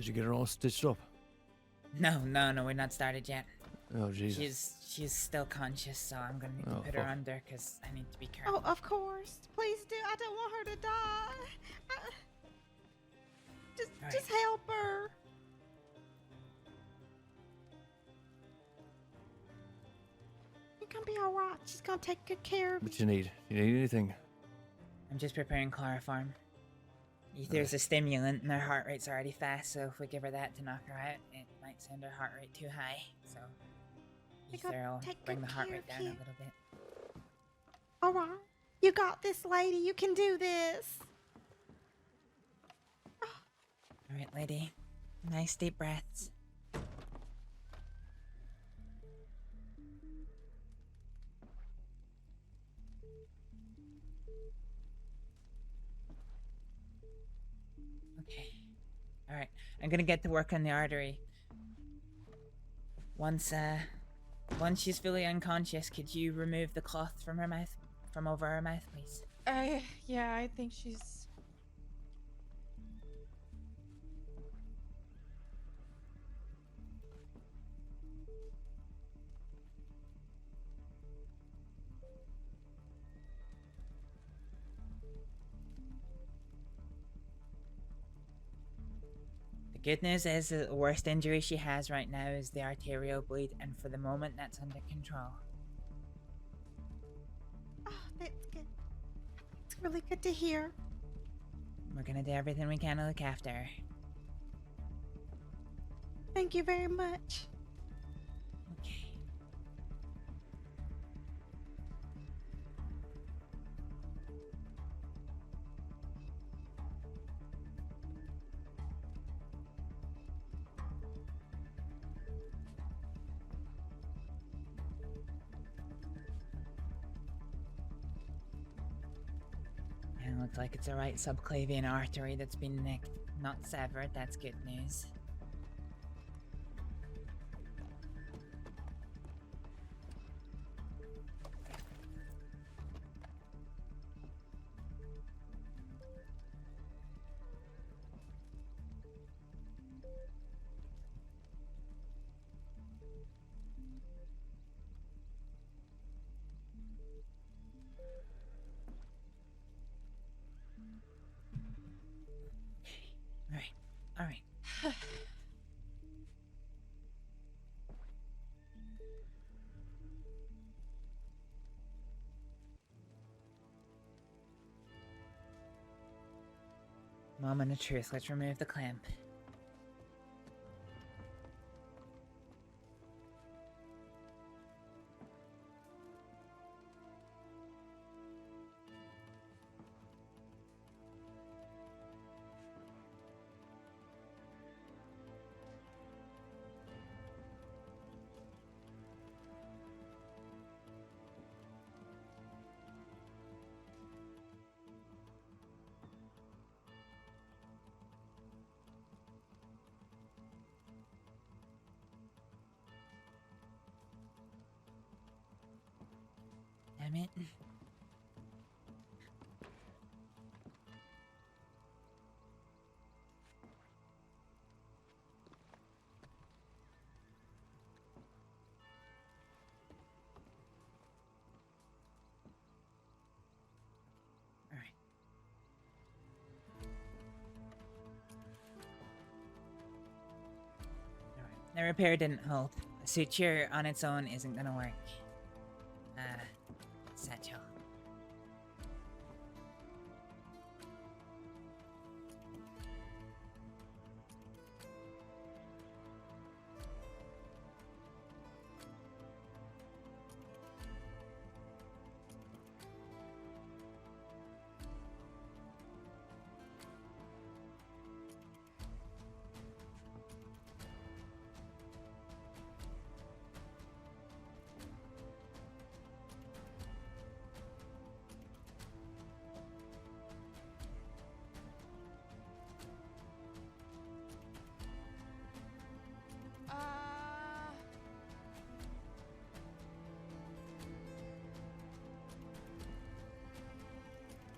Did you get her all stitched up? No, we're not started yet. Oh, Jesus. She's still conscious, so I'm gonna need to put her under because I need to be careful. Oh, of course. Please do. I don't want her to die. Just help her. You're gonna be all right. She's gonna take good care of you. What you need? You need anything? I'm just preparing chloroform. Ether's a stimulant and her heart rate's already fast, so if we give her that to knock her out, it might send her heart rate too high. So ether will bring the heart rate down a little bit. All right. You got this, lady. You can do this. All right, lady. Nice deep breaths. Okay. All right. I'm gonna get to work on the artery. Once she's fully unconscious, could you remove the cloth from her mouth, from over her mouth, please? Yeah, I think she's... The good news is that the worst injury she has right now is the arterial bleed, and for the moment that's under control. Oh, that's good. It's really good to hear. We're gonna do everything we can to look after her. Thank you very much. Okay. And it looks like it's a right subclavian artery that's been nicked, not severed. That's good news. All right. Moment of truth. Let's remove the clamp. Damn it. All right. The repair didn't hold. A suture on its own isn't gonna work. Satchel.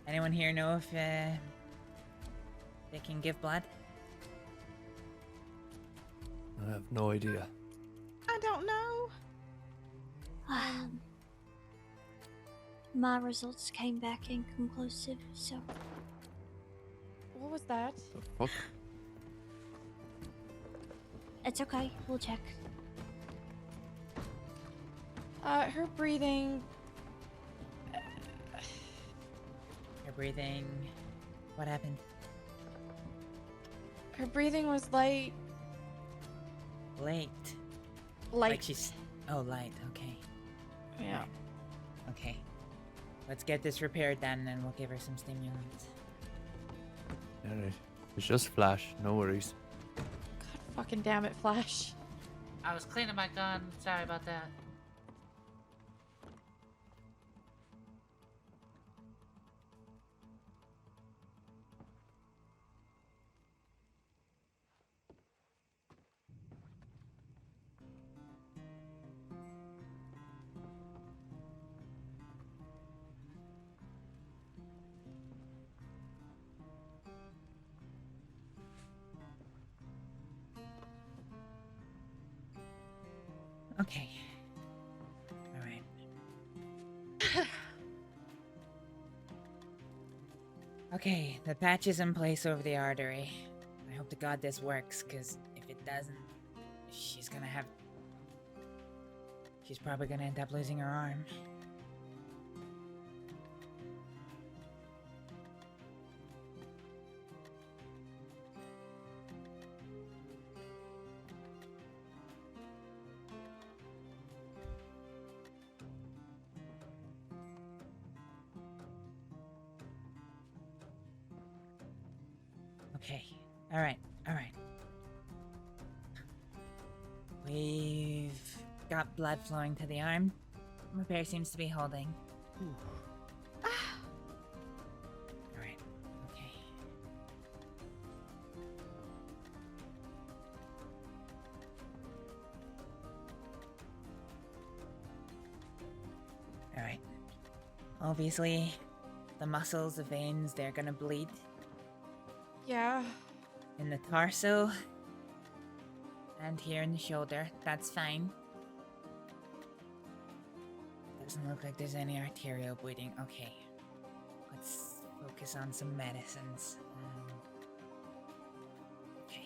Anyone here know if they can give blood? I have no idea. I don't know. My results came back inconclusive, so. What was that? The fuck? It's okay, we'll check. Her breathing. Your breathing. What happened? Her breathing was light. Late. Light. Like she's. Oh, light. Okay. Yeah. Right. Okay. Let's get this repaired then, and we'll give her some stimulants. Alright. It's just Flash, no worries. God fucking damn it, Flash. I was cleaning my gun. Sorry about that. Okay. Alright. Okay, the patch is in place over the artery. I hope to God this works, because if it doesn't, she's probably gonna end up losing her arm. Okay. Alright. We've got blood flowing to the arm. Repair seems to be holding. Alright. Okay. Alright. Obviously, the muscles, the veins, they're gonna bleed. Yeah. In the torso. And here in the shoulder. That's fine. Doesn't look like there's any arterial bleeding. Okay. Let's focus on some medicines. Okay.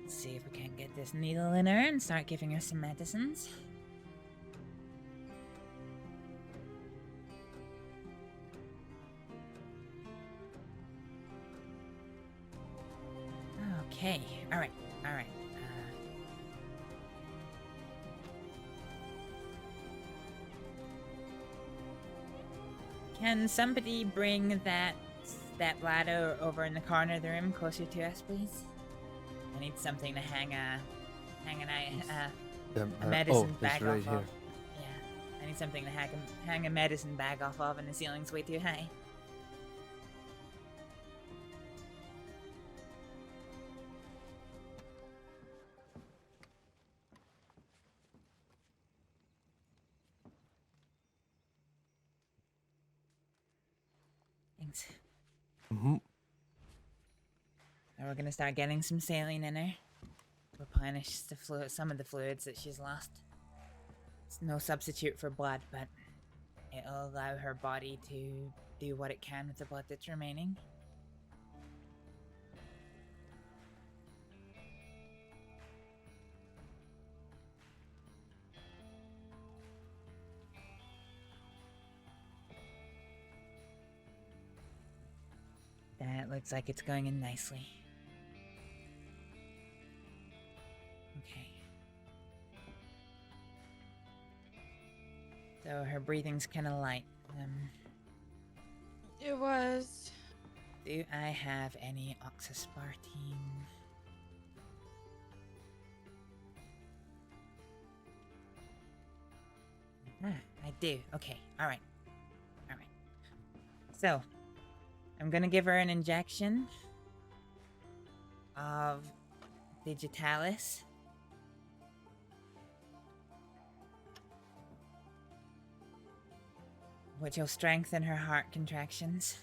Let's see if we can't get this needle in her and start giving her some medicines. Okay, alright. Can somebody bring that bladder over in the corner of the room closer to us, please? I need something to hang a medicine bag right off here. of. Yeah, I need something to hang a medicine bag off of, and the ceiling's way too high. Thanks. Mhm. Now we're gonna start getting some saline in her. Replenish some of the fluids that she's lost. It's no substitute for blood, but it'll allow her body to do what it can with the blood that's remaining. That looks like it's going in nicely. Okay. So her breathing's kind of light. It was. Do I have any oxaspartame? I do. Okay. All right. So, I'm gonna give her an injection of Digitalis. Which will strengthen her heart contractions.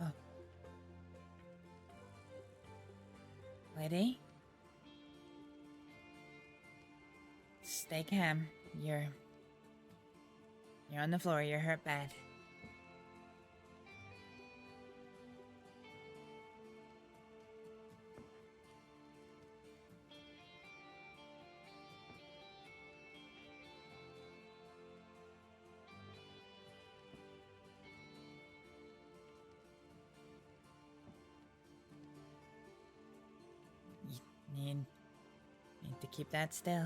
Oh. Lady? Stay calm. You're on the floor. You're hurt bad. You need to keep that still.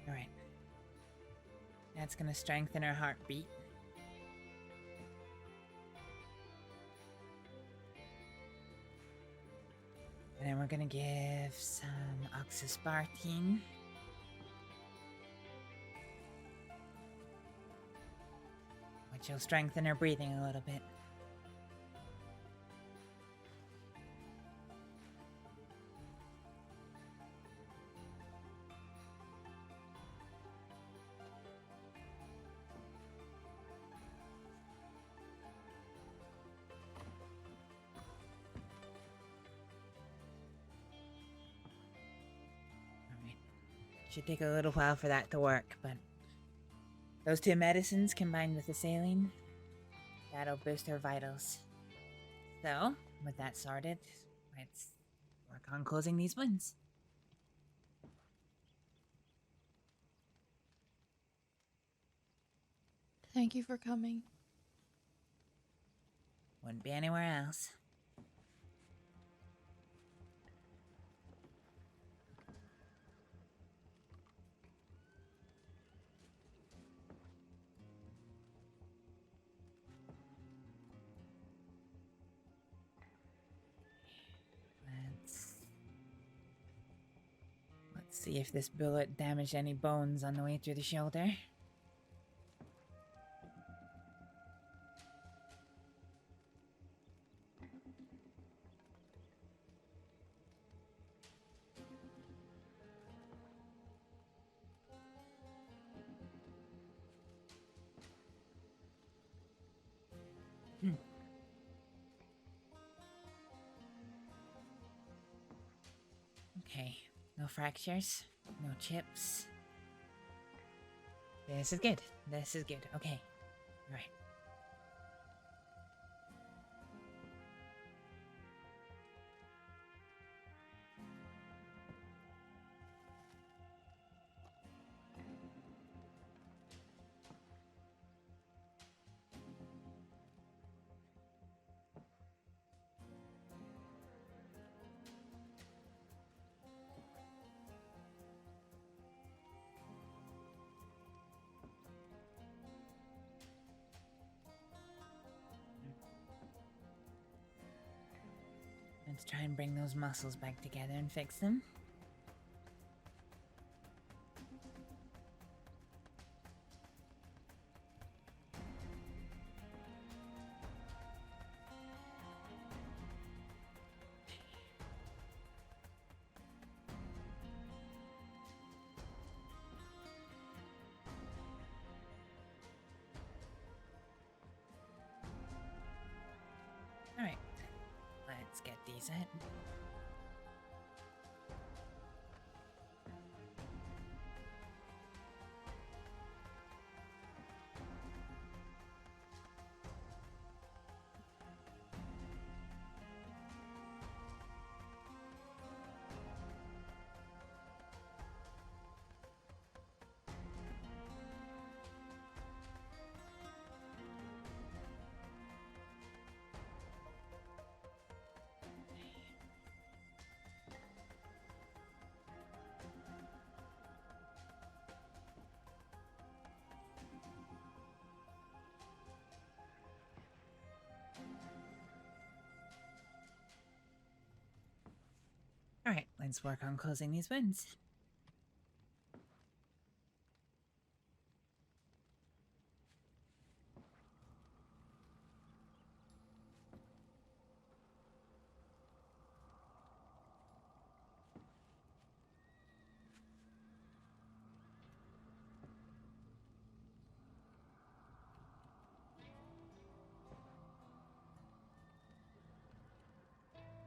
Alright. That's gonna strengthen her heartbeat. And then we're gonna give some oxyspartine. Which will strengthen her breathing a little bit. Should take a little while for that to work, but those two medicines combined with the saline, that'll boost her vitals. So, with that sorted, let's work on closing these wounds. Thank you for coming. Wouldn't be anywhere else. Let's see if this bullet damaged any bones on the way through the shoulder. Okay, no fractures, no chips. This is good. This is good. Okay. Alright. Let's try and bring those muscles back together and fix them. Alright, let's get these in. Let's work on closing these wounds.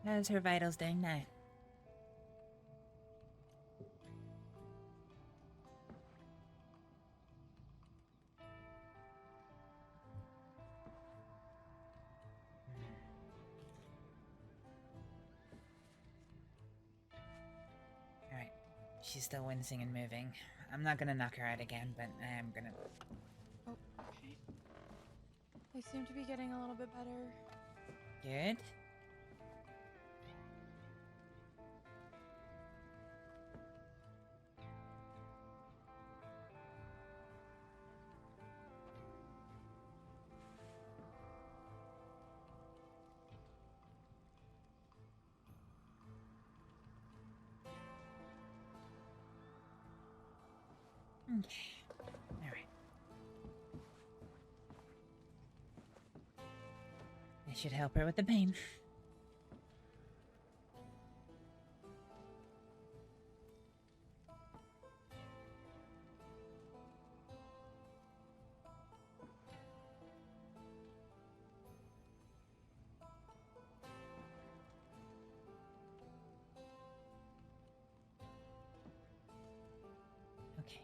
How's her vitals doing now? Alright. She's still wincing and moving. I'm not gonna knock her out again, but I am gonna... Oh, okay. They seem to be getting a little bit better. Good. Okay. Alright. This should help her with the pain. Okay.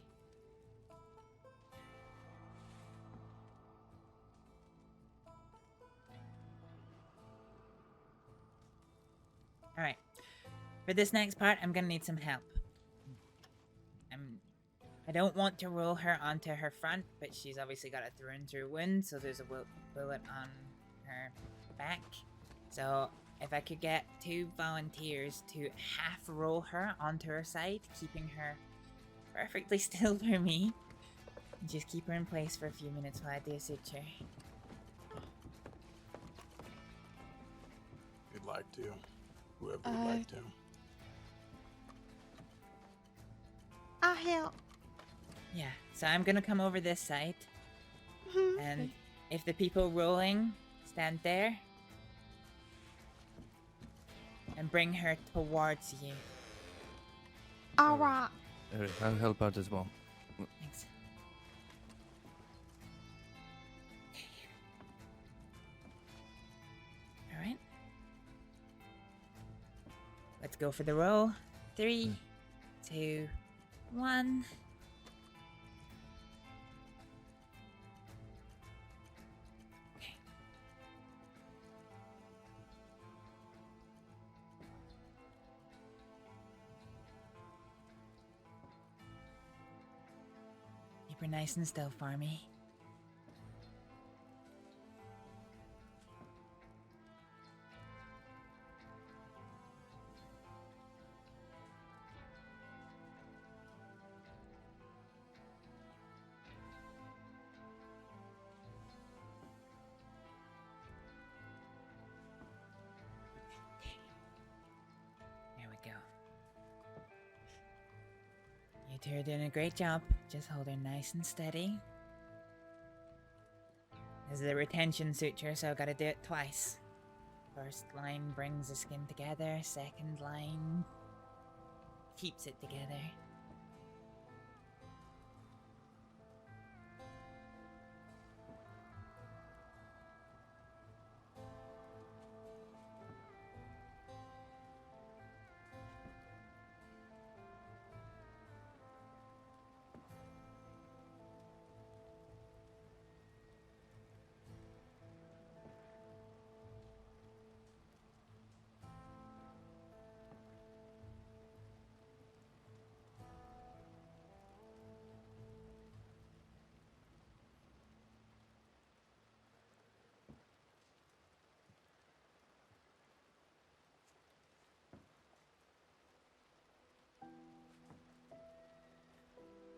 Alright. For this next part, I'm gonna need some help. I don't want to roll her onto her front, but she's obviously got a through-and-through wound, so there's a bullet on her back. So if I could get 2 volunteers to half roll her onto her side, keeping her perfectly still for me, and just keep her in place for a few minutes while I do a suture. You'd like to. Whoever would like to. I'll help. Yeah, so I'm gonna come over this side, Mhm. and if the people rolling stand there, and bring her towards you. All right. Alright, I'll help out as well. Thanks. All right. Let's go for the roll. 3, 2, 1. Keep her nice and still for me. There we go. You two are doing a great job. Just hold her nice and steady. This is a retention suture, so I've got to do it twice. First line brings the skin together. Second line keeps it together.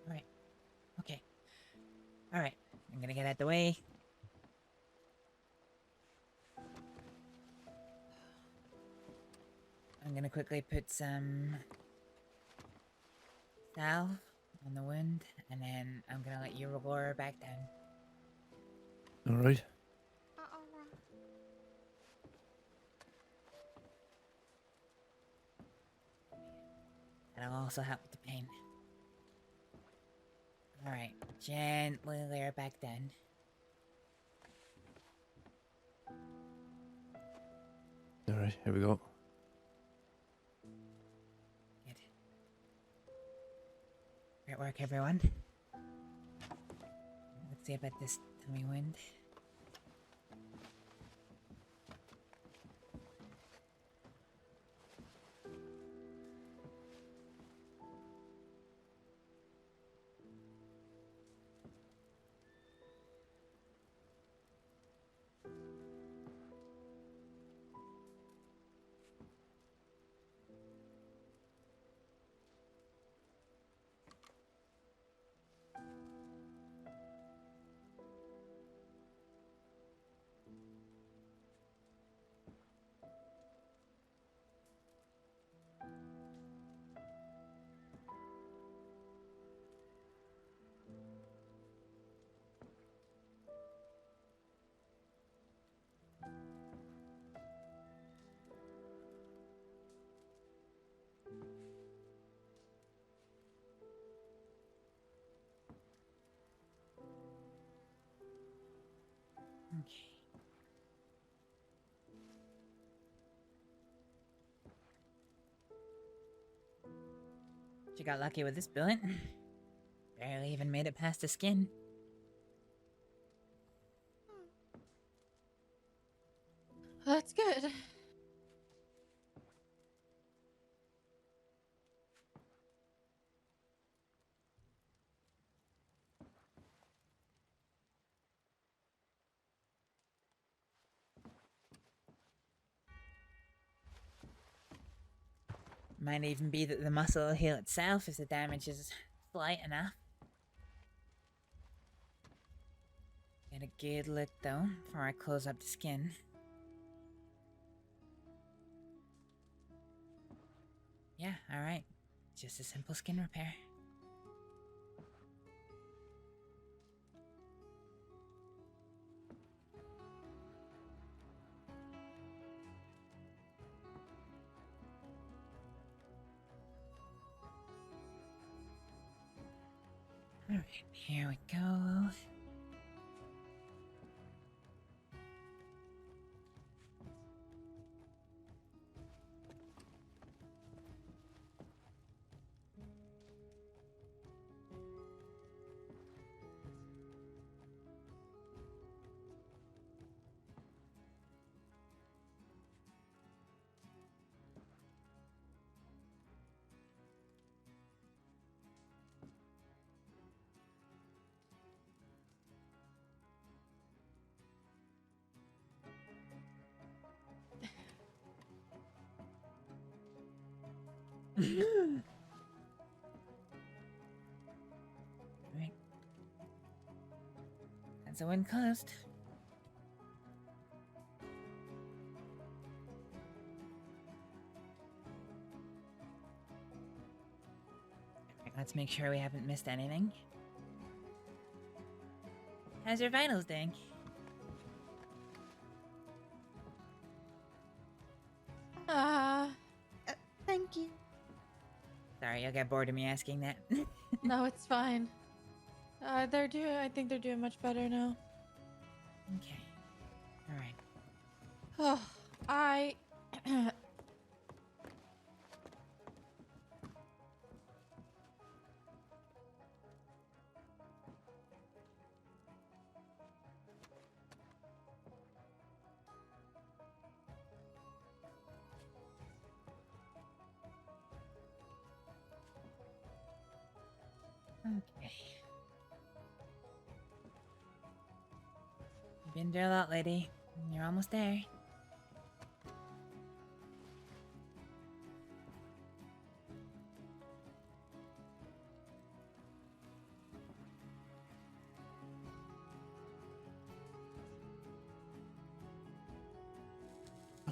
Alright. Okay. Alright. I'm gonna get out the way. I'm gonna quickly put some salve on the wound, and then I'm gonna let you lower her back down. Alright. That'll also help with the pain. Alright, gently lay her back down. Alright, here we go. Good. Great work, everyone. Let's see about this tummy wound. Okay. She got lucky with this bullet. Barely even made it past the skin. That's good. Might even be that the muscle will heal itself if the damage is slight enough. Get a good look though, before I close up the skin. Yeah, alright. Just a simple skin repair. Alright, here we go. Right. That's a win closed. Alright, let's make sure we haven't missed anything. How's your vitals doing? Thank you. Sorry, you'll get bored of me asking that. No, it's fine. I think they're doing much better now. Okay. Alright. Oh, I... Okay. You've been through a lot, lady. You're almost there.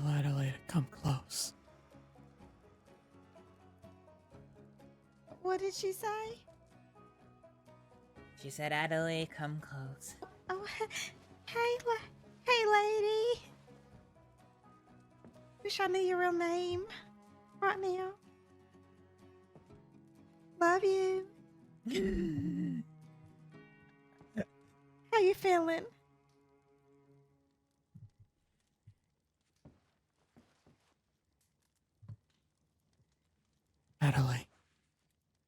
Adelaide, come close. did she say? She said, Adelaide, come close. Oh, hey, lady. Wish I knew your real name right now. Love you. How you feeling? Adelaide,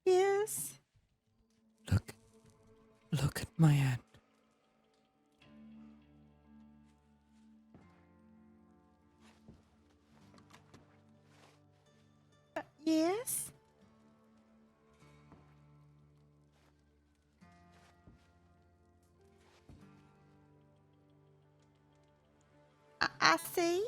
Yes. look at my hand. Yes. I see.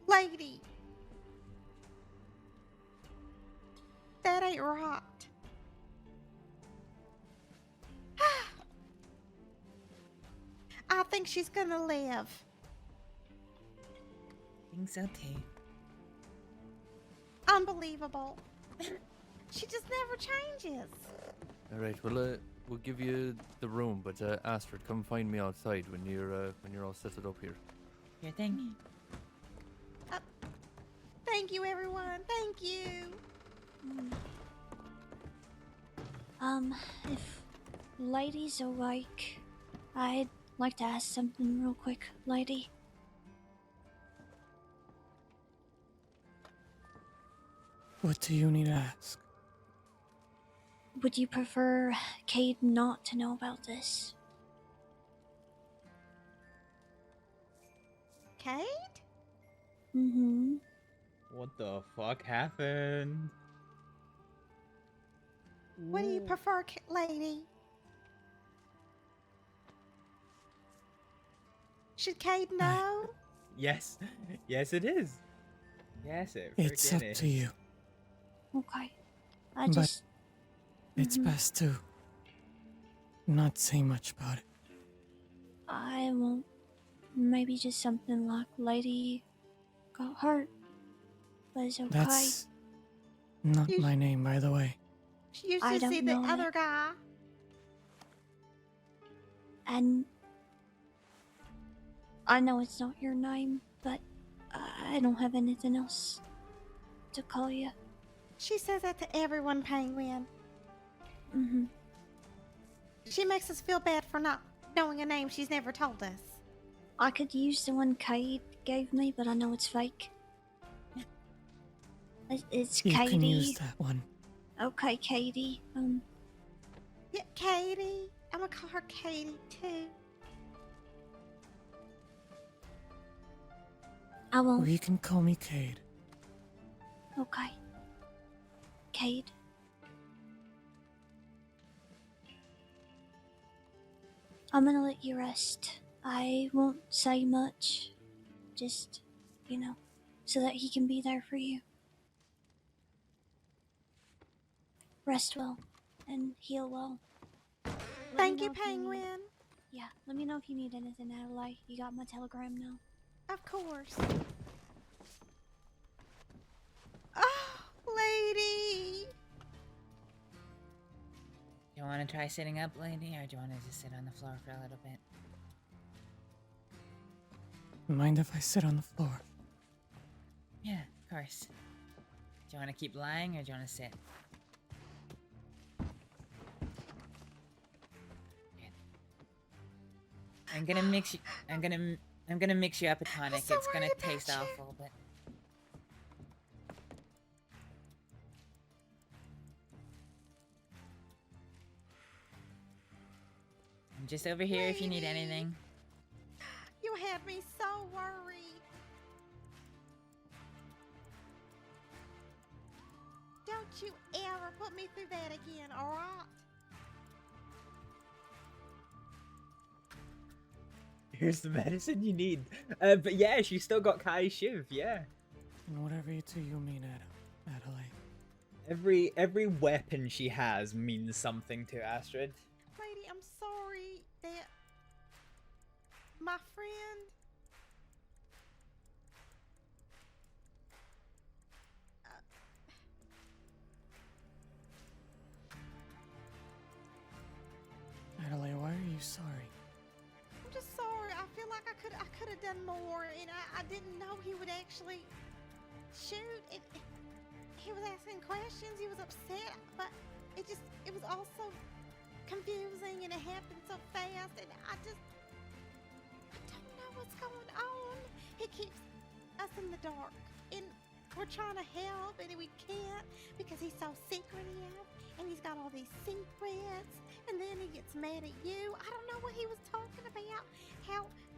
Lady. That ain't right. I think she's gonna live. I think so too. Unbelievable. She just never changes. All right, well, we'll give you the room, but Astrид, come find me outside when you're all set up here. Your thing. Thank you, everyone. Thank you. If ladies awake, I'd like to ask something real quick, lady. What do you need to ask? Would you prefer Cade not to know about this? Cade? Mm-hmm. What the fuck happened? What do you prefer, lady? Should Cade know? Yes. Yes, it is. Yes, It's freaking up is. to you. Okay. But it's Mhm. best to not say much about it. I won't. Maybe just something like lady got hurt. But it's okay. That's not my name, by the way. She used I to don't see the know other guy. And I know it's not your name, but I don't have anything else to call you. She says that to everyone, Penguin. Mm-hmm. She makes us feel bad for not knowing a name she's never told us. I could use the one Cade gave me, but I know it's fake. It's You Katie. can use that one. Okay, Katie. Yeah, Katie. I'm gonna call her Katie too. I won't. Or you can call me Cade. Okay. Cade. I'm gonna let you rest. I won't say much. Just, so that he can be there for you. Rest well and heal well. Thank you, Penguin. Yeah, let me know if you need anything, Adelaide. You got my telegram now. Of course. Oh, lady. Do you want to try sitting up, lady, or do you want to just sit on the floor for a little bit? Mind if I sit on the floor? Yeah, of course. Do you want to keep lying, or do you want to sit? I'm gonna mix you. I'm gonna mix you up a tonic. It's gonna taste awful, but. I'm just over here if you need anything. You had me so worried. Don't you ever put me through that again, alright? Here's the medicine you need. But yeah, she's still got Kai's shiv, yeah. And whatever you two you mean, Adelaide. Every weapon she has means something to Astrид. Lady, I'm sorry that my friend. Natalie, why are you sorry? I'm just sorry. I feel like I could have done more, and I didn't know he would actually shoot. He was asking questions. He was upset, but it was all so confusing, and it happened so fast, and I don't know what's going on. He keeps us in the dark, and we're trying to help, and we can't because he's so secretive, and he's got all these secrets, and then he gets mad at you. I don't know what he was talking about.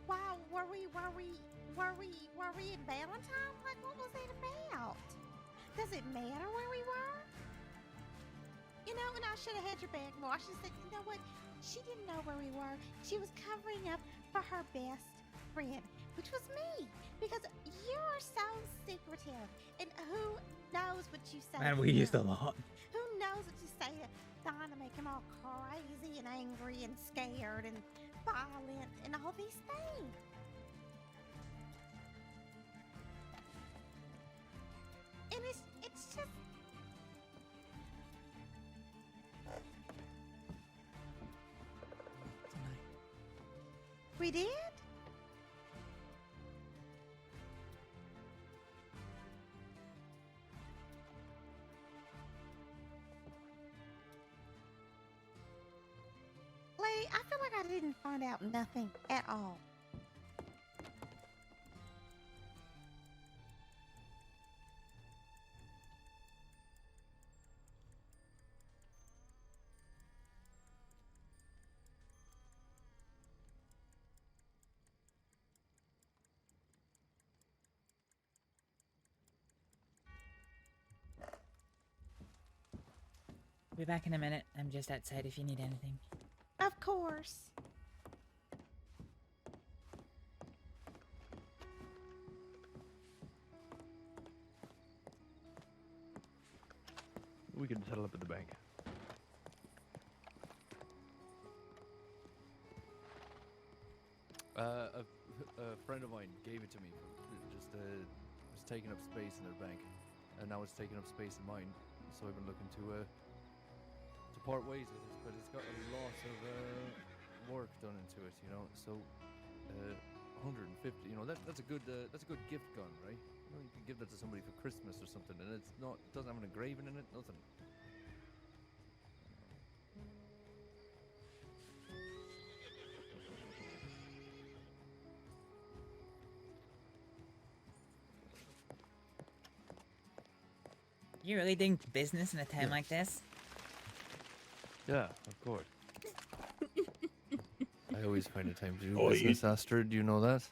Why were we in Valentine? Like, what was it about? Does it matter where we were? You know, and I should have had your back more. I should have said, you know what? She didn't know where we were. She was covering up for her best friend, which was me. Because you're so secretive. And who knows what you say Man, to we him? used a lot. Who knows what you say to Don to make him all crazy and angry and scared and violent and all these things? And it's just... We did? Lady, I feel like I didn't find out nothing at all. I'll be back in a minute. I'm just outside if you need anything. Of course. We can settle up at the bank. A friend of mine gave it to me. Just was taking up space in their bank, and now it's taking up space in mine. So I've been looking to part ways with it, but it's got a lot of work done into it, you know. So 150, you know, that's a good gift gun, right? You know, you can give that to somebody for Christmas or something, and it doesn't have an engraving in it, nothing. You really doing business in a time like this? Yeah, of course. I always find a time to do Oh, business, Astrид. Do you know that?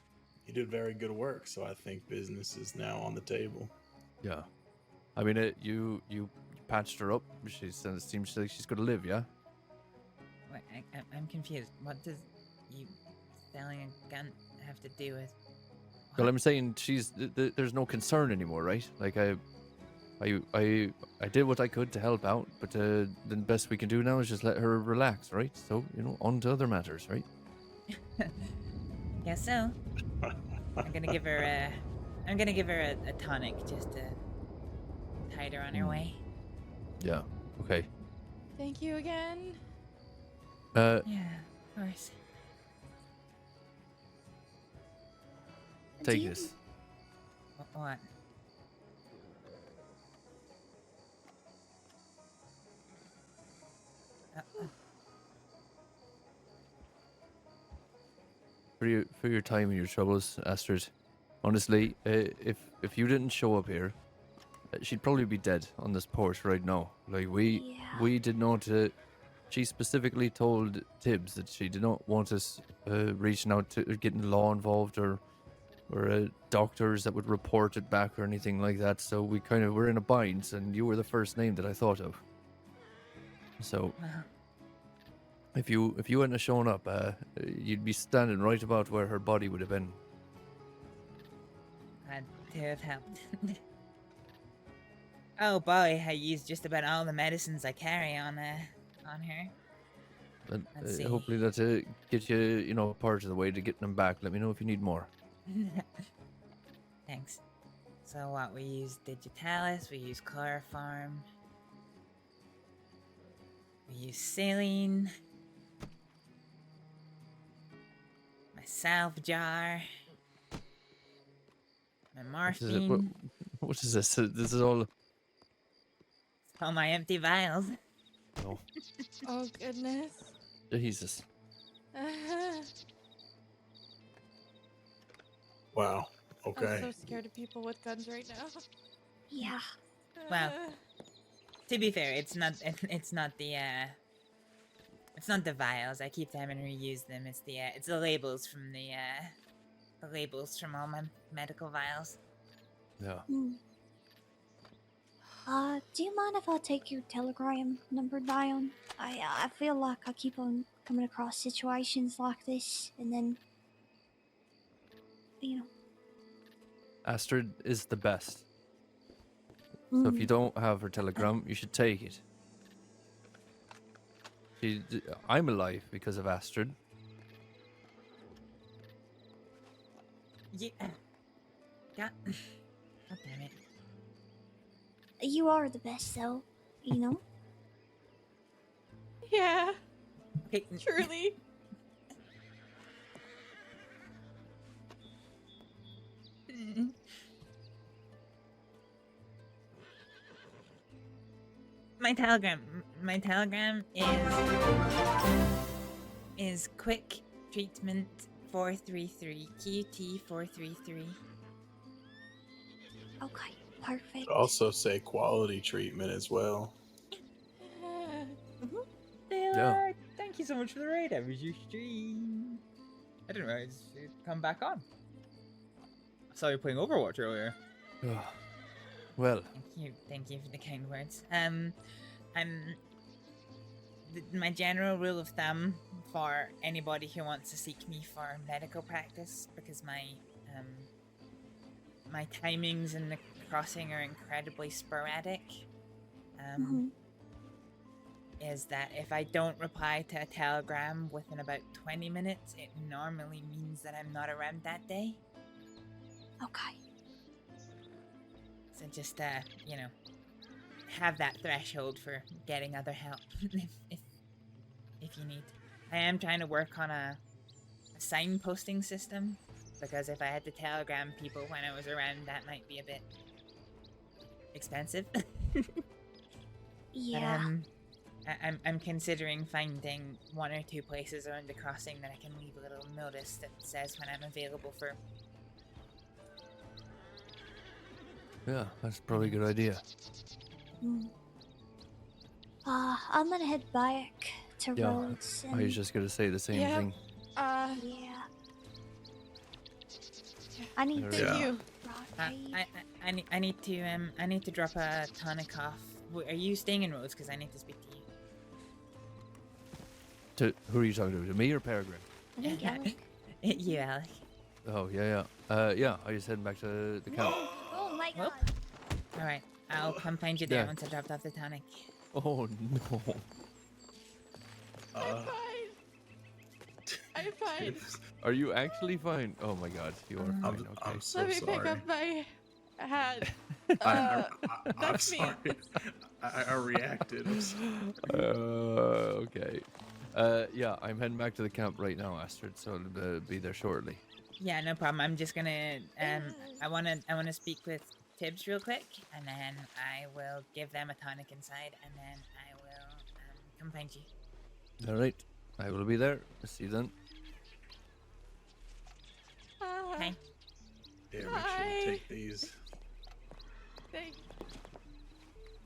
You did very good work, so I think business is now on the table. Yeah. I mean, you patched her up. It seems like she's going to live, yeah? Wait, I'm confused. What does you selling a gun have to do with... Well, I'm saying there's no concern anymore, right? Like I did what I could to help out, but the best we can do now is just let her relax, right? So, you know, on to other matters, right? Guess so. I'm gonna give her a tonic just to tide her on her way. Yeah. Okay. Thank you again. Yeah, of course. Take this. What? For your time and your troubles, Astrид. Honestly, if you didn't show up here, she'd probably be dead on this porch right now. Like we did not. She specifically told Tibbs that she did not want us reaching out to getting law involved or doctors that would report it back or anything like that. So we kind of were in a bind, and you were the first name that I thought of. So. If you hadn't have shown up, you'd be standing right about where her body would have been. Glad to have helped. Oh boy, I used just about all the medicines I carry on her. But Let's see. hopefully that gets you, you know, part of the way to getting them back. Let me know if you need more. Thanks. So what, we use digitalis, we use chloroform, we use saline, my salve jar, my morphine. What is this? This is all. It's all my empty vials. Oh, Oh goodness. Jesus. Wow. Okay. I'm so scared of people with guns right now. Yeah. Well, to be fair, it's not the vials. I keep having to reuse them. It's the labels from the labels from all my medical vials. Yeah. Do you mind if I take your telegram number down? I feel like I keep on coming across situations like this, and then, you know. Astrид is the best. So if you don't have her telegram, you should take it. I'm alive because of Astrид. Yeah. God damn it. You are the best, though, you know? Yeah. Okay. Truly. My telegram is quick treatment 433 QT 433. Okay, perfect. Also say quality treatment as well. Taylor, thank you so much for the raid. I was your stream. I didn't realize it'd come back on. I saw you playing Overwatch earlier. Well. Thank you for the kind words. My general rule of thumb for anybody who wants to seek me for medical practice, because my timings in the crossing are incredibly sporadic, is that if I don't reply to a telegram within about 20 minutes, it normally means that I'm not around that day. Okay. So just, you know, have that threshold for getting other help if you need. I am trying to work on a signposting system, because if I had to telegram people when I was around, that might be a bit expensive. Yeah. I'm considering finding 1 or 2 places around the crossing that I can leave a little notice that says when I'm available for. Yeah, that's probably a good idea. I'm gonna head back to Yeah, Rhodes. I was just gonna say the same thing. Yeah. I need Thank to. you. I need to drop a tonic off. Are you staying in Rhodes? Because I need to speak to you. Who are you talking to? Me or Peregrine? I think Alec. You, Alec. Oh yeah. Yeah, I was heading back to the camp. Oh my god. All right, I'll come find you there Yeah. once I dropped off the tonic. Oh no. I'm fine. Are you actually fine? Oh my god, you are fine. Okay. I'm so Let me sorry. pick up my hat. I'm That's me. sorry. I reacted. I'm sorry. Okay. Yeah, I'm heading back to the camp right now, Astrид, so I'll be there shortly. Yeah, no problem. I'm just gonna I wanna speak with Tibbs real quick, and then I will give them a tonic inside, and then I will come find you. All right, I will be there. See you then. Hi. Yeah, make sure you take these. Thanks.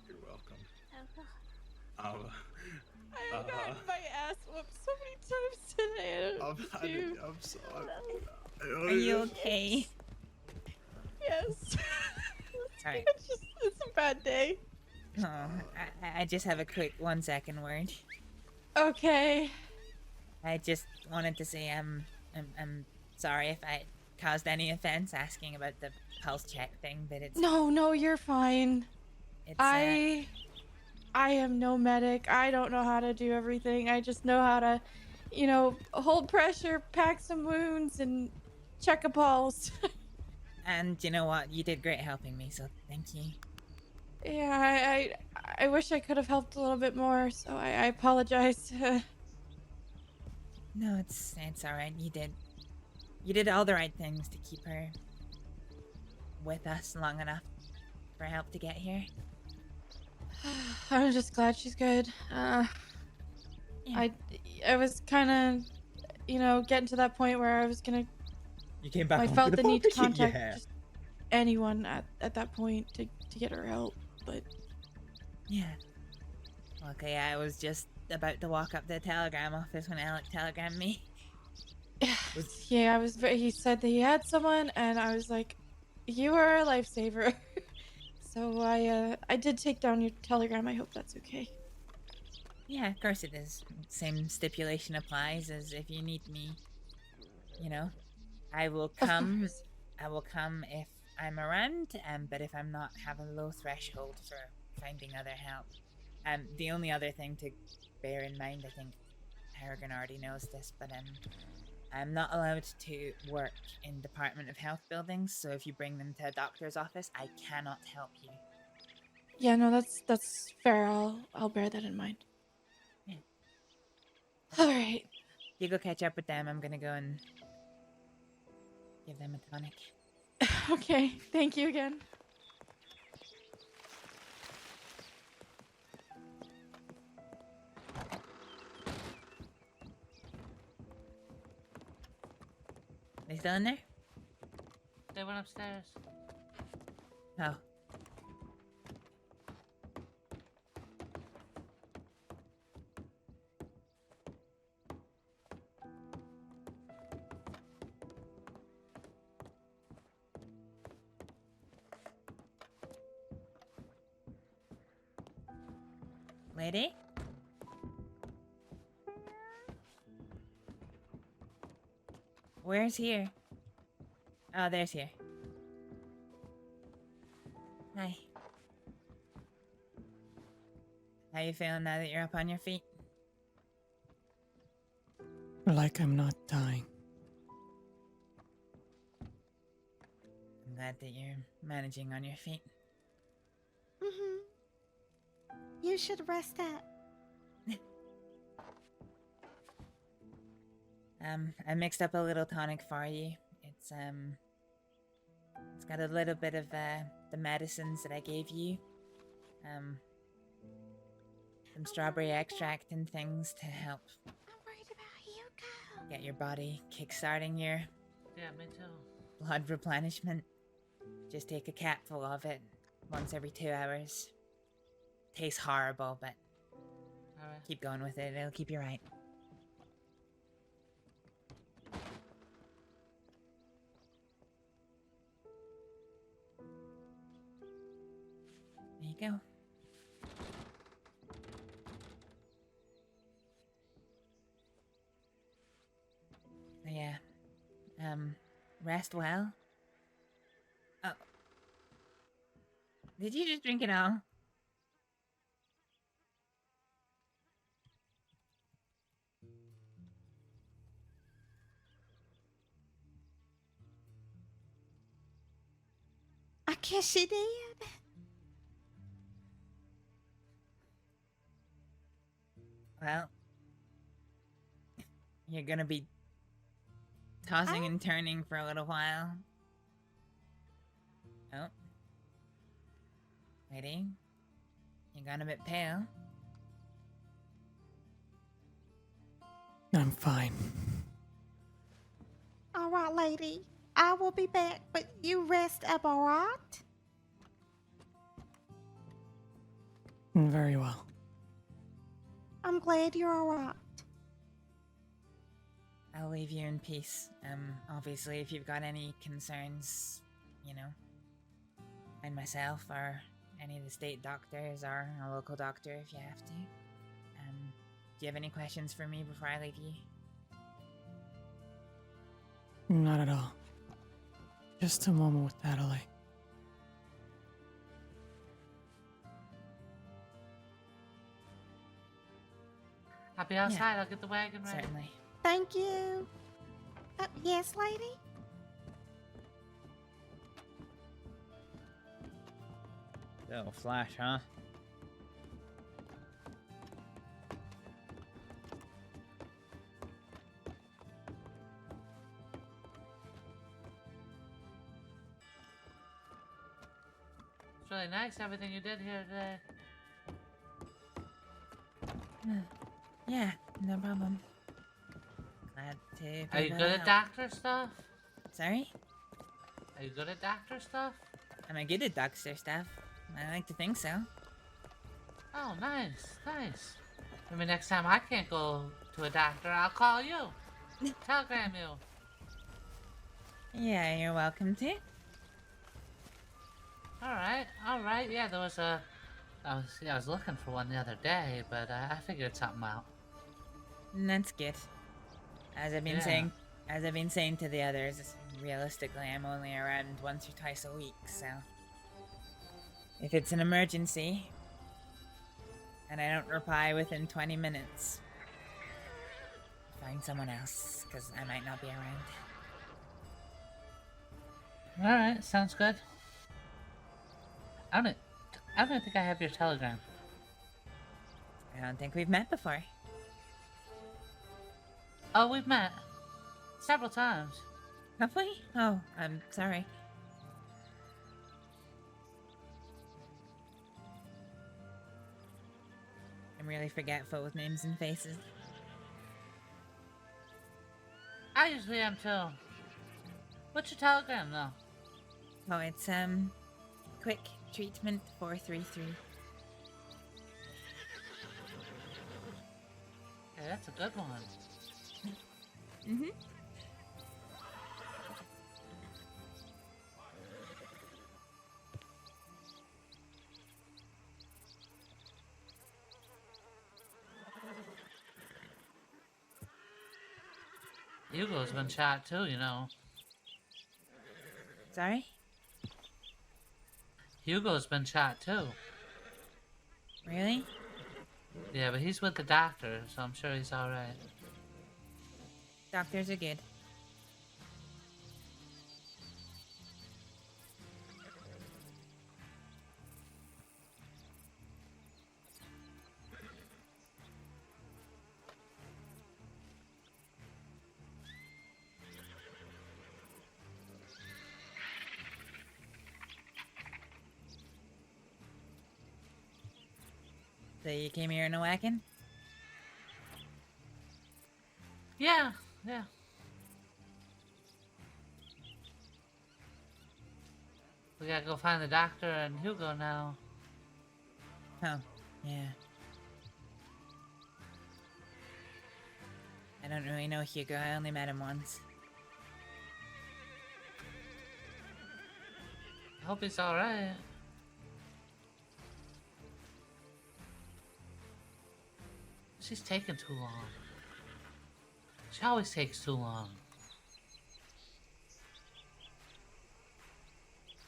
You're welcome. I got my ass whooped so many times today. I'm sorry. Are you okay? Yes. Alright. It's a bad day. Oh, I just have a quick 1-second word. Okay. I just wanted to say I'm sorry if I caused any offense asking about the pulse check thing, but it's No, you're fine. It's I am no medic. I don't know how to do everything. I just know how to, hold pressure, pack some wounds, and check a pulse. and you know what? You did great helping me, so thank you. Yeah, I wish I could have helped a little bit more, so I apologize. No, it's all right. You did all the right things to keep her with us long enough for help to get here. I'm just glad she's good. I was kind of, getting to that point where I was gonna. You came back I onto felt the the need to barbecue, contact yeah. just anyone at that point to get her help, but. Yeah. Okay, I was just about to walk up to the telegram office when Alec telegrammed me. Yeah, I was. He said that he had someone, and I was like, "You are a lifesaver." So I did take down your telegram. I hope that's okay. Yeah, of course it is. Same stipulation applies as if you need me. You know, I will come. I will come if I'm around. But if I'm not, have a low threshold for finding other help. The only other thing to bear in mind, I think Harrigan already knows this, but I'm not allowed to work in Department of Health buildings. So if you bring them to a doctor's office, I cannot help you. Yeah, no, that's fair. I'll bear that in mind. Yeah. All right. You go catch up with them. I'm gonna go and give them a tonic. Okay. Thank you again. They still in there? They went upstairs. Oh. Lady? Where's here? Oh, there's here. Hi. How you feeling now that you're up on your feet? Like I'm not dying. I'm glad that you're managing on your feet. Mm-hmm. You should rest up. I mixed up a little tonic for you. It's got a little bit of the medicines that I gave you. Some strawberry extract and things to help I'm worried about you, girl. get your body kickstarting your Yeah, me too. blood replenishment. Just take a capful of it once every 2 hours. Tastes horrible, but Alright. keep going with it. It'll keep you right. There you go. So yeah, rest well. Oh, did you just drink it all? I guess she did. Well, you're gonna be tossing and turning for a little while. Oh. Lady, you got a bit pale. I'm fine. All right, lady. I will be back, but you rest up, all right? Very well. I'm glad you're all right. I'll leave you in peace. Obviously, if you've got any concerns, you know, find myself or any of the state doctors or a local doctor if you have to. Do you have any questions for me before I leave you? Not at all. Just a moment with Adelaide. I'll be outside. I'll get the wagon ready. Certainly. Thank you. Yes, lady? Little flash, huh? It's really nice everything you did here today. Yeah, no problem. Glad to be Are you able good to at help. doctor stuff? Sorry? Are you good at doctor stuff? Am I good at doctor stuff? I like to think so. Oh, nice, nice. Maybe next time I can't go to a doctor, I'll call you. Telegram you. Yeah, you're welcome to. Alright, alright. Yeah, there was a... I was looking for one the other day, but I figured something out. That's good. As I've been Yeah. saying to the others, realistically I'm only around once or twice a week, so if it's an emergency and I don't reply within 20 minutes, find someone else, because I might not be around. Alright, sounds good. I don't think I have your telegram. I don't think we've met before. Oh, we've met. Several times. Have we? Oh, I'm sorry. I'm really forgetful with names and faces. I usually am too. What's your telegram though? Oh, it's quick treatment 433. Yeah, that's a good one. Mm-hmm. Hugo's been shot too, you know. Sorry? Hugo's been shot too. Really? Yeah, but he's with the doctor, so I'm sure he's alright. Doctors are good. So you came here in a wagon? Yeah, yeah. We gotta go find the doctor and Hugo now. Oh, yeah. I don't really know Hugo, I only met him once. I hope he's alright. She's taking too long. She always takes too long.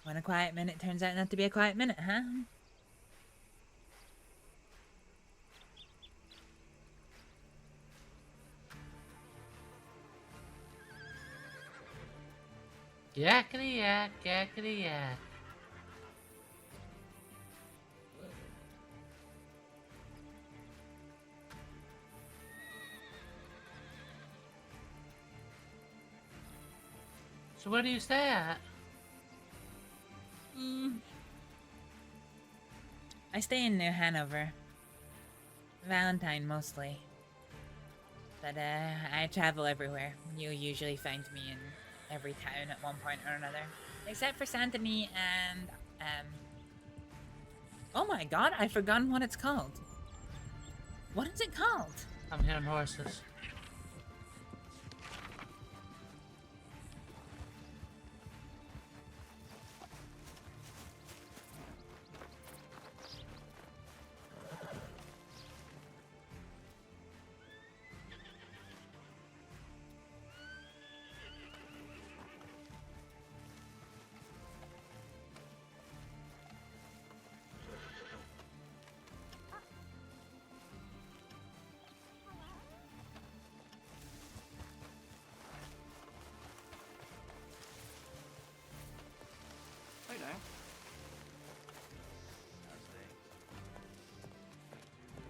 When a quiet minute turns out not to be a quiet minute, huh? Yakety yak, yakety yak. So where do you stay at? I stay in New Hanover. Valentine mostly. But I travel everywhere. You'll usually find me in every town at one point or another. Except for Santony and oh my god, I've forgotten what it's called. What is it called? I'm hearing horses.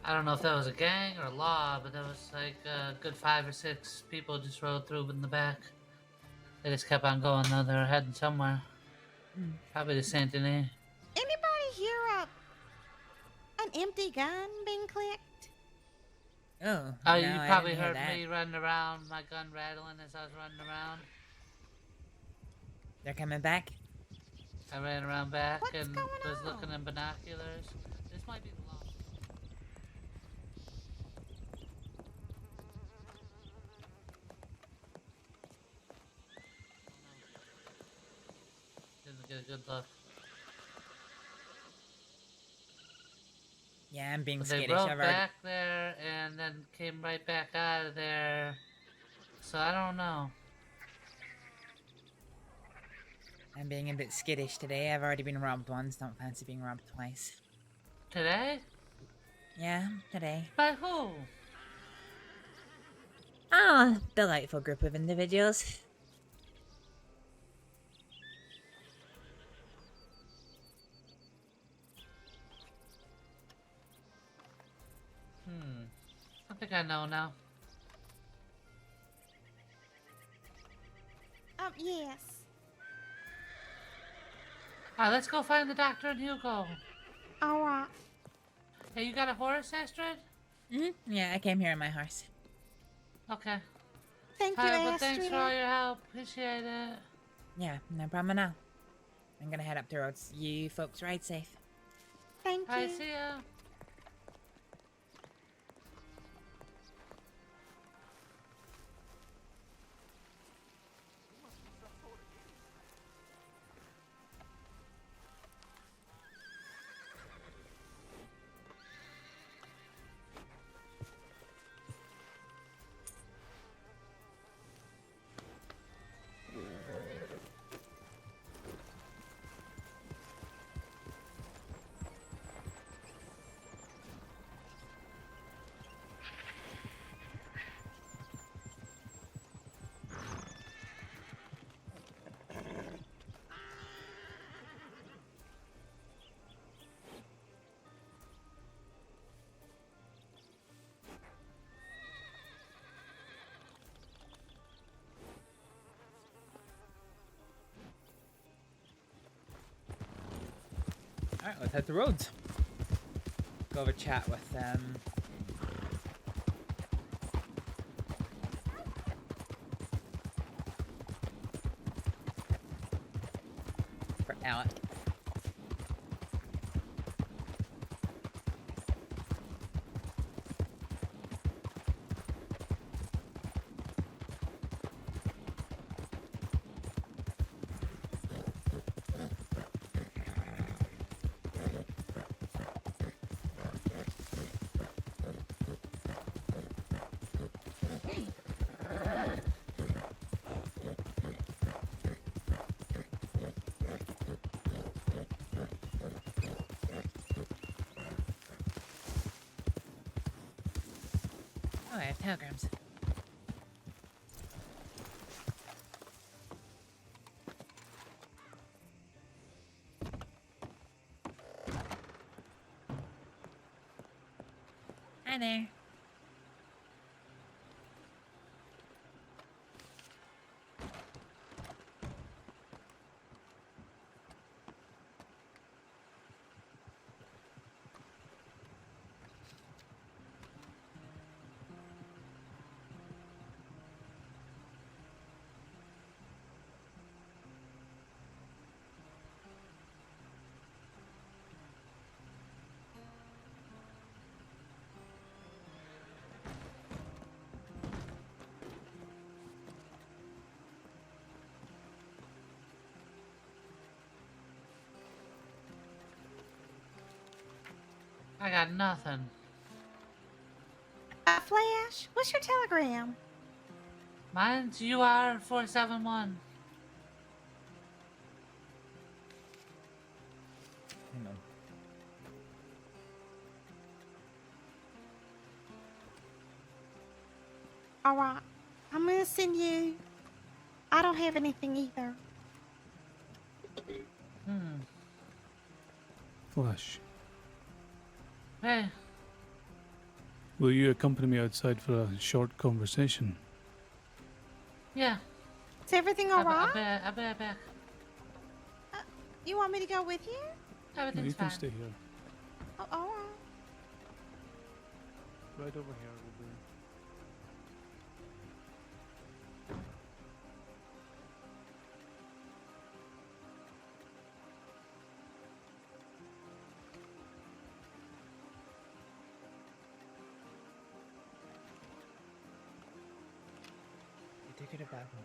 I don't know if that was a gang or a law, but there was like a good 5 or 6 people just rode through in the back. They just kept on going though. They were heading somewhere. Probably to Saint Denis. Anybody hear an empty gun being clicked? Oh, Oh, no, you I probably didn't hear heard that. me running around, my gun rattling as I was running around. They're coming back? I ran around back and was looking in binoculars. This might be the law. Didn't get a good look. Yeah, I'm being But they skittish. rode I've already... back there and then came right back out of there. So I don't know. I'm being a bit skittish today. I've already been robbed once. Don't fancy being robbed twice. Today? Yeah, today. By who? Ah, delightful group of individuals. I think I know now. Yes. Alright, let's go find the doctor and Hugo. Alright. Hey, you got a horse, Astrид? Yeah, I came here on my horse. Okay. Thank you, Alright, well, Astrид. thanks for all your help. Appreciate it. Yeah, no problem at all. I'm gonna head up the roads. You folks ride safe. Thank you. Alright, see ya. Alright, let's hit the roads. Go have a chat with for Alec. Oh, I have telegrams. Hi there. I got nothing. Flash, what's your telegram? Mine's UR471. Hang on. Alright, I'm gonna send you. I don't have anything either. Flush. Hey. Will you accompany me outside for a short conversation? Yeah. Is everything all right? I'll be right back. You want me to go with you? No, Everything's you can fine. stay here. Oh, all right. Right over here will be. You took it about me.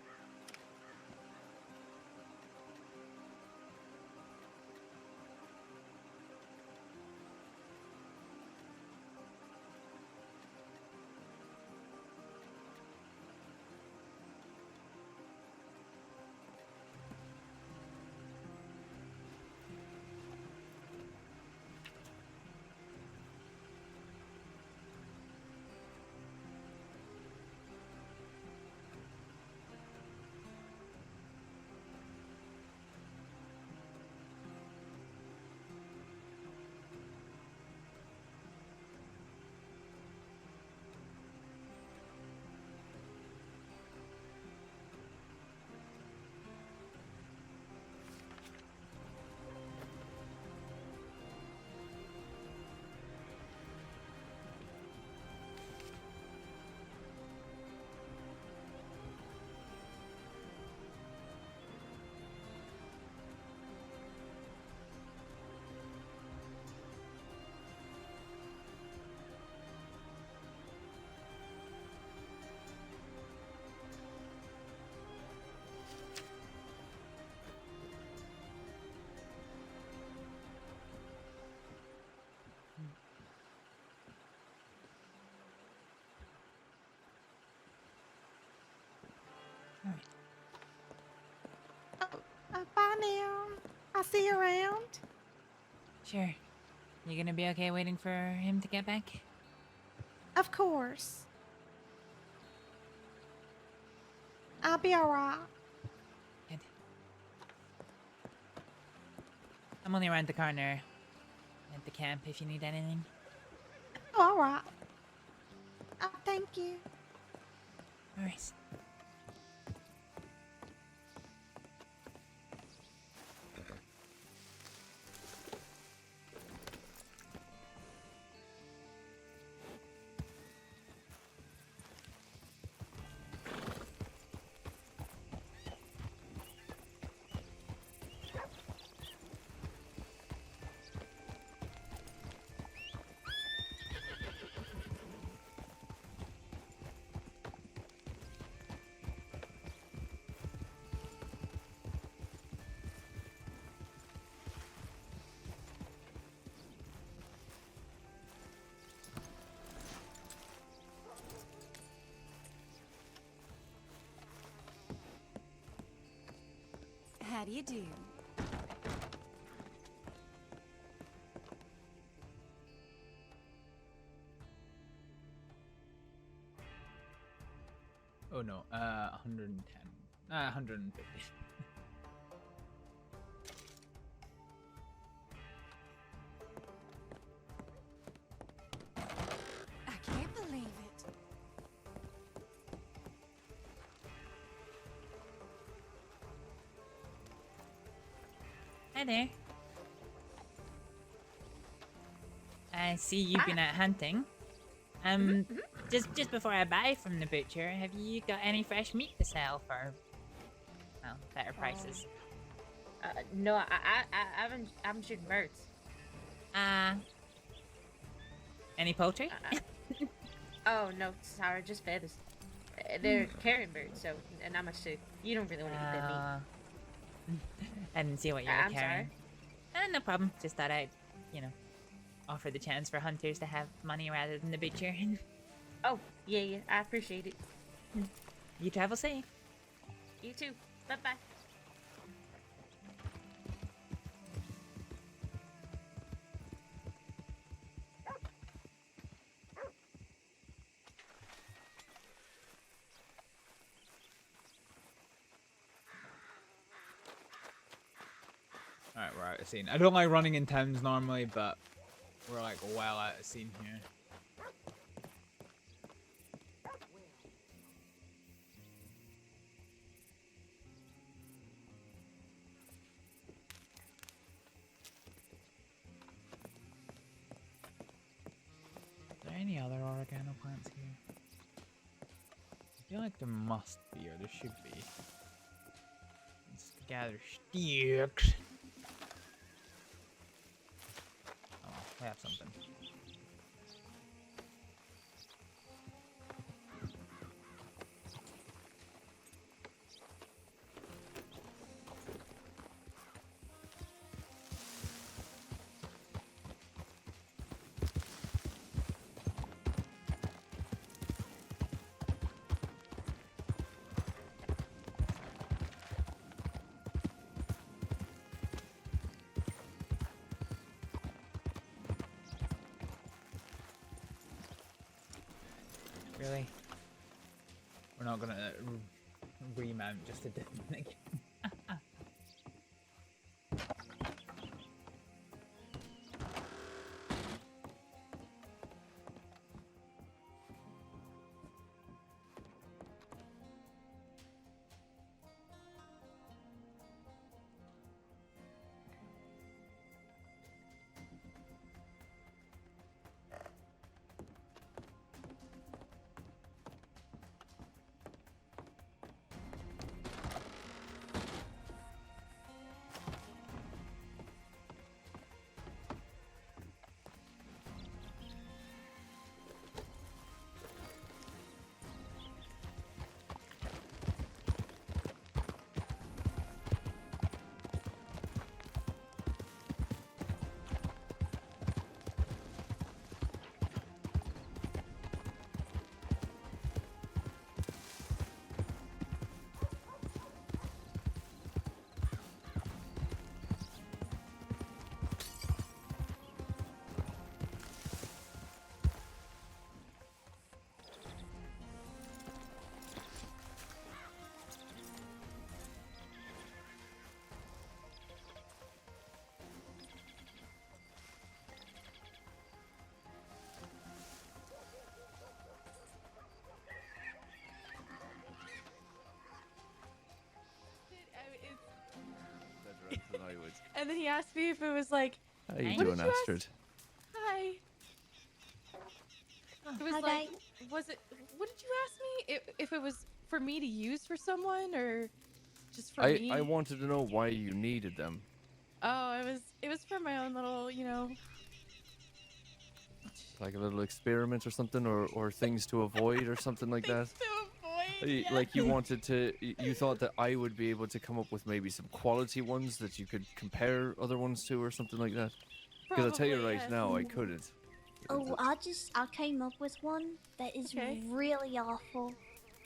Bye now. I'll see you around. Sure. You gonna be okay waiting for him to get back? Of course. I'll be alright. Good. I'm only around the corner at the camp if you need anything. Oh, alright. Oh, thank you. Alright. How do you do? Oh no, 110. 150. I can't believe it. Hi there. I see you've been out hunting. Just before I buy from the butcher, have you got any fresh meat to sell for, well, better prices? No, I'm shooting birds. Any poultry? Oh no, sorry, just feathers. They're carrion birds, so not much to. You don't really want to eat that meat. I didn't see what you were I'm carrying. No problem. Just thought I'd, offer the chance for hunters to have money rather than the butcher. Oh, yeah, I appreciate it. You travel safe. You too. Bye-bye. Alright, we're out of scene. I don't like running in towns normally, but we're like well out of scene here. any other oregano plants here? I feel like there must be, or there should be. Let's gather sticks. Oh, I have something. Really? We're not gonna remount just to do it again. And then he asked me if it was like, How you what doing, did you ask? Astrид? Hi. It was Hi, like, was it, what did you ask me? If it was for me to use for someone or just for me? I wanted to know why you needed them. Oh, it was for my own little, you know. Like a little experiment or something, or things to avoid or something like that. Like you wanted to, you thought that I would be able to come up with maybe some quality ones that you could compare other ones to or something like that. Because I'll tell you Probably, right yes. now, I couldn't. Oh, I came up with one that is really awful.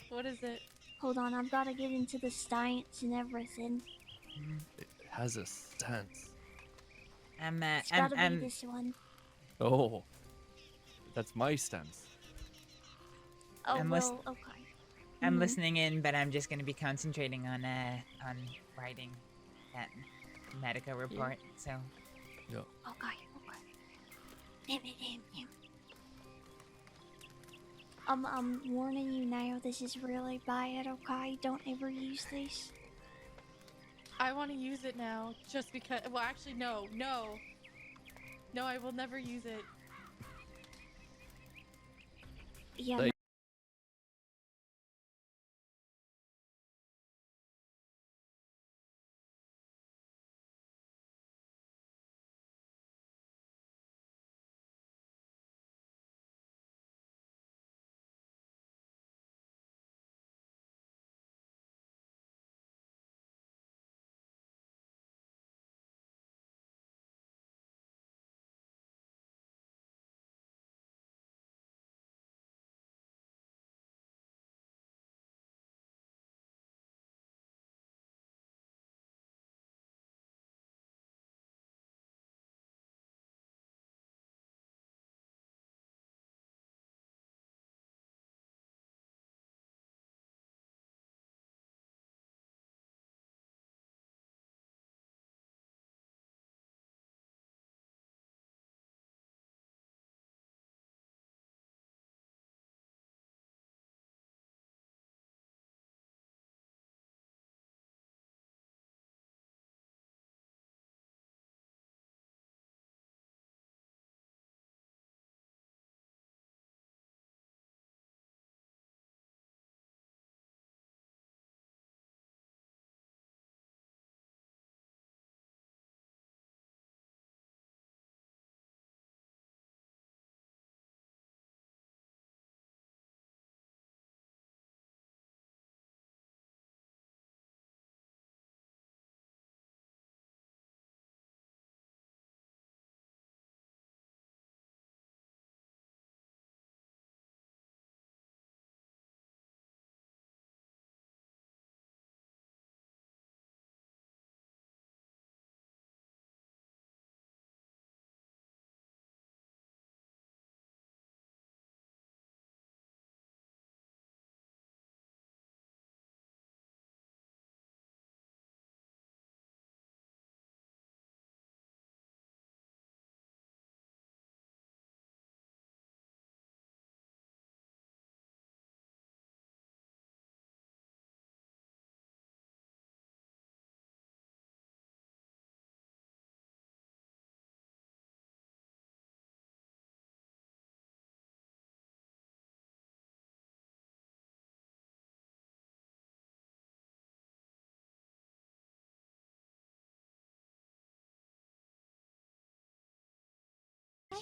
What is it? Hold on, I've got to get into the science and everything. It has a stance. It's got to be this one. Oh, that's my stance. Oh, I'm well, okay. I'm listening in, but I'm just gonna be concentrating on writing that medical report. So. Yeah. Okay. I'm warning you now, this is really bad, okay? Don't ever use this. I want to use it now just because, well, actually, no, I will never use it. Yeah,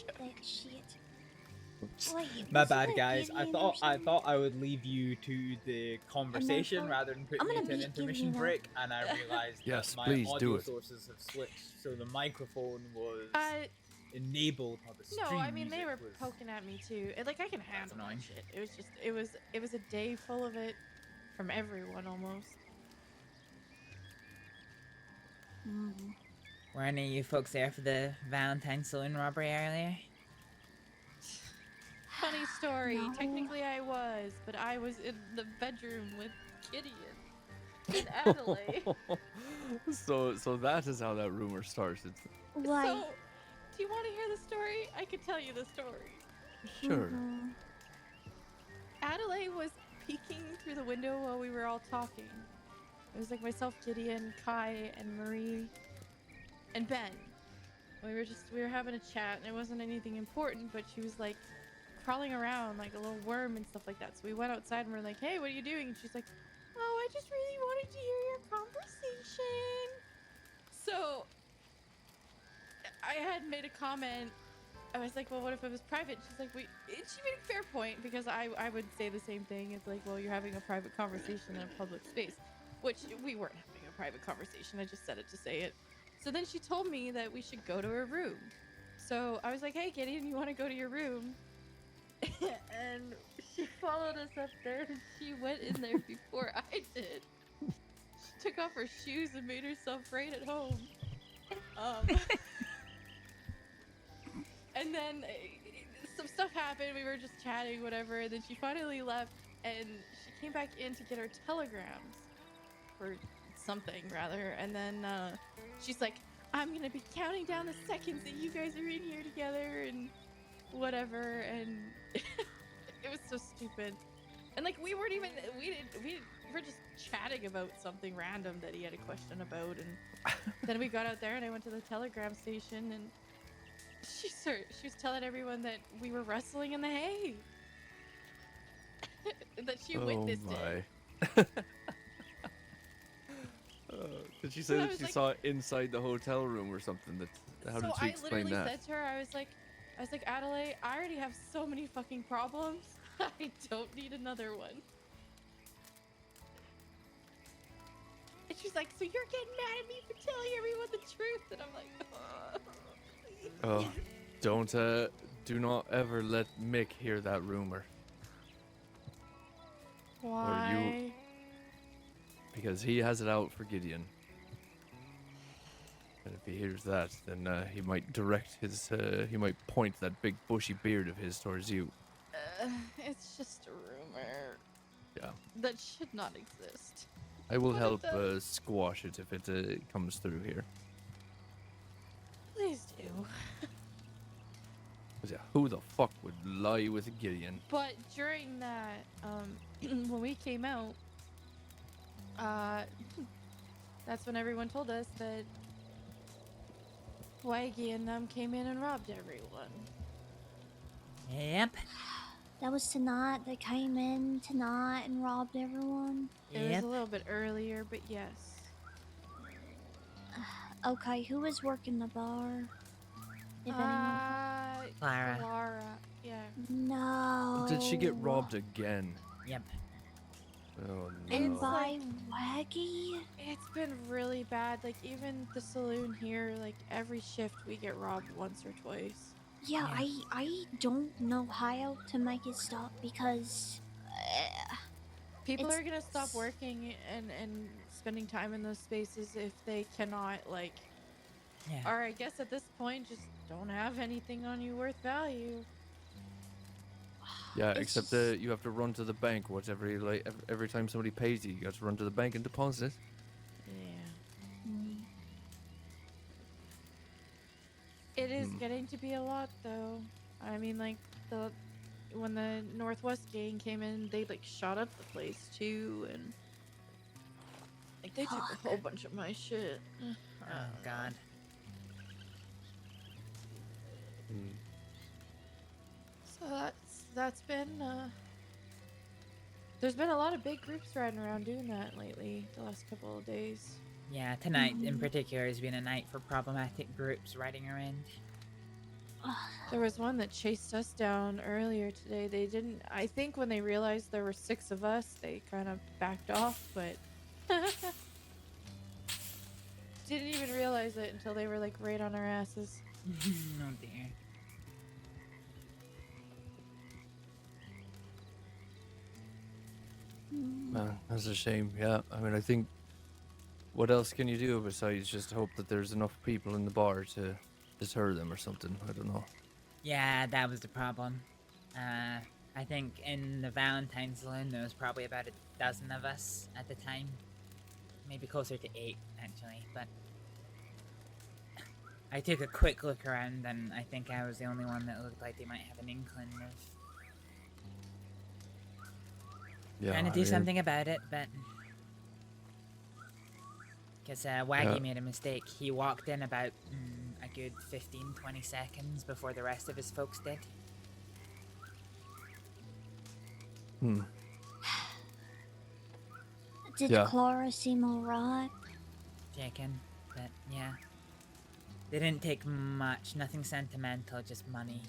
that shit. Oops. Wait, My wasn't bad, it guys. I Gideon or thought I would leave you to the conversation I'll- rather than putting I'm you gonna to an beat intermission Gideon up. break, and I realized Yes, that my please do audio it. sources have switched, so the microphone was I enabled while the stream No, I mean they music were was. poking at me too. Like I can handle that annoying. shit. It was just it was a day full of it from everyone almost. Were any of you folks there for the Valentine's saloon robbery earlier? Funny story. No. Technically I was, but I was in the bedroom with Gideon in Adelaide. So that is how that rumor started. Why? So, do you want to hear the story? I could tell you the story. Sure. Adelaide was peeking through the window while we were all talking. It was like myself, Gideon, Kai, and Marie, and Ben. We were having a chat, and it wasn't anything important, but she was like crawling around like a little worm and stuff like that. So we went outside and we're like, "Hey, what are you doing?" And she's like, "Oh, I just really wanted to hear your conversation." So I had made a comment. I was like, well, what if it was private? She's like, wait, she made a fair point because I would say the same thing. It's like, well, you're having a private conversation in a public space, which we weren't having a private conversation. I just said it to say it. So then she told me that we should go to her room. So I was like, hey, Gideon, you want to go to your room? And she followed us up there and she went in there before I did. She took off her shoes and made herself right at home. And then some stuff happened. We were just chatting, whatever. And then she finally left, and she came back in to get her telegrams, or something rather. And then she's like, "I'm gonna be counting down the seconds that you guys are in here together, and whatever." And it was so stupid. And like we weren't even we were just chatting about something random that he had a question about. And then we got out there, and I went to the telegram station, and she was telling everyone that we were wrestling in the hay. That she witnessed it. Did she say So I that was she like- saw it inside the hotel room or something? How did she I explain literally that? said to her, I was like, Adelaide, I already have so many fucking problems. I don't need another one. And she's like, so you're getting mad at me for telling everyone the truth? And I'm like, Oh, do not ever let Mick hear that rumor. why? Because he has it out for Gideon. And if he hears that, then he might direct his, he might point that big bushy beard of his towards you. It's just a rumor. Yeah. That should not exist. I will But it help does. squash it if it comes through here. Please do. 'Cause, yeah, who the fuck would lie with Gideon? But during that, when we came out, that's when everyone told us that Waggy and them came in and robbed everyone. Yep. That was tonight. They came in tonight and robbed everyone. It was a little bit earlier, but yes. Okay, who was working the bar? If anyone. Clara. Clara, yeah. No. Did she get robbed again? Yep. Oh And no. by Waggy? It's been really bad. Like, even the saloon here, like, every shift we get robbed once or twice. Yeah, I don't know how to make it stop because People it's- are gonna stop working and spending time in those spaces if they cannot, like, Yeah. or I guess at this point, just don't have anything on you worth value. Yeah, It's except you have to run to the bank. Every time somebody pays you, you got to run to the bank and deposit it. Yeah. It is getting to be a lot, though. I mean, like, when the Northwest gang came in, they, like, shot up the place, too, and, like, they took a whole bunch of my shit. Oh God. So that's been, there's been a lot of big groups riding around doing that lately, the last couple of days. Yeah, tonight in particular has been a night for problematic groups riding around. There was one that chased us down earlier today. They didn't. I think when they realized there were 6 of us, they kind of backed off, but didn't even realize it until they were like right on our asses. Oh dear. Man, that's a shame. Yeah, I mean, I think. What else can you do besides just hope that there's enough people in the bar to deter them or something? I don't know. Yeah, that was the problem. I think in the Valentine's Saloon there was probably about a dozen of us at the time. Maybe closer to 8, actually, but... I took a quick look around and I think I was the only one that looked like they might have an inkling of... trying to do something about it, but... Because Waggy made a mistake. He walked in about a good 15-20 seconds before the rest of his folks did. Did Clara seem alright? Checking, but yeah. They didn't take much, nothing sentimental, just money.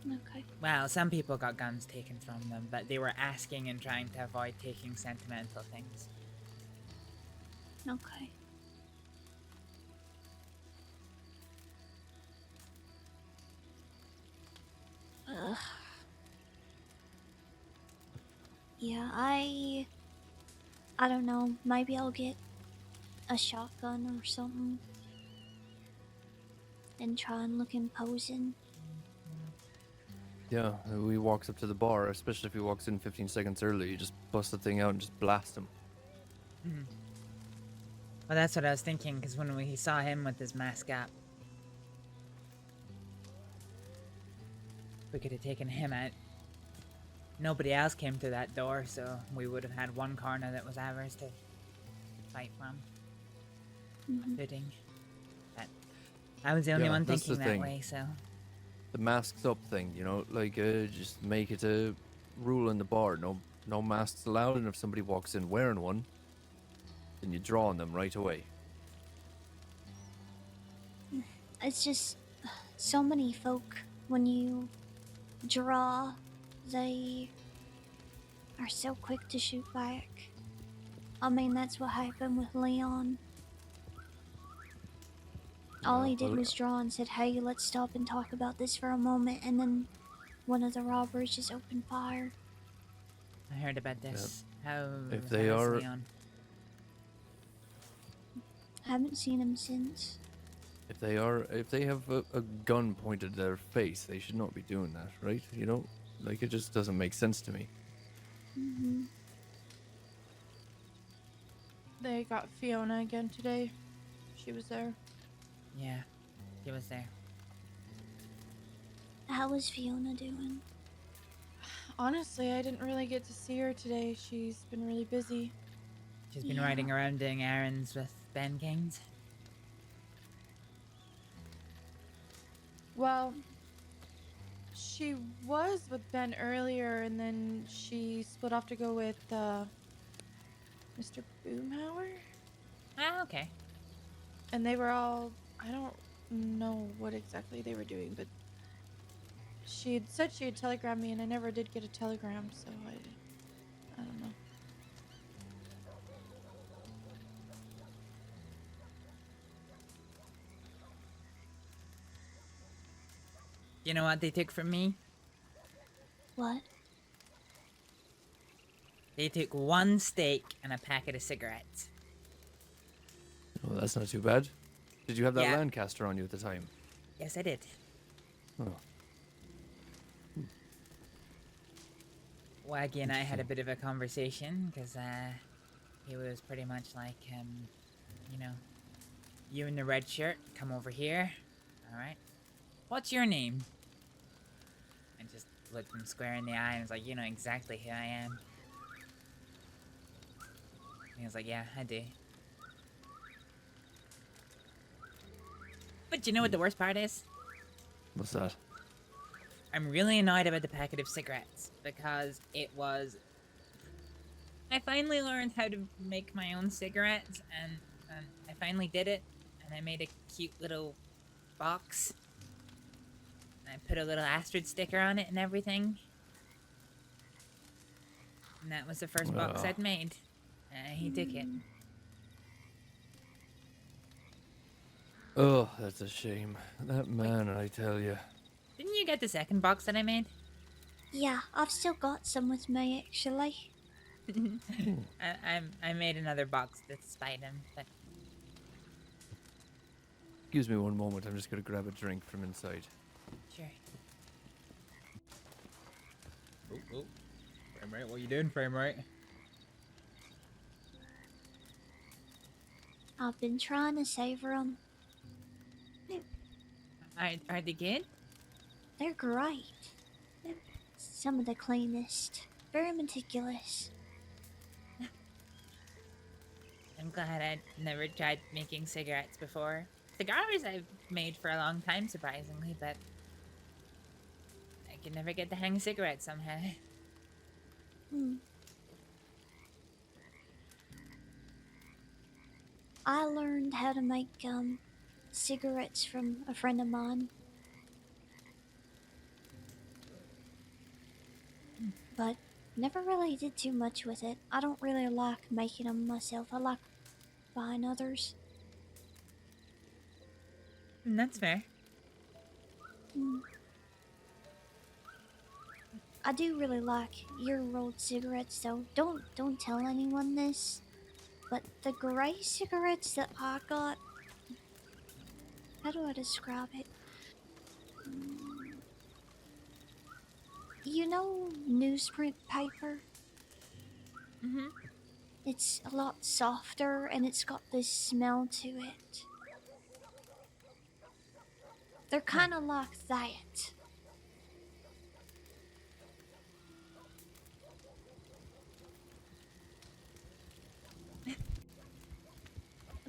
Okay. Well, some people got guns taken from them, but they were asking and trying to avoid taking sentimental things. Okay. Ugh. Yeah, I don't know. Maybe I'll get a shotgun or something and try and look imposing. Yeah, he walks up to the bar, especially if he walks in 15 seconds early. You just bust the thing out and just blast him. Well, that's what I was thinking, because when we saw him with his mask up, we could have taken him out. Nobody else came through that door, so we would have had one corner that was ours to fight from. Fitting. But I was the only one that's thinking the that thing. way, so... The masks up thing, you know, like just make it a rule in the bar. No masks allowed, and if somebody walks in wearing one, then you draw on them right away. It's just so many folk, when you draw, they are so quick to shoot back. I mean, that's what happened with Leon. All he did was draw and said, hey, let's stop and talk about this for a moment, and then one of the robbers just opened fire. I heard about this. How If they how is are- Leon? Haven't seen him since. If they have a gun pointed at their face, they should not be doing that, right? You know, like it just doesn't make sense to me. They got Fiona again today. She was there. Yeah, he was there. How is Fiona doing? Honestly, I didn't really get to see her today. She's been really busy. She's been riding around doing errands with Ben Kings. Well, she was with Ben earlier, and then she split off to go with Mr. Boomhauer. Ah, okay. And they were all, I don't know what exactly they were doing, but she had said she had telegrammed me, and I never did get a telegram, so I don't know. You know what they took from me? What? They took 1 steak and a packet of cigarettes. Well, that's not too bad. Did you have that Yeah. Lancaster on you at the time? Yes, I did. Oh. Waggy and I had a bit of a conversation, because he was pretty much like, you know, you in the red shirt, come over here. Alright. What's your name? And just looked him square in the eye and was like, you know exactly who I am. And he was like, yeah, I do. But you know what the worst part is? What's that? I'm really annoyed about the packet of cigarettes, because it was... I finally learned how to make my own cigarettes, and I finally did it, and I made a cute little box. I put a little Astrид sticker on it and everything. And that was the first box I'd made. He took it. Oh, that's a shame. That man, I tell you. Didn't you get the second box that I made? Yeah, I've still got some with me actually. I made another box to spite him, but Excuse me one moment. I'm just gonna grab a drink from inside. sure. Oh. Frame rate, what are you doing, frame rate? I've been trying to savor them. Are they good? They're great. They're some of the cleanest. Very meticulous. I'm glad I'd never tried making cigarettes before. Cigars I've made for a long time, surprisingly, but I could never get the hang of cigarettes somehow. I learned how to make cigarettes from a friend of mine. But never really did too much with it. I don't really like making them myself. I like buying others. That's fair. I do really like your rolled cigarettes, though. Don't tell anyone this. But the gray cigarettes that I got, how do I describe it? You know newsprint paper? It's a lot softer and it's got this smell to it. They're kind of like that.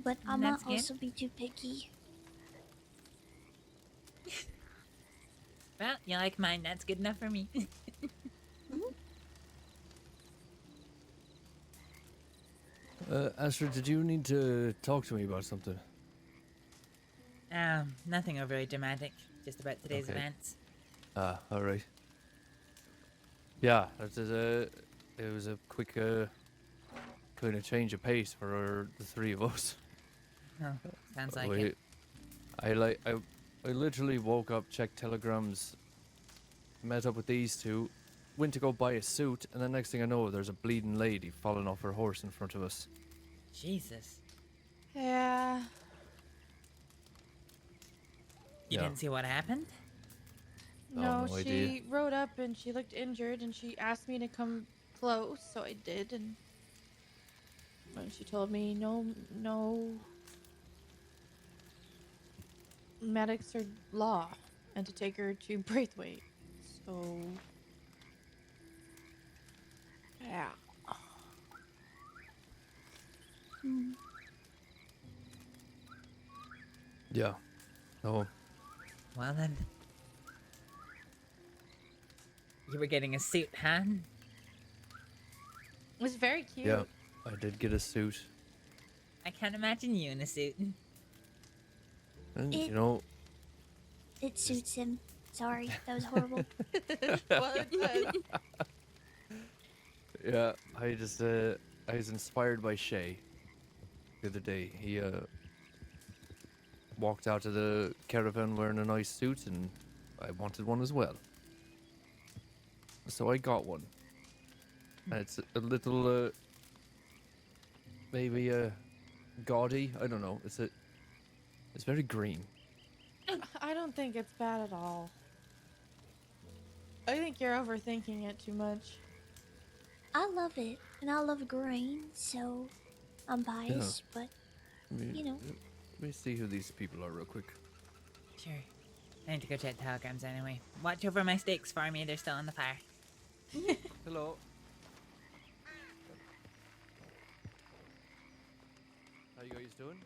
But I might That's good. also be too picky. Well, you like mine, that's good enough for me. Astrид, did you need to talk to me about something? Nothing overly dramatic, just about today's Okay. events. Alright. Yeah, it was a quick kind of change of pace for the three of us. Oh, sounds like it. I literally woke up, checked telegrams, met up with these two, went to go buy a suit, and the next thing I know, there's a bleeding lady falling off her horse in front of us. Jesus. Yeah. You Yeah. didn't see what happened? No, no she idea. rode up and she looked injured and she asked me to come close, so I did. And when she told me no medics are law and to take her to Braithwaite. So yeah. Yeah. Oh. Well then. You were getting a suit, huh? It was very cute. Yeah, I did get a suit. I can't imagine you in a suit. And, It- you know, It suits him. Sorry, that was horrible. Well done. yeah, I was inspired by Shay the other day. He walked out of the caravan wearing a nice suit, and I wanted one as well. So I got one. And it's a little, maybe gaudy. I don't know. It's very green. I don't think it's bad at all. I think you're overthinking it too much. I love it, and I love green, so I'm biased, but you know. Let me see who these people are real quick. Sure. I need to go check telegrams anyway. Watch over my steaks for me, they're still on the fire. Hello. How you guys doing?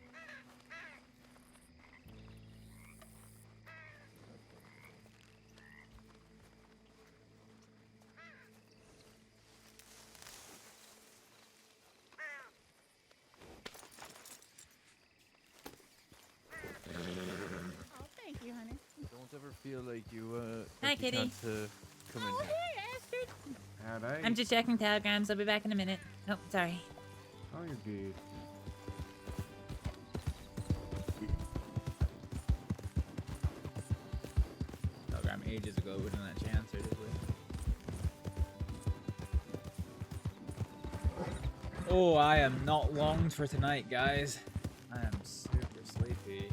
Oh, thank you, honey. Don't ever feel like you Hi, like you kitty. can't come in here. Hey, Astrид. Howdy. I'm just checking telegrams. I'll be back in a minute. Oh, sorry. Oh, you're good. Telegram ages ago, we didn't actually answer, did we? Oh, I am not longed for tonight, guys. I am super sleepy.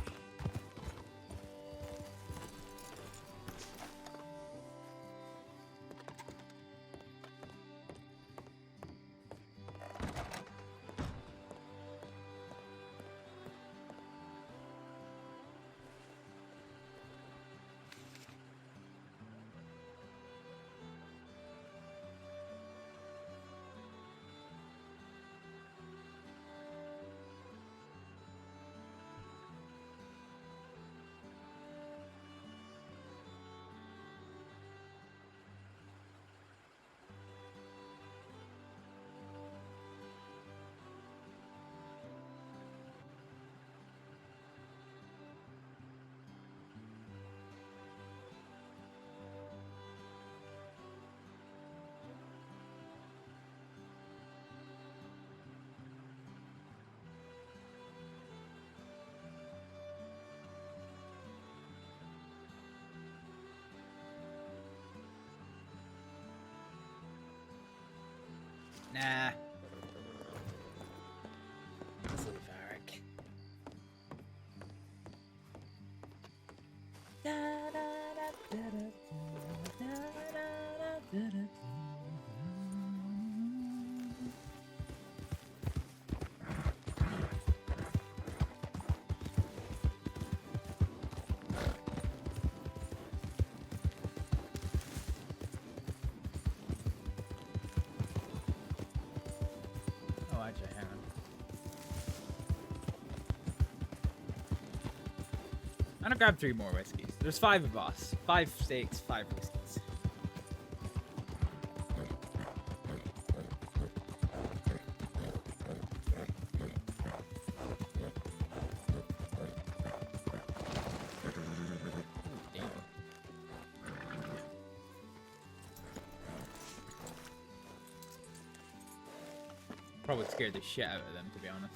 Nah. Silly Varek. Oh, actually, hang on. I'm gonna grab 3 more whiskeys. There's 5 of us. 5 steaks, 5 whiskeys. Probably scared the shit out of them, to be honest.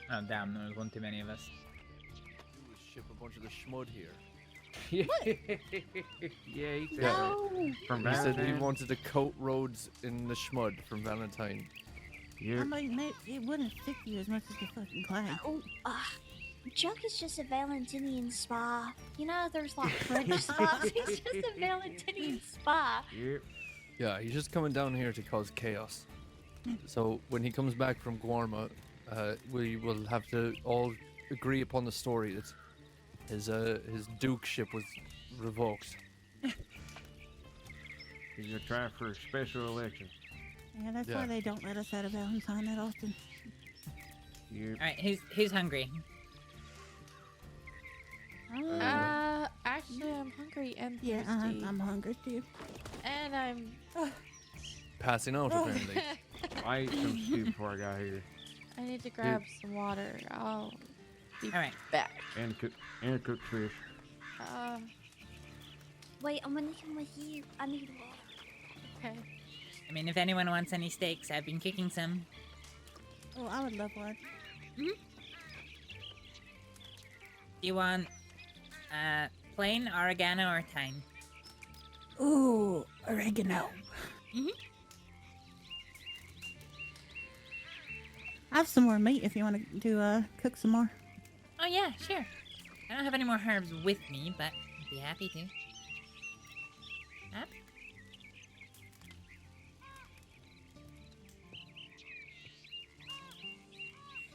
Oh damn, there was one too many of us. Do is ship a bunch of the schmud here. Yeah, he said No. that. From He said he Valentine. wanted to coat roads in the schmud from Valentine. You're... I mean, it wouldn't fit you as much as the fucking clay. Oh, Chuck is just a Valentinian spa. You know, there's like French spas. He's just a Valentinian spa. Yep. Yeah, he's just coming down here to cause chaos. So when he comes back from Guarma, we will have to all agree upon the story that his dukeship was revoked. He's gonna try for a special election. Yeah, that's Yeah. why they don't let us out of Valentine that often. Yep. All right, who's hungry? Actually, I'm hungry and Yeah, thirsty. I'm hungry too. And I'm. Passing out apparently. I ate some stew before I got here. I need to grab some water. I'll be All right. back. And cooked fish. Wait, I'm gonna come with you. I need water. Okay. I mean, if anyone wants any steaks, I've been cooking some. Oh, I would love one. Do you want plain oregano or thyme? Ooh, oregano. I have some more meat if you want to cook some more. Oh yeah, sure. I don't have any more herbs with me, but I'd be happy to. Up.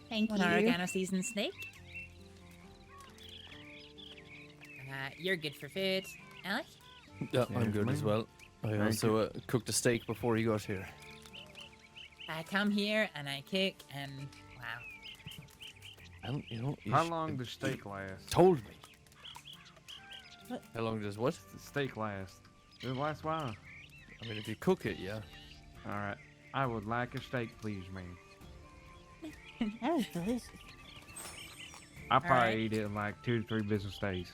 Thank One you. oregano seasoned steak. You're good for food, Alec? Yeah, I'm good as well. I also cooked a steak before you got here. I come here and I cook, and wow. Well, you know, How long does steak last? Told me. What? How long does what? The steak last. It lasts a while. I mean, if you cook it, yeah. All right. I would like a steak, please, ma'am. That was delicious. I'll probably right. eat it in like 2 to 3 business days.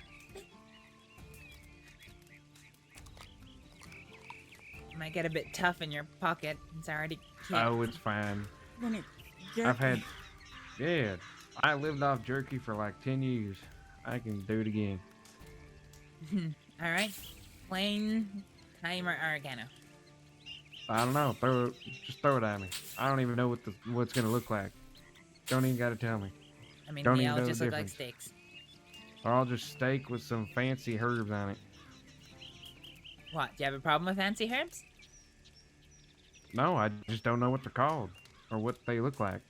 Might get a bit tough in your pocket. It's already cooked. Oh, it's fine. When it's I've jerky. had, yeah, I lived off jerky for like 10 years. I can do it again. All right. Plain thyme or oregano? I don't know. Just throw it at me. I don't even know what it's gonna look like. Don't even gotta tell me. I mean, Don't they even all know the just look like difference. steaks. Or I'll just steak with some fancy herbs on it. What? Do you have a problem with fancy herbs? No, I just don't know what they're called or what they look like.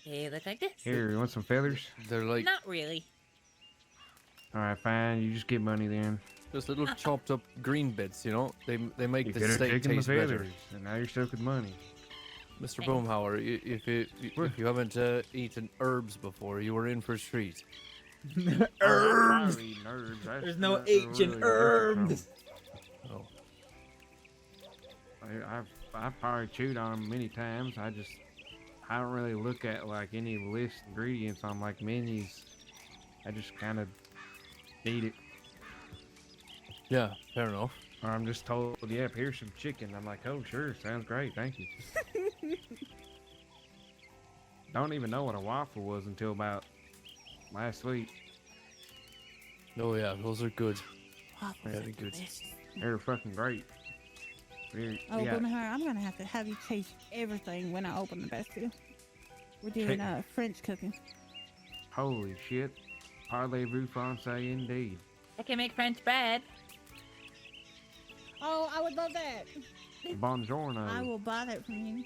They look like this. Here, you want some feathers? They're like Not really. All right, fine. You just get money then. just little chopped up green bits, you know? They make You the could have steak taken the taste better. feathers, and now you're stuck with money. Mr. Boomhauer, if you haven't eaten herbs before, you were in for a treat. Herbs. There's no H in herbs. Oh. I've probably chewed on them many times. I don't really look at like any list ingredients on like menus. I just kind of eat it. Yeah, fair enough. Or I'm just told, yep, here's some chicken. I'm like, oh, sure, sounds great, thank you. Don't even know what a waffle was until about last week. Oh yeah, those are good. Waffles Very are good. delicious. They're fucking great. Oh, Boomhauer, I'm gonna have to have you taste everything when I open the basket. We're doing French cooking. Holy shit. Parlez-vous français indeed. I can make French bread. Oh, I would love that. Buongiorno. I will buy that from you.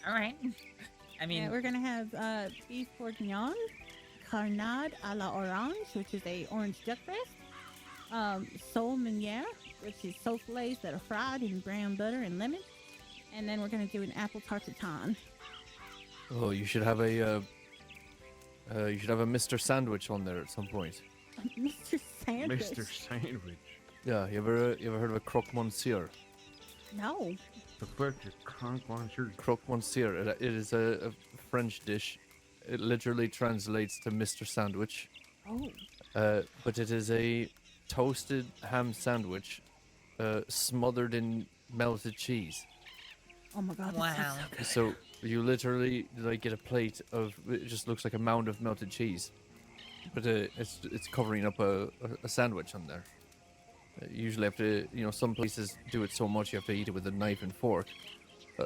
All right. I mean, Yeah, we're gonna have beef bourguignon, carnade à la orange, which is a orange duck breast, sole meunière, which is sole fillets that are fried in brown butter and lemon, and then we're gonna do an apple tartare. Oh, you should have a Mr. Sandwich on there at some point. Mr. Sandwich. Mr. Sandwich. Yeah, you ever heard of a croque monsieur? No. The fuck is croque monsieur? Croque monsieur. It is a French dish. It literally translates to Mr. Sandwich. Oh. But it is a toasted ham sandwich, smothered in melted cheese. Oh my god. Wow. So you literally like get a plate of, it just looks like a mound of melted cheese, but it's covering up a sandwich on there. You usually have to, some places do it so much you have to eat it with a knife and fork.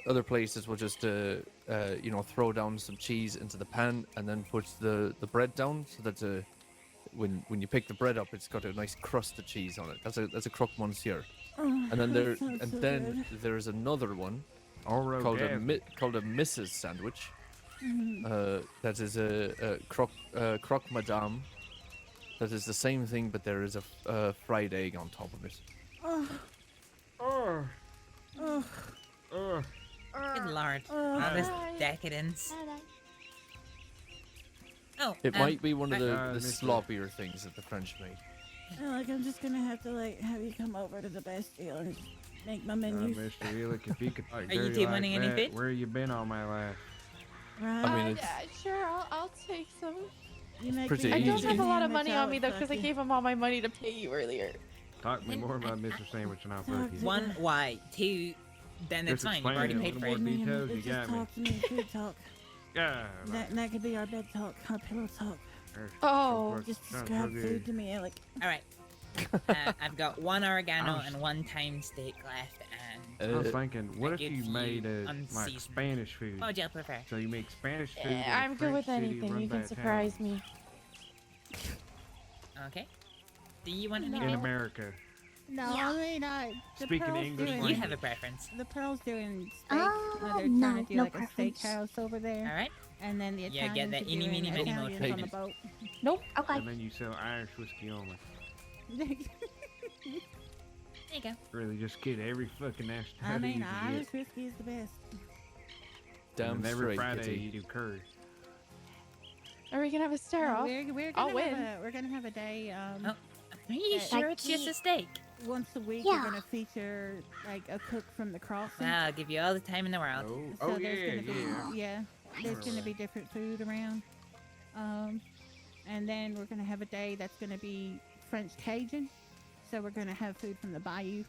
Other places will just throw down some cheese into the pan and then put the bread down so that when you pick the bread up, it's got a nice crust of cheese on it. That's a croque monsieur. Oh, And then that sounds so good. there's another one called a Mrs. Sandwich. That is a croque madame. That is the same thing, but there is a fried egg on top of it. Good lord. All this decadence. Oh, It might be one of the Mr. sloppier things that the French make. I'm just gonna have to have you come over to the Bastille and make my menus. Mr. Elik, if you could Are you two wanting any food? where you been all my life? Right. I mean, yeah, sure, I'll take some. You make pretty I don't easy. have a lot of Sandwich, money I on me would though, fuck because I you. gave him all my money to pay you earlier. Talk me more about Mr. Sandwich and I'll fuck you. One, why? Two, then it's Just fine. You've explain already it a paid little for more it. details. You It's got just me. talk to me, food talk. Yeah. That could be our bed talk, our pillow talk. Oh. Just Sounds describe so food good. to me, Alec. All right. I've got one oregano and one thyme steak left, and I was thinking, what if give you you made like unseasoned. Spanish food? What would you prefer? So you make Spanish food. in a I'm good with French city anything. run You by can a surprise me. Okay. Do you want town. any In milk? America. No, I mean, the Speaking Pearl's English doing, Do you have a preference? The Pearl's doing steak. They're no, trying to do no like preference. a steakhouse over there. All right. And then the Yeah, Italians get that are eeny, doing meeny, miny, moe Italians on the cake. boat. Nope. Okay. And then you sell Irish whiskey only. There you go. Really, just get every fucking nationality I mean, you can Irish get. whiskey is the best. Damn And every straight, Friday Kitty. you do curry. Are we gonna have a stare off? We're I'll gonna win. have we're gonna have a day. Are you that- sure it's just a steak? Once a week, Yeah. we're gonna feature like a cook from the crossing. Well, I'll give you all the time in the world. So Oh, there's yeah, gonna be, yeah. there's gonna be different food around. And then we're gonna have a day that's gonna be French Cajun. So we're gonna have food from the bayou.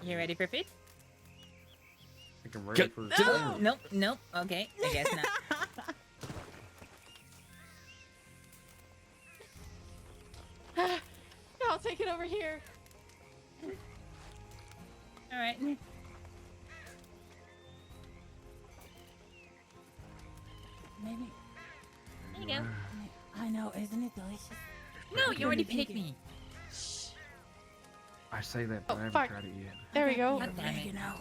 You ready for food? I can ready for No, nope, nope. Okay, I guess not. I'll take it over here. All right. Maybe. There you go. I know, isn't it delicious? No, you already picked me. I say that, but I haven't fuck. tried it yet. There we go. God damn it. You know.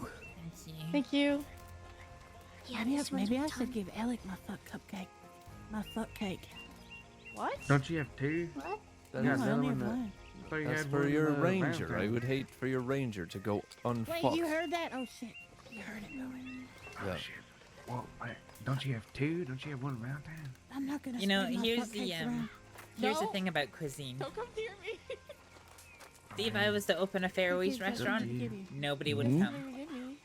Thank you. Yeah, Maybe, this one's maybe I with should give Alec my fuck cupcake. My fuck cake. What? Don't you have two? What? That's, Yeah, No, I the only one have that- one. I thought you that's had for one, your Valentine. ranger. I would hate for your ranger to go Wait, unfucked. you heard that? Oh shit. You heard it going. Yeah. Well, don't you have two? Don't you have one Valentine? I'm not gonna You know, spread my here's fuck the cakes around. here's the No. thing about cuisine. Don't come near me. See, if I was to open a Faroese Kids are restaurant, gonna give you- nobody would Mhm. come. Don't hit me.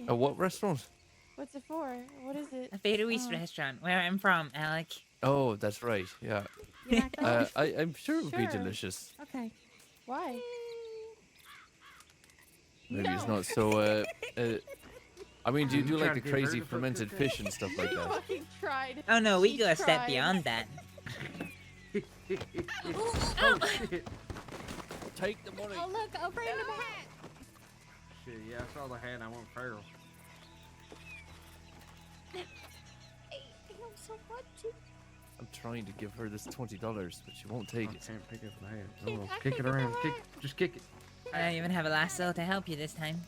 A what restaurant? What's it for? What is it? A Faroese restaurant, where I'm from, Alec. Oh, that's right. Yeah. You like that? I'm sure it would be Sure. delicious. Okay. Why? Maybe it's No. not so. I mean, do you do You like trying the to get rid crazy of the fermented fucker? fish and stuff like She that? fucking tried. Oh no, we She go a step tried. beyond that. Oh shit! Take the money. Oh look, a random hat. Shit, yeah, I saw the hat and I went feral. I'm trying to give her this $20, but she won't take I it. can't pick up the hat. Oh, kick it around. Just kick it. I don't even have a lasso to help you this time.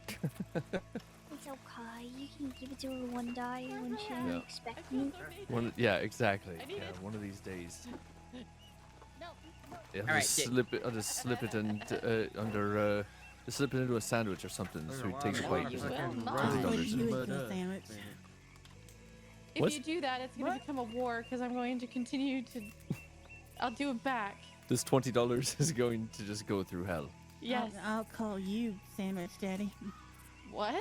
It's okay. You can give it to her one day when she Yeah. ain't expecting it. Yeah, exactly. Yeah, one of these days. Yeah, Alright, just slip it. I'll just slip it and under. Just slip it into a sandwich or something. So he takes a bite. It's like $20. You eat the sandwich. If What? you do that, it's gonna become a war because I'm going to continue to. I'll do it back. This $20 is going to just go through hell. Yes. I'll call you Sandwich Daddy. What?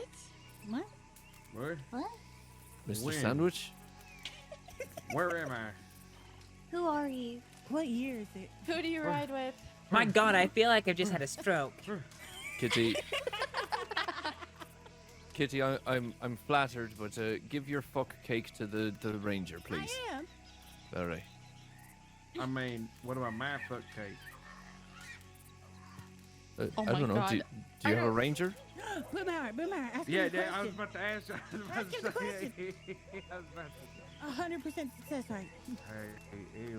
What? What? What? Mr. When? Sandwich? Where am I? Who are you? What year is it? Who do you ride with? My God, I feel like I've just had a stroke. Kitty. Kitty, I'm flattered, but give your fuck cake to the ranger, please. I am. All right. I mean, what about my fuck cake? Oh I my don't know. God. Do you have a ranger? Boomer, ask Yeah, me a I was question. about to ask. I was about Ask him to a question. say. I was about to say. 100% success rate. Hey,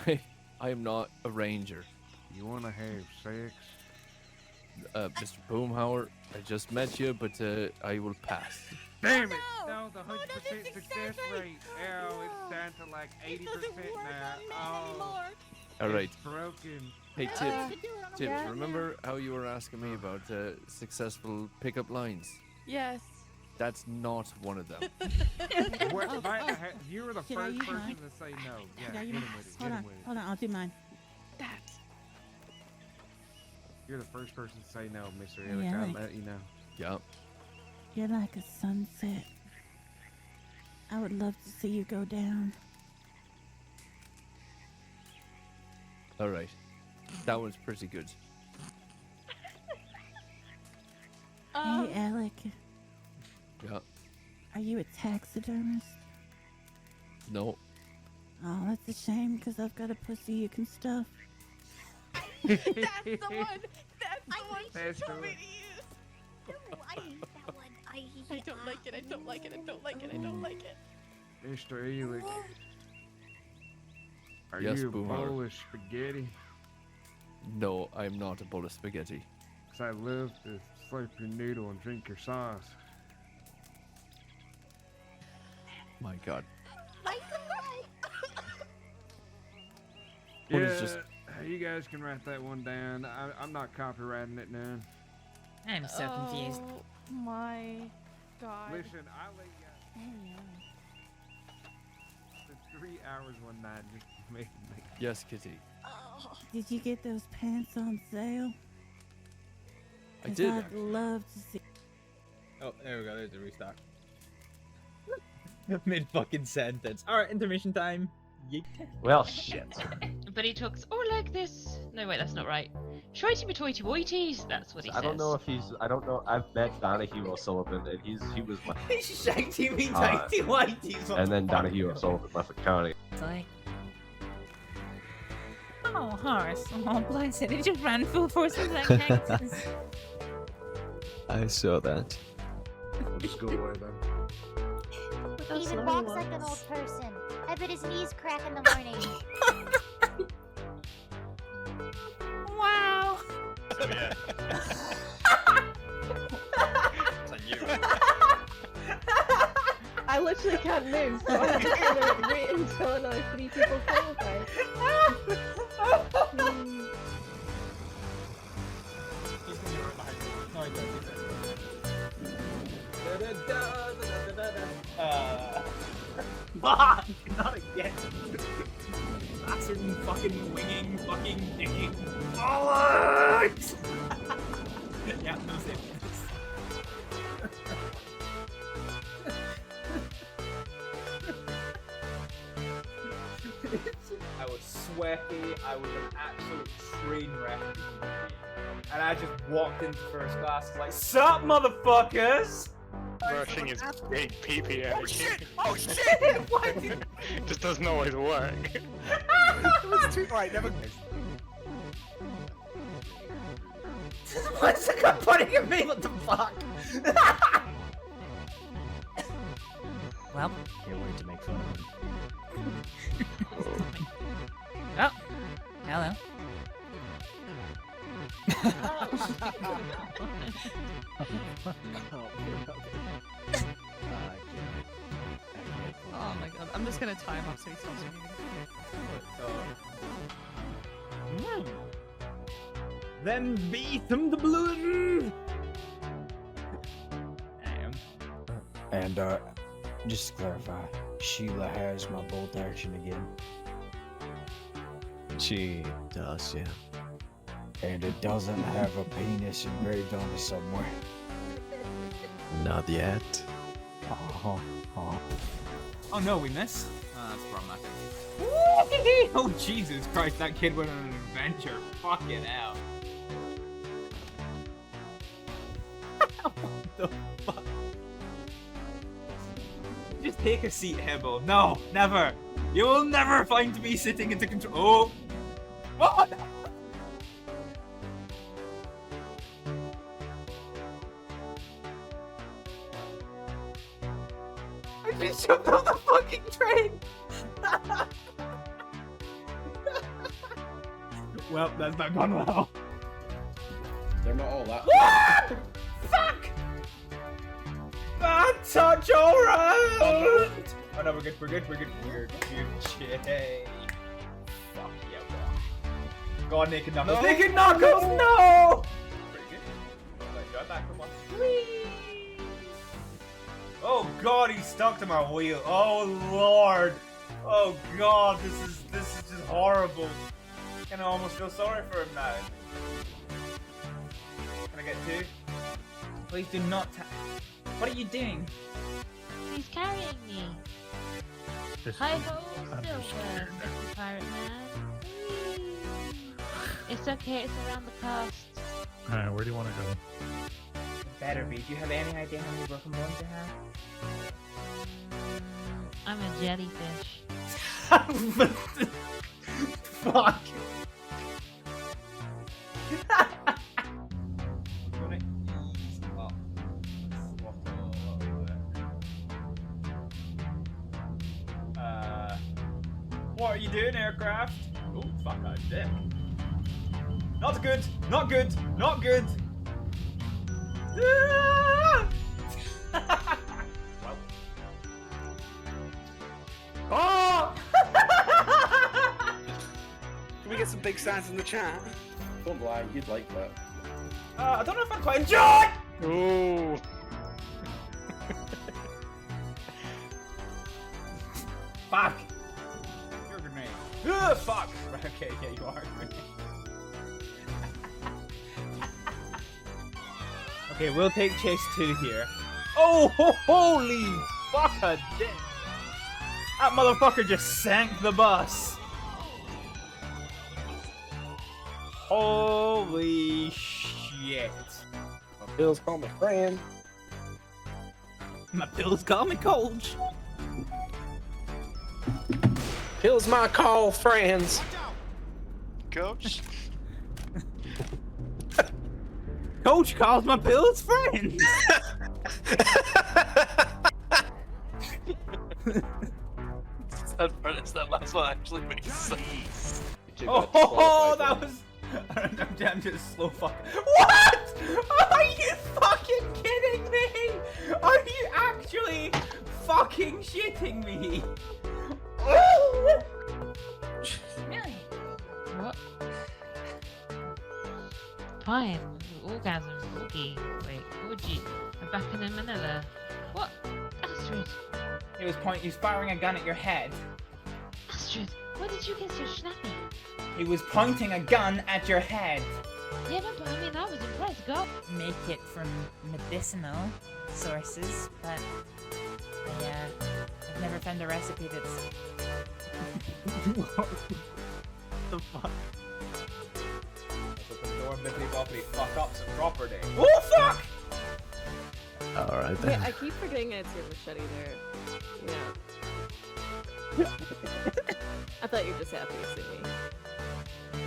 Alec, I am not a ranger. you want to have sex? Mr. Boomhauer, I just met you, but I will pass. Damn it! No, the 100% success rate. Oh, it's down to like 80% now. Oh, All right. it's broken. Hey, Tibbs. Tibbs, yeah. remember how you were asking me about successful pickup lines? Yes. That's not one of them. You were the Should I first use person mine? to say no. Should Yeah, I hit use him mine? with it. Hold Hit on, him with it. hold on, I'll do mine. That. You're the first person to say no, Mr. Yeah, Alex. I'll like- let you know. Yup. You're like a sunset. I would love to see you go down. Alright. That one's pretty good. Hey, Alec. Yeah. Are you a taxidermist? No. Oh, that's a shame, because I've got a pussy you can stuff. That's the one. That's the one That's she the told me one. to use. No, I use that one. I don't like it. I don't like it. I don't like it. I don't like it. Mr. Alex. Are Yes, you a Boomer. bowl of spaghetti? No, I'm not a bowl of spaghetti. 'Cause I love to slurp your noodle and drink your sauce. My god. Yeah, What is just- you guys can write that one down. I'm not copywriting it none. I'm so confused. Oh my god. Listen, I let you guys for 3 hours one night just making me. Yes, Kitty. Did you get those pants on sale? I 'Cause did. I'd love to see. Oh, there we go. There's a restock. Mid fucking sentence. All right, intermission time. Yeet. Well, shit. But he talks all like this. No, wait, that's not right. Shorty toity woities, that's what he says. I don't know if he's. I don't know. I've met Donahue O'Sullivan, and he was my. Shaggy me Uh, tighty whities. and then Donahue O'Sullivan left the county. It's like, oh, horse. Oh, bless it. It just ran full force into that cactus. I saw that. We'll just go away then. He even walks like an old person. I bet his knees crack in the morning. Wow. Oh, yeah. It's on you. I literally can't move, so I'm just gonna wait until another 3 people qualify. Fuck! Not again. Bastard fucking winging, fucking dicking. Bollocks! Yeah, no saves. I was sweaty, I was an absolute train wreck. And I just walked into first class like, sup, motherfuckers! Rushing his big pee-pee at Oh you. shit! Oh shit! Why did... Just doesn't always work. It was too... Alright, never mind. What's the guy putting at me? What the fuck? Well. Can't wait to make fun of him. Oh. Hello. Oh my god. I'm just gonna tie him up so he stops moving. Then beat them the balloon! And just to clarify, Sheila has my bolt action again. She does, yeah. And it doesn't have a penis engraved on it somewhere. Not yet. Oh no, we missed? Oh, that's problematic. Oh Jesus Christ, that kid went on an adventure. Fucking hell. What the fuck? Just take a seat, Hibble. No, never. You will never find me sitting into control. Oh! What? I just jumped on the fucking train! Well, that's not gone well. They're not all that. What? Fuck! Bad touch alright! Oh no, we're good. Fuck yeah, bro. Go on, Naked Knuckles. No. Naked Knuckles, no! Pretty good. Let go back for one. Whee! Oh god, he's stuck to my wheel. Oh lord. Oh god, this is just horrible. I almost feel sorry for him now. get to. Please do not. What are you doing? He's carrying me. Hi ho, Silver, Mr. Pirate Man. Whee! It's okay, it's around the coast. Alright, where do you want to go? Better be. Do you have any idea how many broken bones you have? I'm a jellyfish. Fuck. What are you doing, aircraft? Oh, fuck, I'm dick. Not good. Not good. Not good. Oh! Can we get some big signs in the chat? Don't lie, you'd like that. I don't know if I'd quite enjoy. Ooh. Fuck. You're a grenade. Fuck. Right, okay, yeah, you are a grenade. Okay, we'll take chase 2 here. Oh, holy fuck a dick. That motherfucker just sank the bus. Holy shit. My pills call me friend. My pills call me coach. Pills my call friends. Coach? Coach calls my pills friends. That last one actually makes sense. Oh, that was. I'm just slow fucking. What? Are you fucking kidding me? Are you actually fucking shitting me? Really? What? Fine. Orgasm. Okay. Wait. Would you? I'm back in Manila. What? Astrид. He was firing a gun at your head. Astrid, why did you get so snappy? He was pointing a gun at your head. Yeah, but I mean, I was impressed. Go. Make it from medicinal sources, but I've never found a recipe that's. What the fuck? Let's open the door, bippity boppity, fuck up some property. Oh fuck! Alright Wait, then. I keep forgetting it's your machete there. Yeah. I thought you were just happy to see me.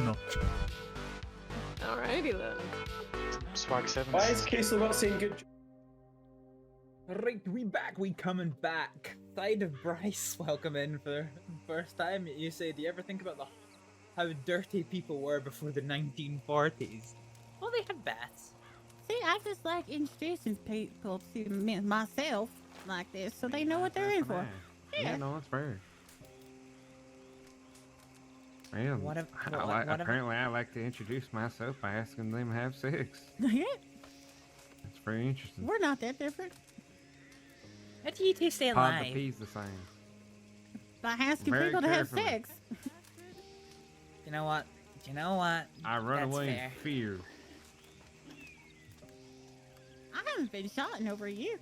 No. Alrighty then. Swag 7. Why is Casey not saying good? Right, we back, we coming back. Side of Bryce, welcome in for the first time. You say, do you ever think about how dirty people were before the 1940s? Well, they had baths. See, I just like introducing people to myself like this so they know what they're in for. Yeah, no, that's fair. Man, apparently I like to introduce myself by asking them to have sex. Yeah. That's very interesting. We're not that different. How do you two stay Pod alive? the P's the same. By asking Very people to have carefully. sex. You know what? I run That's away fair. in fear. I haven't been shot in over a year.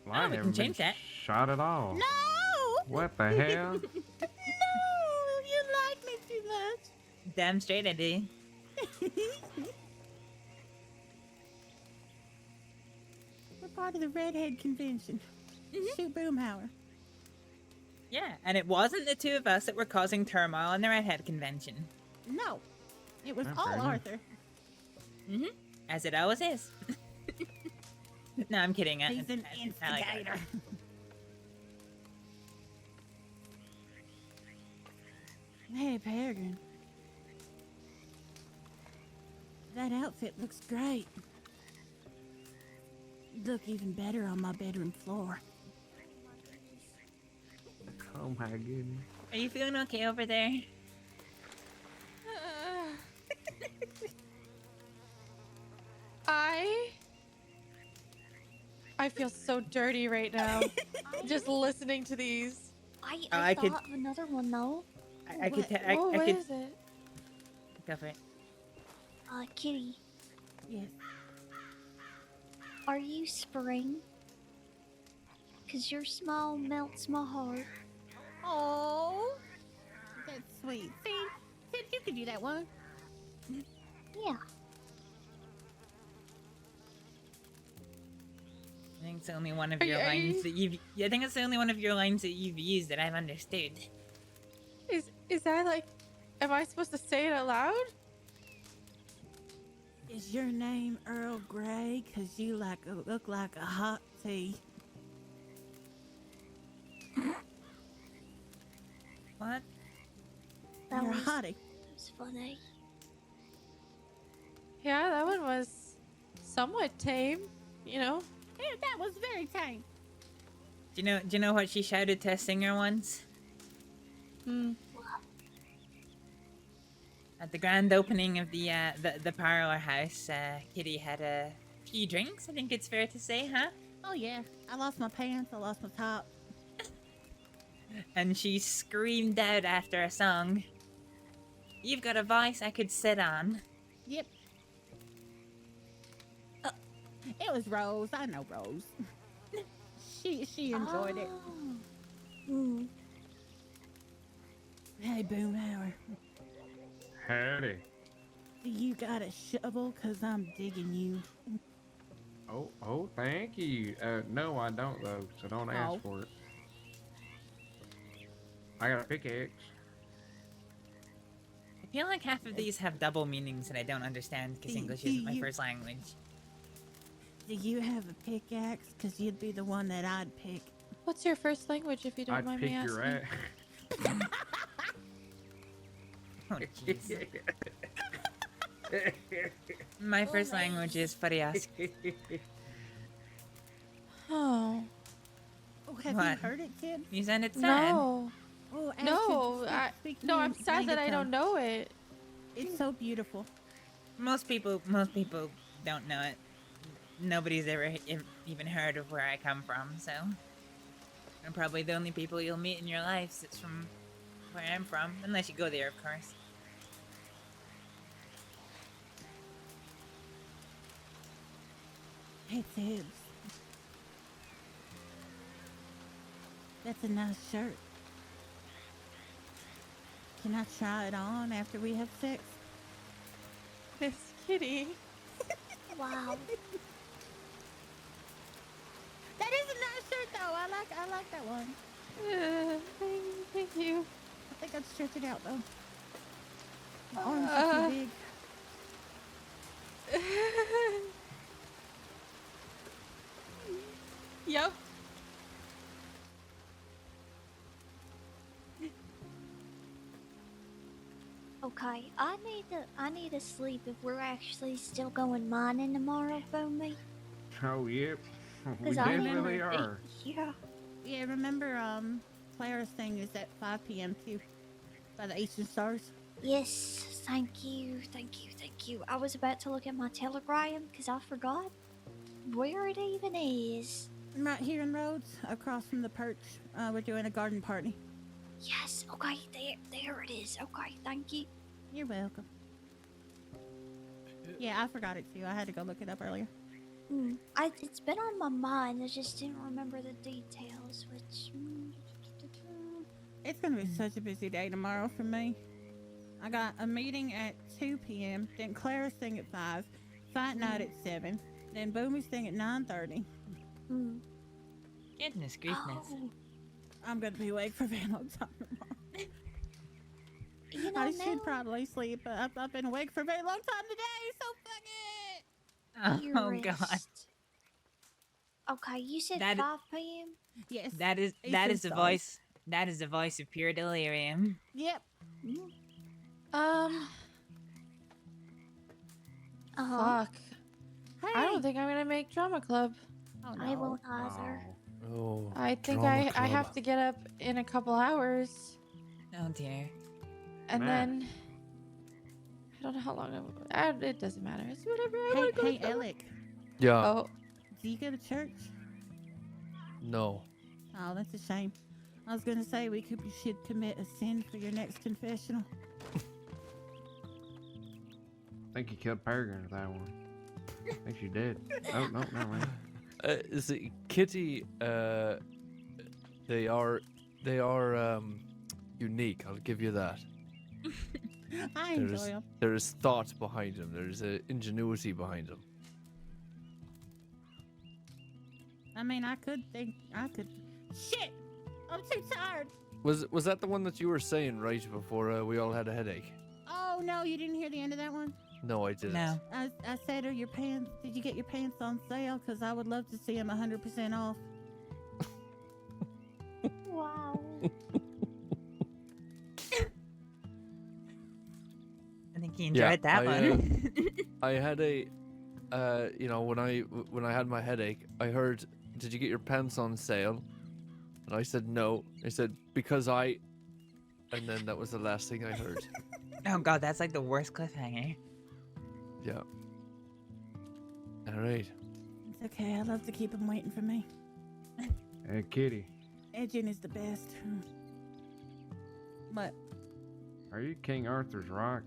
Well, I we can haven't been change that. shot at all. No! What the hell? No! You like me too much. Damn straight I do. We're part of the Redhead Convention. Shoot Boomhauer. Yeah, and it wasn't the two of us that were causing turmoil in the Redhead Convention. No. It was That's all fair enough. Arthur. As it always is. No, I'm kidding. He's an I like instigator. Arthur. Hey, Peregrine. That outfit looks great. Look even better on my bedroom floor. Oh my goodness. Are you feeling okay over there? I feel so dirty right now. Just listening to these. I thought of another one though. I could. What is it? Go for it. Kitty. Yes. Are you spring? 'Cause your smile melts my heart. Oh, that's sweet. See, Sid, you could do that one. Yeah. I think it's only one of your lines that you've. I think it's the only one of your lines that you've used that I've understood. Is that like? Am I supposed to say it out loud? Is your name Earl Grey? 'Cause you look like a hot tea. What? That You're a was hottie. funny. Yeah, that one was somewhat tame. You know. Yeah, that was very tame. Do you know what she shouted to a singer once? At the grand opening of the parlor house, Kitty had a few drinks. I think it's fair to say, huh? Oh yeah, I lost my pants. I lost my top. And she screamed out after a song, "You've got a voice I could sit on." Yep. It was Rose. I know Rose. she enjoyed it. Hey, Boomhauer. Howdy. You got a shovel? 'Cause I'm digging you. Oh, thank you. No, I don't though, so don't ask for it. I got a pickaxe. I feel like half of these have double meanings that I don't understand because English isn't my first language. Do you have a pickaxe? 'Cause you'd be the one that I'd pick. What's your first language, if you don't I'd mind pick me asking? your ass. Oh, jeez. My first language is Farias. Oh. Oh, have What? you heard it, kid? You sounded sad. No. Oh, No, no, I'm sad that I don't know it. It's so beautiful. Most people don't know it. Nobody's ever even heard of where I come from, so I'm probably the only people you'll meet in your lives that's from where I'm from, unless you go there, of course. Hey, Tibbs. That's a nice shirt. Can I try it on after we have sex? Miss Kitty. Wow. That is a nice shirt, though. I like that one. Thank you. I think I'd stretch it out, though. My arms are too big. Yep. Okay, I need to sleep if we're actually still going mining tomorrow, Foamy. Oh, yep. We 'Cause I definitely remember- are. Yeah. Yeah, remember, Clara's thing is at 5 p.m. too, by the Eastern Stars. Yes, thank you. I was about to look at my telegram because I forgot where it even is. Right here in Rhodes, across from the perch. We're doing a garden party. Yes, okay, there it is. Okay, thank you. You're welcome. Yeah, I forgot it too. I had to go look it up earlier. It's been on my mind. I just didn't remember the details, which. It's gonna be such a busy day tomorrow for me. I got a meeting at 2 p.m. Then Clara's thing at 5. Fight night at 7. Then Boomy's thing at 9:30. Goodness gracious. I'm gonna be awake for a very long time tomorrow. You know, I should probably sleep, but I've been awake for a very long time today, so fuck it! Oh god. Okay, you said That- 5 p.m.? Yes. That is the voice. That is the voice of pure delirium. Yep. Fuck. I don't think I'm gonna make drama club. Oh, I won't either. Oh. I think drama I have club. to get up in a couple hours. Oh dear. And Man. then I don't know how long it doesn't matter. It's whatever I want to go. Hey, Alec. Yeah. Oh, Do you go to church? No. Oh, that's a shame. I was gonna say you should commit a sin for your next confessional. I think you killed Peregrine with that one. I think she did. Oh, no, never mind. See, Kitty, they are unique. I'll give you that. I enjoy them. There is thought behind them. There's ingenuity behind them. I mean, I could. Shit! I'm too tired. Was that the one that you were saying right before we all had a headache? Oh no, you didn't hear the end of that one? No, I didn't. No. I said, "Are your pants? Did you get your pants on sale? Because I would love to see them 100% off." Wow. I think you enjoyed that one. I had a, when I had my headache, I heard, "Did you get your pants on sale?" And I said no. I said because I, and then that was the last thing I heard. Oh god, that's like the worst cliffhanger. Yeah. All right. It's okay. I love to keep them waiting for me. Hey, Kitty. Edging is the best. What? Are you King Arthur's Rock?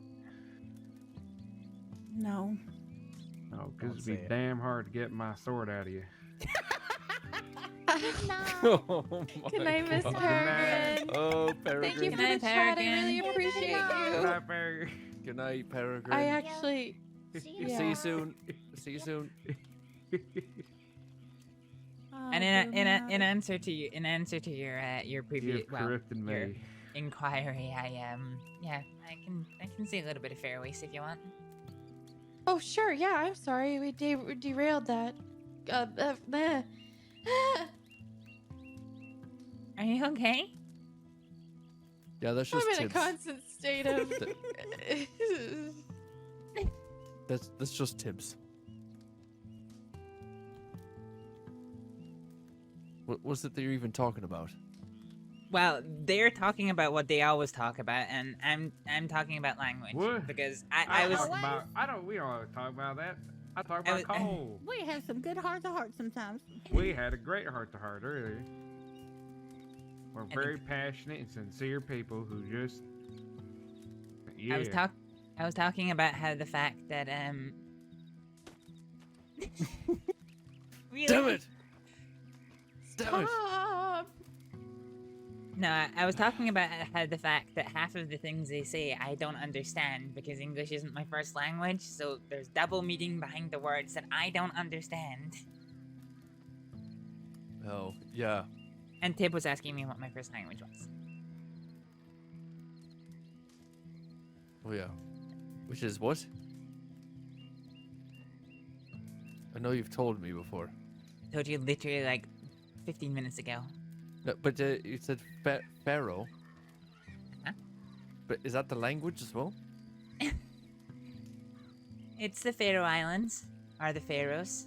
No. No, because it'd be damn hard to get my sword out of you. Oh Good night, Miss Peregrine. Oh, Peregrine. Thank you for the chat. I really appreciate you. Good night, Peregrine. Good night, Peregrine. I actually. See you soon. See you soon. And in answer to your previous corrected me. your inquiry, I can say a little bit of Fairways if you want. Oh sure, yeah. I'm sorry. We derailed that. Are you okay? Yeah, that's just I'm in tips. a constant state of. That's just tips. What was it that you're even talking about? Well, they're talking about what they always talk about, and I'm talking about language What? because I was. We don't always talk about that. I talk about coal. We have some good heart-to-heart sometimes. We had a great heart-to-heart earlier. We're very passionate and sincere people who just. Yeah. I was talking about how the fact that Really? Damn it! Stop! No, I was talking about how the fact that half of the things they say I don't understand because English isn't my first language, so there's double meaning behind the words that I don't understand. Oh, yeah. And Tib was asking me what my first language was. Oh, yeah. Which is what? I know you've told me before. I told you literally like 15 minutes ago. No, but you said Pharaoh. Huh? But is that the language as well? It's the Faroe Islands, or the Faroes.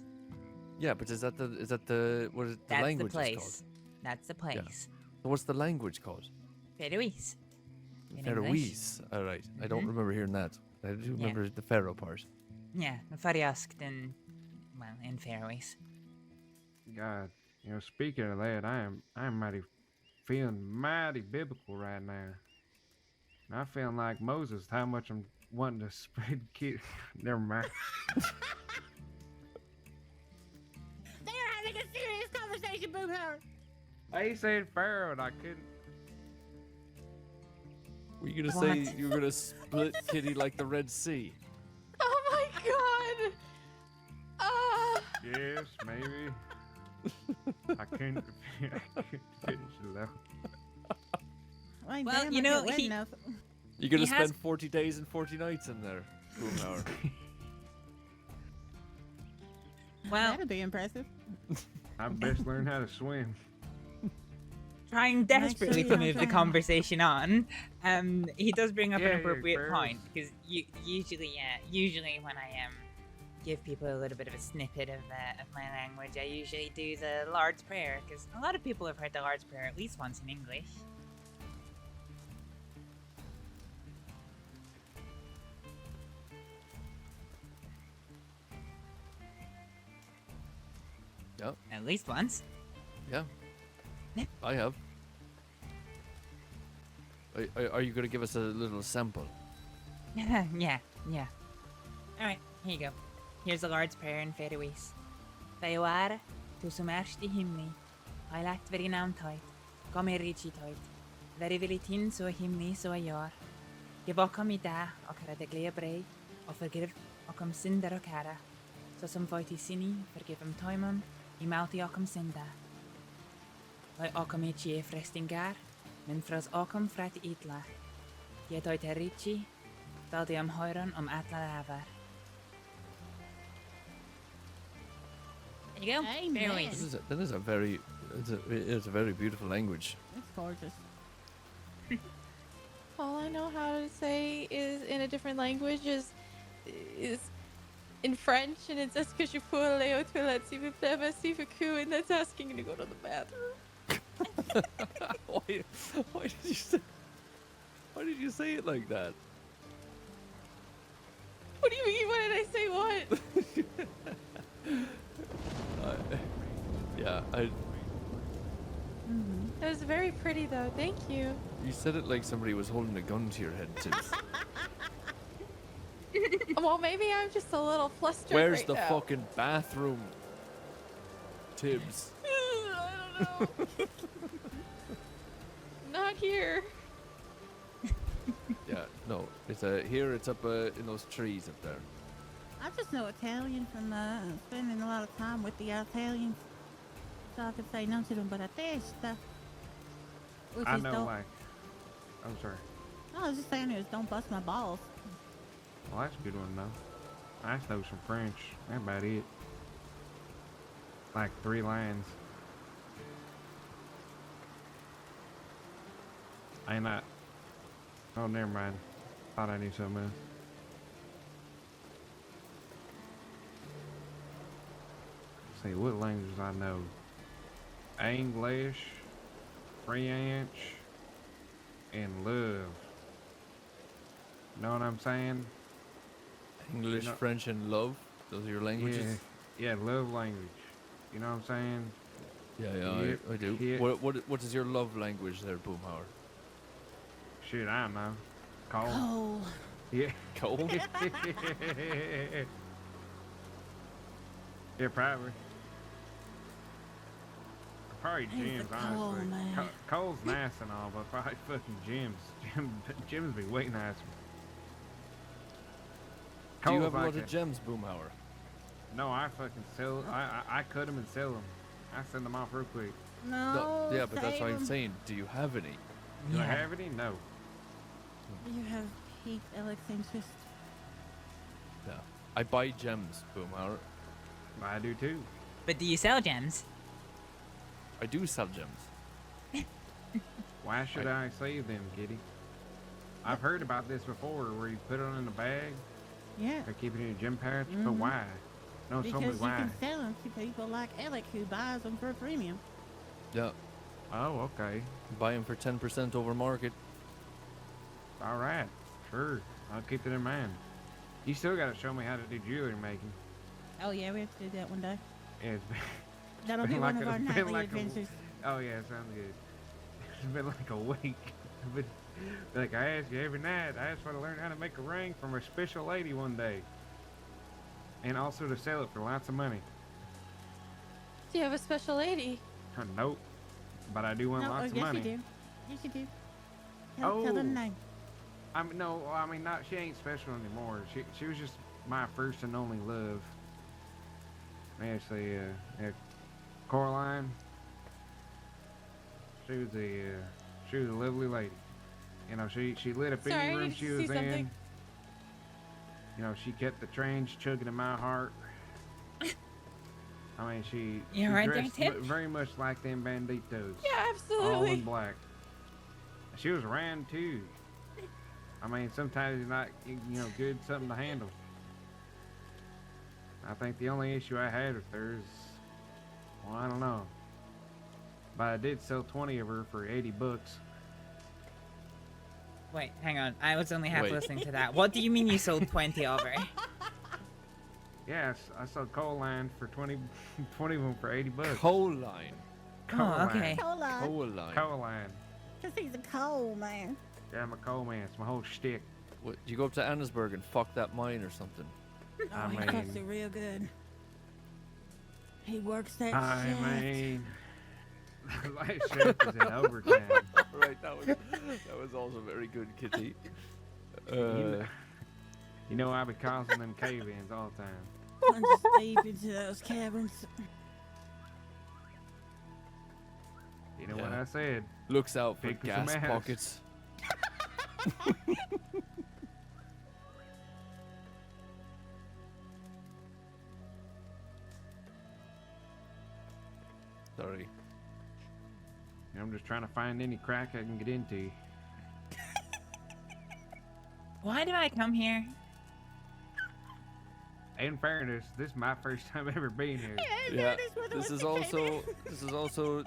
Yeah, but is that the what is the That's language the is place. called? That's the place. So what's the language called? Faroese. In Faroese. All right. I don't remember hearing that. I do remember the Pharaoh part. Yeah, Faroeskt in Faroese. God, speaking of that, I'm feeling mighty biblical right now. And I feel like Moses, how much I'm wanting to spread kid. Never mind. They're having a serious conversation, Boomhauer. I said Pharaoh and I couldn't. Were you gonna say you were gonna split Kitty like the Red Sea? Oh my god! Yes, maybe. I couldn't finish it though. Well, You're gonna spend 40 days and 40 nights in there, Boomhauer. Well, that'd be impressive. I best learn how to swim. Trying desperately sure to you move the don't conversation on, he does bring up Yeah, an appropriate fair. point because usually when I give people a little bit of a snippet of my language, I usually do the Lord's Prayer because a lot of people have heard the Lord's Prayer at least once in English. Yep. At least once. Yeah. I have. Are you gonna give us a little sample? yeah. All right, here you go. Here's the Lord's Prayer in Faroese. Feiware, tu sumersti himni, hilact veri nam toit, come rici toit, veri vilitin sua himni sua yor. Give ocam I da, ocra de glea brei, or forgive ocam sin der ocara, so some voiti sini, forgive him toimon, I mauti ocam sinda. Lai ocam ichi frestingar, min fras ocam frat itla. Yetoit erici, valdiam hoiron atla lavar. There you go. Amen. Faroese. That is a very, it's a very beautiful language. It's gorgeous. All I know how to say is in a different language is in French, and it's "Est-ce que je peux aller aux toilettes s'il vous plaît, merci beaucoup," and that's asking you to go to the bathroom. Why did you say it like that? What do you mean? What did I say? What? That was very pretty, though. Thank you. You said it like somebody was holding a gun to your head, Tibbs. Well, maybe I'm just a little flustered. Where's right the now. fucking bathroom, Tibbs? I don't know. Not here. Yeah, no, it's here. It's up in those trees up there. I just know Italian from spending a lot of time with the Italians. So I could say none to them but a testa. Which I is know, don't, like. I'm sorry. I was just saying is don't bust my balls. Well, that's a good one, though. I just know some French. That's about it. Like 3 lines. Ain't that? Oh, never mind. Thought I knew something else. Let's see, what languages I know? English, French, and love. Know what I'm saying? English, You know- French, and love. Those are your languages. Yeah, love language. You know what I'm saying? Yeah, I do. Yeah. What is your love language there, Boomhauer? Shit, I don't know. Cold. Coal. Yeah. Cold? Yeah, probably. Probably He's Jim's, a coal honestly. man. Cole's nice and all, but probably fucking Jim's. Jim's be way nicer. Do you Cole's have a lot like of gems, Boomhauer? No, I fucking sell. I cut them and sell them. I send them off real quick. No. Yeah, but that's save what I'm 'em. saying. Do you have any? Do I have any? No. You have peak Alexandrist. Yeah. I buy gems, Boomhauer. I do too. But do you sell gems? I do sell gems. Why should I save them, Kitty? I've heard about this before, where you put it in a bag. Yeah. Or keep it in your gym pouch, but Mhm. why? No, Because tell me you why. can sell them to people like Alec who buys them for a premium. Yeah. Oh, okay. Buy them for 10% over market. All right, sure. I'll keep it in mind. You still got to show me how to do jewelry making. Oh yeah, we have to do that one day. Yeah, it's been, That'll been be like one of our it's been nightly like adventures. Oh yeah, sounds good. It's been like a week. But like I ask you every night, I asked for to learn how to make a ring from a special lady one day, and also to sell it for lots of money. Do you have a special lady? Nope, but I do want No, lots of yes money. you do. Yes you do. Tell them the name. I mean, no, I mean, not. She ain't special anymore. She was just my first and only love. Actually, Coraline. She was a lovely lady. You know, she lit up Sorry, any I room need to she see was in. something. You know, she kept the trains chugging in my heart. I mean, she right there, dressed Tip? very much like them banditos. Yeah, All absolutely. in black. She was around too. I mean, sometimes it's not, good something to handle. I think the only issue I had with her is, well, I don't know. But I did sell 20 of her for $80. Wait, hang on. I was only half Wait. listening to that. What do you mean you sold 20 of her? Yes, I sold Coaline for 20 of them for $80. Coaline. Oh, okay. Coaline. Coaline. Because he's a coal man. Yeah, I'm a coal man. It's my whole shtick. What, you go up to Annesburg and fuck that mine or something? Oh, he cooks it real good. He works that I shift. mean, life shift is in overtime. Right, that was also very good, Kitty. You know I be causing them cave-ins all the time. Plunges deep into those caverns. You know what I said? Looks out for Big piece of gas mass. pockets. Sorry. I'm just trying to find any crack I can get into. Why do I come here? In fairness, this is my first time ever being here. Yeah, this is also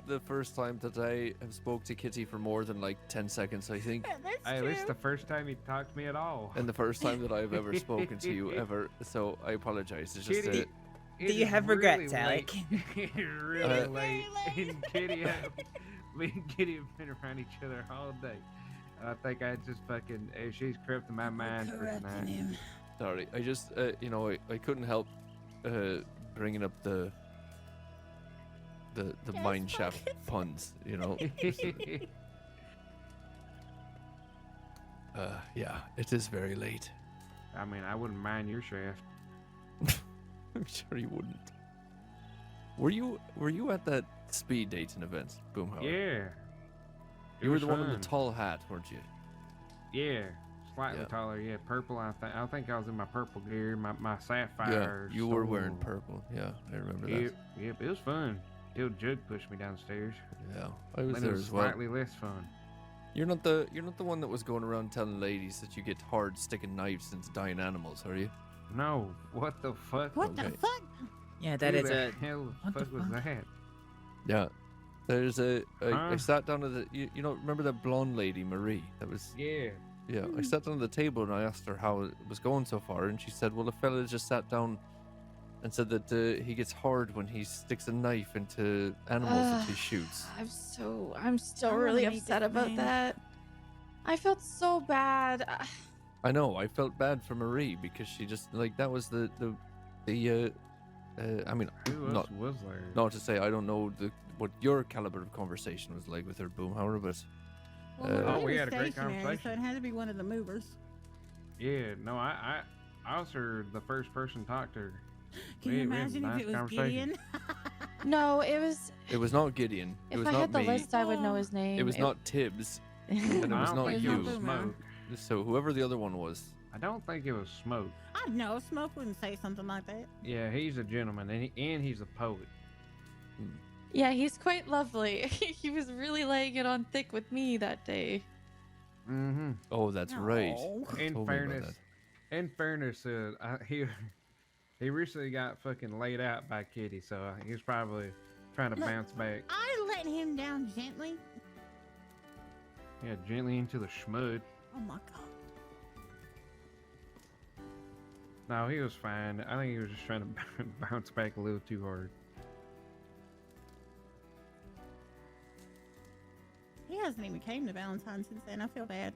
the first time that I have spoke to Kitty for more than like 10 seconds, I think. Hey, this is the first time you talked to me at all. And the first time that I've ever spoken to you ever. So I apologize. It's just Kitty, Do you have regrets, Alec? It's really late. And Kitty, me and Kitty have been around each other all day. I think I just fucking, she's corrupting my mind for tonight. Sorry, I just, you know, I couldn't help bringing up the mine shaft puns, you know. Yeah, it is very late. I mean, I wouldn't mind your shaft. I'm sure you wouldn't. Were you at that speed dating event, Boomhauer? Yeah. You were the one with the tall hat, weren't you? Yeah, slightly Yeah. taller. Yeah, purple. I think I was in my purple gear, my sapphire. Yeah, you were wearing soul. purple. Yeah, I remember Yep, that. yep, it was fun. Till Jug pushed me downstairs. Yeah, I was Then there it was as well. slightly less fun. You're not the one that was going around telling ladies that you get hard sticking knives into dying animals, are you? No, what the fuck? What the fuck? Yeah, that Who is the a. hell what the fuck was fuck? that? Yeah. There's I Huh? sat down at the you know, remember that blonde lady Marie? That was Yeah. Yeah, I sat down at the table and I asked her how it was going so far, and she said, well, a fella just sat down and said that he gets hard when he sticks a knife into animals that he shoots. I'm still I really wanna meet upset this about man. that. I felt so bad. I know, I felt bad for Marie because she just, like, that was the I mean, Who else not, was there? not to say I don't know what your caliber of conversation was like with her, Boomhauer, but Well, we was had a great stationary, conversation. so it had to be one of the movers. Yeah, no, I was the first person to talk to her. Can you We had a imagine nice if it was conversation. Gideon? No, it was. it was not Gideon. It If was I not had the me. list, I would know his name. It was not Tibbs. And it I was don't not think it you. was Smoke. So whoever the other one was. I don't think it was Smoke. I know Smoke wouldn't say something like that. Yeah, he's a gentleman, and he's a poet. Yeah, he's quite lovely. He was really laying it on thick with me that day. Mm-hmm. Oh, that's right. No. You In told me about fairness, he recently got fucking laid out by Kitty, so he was probably trying to Look, bounce back. I let him down gently. Yeah, gently into the schmud. Oh my god. No, he was fine. I think he was just trying to bounce back a little too hard. He hasn't even came to Valentine's since then. I feel bad.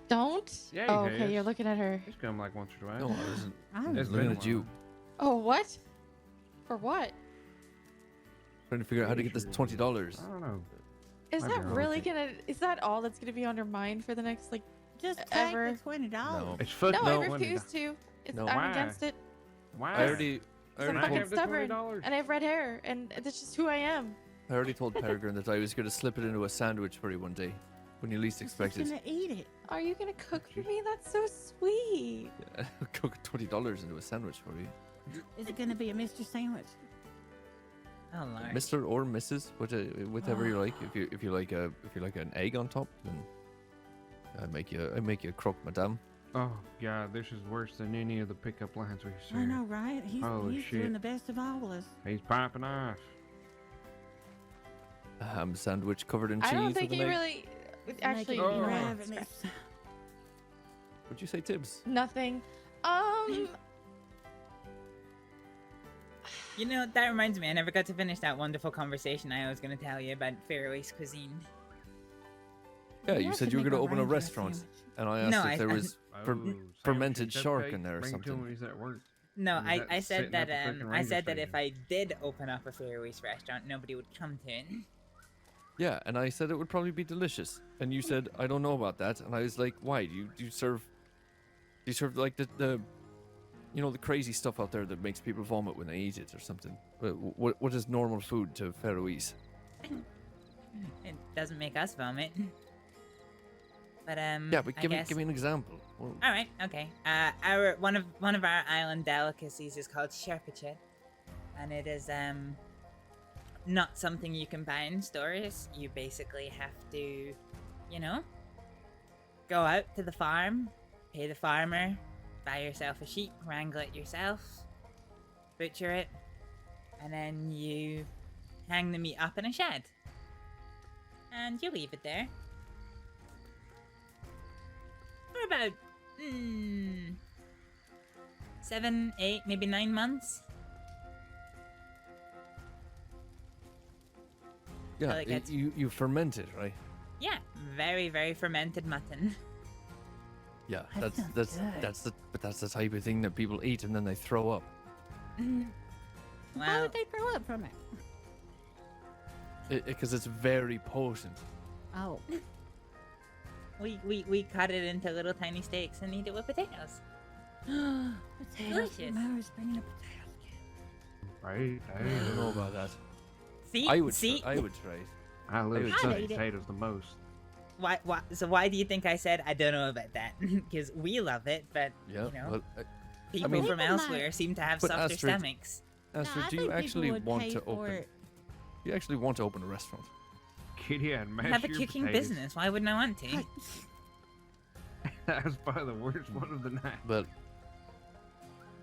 Don't? Yeah, Oh, he okay, has. you're looking at her. He's come like once or twice. No, I wasn't. I'm It's looking been a at you. while. Oh, what? For what? Trying to figure out how to get this $20. I don't know. Is Might be that wrong. really gonna? Is that all that's gonna be on your mind for the next like Just take ever? the $20. No. It's fucking No, I $20. refuse to. It's, No. I'm Why? against it. Why? I already I'm I fucking have the stubborn, $20. and I have red hair, and that's just who I am. I already told Peregrine that I was going to slip it into a sandwich for you one day, when you least expect Just it. gonna eat it. Are you gonna cook for me? That's so sweet. Yeah, cook $20 into a sandwich for you, Is it gonna be a Mr. Sandwich? Oh, Lord. Mr. or Mrs. Whatever you like. If you like an egg on top, then I make you a croque madame. Oh god, this is worse than any of the pickup lines we've seen. I know, right? Holy He's shit. doing the best of all of us. He's popping off. A ham sandwich covered in I cheese. don't think with he an egg. really. Actually, Making me Oh. ravenous. What'd you say, Tibbs? nothing. You know, that reminds me, I never got to finish that wonderful conversation I was going to tell you about Faroese cuisine. Yeah, We you have said to you were make going to a open a ranger restaurant, sandwich. and I asked No, if there was fermented shark in there or Bring something. to me at work. No, Or is I that said sitting that at the freaking I ranger said that if station? I did open up a Fairways restaurant, nobody would come to it. Yeah, and I said it would probably be delicious, and you said I don't know about that, and I was like, why? Do you serve like the you know, the crazy stuff out there that makes people vomit when they eat it or something? What is normal food to Faroese? It doesn't make us vomit. But Yeah, but I give guess... me an example. Well, All right, okay. Our one of our island delicacies is called sherpachet, and it is not something you can buy in stores. You basically have to, you know, go out to the farm, pay the farmer, buy yourself a sheep, wrangle it yourself, butcher it, and then you hang the meat up in a shed, and you leave it there for about 7, 8, maybe 9 months. yeah, Till it gets- you ferment it, right? Yeah, very, very fermented mutton. Yeah, That that's sounds good. that's the type of thing that people eat and then they throw up. Why Well, would they throw up from it? Because it's very potent. Oh. we cut it into little tiny steaks and eat it with potatoes. Potatoes. Delicious. Remember bringing a potato. Right. I don't know about that. See, I would see. try it. I love would I'd sweet eat it. potatoes the most. Why? So why do you think I said I don't know about that? Because we love it, but Yeah, you know, well, people mean- from People elsewhere seem to have But softer Astrid- stomachs. Astrid, I do you think people actually would want pay to for open? it. You actually want to open a restaurant? Kitty and mash Have a your kicking potatoes. business. Why wouldn't I want to? That was probably the worst one of the night. But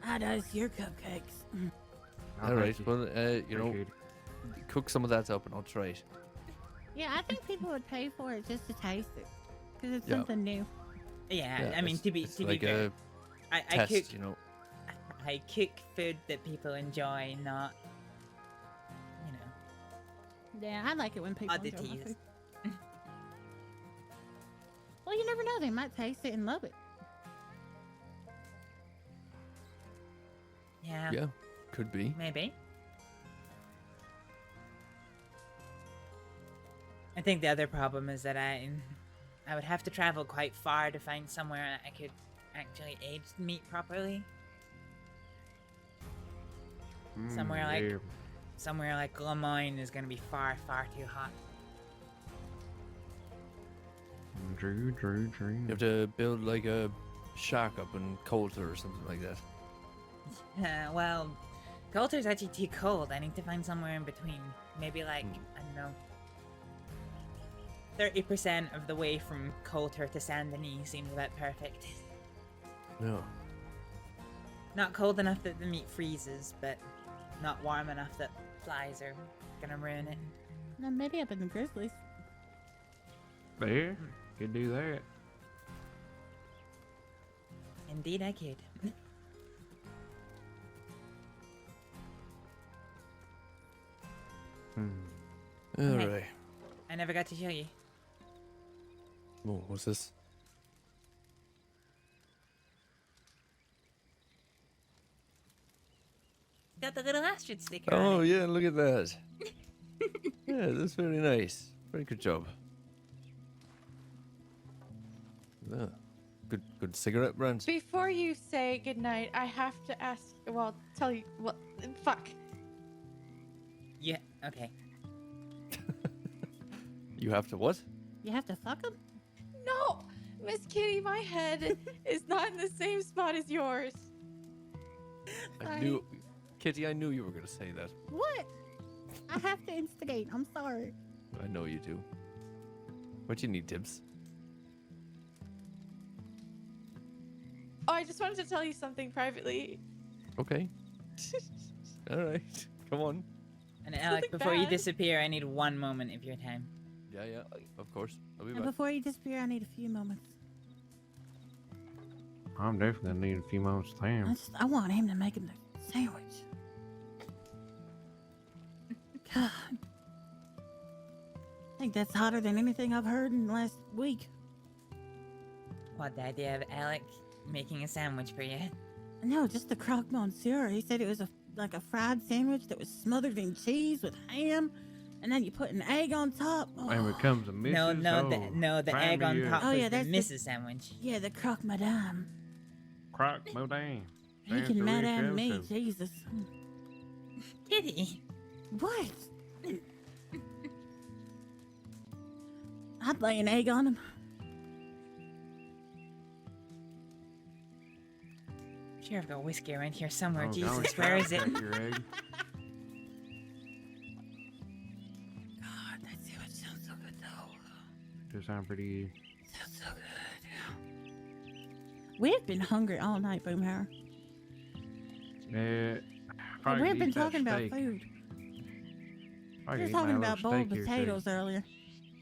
How does your cupcakes? all right, well, you know, Appreciate cook some of that up and I'll try it. Yeah, I think people would pay for it just to taste it. Because it's Yeah. something new. Yeah, I mean it's- to be it's to like be fair, a I test, cook you know. I cook food that people enjoy, not you know Yeah, I like it when people enjoy my oddities. food. Well, you never know. They might taste it and love it. Yeah, Yeah, could be. maybe. I think the other problem is that I would have to travel quite far to find somewhere that I could actually age the meat properly. Somewhere like yeah. somewhere like Lemoyne is gonna be far, far too hot. Drew. You have to build like a shack up in Coulter or something like that. Well, Coulter's actually too cold. I need to find somewhere in between. Maybe like, I don't know, 30% of the way from Coulter to Saint Denis seems about perfect. No. Not cold enough that the meat freezes, but not warm enough that flies are gonna ruin it. No, maybe up in the Grizzlies. There, could do that. Indeed, I could. All Okay. right. I never got to show you. Oh, what's this? Got the little Astrид sticker Oh on it. yeah, look at that. Yeah, that's very nice. Very good job. Yeah. Good cigarette brand. Before you say goodnight, I have to ask. Well, tell you. Well, fuck. Yeah. Okay. You have to what? You have to fuck them? No, Miss Kitty, my head is not in the same spot as yours. I knew, Kitty. I knew you were gonna say that. What? I have to instigate. I'm sorry. I know you do. What you need, Dibs? Oh, I just wanted to tell you something privately. Okay. All right. Come on. And Alec, Something before you bad. disappear, I need 1 moment of your time. Yeah, yeah. Of course. I'll be And back. before you disappear, I need a few moments. I'm definitely gonna need a few moments of time. I want him to make him the sandwich. God. I think that's hotter than anything I've heard in the last week. What, the idea of Alec making a sandwich for you? No, just the croque monsieur. He said it was like a fried sandwich that was smothered in cheese with ham, and then you put an egg on top. And it becomes a Mrs. The egg on top Oh, was yeah, the that's Mrs. sandwich. Yeah, the croque madame. Croque madame. He can madame me, Jesus. Kitty. What? I'd lay an egg on him. Sure, I've got whiskey around here somewhere. Oh, Jesus, don't where is it? crack your egg. God, that sandwich sounds so good though. Does sound pretty. Sounds so good. We've been hungry all night, Boomhauer. We've been talking about food. We were talking about boiled potatoes earlier.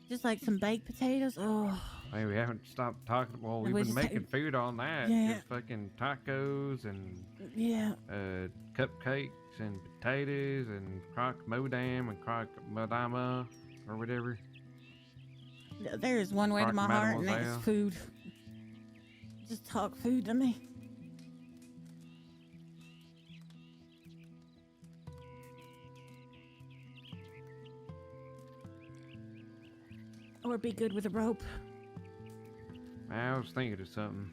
Just like some baked potatoes. Oh. Hey, we haven't stopped talking. Well, we've been making food on that. Yeah. Just fucking tacos and Yeah. Cupcakes and potatoes and croque madame and croque madama or whatever. There is one way to my heart, and mademoiselle. that's food. Just talk food to me. Or be good with a rope. I was thinking of something.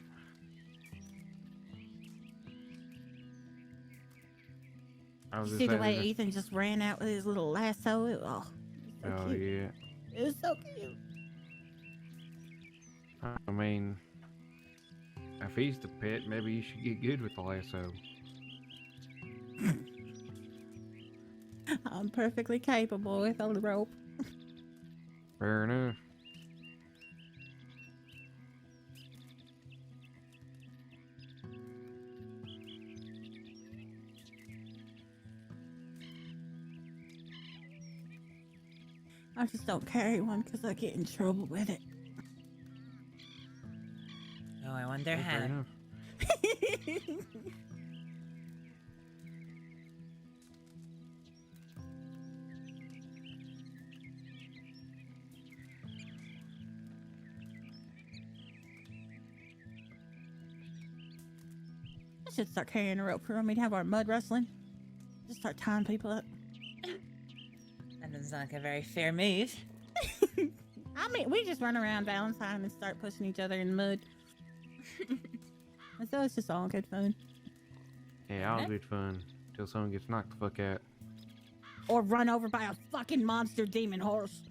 I was You just see the saying way that- Ethan just ran out with his little lasso? So Oh cute. yeah. It was so cute. I mean, if he's the pet, maybe you should get good with the lasso. I'm perfectly capable with a rope. Fair enough. I just don't carry one because I get in trouble with it. Oh, I wonder Fair how. enough. I should start carrying a rope for when we'd have our mud wrestling. Just start tying people up. That doesn't sound like a very fair move. I mean, we just run around Valentine and start pushing each other in the mud. And so it's just all good fun. Yeah, all good fun till someone gets knocked the fuck out. Or run over by a fucking monster demon horse.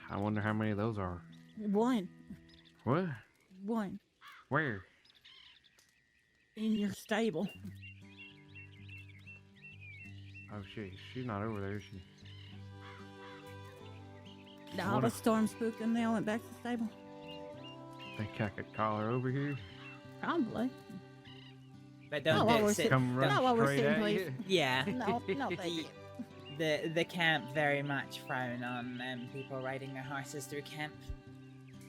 I wonder how many of those are. One. What? One. Where? In your stable. Oh shit, she's not over there, is she? All the storm spooked them. They all went back to the stable. Think I could call her over here? Probably. But don't Not while do we're sit- sitting. Come run Not while we're straight sitting, at please. you? Yeah. No, no, thank you. The camp very much frown on people riding their horses through camp.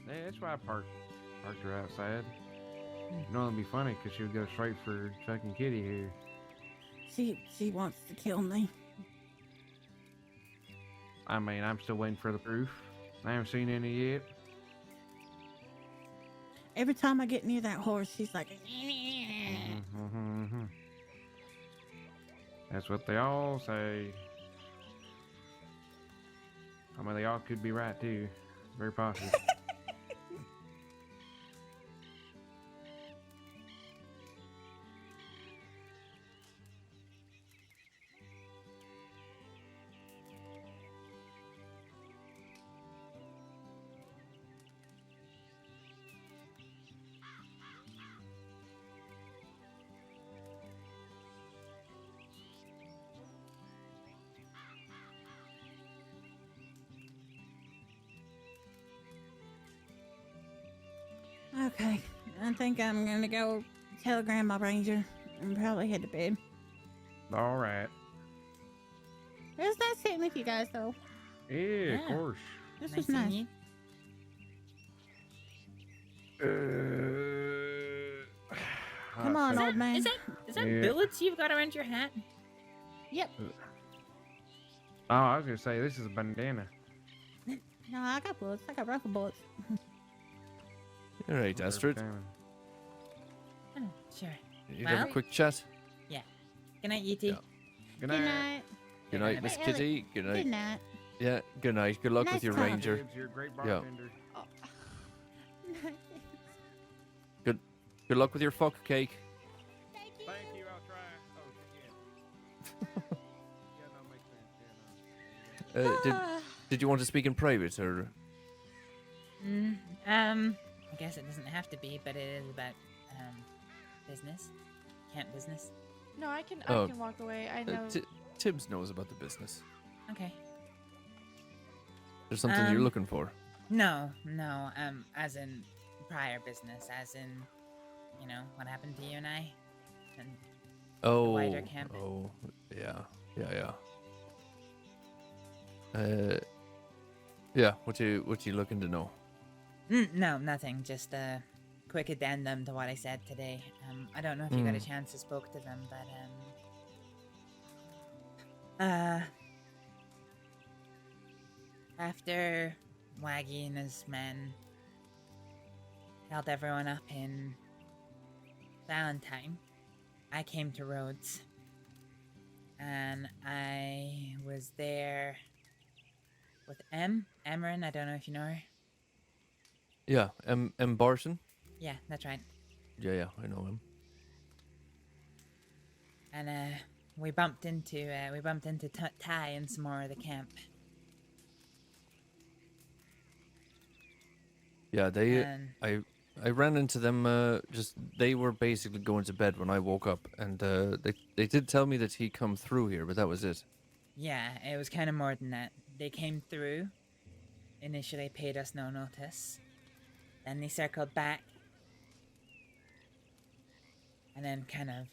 Yeah, that's why I parked her outside. You know, it'd be funny because she would go straight for fucking Kitty here. She wants to kill me. I mean, I'm still waiting for the proof. I haven't seen any yet. Every time I get near that horse, she's like, Mhm. That's what they all say. I mean, they all could be right too. Very possible. okay, I think I'm gonna go telegram my ranger and probably head to bed. All right. It was nice sitting with you guys, though. Yeah, of course. This was nice. Come on, old man. Is that Yeah. billets you've got around your hat? Yep. Oh, I was gonna say this is a bandana. No, I got bullets. I got rifle bullets. All right, Astrid. Sure. You have a quick chat. Yeah. Good night, ET. Yeah. Good Good night. night. Good night, Miss Kitty. Good night. Good night. Yeah. Good night. Good luck with Nice your talk. ranger. Tibbs, you're a great Yeah. bartender. Good luck with your fuck cake. Thank you. I'll try. Oh, yeah. Yeah, no, makes sense. Yeah, no. Did you want to speak in private or? I guess it doesn't have to be, but it is about business, camp business. No, I can walk away. I know. Tibbs knows about the business. Okay. There's something you're looking for. No, as in prior business, as in, what happened to you and I, and the wider camp. Oh, yeah. Yeah. What you looking to know? No, nothing. Just a quick addendum to what I said today. I don't know if you got a chance to spoke to them, but after Waggy and his men held everyone up in Valentine, I came to Rhodes, and I was there with Emran. I don't know if you know her. Yeah, M. Barton. Yeah, that's right. Yeah, I know him. And we bumped into Ty and some more of the camp. Yeah, I ran into them. Just they were basically going to bed when I woke up, and they did tell me that he come through here, but that was it. Yeah, it was kind of more than that. They came through. Initially, paid us no notice. Then they circled back, and then kind of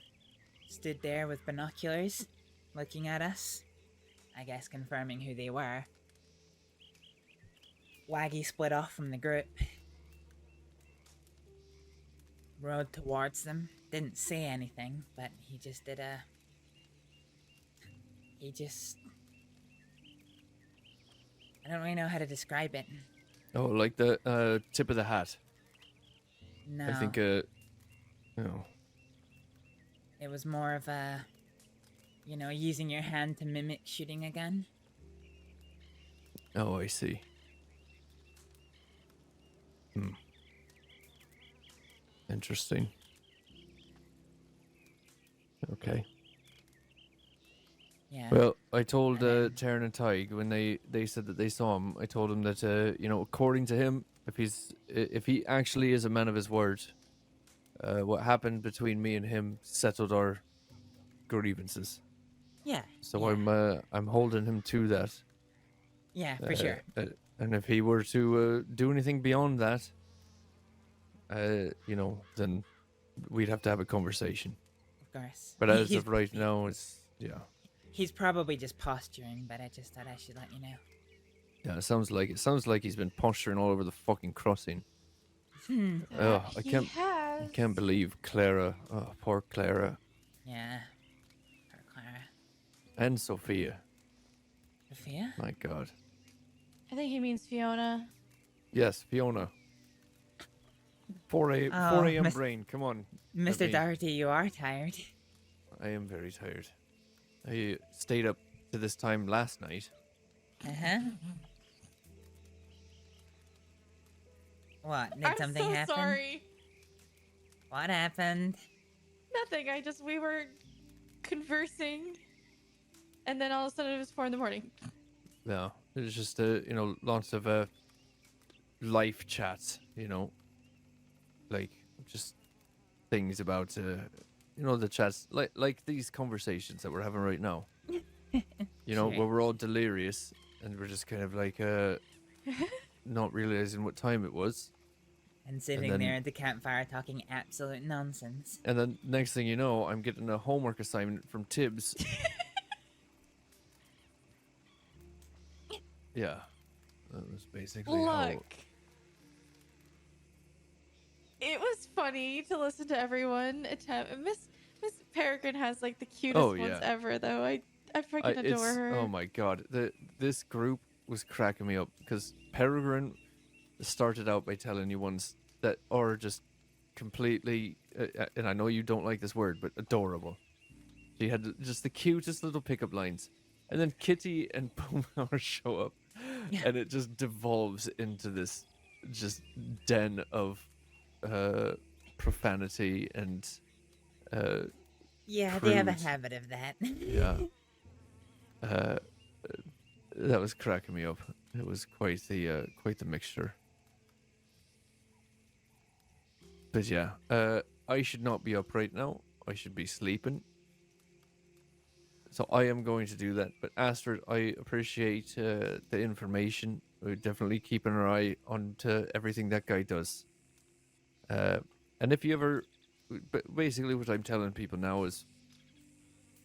stood there with binoculars, looking at us. I guess confirming who they were. Waggy split off from the group. Rode towards them. Didn't say anything, but he just did a... I don't really know how to describe it. Oh, like the tip of the hat. No. I think no. It was more of a, using your hand to mimic shooting a gun. Oh, I see. Interesting. Okay. Yeah. Well, I told Taryn and Tig when they said that they saw him. I told him that according to him, if he actually is a man of his word, what happened between me and him settled our grievances. Yeah. So I'm holding him to that. Yeah, for sure. And if he were to do anything beyond that, then we'd have to have a conversation. Of course. But as of right now, it's He's probably just posturing, but I just thought I should let you know. Yeah, it sounds like he's been posturing all over the fucking crossing. Oh, I can't believe Clara. Oh, poor Clara. Yeah. Poor Clara. And Sophia. Sophia? My God. I think he means Fiona. Yes, Fiona. 4 a.m. brain. Come on. Mr. Doherty, you are tired. I am very tired. I stayed up to this time last night. Uh-huh. What? Did something I'm so happen? sorry. What happened? Nothing. We were conversing, and then all of a sudden it was 4 a.m. No, it was just lots of life chats. Like just things about the chats like these conversations that we're having right now. Sure. Where we're all delirious and we're just kind of like not realizing what time it was. And sitting there at the campfire talking absolute nonsense. And then next thing you know, I'm getting a homework assignment from Tibbs. Yeah. That was basically Look. It was funny to listen to everyone attempt. Miss Peregrine has like the cutest ones ever, though. I freaking adore her. Oh my God, this group was cracking me up because Peregrine started out by telling you once that are just completely, and I know you don't like this word, but adorable. She had just the cutest little pickup lines. And then Kitty and Boomhauer show up, and it just devolves into this just den of profanity and Yeah, they have a crude. habit of that. Yeah. That was cracking me up. It was quite the mixture. But yeah, I should not be up right now. I should be sleeping. So I am going to do that. But Astrид, I appreciate the information. We're definitely keeping our eye on to everything that guy does. And if you ever, basically what I'm telling people now is,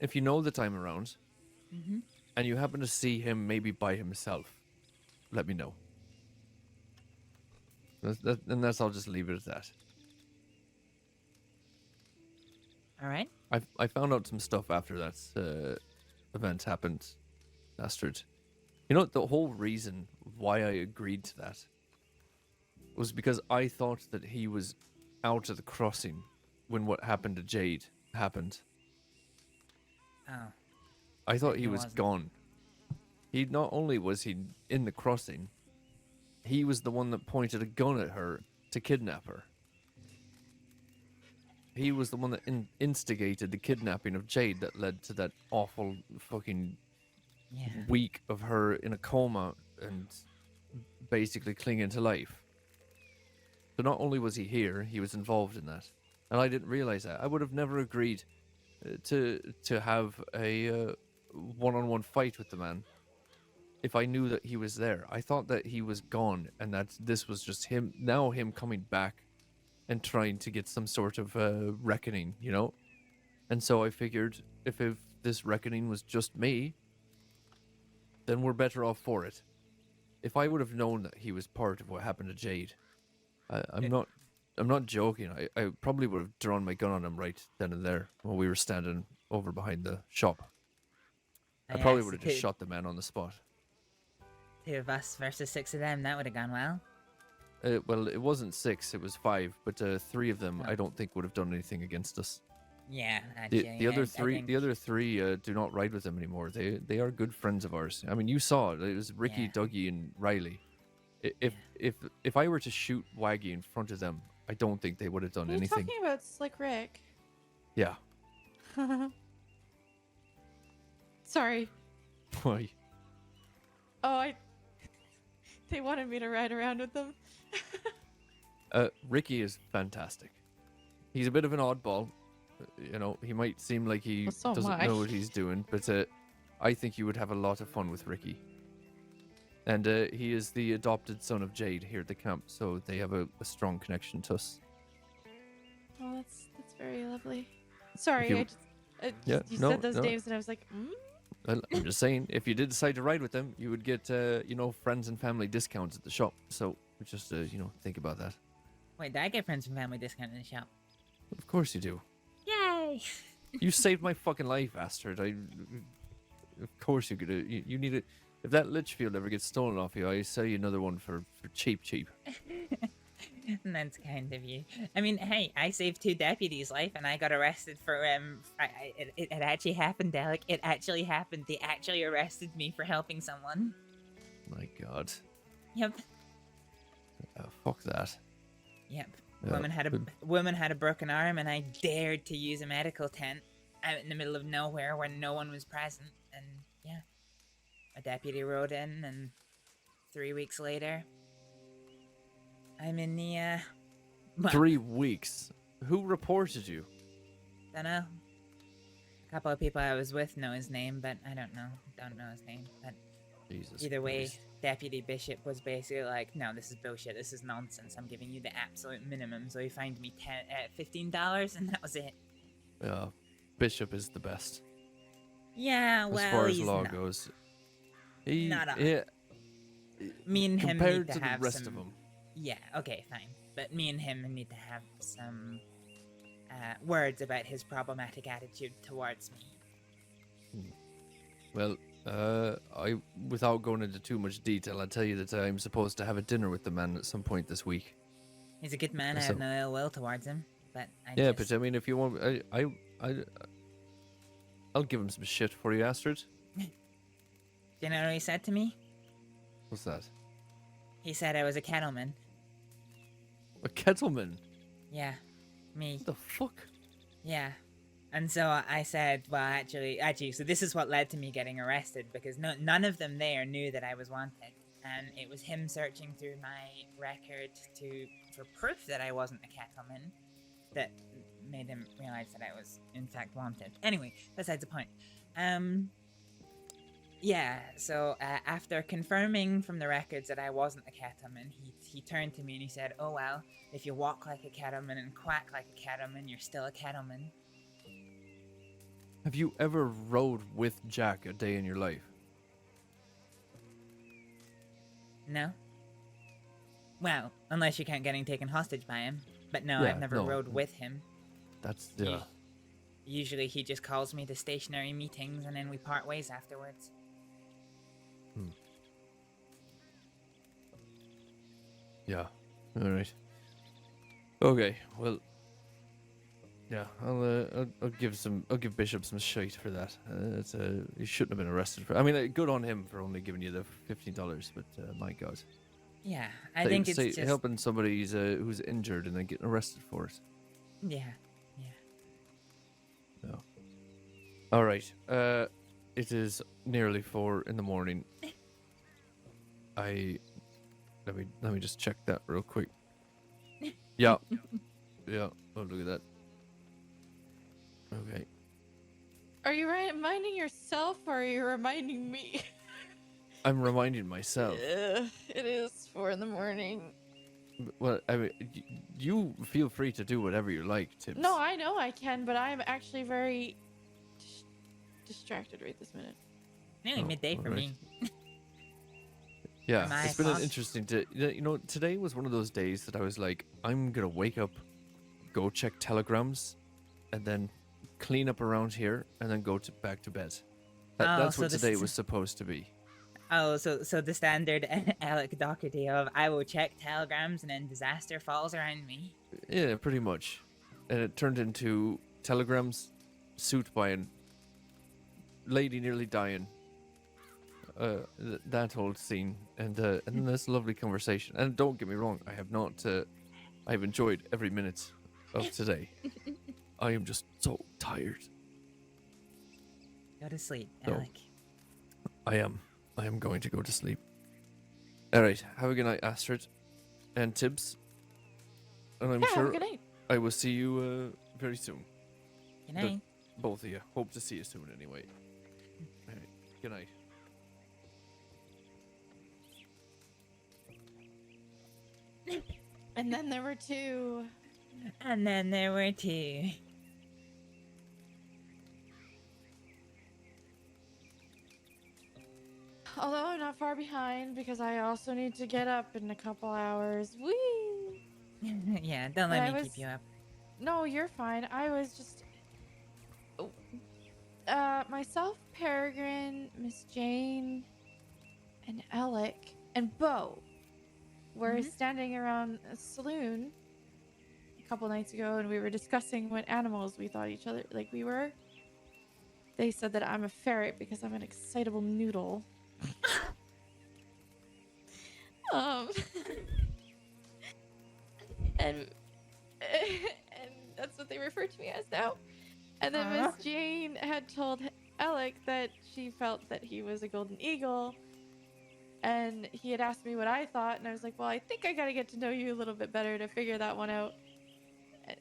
if you know that I'm around, Mhm. and you happen to see him maybe by himself, let me know. And I'll just leave it at that. All right. I found out some stuff after that event happened, Astrид. You know, the whole reason why I agreed to that was because I thought that he was out of the crossing when what happened to Jade happened. Oh. I thought But he he was wasn't. gone. He not only was he in the crossing, he was the one that pointed a gun at her to kidnap her. He was the one that instigated the kidnapping of Jade that led to that awful fucking week of her in a coma and basically clinging to life. So not only was he here, he was involved in that. And I didn't realize that. I would have never agreed to have a one-on-one fight with the man if I knew that he was there. I thought that he was gone and that this was just him coming back and trying to get some sort of reckoning, you know? And so I figured if this reckoning was just me, then we're better off for it. If I would have known that he was part of what happened to Jade, I'm not joking. I probably would have drawn my gun on him right then and there while we were standing over behind the shop. I probably would have just shot the man on the spot. 2 of us versus 6 of them. That would have gone well. Well, it wasn't 6, it was 5, but 3 of them I don't think would have done anything against us. Yeah, actually. The other I three, think- the other 3 do not ride with them anymore. They are good friends of ours. I mean, you saw it. It was Ricky, Dougie, and Riley. If I were to shoot Waggy in front of them, I don't think they would have done What are you anything. talking about, Slick Rick? Yeah. Sorry. Why? Oh, they wanted me to ride around with them. Ricky is fantastic. He's a bit of an oddball. You know, he might seem like he Well, so am doesn't I. know what he's doing, but I think you would have a lot of fun with Ricky. And he is the adopted son of Jade here at the camp, so they have a strong connection to us. Oh, that's very lovely. Sorry, you- I just Yeah, you no, said those no. names and I was like, hmm? Well, I'm just saying, if you did decide to ride with them, you would get, friends and family discounts at the shop. So just, think about that. Wait, did I get friends and family discount in the shop? Of course you do. Yay! You saved my fucking life, Astrid. Of course you could. You need it. If that Litchfield ever gets stolen off you, I sell you another one for cheap. That's kind of you. I mean, hey, I saved 2 deputies' life, and I got arrested for it actually happened, Alec. It actually happened. They actually arrested me for helping someone. My God. Yep. Fuck that. Yep. Yeah, Woman had a broken arm, and I dared to use a medical tent out in the middle of nowhere where no one was present. And yeah, a deputy rode in, and 3 weeks later, I'm in the 3 weeks. Who reported you? Dunno. A couple of people I was with know his name, but I don't know his name. But Jesus either way, Christ. Deputy Bishop was basically like, no, this is bullshit. This is nonsense. I'm giving you the absolute minimum. So he fined me $15, and that was it. Yeah, Bishop is the best. Yeah, well, as far as he's law not. goes. Me and him compared need to to the have rest some... of them. Yeah, okay, fine. But me and him need to have some words about his problematic attitude towards me. Well, without going into too much detail, I'll tell you that I'm supposed to have a dinner with the man at some point this week. He's a good man. I So- have no ill will towards him. But Yeah, but I mean, if you want, I'll give him some shit for you, Astrид. Do you know what he said to me? What's that? He said I was a cattleman. A kettleman? Yeah, me. What the fuck? Yeah. And so I said, well, actually, so this is what led to me getting arrested, because none of them there knew that I was wanted. And it was him searching through my record for proof that I wasn't a cattleman that made him realize that I was, in fact, wanted. Anyway, besides the point. Yeah, so after confirming from the records that I wasn't a cattleman, he turned to me and he said, oh, well, if you walk like a cattleman and quack like a cattleman, you're still a cattleman. Have you ever rode with Jack a day in your life? No. Well, unless you count getting taken hostage by him. But no, Yeah, I've never no. rode with him. That's, yeah. Usually he just calls me to stationary meetings and then we part ways afterwards. Yeah. All right. Okay. Well. Yeah. I'll give Bishop some shite for that. He shouldn't have been arrested for. I mean, good on him for only giving you the $15, but my God. Yeah, I think it's just helping somebody who's injured and then getting arrested for it. Yeah. No. All right. It is nearly 4 in the morning. Let me just check that real quick. Yeah. Yeah. Oh, look at that. Okay. Are you reminding yourself or are you reminding me? I'm reminding myself. It is 4 in the morning. Well, I mean, you feel free to do whatever you like, Tibbs. No, I know I can, but I'm actually very distracted right this minute. Nearly midday for me. Yeah, My it's been an fault. interesting day. You know, today was one of those days that I was like, I'm gonna wake up, go check telegrams, and then clean up around here, and then go back to bed. That's what today was supposed to be. Oh, so the standard Aleksdóttir of I will check telegrams and then disaster falls around me. Yeah, pretty much. And it turned into telegrams, suit buying, lady nearly dying. That whole scene, and then this lovely conversation. And don't get me wrong, I have not. I've enjoyed every minute of today. I am just so tired. Go to sleep, So, Alec. I am going to go to sleep. All right. Have a good night, Astrид and Tibbs. And I'm Yeah, have a sure good night. I will see you very soon. Good night. Both of you. Hope to see you soon anyway. All right. Good night. And then there were 2. And then there were 2. Although I'm not far behind because I also need to get up in a couple hours. Whee! Yeah, don't But let I me was- keep you up. No, you're fine. I was just. Myself, Peregrine, Miss Jane, and Alec, and Bo were standing around a saloon a couple nights ago, and we were discussing what animals we thought each other like we were. They said that I'm a ferret because I'm an excitable noodle. And that's what they refer to me as now. And then Miss Jane had told Alec that she felt that he was a golden eagle, and he had asked me what I thought, and I was like, well, I think I gotta get to know you a little bit better to figure that one out.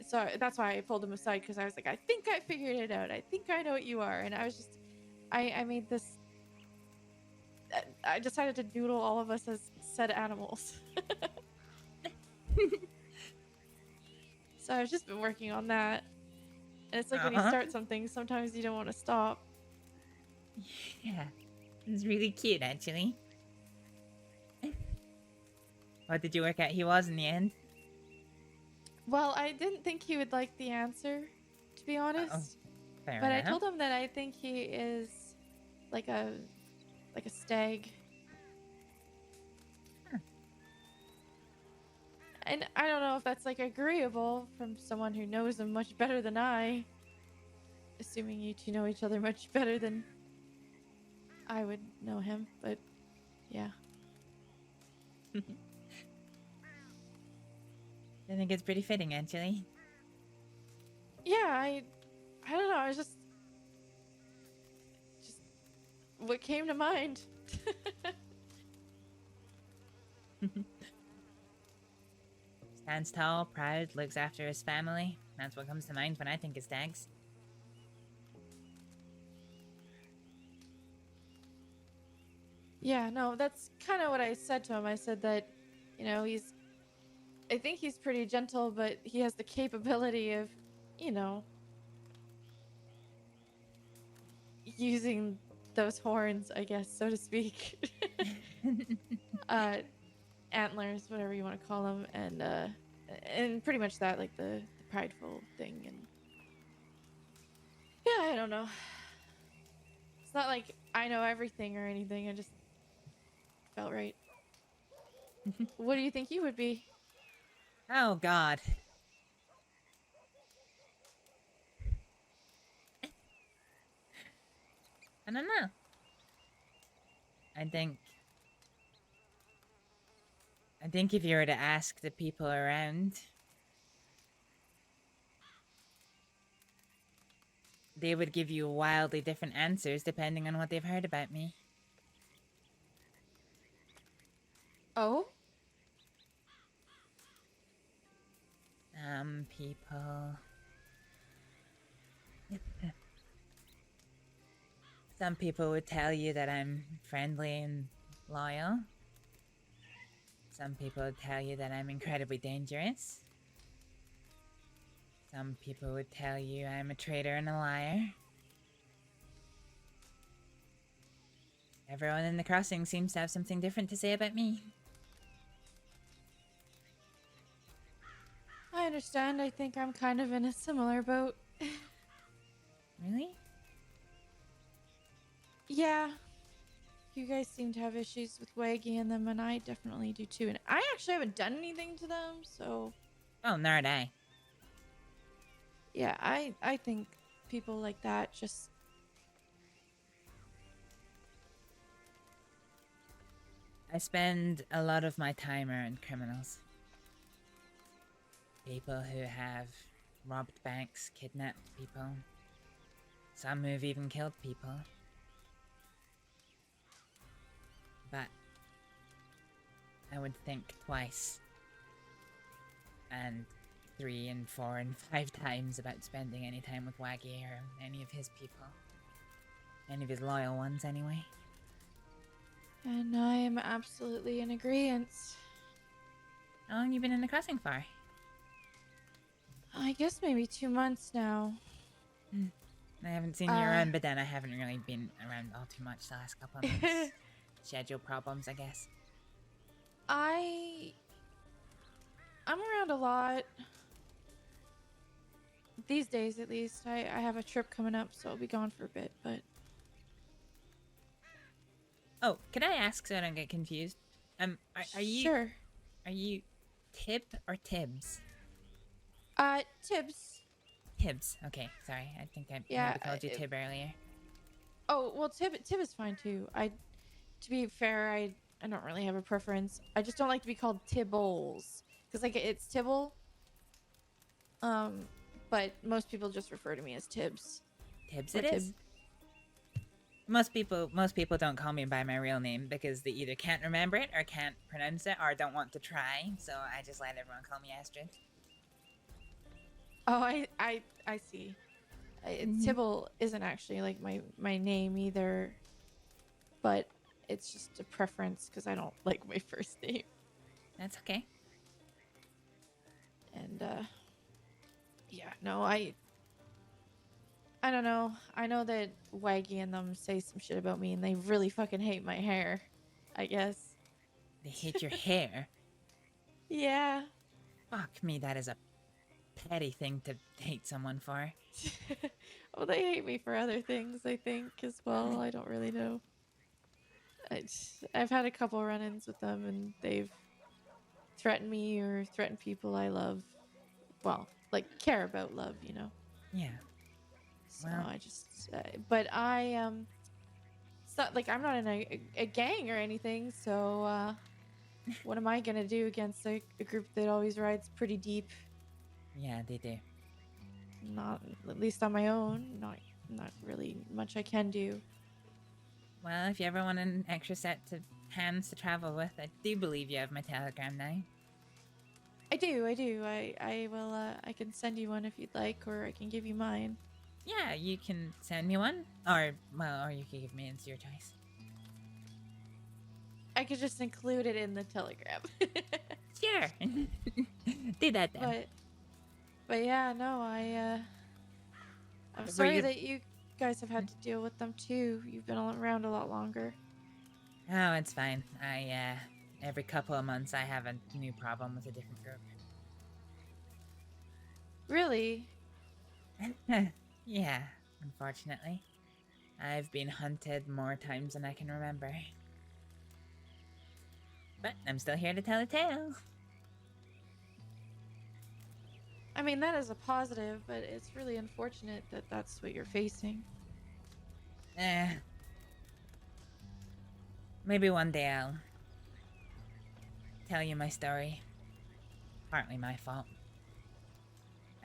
So that's why I pulled him aside, because I was like, I think I figured it out. I think I know what you are. And I was just, I made this, I decided to doodle all of us as said animals. So I've just been working on that. And it's like when you start something, sometimes you don't want to stop. Yeah, it's really cute, actually. What did you work out he was in the end? Well, I didn't think he would like the answer, to be honest. Fair But I enough. told him that I think he is like a stag. And I don't know if that's like agreeable from someone who knows him much better than I. Assuming you two know each other much better than I would know him, but yeah. I think it's pretty fitting, actually. Yeah, I don't know, I was just what came to mind. Stands tall, proud, looks after his family. That's what comes to mind when I think of stags. Yeah, no, that's kind of what I said to him. I said that, you know, I think he's pretty gentle, but he has the capability of, you know, using those horns, I guess, so to speak. Antlers, whatever you want to call them, and pretty much that, like the prideful thing, and yeah, I don't know. It's not like I know everything or anything. I just felt right. What do you think you would be? Oh, God. I don't know. I think if you were to ask the people around, they would give you wildly different answers depending on what they've heard about me. Oh? Some people... Some people would tell you that I'm friendly and loyal. Some people would tell you that I'm incredibly dangerous. Some people would tell you I'm a traitor and a liar. Everyone in the crossing seems to have something different to say about me. I understand. I think I'm kind of in a similar boat. Really? Yeah. You guys seem to have issues with Waggy and them, and I definitely do too. And I actually haven't done anything to them, so... Oh, nor did I. Yeah, I think people like that just... I spend a lot of my time around criminals. People who have robbed banks, kidnapped people. Some who've even killed people. But I would think twice, and 3 and 4 and 5 times about spending any time with Waggy or any of his people. Any of his loyal ones, anyway. And I am absolutely in agreement. How long have you been in the crossing for? I guess maybe 2 months now. I haven't seen you around, but then I haven't really been around all too much the last couple of months. Schedule problems, I guess. I'm around a lot. These days, at least. I have a trip coming up, so I'll be gone for a bit, but... Oh, can I ask so I don't get confused? Are you... Sure. Are you Tib or Tibbs? Tibbs. Tibbs. Okay, sorry. I think I maybe called you Tib earlier. Oh, well, Tib is fine, too. To be fair, I don't really have a preference. I just don't like to be called Tibbles. Because, like, it's Tibble. But most people just refer to me as Tibbs. Tibbs it is? Most people don't call me by my real name because they either can't remember it or can't pronounce it or don't want to try. So I just let everyone call me Astrid. Oh, I see. Tibble isn't actually like my name either, but it's just a preference because I don't like my first name. That's okay. And yeah, no, I don't know. I know that Waggy and them say some shit about me, and they really fucking hate my hair, I guess. They hate your hair? Yeah. Fuck me, that is a petty thing to hate someone for. Well, they hate me for other things, I think, as well. I don't really know. I've had a couple run-ins with them, and they've threaten me or threaten people I love. Well, like care about love, you know. Yeah. So Well. I just, but it's not like I'm not in a gang or anything. So what am I gonna do against a group that always rides pretty deep? Yeah, they do. Not at least on my own. Not really much I can do. Well, if you ever want an extra set of hands to travel with, I do believe you have my telegram now. I do. I will. I can send you one if you'd like, or I can give you mine. Yeah, you can send me one, or you can give me. It's your choice. I could just include it in the telegram. Sure. Do that then. But yeah, no, I'm Were sorry you- that you guys have had to deal with them too. You've been around a lot longer. Oh, it's fine. Every couple of months I have a new problem with a different group. Really? Yeah, unfortunately. I've been hunted more times than I can remember. But I'm still here to tell a tale. I mean, that is a positive, but it's really unfortunate that that's what you're facing. Maybe one day I'll tell you my story. Partly my fault.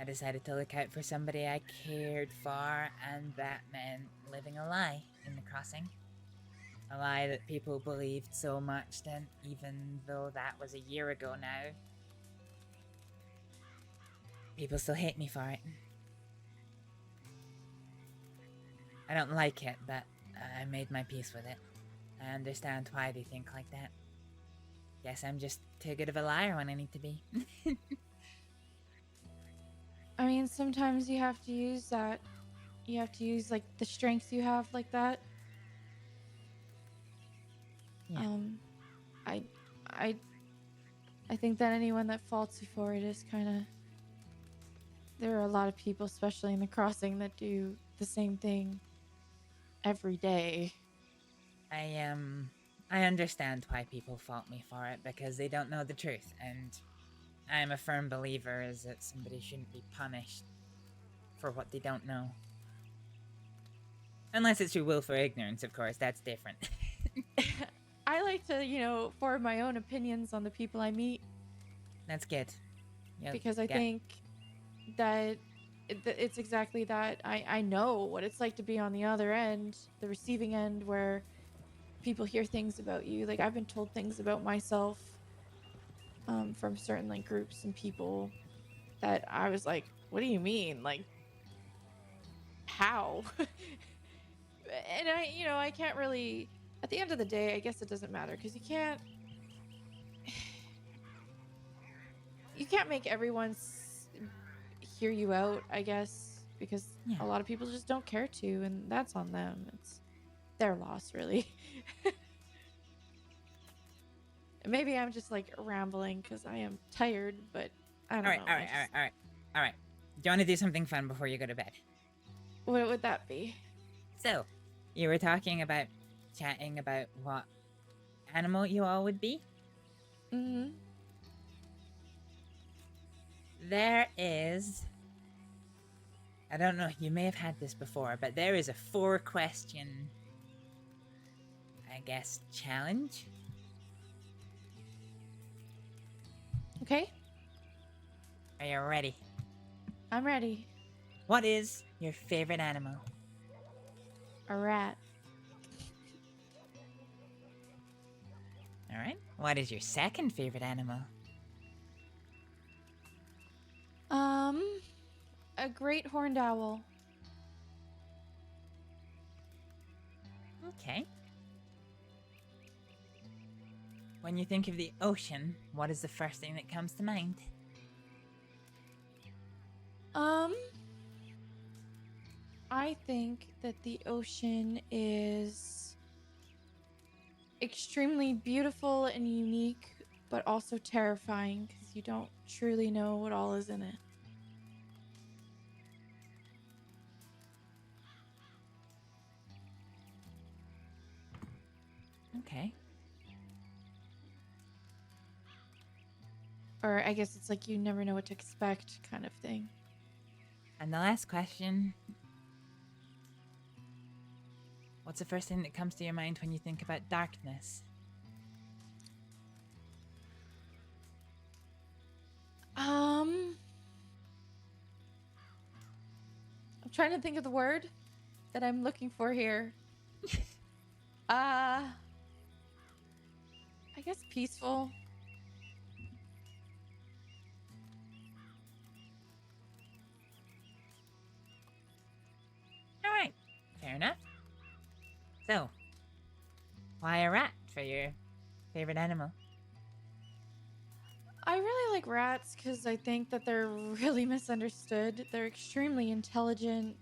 I decided to look out for somebody I cared for, and that meant living a lie in the crossing. A lie that people believed so much that even though that was a year ago now, people still hate me for it. I don't like it, but I made my peace with it. I understand why they think like that. Guess I'm just too good of a liar when I need to be. I mean, sometimes you have to use that. You have to use like the strengths you have like that. Yeah. I think that anyone that faults you for it is kind of. There are a lot of people, especially in the crossing, that do the same thing every day. I understand why people fault me for it, because they don't know the truth, and I'm a firm believer is that somebody shouldn't be punished for what they don't know. Unless it's through willful ignorance, of course, that's different. I like to, form my own opinions on the people I meet. That's good. Because I think that it's exactly that. I know what it's like to be on the other end, the receiving end, where people hear things about you. Like, I've been told things about myself from certain like groups and people that I was like, what do you mean? Like, how? And I can't really, at the end of the day, I guess it doesn't matter, because you can't make everyone hear you out, I guess, because a lot of people just don't care to, and that's on them. It's their loss, really. Maybe I'm just like rambling because I am tired, but I don't know. All right. Do you want to do something fun before you go to bed? What would that be? So, you were chatting about what animal you all would be? Mm-hmm. There is... I don't know, you may have had this before, but there is a 4-question, I guess, challenge. Okay. Are you ready? I'm ready. What is your favorite animal? A rat. All right. What is your second favorite animal? A great horned owl. Okay. When you think of the ocean, what is the first thing that comes to mind? I think that the ocean is extremely beautiful and unique, but also terrifying because you don't truly know what all is in it. Okay. Or I guess it's like you never know what to expect kind of thing. And the last question. What's the first thing that comes to your mind when you think about darkness? I'm trying to think of the word that I'm looking for here. I guess peaceful. All right, fair enough. So, why a rat for your favorite animal? I really like rats because I think that they're really misunderstood. They're extremely intelligent,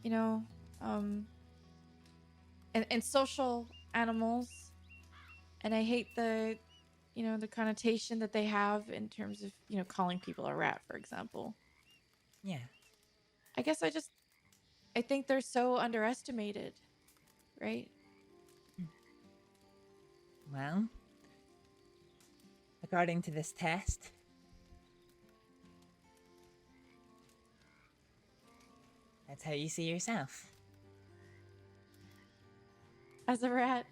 you know, and social animals. And I hate the, the connotation that they have in terms of, calling people a rat, for example. Yeah. I guess I think they're so underestimated, right? Well, according to this test, that's how you see yourself. As a rat.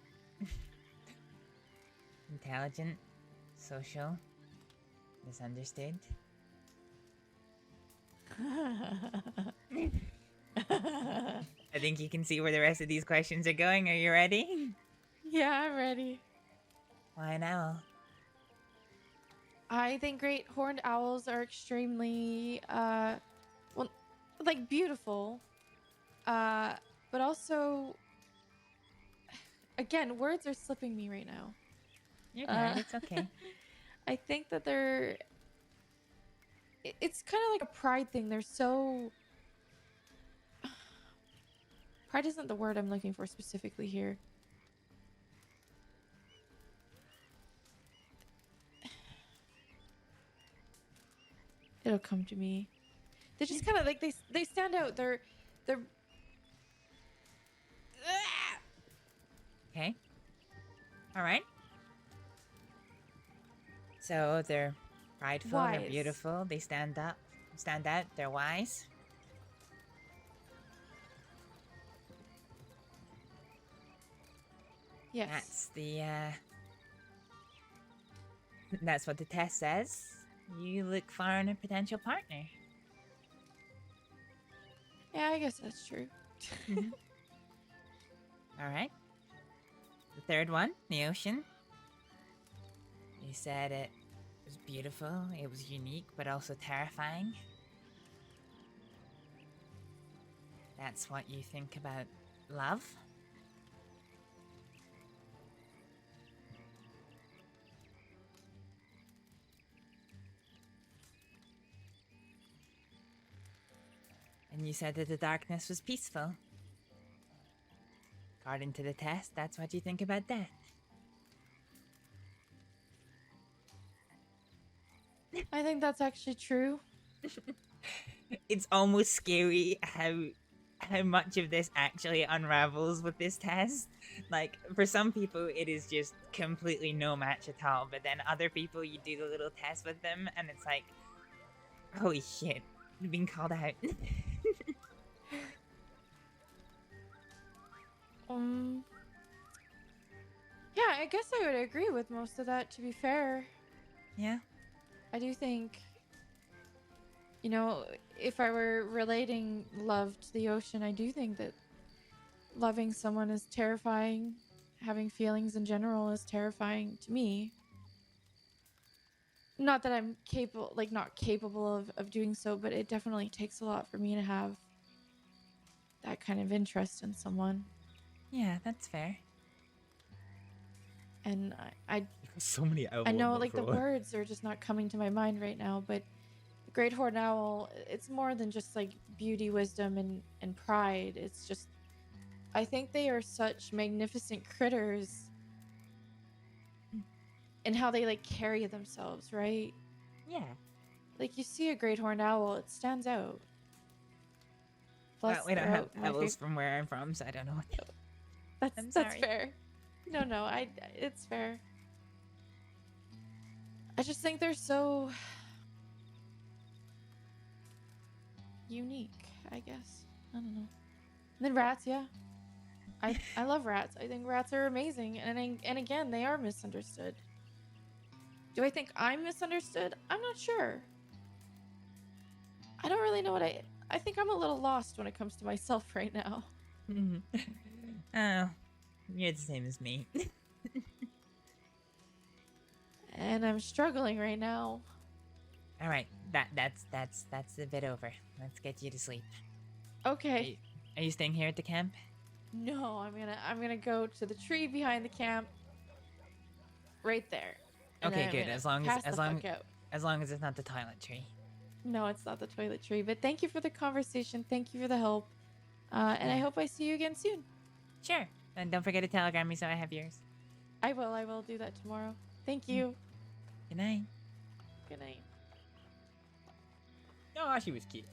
Intelligent, social, misunderstood. I think you can see where the rest of these questions are going. Are you ready? Yeah, I'm ready. Why an owl? I think great horned owls are extremely, beautiful. But also, again, words are slipping me right now. You're good. It's okay. I think that it's kind of like a pride thing. They're so... Pride isn't the word I'm looking for specifically here. It'll come to me. They're just kind of like, they stand out. They're... Okay. All right. So they're prideful, Wise. they're beautiful, they stand out, they're wise. Yes. That's what the test says. You look for in a potential partner. Yeah, I guess that's true. All right. The third one, the ocean. You said it was beautiful, it was unique, but also terrifying. That's what you think about love? And you said that the darkness was peaceful. According to the test, that's what you think about death. I think that's actually true. It's almost scary how much of this actually unravels with this test. Like, for some people, it is just completely no match at all. But then other people, you do the little test with them, and it's like, holy shit, you've been called out. Yeah, I guess I would agree with most of that, to be fair. Yeah. I do think, if I were relating love to the ocean, I do think that loving someone is terrifying. Having feelings in general is terrifying to me. Not that I'm not capable of doing so, but it definitely takes a lot for me to have that kind of interest in someone. Yeah, that's fair. And I so many owls. I know, the words are just not coming to my mind right now, but the great horned owl, it's more than just beauty, wisdom, and pride. It's just, I think they are such magnificent critters in how they carry themselves, right? Yeah. You see a great horned owl, it stands out. Plus, we don't have my owls from where I'm from, so I don't know what. That's fair. No, it's fair. I just think they're so unique, I guess. I don't know. And then rats, yeah. I love rats. I think rats are amazing, and again, they are misunderstood. Do I think I'm misunderstood? I'm not sure. I don't really know what I think I'm a little lost when it comes to myself right now. Oh, you're the same as me. And I'm struggling right now. All right, that's a bit over. Let's get you to sleep. Okay. Are you staying here at the camp? No, I'm gonna go to the tree behind the camp. Right there. And Okay, I'm good. gonna As long pass the fuck out. as it's not the toilet tree. No, it's not the toilet tree. But thank you for the conversation. Thank you for the help. And I hope I see you again soon. Sure. And don't forget to telegram me so I have yours. I will do that tomorrow. Thank you. Good night. Good night. Oh, she was cute.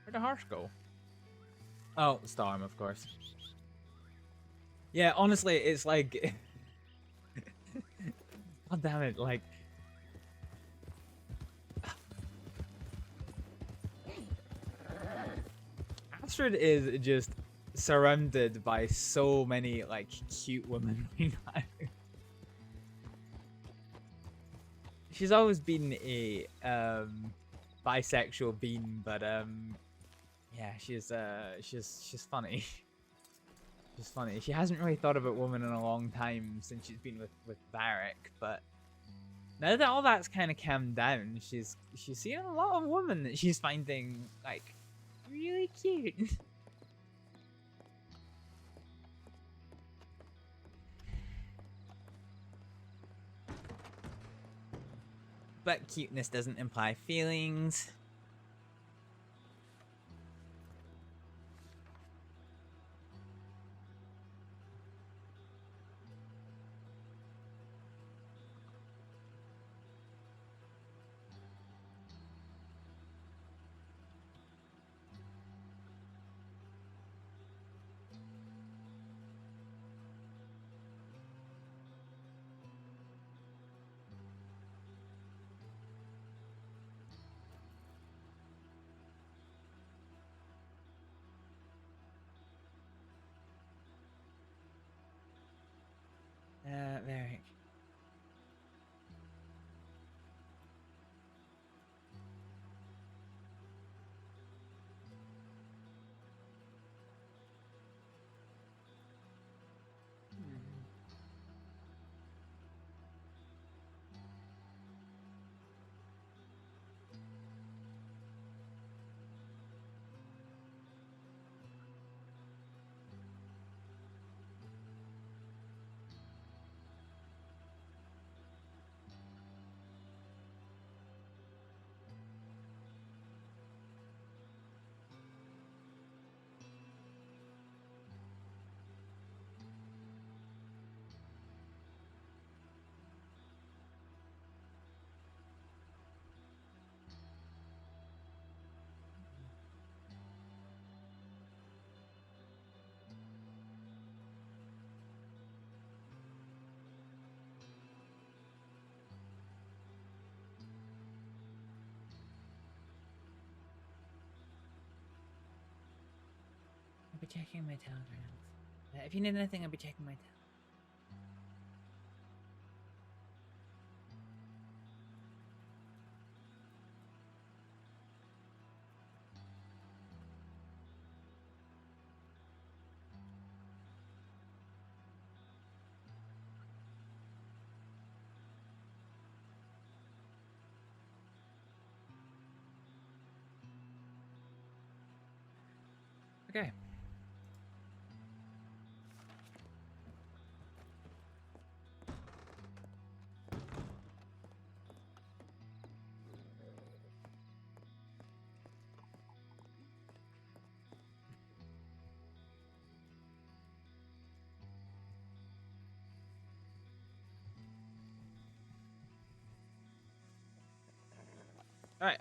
Where'd the horse go? Oh, Storm, of course. Yeah, honestly, it's like... God damn it, like... Astrид is just surrounded by so many, like, cute women right now. She's always been a, bisexual being, but, yeah, she's funny. She's funny. She hasn't really thought about women in a long time since she's been with Varek, but now that all that's kind of calmed down, she's seeing a lot of women that she's finding, like, really cute. But cuteness doesn't imply feelings. Varek. I'll be checking my telegrams. If you need anything, I'll be checking my telegrams. Okay. Alright,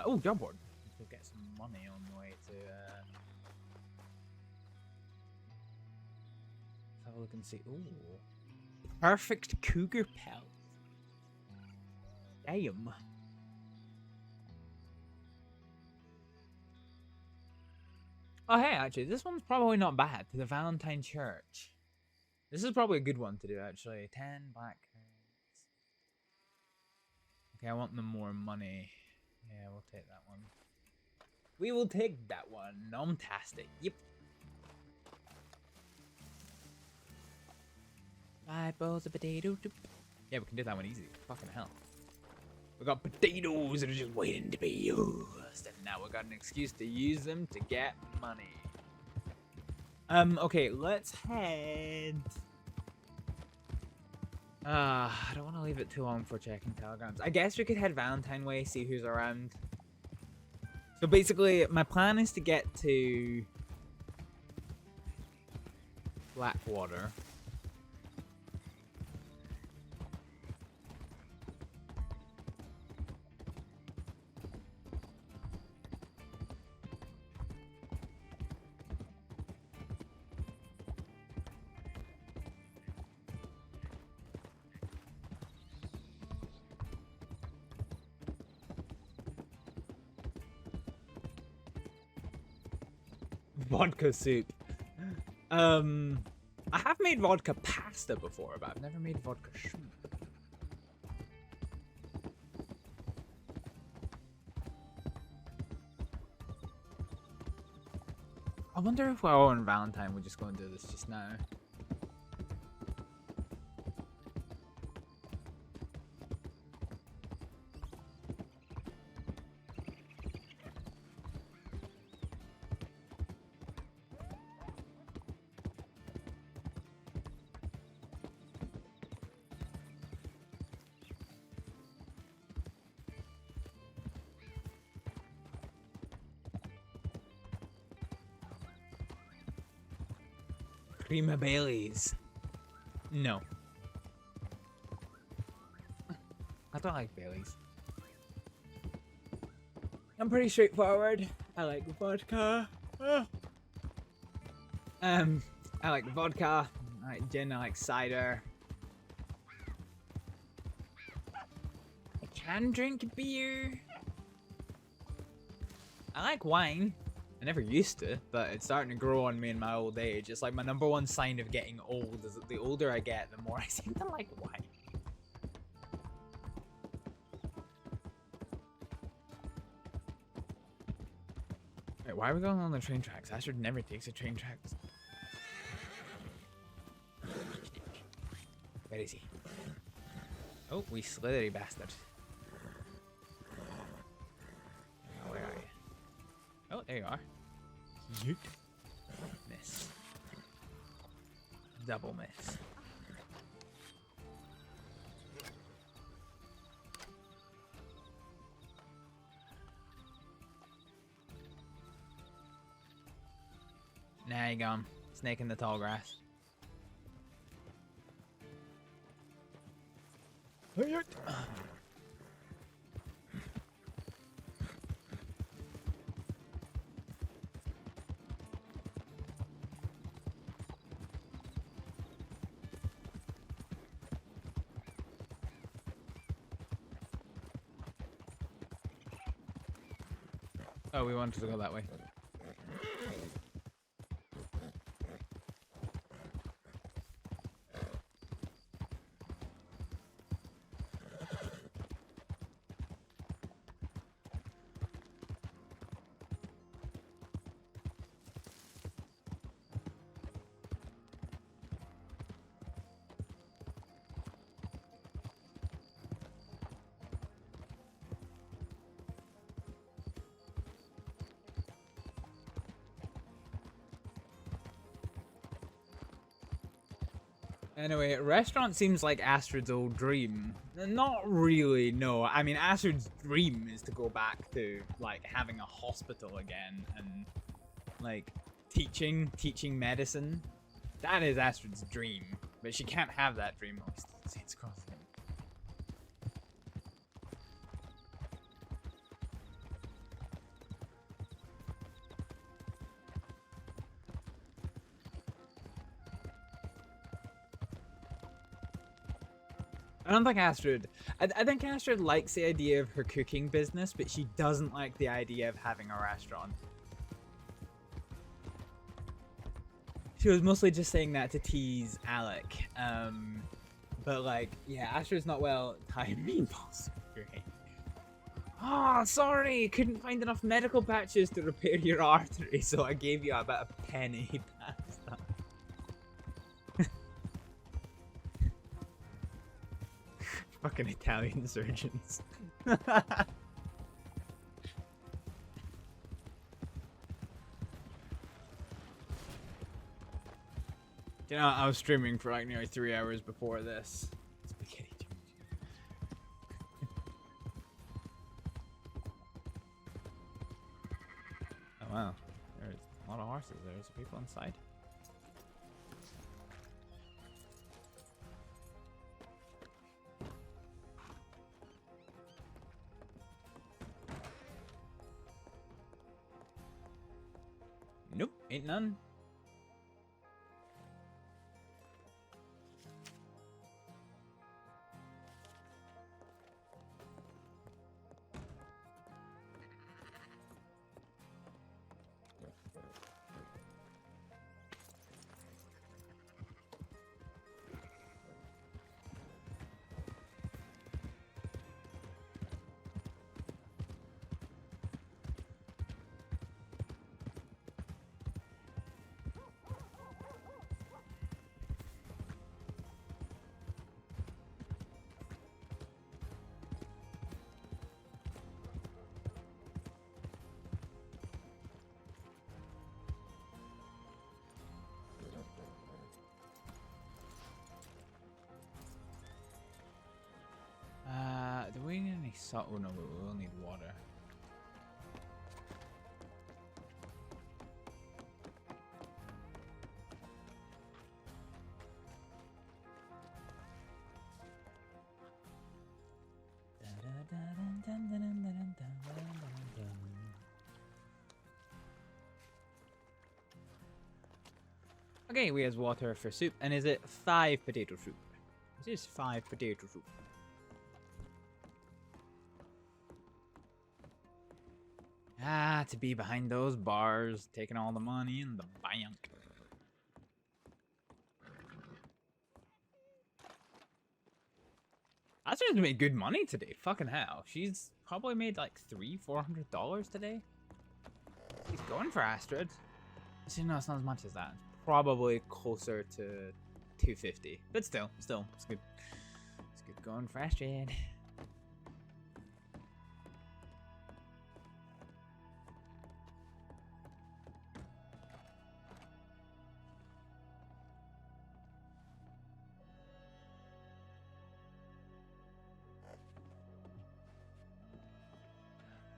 oh, job board. Let's go get some money on the way to, have a look and see. Ooh. Perfect cougar pelt. Damn. Oh, hey, actually, this one's probably not bad. To the Valentine Church. This is probably a good one to do, actually. 10 black cards. Okay, I want them more money. Yeah, we'll take that one. We will take that one. Nomtastic. Yep. 5 bowls of potato. Yeah, we can do that one easy. Fucking hell. We got potatoes that are just waiting to be used. And now we got an excuse to use them to get money. Okay, let's head. I don't want to leave it too long for checking telegrams. I guess we could head Valentine way, see who's around. So basically, my plan is to get to Blackwater. Vodka soup. I have made vodka pasta before, but I've never made vodka soup. I wonder if Will and Valentine would just go and do this just now. Prima Baileys. No. I don't like Baileys. I'm pretty straightforward. I like vodka. I like vodka. I like gin. I like cider. I can drink beer. I like wine. I never used to, but it's starting to grow on me in my old age. It's like my #1 sign of getting old is that the older I get, the more I seem to like wine. Wait, why are we going on the train tracks? Astrид never takes the train tracks. Where is he? Oh, we slithery bastard. Oh, where are you? Oh, there you are. Yeet. Miss. Double miss. Now you gone. Snake in the tall grass. Oh, we wanted to go that way. Anyway, restaurant seems like Astrid's old dream. Not really, no. I mean, Astrid's dream is to go back to, like, having a hospital again and, like, teaching medicine. That is Astrid's dream. But she can't have that dream. Oh, Saints Crossing. I don't think Astrид. I think Astrid likes the idea of her cooking business, but she doesn't like the idea of having a restaurant. She was mostly just saying that to tease Alec. But like, yeah, Astrid's not well timed meatballs. Oh, sorry, couldn't find enough medical patches to repair your artery, so I gave you about a penny pasta. Fucking Italian surgeons. You know, I was streaming for like nearly 3 hours before this. Spaghetti. Oh wow, there's a lot of horses. There's people inside. Nope, ain't none. Do we need any salt? Oh no, we will need water. Okay, we have water for soup. And is it 5 potato soup? This is 5 potato soup. Ah, to be behind those bars, taking all the money in the bank. Astra's made good money today. Fucking hell. She's probably made like $300-400 today. She's going for Astrид. See, no, it's not as much as that. It's probably closer to 250. But still, it's good. It's good going for Astrид.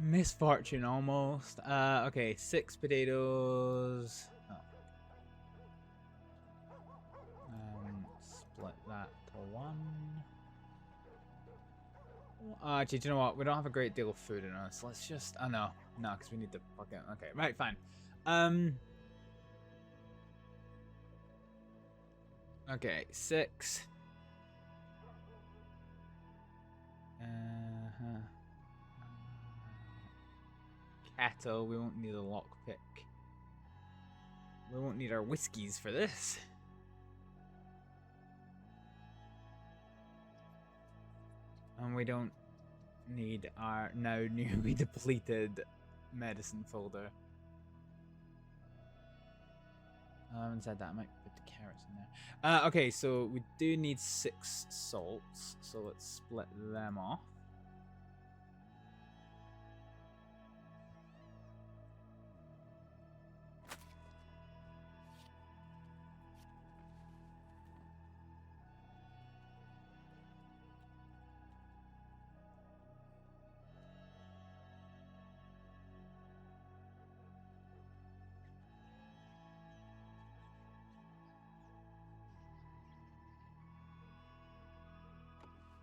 Misfortune almost. Okay, 6 potatoes. Oh. Split that to 1. Actually, do you know what? We don't have a great deal of food in us. Let's just. Oh no, because we need to fucking. Okay, right, fine. Okay, 6. Cattle, we won't need a lockpick. We won't need our whiskies for this. And we don't need our now newly depleted medicine folder. Inside that, I might put the carrots in there. Okay, so we do need 6 salts, so let's split them off.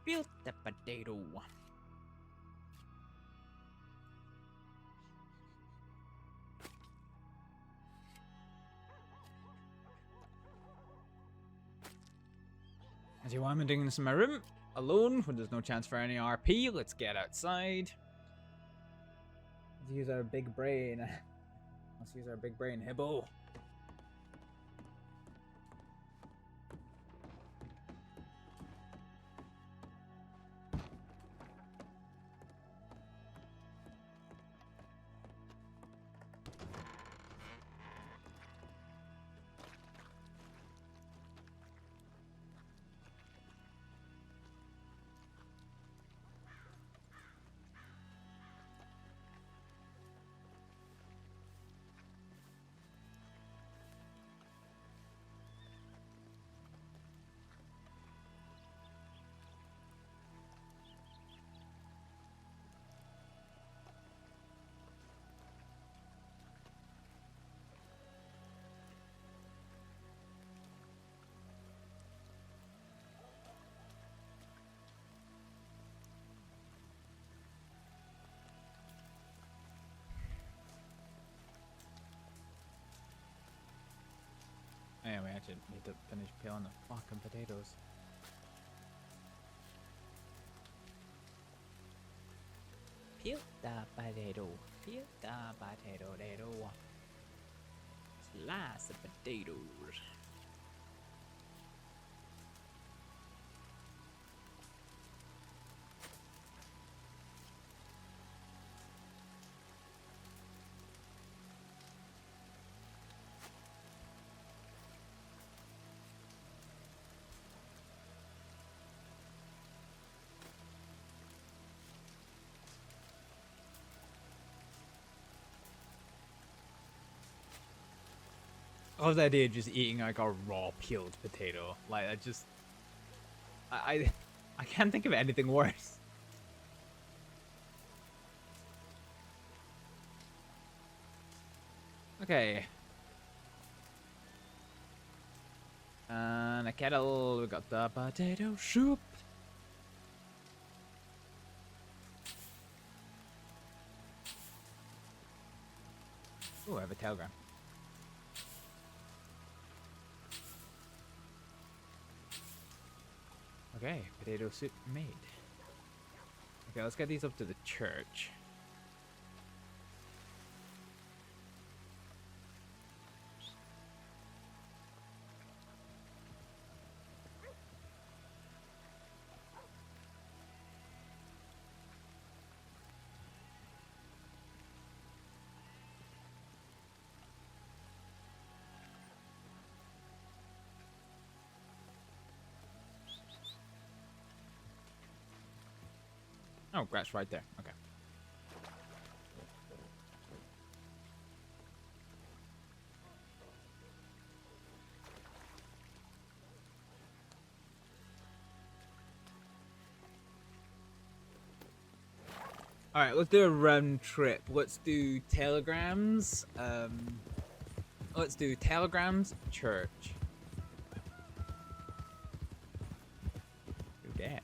Build the potato. As you want, I'm doing this in my room. alone when there's no chance for any RP. Let's get outside. Let's use our big brain. Let's use our big brain, Hibbo. Anyway, I actually need to finish peeling the fucking potatoes. Peel the potato. Peel the potato. Slice the potatoes. I love the idea of just eating like a raw peeled potato. Like I just, I can't think of anything worse. Okay. And a kettle. We got the potato soup. Oh, I have a telegram. Okay, potato soup made. Okay, let's get these up to the church. Oh, grass right there. Okay. All right, let's do a round trip. Let's do telegrams. Let's do telegrams, church. Do that.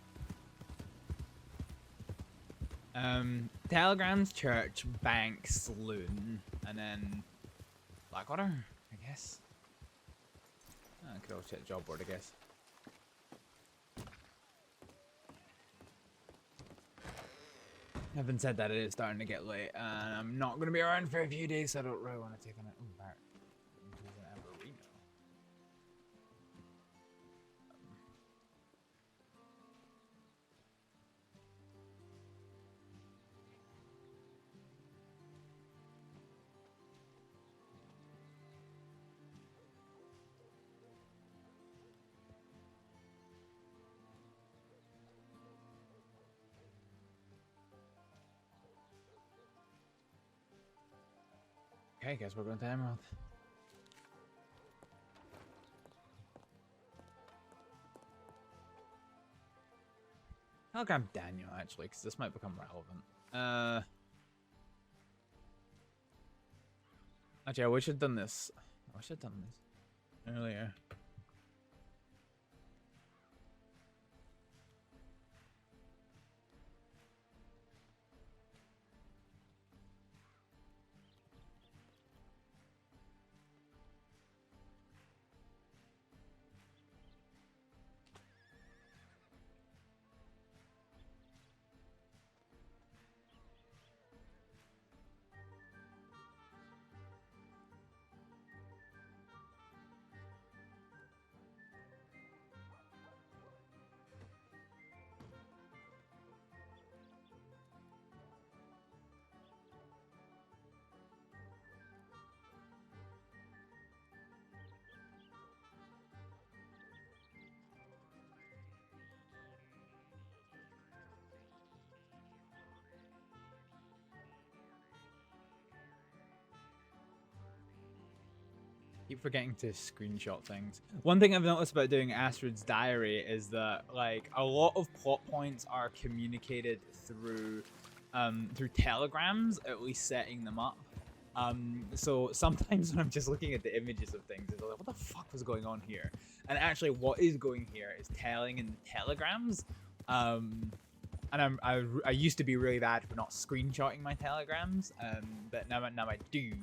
Telegrams, church, bank, saloon, and then Blackwater, I guess. I could all check the job board, I guess. Having said that, it is starting to get late, and I'm not going to be around for a few days, so I don't really want to take on it. Oh, Bart. Okay, guess we're going to Emerald. I'll grab Daniel, actually, because this might become relevant. Actually, I wish I'd done this. I wish I'd done this earlier. Keep forgetting to screenshot things. One thing I've noticed about doing Astrid's diary is that like a lot of plot points are communicated through through telegrams, at least setting them up. So sometimes when I'm just looking at the images of things, it's like, what the fuck was going on here? And actually what is going here is telling in the telegrams. And I used to be really bad for not screenshotting my telegrams, but now I do.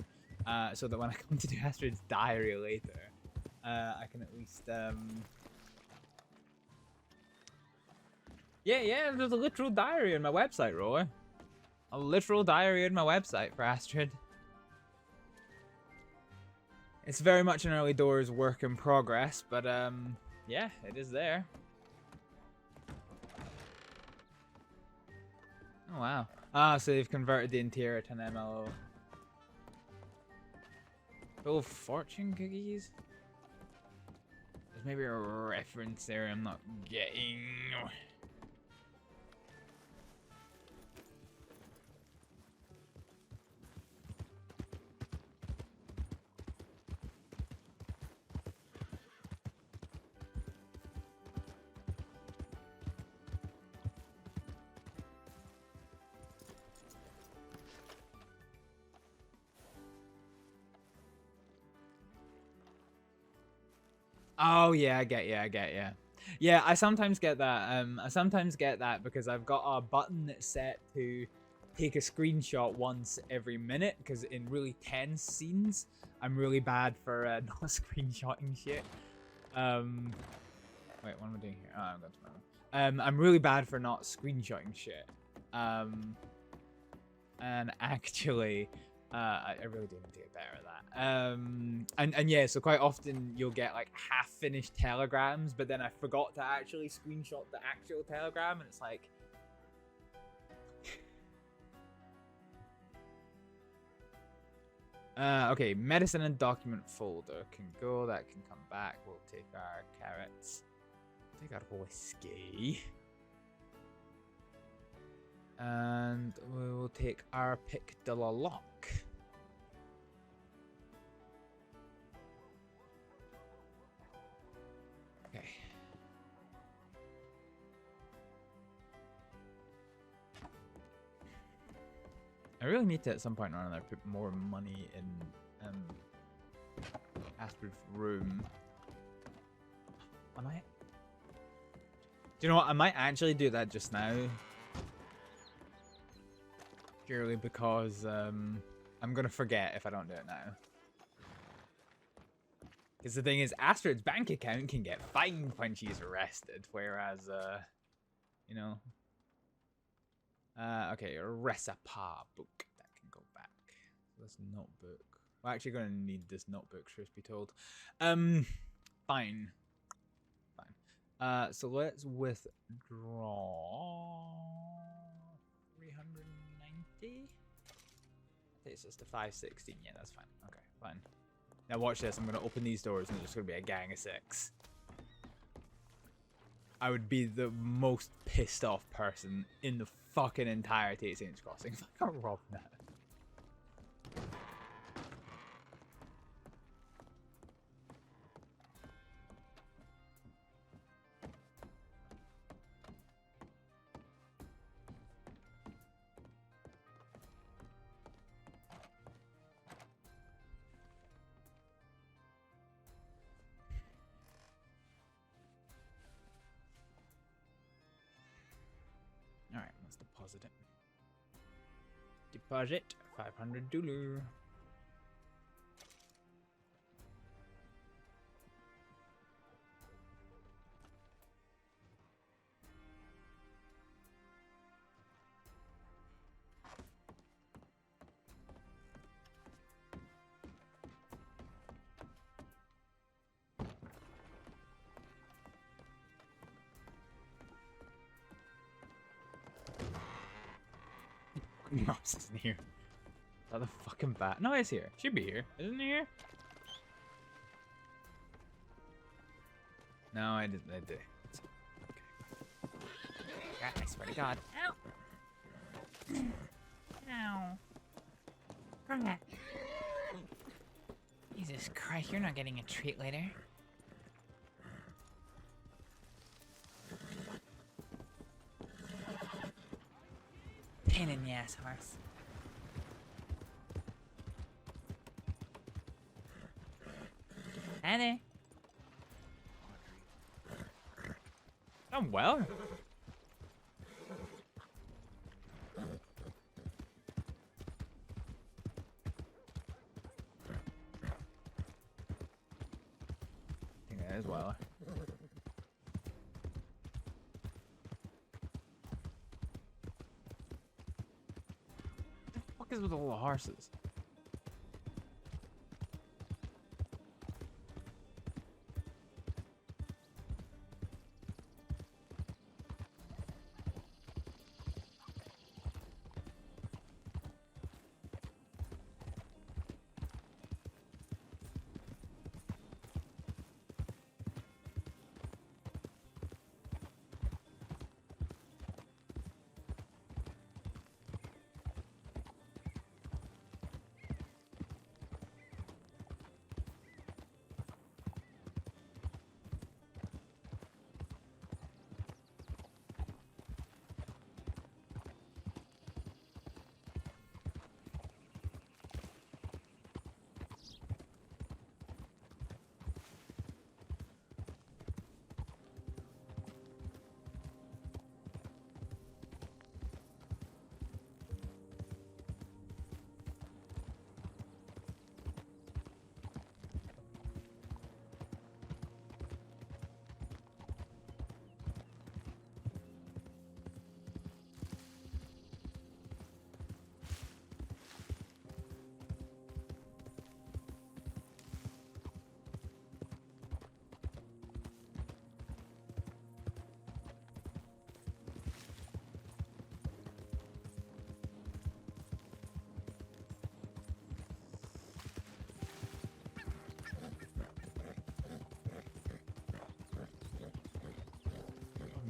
So that when I come to do Astrid's diary later, I can at least, yeah, there's a literal diary on my website, Roy. A literal diary on my website for Astrid. It's very much an early doors work in progress, but, yeah, it is there. Oh, wow. Ah, so they've converted the interior to an MLO. Full of fortune cookies? There's maybe a reference there I'm not getting. Oh yeah, I get you. Yeah, I sometimes get that. Because I've got a button that's set to take a screenshot once every minute. Because in really tense scenes, I'm really bad for not screenshotting shit. Wait, what am I doing here? Oh, I've got to I'm really bad for not screenshotting shit. And actually, I really do need to get better at that. And yeah, so quite often you'll get like half-finished telegrams, but then I forgot to actually screenshot the actual telegram, and it's like... okay, medicine and document folder can go, that can come back. We'll take our carrots. Take our whiskey. And we will take our pick de la lock. Okay. I really need to at some point or another put more money in Astrid's room. Am I? Do you know what? I might actually do that just now. Purely because I'm gonna forget if I don't do it now. Because the thing is, Astrid's bank account can get fined when she's arrested, whereas you know. Okay, recipe book that can go back. So this notebook. We're actually gonna need this notebook, truth be told. Fine. So let's withdraw 390. Takes us to 516. Yeah, that's fine. Okay, fine. Now watch this. I'm gonna open these doors and there's gonna be a gang of 6. I would be the most pissed off person in the fucking entirety of Saints Crossing if I got robbed now. Alright, let's deposit it. Deposit $500. No, this isn't here. Is that the fucking bat? No, it's here. Should be here. Isn't it here? No, I did. Okay. God, I swear to God. Ow! Ow. Crap. Jesus. Jesus Christ, you're not getting a treat later. Pain in the ass, horse. Annie. Oh, well. I think that is well. What the fuck is with all the horses?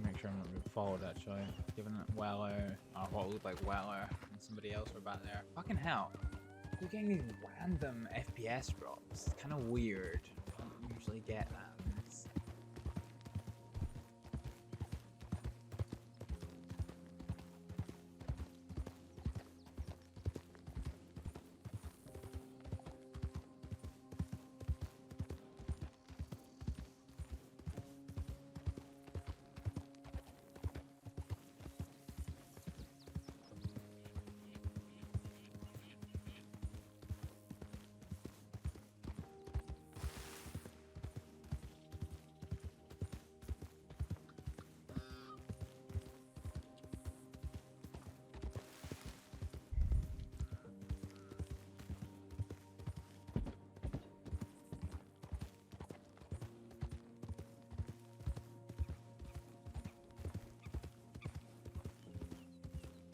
Make sure I'm not being followed actually. Given that Weller, or what looked like Weller, and somebody else were back there. Fucking hell. You're getting these random FPS drops. It's kind of weird. I don't usually get that. It's...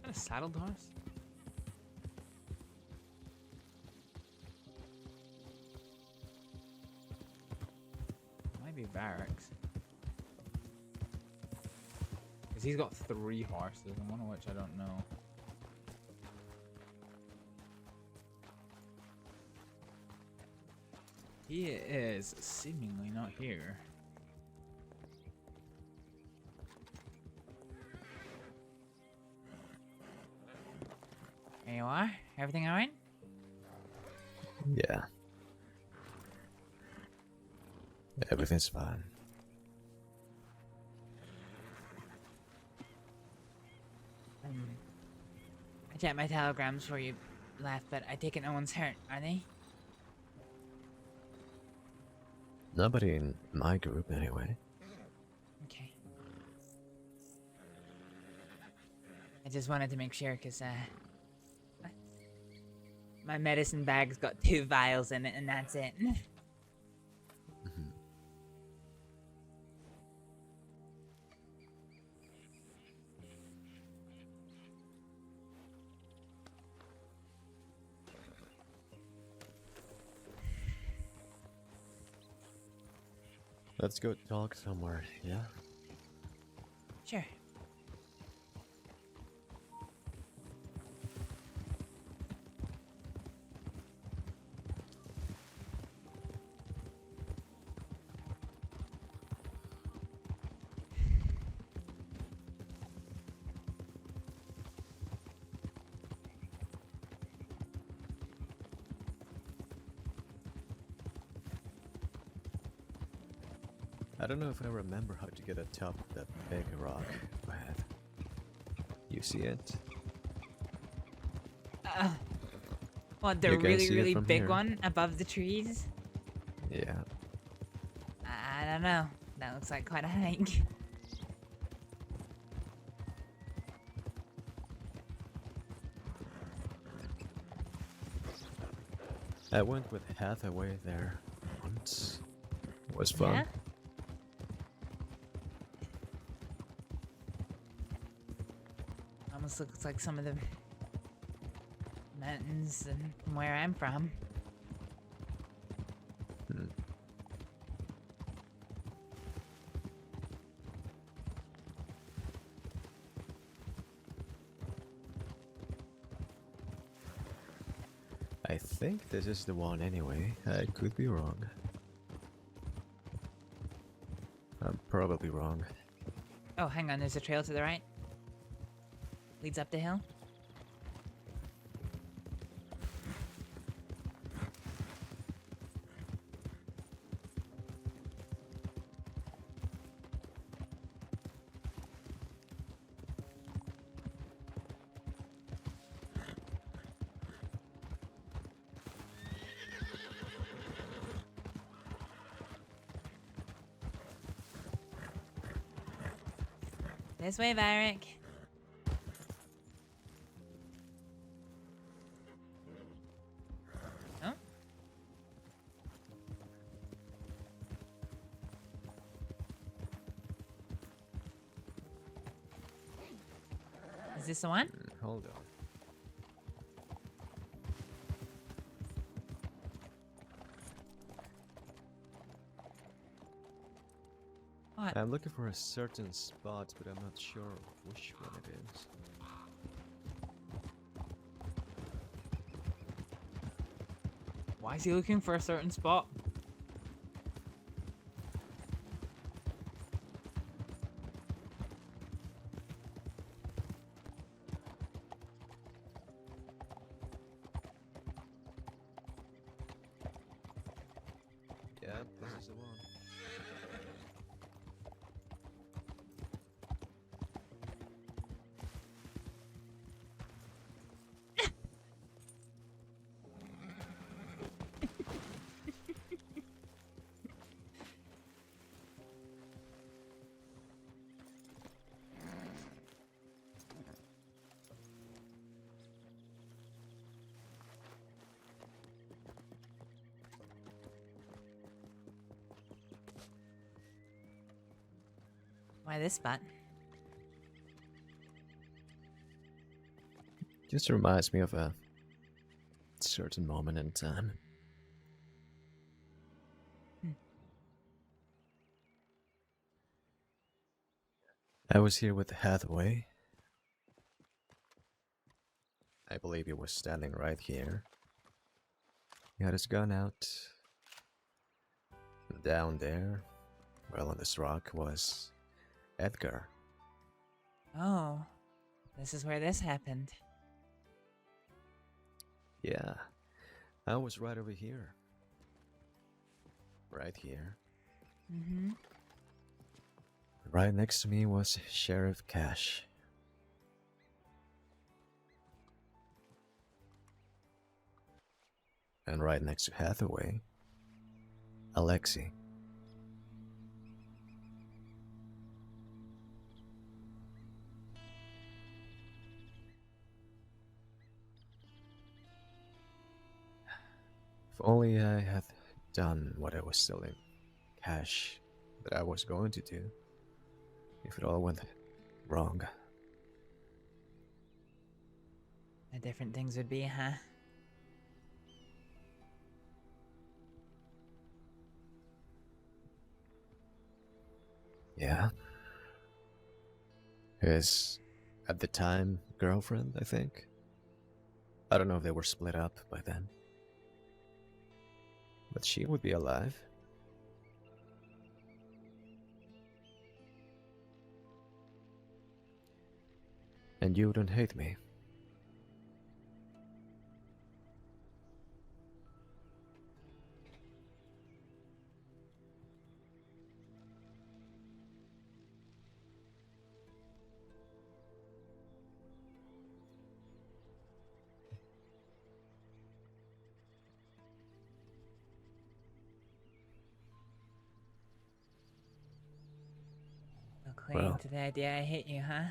A saddled horse? Might be Varek's. Because he's got 3 horses, and one of which I don't know. He is seemingly not here. There you are. Everything alright? Yeah. Everything's fine. I checked my telegrams before you left, but I take it no one's hurt, are they? Nobody in my group, anyway. Okay. I just wanted to make sure, because, my medicine bag's got 2 vials in it, and that's it. Let's go talk somewhere, yeah? Sure. I don't know if I remember how to get atop that big rock ahead. You see it? What, the You can really, see it really from big here. one above the trees? Yeah. I don't know. That looks like quite a hike. I went with Hathaway there once. It was fun. Yeah? Almost looks like some of the mountains from where I'm from. Hmm. I think this is the one anyway. I could be wrong. I'm probably wrong. Oh, hang on, there's a trail to the right. Leads up the hill. This way, Varek. Oh. Is this the one? Hold on. What? I'm looking for a certain spot, but I'm not sure which one it is. Why is he looking for a certain spot? Yeah, this is the one. Why this spot? Just reminds me of a certain moment in time. I was here with Hathaway. I believe he was standing right here. He had his gun out. Down there, well, on this rock, was Edgar. Oh, this is where this happened. Yeah, I was right over here. Right here. Mm-hmm. Right next to me was Sheriff Cash. And right next to Hathaway, Alexi. If only I had done what I was telling Cash that I was going to do. If it all went wrong. How different things would be, huh? Yeah. His, at the time, girlfriend, I think. I don't know if they were split up by then. But she would be alive. And you don't hate me. Playing Well. to the idea I hit you, huh?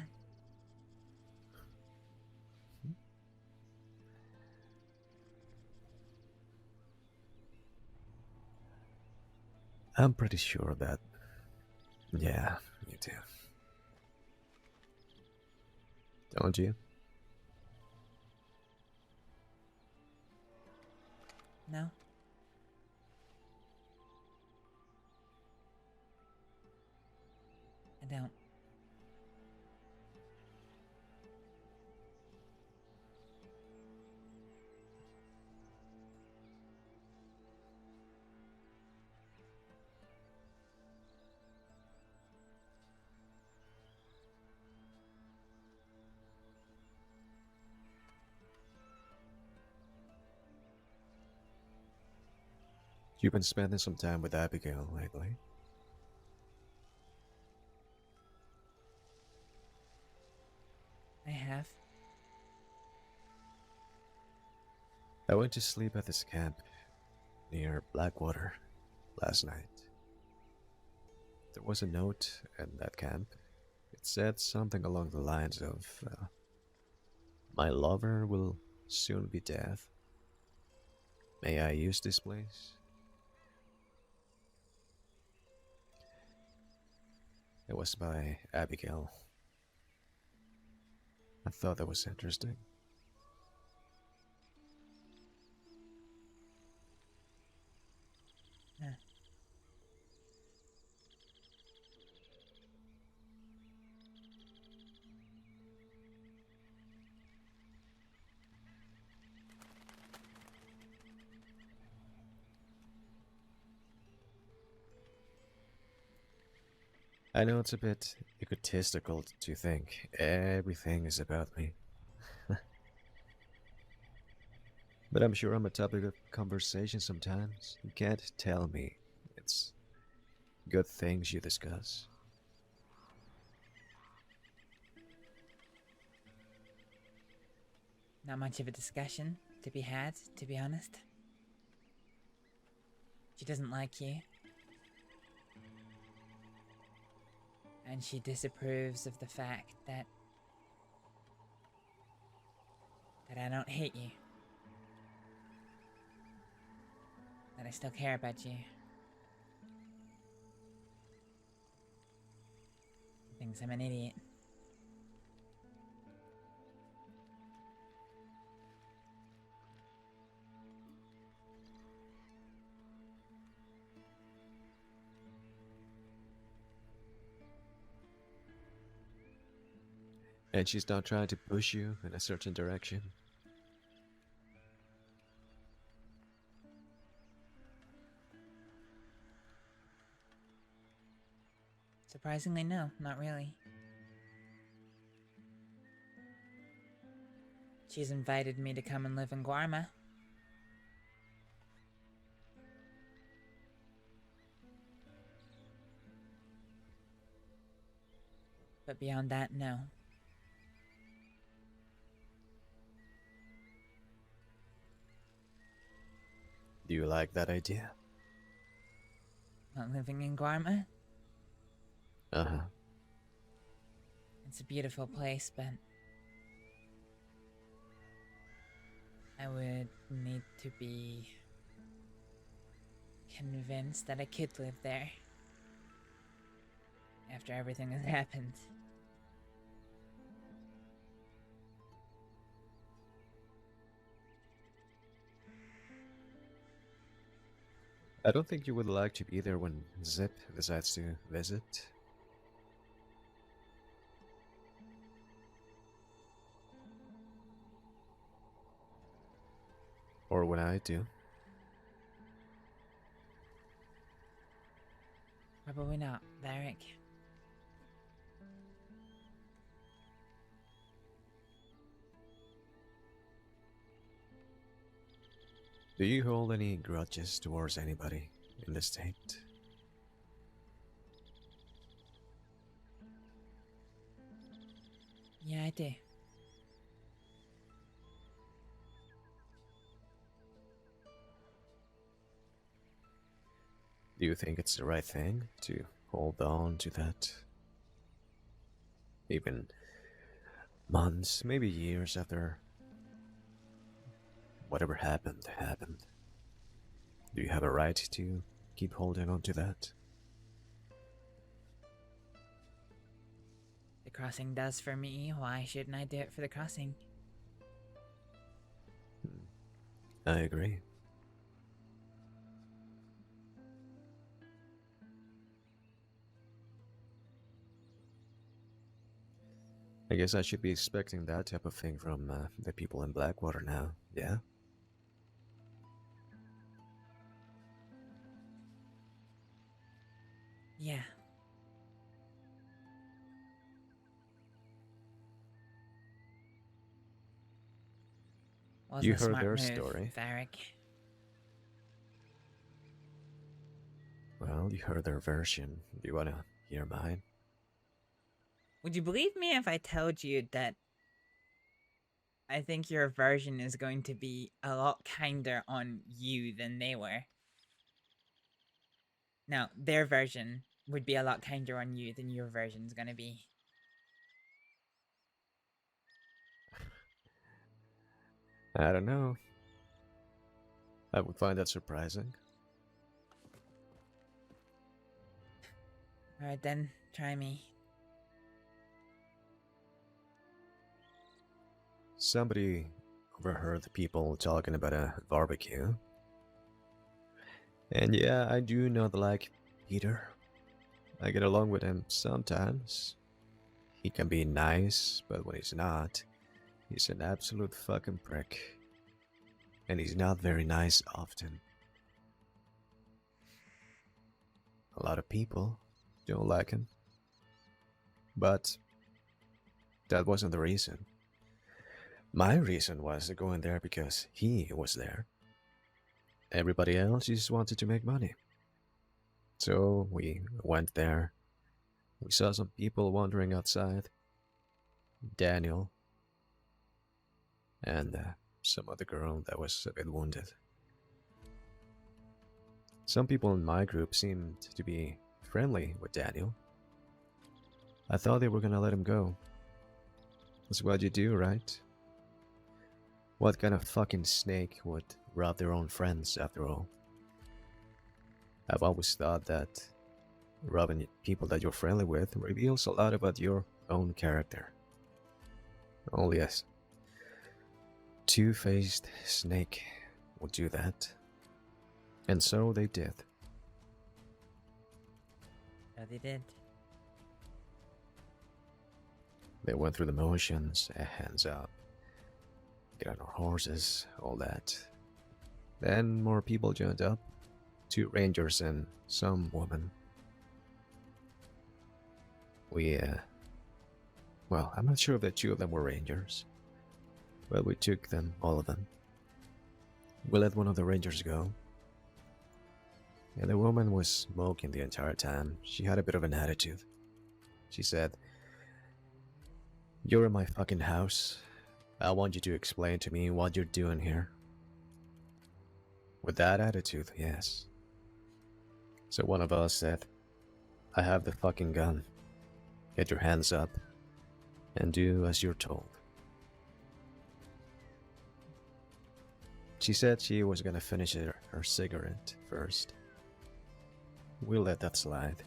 I'm pretty sure that. Yeah, you do. Don't you? No? I don't. You've been spending some time with Abigail lately. I have. I went to sleep at this camp near Blackwater last night. There was a note in that camp. It said something along the lines of, my lover will soon be dead. May I use this place? It was by Abigail. I thought that was interesting. Huh. I know it's a bit egotistical to think everything is about me. But I'm sure I'm a topic of conversation sometimes. You can't tell me it's good things you discuss. Not much of a discussion to be had, to be honest. She doesn't like you. And she disapproves of the fact that I don't hate you. That I still care about you. She thinks I'm an idiot. And she's not trying to push you in a certain direction. Surprisingly, no, not really. She's invited me to come and live in Guarma. But beyond that, no. Do you like that idea? Not living in Guarma? Uh-huh. It's a beautiful place, but I would need to be convinced that I could live there after everything has happened. I don't think you would like to be there when Zip decides to visit. Or when I do. Probably not, Varek. Do you hold any grudges towards anybody in the state? Yeah, I do. Do you think it's the right thing to hold on to that even months, maybe years after whatever happened, happened. Do you have a right to keep holding on to that? The crossing does for me. Why shouldn't I do it for the crossing? I agree. I guess I should be expecting that type of thing from the people in Blackwater now, yeah? Yeah. Wasn't You a heard smart their move, story. Varek. Well, you heard their version. Do you want to hear mine? Would you believe me if I told you that I think your version is going to be a lot kinder on you than they were? No, their version would be a lot kinder on you than your version's gonna be. I don't know. I would find that surprising. Alright then, try me. Somebody overheard the people talking about a barbecue. And yeah, I do not like Peter. I get along with him sometimes. He can be nice, but when he's not, he's an absolute fucking prick. And he's not very nice often. A lot of people don't like him. But that wasn't the reason. My reason was to go in there because he was there. Everybody else just wanted to make money. So we went there. We saw some people wandering outside. Daniel. And some other girl that was a bit wounded. Some people in my group seemed to be friendly with Daniel. I thought they were gonna let him go. That's what you do, right? What kind of fucking snake would rob their own friends, after all? I've always thought that robbing people that you're friendly with reveals a lot about your own character. Only a two-faced snake would do that. And so they did. Yeah, they did. They went through the motions, hands up, get on our horses, all that. Then more people joined up. 2 rangers and some woman. Well, I'm not sure if the 2 of them were rangers. But we took them, all of them. We let one of the rangers go. And the woman was smoking the entire time. She had a bit of an attitude. She said, "You're in my fucking house. I want you to explain to me what you're doing here." With that attitude, yes. So one of us said, "I have the fucking gun. Get your hands up and do as you're told." She said she was gonna finish her cigarette first. We let that slide.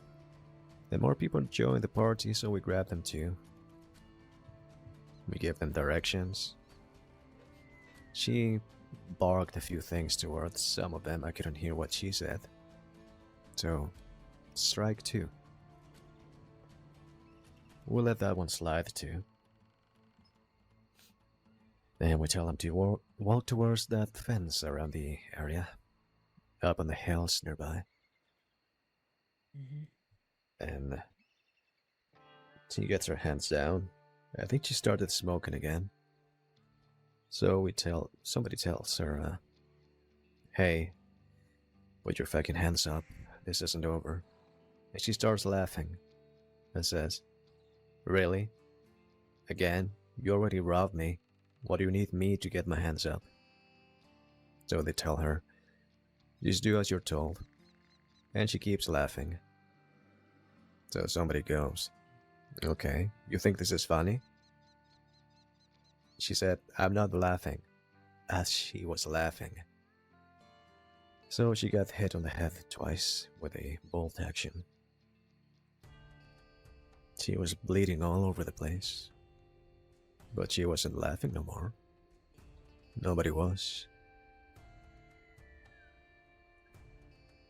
Then more people joined the party, so we grabbed them too. We gave them directions. She barked a few things towards some of them. I couldn't hear what she said. So, strike 2. We'll let that one slide too. Then we tell them to walk towards that fence around the area, up on the hills nearby. And she gets her hands down. I think she started smoking again. So somebody tells her, "Hey, put your fucking hands up. This isn't over." And she starts laughing and says, "Really? Again? You already robbed me. What do you need me to get my hands up?" So they tell her, "Just do as you're told." And she keeps laughing. So somebody goes, Okay, you think this is funny? She said, I'm not laughing, as she was laughing. So she got hit on the head twice with a bolt action. She was bleeding all over the place. But she wasn't laughing no more. Nobody was.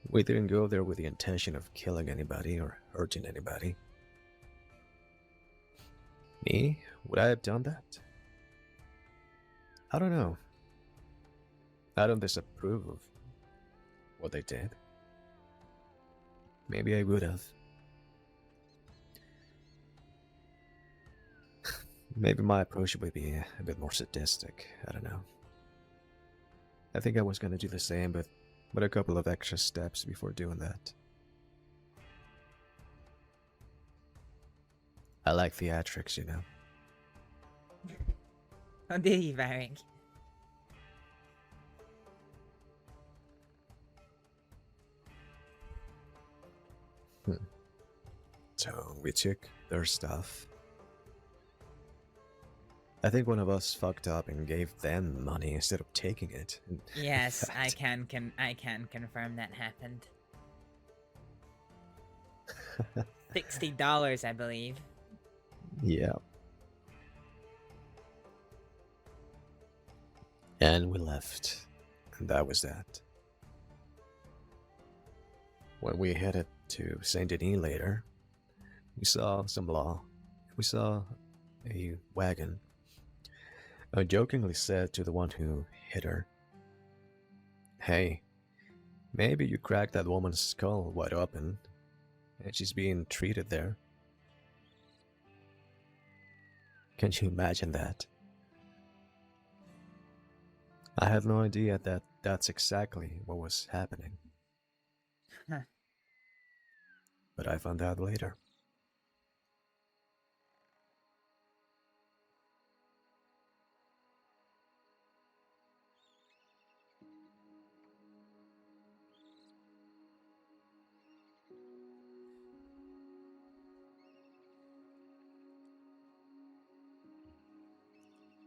We didn't go there with the intention of killing anybody or hurting anybody. Me? Would I have done that? I don't know. I don't disapprove of what they did. Maybe I would have. Maybe my approach would be a bit more sadistic. I don't know. I think I was gonna do the same, but a couple of extra steps before doing that. I like theatrics, you know. Oh, did you, Varek? So we took their stuff. I think one of us fucked up and gave them money instead of taking it. Yes, I can confirm that happened. $60, I believe. Yeah. And we left. And that was that. When we headed to Saint Denis later, we saw some law. We saw a wagon. I jokingly said to the one who hit her, "Hey, maybe you cracked that woman's skull wide open, and she's being treated there." Can you imagine that? I had no idea that that's exactly what was happening. Huh. But I found out later.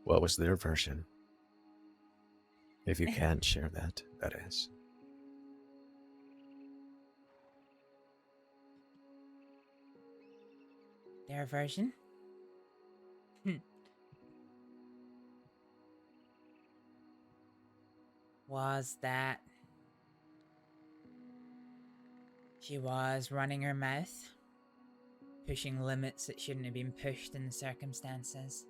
What was their version? If you can't share that, that is. Their version? Was that she was running her mouth, pushing limits that shouldn't have been pushed in the circumstances.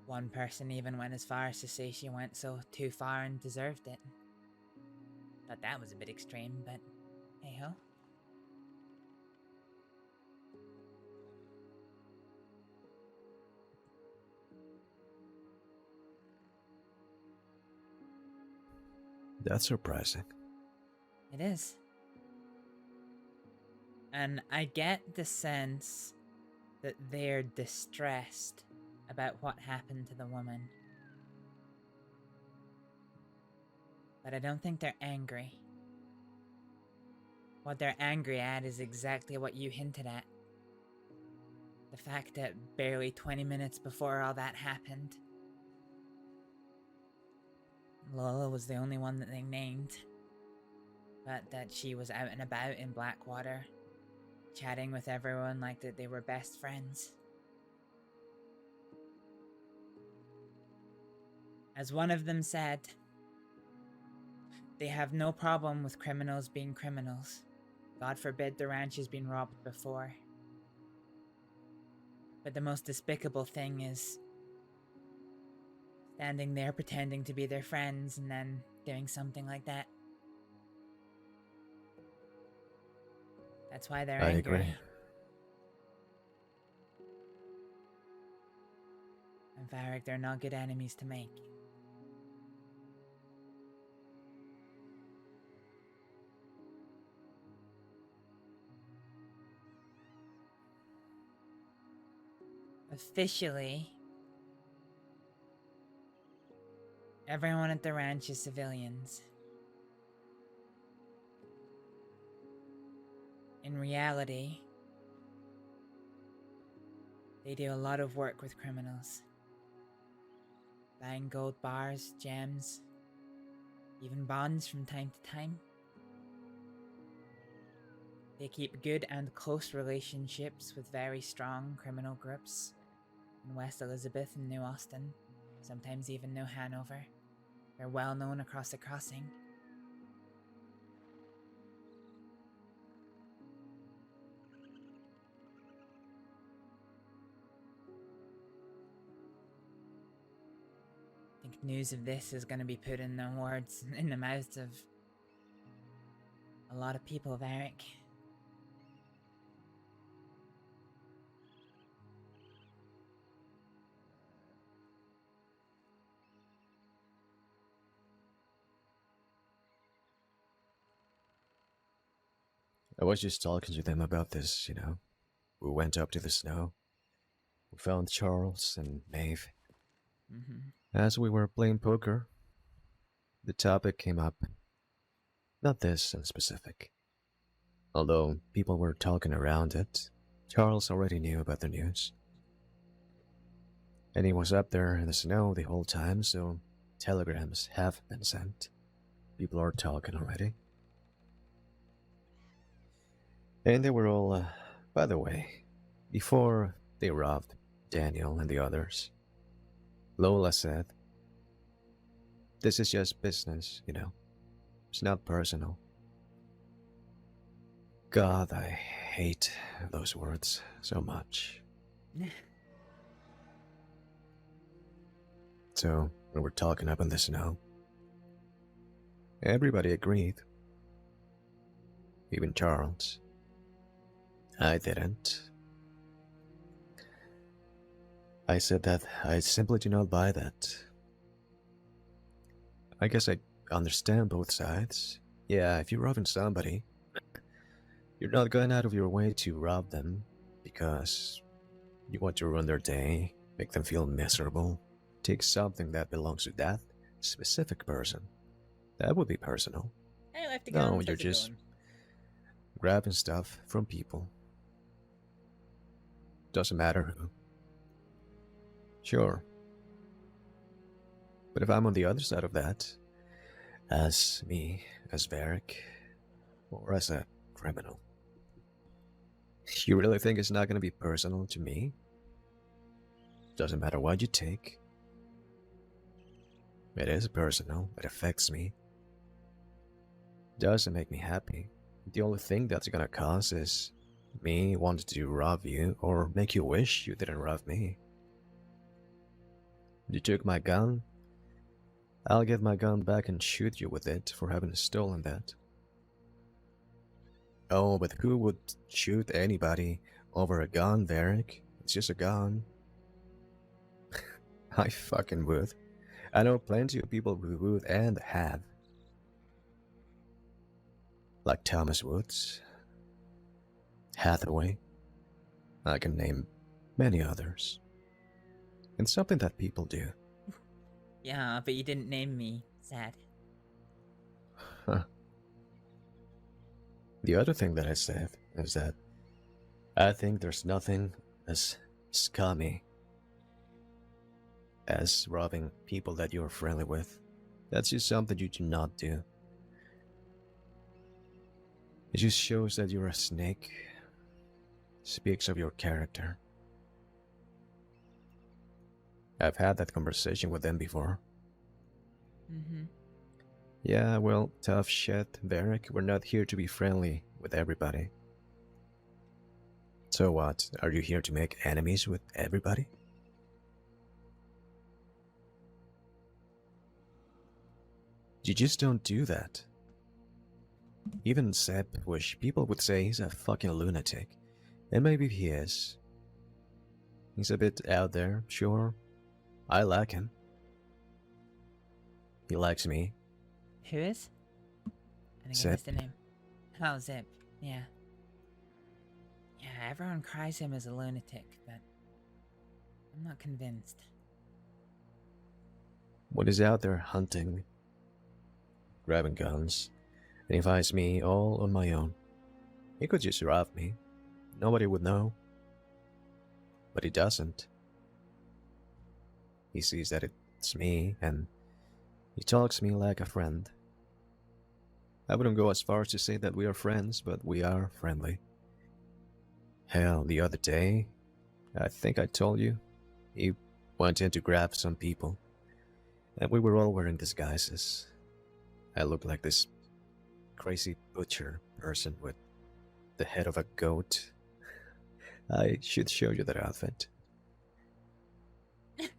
One person even went as far as to say she went so too far and deserved it. Thought that was a bit extreme, but hey ho. That's surprising. It is. And I get the sense that they're distressed about what happened to the woman. But I don't think they're angry. What they're angry at is exactly what you hinted at. The fact that barely 20 minutes before all that happened, Lola was the only one that they named. But that she was out and about in Blackwater, chatting with everyone like that they were best friends. As one of them said, they have no problem with criminals being criminals. God forbid the ranch has been robbed before. But the most despicable thing is standing there pretending to be their friends and then doing something like that. That's why they're I angry. agree. And Varek, they're not good enemies to make. Officially, everyone at the ranch is civilians. in reality, they do a lot of work with criminals. Buying gold bars, gems, even bonds from time to time. They keep good and close relationships with very strong criminal groups in West Elizabeth and New Austin, sometimes even New Hanover. They're well known across the crossing. I think news of this is going to be put in the words, in the mouths of a lot of people, Varek. I was just talking to them about this, you know. We went up to the snow. We found Charles and Maeve. As we were playing poker, the topic came up. Not this in specific. Although people were talking around it, Charles already knew about the news. And he was up there in the snow the whole time, so telegrams have been sent. People are talking already. And they were all, by the way, before they robbed Daniel and the others, Lola said, "This is just business, you know. It's not personal." God, I hate those words so much. So, we were talking up in the snow. Everybody agreed. Even Charles. I didn't. I said that I simply do not buy that. I guess I understand both sides. Yeah, if you're robbing somebody, you're not going out of your way to rob them because you want to ruin their day, make them feel miserable, take something that belongs to that specific person. That would be personal. Hey, Lefty No, Guns, you're how's it just going? grabbing stuff from people. Doesn't matter who. Sure. But if I'm on the other side of that, as me, as Varek, or as a criminal, you really think it's not going to be personal to me? Doesn't matter what you take. It is personal. It affects me. Doesn't make me happy. The only thing that's gonna cause is me wanting to rob you or make you wish you didn't rob me. You took my gun. I'll get my gun back and shoot you with it for having stolen that. Oh, but who would shoot anybody over a gun, Varek? It's just a gun. I fucking would. I know plenty of people who would and have. Like Thomas Woods, Hathaway. I can name many others. It's something that people do. Yeah, but you didn't name me. Sad. Huh. The other thing that I said is that I think there's nothing as scummy as robbing people that you're friendly with. That's just something you do not do. It just shows that you're a snake. Speaks of your character. I've had that conversation with them before. Yeah, well, tough shit, Varek. We're not here to be friendly with everybody. So what? Are you here to make enemies with everybody? You just don't do that. Even Seb, which people would say he's a fucking lunatic. And maybe he is. He's a bit out there, sure. I like him. He likes me. Who is? I think I Zip. missed the name. Oh, Zip. Yeah. Yeah, everyone cries him as a lunatic, but I'm not convinced. When he's out there hunting, grabbing guns, and he finds me all on my own. He could just rob me. Nobody would know. But he doesn't. He sees that it's me, and he talks to me like a friend. I wouldn't go as far as to say that we are friends, but we are friendly. Hell, the other day, I think I told you, he went in to grab some people, and we were all wearing disguises. I looked like this crazy butcher person with the head of a goat. I should show you that outfit.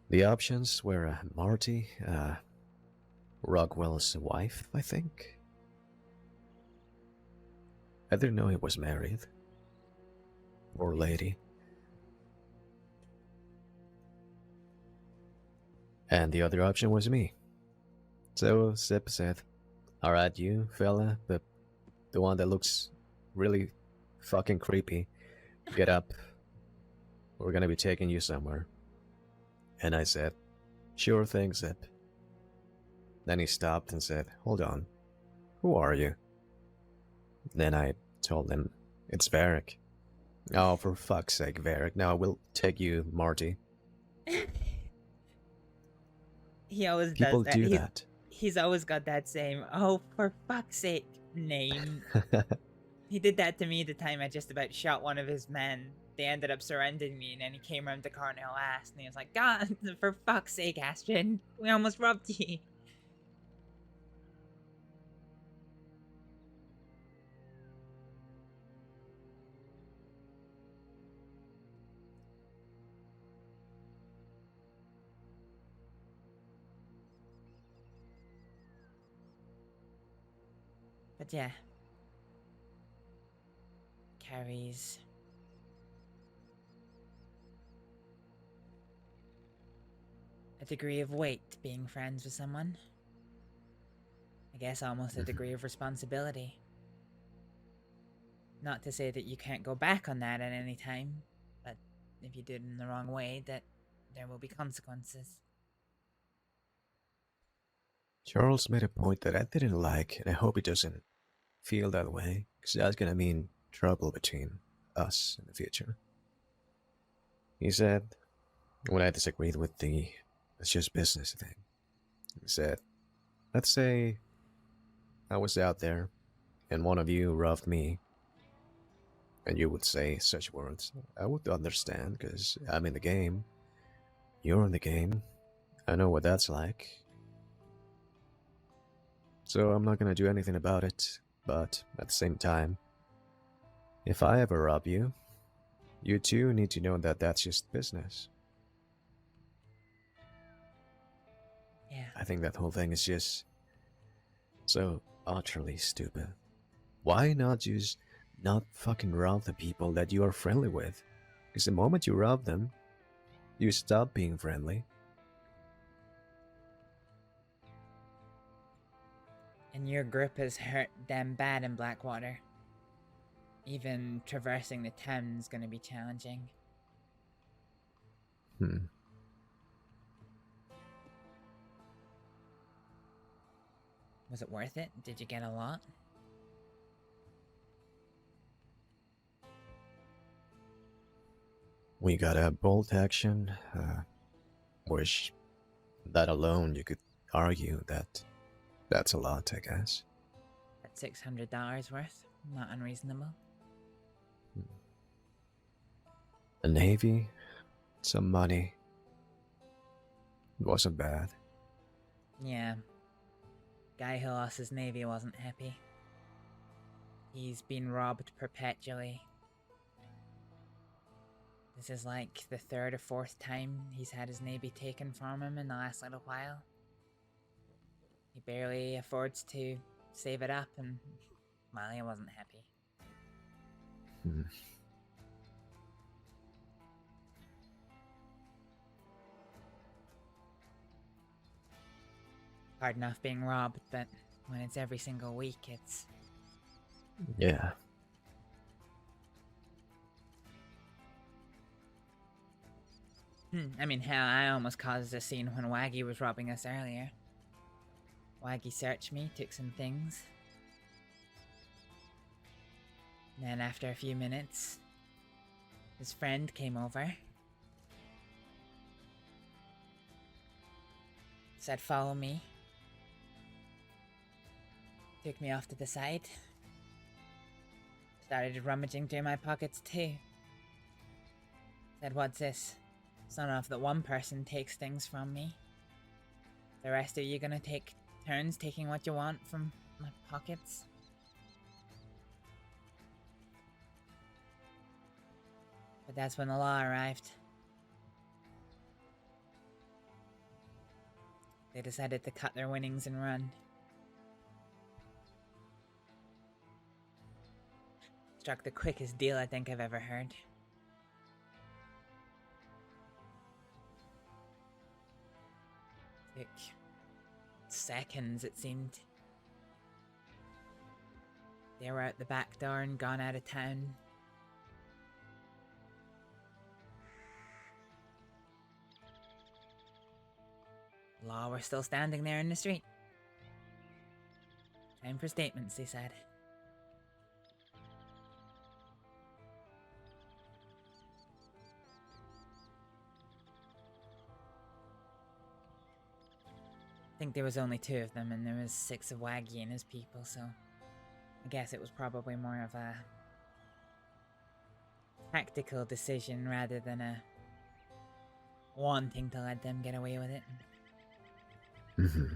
The options were Marty, Rockwell's wife, I think. I didn't know he was married. Poor lady. And the other option was me. So Zip said, "Alright, you fella, the one that looks really fucking creepy, get up. We're gonna be taking you somewhere." And I said, "Sure thing, Zip." Then he stopped and said, "Hold on, who are you?" Then I told him, "It's Varek." "Oh, for fuck's sake, Varek. Now we'll take you, Marty." He always People does that. do that. He's always got that same, "Oh, for fuck's sake," name. He did that to me the time I just about shot one of his men. They ended up surrendering me, and then he came around the corner and asked, and he was like, "God, for fuck's sake, Astrид, we almost robbed you." But yeah. Carries a degree of weight being friends with someone. I guess almost a degree of responsibility. Not to say that you can't go back on that at any time, but if you do it in the wrong way, that there will be consequences. Charles made a point that I didn't like, and I hope he doesn't feel that way, because that's gonna mean trouble between us in the future. He said, when I disagreed with the "it's just business" thing, he said, "Let's say I was out there and one of you robbed me, and you would say such words. I would understand, because I'm in the game. You're in the game. I know what that's like. So I'm not gonna do anything about it, but at the same time, if I ever rob you, you too need to know that that's just business." Yeah. I think that whole thing is just so utterly stupid. Why not just not fucking rob the people that you are friendly with? Because the moment you rob them, you stop being friendly. And your grip has hurt them bad in Blackwater. Even traversing the Thames is gonna be challenging. Was it worth it? Did you get a lot? We got a bolt action, which that alone you could argue that that's a lot, I guess. At $600 worth? Not unreasonable. A navy, some money. It wasn't bad. Yeah. Guy who lost his navy wasn't happy. He's been robbed perpetually. This is like the third or fourth time he's had his navy taken from him in the last little while. He barely affords to save it up, and well, he wasn't happy. Hard enough being robbed, but when it's every single week, it's... Yeah. I mean, hell, I almost caused a scene when Waggy was robbing us earlier. Waggy searched me, took some things. And then after a few minutes, his friend came over. Said, follow me. Took me off to the side. Started rummaging through my pockets too. Said, what's this? It's not enough that one person takes things from me. The rest of you gonna take turns taking what you want from my pockets? But that's when the law arrived. They decided to cut their winnings and run. Struck the quickest deal I think I've ever heard. Took seconds, it seemed. They were out the back door and gone out of town. Law were still standing there in the street. Time for statements, they said. I think there was only 2 of them, and there was 6 of Waggy and his people, so I guess it was probably more of a tactical decision rather than a wanting to let them get away with it. Mm-hmm.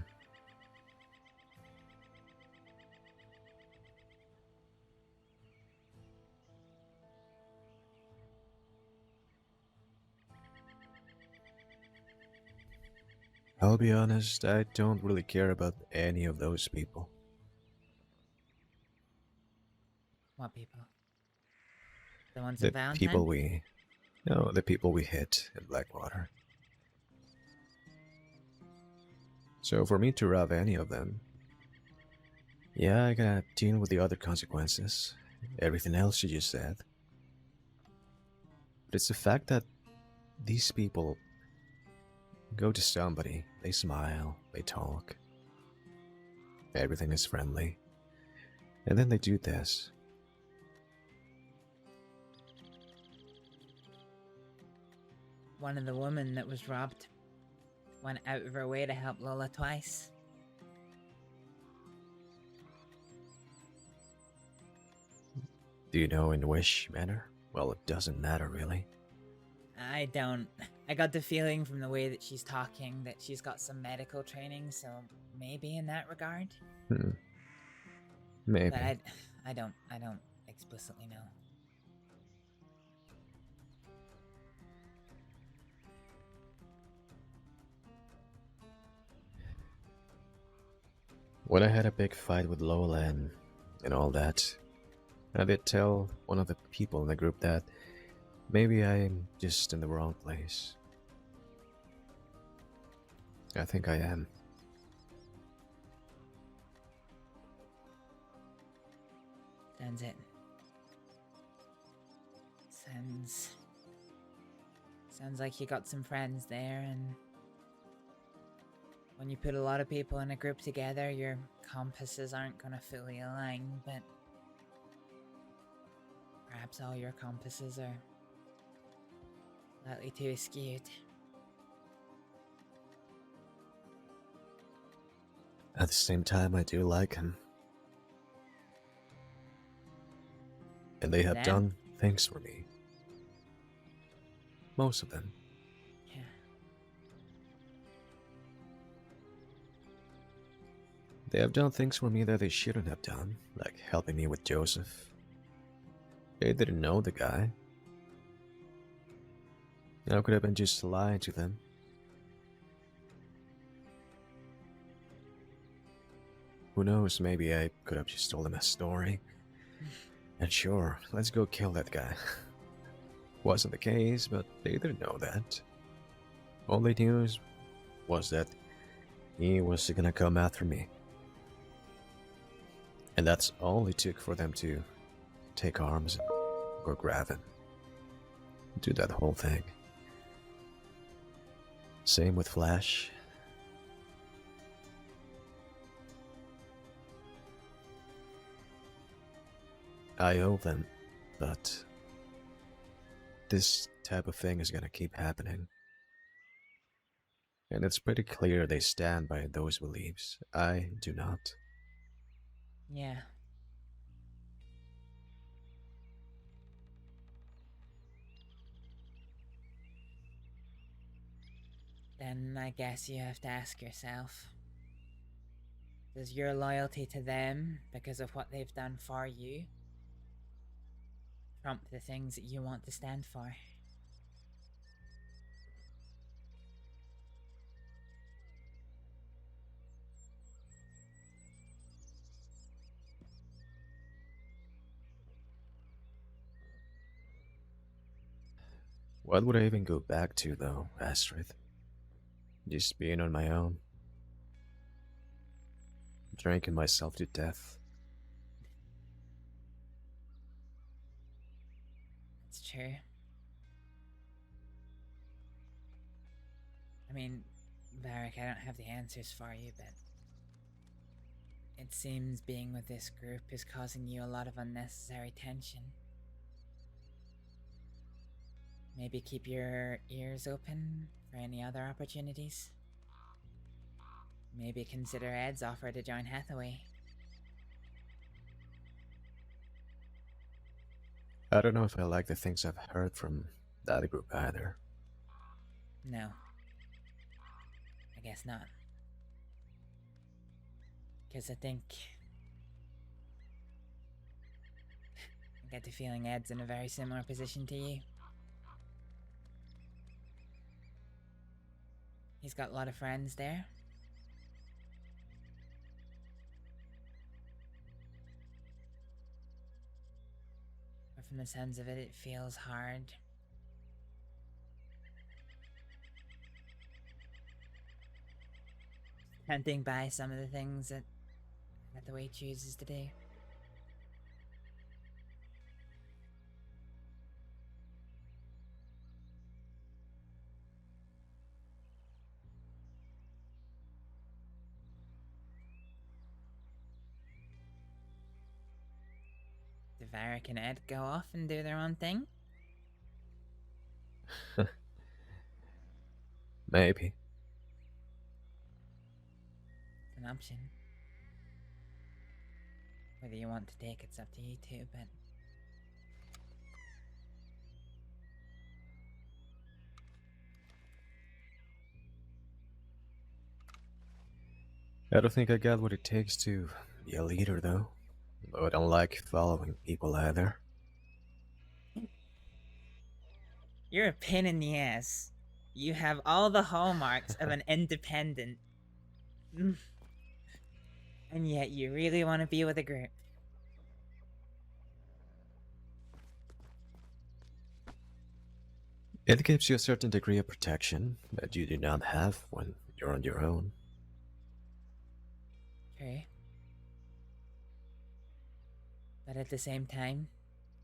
I'll be honest, I don't really care about any of those people. What people? The ones The in Valentine? people we... No, the people we hit in Blackwater. So for me to rob any of them, yeah, I gotta deal with the other consequences. Everything else you just said. But it's the fact that these people go to somebody, they smile, they talk. Everything is friendly. And then they do this. One of the women that was robbed went out of her way to help Lola twice. Do you know in which manner? Well, it doesn't matter really. I don't. I got the feeling from the way that she's talking that she's got some medical training, so maybe in that regard. Maybe. But I don't explicitly know. When I had a big fight with Lola and all that, I did tell one of the people in the group that maybe I'm just in the wrong place. I think I am. Sounds it. Sounds like you got some friends there, and when you put a lot of people in a group together, your compasses aren't gonna fully align, but perhaps all your compasses are slightly too skewed. At the same time, I do like him. And they have Them? done things for me. Most of them. Yeah. They have done things for me that they shouldn't have done, like helping me with Joseph. They didn't know the guy. I could have been just lying to them. Who knows, maybe I could have just told them a story. And sure, let's go kill that guy. Wasn't the case, but they didn't know that. All they knew was that he was gonna come after me. And that's all it took for them to take arms and go grab him. Do that whole thing. Same with Flash. I owe them, but this type of thing is gonna keep happening. And it's pretty clear they stand by those beliefs. I do not. Yeah. Then I guess you have to ask yourself, does your loyalty to them, because of what they've done for you, trump the things that you want to stand for? What would I even go back to, though, Astrид? Just being on my own. Drinking myself to death. It's true. I mean, Varek, I don't have the answers for you, but it seems being with this group is causing you a lot of unnecessary tension. Maybe keep your ears open for any other opportunities. Maybe consider Ed's offer to join Hathaway. I don't know if I like the things I've heard from that group either. No. I guess not. Because I think... I get the feeling Ed's in a very similar position to you. He's got a lot of friends there. But from the sounds of it, it feels hard. Can't think by some of the things that the way he chooses to do. Do Varek and Ed go off and do their own thing? Maybe. It's an option. Whether you want to take it's up to you two, but... I don't think I got what it takes to be a leader, though. Though I don't like following people either. You're a pain in the ass. You have all the hallmarks of an independent. And yet you really want to be with a group. It gives you a certain degree of protection that you do not have when you're on your own. Okay. But at the same time,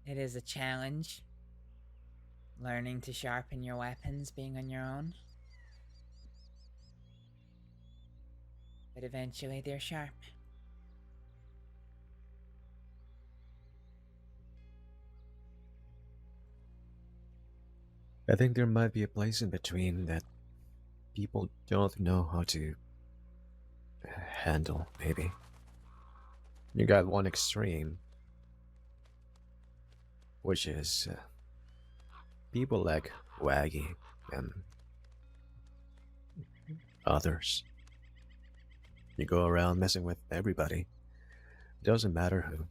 it is a challenge. Learning to sharpen your weapons being on your own. But eventually they're sharp. I think there might be a place in between that people don't know how to handle, maybe. You got one extreme, which is people like Waggy and others. You go around messing with everybody. Doesn't matter who.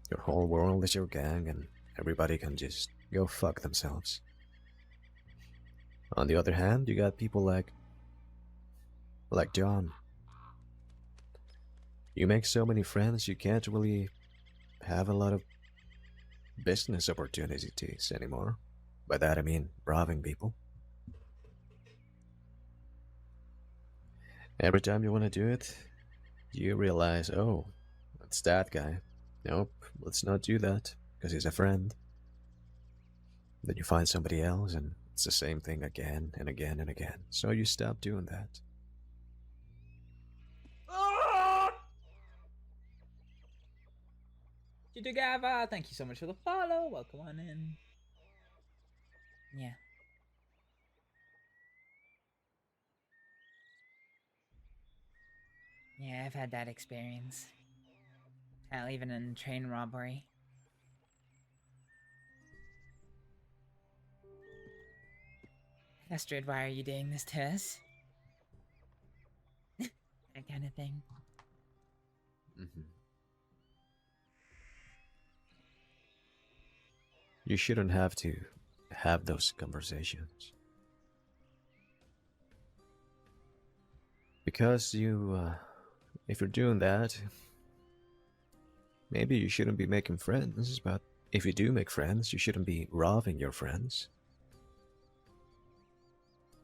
Your whole world is your gang and everybody can just go fuck themselves. On the other hand, you got people like John. You make so many friends you can't really have a lot of business opportunities anymore. By that I mean robbing people. Every time you want to do it, you realize, oh, it's that guy. Nope, let's not do that, because he's a friend. Then you find somebody else, and it's the same thing again and again and again. So you stop doing that. Jidugava, thank you so much for the follow. Welcome on in. Yeah. Yeah, I've had that experience. Hell, even in train robbery. Astrид, why are you doing this to us? That kind of thing. You shouldn't have to have those conversations. Because if you're doing that, maybe you shouldn't be making friends, but if you do make friends, you shouldn't be robbing your friends.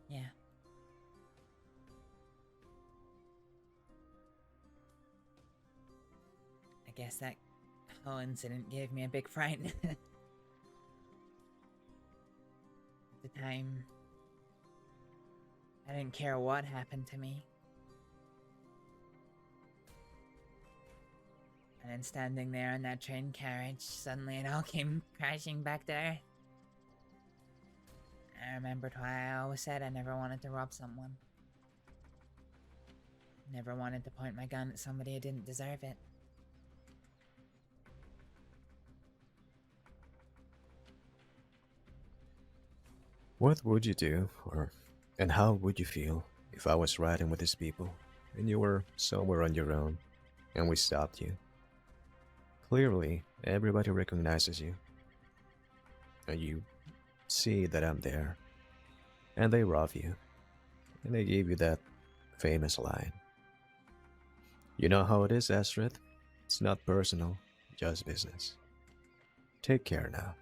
Yeah. I guess that whole incident gave me a big fright. At the time, I didn't care what happened to me. And then standing there in that train carriage, suddenly it all came crashing back to Earth. I remembered why I always said I never wanted to rob someone. Never wanted to point my gun at somebody who didn't deserve it. What would you do, and how would you feel if I was riding with these people, and you were somewhere on your own, and we stopped you? Clearly, everybody recognizes you, and you see that I'm there, and they rob you, and they give you that famous line. You know how it is, Astrид? It's not personal, just business. Take care now.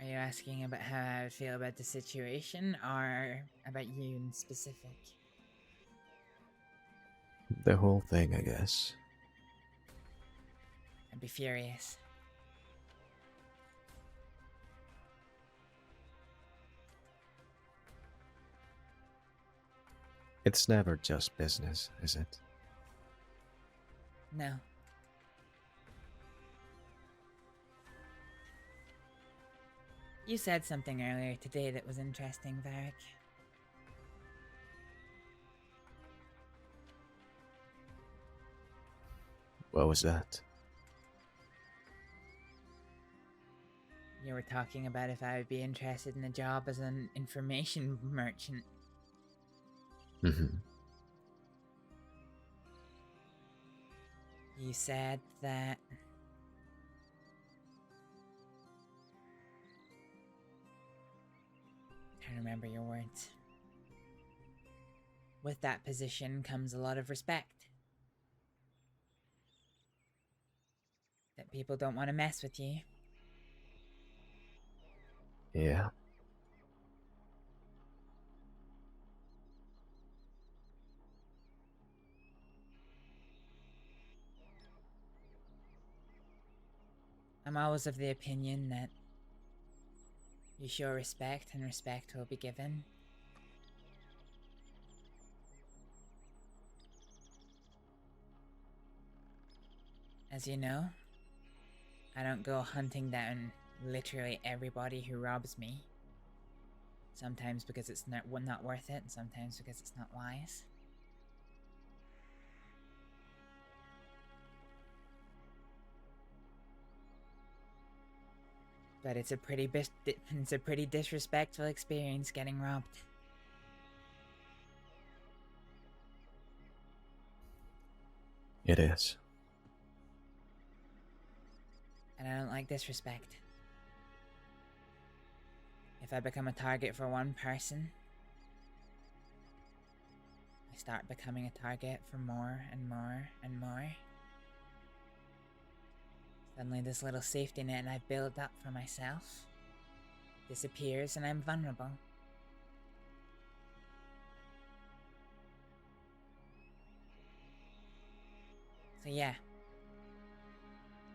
Are you asking about how I would feel about the situation, or about you in specific? The whole thing, I guess. I'd be furious. It's never just business, is it? No. You said something earlier today that was interesting, Varek. What was that? You were talking about if I would be interested in a job as an information merchant. You said that... I can't remember your words. With that position comes a lot of respect. That people don't want to mess with you. Yeah. I'm always of the opinion that you show respect and respect will be given. As you know, I don't go hunting down literally everybody who robs me. Sometimes because it's not worth it, and sometimes because it's not wise. But it's a pretty disrespectful experience getting robbed. It is. And I don't like disrespect. If I become a target for one person, I start becoming a target for more and more and more. Suddenly this little safety net I've built up for myself disappears and I'm vulnerable. So yeah,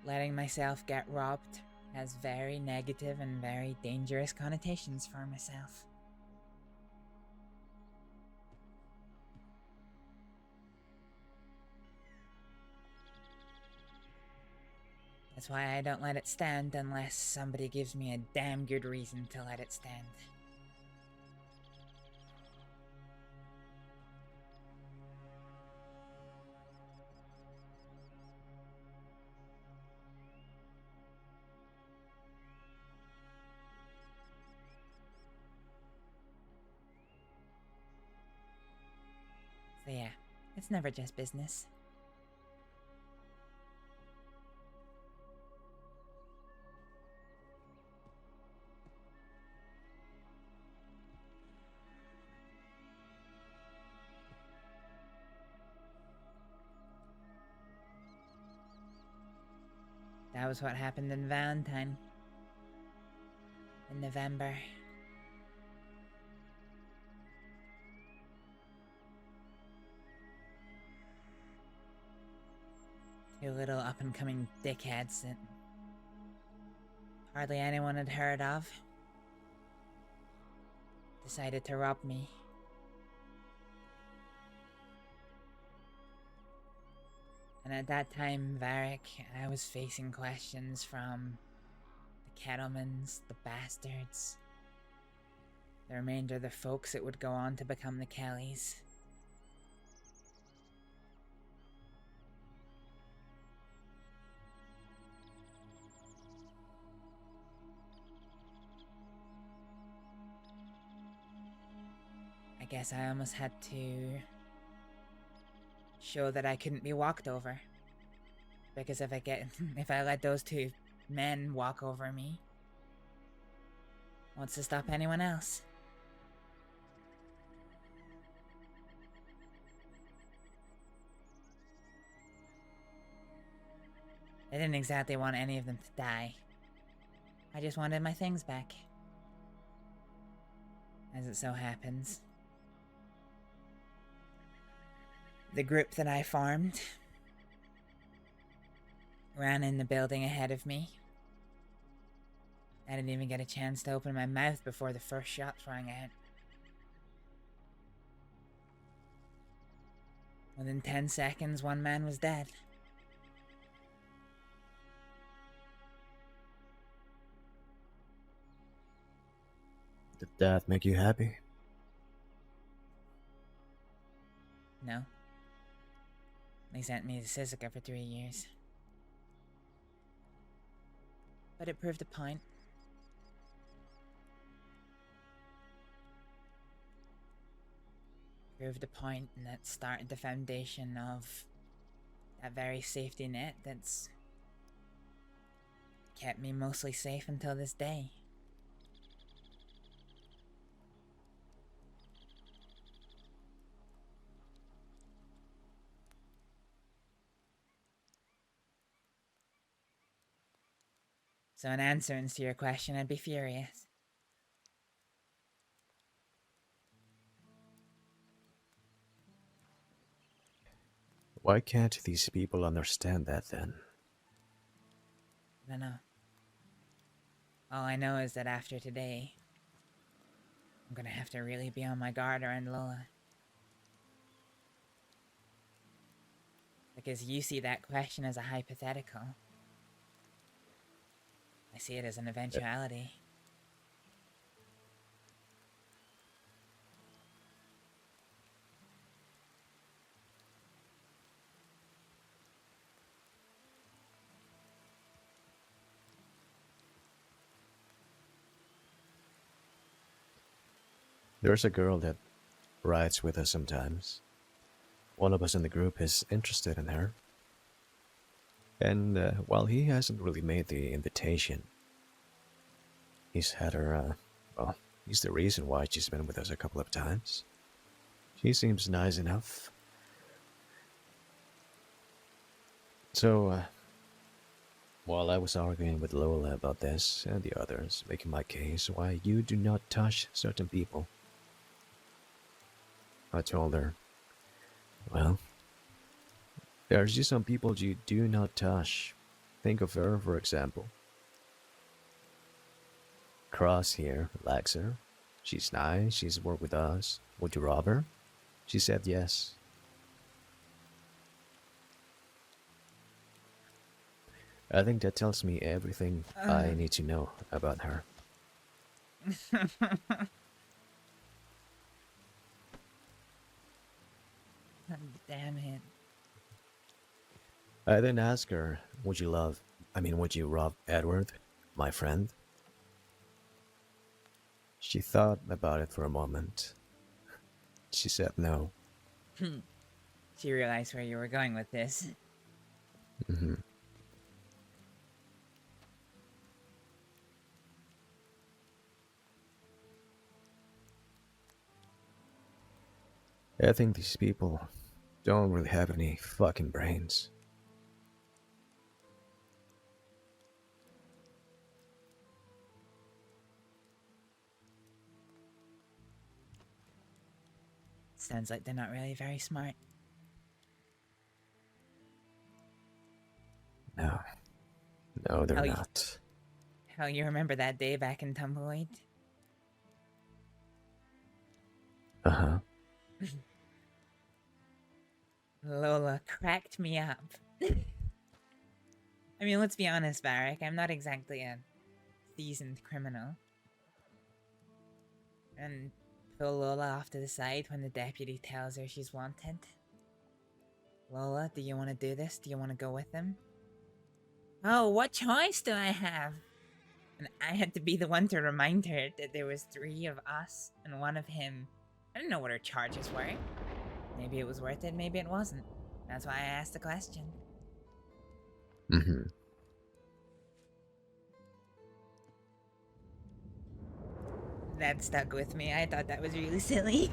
letting myself get robbed has very negative and very dangerous connotations for myself. That's why I don't let it stand unless somebody gives me a damn good reason to let it stand. So yeah, it's never just business. That was what happened in Valentine. In November. Two little up-and-coming dickheads that hardly anyone had heard of decided to rob me. And at that time, Varek, I was facing questions from the Kettlemans, the bastards, the remainder of the folks that would go on to become the Kellys. I guess I almost had to show that I couldn't be walked over. Because if I let those two men walk over me, what's to stop anyone else? I didn't exactly want any of them to die. I just wanted my things back. As it so happens, the group that I formed ran in the building ahead of me. I didn't even get a chance to open my mouth before the first shots rang out. Within 10 seconds, one man was dead. Did that make you happy? No. They sent me to Sisika for 3 years. But it proved a point. Proved a point, and that started the foundation of that very safety net that's kept me mostly safe until this day. So in answer to your question, I'd be furious. Why can't these people understand that then? I don't know. All I know is that after today, I'm gonna have to really be on my guard around Lola. Because you see that question as a hypothetical. I see it as an eventuality. There's a girl that rides with us sometimes. One of us in the group is interested in her. And while he hasn't really made the invitation, he's had her, well, he's the reason why she's been with us a couple of times. She seems nice enough. So, while I was arguing with Lola about this and the others, making my case why you do not touch certain people, I told her, well, there's just some people you do not touch. Think of her, for example. across here, Alexa. She's nice, she's worked with us. Would you rob her? She said yes. I think that tells me everything I need to know about her. Damn it. I then asked her, would you rob Edward, my friend? She thought about it for a moment. She said no. She realized where you were going with this. Mm-hmm. I think these people don't really have any fucking brains. Sounds like they're not really very smart. No. No, they're not. How you remember that day back in Tumbleweed? Uh-huh. Lola cracked me up. I mean, let's be honest, Varek. I'm not exactly a seasoned criminal. And pull Lola off to the side when the deputy tells her she's wanted. Lola, do you want to do this? Do you want to go with him? Oh, what choice do I have? And I had to be the one to remind her that there was 3 of us and 1 of him. I didn't know what her charges were. Maybe it was worth it, maybe it wasn't. That's why I asked the question. Mm-hmm. That stuck with me. I thought that was really silly.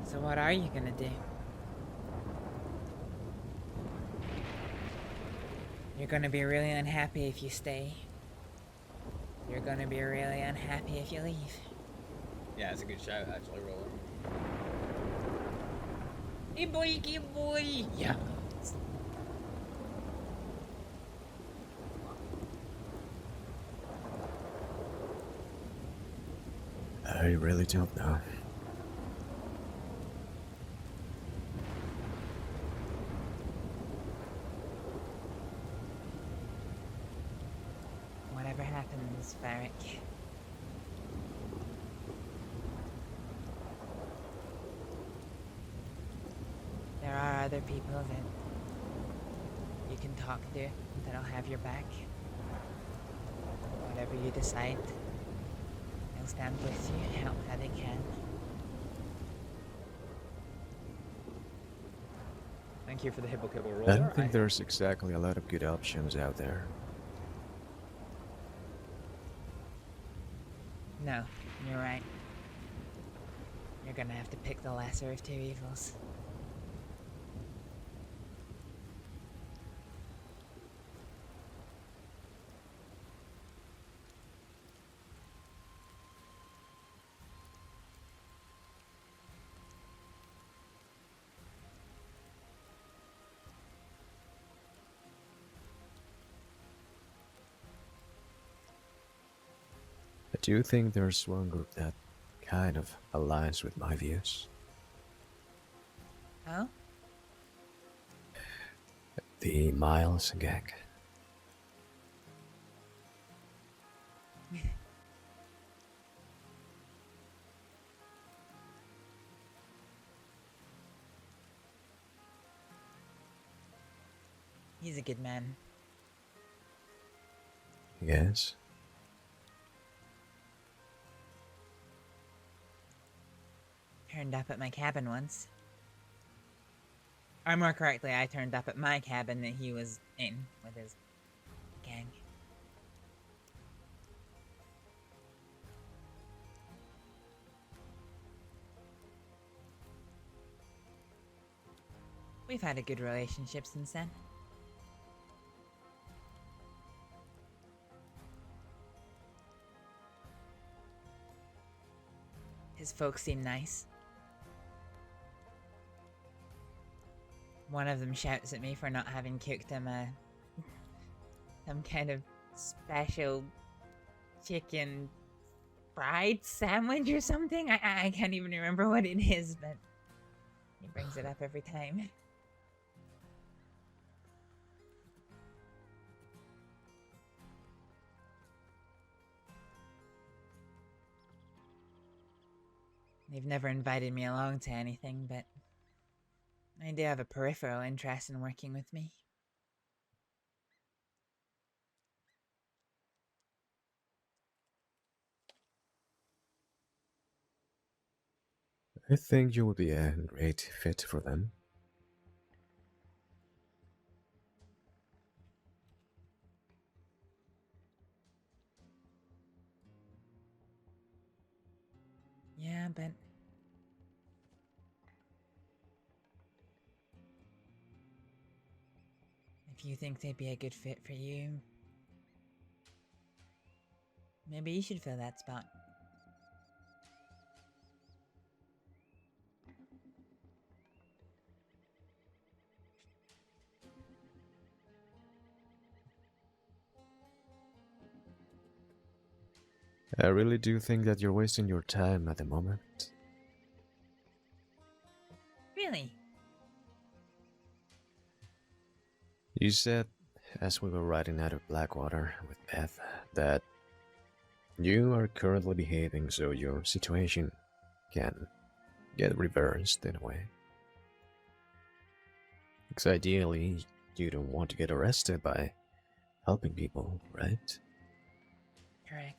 So what are you gonna do? You're gonna be really unhappy if you stay. You're gonna be really unhappy if you leave. Yeah, it's a good shout, actually, Roland. Hey boy! Yeah. I really don't know. Whatever happens, Varek. There are other people that you can talk to that'll have your back. Whatever you decide, they'll stand with you, help how they can. Thank you for the Hibble Kibble I roller. don't think there's exactly a lot of good options out there. No, you're right. You're gonna have to pick the lesser of 2 evils. I do think there's one group that kind of aligns with my views. Oh? The Miles gang. He's a good man. Yes? Turned up at my cabin once. Or more correctly, I turned up at my cabin that he was in with his gang. We've had a good relationship since then. His folks seem nice. One of them shouts at me for not having cooked him some kind of special chicken fried sandwich or something. I can't even remember what it is, but he brings it up every time. They've never invited me along to anything, but I do have a peripheral interest in working with me. I think you would be a great fit for them. Yeah, but if you think they'd be a good fit for you, maybe you should fill that spot. I really do think that you're wasting your time at the moment. Really? You said, as we were riding out of Blackwater with Beth, that you are currently behaving so your situation can get reversed in a way. Because ideally, you don't want to get arrested by helping people, right? Correct.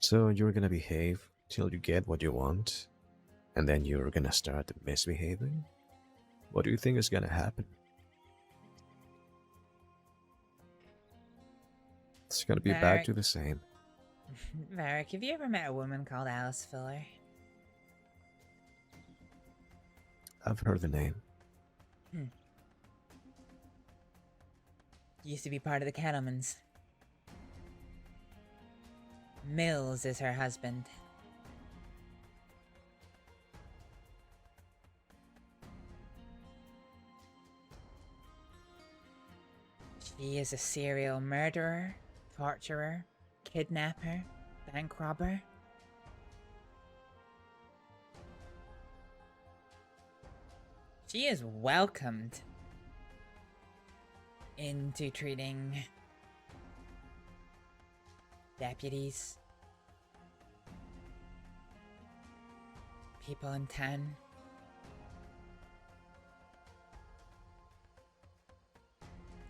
So you're gonna behave till you get what you want, and then you're gonna start misbehaving? What do you think is gonna happen? It's gonna be back to the same. Varek, have you ever met a woman called Alice Fuller? I've heard the name. Used to be part of the Cattlemen's. Mills is her husband. She is a serial murderer, torturer, kidnapper, bank robber. She is welcomed into treating deputies, people in town.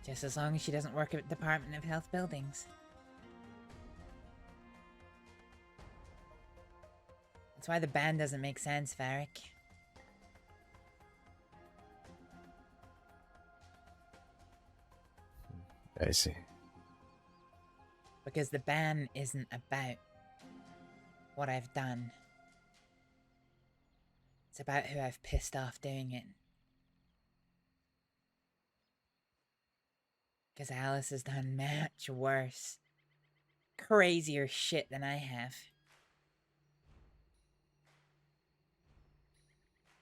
Just as long as she doesn't work at the Department of Health buildings. That's why the ban doesn't make sense, Varek. I see. Because the ban isn't about what I've done. It's about who I've pissed off doing it. Because Alice has done much worse, crazier shit than I have.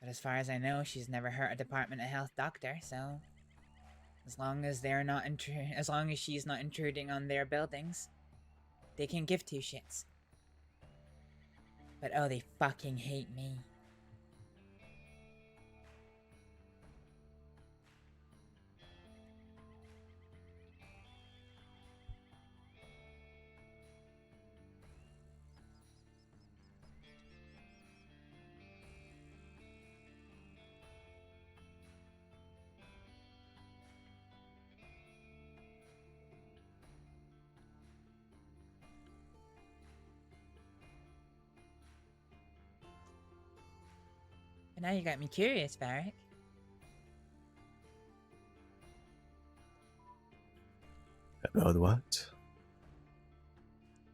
But as far as I know, she's never hurt a Department of Health doctor, so as long as they're not as long as she's not intruding on their buildings, they can give two shits. But oh, they fucking hate me. But now you got me curious, Varek. About what?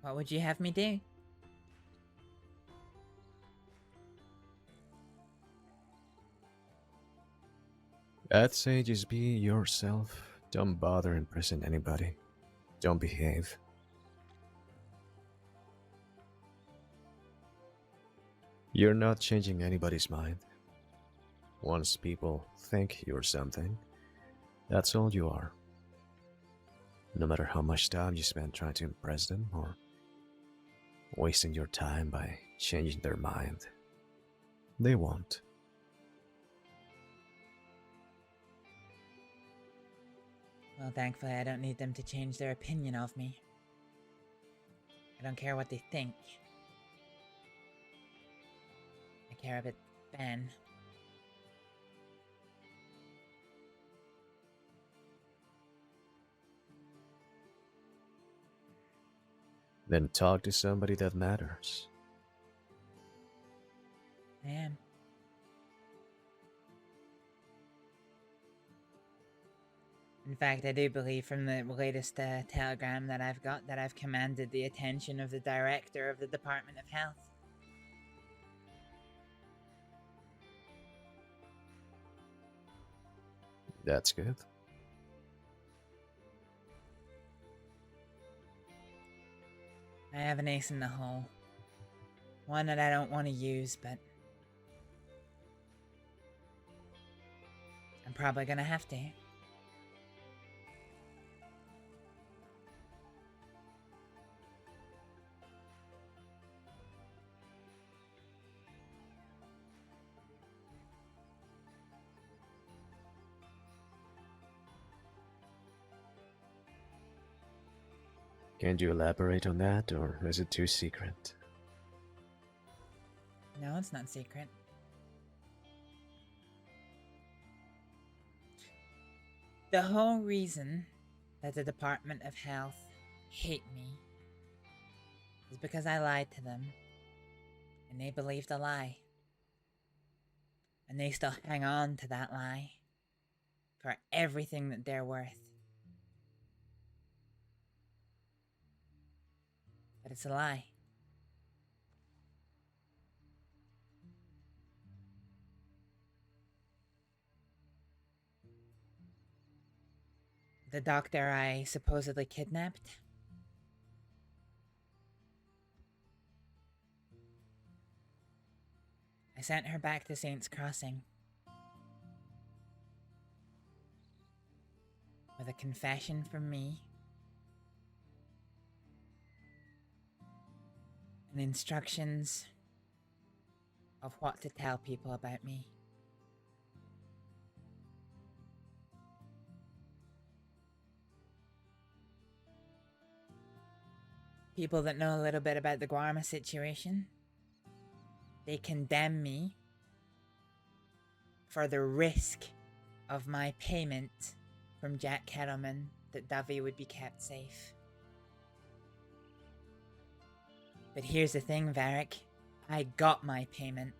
What would you have me do? I'd say just be yourself. Don't bother impressing anybody. Don't behave. You're not changing anybody's mind. Once people think you're something, that's all you are. No matter how much time you spend trying to impress them or wasting your time by changing their mind, they won't. Well, thankfully, I don't need them to change their opinion of me. I don't care what they think. I care about Ben. Then talk to somebody that matters. I am. In fact, I do believe from the latest telegram that I've got that I've commanded the attention of the director of the Department of Health. That's good. I have an ace in the hole. One that I don't want to use, but I'm probably gonna have to. Can you elaborate on that, or is it too secret? No, it's not secret. The whole reason that the Department of Health hate me is because I lied to them, and they believed a lie. And they still hang on to that lie for everything that they're worth. But it's a lie. The doctor I supposedly kidnapped, I sent her back to Saints Crossing with a confession from me and instructions of what to tell people about me. People that know a little bit about the Guarma situation, they condemn me for the risk of my payment from Jack Kettleman that Dovey would be kept safe. But here's the thing, Varek. I got my payment.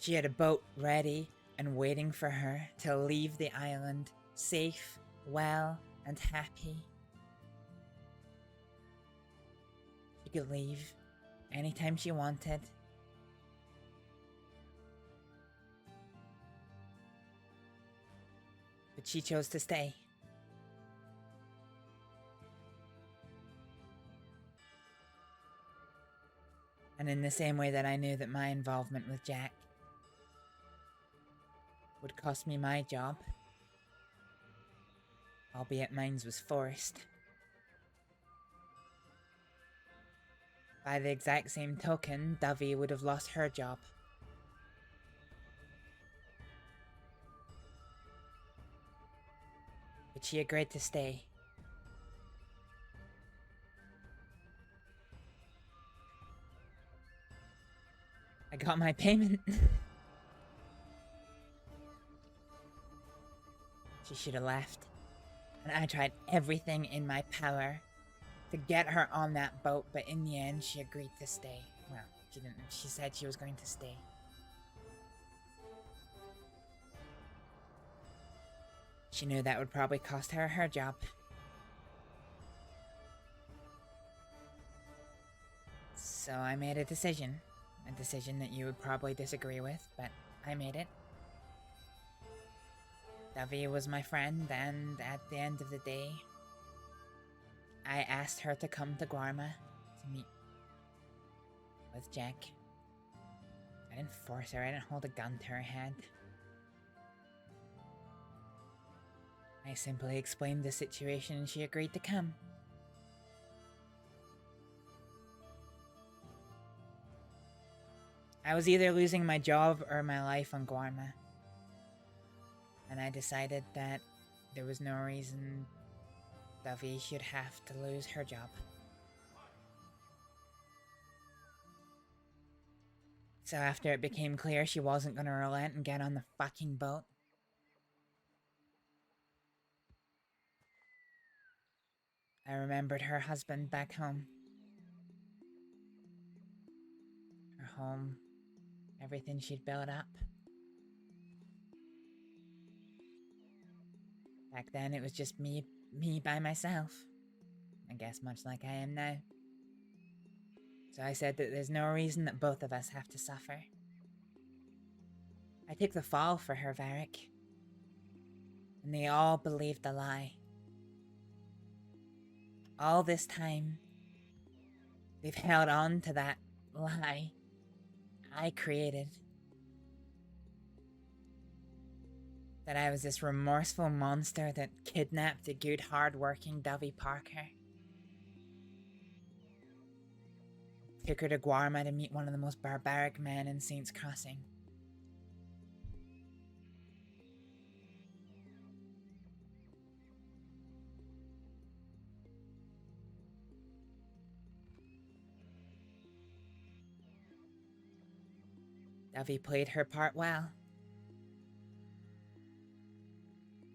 She had a boat ready and waiting for her to leave the island safe, well, and happy. She could leave anytime she wanted. But she chose to stay. And in the same way that I knew that my involvement with Jack would cost me my job, albeit mine was forced, by the exact same token, Dovey would have lost her job. But she agreed to stay. I got my payment. She should have left. And I tried everything in my power to get her on that boat, but in the end, she agreed to stay. Well, she didn't. She said she was going to stay. She knew that would probably cost her her job. So I made a decision that you would probably disagree with, but I made it. Davi was my friend, and at the end of the day, I asked her to come to Guarma to meet with Jack. I didn't force her, I didn't hold a gun to her head. I simply explained the situation and she agreed to come. I was either losing my job or my life on Guarma. And I decided that there was no reason Davi should have to lose her job. So after it became clear she wasn't gonna relent and get on the fucking boat, I remembered her husband back home. Her home, everything she'd built up. Back then it was just me by myself. I guess much like I am now. So I said that there's no reason that both of us have to suffer. I took the fall for her, Varek. And they all believed the lie. All this time, they've held on to that lie I created. That I was this remorseful monster that kidnapped a good, hard-working Davi Parker. Took her to Guarma to meet one of the most barbaric men in Saints Crossing. Davi played her part well.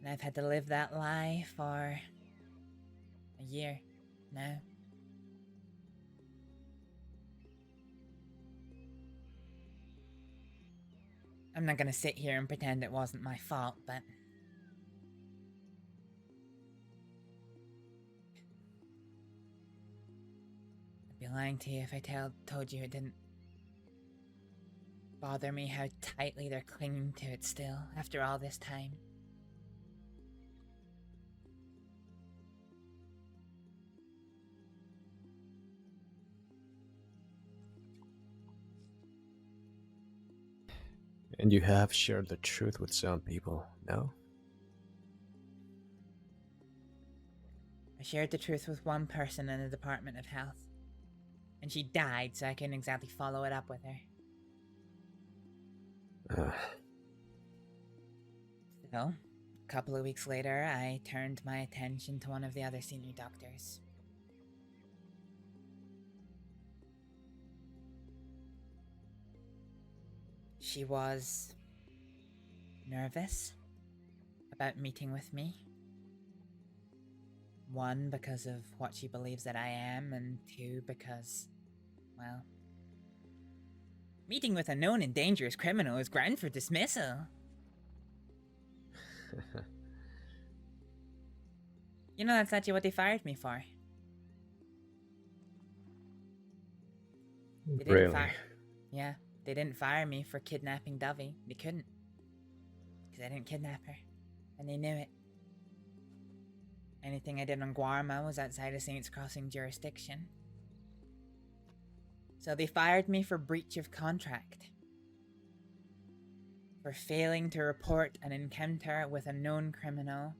And I've had to live that lie for a year now. I'm not gonna sit here and pretend it wasn't my fault, but I'd be lying to you if I told you it didn't bother me how tightly they're clinging to it still after all this time. And you have shared the truth with some people, no? I shared the truth with one person in the Department of Health. And she died, so I couldn't exactly follow it up with her. So, a couple of weeks later, I turned my attention to one of the other senior doctors. She was nervous about meeting with me. One, because of what she believes that I am, and two, because, well, meeting with a known and dangerous criminal is ground for dismissal. You know, that's actually what they fired me for. They didn't Really? Yeah, they didn't fire me for kidnapping Davi. They couldn't. Because I didn't kidnap her. And they knew it. Anything I did on Guarma was outside of Saints Crossing jurisdiction. So they fired me for breach of contract. For failing to report an encounter with a known criminal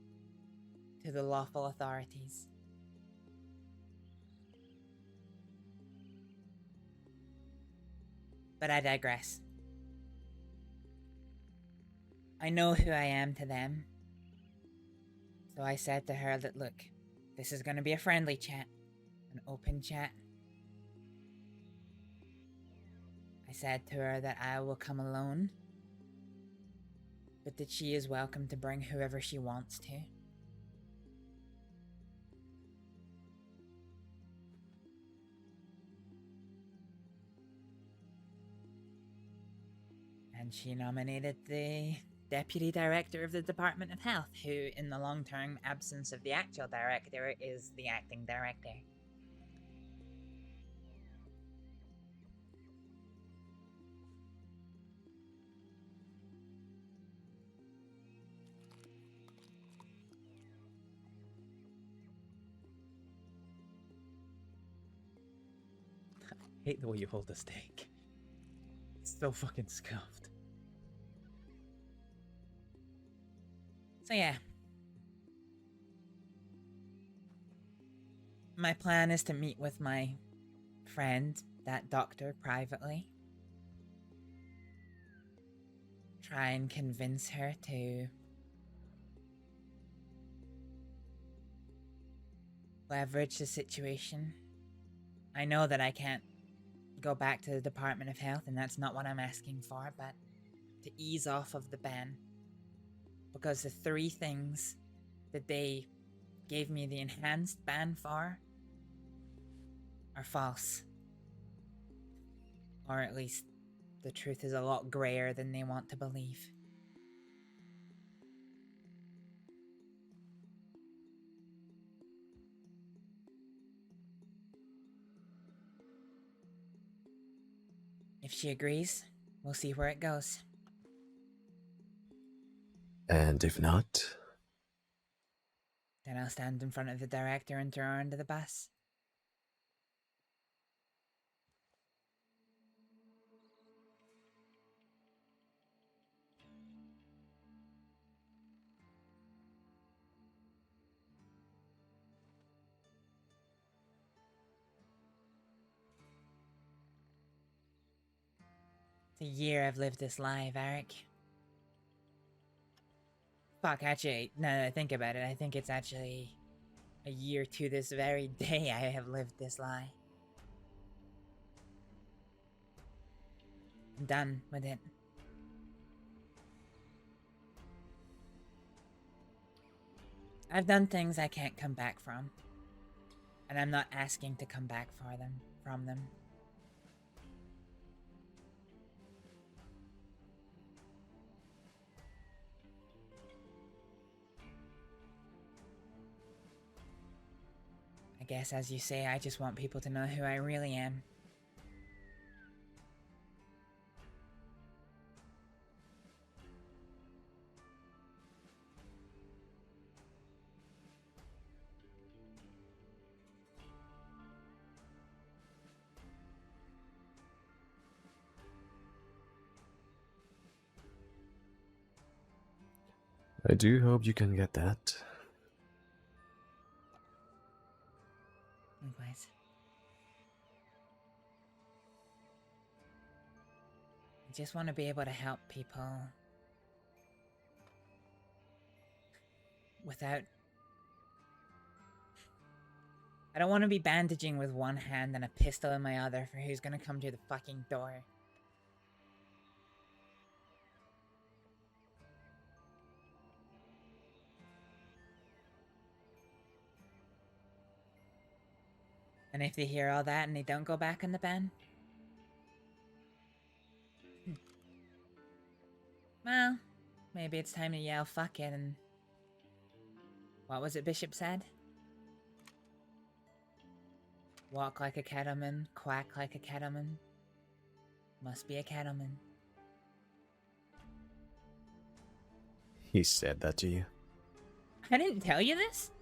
to the lawful authorities. But I digress. I know who I am to them. So I said to her that, look, this is going to be a friendly chat. An open chat. I said to her that I will come alone. But that she is welcome to bring whoever she wants to. And she nominated the Deputy Director of the Department of Health, who, in the long-term absence of the actual director, is the acting director. hate the way you hold the steak. It's so fucking scuffed. So yeah. My plan is to meet with my friend, that doctor, privately. Try and convince her to leverage the situation. I know that I can't go back to the Department of Health, and that's not what I'm asking for, but to ease off of the ban. Because the 3 things that they gave me the enhanced ban for are false. Or at least the truth is a lot grayer than they want to believe. If she agrees, we'll see where it goes. And if not, Then I'll stand in front of the director and throw her under the bus. It's a year I've lived this life, Varek. Fuck, actually, now that I think about it, I think it's actually a year to this very day I have lived this lie. I'm done with it. I've done things I can't come back from. And I'm not asking to come back from them. I guess, as you say, I just want people to know who I really am. I do hope you can get that. Likewise. I just want to be able to help people without... I don't want to be bandaging with one hand and a pistol in my other for who's gonna come to the fucking door. And if they hear all that and they don't go back on the ban? Well, maybe it's time to yell fuck it and... What was it Bishop said? Walk like a cattleman, quack like a cattleman. Must be a cattleman. He said that to you? I didn't tell you this?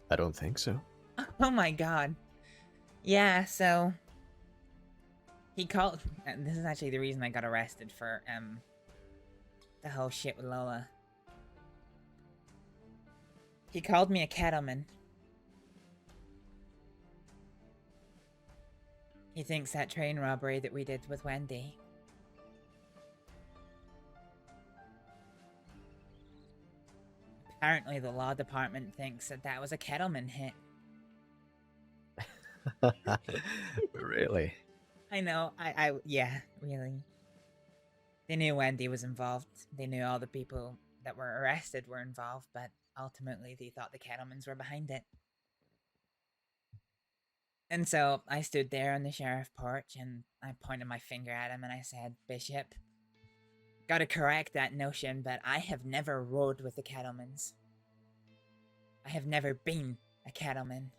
I don't think so. Oh my god. Yeah, so... He called... This is actually the reason I got arrested for, the whole shit with Lola. He called me a cattleman. He thinks that train robbery that we did with Wendy. Apparently the law department thinks that that was a cattleman hit. Really? I know, yeah, really. They knew Wendy was involved. They knew all the people that were arrested were involved, but ultimately they thought the cattlemans were behind it. And so I stood there on the sheriff porch and I pointed my finger at him and I said, Bishop, gotta correct that notion, but I have never rode with the cattlemans. I have never been a cattleman.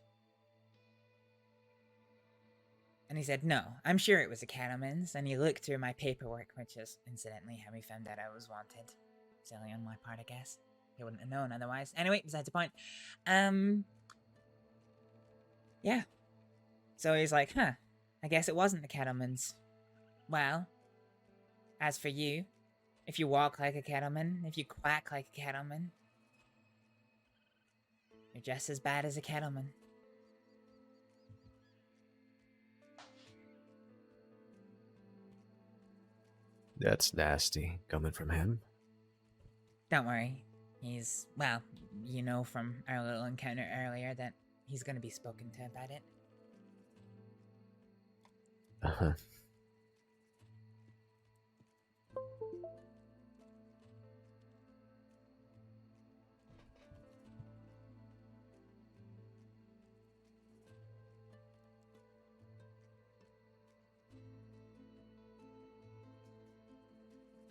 And he said, no, I'm sure it was a cattleman's. And he looked through my paperwork, which is incidentally how he found out I was wanted. Silly on my part, I guess. He wouldn't have known otherwise. Anyway, besides the point. Yeah. So he's like, huh, I guess it wasn't the cattleman's. Well, as for you, if you walk like a cattleman, if you quack like a cattleman, you're just as bad as a cattleman. That's nasty, coming from him. Don't worry. He's, well, you know from our little encounter earlier that he's gonna be spoken to about it. Uh-huh.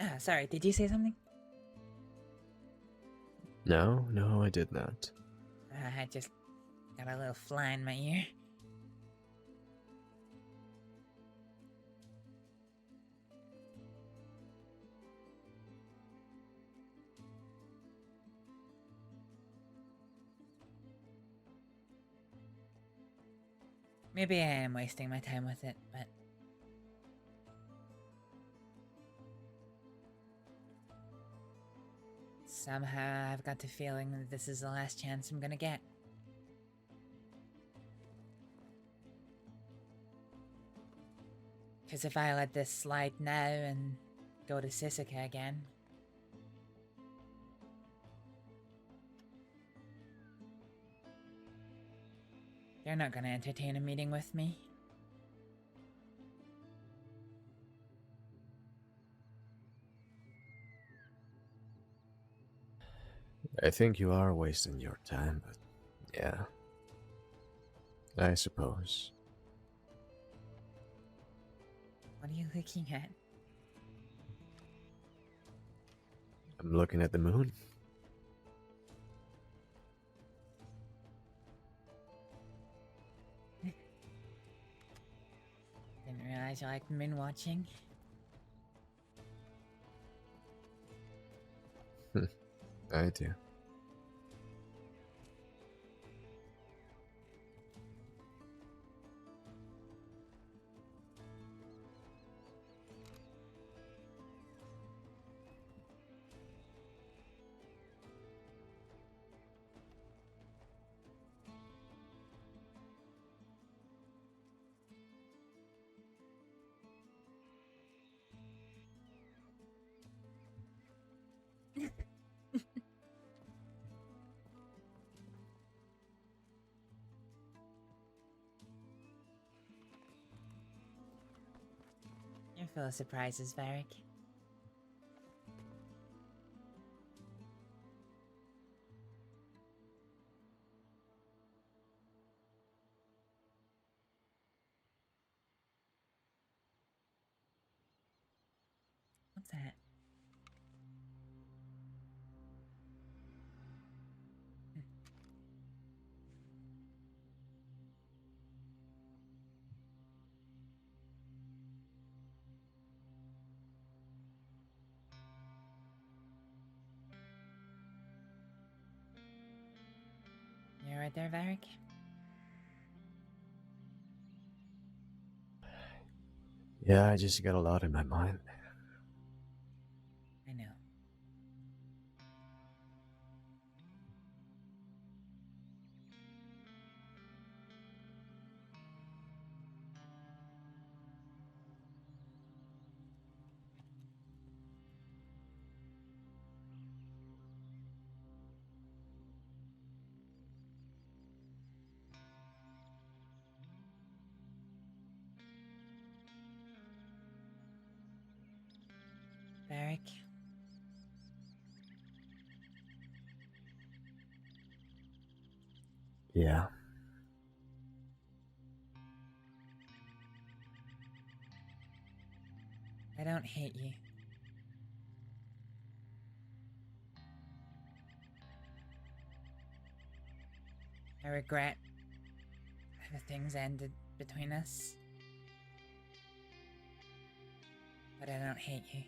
Ah, sorry, did you say something? No, I did not. I just got a little fly in my ear. Maybe I am wasting my time with it, but... somehow I've got the feeling that this is the last chance I'm gonna get. Because if I let this slide now and go to Sisika again... they're not gonna entertain a meeting with me. I think you are wasting your time, but yeah. I suppose. What are you looking at? I'm looking at the moon. Didn't realize you liked moon watching. I do. You're full of surprises, Varek. What's that? You right there, Varek? Yeah, I just got a lot in my mind. I know. Varek? Yeah. I don't hate you. I regret how things ended between us. But I don't hate you.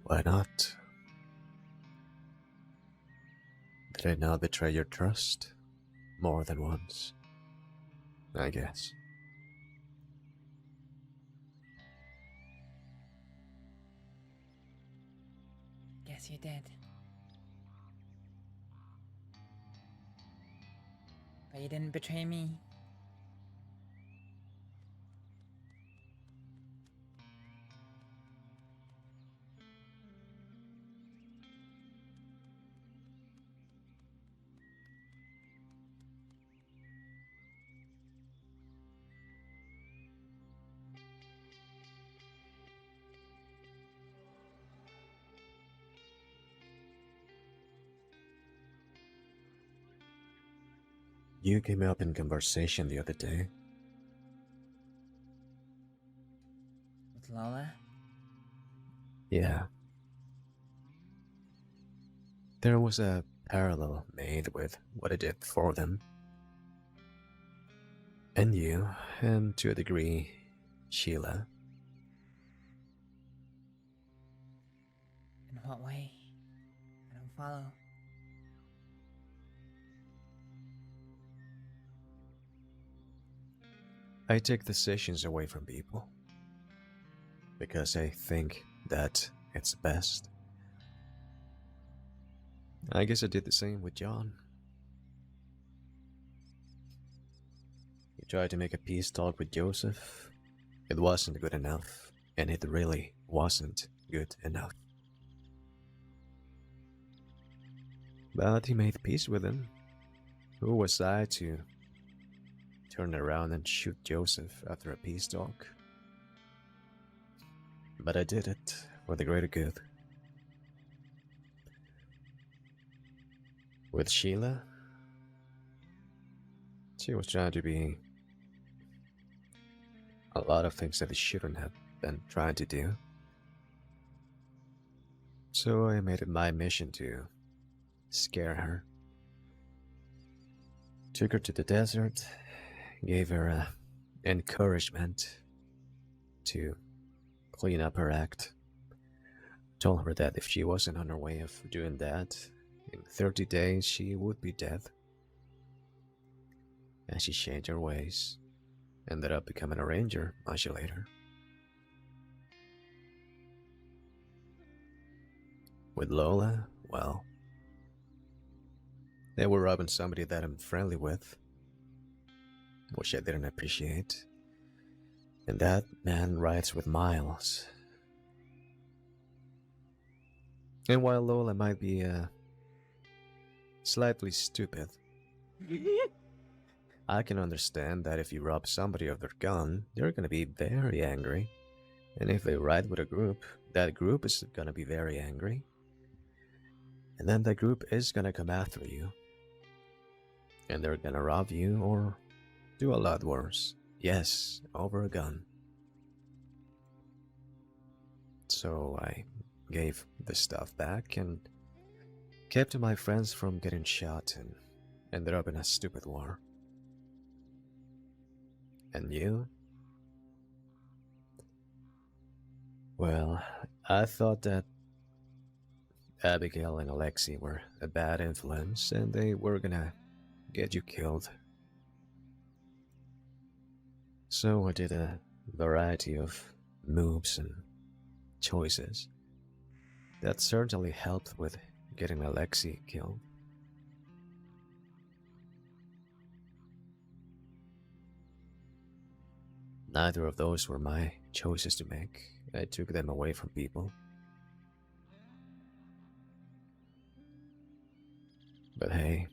Why not? Did I not betray your trust? More than once, I guess. Guess you did. But you didn't betray me. You came up in conversation the other day. With Lola? Yeah. There was a parallel made with what I did for them. And you, and to a degree, Sheila. In what way? I don't follow. I take decisions away from people because I think that it's best. I guess I did the same with John. He tried to make a peace talk with Joseph. It wasn't good enough, and it really wasn't good enough. But he made peace with him. Who was I to turn around and shoot Joseph after a peace talk? But I did it for the greater good. With Sheila, she was trying to be a lot of things that she shouldn't have been trying to do. So I made it my mission to scare her. Took her to the desert, gave her encouragement to clean up her act. Told her that if she wasn't on her way of doing that, in 30 days she would be dead. And she changed her ways, ended up becoming a ranger much later. With Lola, well, they were robbing somebody that I'm friendly with, which I didn't appreciate. And that man rides with Miles. And while Lola might be slightly stupid, I can understand that if you rob somebody of their gun, they're gonna be very angry. And if they ride with a group, that group is gonna be very angry. And then that group is gonna come after you. And they're gonna rob you or do a lot worse. Yes, over a gun. So I gave the stuff back and kept my friends from getting shot and ended up in a stupid war. And you? Well, I thought that Abigail and Alexei were a bad influence and they were gonna get you killed. So I did a variety of moves and choices that certainly helped with getting Alexei killed. Neither of those were my choices to make. I took them away from people. But hey,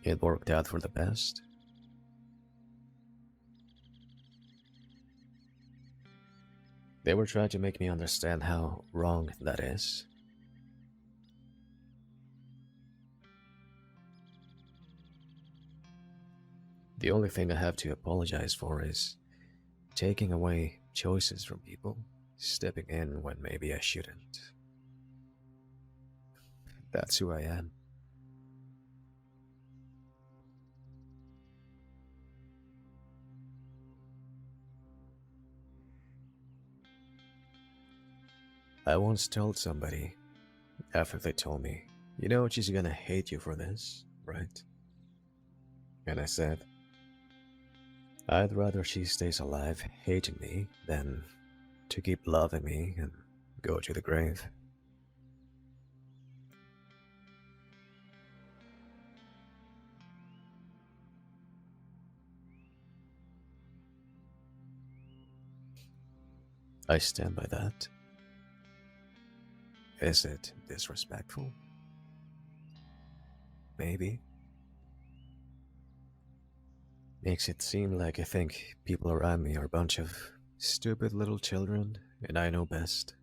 it worked out for the best. They were trying to make me understand how wrong that is. The only thing I have to apologize for is taking away choices from people, stepping in when maybe I shouldn't. That's who I am. I once told somebody, after they told me, you know she's gonna hate you for this, right? And I said, I'd rather she stays alive hating me than to keep loving me and go to the grave. I stand by that. Is it disrespectful? Maybe. Makes it seem like I think people around me are a bunch of stupid little children and I know best.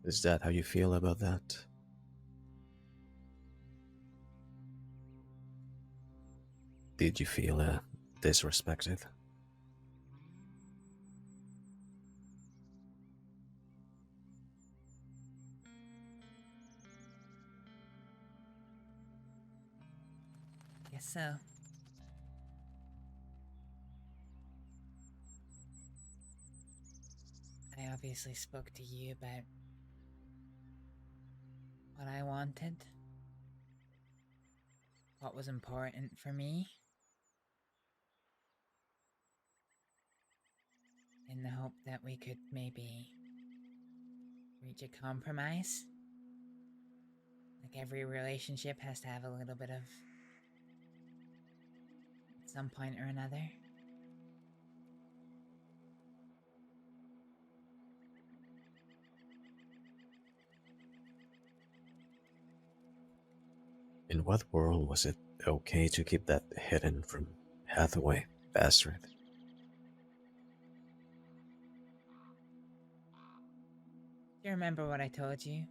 Is that how you feel about that? Did you feel disrespected? Guess so. I obviously spoke to you about what I wanted, what was important for me, in the hope that we could maybe reach a compromise. Like every relationship has to have a little bit of, at some point or another. In what world was it okay to keep that hidden from Hathaway, Astrid? Do you remember what I told you?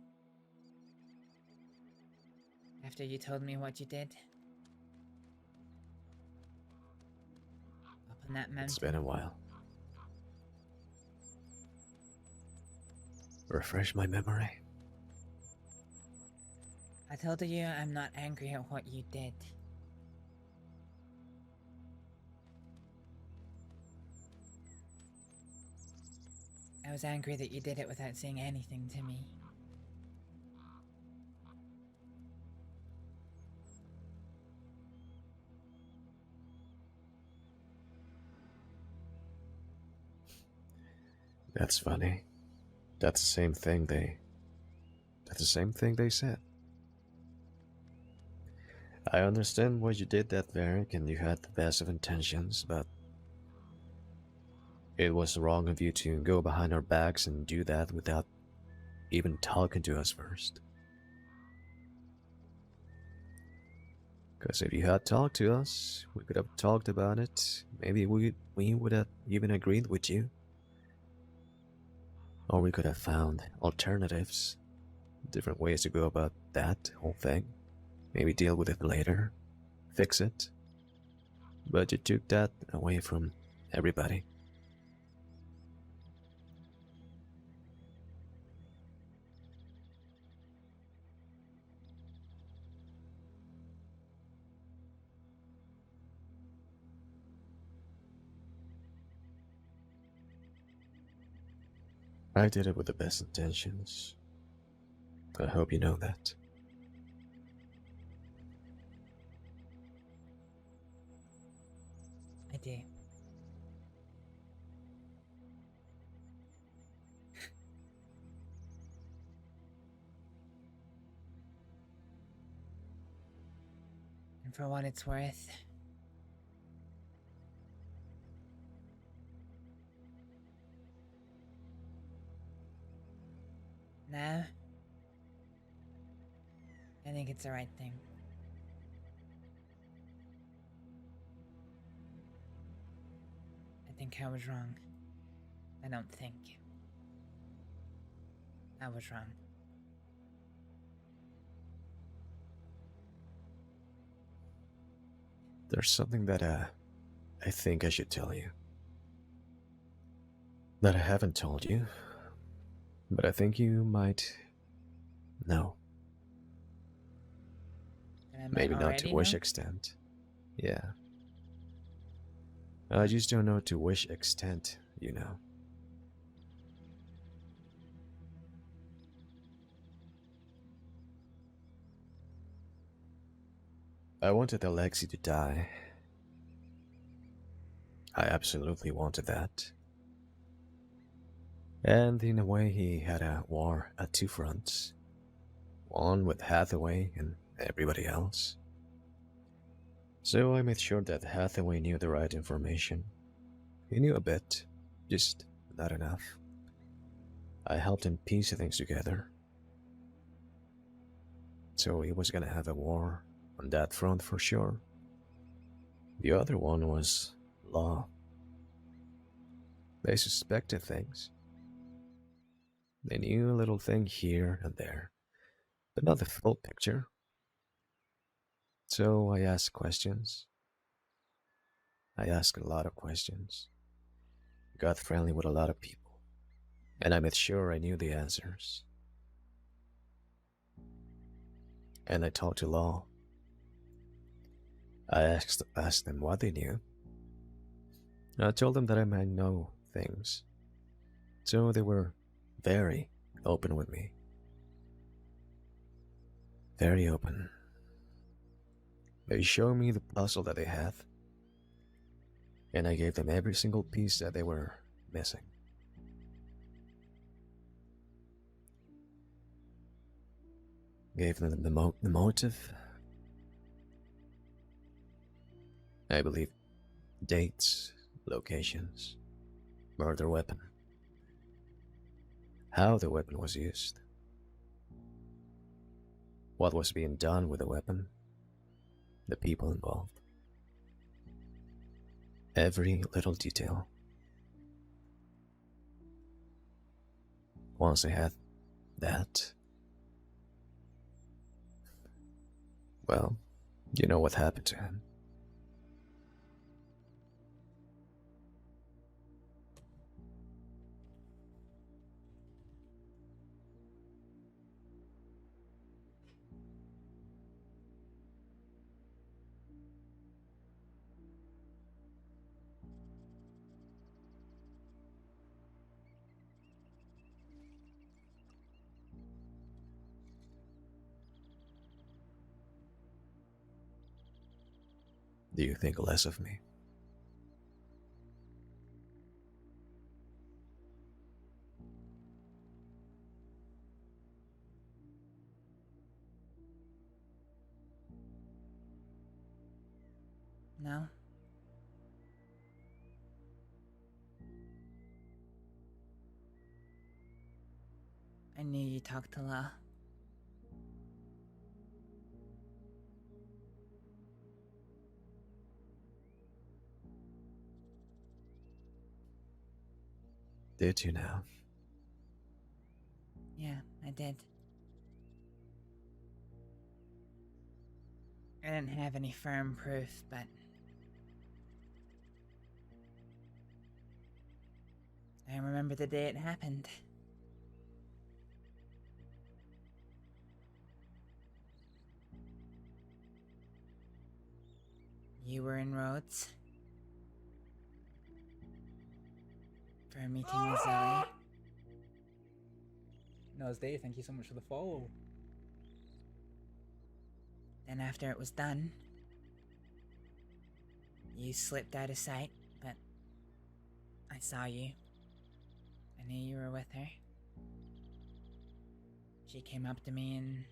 After you told me what you did? Up on that mountain? It's been a while. Refresh my memory. I told you I'm not angry at what you did. I was angry that you did it without saying anything to me. That's funny. That's the same thing they said. I understand why you did that, Varek, and you had the best of intentions, but it was wrong of you to go behind our backs and do that without even talking to us first. Because if you had talked to us, we could have talked about it. Maybe we would have even agreed with you. Or we could have found alternatives, different ways to go about that whole thing. Maybe deal with it later, fix it. But you took that away from everybody. I did it with the best intentions. I hope you know that. I do. And for what it's worth, now, I think it's the right thing. I think I was wrong. I don't think. I was wrong. There's something that I think I should tell you. That I haven't told you. but I think you might know. And I might Maybe not to already which know. extent. Yeah. I just don't know to which extent, you know. I wanted Alexei to die. I absolutely wanted that. And in a way, he had a war at two fronts. One with Hathaway and everybody else. So I made sure that Hathaway knew the right information. He knew a bit, just not enough. I helped him piece things together. So he was gonna have a war on that front for sure. The other one was law. They suspected things. They knew a little thing here and there, but not the full picture. So I asked questions. I asked a lot of questions. Got friendly with a lot of people. And I made sure I knew the answers. And I talked to law. I asked them what they knew. I told them that I might know things. So they were very open with me. Very open. They showed me the puzzle that they have. And I gave them every single piece that they were missing. Gave them the motive. I believe dates, locations, murder weapon, how the weapon was used, what was being done with the weapon, the people involved. Every little detail. Once I had that, well, you know what happened to him. Do you think less of me? No. I knew you talked to law. Did you now? Yeah, I did. I didn't have any firm proof, but I remember the day it happened. You were in Rhodes for a meeting with Zoe. Nozday, thank you so much for the follow. Then after it was done, you slipped out of sight, but I saw you. I knew you were with her. She came up to me and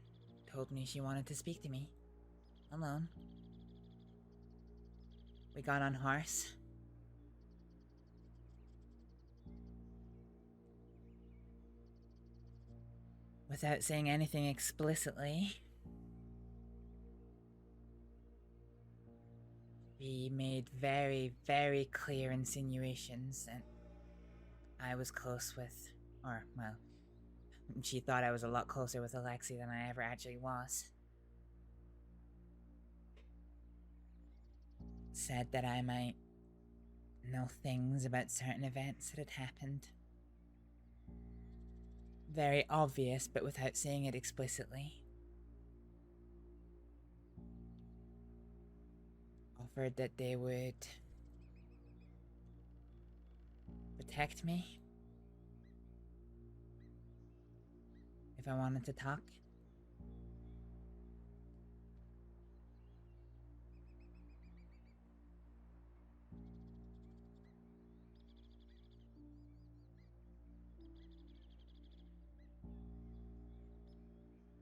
told me she wanted to speak to me. Alone. We got on horse. Without saying anything explicitly, we made very, very clear insinuations, and I was close with, or, well, she thought I was a lot closer with Alexei than I ever actually was. Said that I might know things about certain events that had happened. very obvious, but without saying it explicitly. Offered that they would protect me if I wanted to talk.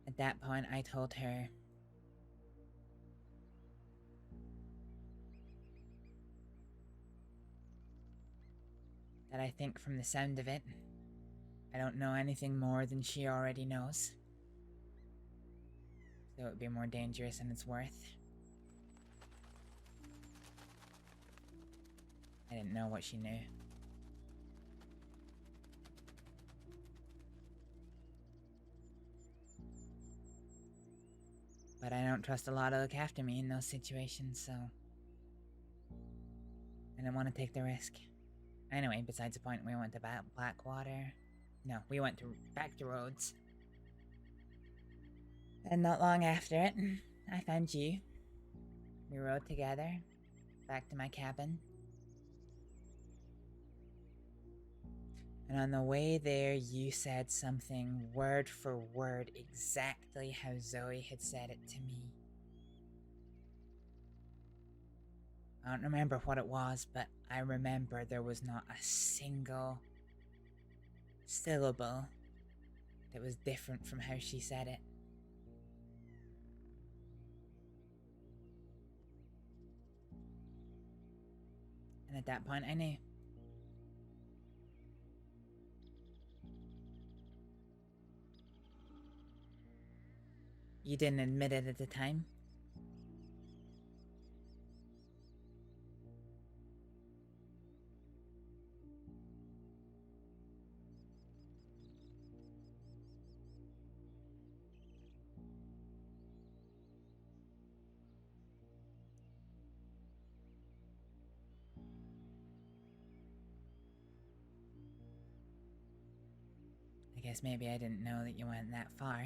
At that point, I told her that I think from the sound of it, I don't know anything more than she already knows. So it would be more dangerous than it's worth. I didn't know what she knew. But I don't trust a lot to look after me in those situations, so I didn't want to take the risk. Anyway, besides the point, we went to Blackwater. No, we went back to Rhodes. And not long after it, I found you. We rode together back to my cabin. And on the way there, you said something word for word exactly how Zoe had said it to me. I don't remember what it was, but I remember there was not a single syllable that was different from how she said it. And at that point, I knew. You didn't admit it at the time. I guess maybe I didn't know that you went that far.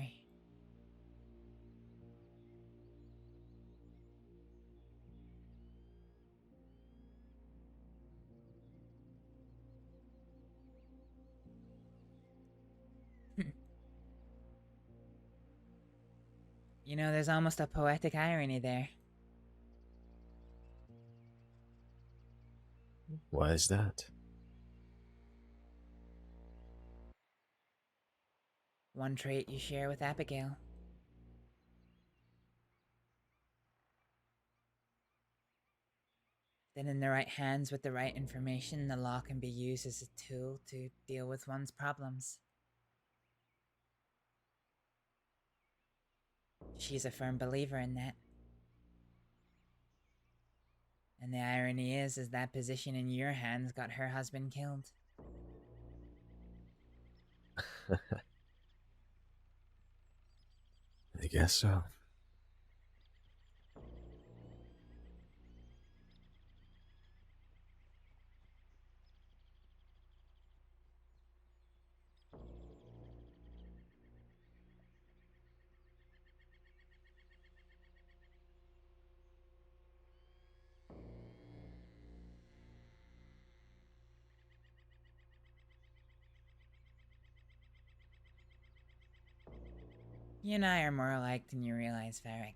You know, there's almost a poetic irony there. Why is that? One trait you share with Abigail. Then in the right hands with the right information, the law can be used as a tool to deal with one's problems. She's a firm believer in that. And the irony is that position in your hands got her husband killed. I guess so. You and I are more alike than you realize, Varek.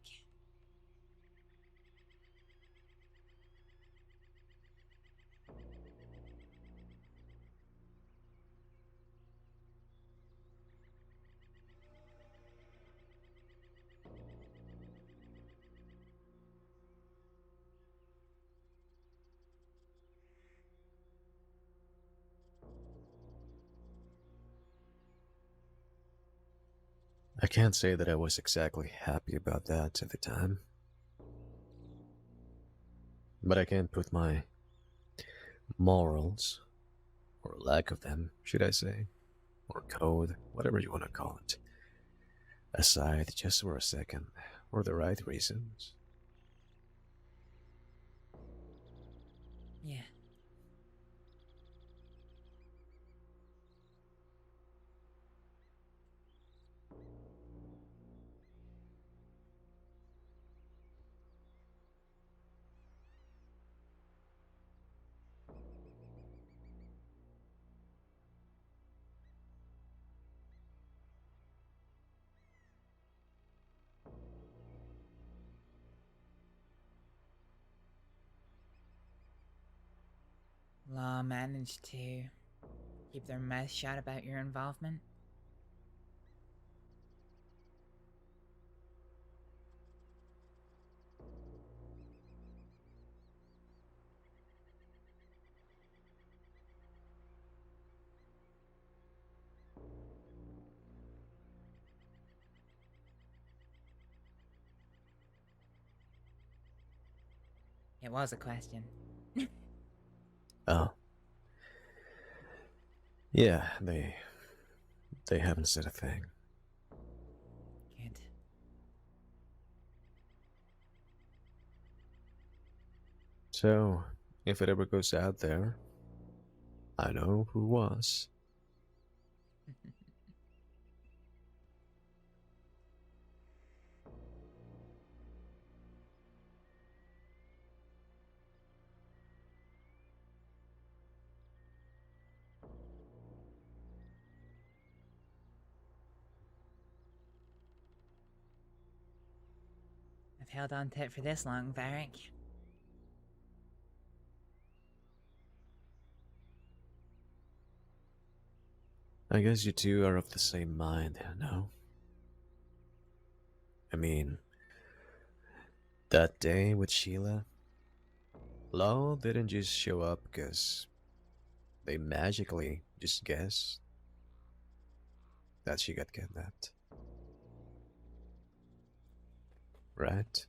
I can't say that I was exactly happy about that at the time. But I can't put my morals, or lack of them, should I say, or code, whatever you want to call it, aside just for a second, for the right reasons. Yeah. law managed to keep their mouth shut about your involvement? It was a question. Oh. Yeah, they haven't said a thing. Good. So, if it ever goes out there, I know who was. I've held on to it for this long, Varek. I guess you two are of the same mind, no? I mean, that day with Sheila, Law didn't just show up because they magically just guessed that she got kidnapped. Right?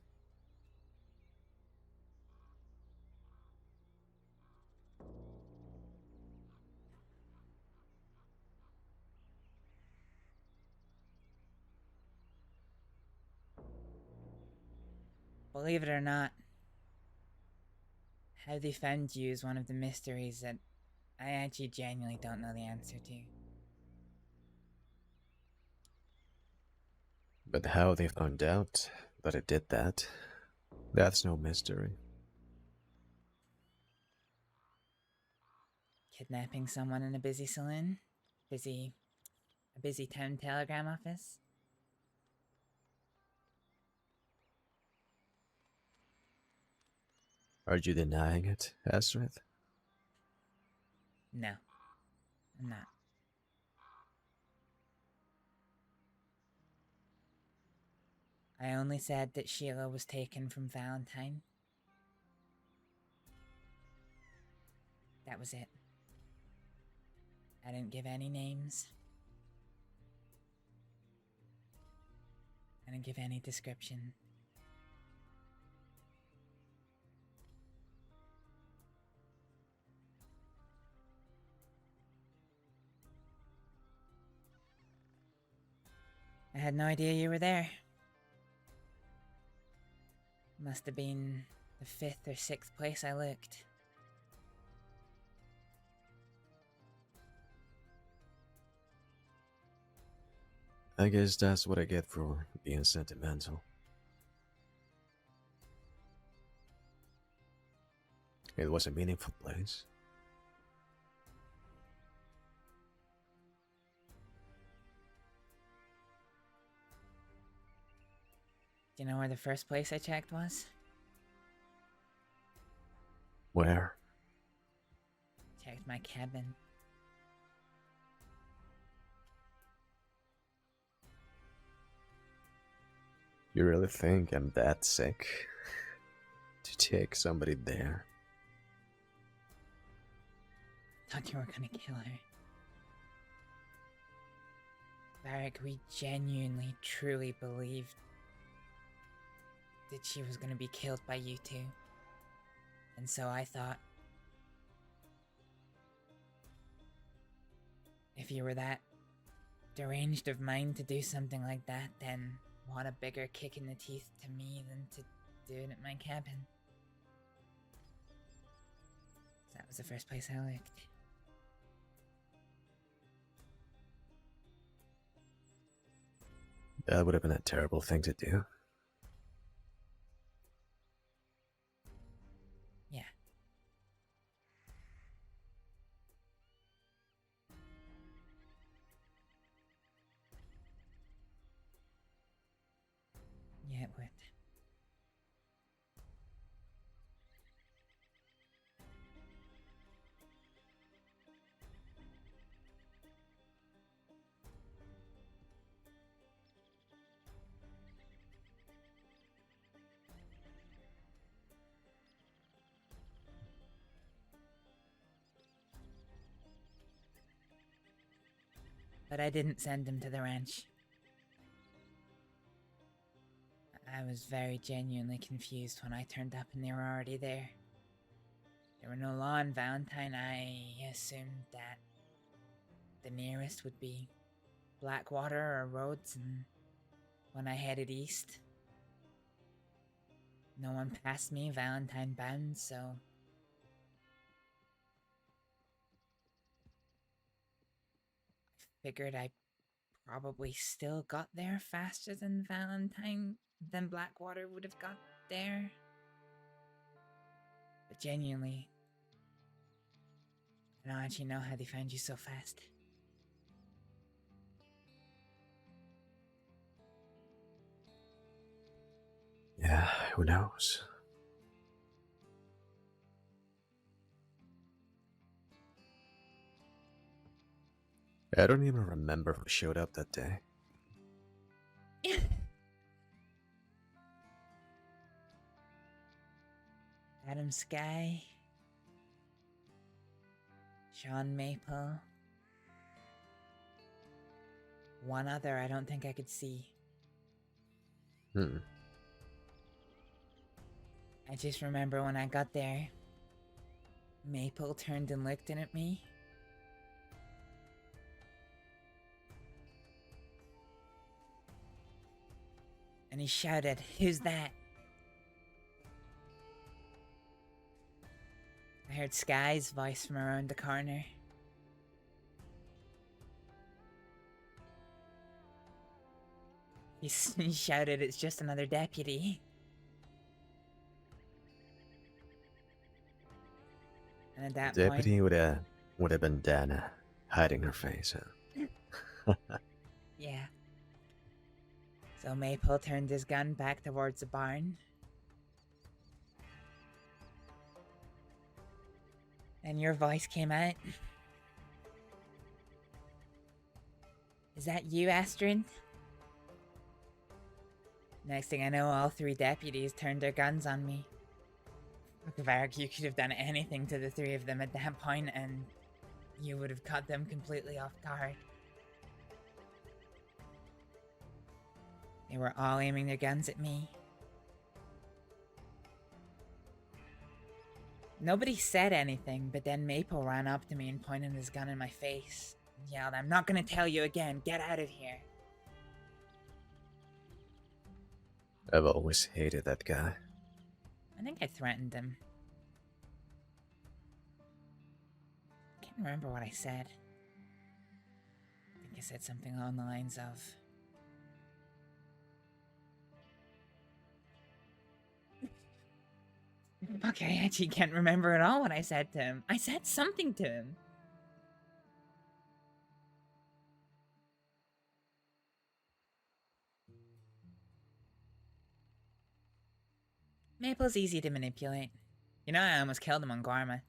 Believe it or not, how they found you is one of the mysteries that I actually genuinely don't know the answer to. But how they found out that it did that, that's no mystery. Kidnapping someone in a busy saloon? A busy town telegram office? Are you denying it, Astrид? No, I'm not. I only said that Sheila was taken from Valentine. That was it. I didn't give any names. I didn't give any description. I had no idea you were there. Must have been the 5th or 6th place I looked. I guess that's what I get for being sentimental. It was a meaningful place. Do you know where the first place I checked was? Where? Checked my cabin. You really think I'm that sick to take somebody there? Thought you were gonna kill her. Varek, we genuinely, truly believed that she was gonna be killed by you two. And so I thought, if you were that deranged of mind to do something like that, then what a bigger kick in the teeth to me than to do it at my cabin. So that was the first place I looked. That would have been a terrible thing to do. Yeah. Yeah, it would. But I didn't send him to the ranch. I was very genuinely confused when I turned up and they were already there. There were no law in Valentine. I assumed that the nearest would be Blackwater or Rhodes, and when I headed east, no one passed me Valentine bound, so I figured I probably still got there faster than Blackwater would have got there. But genuinely, I don't actually know how they found you so fast. Yeah, who knows? I don't even remember who showed up that day. Adam Sky, Sean Maple, one other I don't think I could see. I just remember when I got there, Maple turned and looked in at me. And he shouted, "Who's that?" I heard Sky's voice from around the corner. He shouted, "It's just another deputy." And at that Deputy would have been Dana, hiding her face. Yeah. So Maple turned his gun back towards the barn. And your voice came out. "Is that you, Astrид?" Next thing I know, all three deputies turned their guns on me. Look, Varek, you could have done anything to the three of them at that point, and you would have caught them completely off guard. They were all aiming their guns at me. Nobody said anything, but then Maple ran up to me and pointed his gun in my face and yelled, "I'm not gonna tell you again, get out of here." I've always hated that guy. I think I threatened him. I can't remember what I said. I think I said something along the lines of, "Fuck, I actually can't remember at all what I said to him. I said something to him." Maple's easy to manipulate. You know, I almost killed him on Guarma.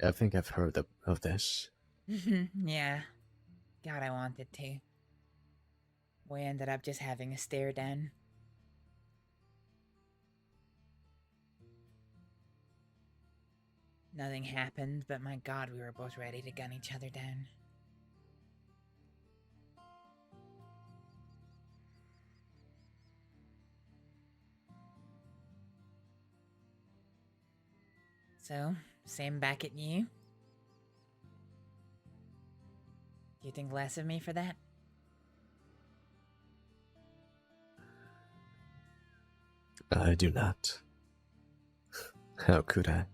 I think I've heard of this. Yeah. God, I wanted to. We ended up just having a stare down. Nothing happened, but my God, we were both ready to gun each other down. So, same back at you? Do you think less of me for that? I do not. How could I?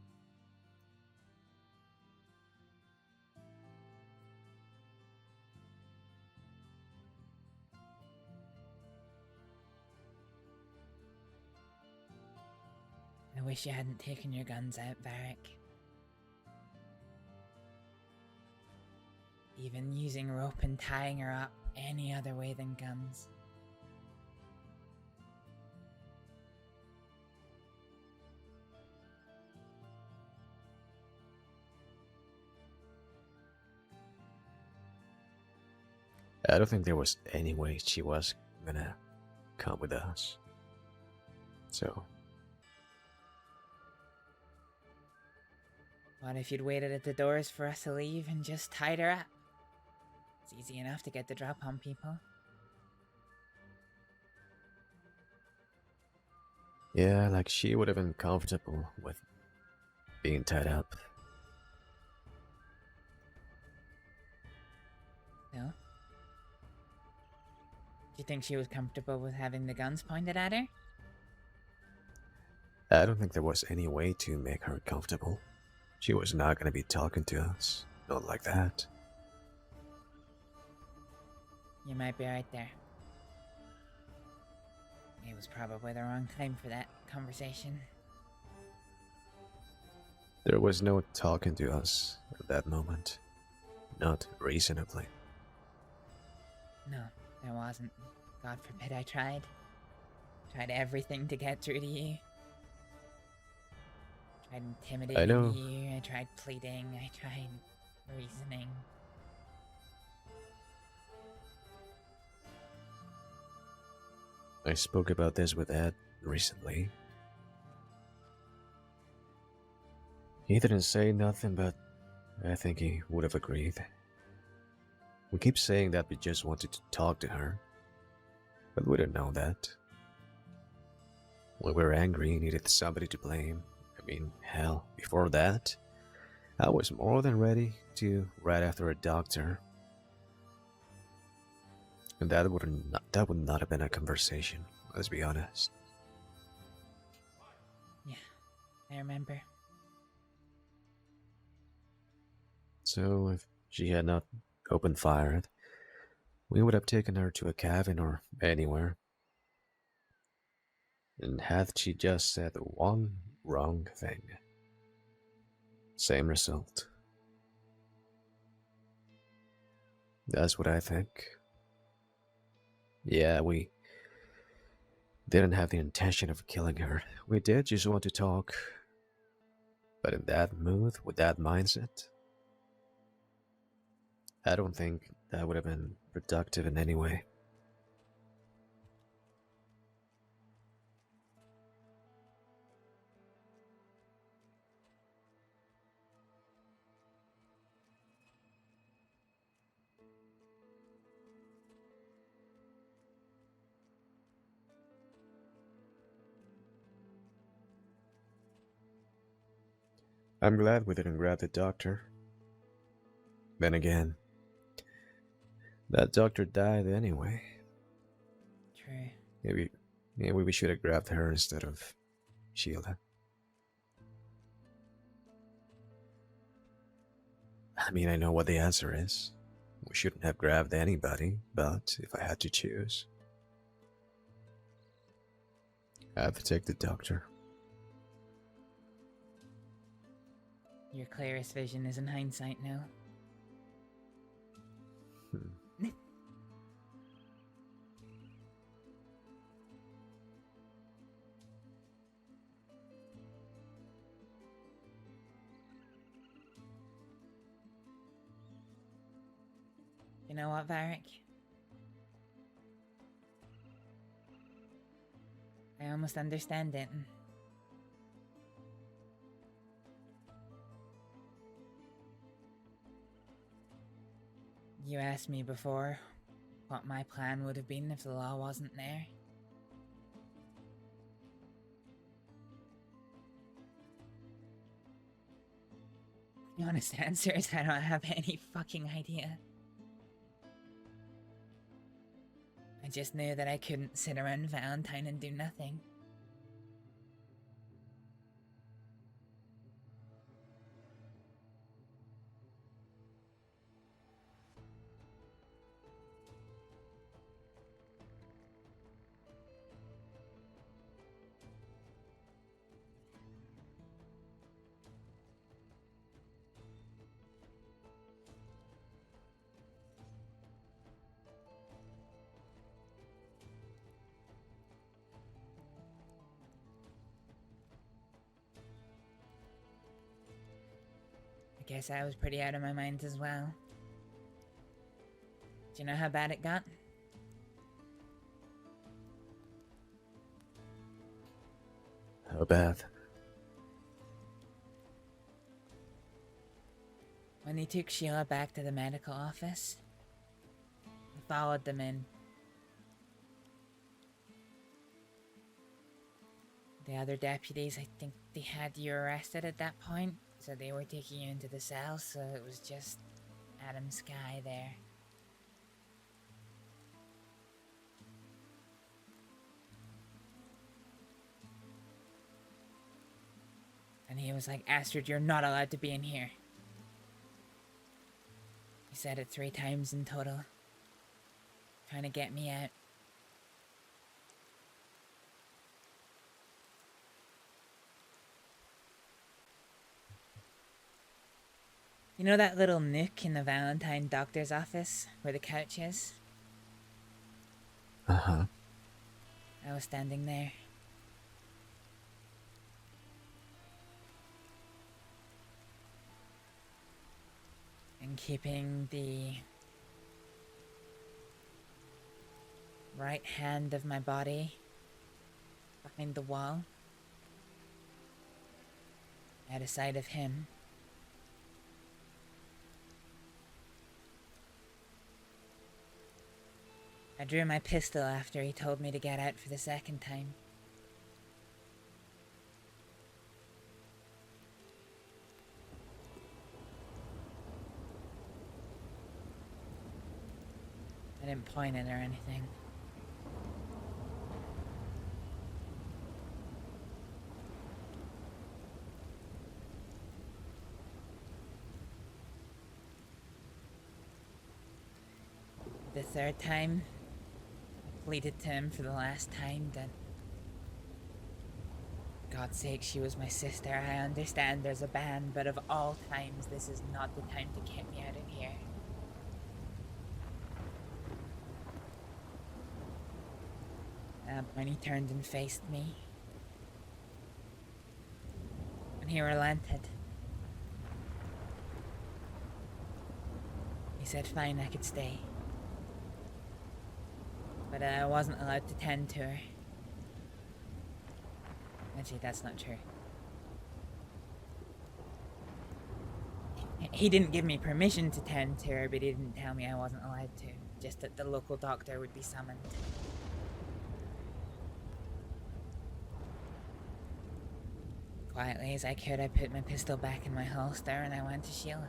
I wish you hadn't taken your guns out, Varek. Even using rope and tying her up any other way than guns. I don't think there was any way she was gonna come with us. So What if you'd waited at the doors for us to leave and just tied her up? It's easy enough to get the drop on people. Yeah, like she would have been comfortable with being tied up. No? Do you think she was comfortable with having the guns pointed at her? I don't think there was any way to make her comfortable. She was not going to be talking to us. Not like that. You might be right there. It was probably the wrong time for that conversation. There was no talking to us at that moment. Not reasonably. No, there wasn't. God forbid I tried. Tried everything to get through to you. Tried intimidating know. you, I tried pleading, I tried reasoning. I spoke about this with Ed recently. He didn't say nothing, but I think he would have agreed. We keep saying that we just wanted to talk to her, but we don't know that. When we were angry, needed somebody to blame. I mean, hell, before that, I was more than ready to ride after a doctor. And that would not have been a conversation, let's be honest. Yeah, I remember. So if she had not opened fire, we would have taken her to a cabin or anywhere. And had she just said one wrong thing, same result. That's what I think. Yeah, we didn't have the intention of killing her. We did just want to talk. But in that mood, with that mindset, I don't think that would have been productive in any way. I'm glad we didn't grab the doctor. Then again, that doctor died anyway. True. Maybe we should have grabbed her instead of Sheila. I mean, I know what the answer is. We shouldn't have grabbed anybody, but if I had to choose, I have to take the doctor. Your clearest vision is in hindsight now. You know what, Varek? I almost understand it. You asked me before what my plan would have been if the law wasn't there. The honest answer is I don't have any fucking idea. I just knew that I couldn't sit around Valentine and do nothing. I guess I was pretty out of my mind as well. Do you know how bad it got? How bad? When they took Sheila back to the medical office, I followed them in. The other deputies, I think they had you arrested at that point, so they were taking you into the cell, so it was just Adam Sky there. And he was like, Astrид, you're not allowed to be in here. He said it 3 times in total, trying to get me out. You know that little nook in the Valentine doctor's office where the couch is? Uh-huh. I was standing there. And keeping the right hand of my body behind the wall, out of sight of him. I drew my pistol after he told me to get out for the second time. I didn't point it or anything. The third time, I pleaded to him for the last time that, for God's sake, she was my sister. I understand there's a ban, but of all times, this is not the time to get me out of here. When he turned and faced me, when he relented, he said fine, I could stay. But I wasn't allowed to tend to her. Actually, that's not true. He didn't give me permission to tend to her, but he didn't tell me I wasn't allowed to. Just that the local doctor would be summoned. Quietly as I could, I put my pistol back in my holster and I went to Sheila.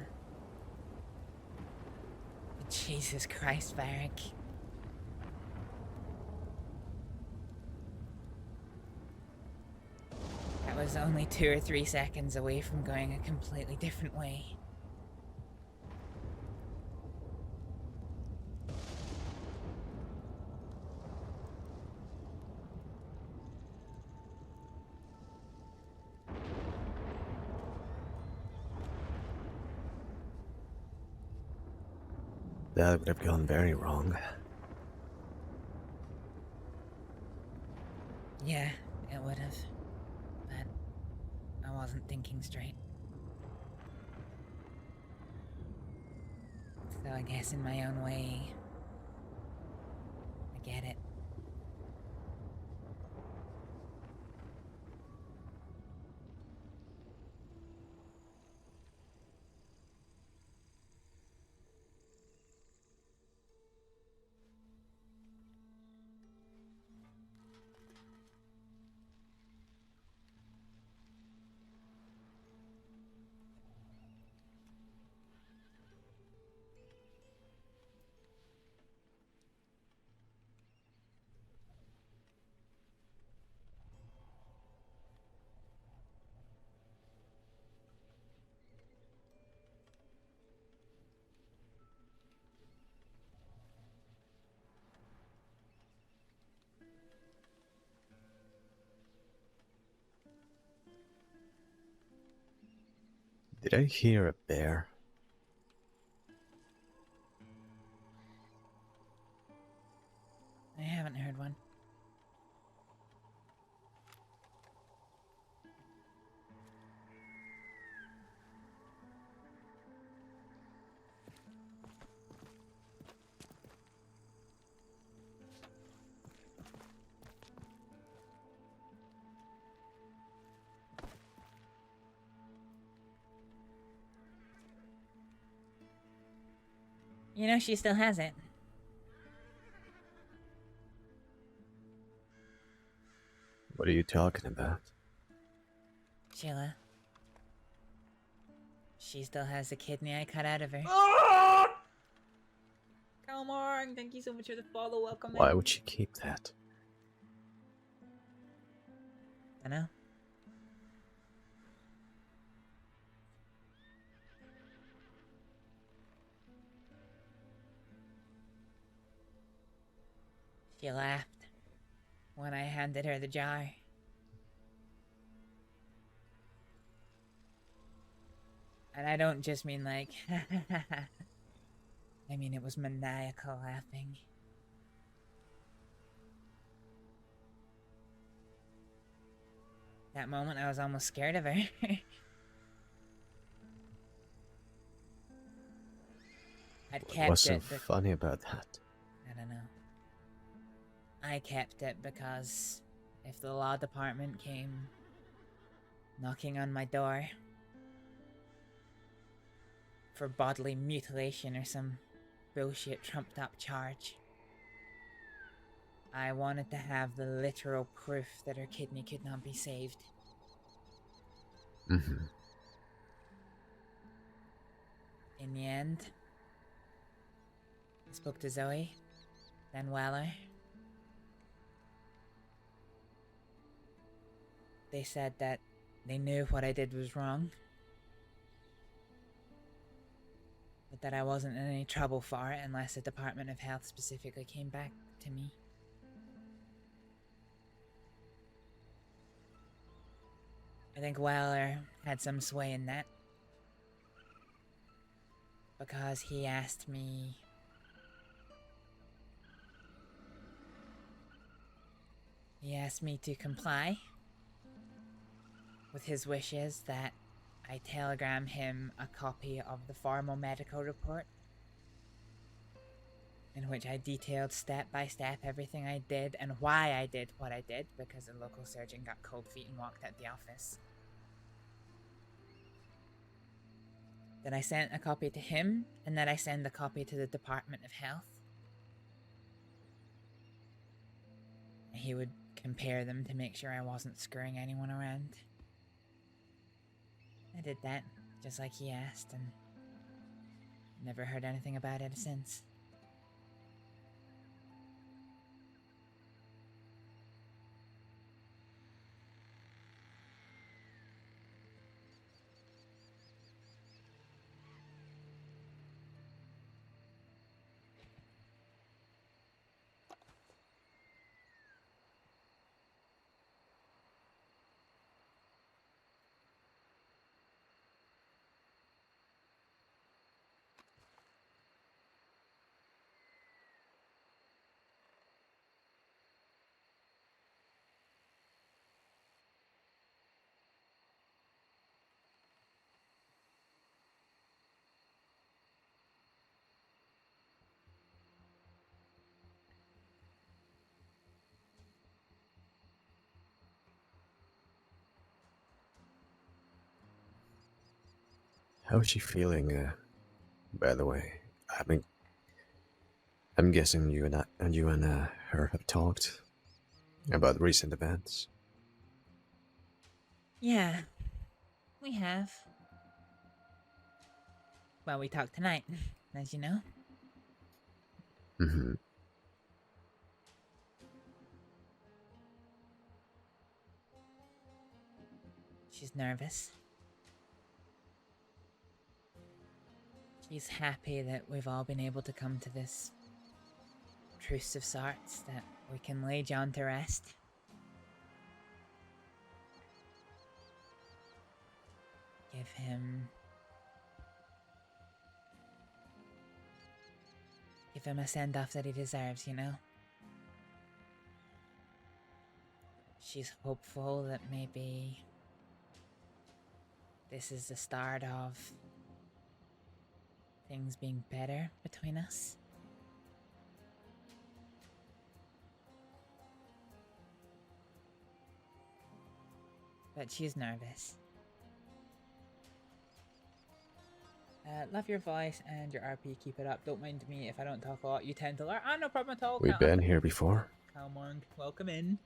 Jesus Christ, Varek. That was only 2 or 3 seconds away from going a completely different way. That would have gone very wrong. Yeah, it would have. But I wasn't thinking straight. So I guess in my own way, I get it. Did I hear a bear? I haven't heard one. You know, she still has it. What are you talking about? Sheila. She still has the kidney I cut out of her. Come on, thank you so much for the follow. Welcome. Why would she keep that? I know. She laughed when I handed her the jar. And I don't just mean like, I mean it was maniacal laughing. That moment I was almost scared of her. I'd kept What's so it. funny about that? I don't know. I kept it because if the law department came knocking on my door for bodily mutilation or some bullshit trumped up charge, I wanted to have the literal proof that her kidney could not be saved. Mm-hmm. In the end, I spoke to Zoe, then Weller. They said that they knew what I did was wrong, but that I wasn't in any trouble for it unless the Department of Health specifically came back to me. I think Weller had some sway in that, because he asked me to comply with his wishes that I telegram him a copy of the formal medical report, in which I detailed step by step everything I did and why I did what I did, because the local surgeon got cold feet and walked out the office. Then I sent a copy to him, and then I sent a copy to the Department of Health. He would compare them to make sure I wasn't screwing anyone around. I did that, just like he asked, and never heard anything about it since. How's she feeling, by the way? I'm guessing you and her have talked about recent events. Yeah, we have. Well, we talked tonight, as you know. Mm-hmm. She's nervous. She's happy that we've all been able to come to this truce of sorts, that we can lay John to rest. Give him a send-off that he deserves, you know? She's hopeful that maybe this is the start of things being better between us. But she's nervous. Love your voice and your RP. Keep it up. Don't mind me if I don't talk a lot. You tend to learn. Ah, no problem at all. We've Can't help been it. here before. Come on, welcome in.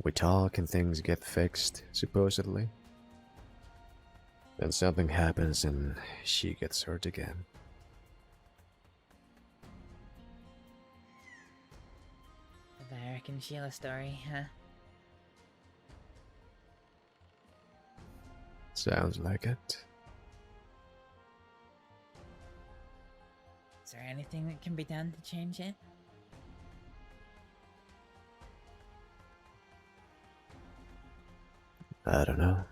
We talk and things get fixed, supposedly. Then something happens and she gets hurt again. The Varek and Sheila story, huh? Sounds like it. Is there anything that can be done to change it? I don't know.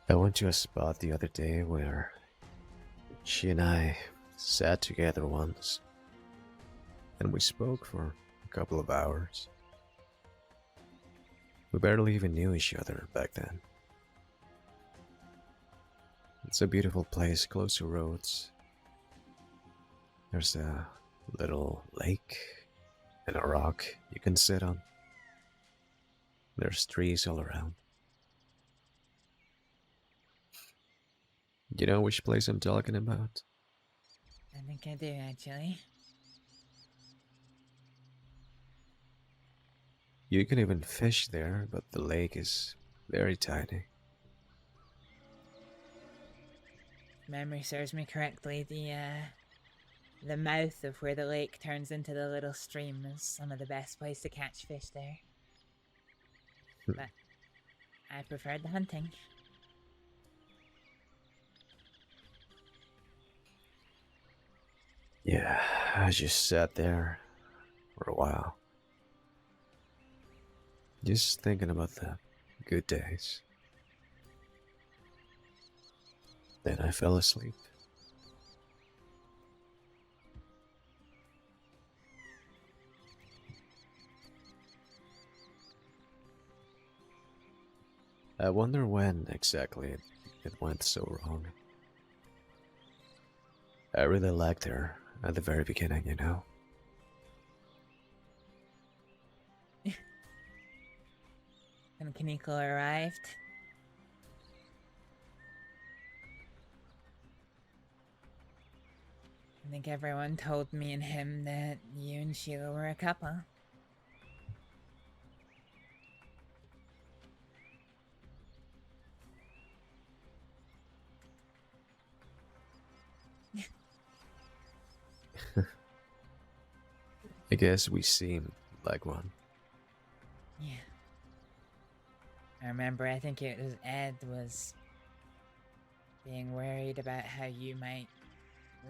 I went to a spot the other day where she and I sat together once, and we spoke for a couple of hours. We barely even knew each other back then. It's a beautiful place close to roads. There's a little lake and a rock you can sit on. There's trees all around. You know which place I'm talking about? I think I do, actually. You can even fish there, but the lake is very tiny. If memory serves me correctly, the mouth of where the lake turns into the little stream is some of the best place to catch fish there. But I preferred the hunting. Yeah, I just sat there for a while. Just thinking about the good days. Then I fell asleep. I wonder when exactly it went so wrong. I really liked her at the very beginning, you know? When Kaneko arrived, I think everyone told me and him that you and Sheila were a couple. I guess we seem like one. Yeah. I remember, I think it was Ed was being worried about how you might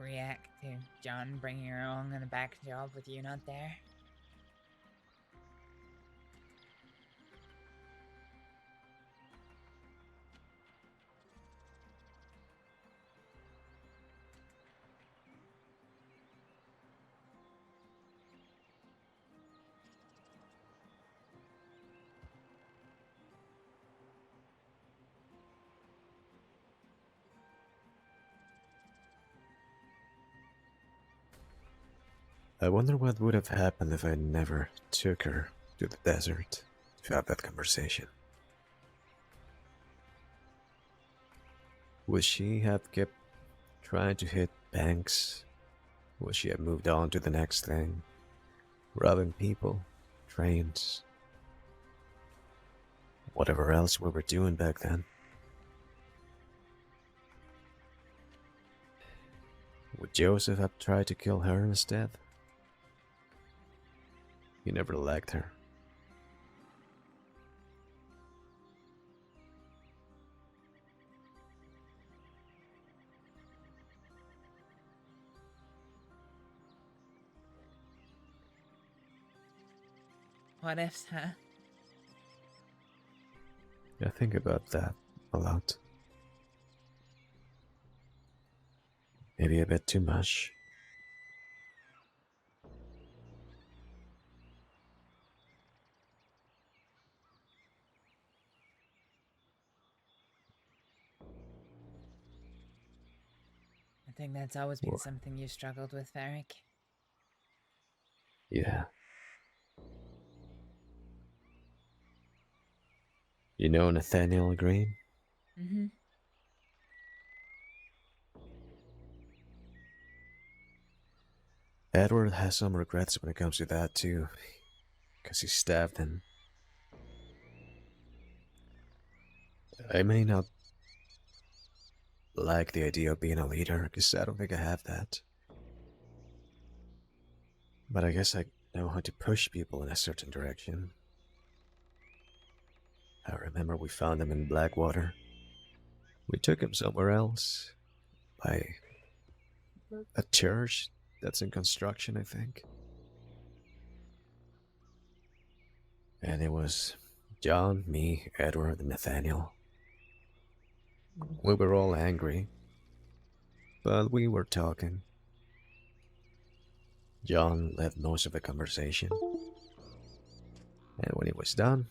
react to John bringing her along on a back job with you not there. I wonder what would have happened if I never took her to the desert to have that conversation. Would she have kept trying to hit banks? Would she have moved on to the next thing? Robbing people, trains, whatever else we were doing back then? Would Joseph have tried to kill her instead? He never liked her. What ifs, huh? I think about that a lot. Maybe a bit too much. I think that's always been something you struggled with, Varek. Yeah. You know Nathaniel Green? Mm-hmm. Edward has some regrets when it comes to that too, because he stabbed him. I may not like the idea of being a leader, because I don't think I have that. But I guess I know how to push people in a certain direction. I remember we found him in Blackwater. We took him somewhere else, by a church that's in construction, I think. And it was John, me, Edward, and Nathaniel. We were all angry, but we were talking. John led most of the conversation. And when it was done,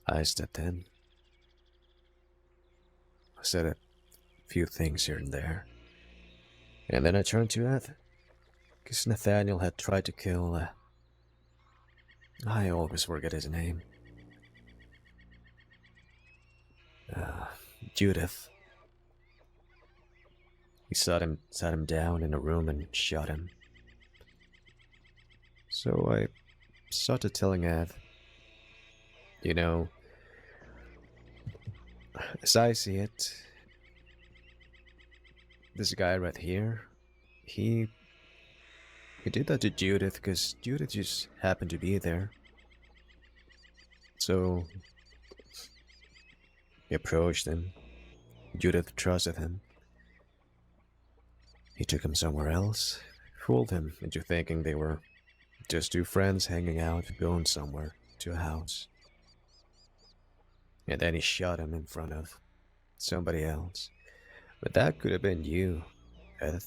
I stepped in. I said a few things here and there. And then I turned to Ed, because Nathaniel had tried to kill, I always forget his name. Judith. He sat him down in a room and shot him. So I started telling Ed, you know, as I see it, this guy right here, he did that to Judith because Judith just happened to be there. So he approached him. Judith trusted him. He took him somewhere else, fooled him into thinking they were just two friends hanging out, going somewhere, to a house. And then he shot him in front of somebody else. But that could have been you, Ed.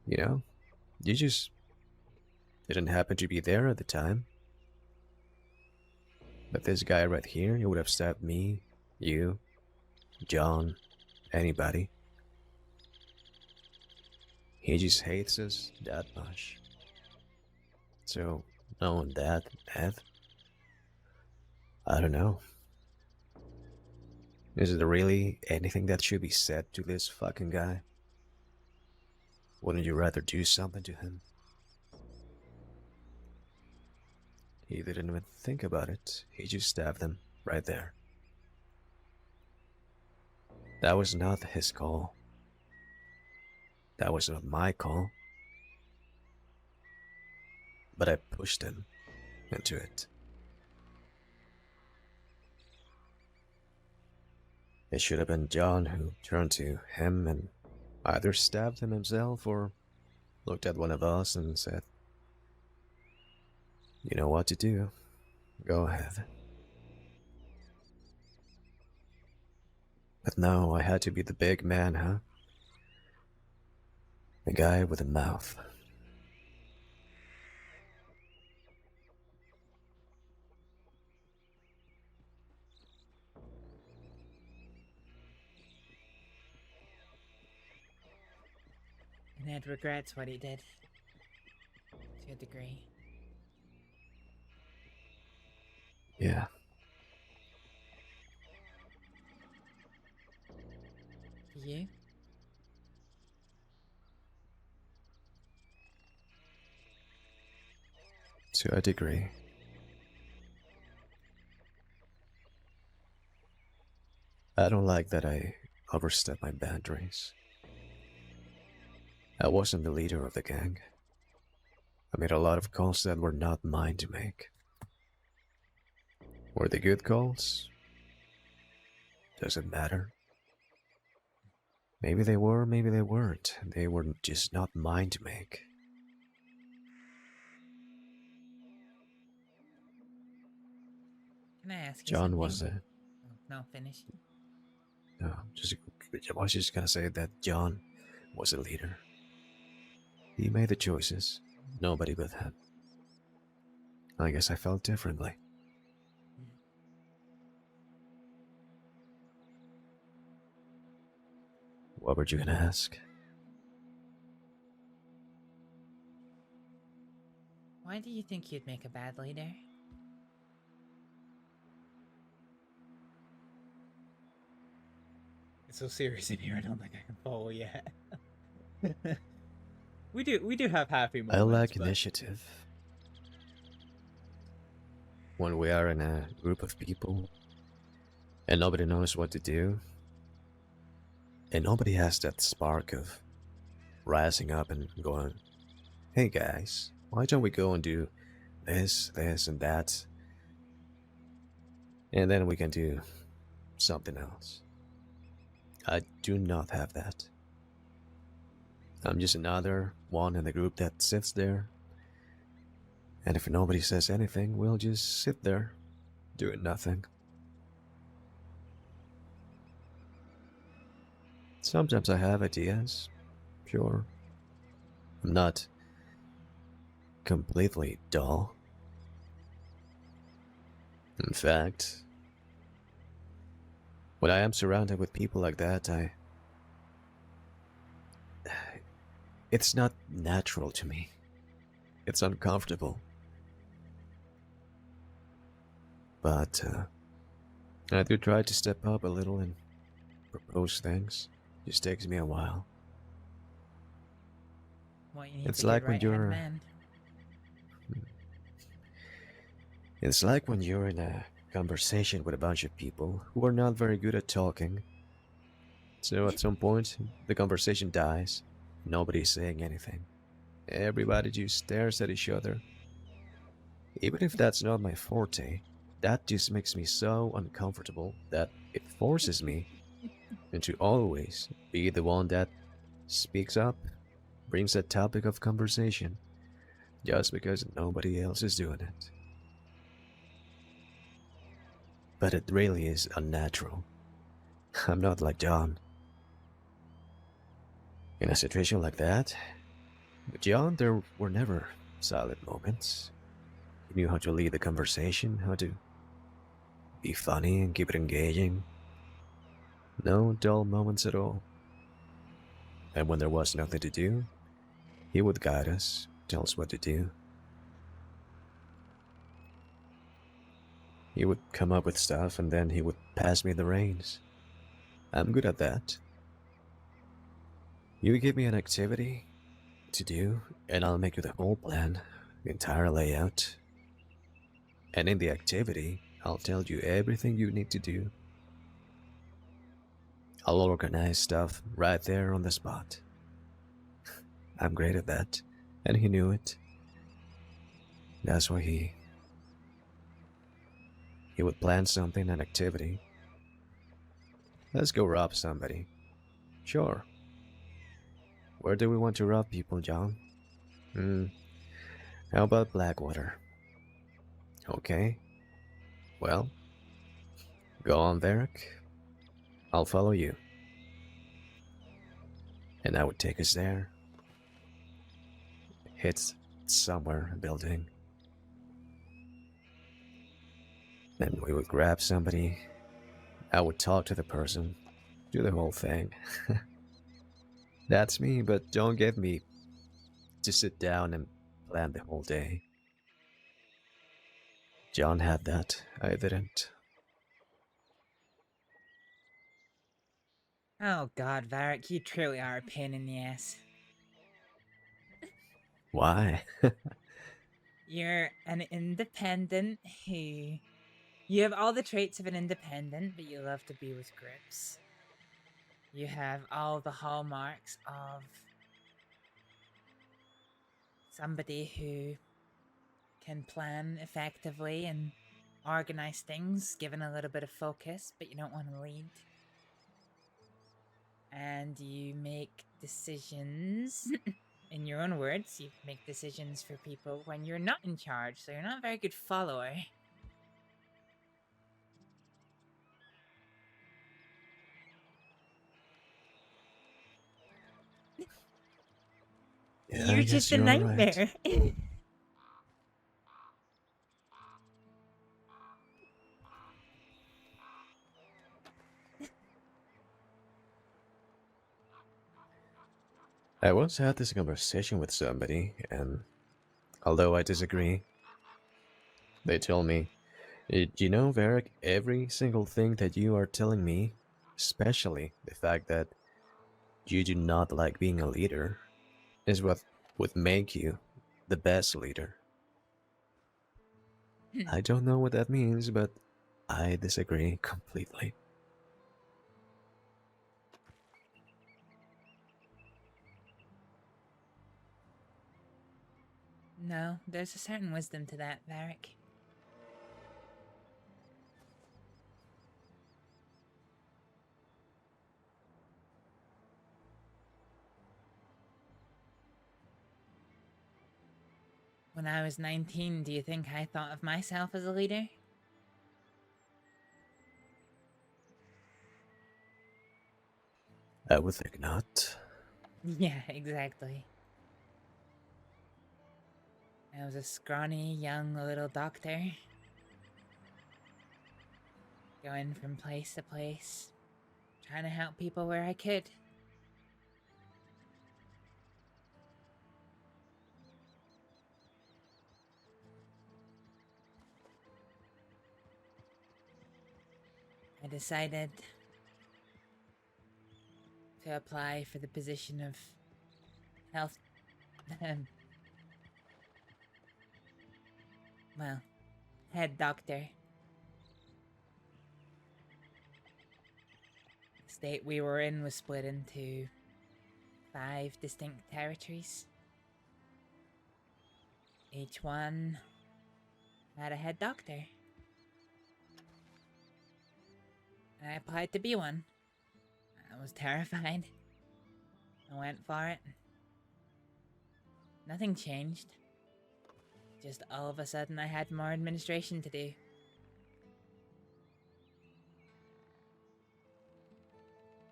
You know? You just didn't happen to be there at the time. But this guy right here, he would have stabbed me, you, John, anybody. He just hates us that much. So, knowing that, Ed, I don't know. Is there really anything that should be said to this fucking guy? Wouldn't you rather do something to him? He didn't even think about it. He just stabbed him right there. That was not his call. That was not my call. But I pushed him into it. It should have been John who turned to him and either stabbed him himself or looked at one of us and said, "You know what to do. Go ahead." But no, I had to be the big man, huh? The guy with a mouth. And Ed regrets what he did. To a degree. Yeah. You? To a degree. I don't like that I overstepped my boundaries. I wasn't the leader of the gang. I made a lot of calls that were not mine to make. Were they good calls? Does it matter? Maybe they were, maybe they weren't. They were just not mine to make. Can I ask you John something? was a... Oh, no, finish. No, I was just gonna say that John was a leader. He made the choices, nobody but him. I guess I felt differently. What were you gonna ask? Why do you think you'd make a bad leader? It's so serious in here, I don't think I can follow yet. we do have happy moments. I lack but... initiative. When we are in a group of people and nobody knows what to do, and nobody has that spark of rising up and going, hey guys, why don't we go and do this, and that, and then we can do something else. I do not have that. I'm just another one in the group that sits there, and if nobody says anything, we'll just sit there, doing nothing. Sometimes I have ideas, sure. I'm not completely dull. In fact, when I am surrounded with people like that, it's not natural to me. It's uncomfortable. But I do try to step up a little and propose things. Just takes me a while. What you need It's to like get when right you're hand man. It's like when you're in a conversation with a bunch of people who are not very good at talking. So at some point, the conversation dies. Nobody's saying anything. Everybody just stares at each other. Even if that's not my forte, that just makes me so uncomfortable that it forces me into always be the one that speaks up, brings a topic of conversation, just because nobody else is doing it. But it really is unnatural. I'm not like John. In a situation like that, with John, there were never silent moments. He knew how to lead the conversation, how to be funny and keep it engaging. No dull moments at all. And when there was nothing to do, he would guide us, tell us what to do. He would come up with stuff and then he would pass me the reins. I'm good at that. You give me an activity to do, and I'll make you the whole plan, the entire layout. And in the activity, I'll tell you everything you need to do. I'll organize stuff right there on the spot. I'm great at that, and he knew it. That's why he would plan something, an activity. Let's go rob somebody. Sure. Where do we want to rob people, John? How about Blackwater? Okay. Well, go on, Varek. I'll follow you. And I would take us there. Hit somewhere, a building. Then we would grab somebody. I would talk to the person. Do the whole thing. That's me, but don't get me to sit down and plan the whole day. John had that. I didn't. Oh god, Varek, you truly are a pain in the ass. Why? You're an independent who... You have all the traits of an independent, but you love to be with groups. You have all the hallmarks of somebody who can plan effectively and organize things, given a little bit of focus, but you don't want to lead. And you make decisions, in your own words, you make decisions for people when you're not in charge, so you're not a very good follower. Yeah, You're just a nightmare. Right. I once had this conversation with somebody, and although I disagree. They told me, you know, Varek, every single thing that you are telling me, especially the fact that you do not like being a leader, is what would make you the best leader. I don't know what that means, but I disagree completely. No, there's a certain wisdom to that, Varek. When I was 19, do you think I thought of myself as a leader? I would think not. Yeah, exactly. I was a scrawny, young little doctor. Going from place to place, trying to help people where I could. I decided to apply for the position of health, well, head doctor. The state we were in was split into 5 distinct territories. Each one had a head doctor. I applied to be one. I was terrified. I went for it. Nothing changed. Just all of a sudden I had more administration to do.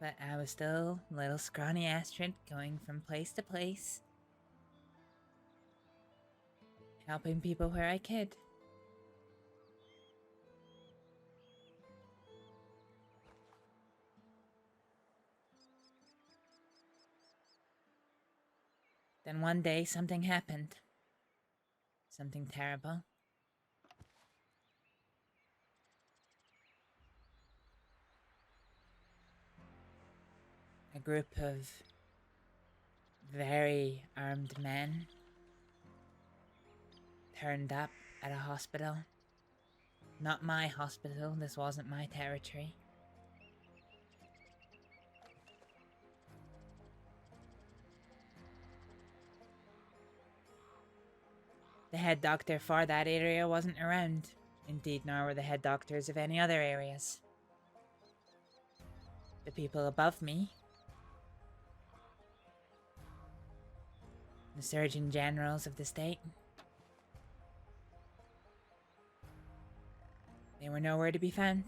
But I was still little scrawny Astrid going from place to place, helping people where I could. Then one day something happened. Something terrible. A group of very armed men turned up at a hospital. Not my hospital, this wasn't my territory. The head doctor for that area wasn't around. Indeed, nor were the head doctors of any other areas. The people above me, the surgeon generals of the state, they were nowhere to be found.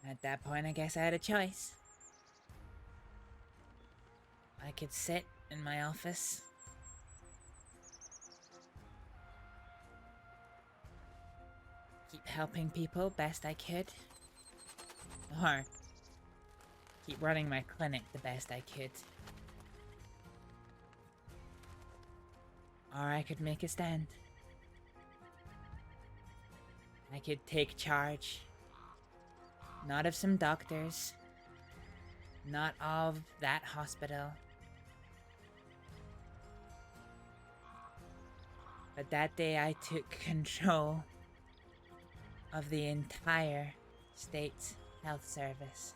At that point, I guess I had a choice. I could sit in my office, keep helping people best I could, or keep running my clinic the best I could. Or I could make a stand. I could take charge, not of some doctors, not of that hospital, but that day I took control of the entire state's health service.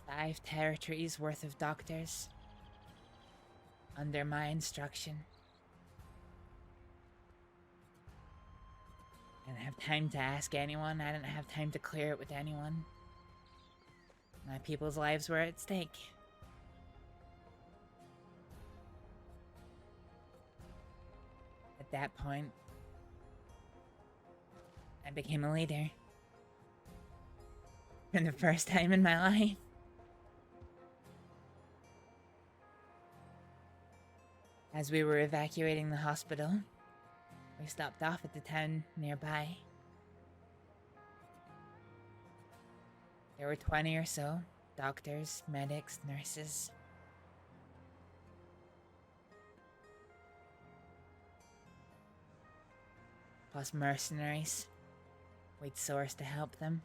5 territories worth of doctors under my instruction. I didn't have time to ask anyone. I didn't have time to clear it with anyone. My people's lives were at stake. At that point, I became a leader. For the first time in my life. As we were evacuating the hospital, we stopped off at the town nearby. There were 20 or so. Doctors, medics, nurses. Plus mercenaries we'd sourced to help them.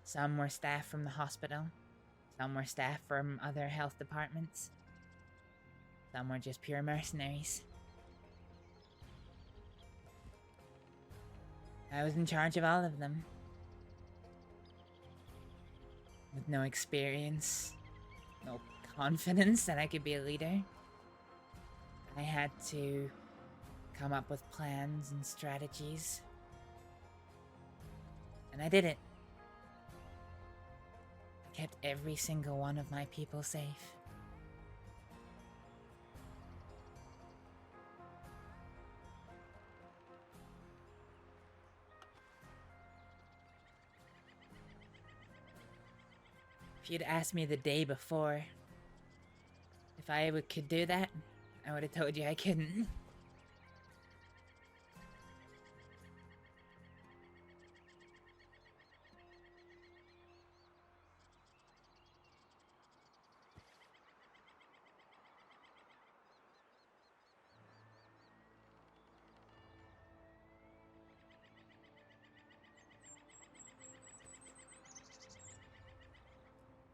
Some were staff from the hospital. Some were staff from other health departments. Some were just pure mercenaries. I was in charge of all of them. With no experience, no confidence that I could be a leader. I had to come up with plans and strategies. And I did it. I kept every single one of my people safe. If you'd asked me the day before if I could do that, I would have told you I couldn't.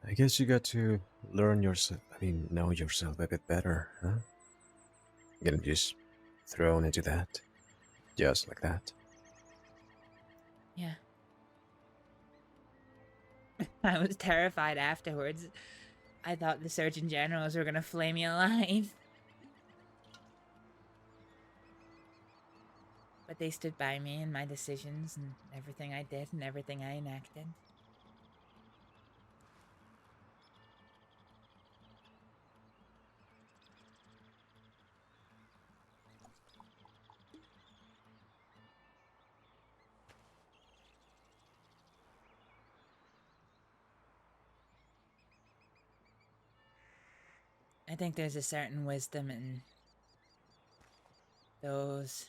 I guess you got to learn yourself, know yourself a bit better, huh? Getting just thrown into that. Just like that. Yeah. I was terrified afterwards. I thought the Surgeon Generals were gonna flay me alive. But they stood by me and my decisions and everything I did and everything I enacted. I think there's a certain wisdom in those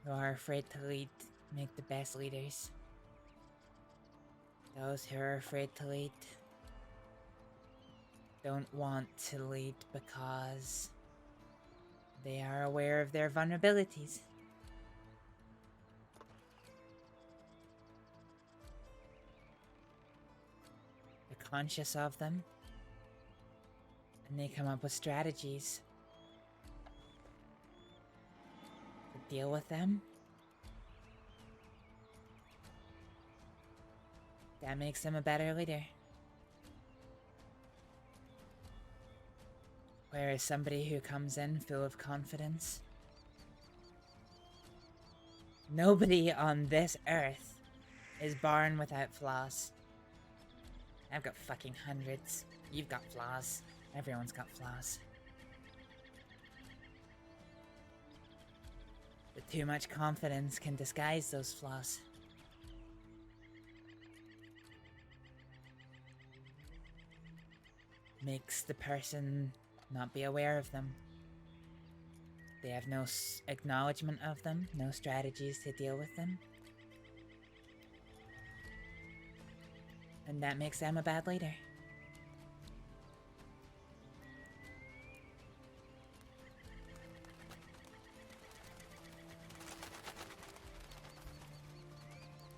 who are afraid to lead make the best leaders. Those who are afraid to lead don't want to lead because they are aware of their vulnerabilities. They're conscious of them, and they come up with strategies to deal with them. That makes them a better leader. Whereas somebody who comes in full of confidence, nobody on this earth is born without flaws. I've got fucking hundreds. You've got flaws. Everyone's got flaws. But too much confidence can disguise those flaws. Makes the person not be aware of them. They have no acknowledgement of them, no strategies to deal with them. And that makes them a bad leader.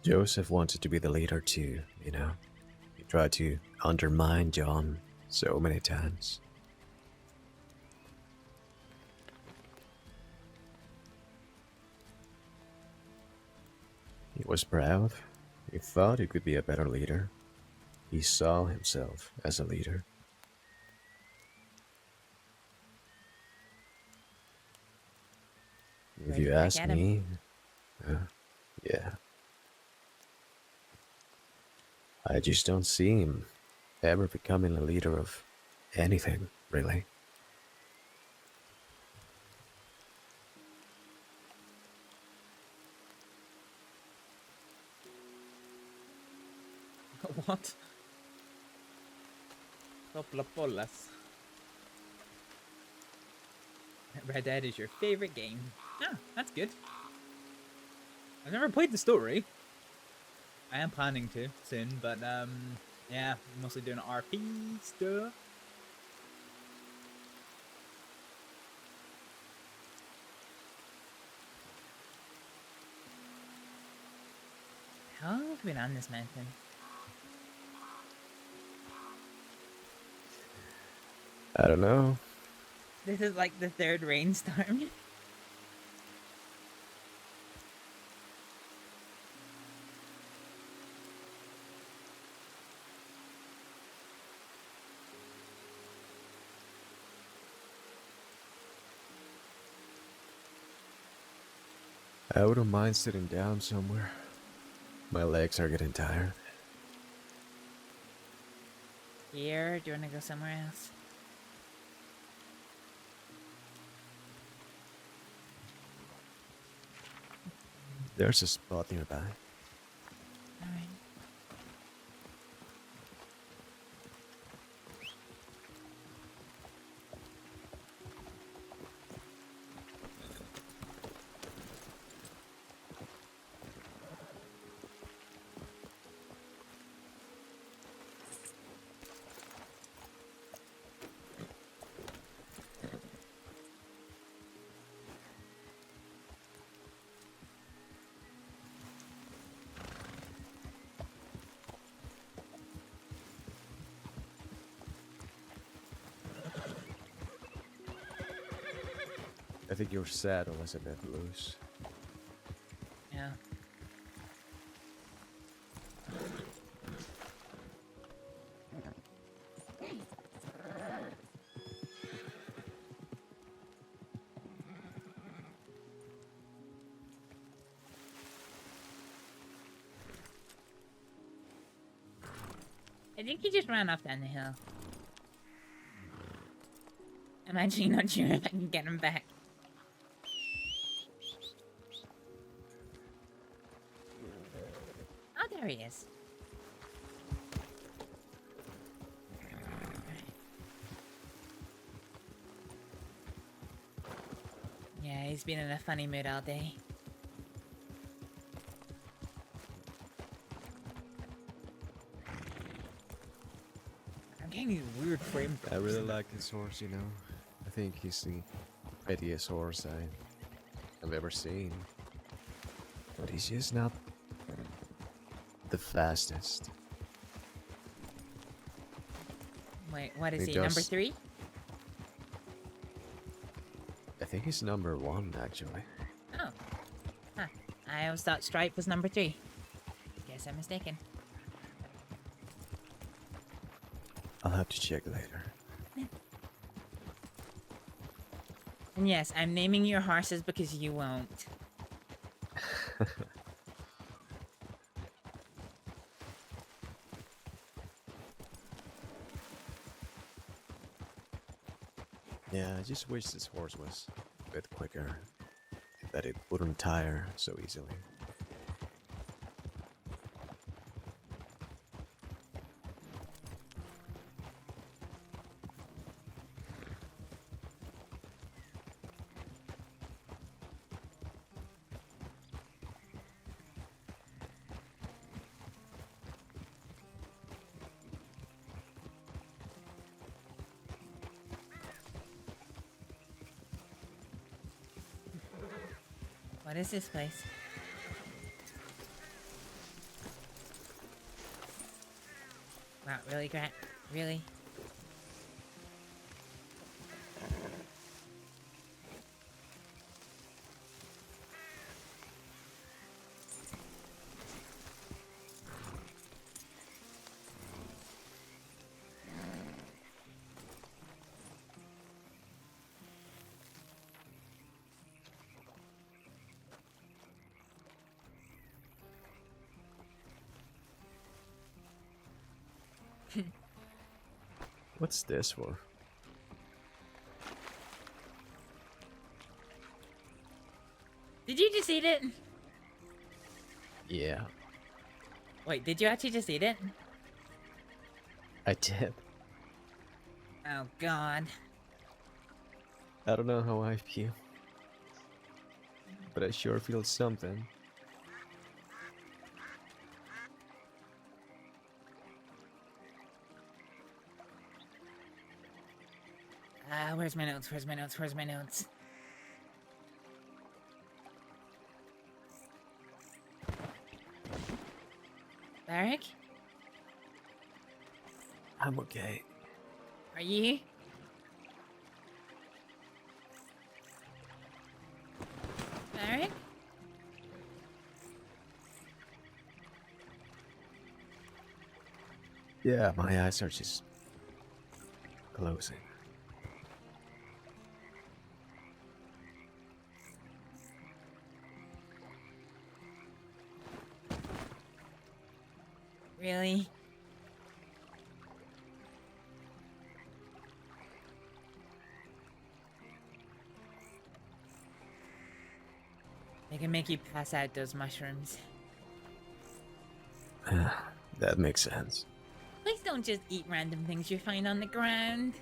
Joseph wanted to be the leader too, you know. He tried to undermine John so many times. He was proud. He thought he could be a better leader. He saw himself as a leader. If you ask me, yeah. I just don't see him ever becoming a leader of anything, really. What? Couple of bolas. Red Dead is your favorite game. Ah, that's good. I've never played the story. I am planning to soon, but yeah, mostly doing RP stuff. How long have we been on this mountain? I don't know. This is like the third rainstorm. I wouldn't mind sitting down somewhere. My legs are getting tired. Here, do you want to go somewhere else? There's a spot nearby. Alright. I think your saddle is a bit loose. Yeah. I think he just ran off down the hill. I'm actually not sure if I can get him back. Oh, there he is. Yeah, he's been in a funny mood all day. I'm getting these weird frame I really like this horse, you know. I think he's the prettiest horse I've ever seen. But he's just not the fastest. Wait, what is He he, number does- 3? I think he's number 1, actually. Oh. Huh. I always thought Stripe was number 3. Guess I'm mistaken. I'll have to check later. And yes, I'm naming your horses because you won't. Yeah, I just wish this horse was a bit quicker. That it wouldn't tire so easily. What is this place? Wow, really, Grant? Really? What's this for? Did you just eat it? Yeah, Wait, did you actually just eat it? I did. Oh, God. I don't know how I feel. But I sure feel something. Where's my notes? Where's my notes? Where's my notes? Varek? I'm okay. Are you? Varek? Yeah, my eyes are just closing. Really? They can make you pass out those mushrooms. That makes sense. Please don't just eat random things you find on the ground.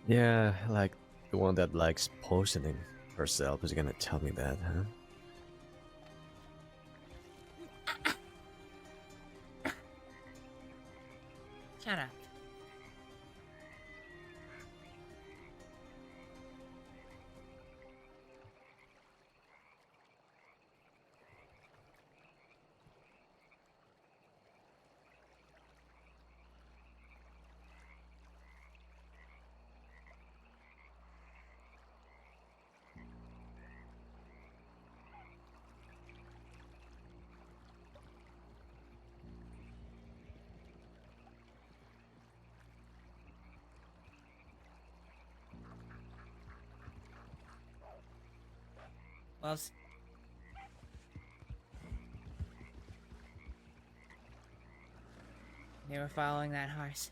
Yeah, like the one that likes poisoning herself is gonna tell me that, huh? Shut up. Wells. They were following that horse.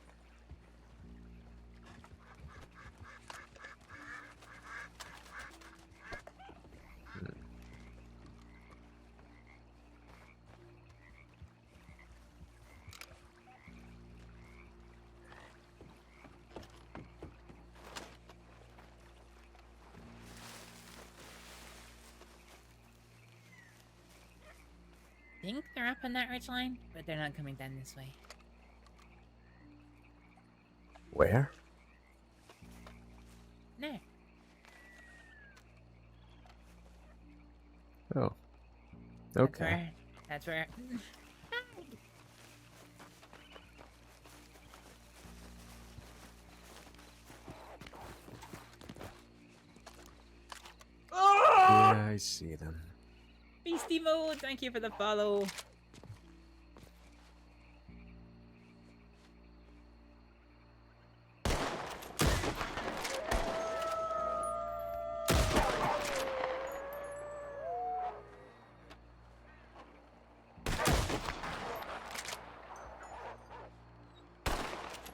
I think they're up on that ridge line, but they're not coming down this way. Where? No. Oh. Okay. That's where. Yeah, I see them. Beastie mode, thank you for the follow.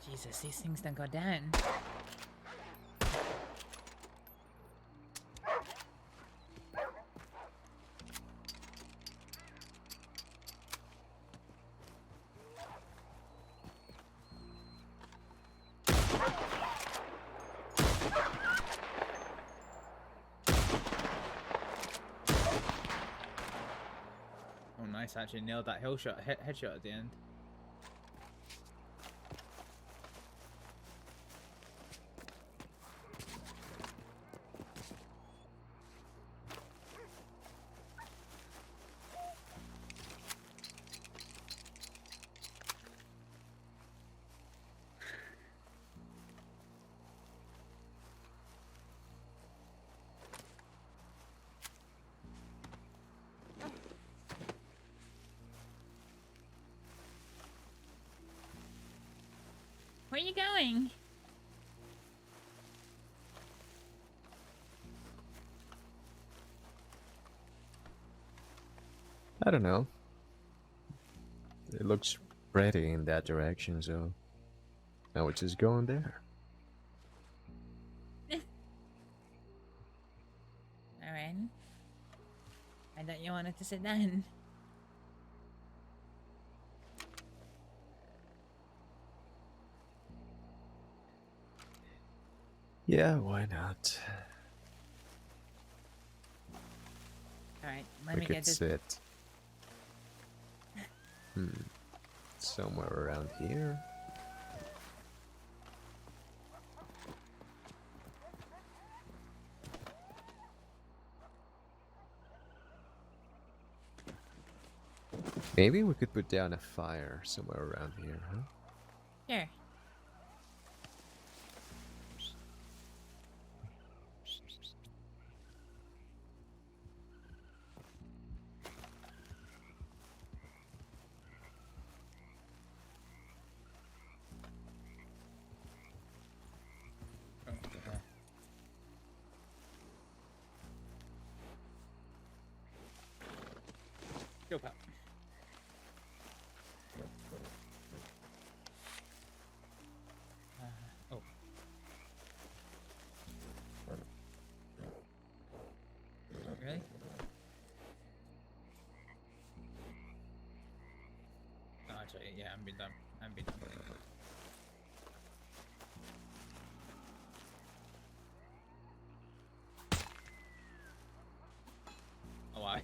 Jesus, these things don't go down. Oh, nice! Actually nailed that headshot at the end. Where are you going? I don't know. It looks pretty in that direction, so I was just going there. Alright. I thought you wanted to sit down. Yeah, why not? Alright, let We me could get this. sit. Somewhere around here. Maybe we could put down a fire somewhere around here, huh? Sure. Go, pal. Oh. Really? No, actually, yeah, I'm being done. I'm being done. Oh, why?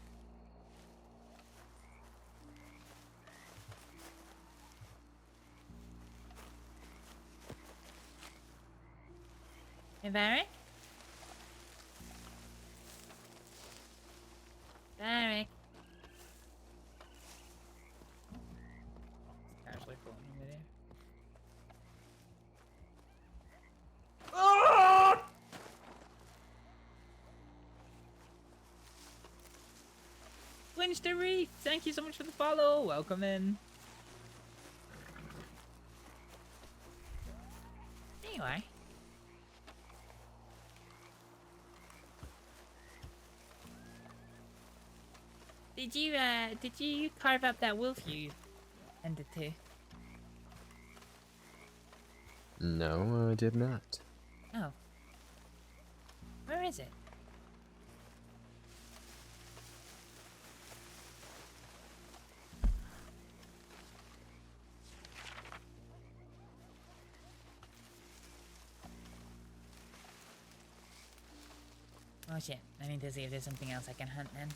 Hey, Varek? Varek. Casually pulling in midair. Flinch the Reef! Thank you so much for the follow! Welcome in. There you are. Did you carve up that wolf you ended to? No, I did not. Oh. Where is it? Oh shit, I need to see if there's something else I can hunt then.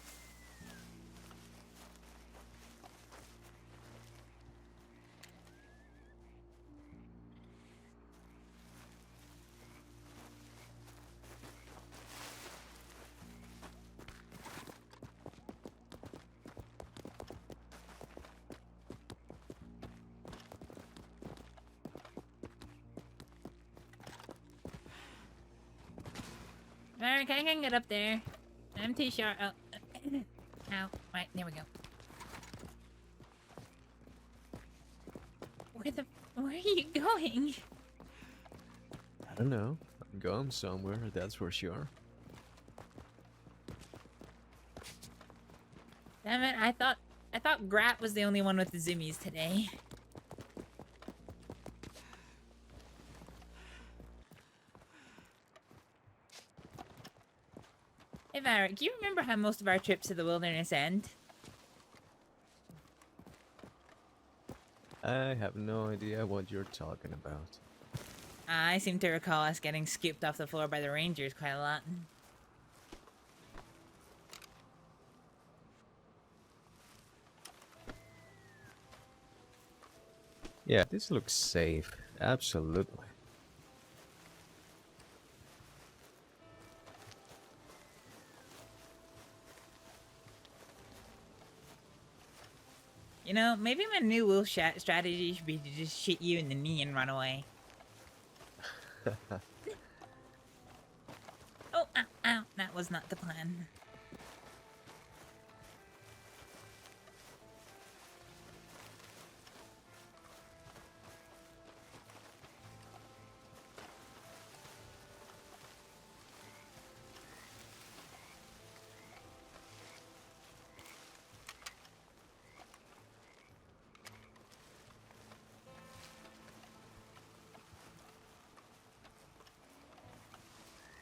Varek, I can get up there. I'm too short. Oh. Ow. Right, there we go. Where are you going? I don't know. I'm going somewhere, that's for sure. Damn it, I thought Grat was the only one with the zoomies today. Hey Varek, do you remember how most of our trips to the wilderness end? I have no idea what you're talking about. I seem to recall us getting scooped off the floor by the rangers quite a lot. Yeah, this looks safe. Absolutely. You know, maybe my new wolf strategy should be to just shit you in the knee and run away. Oh, ow, ow, that was not the plan.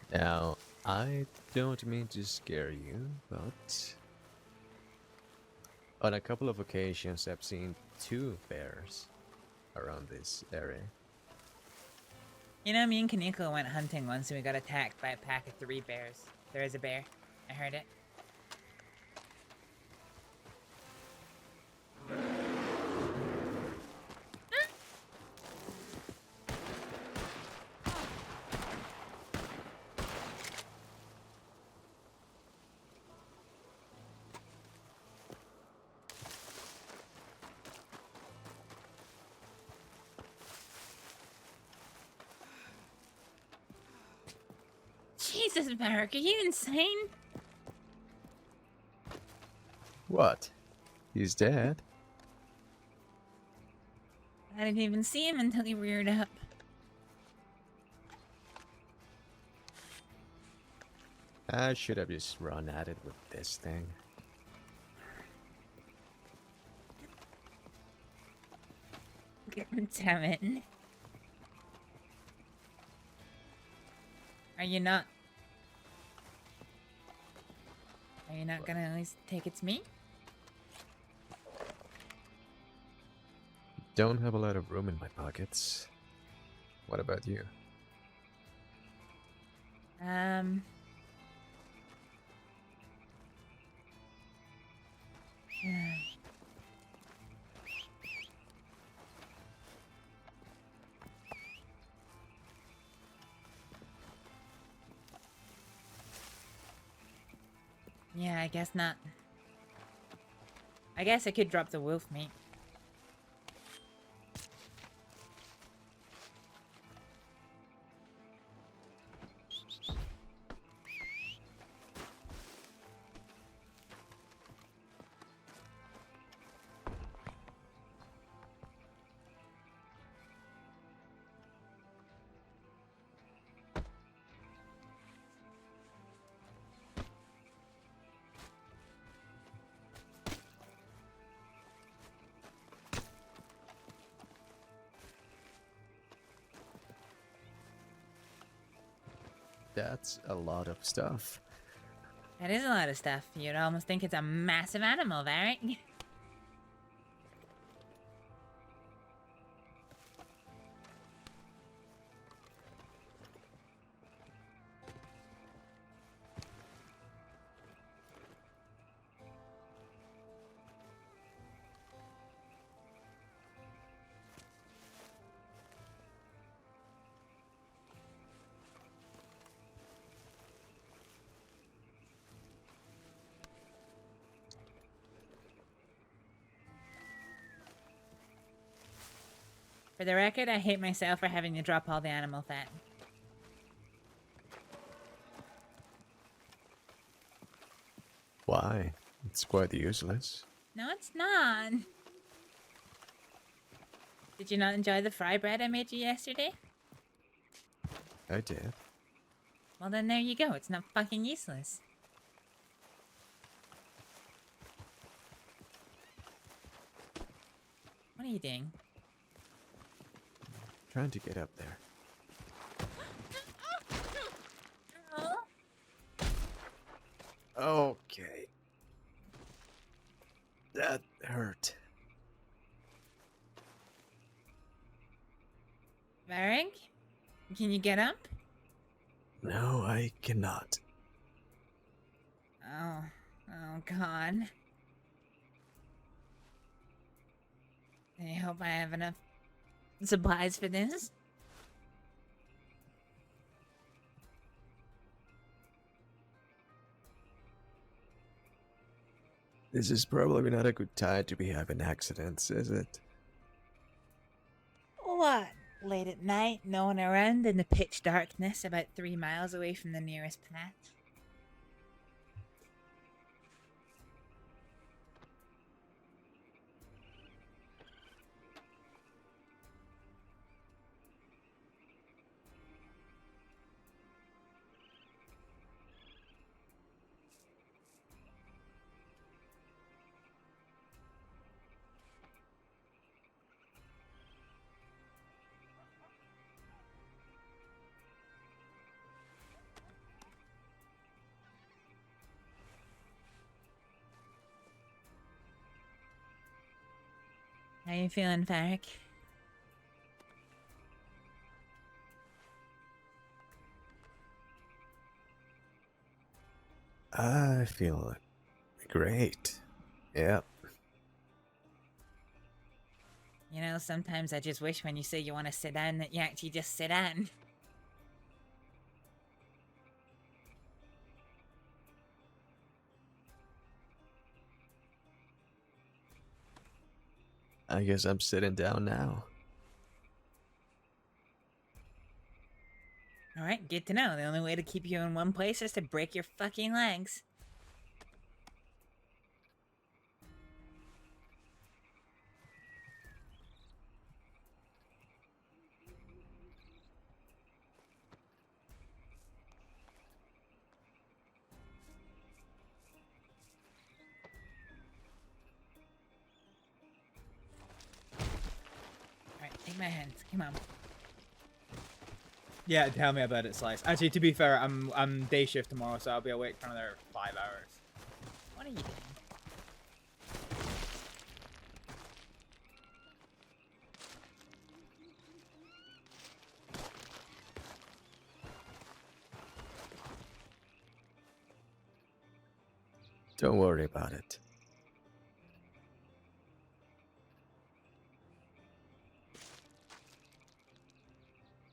Now, I don't mean to scare you, but on a couple of occasions I've seen 2 bears around this area. You know, me and Kaneko went hunting once and we got attacked by a pack of 3 bears. There is a bear. I heard it. Jesus, Varek, are you insane? What? He's dead? I didn't even see him until he reared up. I should have just run at it with this thing. Damn it. Are you not gonna at least take it to me? Don't have a lot of room in my pockets. What about you? Yeah, I guess not. I guess I could drop the wolf meat. That's a lot of stuff. That is a lot of stuff. You'd almost think it's a massive animal, Varek. For the record, I hate myself for having to drop all the animal fat. Why? It's quite useless. No, it's not. Did you not enjoy the fry bread I made you yesterday? I did. Well, then there you go. It's not fucking useless. What are you doing? Trying to get up there. Okay. That hurt. Varek? Can you get up? No, I cannot. Oh God. I hope I have enough supplies for this. This is probably not a good time to be having accidents, is it? What? Late at night, no one around in the pitch darkness about 3 miles away from the nearest path. How you feeling, Varek? I feel great. Yep. You know, sometimes I just wish when you say you want to sit down that you actually just sit down. I guess I'm sitting down now. Alright, good to know. The only way to keep you in one place is to break your fucking legs. Alright, take my hands. Come on. Yeah, tell me about it, Slice. Actually, to be fair, I'm day shift tomorrow, so I'll be awake for another 5 hours. What are you doing? Don't worry about it.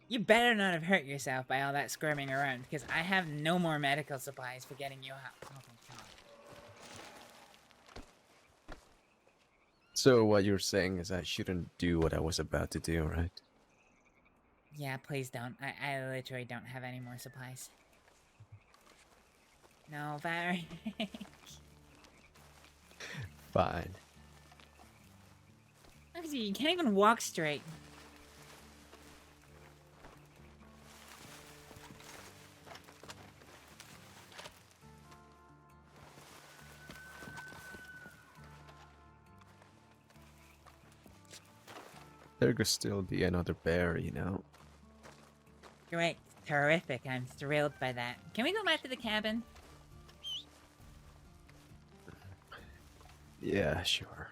You better not have hurt yourself by all that squirming around, because I have no more medical supplies for getting you out. Oh my god. So what you're saying is I shouldn't do what I was about to do, right? Yeah, please don't. I literally don't have any more supplies. No, Varek. Fine. Look at you, you can't even walk straight. There could still be another bear, you know. Great. Terrific. I'm thrilled by that. Can we go back to the cabin? Yeah, sure.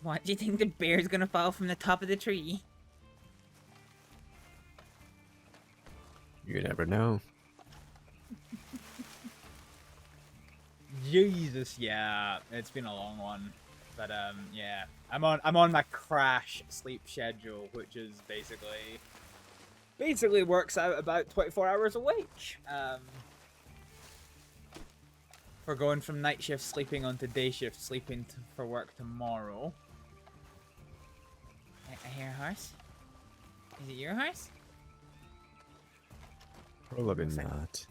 What, do you think the bear's gonna fall from the top of the tree? You never know. Jesus, yeah, it's been a long one, but yeah, I'm on my crash sleep schedule, which is basically works out about 24 hours a week. For going from night shift sleeping onto day shift sleeping for work tomorrow. I hear a horse. Is it your horse? Probably not.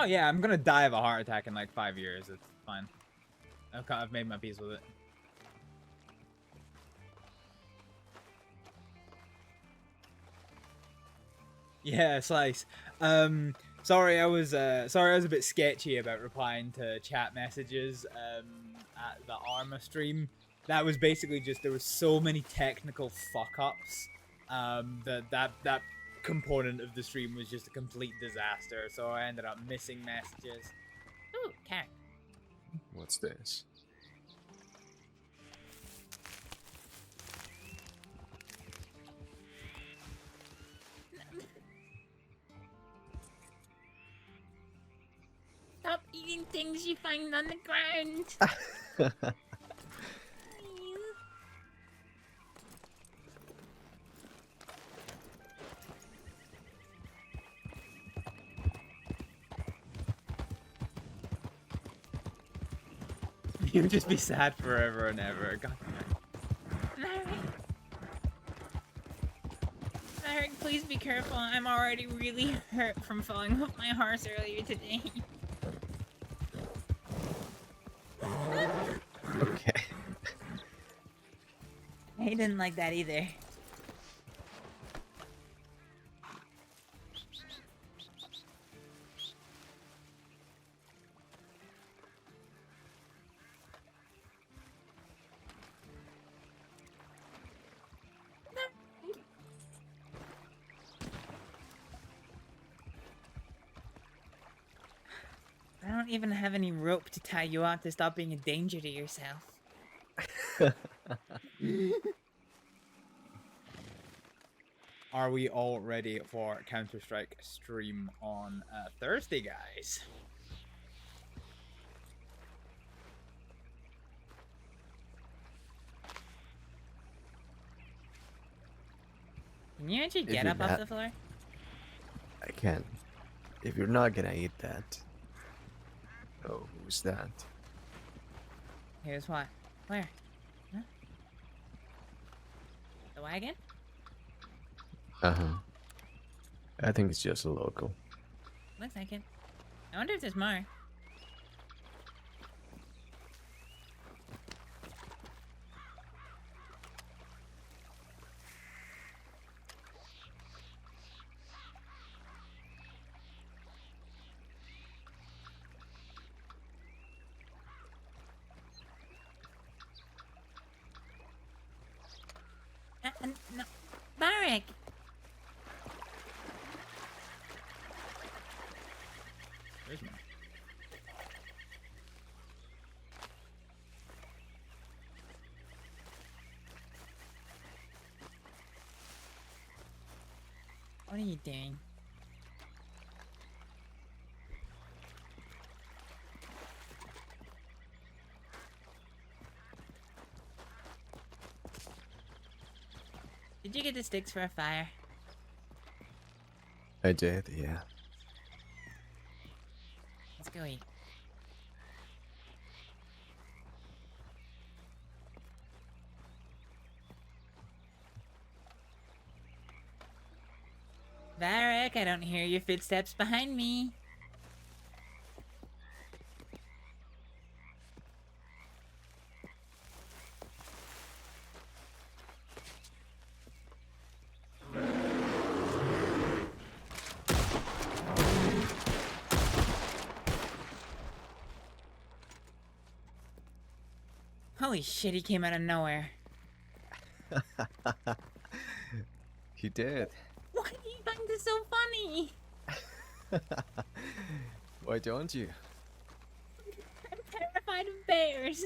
Oh yeah, I'm gonna die of a heart attack in like 5 years. It's fine. I've made my peace with it. Yeah, Slice. Sorry I was a bit sketchy about replying to chat messages at the Arma stream. That was basically just there was so many technical fuck ups that component of the stream was just a complete disaster. So I ended up missing messages. Ooh, carrot. What's this? Stop eating things you find on the ground. You would just be sad forever and ever. God. Varek, please be careful. I'm already really hurt from falling off my horse earlier today. Okay. He didn't like that either. I don't even have any rope to tie you up to stop being a danger to yourself. Are we all ready for Counter-Strike stream on Thursday, guys? Can you actually If get you're up off not- the floor? I can. If you're not gonna eat that. Oh, who's that? Here's what. Where? Huh? The wagon? Uh-huh. I think it's just a local. Looks like it. I wonder if there's more. No. Varek! There's more. What are you doing? Did you get the sticks for a fire? I did, yeah. Let's go eat. Varek, I don't hear your footsteps behind me. Holy shit, he came out of nowhere. He did. Why do you find this so funny? Why don't you? I'm terrified of bears.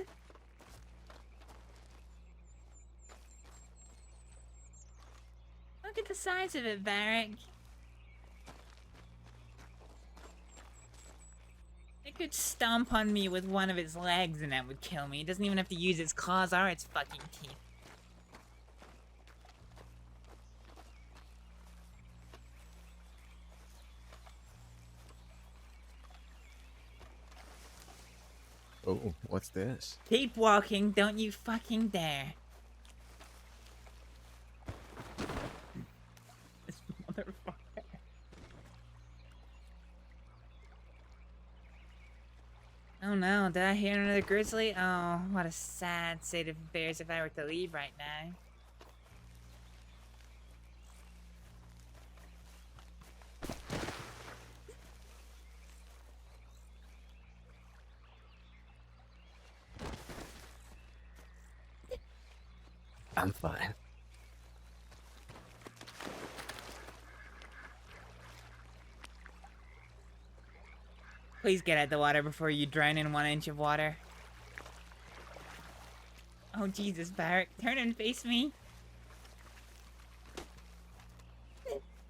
Look at the size of it, Varek. It could stomp on me with one of its legs and that would kill me. It doesn't even have to use its claws or its fucking teeth. Oh, what's this? Keep walking, don't you fucking dare. This motherfucker. Oh no, did I hear another grizzly? Oh, what a sad state of affairs if I were to leave right now. I'm fine. Please get out the water before you drown in 1 inch of water. Oh Jesus, Varek, turn and face me.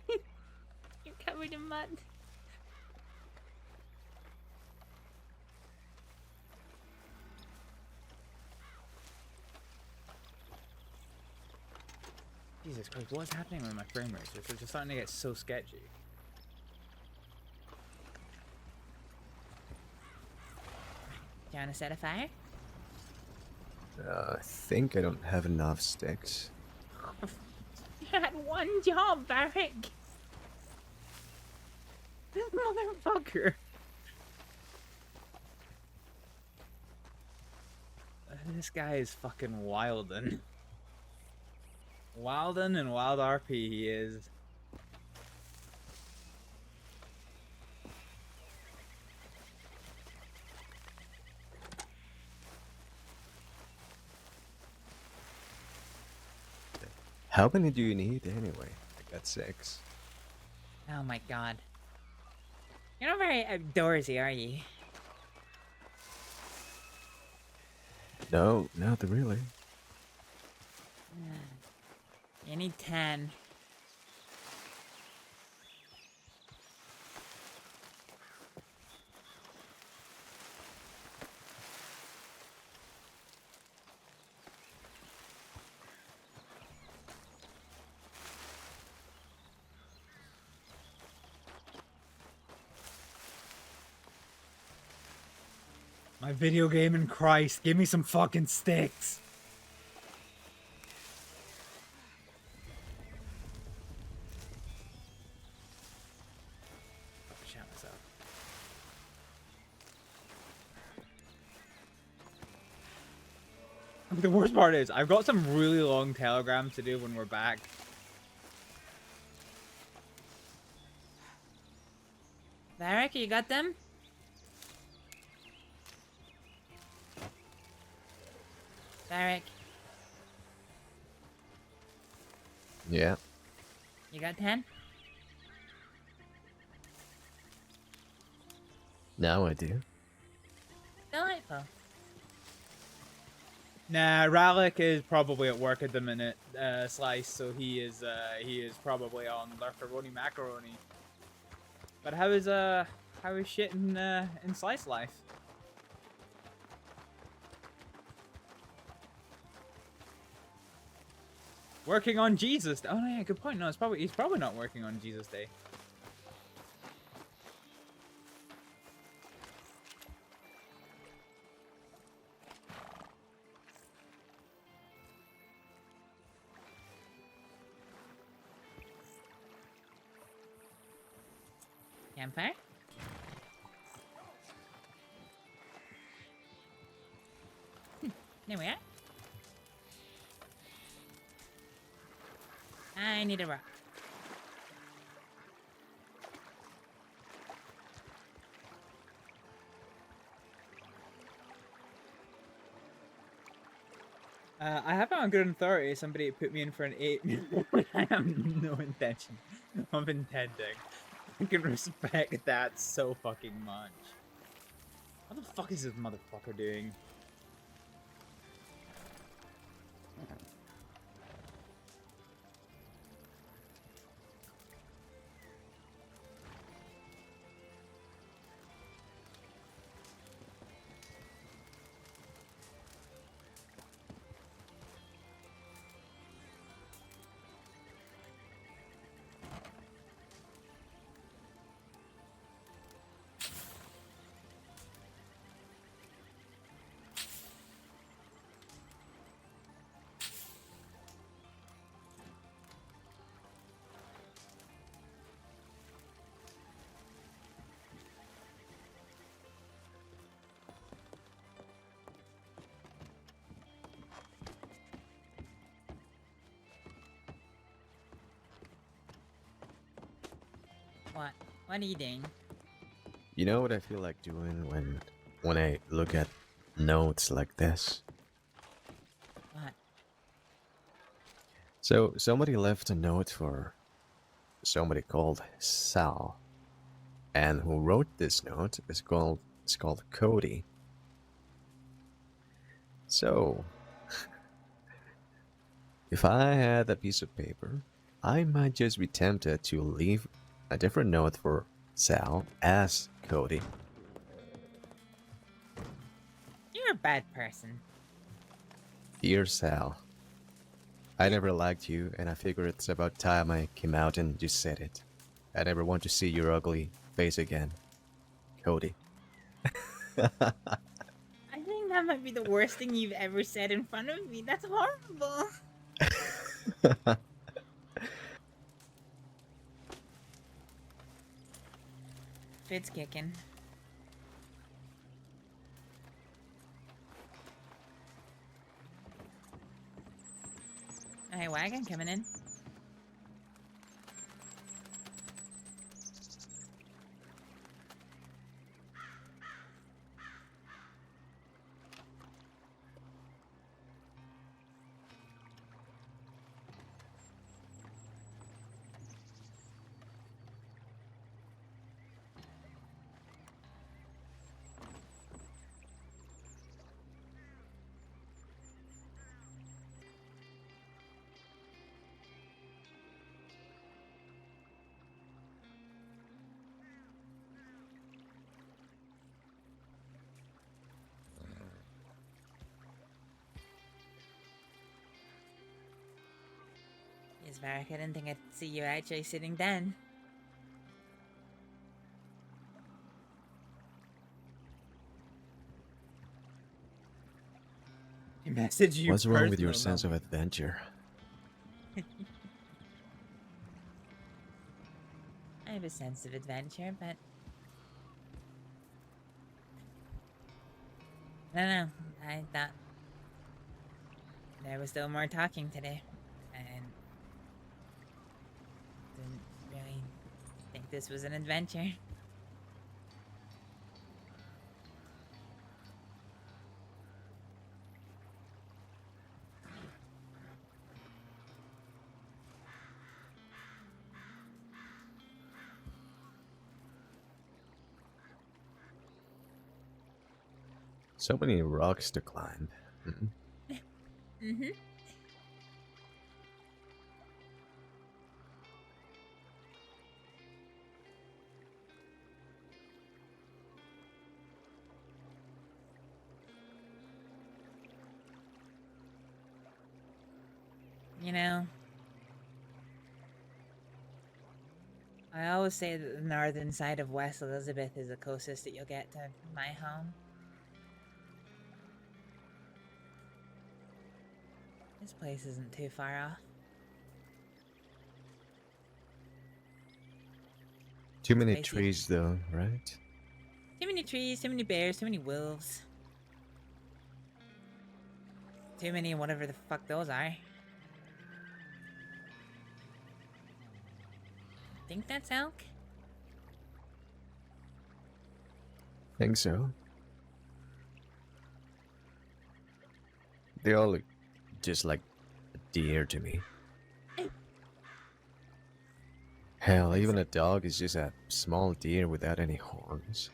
You're covered in mud. Jesus Christ, what's happening with my frame rate? It's just starting to get so sketchy. Do you want to set a fire? I think I don't have enough sticks. You had one job, Varek. This motherfucker. This guy is fucking wildin'. Wildin' and WildRP he is. How many do you need anyway? I got 6. Oh my god. You're not very outdoorsy, are you? No, not really. You need 10. My video game in Christ, give me some fucking sticks. Shot myself. The worst part is, I've got some really long telegrams to do when we're back. Varek, you got them? Varek, Yeah. you got 10? Now I do. Delightful. Nah, Rallick is probably at work at the minute, Slice, so he is probably on Lurkaroni Macaroni. But how is shit in Slice life? Working on Jesus. Oh no, yeah, good point. No, he's probably not working on Jesus Day. Campfire? There we are. I need a rock. I have it on good authority. Somebody put me in for an 8. I have no intention of intending. I can respect that so fucking much. What the fuck is this motherfucker doing? What? What are you doing? You know what I feel like doing when I look at notes like this? What? So somebody left a note for somebody called Sal, and who wrote this note is called Cody. So if I had a piece of paper, I might just be tempted to leave a different note for Sal as Cody. You're a bad person. Dear Sal, I never liked you, and I figure it's about time I came out and just said it. I never want to see your ugly face again. Cody. I think that might be the worst thing you've ever said in front of me. That's horrible. Fit's kicking. Hey, wagon coming in. Yes, Varek, I didn't think I'd see you actually sitting down. He messaged you. What's wrong with your personal sense of adventure? I have a sense of adventure, but I don't know. I thought there was still more talking today, and didn't really think this was an adventure. So many rocks to climb. Mm-hmm. You know, I always say that the northern side of West Elizabeth is the closest that you'll get to my home. This place isn't too far off. Too many Spicy. trees, though, right? Too many trees, too many bears, too many wolves. Too many whatever the fuck those are. Think that's elk? Think so. They all look just like a deer to me. Hell, even a dog is just a small deer without any horns.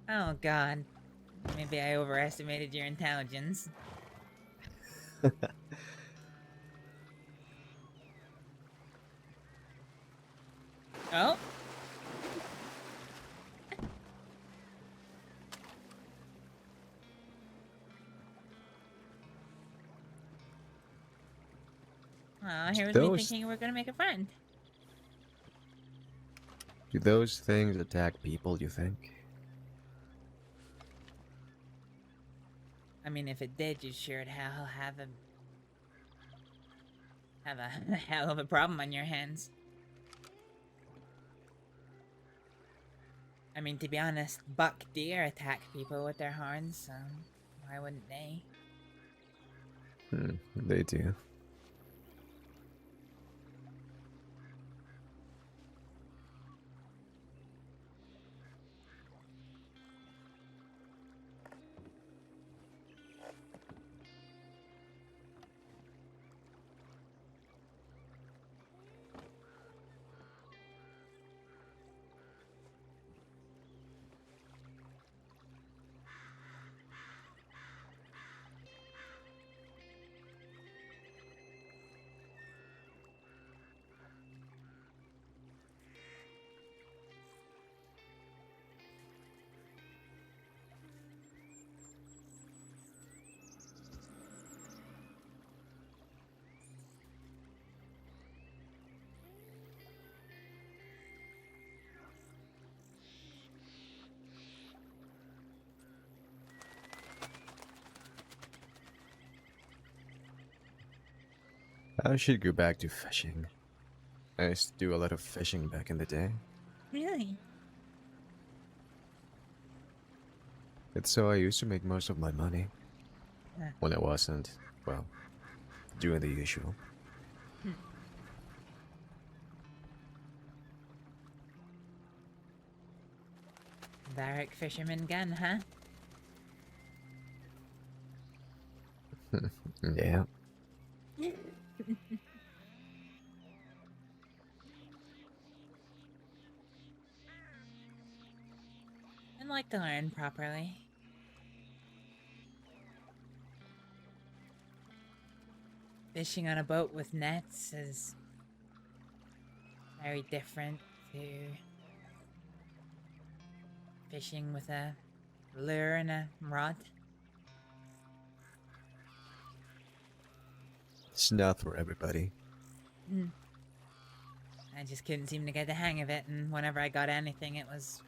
Oh god. Maybe I overestimated your intelligence. Oh. Here was me Those- thinking we're gonna make a friend. Do those things attack people, you think? I mean, if it did, you sure as hell have a hell of a problem on your hands. I mean, to be honest, buck deer attack people with their horns, so why wouldn't they? They do. I should go back to fishing. I used to do a lot of fishing back in the day. Really? It's so I used to make most of my money. Huh. When I wasn't, well, doing the usual. Varek fisherman gun, huh? Yeah. I'd like to learn properly. Fishing on a boat with nets is very different to fishing with a lure and a rod. It's not for everybody. I just couldn't seem to get the hang of it, and whenever I got anything, it was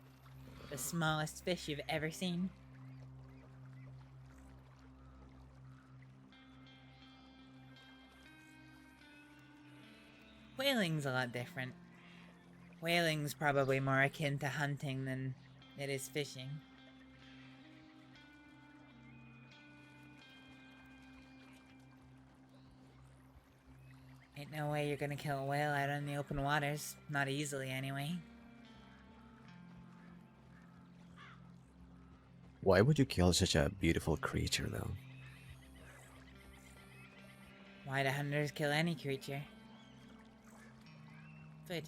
the smallest fish you've ever seen. Whaling's a lot different. Whaling's probably more akin to hunting than it is fishing. Ain't no way you're gonna kill a whale out in the open waters. Not easily, anyway. Why would you kill such a beautiful creature, though? Why do hunters kill any creature? Food.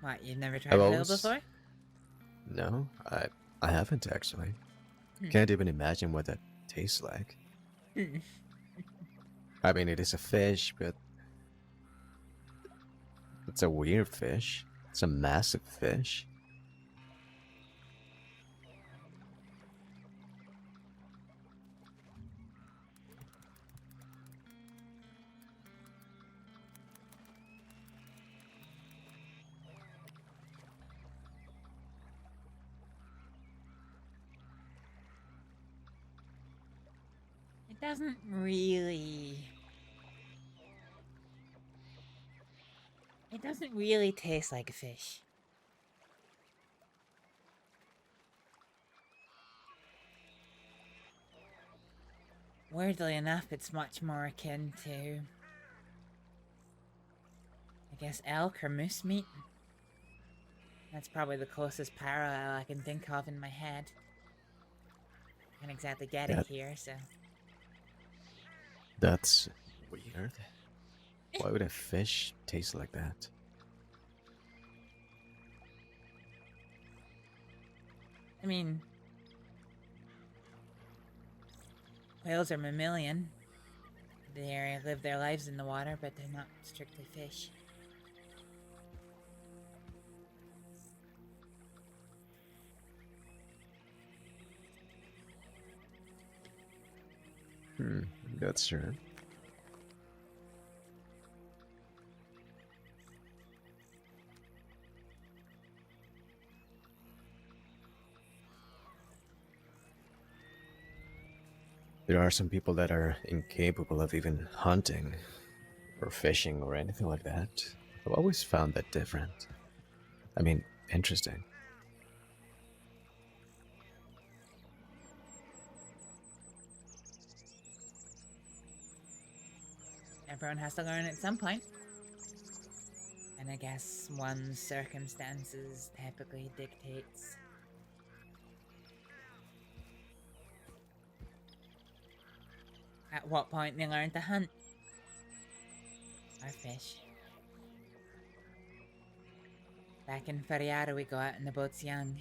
What, you've never tried whale before? No, I haven't actually. Hmm. Can't even imagine what that tastes like. I mean, it is a fish, but it's a weird fish. It's a massive fish. It doesn't really... It doesn't really taste like a fish. Weirdly enough, it's much more akin to... I guess elk or moose meat. That's probably the closest parallel I can think of in my head. Can't exactly get it here, so... That's weird. Why would a fish taste like that? I mean... Whales are mammalian. They live their lives in the water, but they're not strictly fish. That's true. There are some people that are incapable of even hunting or fishing or anything like that. I've always found that different. I mean, interesting. Everyone has to learn at some point. And I guess one's circumstances typically dictates at what point they learn to hunt or fish. Back in Feriara we go out in the boats young.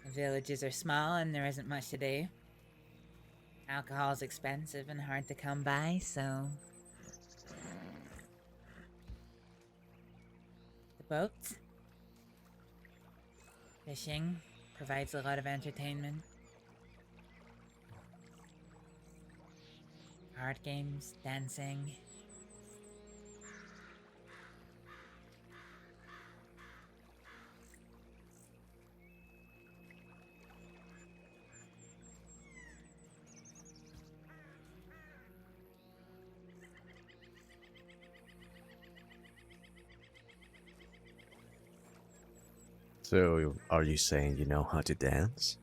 The villages are small and there isn't much to do. Alcohol's expensive and hard to come by, so... The boats. Fishing provides a lot of entertainment. Card games, dancing. So, are you saying you know how to dance?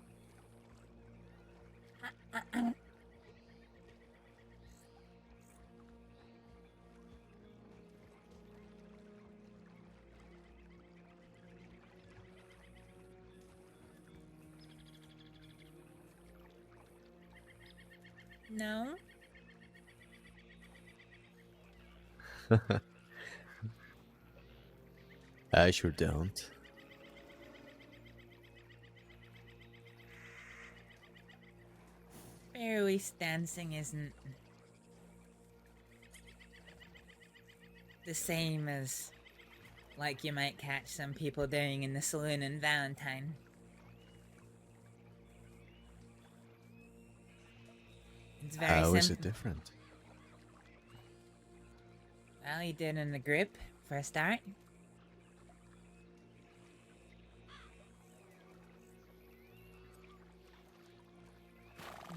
No? I sure don't. Fairways dancing isn't the same as like you might catch some people doing in the saloon in Valentine. It's very How simple. is it different? Well, you do it in the group for a start.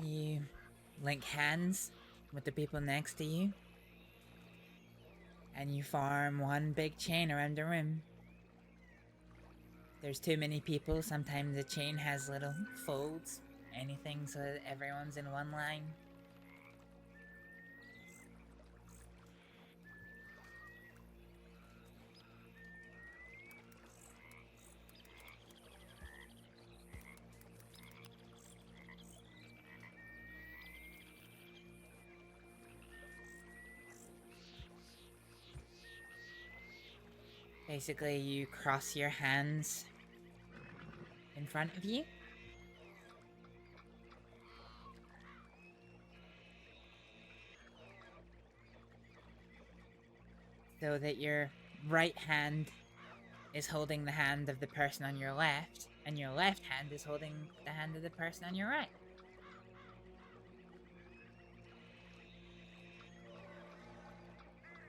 You link hands with the people next to you, and you form one big chain around the room. There's too many people, sometimes the chain has little folds, anything so that everyone's in one line. Basically, you cross your hands in front of you. So that your right hand is holding the hand of the person on your left, and your left hand is holding the hand of the person on your right.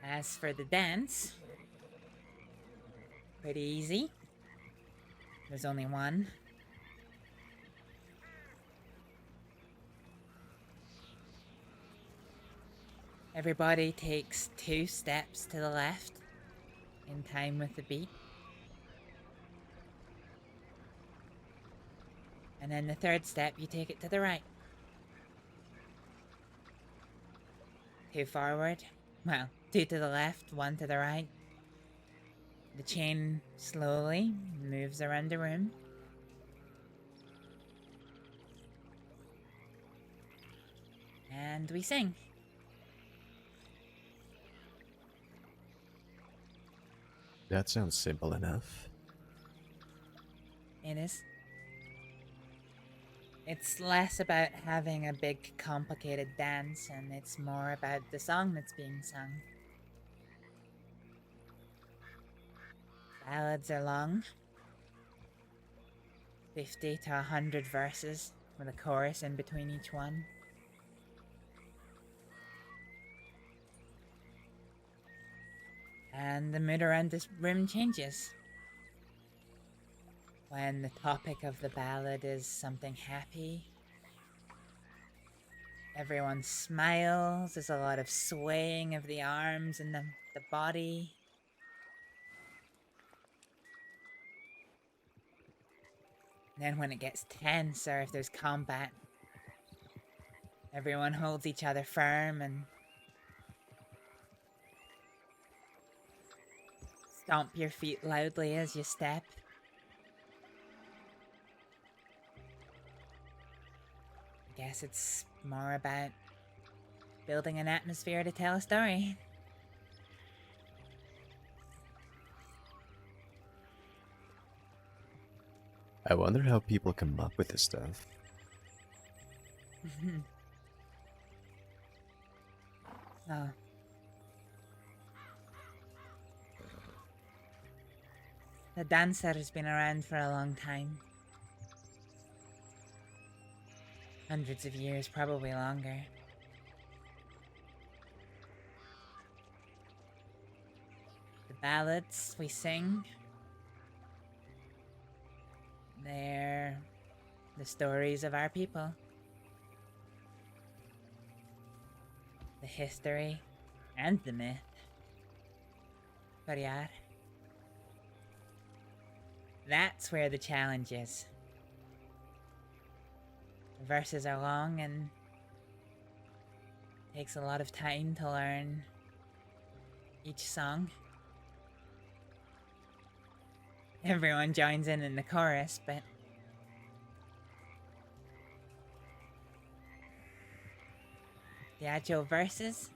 As for the dance, pretty easy. There's only one. Everybody takes 2 steps to the left in time with the beat. And then the 3rd step, you take it to the right. 2 forward. Well, 2 to the left, 1 to the right. The chain slowly moves around the room. And we sing. That sounds simple enough. It is. It's less about having a big complicated dance, and it's more about the song that's being sung. Ballads are long. 50 to 100 verses with a chorus in between each one. And the mood around this room changes. When the topic of the ballad is something happy, everyone smiles, there's a lot of swaying of the arms and the body. Then when it gets tense, or if there's combat, everyone holds each other firm and stomp your feet loudly as you step. I guess it's more about building an atmosphere to tell a story. I wonder how people come up with this stuff. Oh. The dancer has been around for a long time. Hundreds of years, probably longer. The ballads we sing, they're the stories of our people. The history and the myth. Variar. That's where the challenge is. The verses are long and takes a lot of time to learn each song. Everyone joins in the chorus, but the actual verses,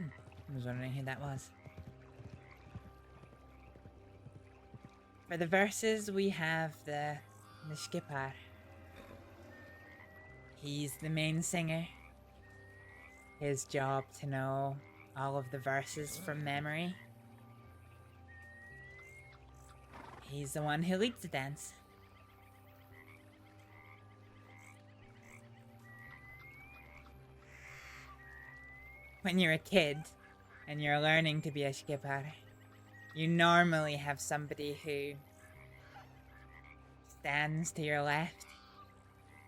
I was wondering who that was. For the verses, we have the skipper. He's the main singer. His job to know all of the verses from memory. He's the one who leads the dance. When you're a kid and you're learning to be a skipper, you normally have somebody who stands to your left,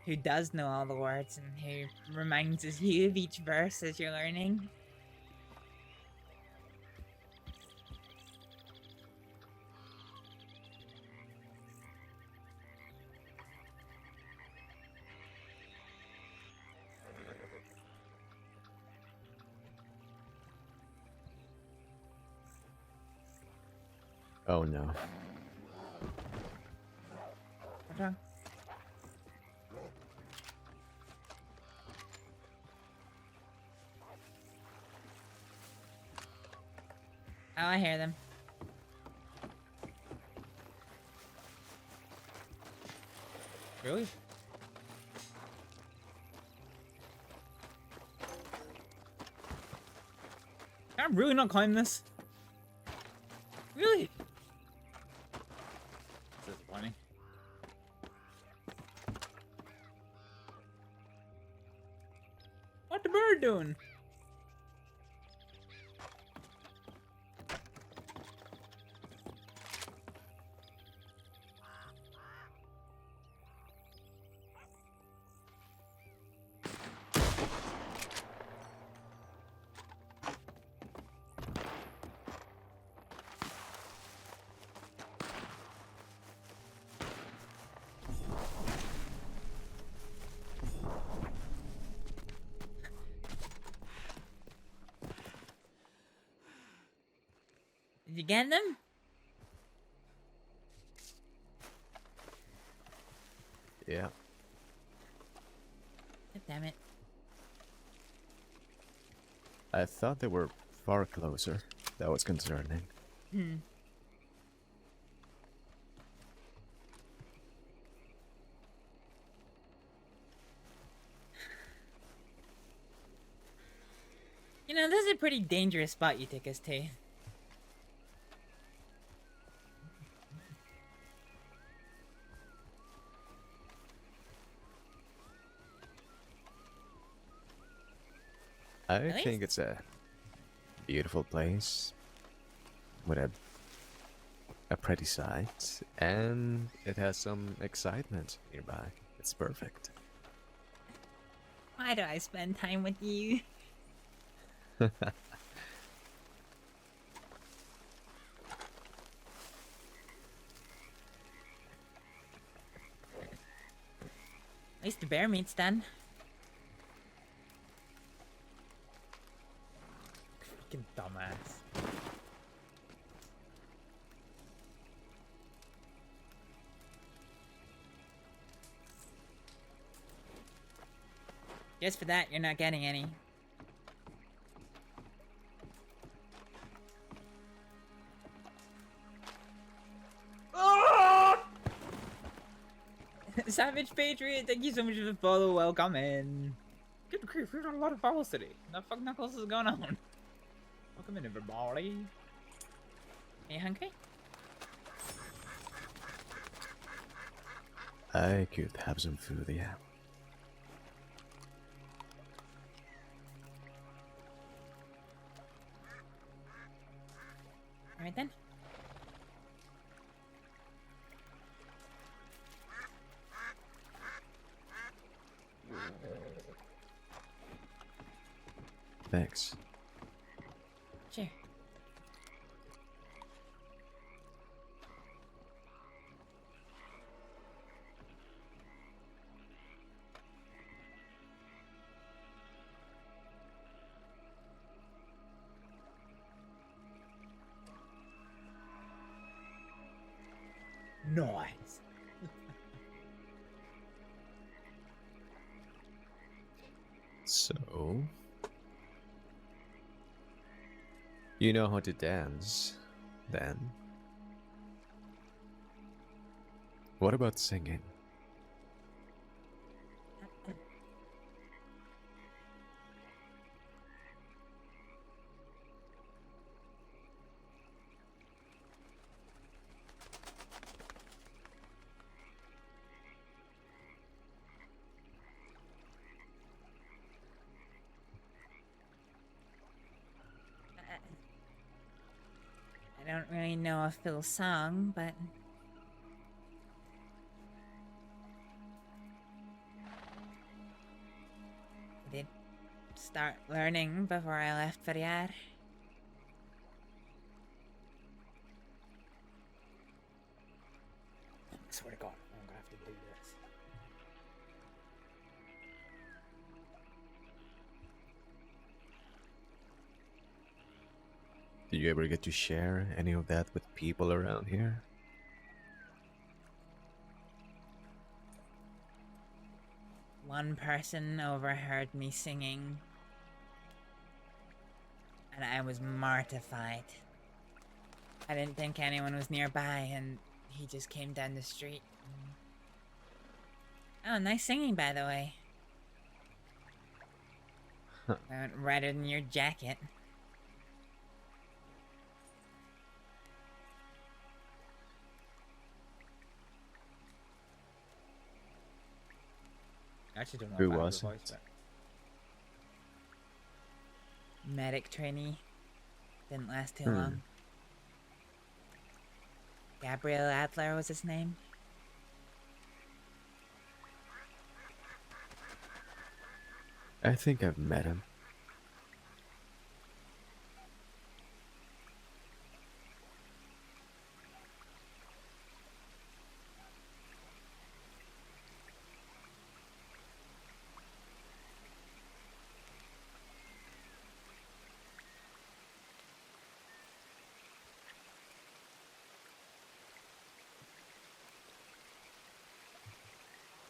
who does know all the words and who reminds you of each verse as you're learning. Oh no. What's wrong? Oh, I hear them. Really? I'm really not climbing this. Really? That's disappointing. What the bird doing? Did you get them? Yeah. God damn it. I thought they were far closer. That was concerning. Hmm. You know, this is a pretty dangerous spot you take us to. I think it's a beautiful place with a pretty sight, and it has some excitement nearby. It's perfect. Why do I spend time with you? At least the bear meat's done. Fucking dumbass. Just for that, you're not getting any. Savage Patriot, thank you so much for the follow. Welcome in. Good grief, we've got a lot of follows today. What the fuck knuckles is going on? Welcome in, everybody. Are you hungry? I could have some food, yeah. Alright then. Thanks. Sure. Nice. So, you know how to dance, then? What about singing? I don't really know a full song, but I did start learning before I left for the yard. I swear to God, I'm gonna have to do this. Did you ever get to share any of that with people around here? One person overheard me singing, and I was mortified. I didn't think anyone was nearby, and he just came down the street. Oh, nice singing, by the way. I went redder than your jacket. I actually don't know Who if I have was the it? voice, but Medic trainee. Didn't last too Hmm. long. Gabriel Adler was his name. I think I've met him.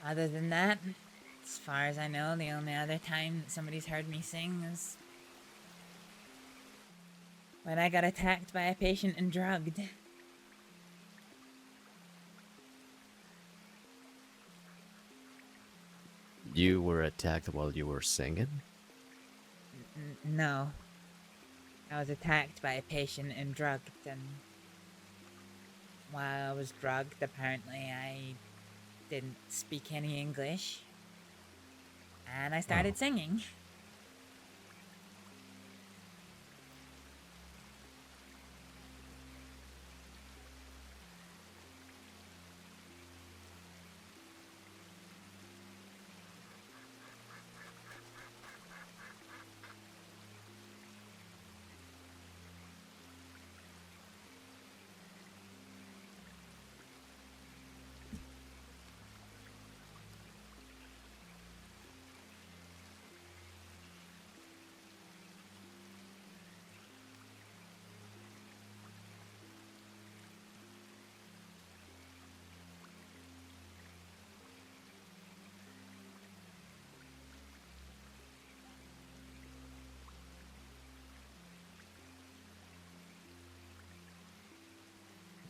Other than that, as far as I know, the only other time that somebody's heard me sing is when I got attacked by a patient and drugged. You were attacked while you were singing? No. I was attacked by a patient and drugged, and while I was drugged, apparently I didn't speak any English, and I started singing.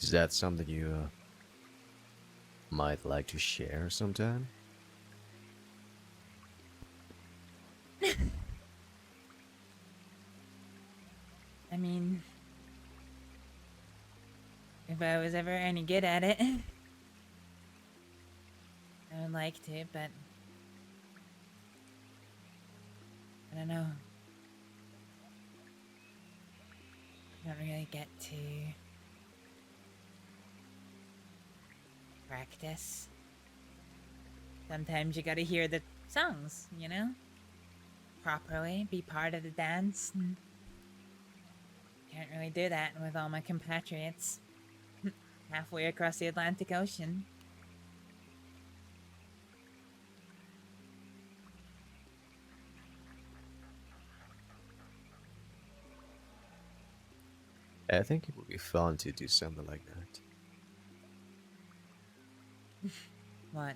Is that something you might like to share sometime? I mean, if I was ever any good at it, I would like to, but I don't know. I don't really get to practice. Sometimes you gotta hear the songs, you know? Properly, be part of the dance. And can't really do that with all my compatriots halfway across the Atlantic Ocean. I think it would be fun to do something like that. What?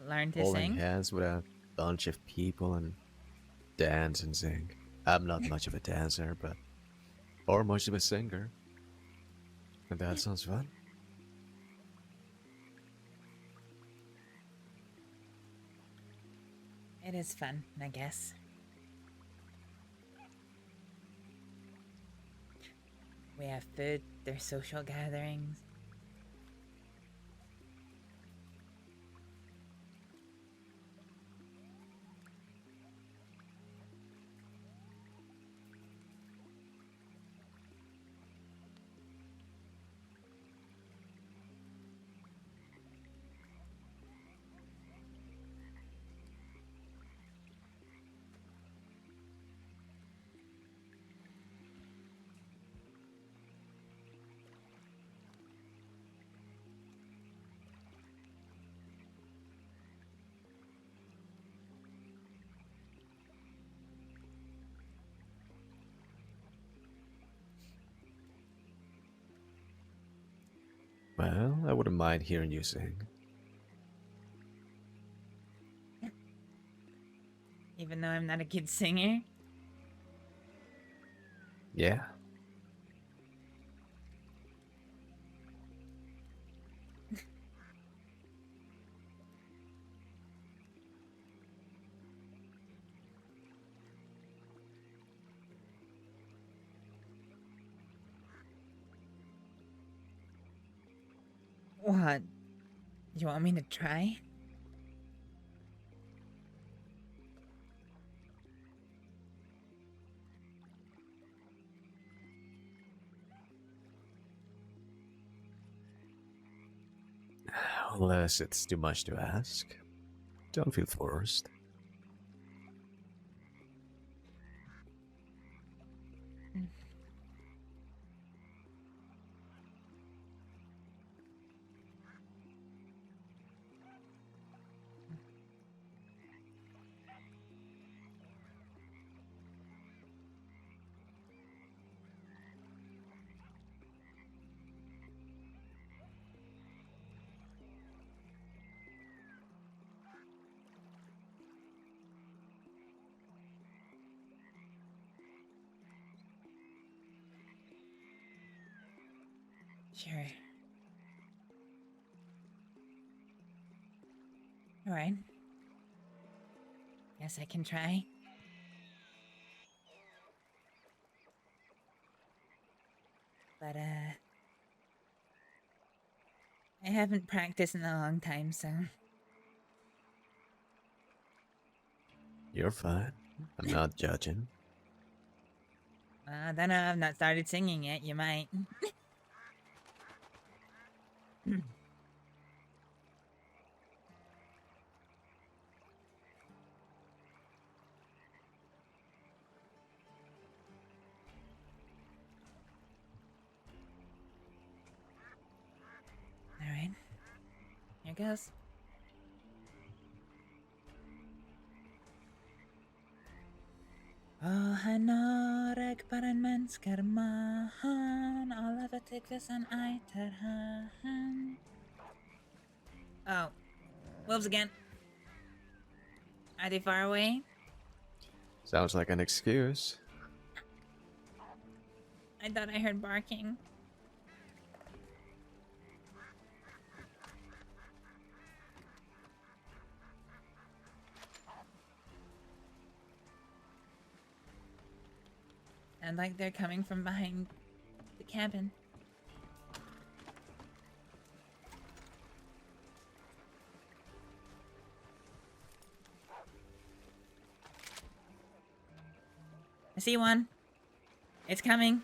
Learn to Holding sing? hands with a bunch of people and dance and sing. I'm not much of a dancer, but or much of a singer. And that sounds fun. It is fun, I guess. We have food, there's social gatherings. Well, I wouldn't mind hearing you sing. Even though I'm not a good singer. Yeah. What? You want me to try? Unless it's too much to ask. Don't feel forced. Sure. Alright. Guess I can try. But, I haven't practiced in a long time, so... You're fine. I'm not judging. I don't know, I've not started singing yet, you might. Alright. Here goes. Oh, hanorig parang manskarmahan, all of the tickets and I terhan. Oh, wolves again. Are they far away? Sounds like an excuse. I thought I heard barking. And like they're coming from behind the cabin. I see one. It's coming.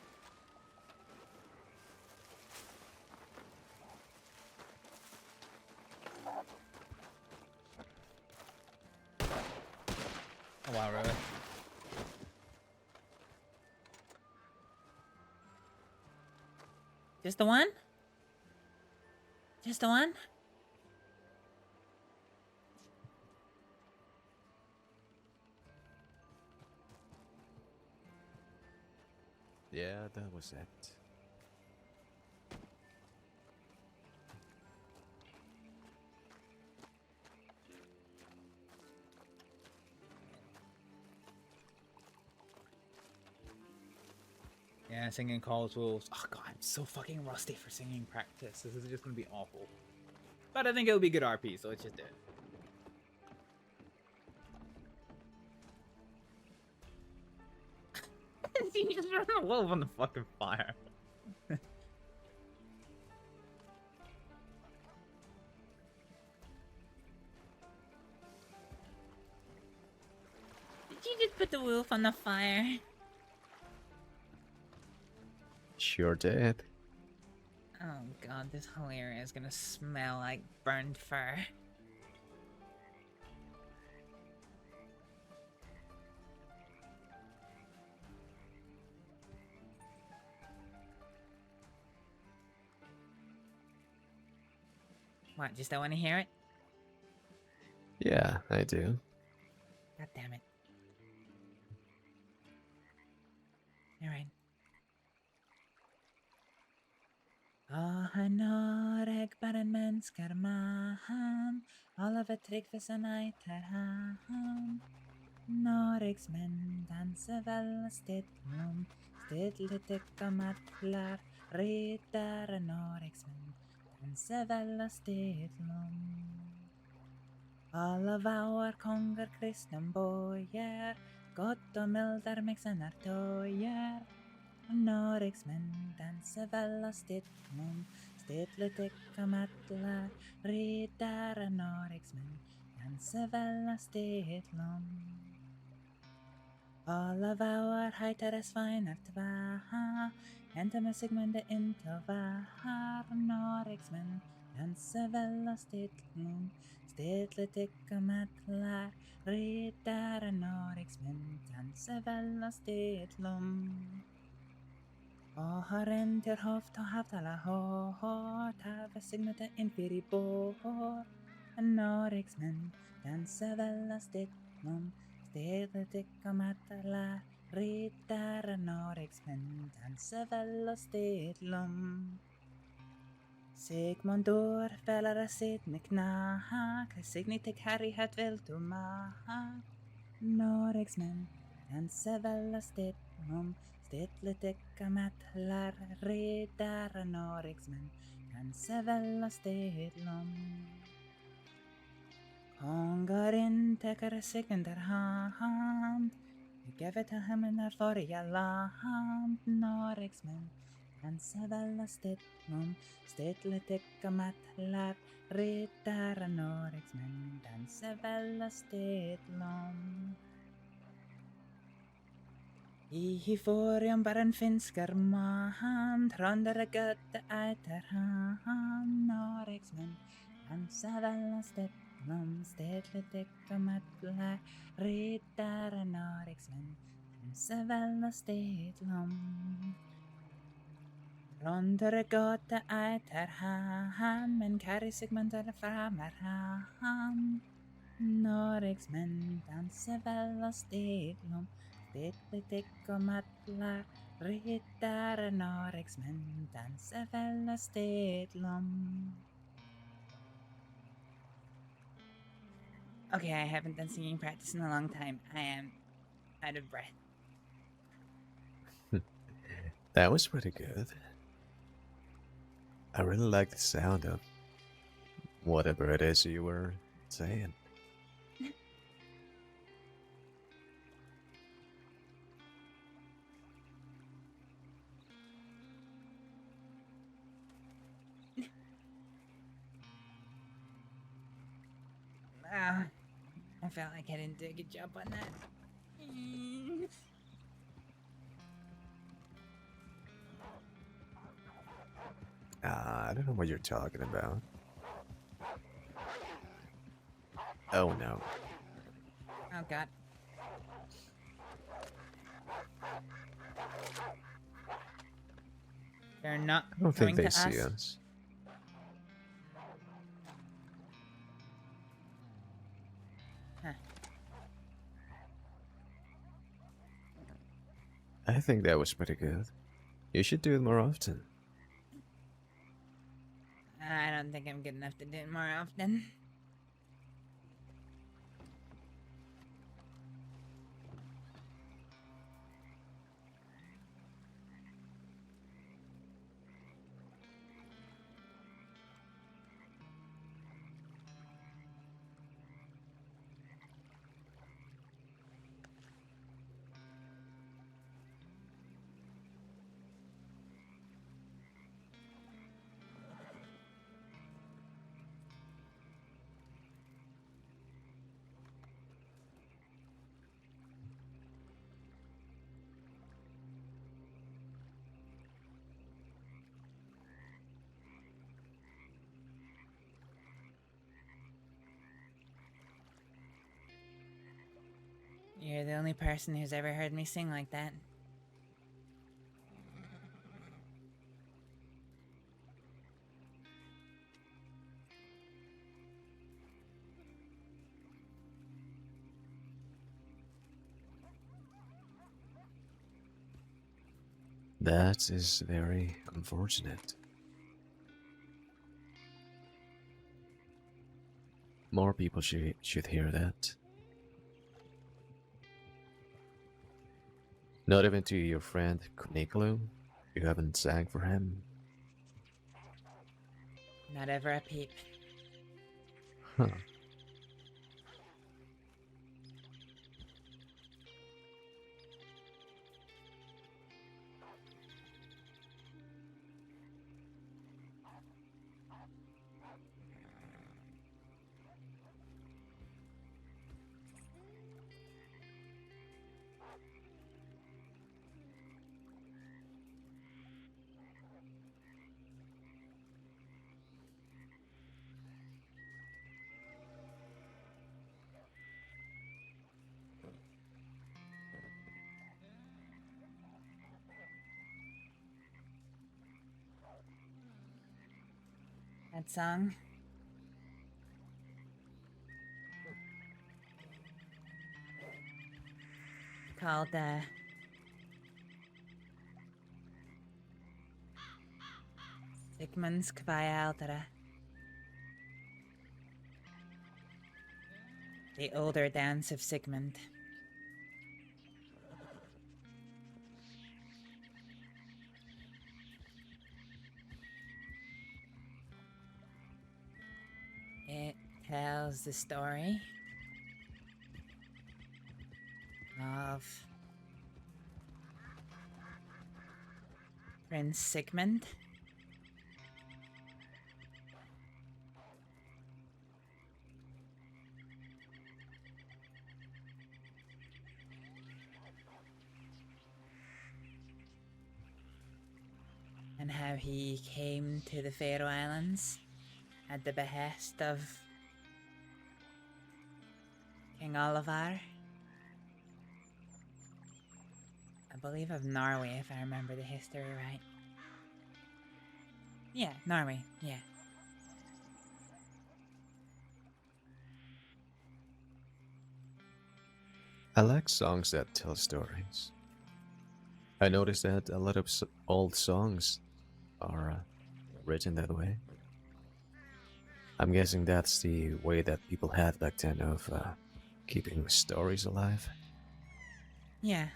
Oh wow, really? Just the one? Just the one? Yeah, that was it. Yeah, singing calls wolves. Oh god, I'm so fucking rusty for singing practice. This is just gonna be awful. But I think it'll be good RP, so let's just do it. You just run a wolf on the fucking fire. Did you just put the wolf on the fire? Sure did. Oh god, this whole area is gonna smell like burned fur. What, just don't want to hear it? Yeah, I do. God damn it. Alright. Noreg bara mennesker man, alle ved Tryggvesen eiter han. Norges menn danser vel stedlom, stedlig tykka matlar, riddere Norges menn danser vel stedlom. Alle vauer, konger, kristne bojer, godt og milder miksener tøyer. Norges menn danser vel stedlom, stedlig tykka matlar, riddere Norges menn danser vel stedlom. Alle vauer heitere sveiner tva, hente med Sigmunde inntil var. Norges menn danser vel stedlom, stedlig tykka matlar, riddere Norges menn danser vel stedlom. Og har en til hoft og havtala hår, ta ved Sigmunde innfyr i bår. Norges menn danser vel stedlom, stedlig tykka matlar, riddere Norges menn danser vel stedlom. Sigmundur fellere sidne kna, Signy til herrighet vil du maha. Norges menn danser vel stedlom, stedlig tykka matlar, riddere Norges menn danser vel stedlom. Kongerin teker Sigmundur hand, gever til hemmen forrige land. Norges menn danser vel stedlom, stedlig tykka matlar, riddere Norges menn danser vel stedlom. I forrige bare en finsker man, trondere gøtte eiter han. Norges menn danser vel stedlom, stedlig tykka matlar, riddere Norges menn danser vel stedlom. Trondere gøtte eiter han, men kjære Sigmundur framer han. Norges menn danser vel stedlom, stedlig tykka matlar, riddere Norges menn danser vel stedlom. Okay, I haven't done singing practice in a long time. I am out of breath. That was pretty good. I really like the sound of whatever it is you were saying. I felt like I didn't do a good job on that. I don't know what you're talking about. Oh no. Oh god. They're not I don't coming think they to see us. us. Huh. I think that was pretty good. You should do it more often. I don't think I'm good enough to do it more often. You're the only person who's ever heard me sing like that. That is very unfortunate. More people should hear that. Not even to your friend Kuniklu? You haven't sang for him? Not ever a peep. Huh. That song? Called, Sigmund's Kvaya Altera. The older dance of Sigmund. It tells the story of Prince Sigmund. And how he came to the Faroe Islands at the behest of King Olavar. I believe of Norway, if I remember the history right. Yeah, Norway, yeah. I like songs that tell stories. I noticed that a lot of old songs are written that way. I'm guessing that's the way that people had back then of keeping stories alive. Yeah.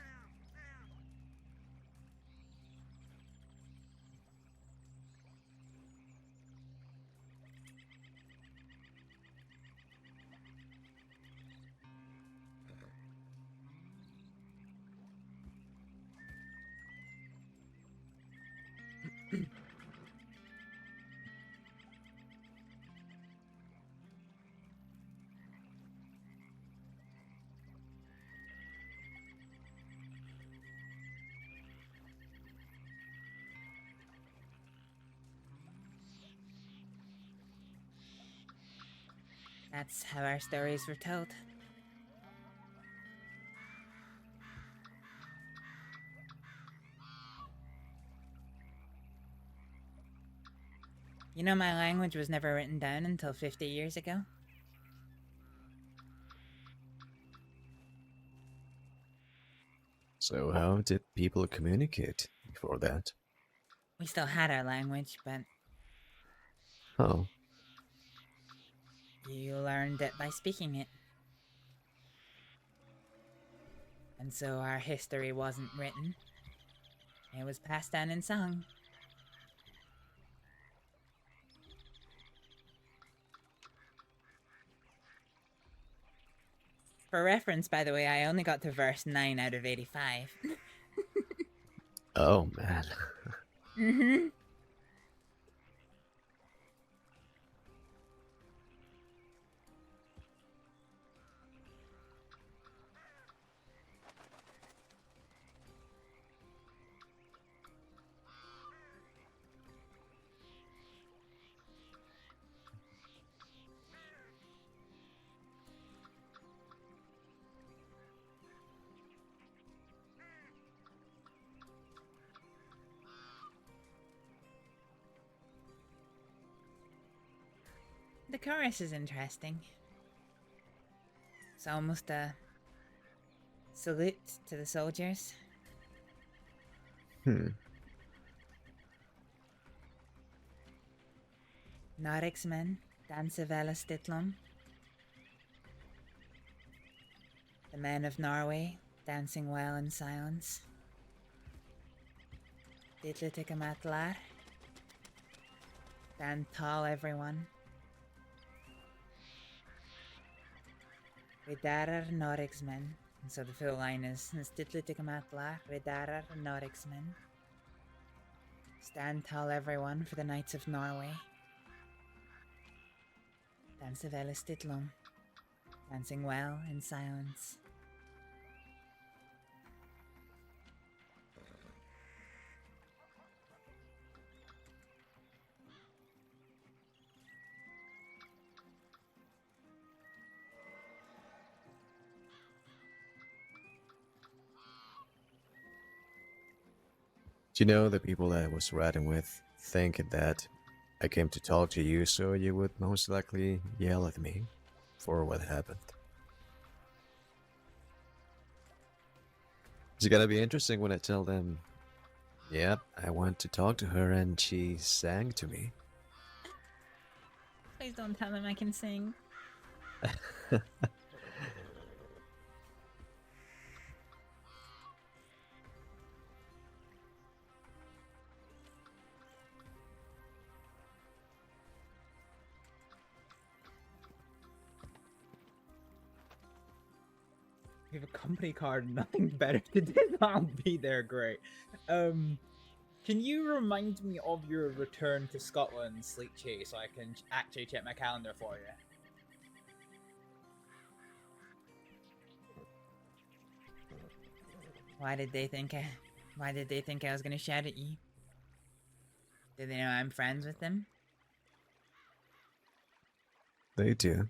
That's how our stories were told. You know, my language was never written down until 50 years ago. So how did people communicate before that? We still had our language, but Oh, you learned it by speaking it. And so our history wasn't written. It was passed down in song. For reference, by the way, I only got to verse 9 out of 85. oh man. Mm-hmm. The chorus is interesting. It's almost a salute to the soldiers. Nariksmen danse vela stitlum, The men of Norway, dancing well in silence. Ditletikamatlar. Stand tall, everyone. Redarar Norriksmen. And so the full line is Ditletikamatlar, Redarar Norriksmen. Stand tall, everyone, for the Knights of Norway. Danse vel Stitlung. Dancing well in silence. Do you know the people I was riding with think that I came to talk to you so you would most likely yell at me for what happened? It's gonna be interesting when I tell them, yep, I went to talk to her and she sang to me. Please don't tell them I can sing. We have a company card and nothing better to do. I'll be there, great. Can you remind me of your return to Scotland, Sleep Chase, so I can actually check my calendar for you? Why did they think I was gonna shout at you? Did they know I'm friends with them? They do.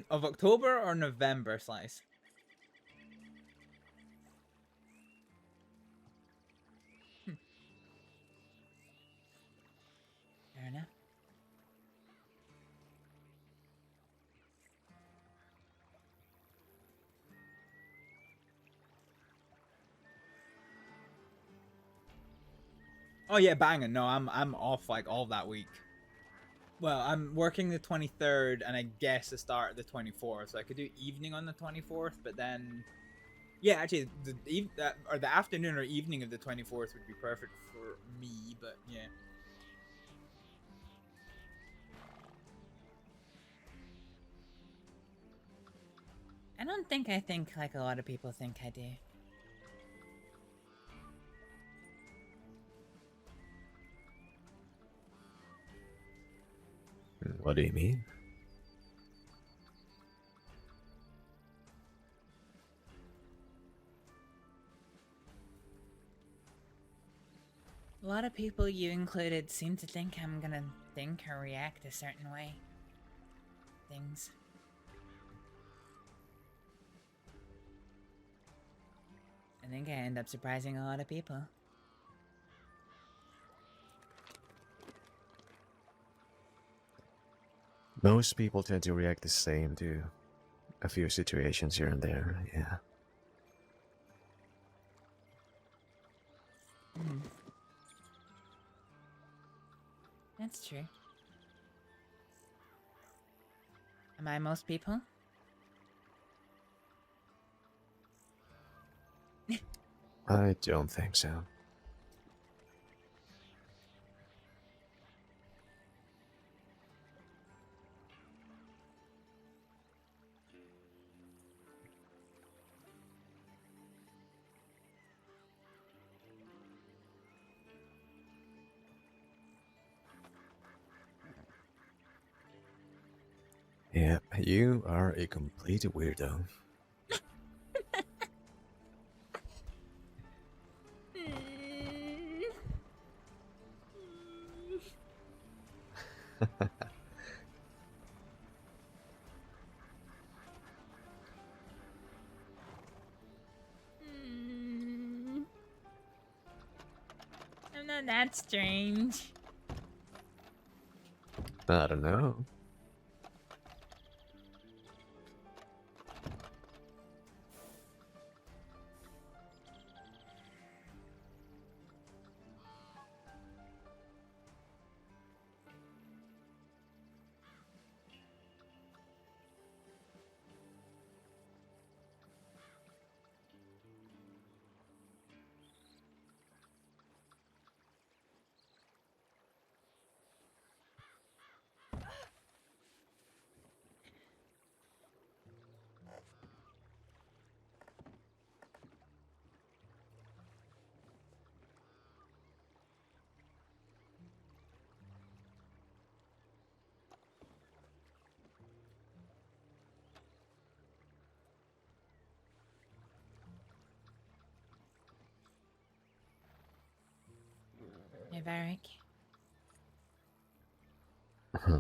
Of October or November, Slice? Fair enough. Oh yeah, banging. No, I'm off like all that week. Well, I'm working the 23rd and I guess the start of the 24th, so I could do evening on the 24th, but then, yeah, actually, the afternoon or evening of the 24th would be perfect for me. But yeah. I don't think I think like a lot of people think I do. What do you mean? A lot of people, you included, seem to think I'm gonna think or react a certain way. Things. I think I end up surprising a lot of people. Most people tend to react the same to a few situations here and there, yeah. Mm. That's true. Am I most people? I don't think so. Yeah, you are a complete weirdo. I'm not that strange. I don't know. Varek. Uh-huh.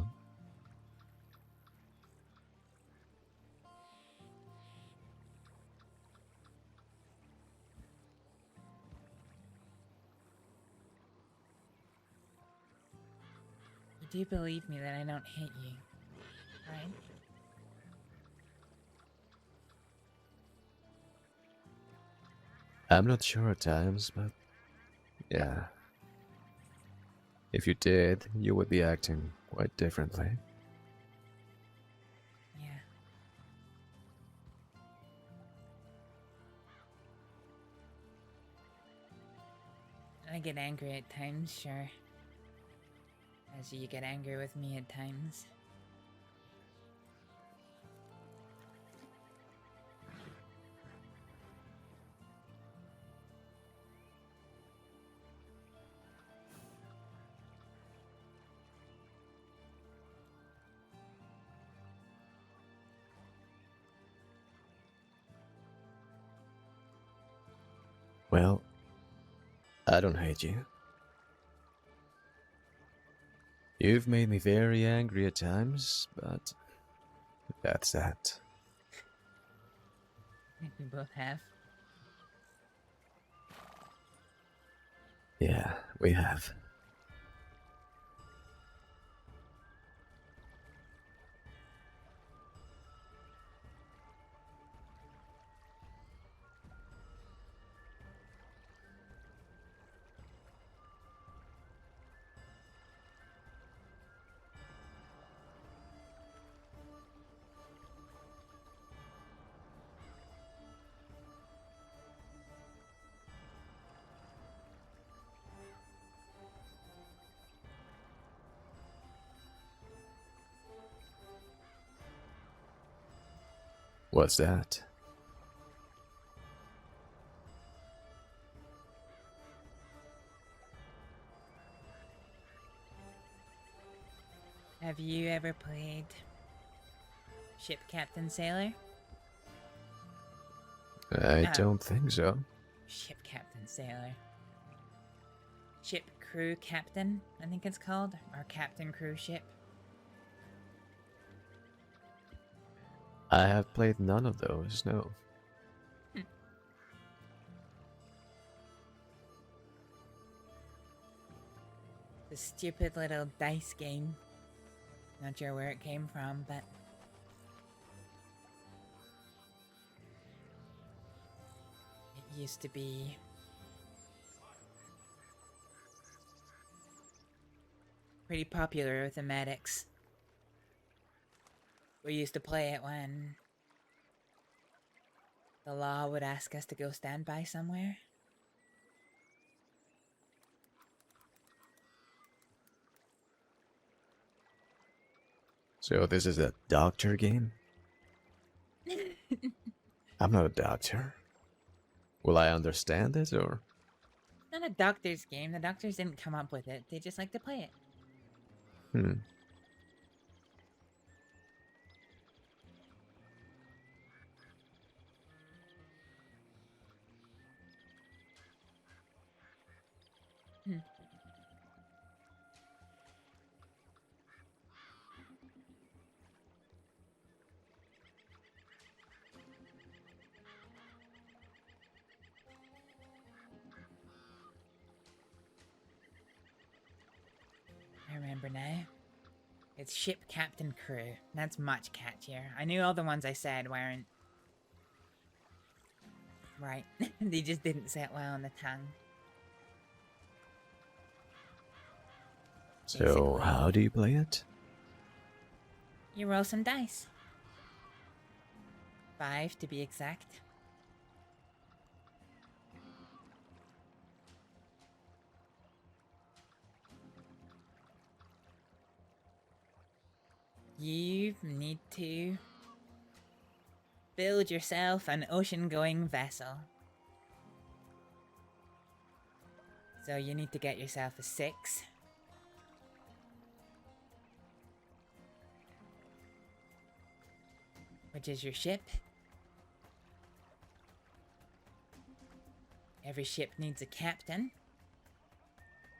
You do believe me that I don't hate you, right? I'm not sure at times, but yeah. If you did, you would be acting quite differently. Yeah. I get angry at times, sure. As you get angry with me at times. Well, I don't hate you. You've made me very angry at times, but that's that. I think we both have. Yeah, we have. What's that? Have you ever played Ship Captain Sailor? I don't think so. Ship Captain Sailor. Ship Crew Captain, I think it's called. Or Captain Cruise Ship. I have played none of those, no. The stupid little dice game. Not sure where it came from, but it used to be pretty popular with the medics. We used to play it when the law would ask us to go stand by somewhere. So this is a doctor game? I'm not a doctor. Will I understand it, or? It's not a doctor's game. The doctors didn't come up with it. They just like to play it. Hmm. I remember now. It's Ship Captain Crew. That's much catchier. I knew all the ones I said weren't right. They just didn't sit well on the tongue. So, how do you play it? You roll some dice. 5 to be exact. You need to build yourself an ocean-going vessel. So you need to get yourself a 6. Which is your ship. Every ship needs a captain.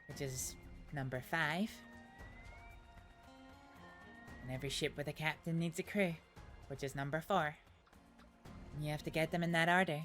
which is number 5. And every ship with a captain needs a crew, which is number 4. And you have to get them in that order.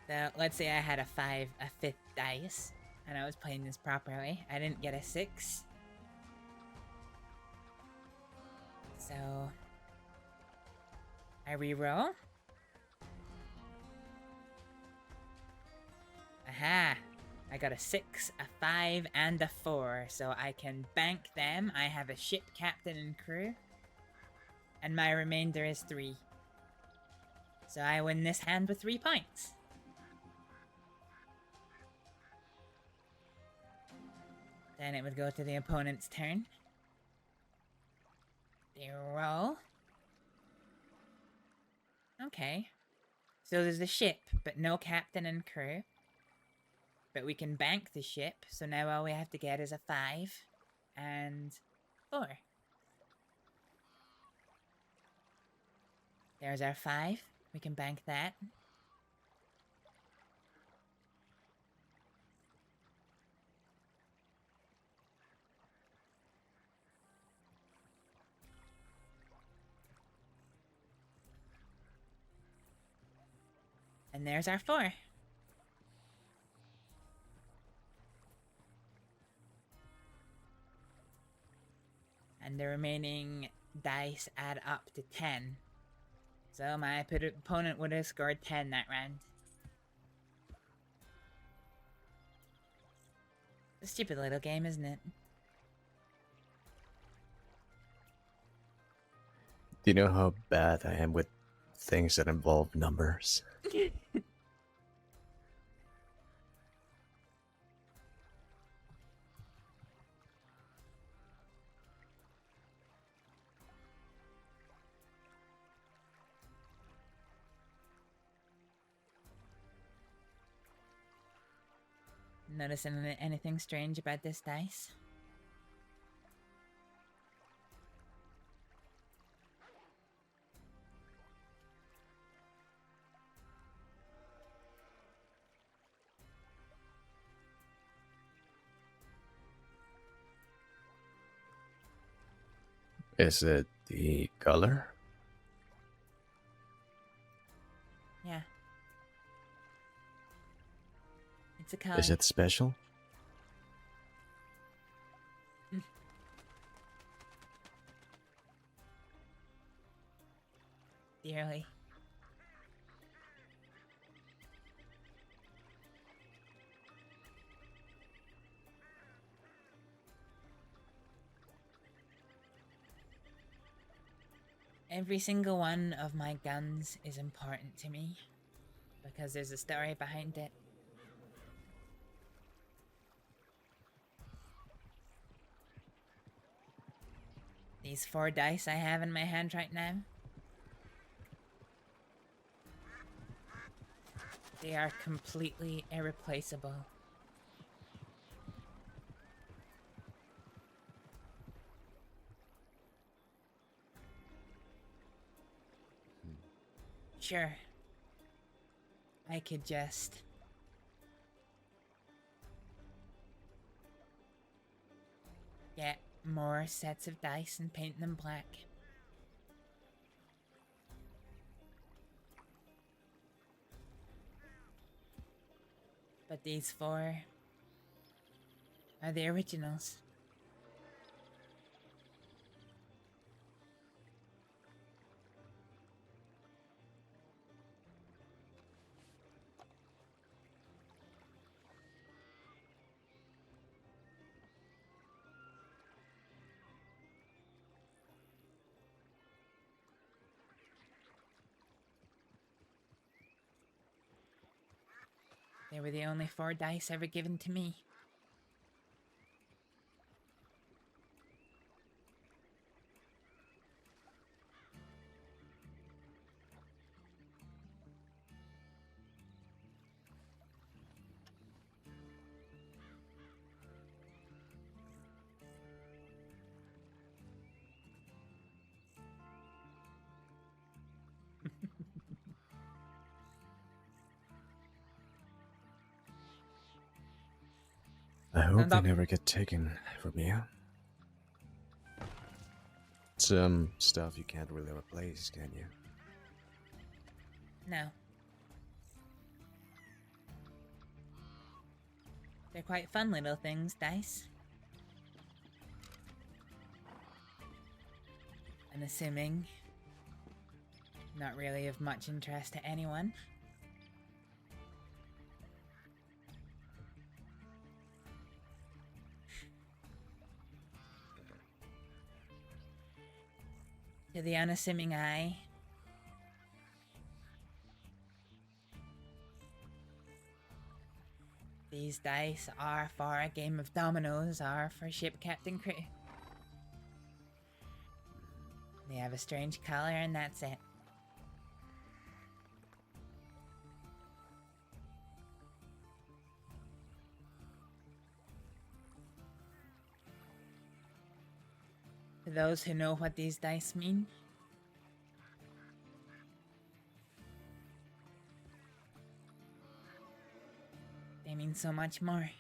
So let's say I had a 5th dice, and I was playing this properly. I didn't get a 6. So I reroll. Aha! I got a 6, a 5, and a 4, so I can bank them. I have a ship captain and crew, and my remainder is 3. So I win this hand with 3 points. Then it would go to the opponent's turn. They roll. Okay. So there's a ship, but no captain and crew. But we can bank the ship, so now all we have to get is a 5 and 4. There's our 5. We can bank that. And there's our 4. And the remaining dice add up to 10. So my opponent would have scored 10 that round. A stupid little game, isn't it? Do you know how bad I am with things that involve numbers? Noticing anything strange about this dice? Is it the color? Yeah. It's a color. Is it special? Dearly. Every single one of my guns is important to me because there's a story behind it. These 4 dice I have in my hand right now, they are completely irreplaceable. Sure, I could just get more sets of dice and paint them black. But these 4 are the originals. They were the only 4 dice ever given to me. I hope Stand they up. never get taken from you. Some stuff you can't really replace, can you? No. They're quite fun little things, dice. Unassuming. Not really of much interest to anyone. To the unassuming eye, these dice are for a game of dominoes, are for ship captain crew. They have a strange color and that's it. To those who know what these dice mean, they mean so much more.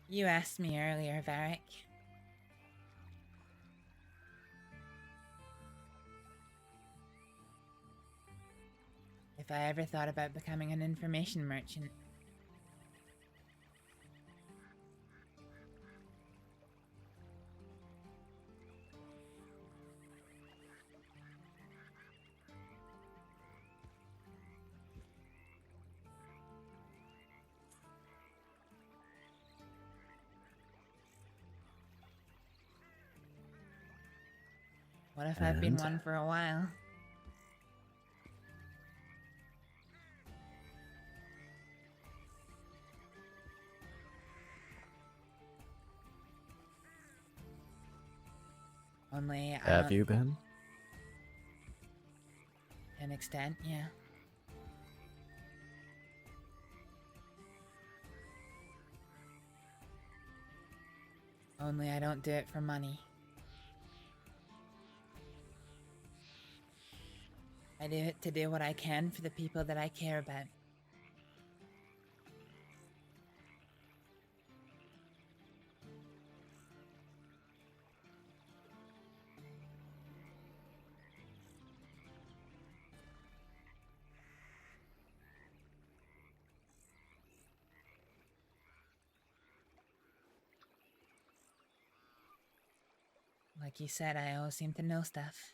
You asked me earlier, Varek. If I ever thought about becoming an information merchant. What if I've been And? one for a while? Only I Have don't- you been? To an extent, yeah. Only I don't do it for money. I do it to do what I can for the people that I care about. Like you said, I always seem to know stuff.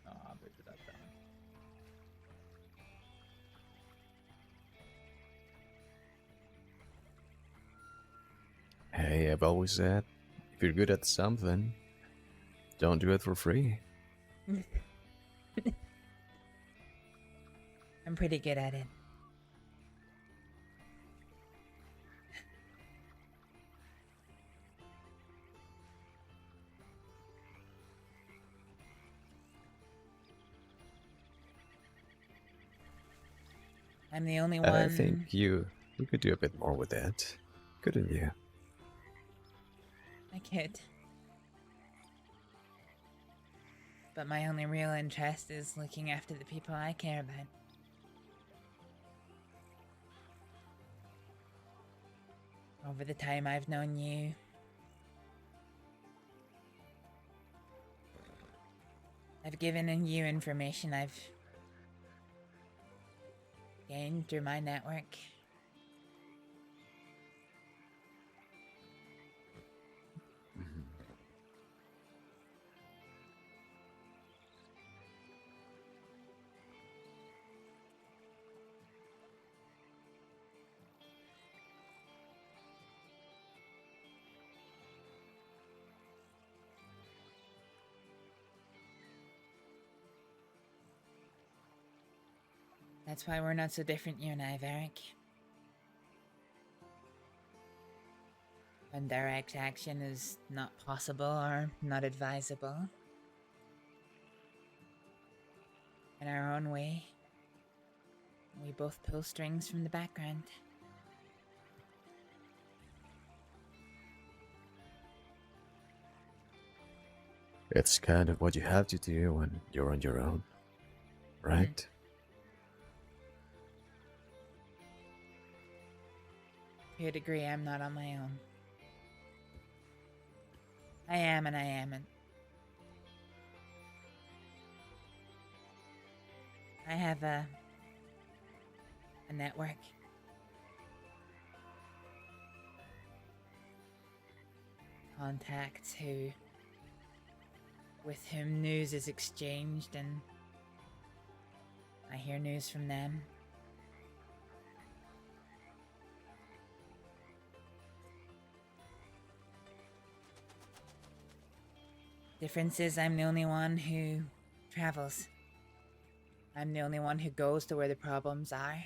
Oh, I butchered that down. Hey, I've always said, if you're good at something, don't do it for free. I'm pretty good at it. I'm the only one. I think you could do a bit more with that, couldn't you? I could. But my only real interest is looking after the people I care about. Over the time I've known you, I've given you information I've gained through my network. That's why we're not so different, you and I, Varek. When direct action is not possible or not advisable. In our own way, we both pull strings from the background. It's kind of what you have to do when you're on your own, right? To a degree, I'm not on my own. I am and I amn't. I have a network. Contacts with whom news is exchanged, and I hear news from them. Difference is I'm the only one who travels. I'm the only one who goes to where the problems are.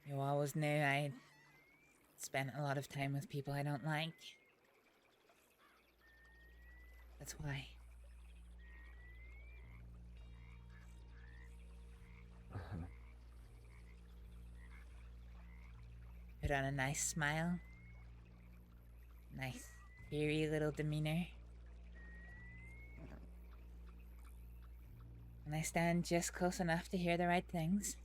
You always knew I spent a lot of time with people I don't like. That's why. Put on a nice smile. Nice, eerie little demeanor. And I stand just close enough to hear the right things.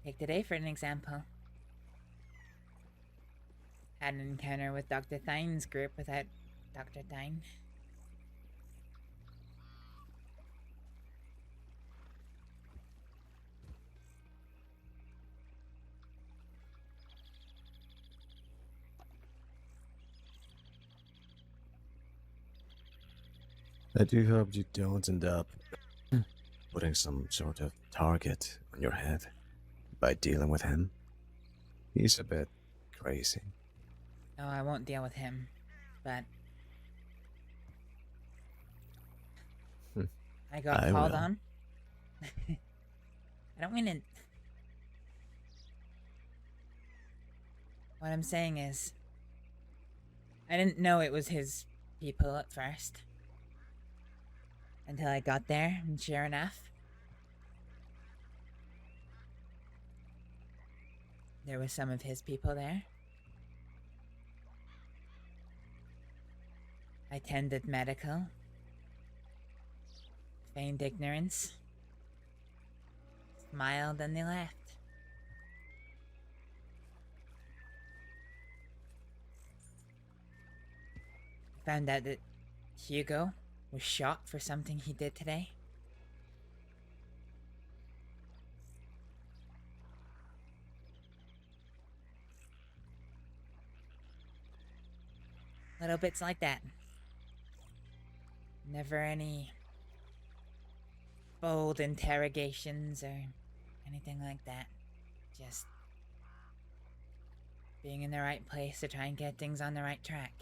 Take today for an example. Had an encounter with Dr. Thine's group without Dr. Thine. I do hope you don't end up putting some sort of target on your head by dealing with him. He's a bit crazy. No, I won't deal with him, but I got called on. I don't mean it. What I'm saying is, I didn't know it was his people at first. Until I got there, and sure enough, there was some of his people there. I tended medical, feigned ignorance, smiled, and they left. I found out that Hugo was shot for something he did today. Little bits like that. Never any bold interrogations or anything like that. Just being in the right place to try and get things on the right track.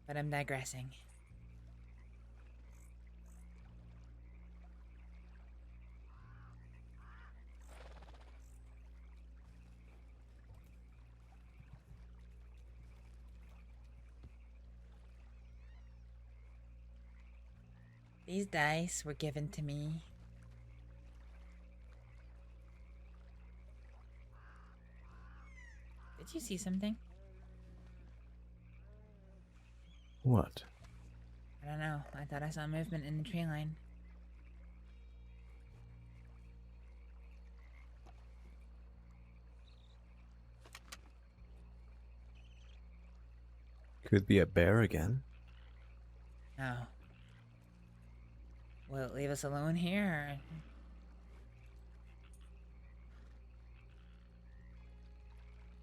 But I'm digressing. These dice were given to me Did you see something? What? I don't know. I thought I saw movement in the tree line. Could be a bear again. No. Will it leave us alone here?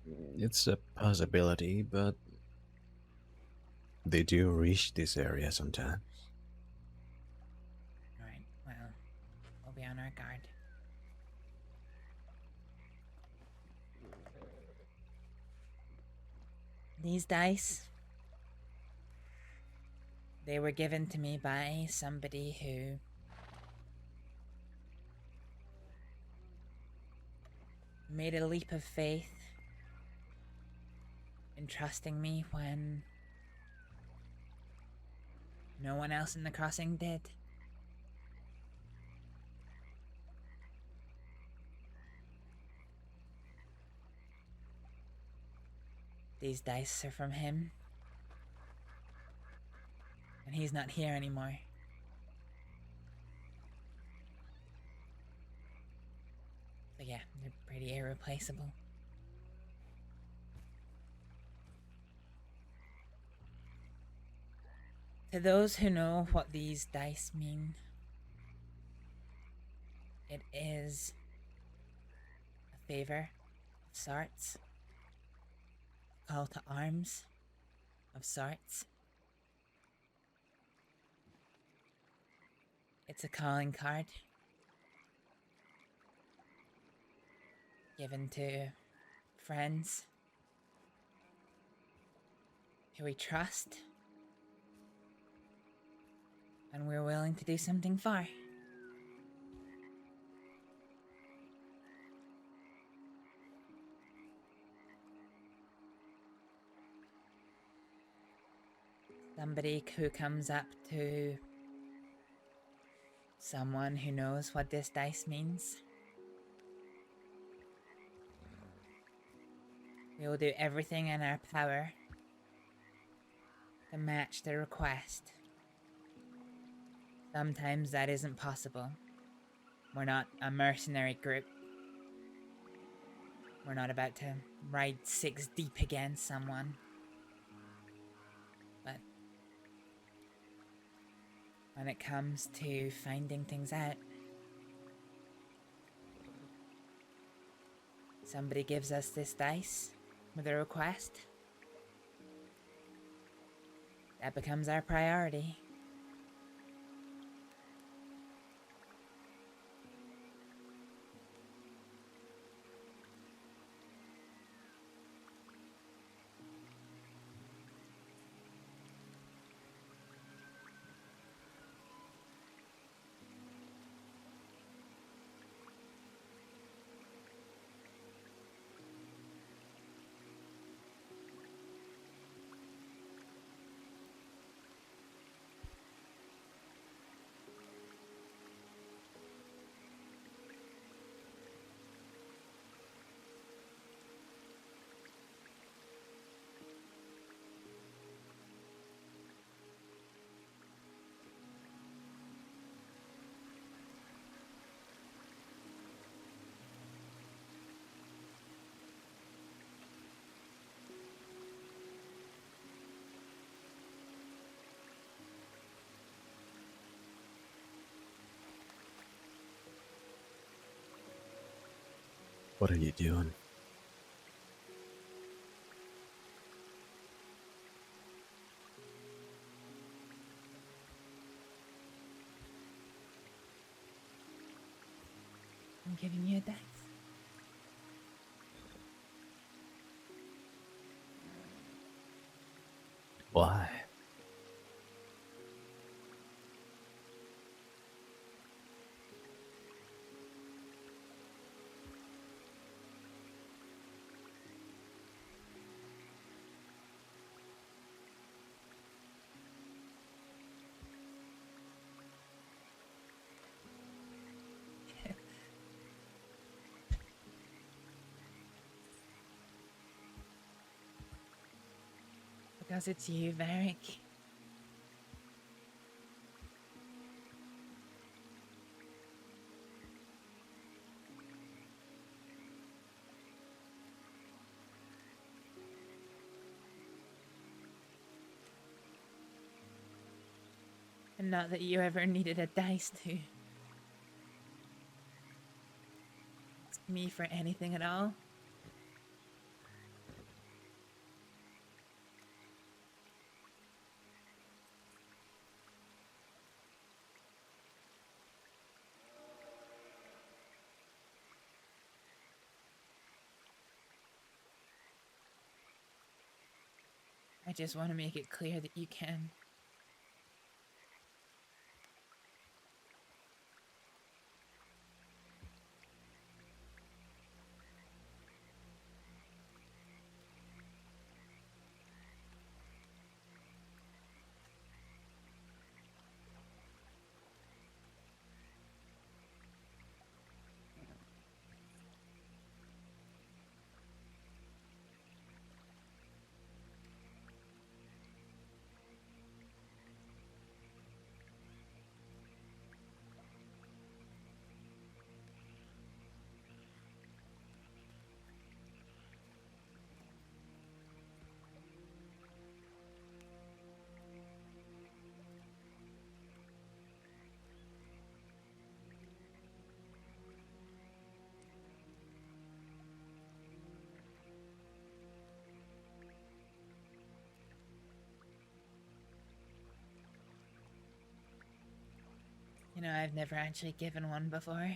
Or... It's a possibility, but they do reach this area sometimes. Alright, well, we'll be on our guard. These dice, they were given to me by somebody who made a leap of faith in trusting me when no one else in the crossing did. These dice are from him. And he's not here anymore. So yeah, they're pretty irreplaceable. To those who know what these dice mean, it is a favor of sorts. Call to arms of sorts. It's a calling card given to friends who we trust and we're willing to do something for. Somebody who comes up to someone who knows what this dice means. We will do everything in our power to match the request. Sometimes that isn't possible. We're not a mercenary group. We're not about to ride 6 deep against someone. But when it comes to finding things out, somebody gives us this dice with a request. That becomes our priority. What are you doing? I'm giving you a dice. Why? Because it's you, Varek. Not that you ever needed a dice to ask me for anything at all. I just want to make it clear that you can. You know, I've never actually given one before.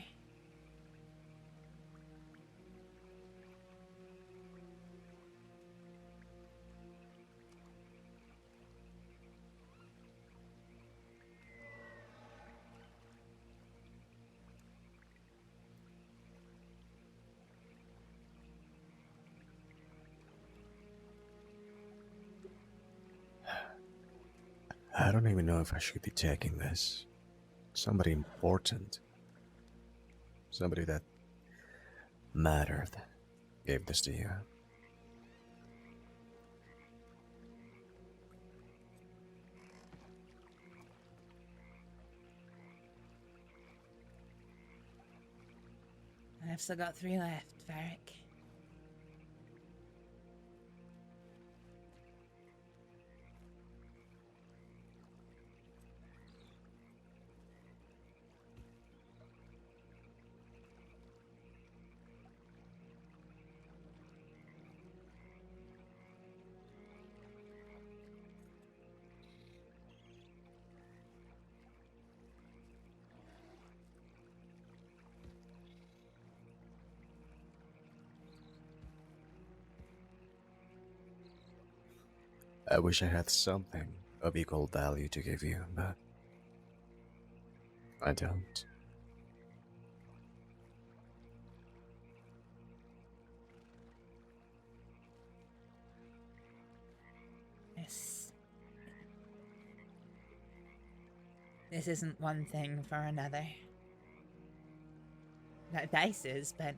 I don't even know if I should be taking this. Somebody important. Somebody that mattered gave this to you. I've still got 3 left, Varek. I wish I had something of equal value to give you, but I don't. This isn't one thing for another. That dice is, but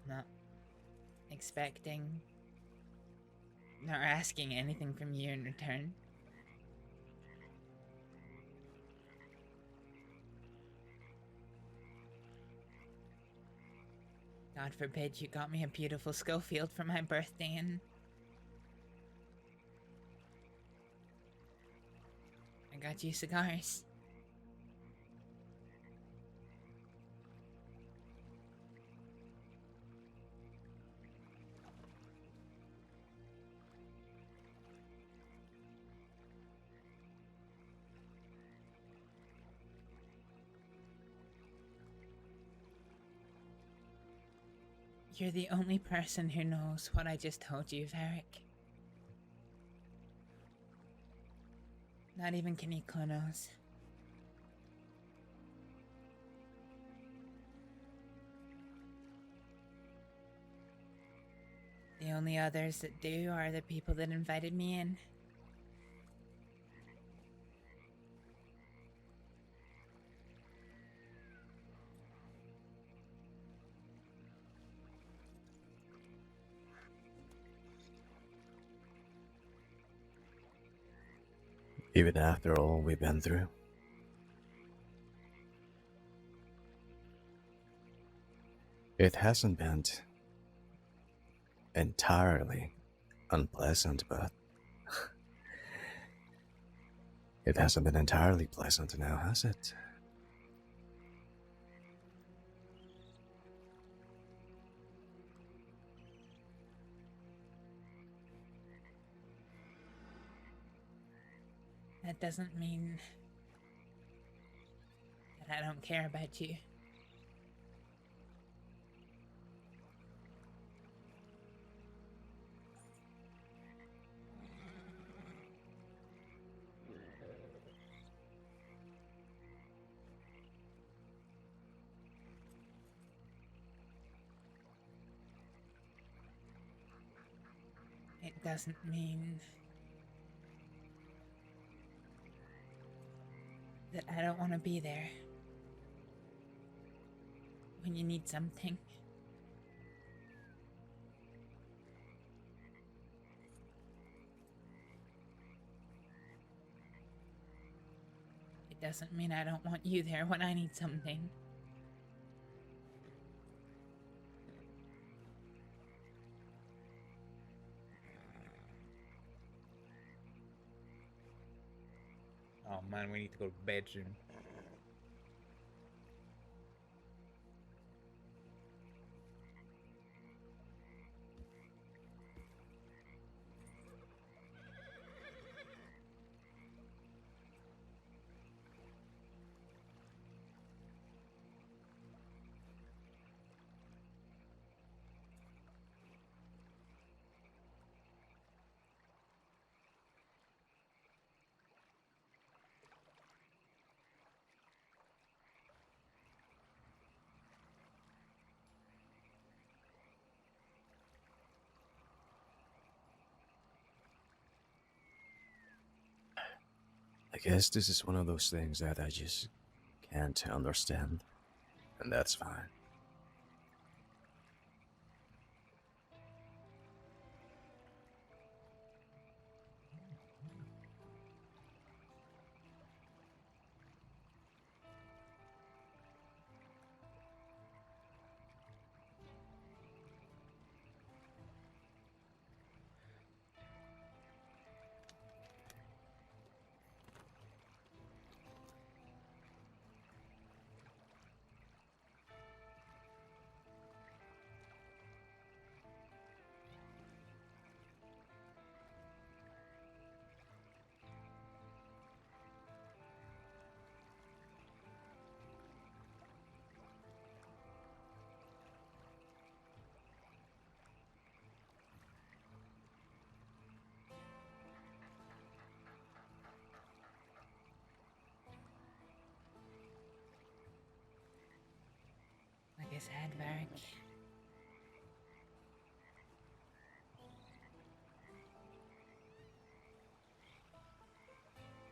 not expecting nor asking anything from you in return. God forbid you got me a beautiful Schofield for my birthday and I got you cigars. You're the only person who knows what I just told you, Varek. Not even Kaneko knows. The only others that do are the people that invited me in. Even after all we've been through. It hasn't been entirely unpleasant, but It hasn't been entirely pleasant now, has it? That doesn't mean that I don't care about you. It doesn't mean that I don't want to be there when you need something. It doesn't mean I don't want you there when I need something. Oh man, we need to go to the bedroom. I guess this is one of those things that I just can't understand, and that's fine. Like I said, Varek.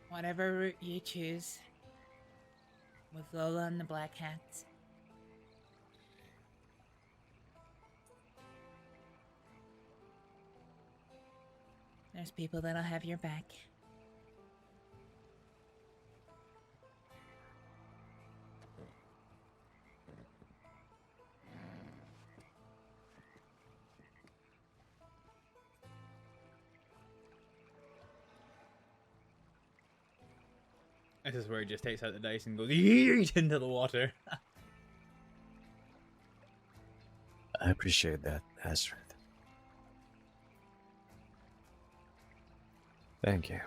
Whatever route you choose, with Lola and the Black Hats, there's people that'll have your back. This is where he just takes out the dice and goes yeet into the water. I appreciate that, Astrид. Thank you.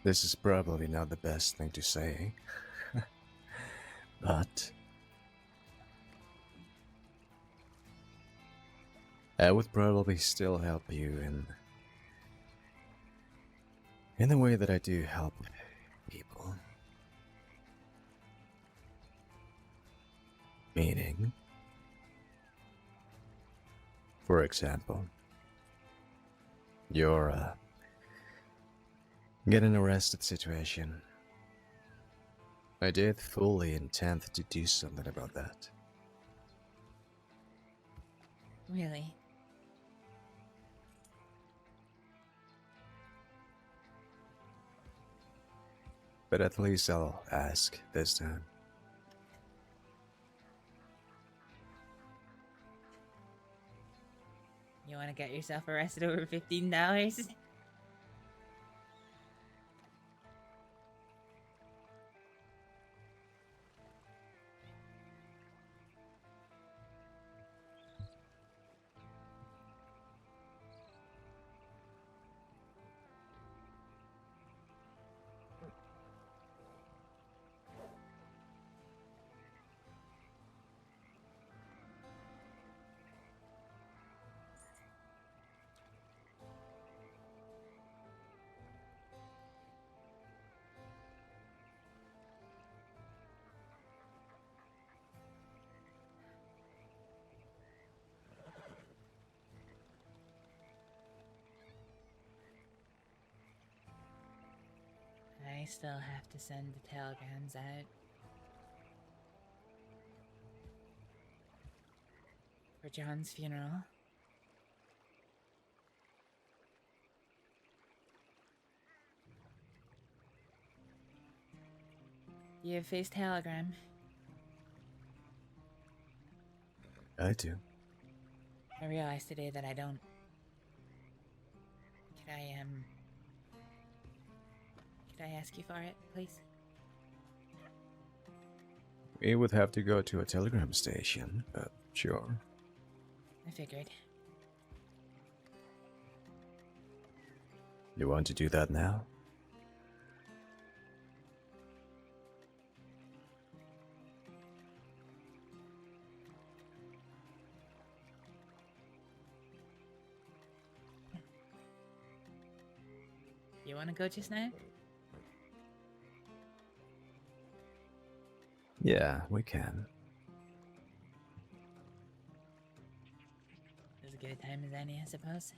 This is probably not the best thing to say, but I would probably still help you in the way that I do help people. Meaning, for example, you're get an arrested situation. I did fully intend to do something about that. Really? But at least I'll ask this time. You want to get yourself arrested over $15? I still have to send the telegrams out. For John's funeral. You have face telegram. I do. I realized today that I don't. Could I ask you for it, please? We would have to go to a telegram station, but sure. I figured. You want to do that now? You want to go just now? Yeah, we can. As good a time as any, I suppose.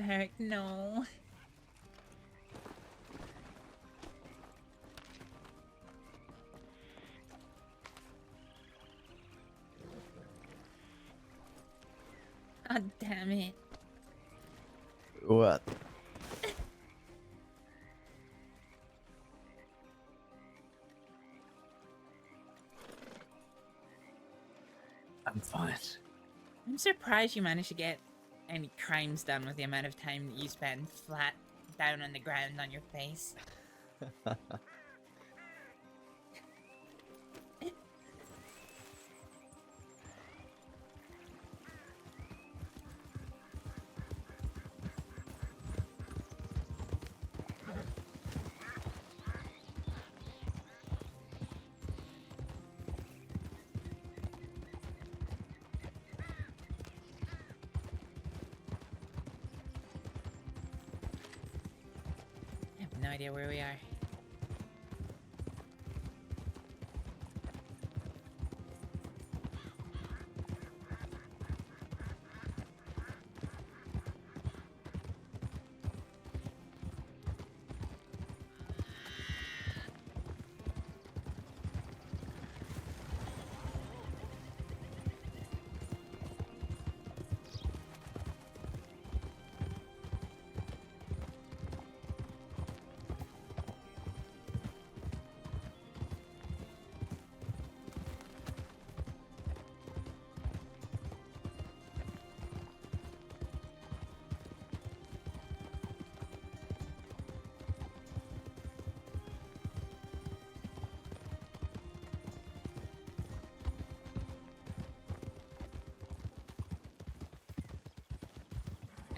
Varek, no. God damn it. What? I'm fine. I'm surprised you managed to get any crimes done with the amount of time that you spend flat down on the ground on your face. I have no idea where we are.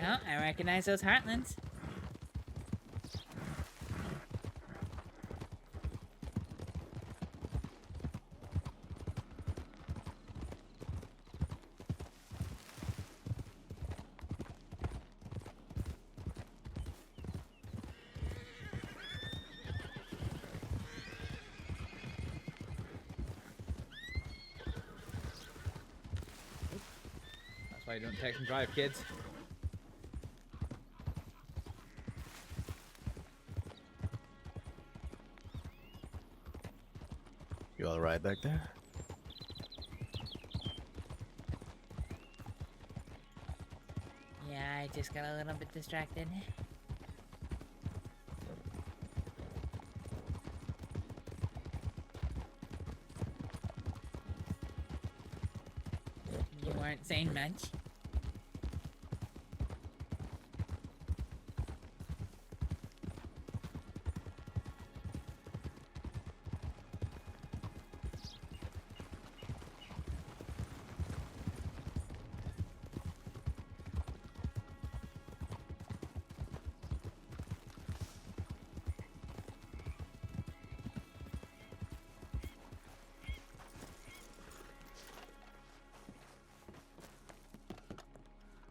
Oh, I recognize those heartlands. That's why you don't text and drive, kids. You alright back there? Yeah, I just got a little bit distracted. You weren't saying much.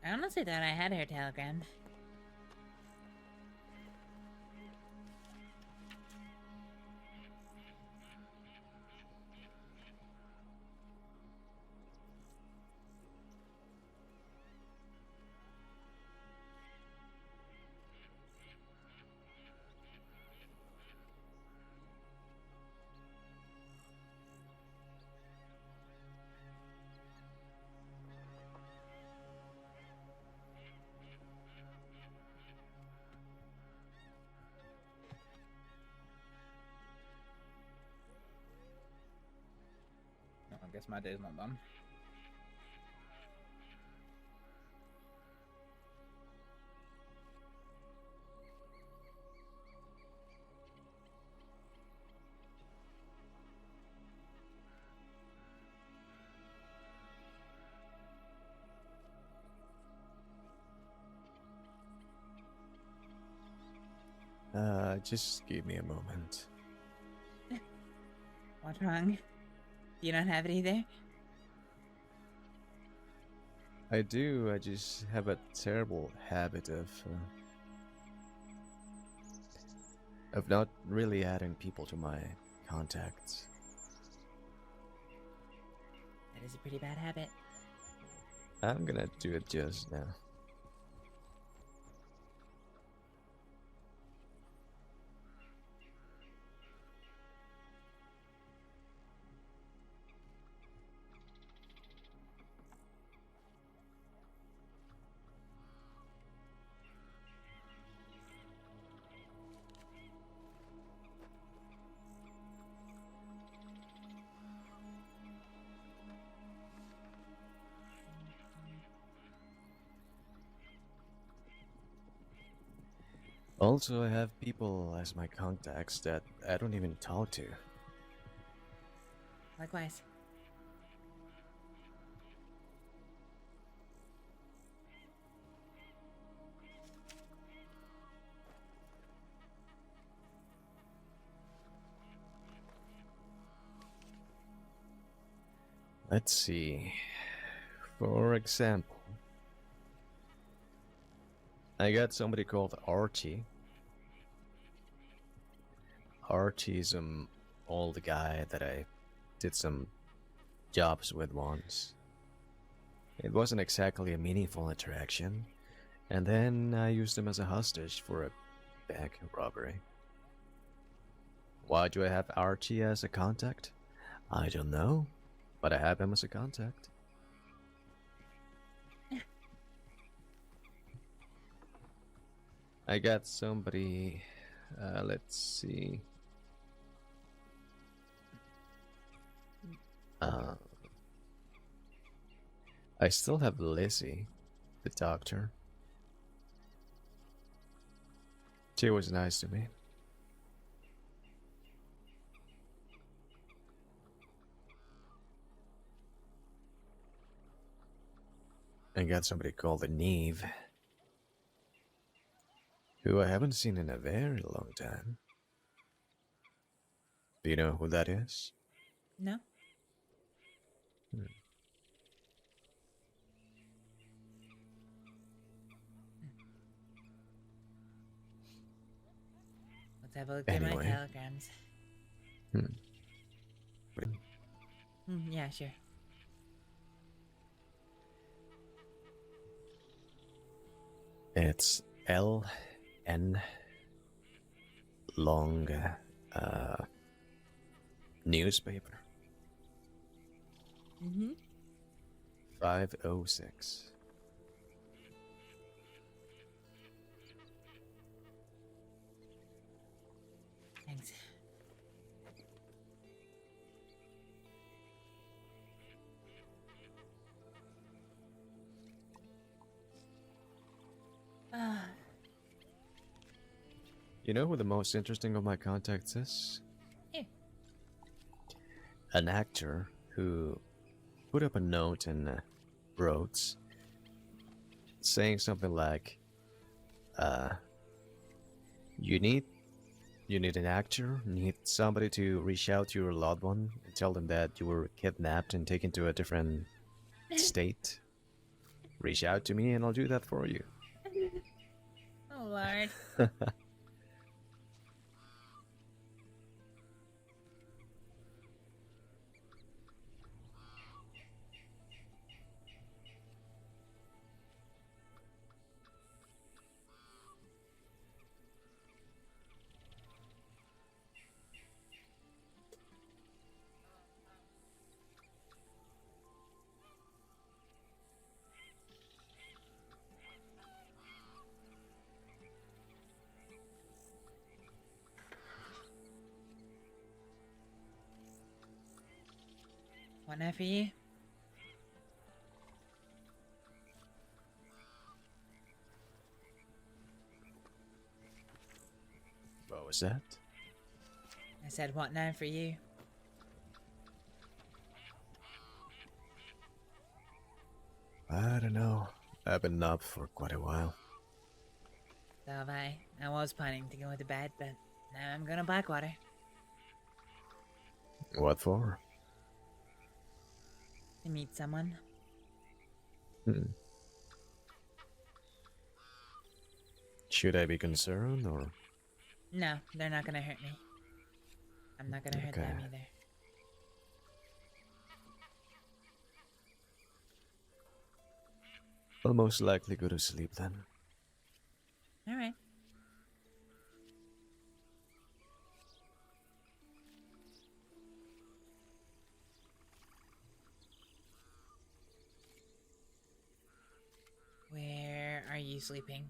I honestly thought I had her telegram. I guess my day's not done. Just give me a moment. What's wrong? Do you not have it either? I do, I just have a terrible habit of not really adding people to my contacts. That is a pretty bad habit. I'm gonna do it just now. Also, I have people as my contacts that I don't even talk to. Likewise. Let's see. For example, I got somebody called Archie. Archie's old guy that I did some jobs with once. It wasn't exactly a meaningful interaction, and then I used him as a hostage for a bank robbery. Why do I have Archie as a contact? I don't know, but I have him as a contact. I got somebody, let's see. I still have Lizzie, the doctor. She was nice to me. I got somebody called Neve, who I haven't seen in a very long time. Do you know who that is? No? Let's have a look at my Anyway. telegrams. Yeah, sure. It's LN long newspaper. Mm-hmm. 506. Thanks. Ah. You know who the most interesting of my contacts is? Yeah. An actor who put up a note and wrote saying something like, you need an actor, need somebody to reach out to your loved one and tell them that you were kidnapped and taken to a different state. Reach out to me and I'll do that for you. Oh, Lord. What now for you? What was that? I said, what now for you? I don't know. I've been up for quite a while. So have I. I was planning to go to bed, but now I'm going to Blackwater. What for? To meet someone. Should I be concerned or? No, they're not going to hurt me. I'm not going to hurt them either. I'll most likely go to sleep then. Alright. Where are you sleeping?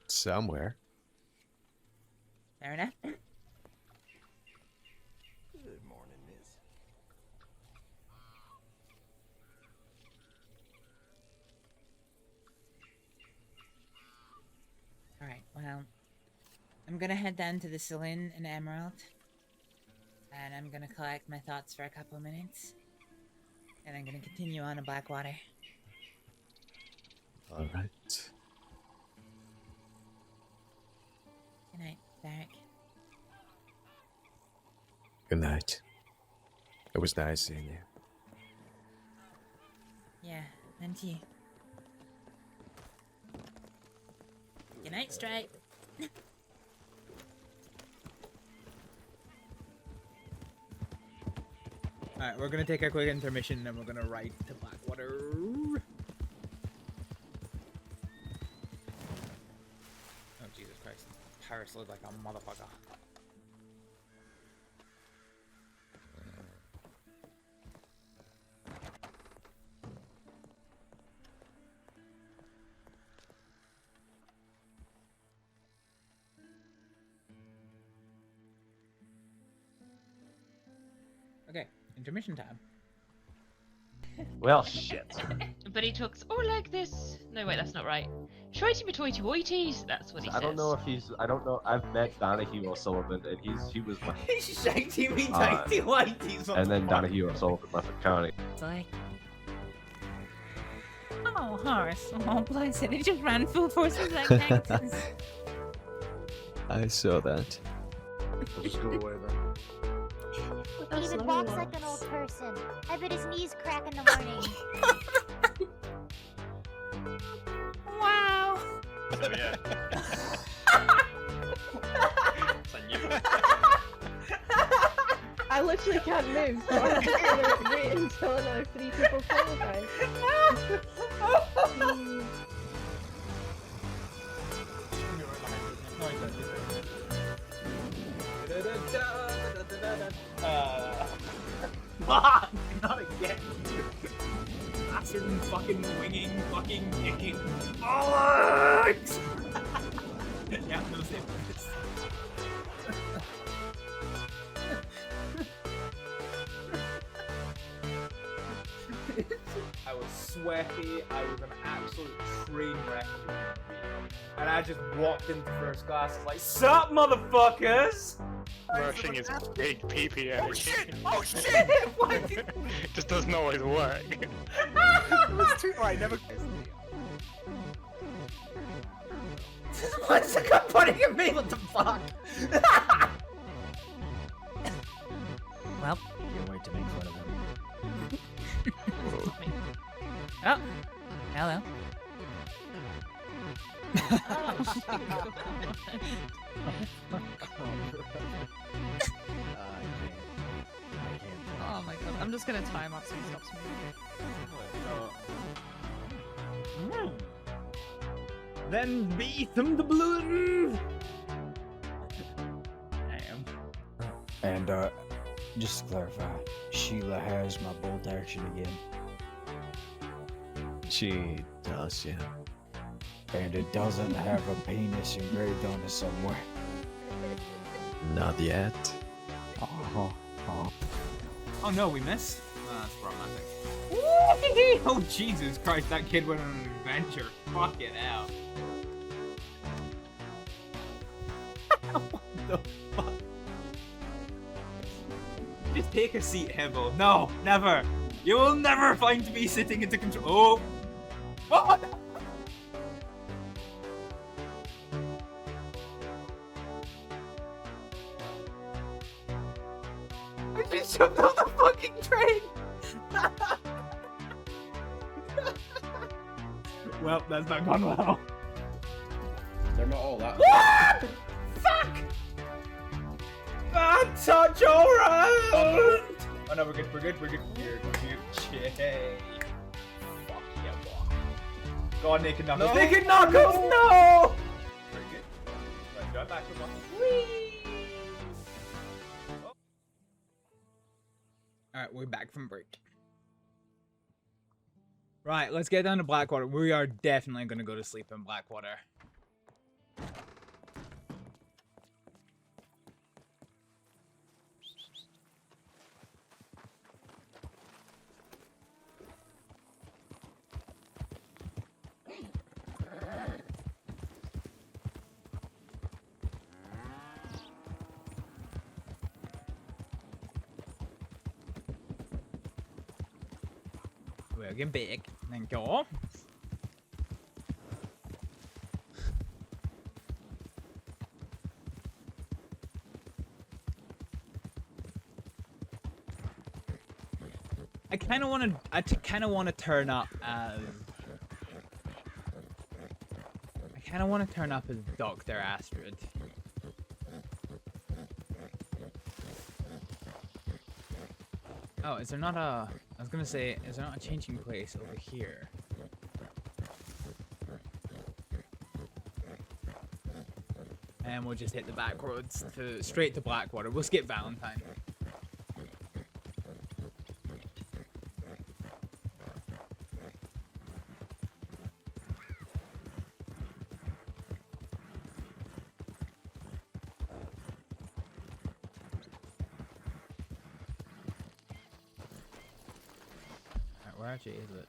Somewhere. Fair enough. Good morning, miss. Alright, well, I'm gonna head down to the saloon in Emerald. And I'm gonna collect my thoughts for a couple of minutes. And I'm gonna continue on to Blackwater. Alright. Good night, Varek. Good night. It was nice seeing you. Yeah, and to you. Good night, Stripe. Alright, we're gonna take a quick intermission and then we're gonna ride to Blackwater. Oh, Jesus Christ. Paris looks like a motherfucker. Okay, intermission time. Well, shit. But he talks all like this. No, wait, that's not right. Shorty toity woities. That's what he says. I don't know if he's. I don't know. I've met Donahue O'Sullivan, and he was my. Shaggy me tighty whiteies. And then Donahue O'Sullivan left the county. Boy. Oh, horse. Oh, bless it. It just ran full force with that cactus. I saw that. We'll just go away then. He even walks like an old person. I bet his knees crack in the morning. Wow. So yeah. So you. I literally can't move, so I'm just gonna wait until another 3 people qualify. Fuck! Not again. Bastard and fucking winging, fucking kicking. Alex! Yeah, no save for this. I was sweaty, I was an absolute train wreck. And I just walked into first class, I was like, sup, motherfuckers! Rushing is big PP energy. Oh shit! Oh shit! What? Just doesn't always work. It was too. I never. What's the guy pointing at me? What the fuck? Well, Can't wait to make fun of him. oh, hello. Oh my god, I'm just gonna time up so he stops moving. Then beat them the balloon. And just to clarify, Sheila has my bolt action again. She does, yeah. And it doesn't have a penis engraved on it somewhere. Not yet. Oh no, we missed. That's problematic. Oh Jesus Christ, that kid went on an adventure. Fuck it out. What the fuck? Just take a seat, Hibble. No, never. You will never find me sitting into control. Oh! Oh! I just jumped off the fucking train! Well, that's not gone well. They're not all that. What? Fuck! Bad touch around! Oh no, we're good, we're good, we're good. We're good. Chey. Fuck yeah, boy. Go on, Naked Knuckles. No. Naked Knuckles, no! Very good. Right, drive back for one. Whee! Oh. Alright, we're back from break. Right, let's get down to Blackwater. We are definitely gonna go to sleep in Blackwater. Welcome back. Thank you. I kind of want to turn up as Dr. Astrид. Oh, is there not a... I was gonna say, is there not a changing place over here? And we'll just hit the back roads to straight to Blackwater. We'll skip Valentine. Where actually is it?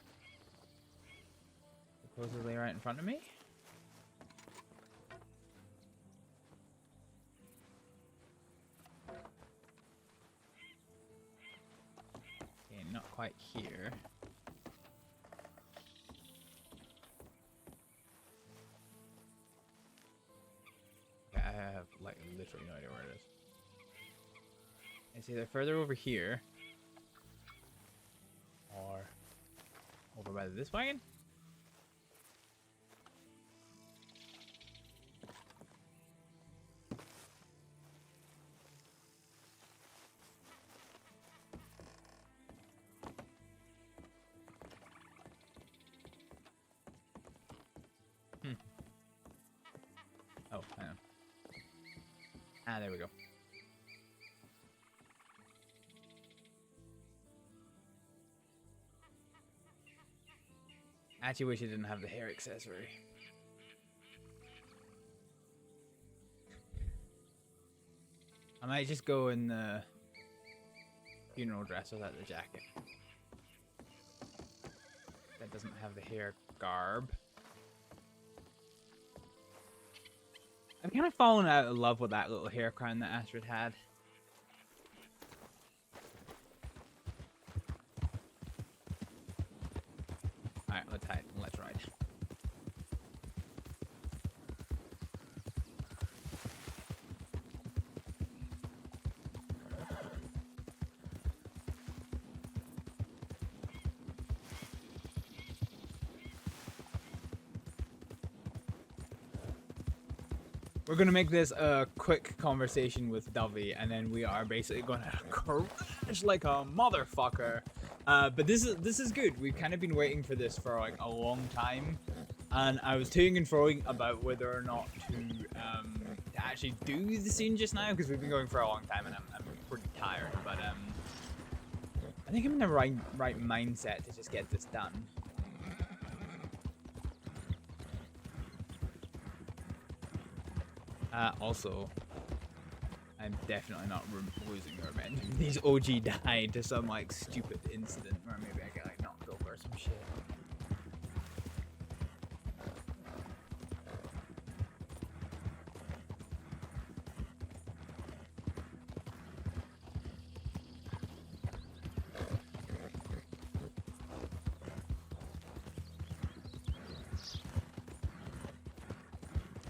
Supposedly right in front of me? Okay, not quite here. Okay, I have like literally no idea where it is. It's either further over here or over by this wagon? Oh, hang on. Ah, there we go. I actually wish I didn't have the hair accessory. I might just go in the funeral dress without the jacket. That doesn't have the hair garb. I've kind of fallen out of love with that little hair crown that Astrið had. Alright, let's hide. Let's ride. We're gonna make this a quick conversation with Dovey, and then we are basically gonna crash like a motherfucker. But this is good. We've kind of been waiting for this for like a long time, and I was toing and froing about whether or not to actually do the scene just now because we've been going for a long time, and I'm pretty tired. But I think I'm in the right mindset to just get this done. Also, I'm definitely not losing revenge. These OG died to some like stupid incident where maybe I get like knocked over or some shit.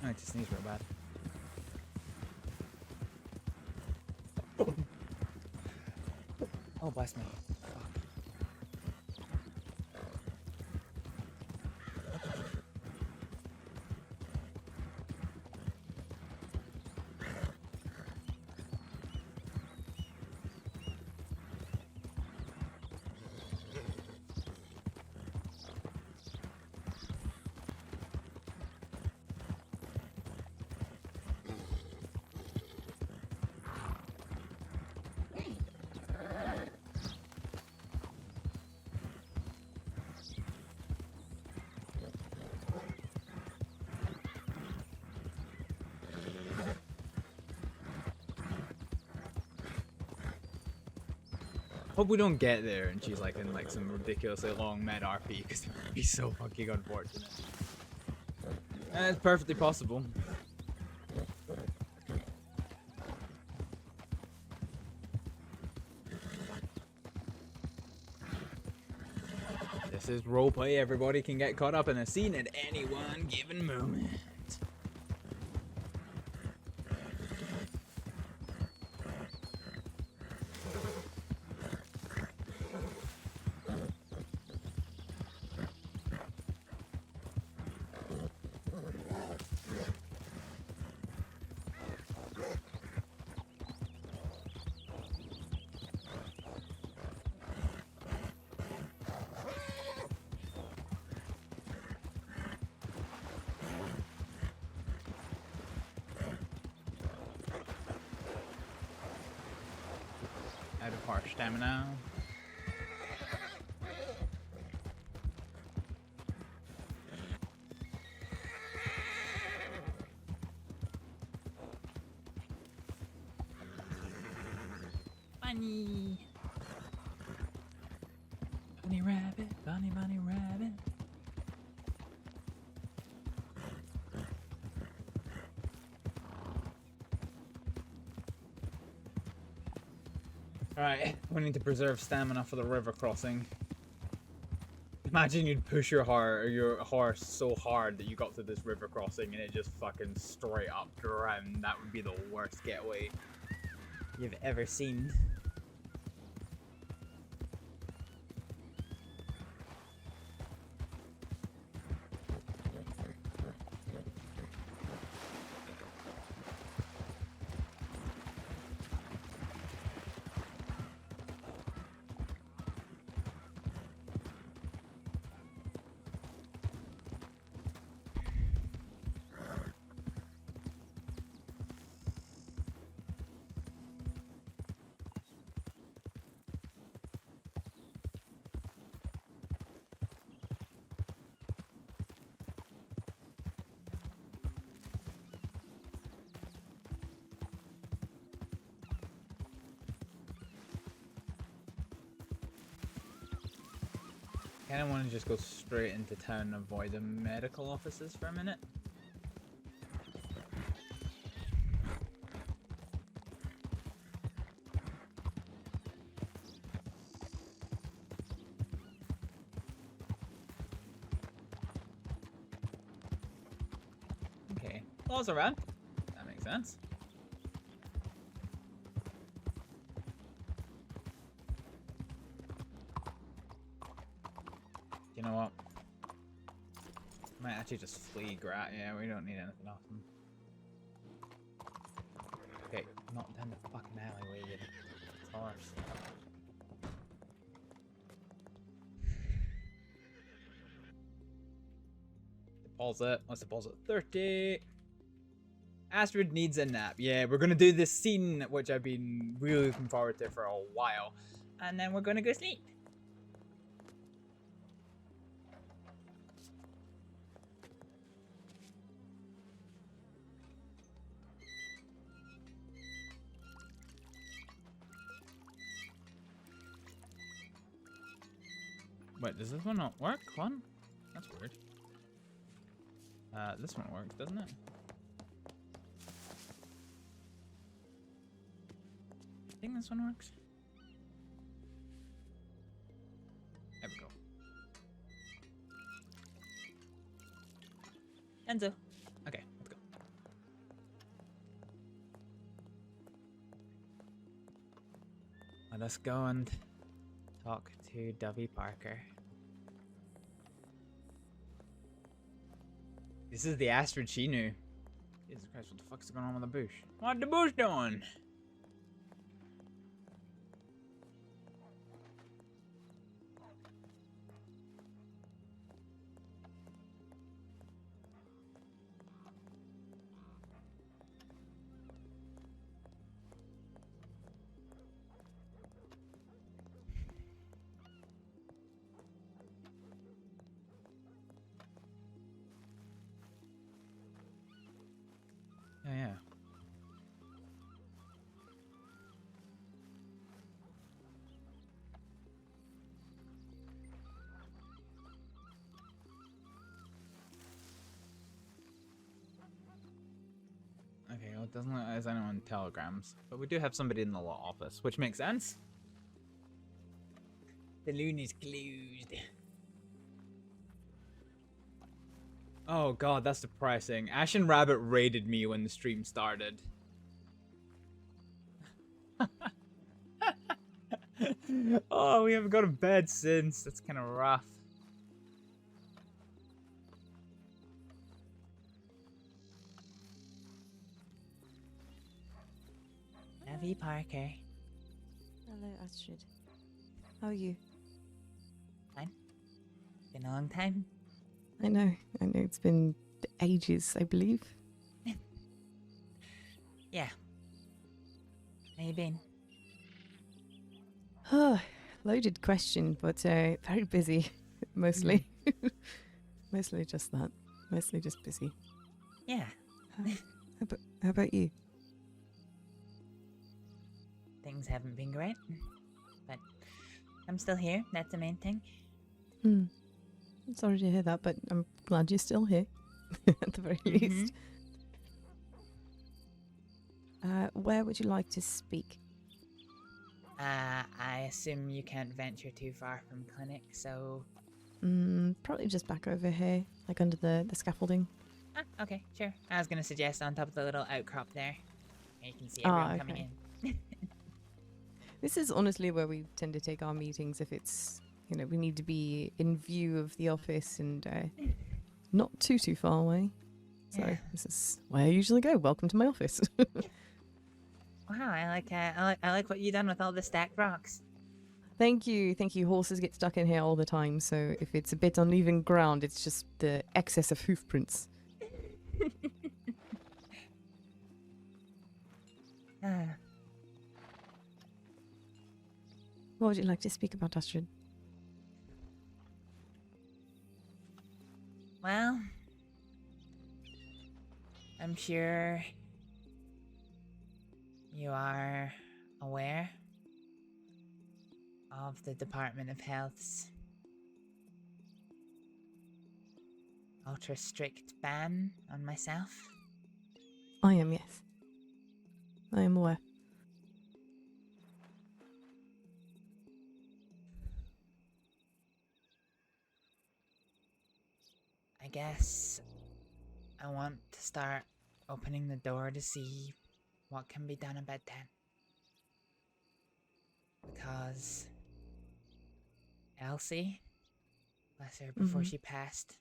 I need to sneeze real bad. Oh, bless me. Hope we don't get there and she's like in like some ridiculously long med RP because it would be so fucking unfortunate. It's perfectly possible. This is roleplay. Everybody can get caught up in a scene at any one given moment. Out of harsh stamina. Bunny. Bunny rabbit, bunny rabbit. Alright, we need to preserve stamina for the river crossing. Imagine you'd push your horse so hard that you got to this river crossing and it just fucking straight up drowned. That would be the worst getaway you've ever seen. kind of want to just go straight into town and avoid the medical offices for a minute. Okay, laws around. That makes sense. You know what? Might actually just flee Grat. Yeah, we don't need anything off them. Okay, not down the fucking alleyway, you horse. Deposit. Let's deposit 30. Astrид needs a nap. Yeah, we're gonna do this scene, which I've been really looking forward to for a while. And then we're gonna go sleep. Wait, does this one not work? One? That's weird. This one works, doesn't it? I think this one works. There we go. Enzo. Okay, let's go. Let us go and talk to Dovey Parker. This is the Astrид she knew. Jesus Christ, what the fuck's going on with the bush? What the bush doing? Oh, yeah. Okay, well, it doesn't look like there's anyone in telegrams, but we do have somebody in the law office, which makes sense. The loon is closed. Oh god, that's depressing. Ash and Rabbit raided me when the stream started. Oh, we haven't got to bed since. That's kind of rough. Dovey Parker. Hello, Astrид. How are you? Fine. Been a long time. I know it's been ages, I believe. Yeah. How you been? Loaded question, but very busy, mostly. Mostly just that. Mostly just busy. Yeah. How about you? Things haven't been great, but I'm still here. That's the main thing. I'm sorry to hear that, but I'm glad you're still here, at the very least. Where would you like to speak? I assume you can't venture too far from clinic, so... Probably just back over here, like under the scaffolding. Ah, okay, sure. I was gonna suggest on top of the little outcrop there. You can see everyone coming in. This is honestly where we tend to take our meetings if it's, you know, we need to be in view of the office and not too far away. So this is where I usually go. Welcome to my office. Wow, I like what you done with all the stacked rocks. Thank you. Horses get stuck in here all the time, so if it's a bit uneven ground, it's just the excess of hoof prints. What would you like to speak about, Astrид? Well, I'm sure you are aware of the Department of Health's ultra strict ban on myself? I am, yes. I am aware. I guess I want to start opening the door to see what can be done about that. Because Elsie, bless her, before she passed,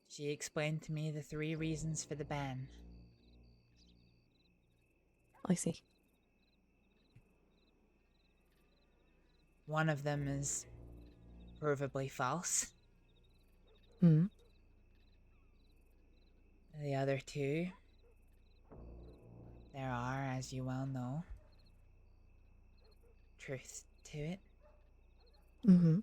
she explained to me the 3 reasons for the ban. I see. One of them is provably false. Hmm. The other 2, there are, as you well know, truth to it. Mm-hmm.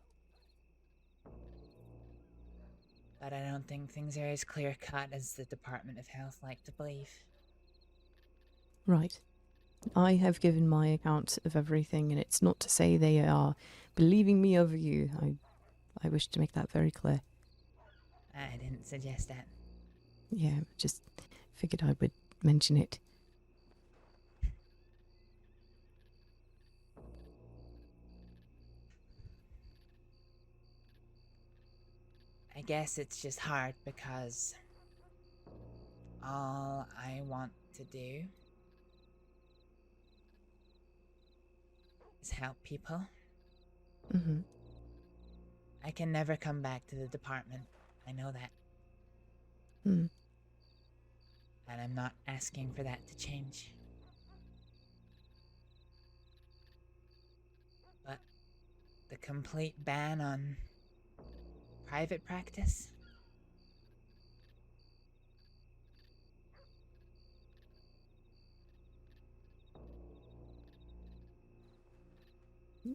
But I don't think things are as clear-cut as the Department of Health like to believe. Right. I have given my account of everything, and it's not to say they are believing me over you. I wish to make that very clear. I didn't suggest that. Yeah, just figured I would mention it. I guess it's just hard because all I want to do is help people. Mm-hmm. I can never come back to the department. I know that. Hmm. And I'm not asking for that to change. But the complete ban on private practice?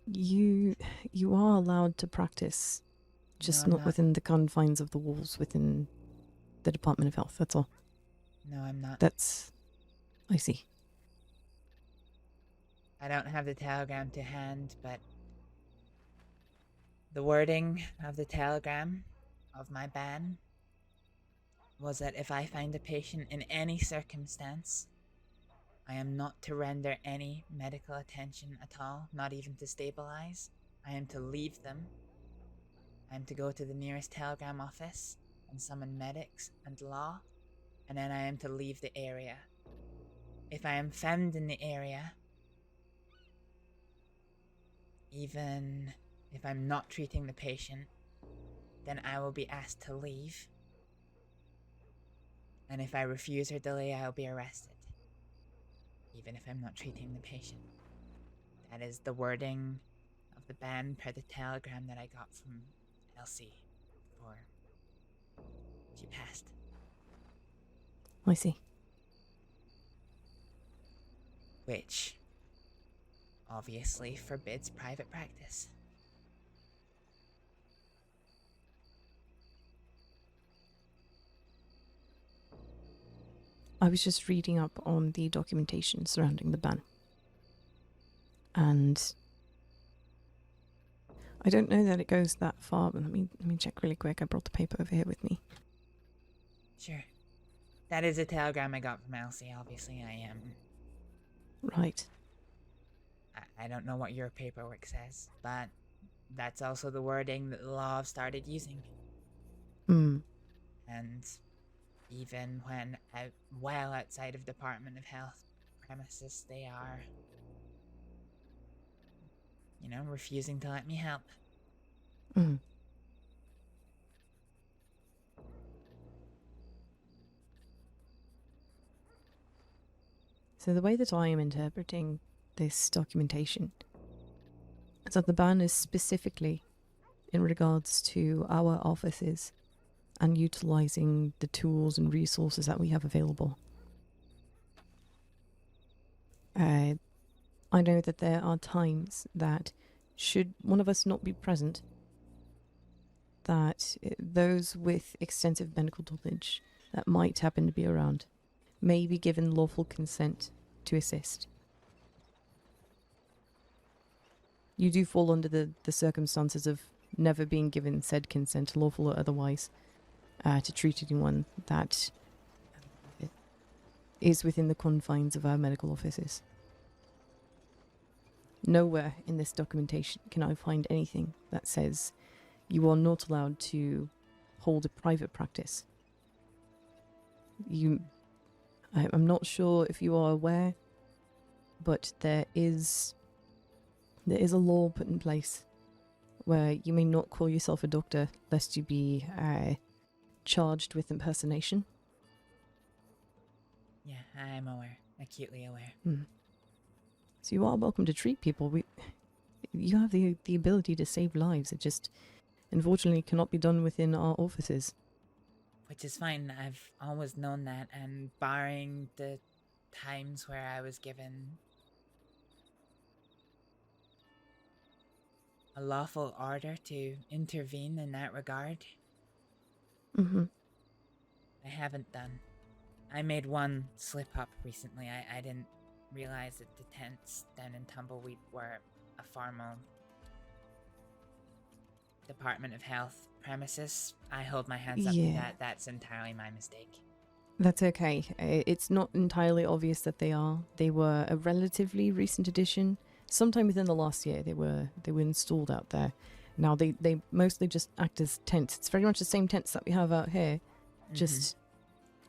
You are allowed to practice, just No, I'm not not. within the confines of the walls within the Department of Health, that's all. No, I'm not. That's... I see. I don't have the telegram to hand, but the wording of the telegram of my ban was that if I find a patient in any circumstance, I am not to render any medical attention at all, not even to stabilize. I am to leave them. I am to go to the nearest telegram office and summon medics and law, and then I am to leave the area. If I am found in the area, even if I'm not treating the patient, then I will be asked to leave. And if I refuse or delay, I will be arrested. Even if I'm not treating the patient. That is the wording of the ban per the telegram that I got from Elsie before she passed. I see. Which obviously forbids private practice. I was just reading up on the documentation surrounding the ban. And I don't know that it goes that far, but let me check really quick. I brought the paper over here with me. Sure. That is a telegram I got from Elsie. Obviously, I am. Right. I don't know what your paperwork says, but that's also the wording that the law have started using. Hmm. And even when well outside of Department of Health premises, they are, refusing to let me help. Hmm. So the way that I am interpreting this documentation is that the ban is specifically in regards to our offices and utilizing the tools and resources that we have available. I know that there are times that should one of us not be present, that those with extensive medical knowledge that might happen to be around may be given lawful consent to assist. You do fall under the circumstances of never being given said consent, lawful or otherwise. to treat anyone that is within the confines of our medical offices. Nowhere in this documentation can I find anything that says you are not allowed to hold a private practice. I'm not sure if you are aware, but there is a law put in place where you may not call yourself a doctor lest you be charged with impersonation. Yeah, I'm aware. Acutely aware. So you are welcome to treat people. You have the ability to save lives. It just, unfortunately, cannot be done within our offices. Which is fine. I've always known that, and barring the times where I was given a lawful order to intervene in that regard, I haven't done. I made one slip up recently. I didn't realize that the tents down in Tumbleweed were a formal Department of Health premises. I hold my hands up to that. That's entirely my mistake. That's okay. It's not entirely obvious that they are. They were a relatively recent addition. Sometime within the last year, they were installed out there. Now they mostly just act as tents. It's very much the same tents that we have out here, just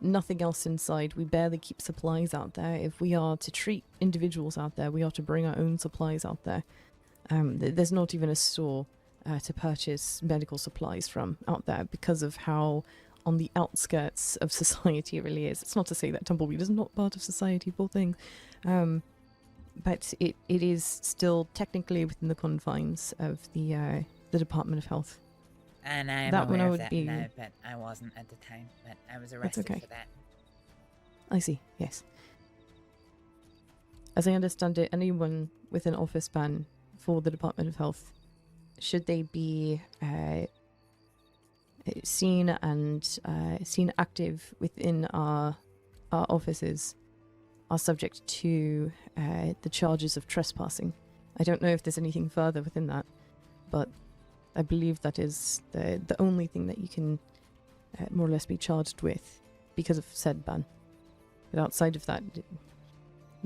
nothing else inside. We barely keep supplies out there. If we are to treat individuals out there, we are to bring our own supplies out there. There's not even a store to purchase medical supplies from out there because of how on the outskirts of society it really is. It's not to say that Tumbleweed is not part of society, poor thing. But it is still technically within the confines of the Department of Health. And I am that aware one of would that be... now, but I wasn't at the time. But I was arrested okay. for that. I see, yes. As I understand it, anyone with an office ban for the Department of Health, should they be seen active within our offices, are subject to the charges of trespassing. I don't know if there's anything further within that, but I believe that is the only thing that you can more or less be charged with because of said ban. But outside of that,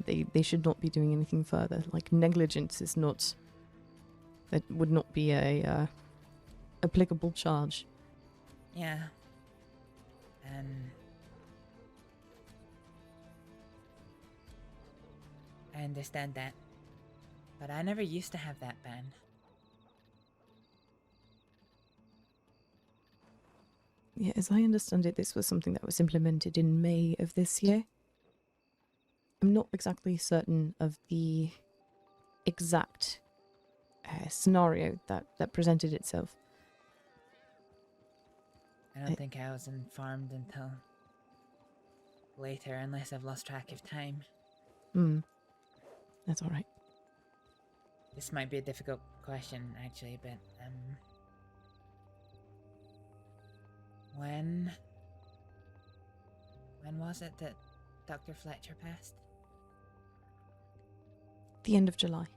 they should not be doing anything further. Like, negligence is not... That would not be a applicable charge. Yeah. I understand that. But I never used to have that ban. Yeah, as I understand it, this was something that was implemented in May of this year. I'm not exactly certain of the exact scenario that presented itself. I don't think I was informed until later, unless I've lost track of time. That's alright. This might be a difficult question, actually, but, when was it that Dr. Fletcher passed? The end of July.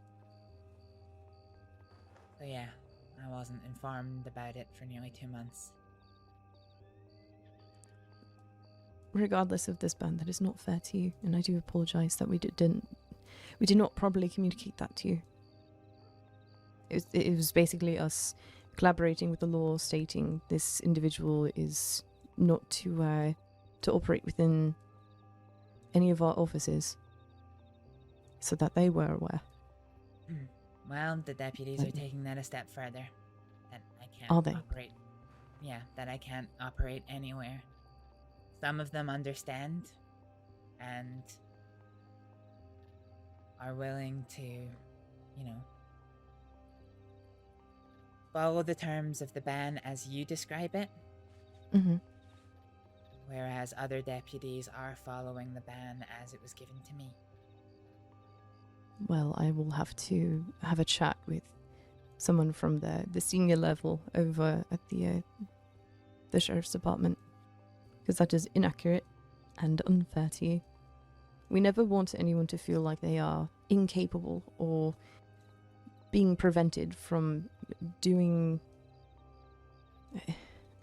So yeah, I wasn't informed about it for nearly 2 months. Regardless of this ban, that is not fair to you, and I do apologise that we did not properly communicate that to you. It was basically us collaborating with the law, stating this individual is not to operate within any of our offices, so that they were aware. Well, the deputies are taking that a step further. That I can't Are they? operate. Yeah, that I can't operate anywhere. Some of them understand and are willing to, follow the terms of the ban as you describe it. Whereas other deputies are following the ban as it was given to me. Well, I will have to have a chat with someone from the senior level over at the Sheriff's Department, because that is inaccurate and unfair to you. We never want anyone to feel like they are incapable or being prevented from doing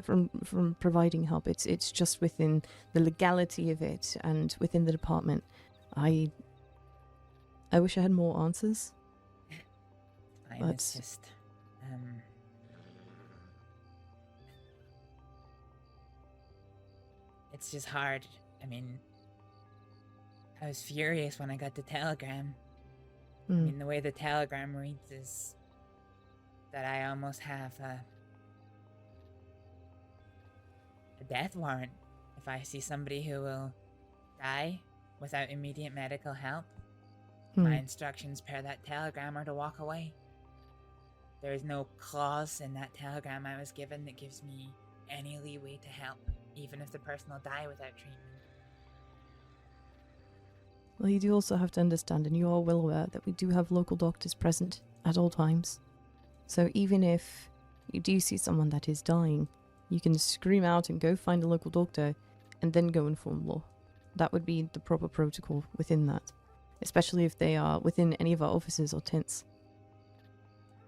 from providing help. It's just within the legality of it and within the department. I wish I had more answers. Fine, it's just it's just hard. I mean, I was furious when I got the telegram. I mean, the way the telegram reads is that I almost have a death warrant if I see somebody who will die without immediate medical help. My instructions per that telegram are to walk away. There is no clause in that telegram I was given that gives me any leeway to help, even if the person will die without treatment. Well, you do also have to understand, and you are well aware, that we do have local doctors present at all times. So even if you do see someone that is dying, you can scream out and go find a local doctor and then go inform law. That would be the proper protocol within that, especially if they are within any of our offices or tents.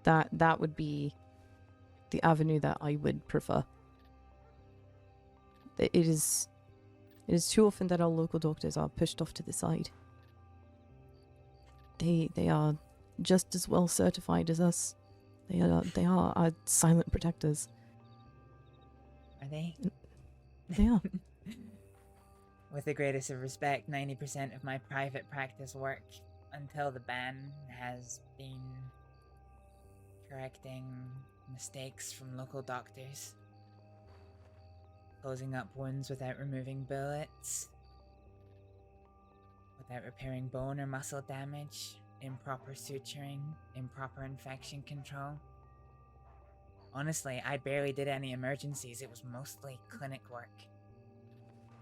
That would be the avenue that I would prefer. It is too often that our local doctors are pushed off to the side. They are just as well certified as us. They are our silent protectors. Are they? They are. With the greatest of respect, 90% of my private practice work until the ban has been correcting mistakes from local doctors. Closing up wounds without removing bullets, without repairing bone or muscle damage, improper suturing, improper infection control. Honestly, I barely did any emergencies. It was mostly clinic work.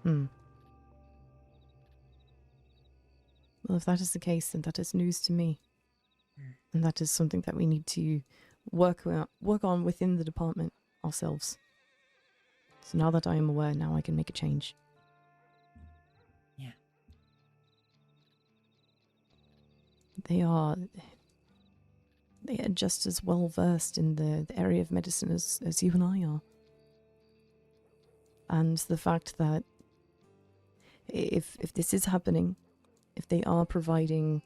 Well, if that is the case, then that is news to me. And that is something that we need to work on within the department ourselves. So now that I am aware, now I can make a change. Yeah. They are just as well versed in the area of medicine as you and I are. And the fact that if this is happening, if they are providing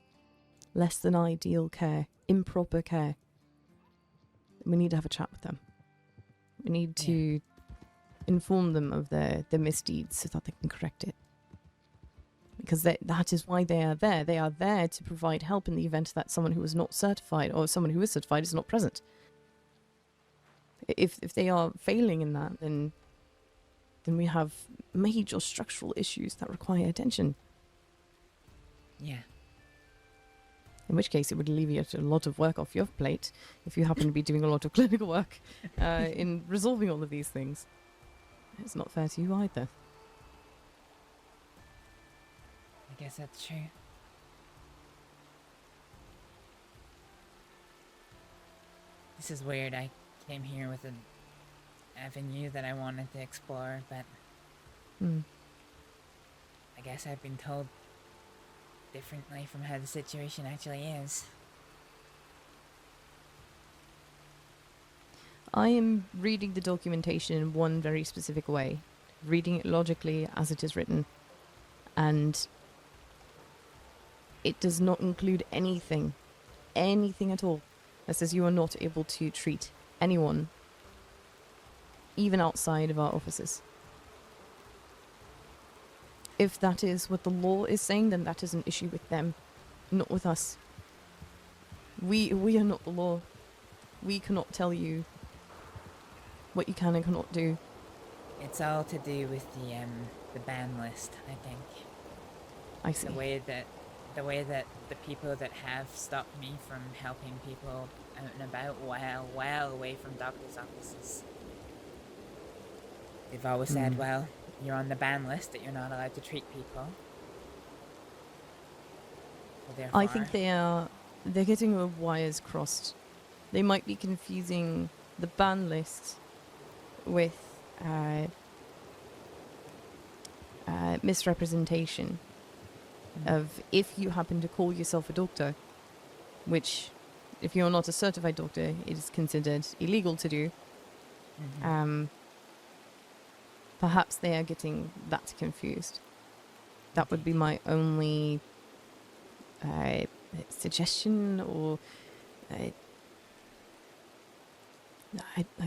less than ideal care, improper care, we need to have a chat with them. We need to inform them of their misdeeds so that they can correct it. Because that is why they are there. They are there to provide help in the event that someone who is not certified or someone who is certified is not present. If they are failing in that, then we have major structural issues that require attention. Yeah. In which case, it would alleviate a lot of work off your plate if you happen to be doing a lot of clinical work in resolving all of these things. It's not fair to you either. I guess that's true. This is weird. I came here with an avenue that I wanted to explore, but I guess I've been told differently from how the situation actually is. I am reading the documentation in one very specific way, reading it logically as it is written, and it does not include anything at all that says you are not able to treat anyone, even outside of our offices. If that is what the law is saying, then that is an issue with them, not with us. We are not the law. We cannot tell you what you can and cannot do. It's all to do with the ban list, I think. I see. The way that the people that have stopped me from helping people out and about well away from doctors' offices. They've always said, well, you're on the ban list, that you're not allowed to treat people. So I think they're getting the wires crossed. They might be confusing the ban list with misrepresentation of if you happen to call yourself a doctor, which if you're not a certified doctor, it is considered illegal to do. Perhaps they are getting that confused. That would be my only suggestion, or I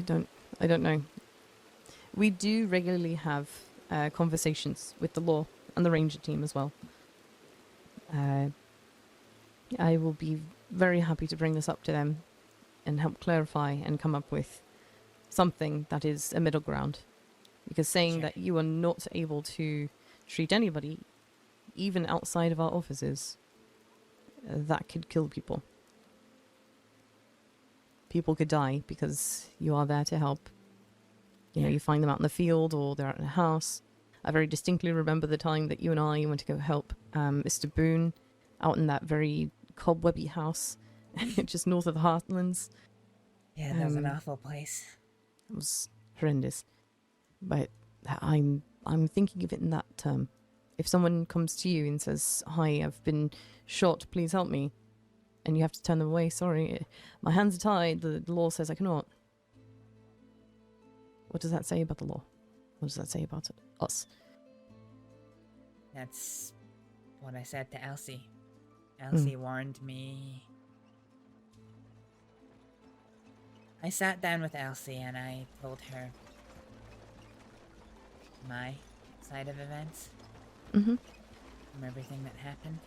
don't know. We do regularly have conversations with the law and the ranger team as well. I will be very happy to bring this up to them and help clarify and come up with something that is a middle ground. Because saying that you are not able to treat anybody, even outside of our offices, that could kill people. People could die because you are there to help. You know, you find them out in the field or they're out in a house. I very distinctly remember the time that you and I went to go help Mr. Boone out in that very cobwebby house just north of the Heartlands. Yeah, that was an awful place. It was horrendous. But I'm thinking of it in that term. If someone comes to you and says, "Hi, I've been shot, please help me," and you have to turn them away, "Sorry, my hands are tied, the law says I cannot." What does that say about the law? What does that say about us? That's what I said to Elsie. Elsie warned me. I sat down with Elsie and I told her my side of events. Mm-hmm. From everything that happened.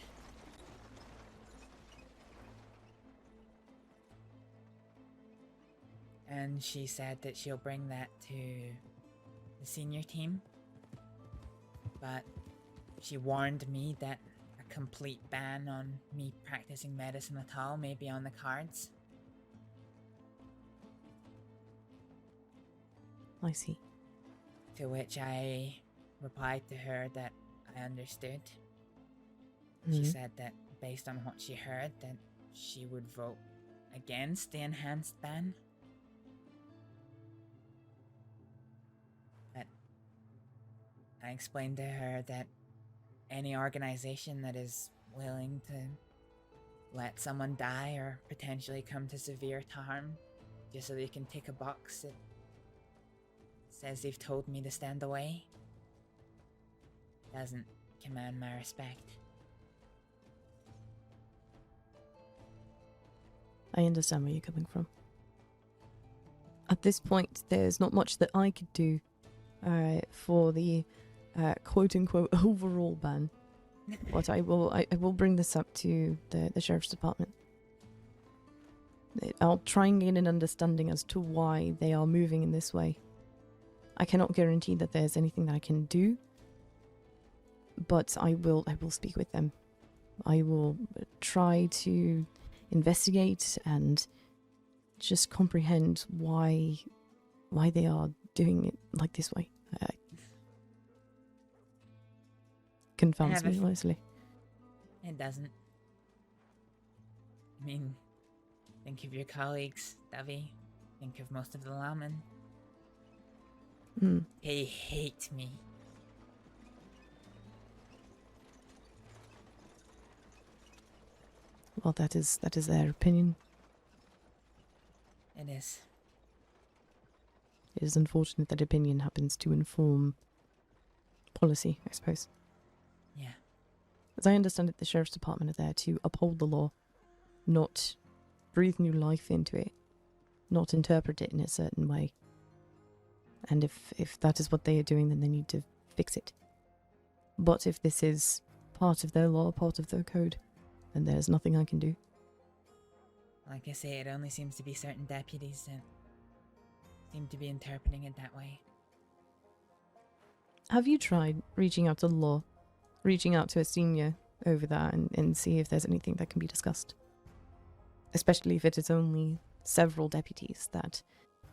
And she said that she'll bring that to the senior team. But she warned me that a complete ban on me practicing medicine at all may be on the cards. I see. To which I replied to her that I understood. Mhm. She said that based on what she heard, that she would vote against the enhanced ban. But I explained to her that any organization that is willing to let someone die or potentially come to severe harm just so they can tick a box that says they've told me to stand away doesn't command my respect. I understand where you're coming from. At this point, there's not much that I could do for the quote-unquote overall ban. But I will bring this up to the Sheriff's Department. I'll try and gain an understanding as to why they are moving in this way. I cannot guarantee that there's anything that I can do, but I will speak with them. I will try to investigate and just comprehend why they are doing it like this way. Confounds me, honestly. It doesn't. I mean, think of your colleagues, Davy. Think of most of the lawmen. They hate me. Well, that is their opinion. It is. It is unfortunate that opinion happens to inform policy, I suppose. Yeah. As I understand it, the Sheriff's Department are there to uphold the law, not breathe new life into it, not interpret it in a certain way. And if that is what they are doing, then they need to fix it. But if this is part of their law, part of their code, then there's nothing I can do. Like I say, it only seems to be certain deputies that seem to be interpreting it that way. Have you tried reaching out to the law, reaching out to a senior over there and see if there's anything that can be discussed? Especially if it is only several deputies that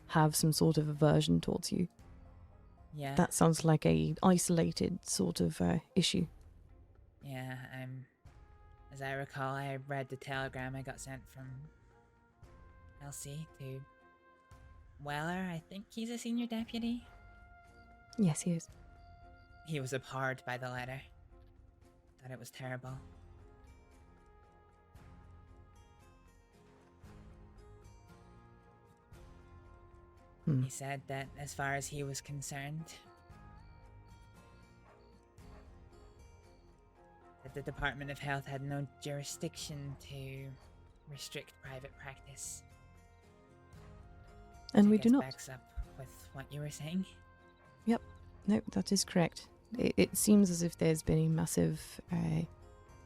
have some sort of aversion towards you. Yeah. That sounds like a isolated sort of issue. Yeah, as I recall, I read the telegram I got sent from Elsie to Weller. I think he's a senior deputy. Yes, he is. He was abhorred by the letter. Thought it was terrible. He said that as far as he was concerned, that the Department of Health had no jurisdiction to restrict private practice. And Which we I do guess not. backs up with what you were saying. Yep. No, that is correct. It seems as if there's been a massive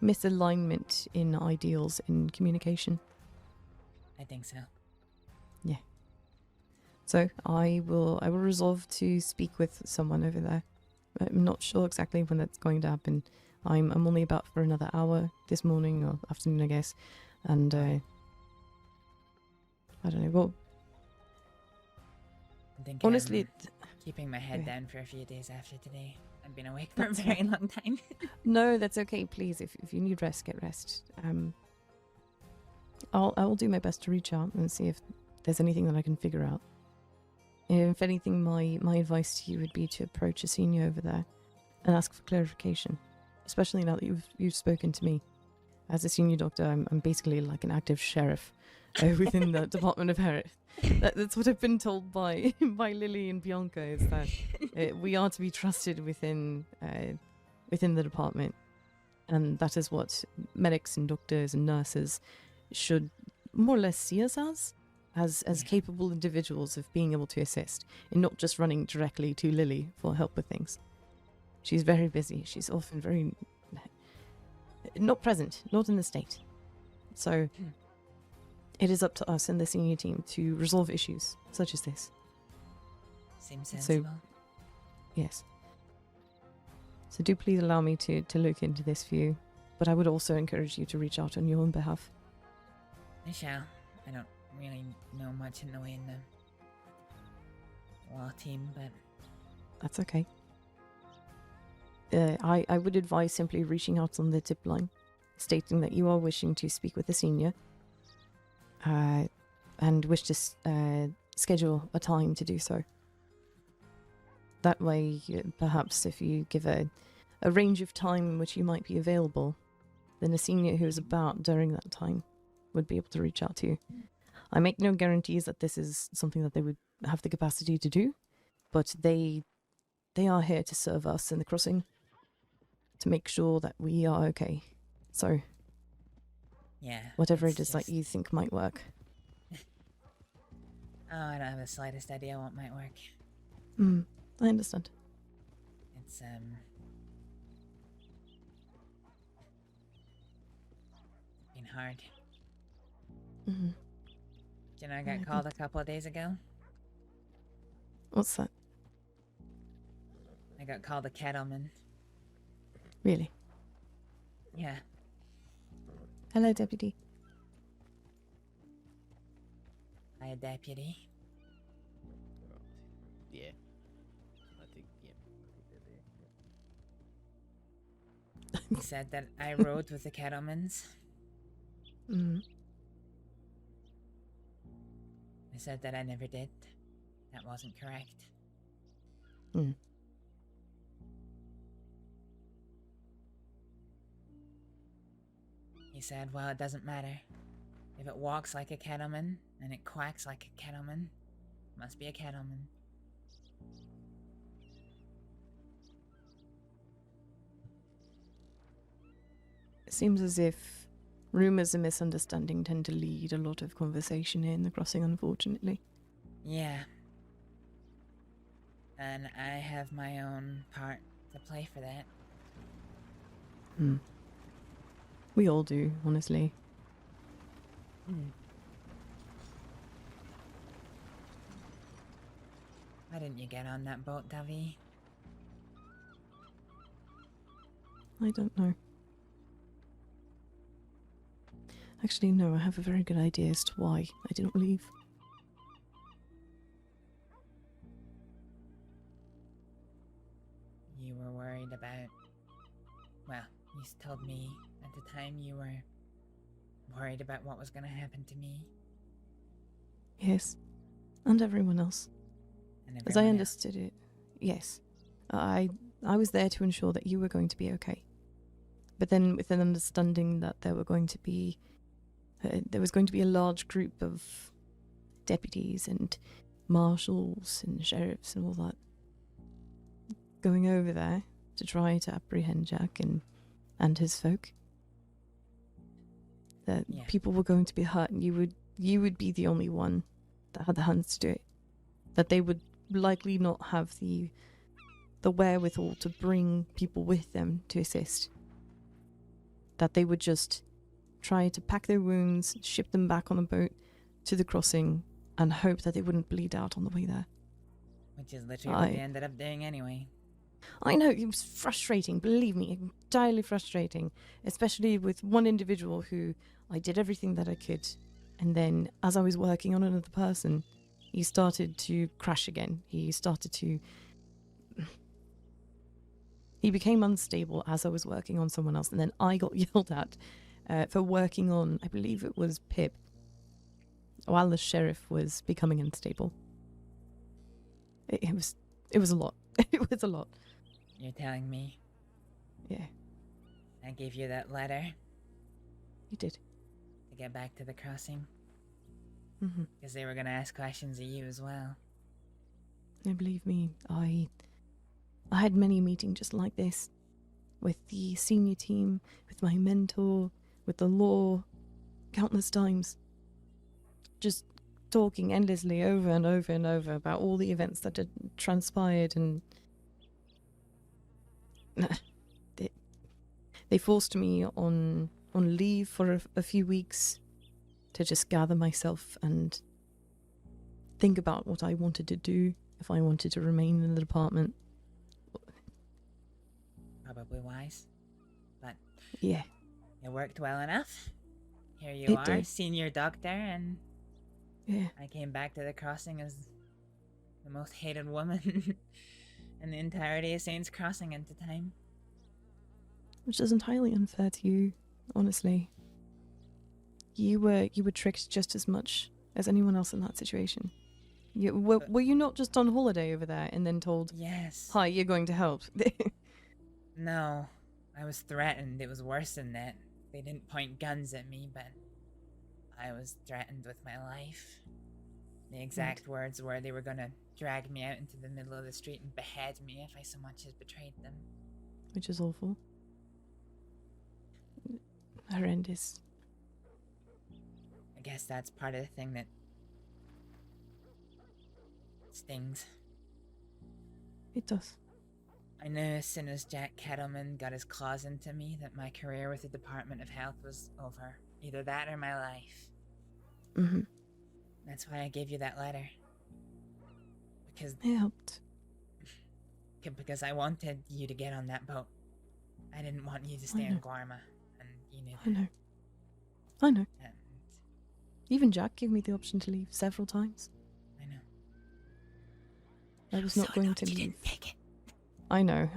misalignment in ideals in communication. I think so. Yeah. So I will resolve to speak with someone over there. I'm not sure exactly when that's going to happen. I'm only about for another hour this morning or afternoon, I guess. And I don't know. Well, I think honestly, I'm keeping my head yeah. down for a few days after today. I've been awake for a very long time. No, that's okay. Please, if you need rest, get rest. I'll do my best to reach out and see if there's anything that I can figure out. If anything, my advice to you would be to approach a senior over there and ask for clarification, especially now that you've spoken to me. As a senior doctor, I'm basically like an active sheriff within the Department of Health. That's what I've been told by Lily and Bianca, is that we are to be trusted within the department, and that is what medics and doctors and nurses should more or less see us as capable individuals of being able to assist, and not just running directly to Lily for help with things. She's very busy. She's often very not present, not in the state. So it is up to us and the senior team to resolve issues such as this. Seems sensible. So, yes. So do please allow me to look into this for you, but I would also encourage you to reach out on your own behalf. I shall. I don't really know much in the way in the law team, but That's okay. I would advise simply reaching out on the tip line, stating that you are wishing to speak with the senior, and wish to schedule a time to do so. That way, perhaps if you give a range of time in which you might be available, then a senior who is about during that time would be able to reach out to you. I make no guarantees that this is something that they would have the capacity to do, but they are here to serve us in the crossing, to make sure that we are okay. So, yeah. whatever it's it is that just- you think might work. Oh, I don't have the slightest idea what might work. I understand. It's been hard. Mm-hmm. You know, I got called a couple of days ago. What's that? I got called a cattleman. Really? Yeah. Hello, Deputy. Hi, deputy. Yeah. I think, yeah. He said that I rode with the cattlemans. Mm. I said that I never did. That wasn't correct. Mm. He said, well, it doesn't matter. If it walks like a cattleman and it quacks like a cattleman, it must be a cattleman. It seems as if rumors and misunderstanding tend to lead a lot of conversation here in the crossing, unfortunately. Yeah. And I have my own part to play for that. Hmm. We all do, honestly. Why didn't you get on that boat, Davi? I don't know. Actually, no, I have a very good idea as to why I didn't leave. You were worried about... Well, you told me at the time you were worried about what was going to happen to me. Yes, and everyone else. And As I everyone else. understood it, yes. I was there to ensure that you were going to be okay. But then with an understanding that there was going to be a large group of deputies and marshals and sheriffs and all that going over there to try to apprehend Jack and and his folk. That people were going to be hurt, and you would be the only one that had the hands to do it. That they would likely not have the wherewithal to bring people with them to assist. That they would just try to pack their wounds, ship them back on a boat to the crossing, and hope that they wouldn't bleed out on the way there. Which is literally what they ended up doing anyway. I know, it was frustrating, believe me, entirely frustrating. Especially with one individual who I did everything that I could, and then as I was working on another person, he started to crash again. He became unstable as I was working on someone else, and then I got yelled at for working on, I believe it was Pip, while the sheriff was becoming unstable. It was a lot. It was a lot. You're telling me? Yeah. I gave you that letter? You did. To get back to the crossing? Mm-hmm. Because they were going to ask questions of you as well. And believe me, I had many meetings just like this. With the senior team, with my mentor, with the law, countless times. Just talking endlessly over and over and over about all the events that had transpired, and they forced me on leave for a few weeks to just gather myself and think about what I wanted to do, if I wanted to remain in the department. Probably wise. But yeah, it worked well enough. Here you It are, did. senior doctor, and yeah. I came back to the crossing as the most hated woman in the entirety of Saints Crossing at the time. Which is entirely unfair to you, honestly. You were tricked just as much as anyone else in that situation. Were you not just on holiday over there and then told, yes, hi, you're going to help? No, I was threatened. It was worse than that. They didn't point guns at me, but I was threatened with my life. The exact words were they were gonna drag me out into the middle of the street and behead me if I so much as betrayed them. Which is awful. Horrendous. I guess that's part of the thing that stings. It does. I knew as soon as Jack Kettleman got his claws into me that my career with the Department of Health was over. Either that or my life. Mm-hmm. That's why I gave you that letter. Because it helped. Because I wanted you to get on that boat. I didn't want you to stay in Guarma, and you knew that. I know. Even Jack gave me the option to leave several times. I know. I was not going to leave. You didn't take it. I know.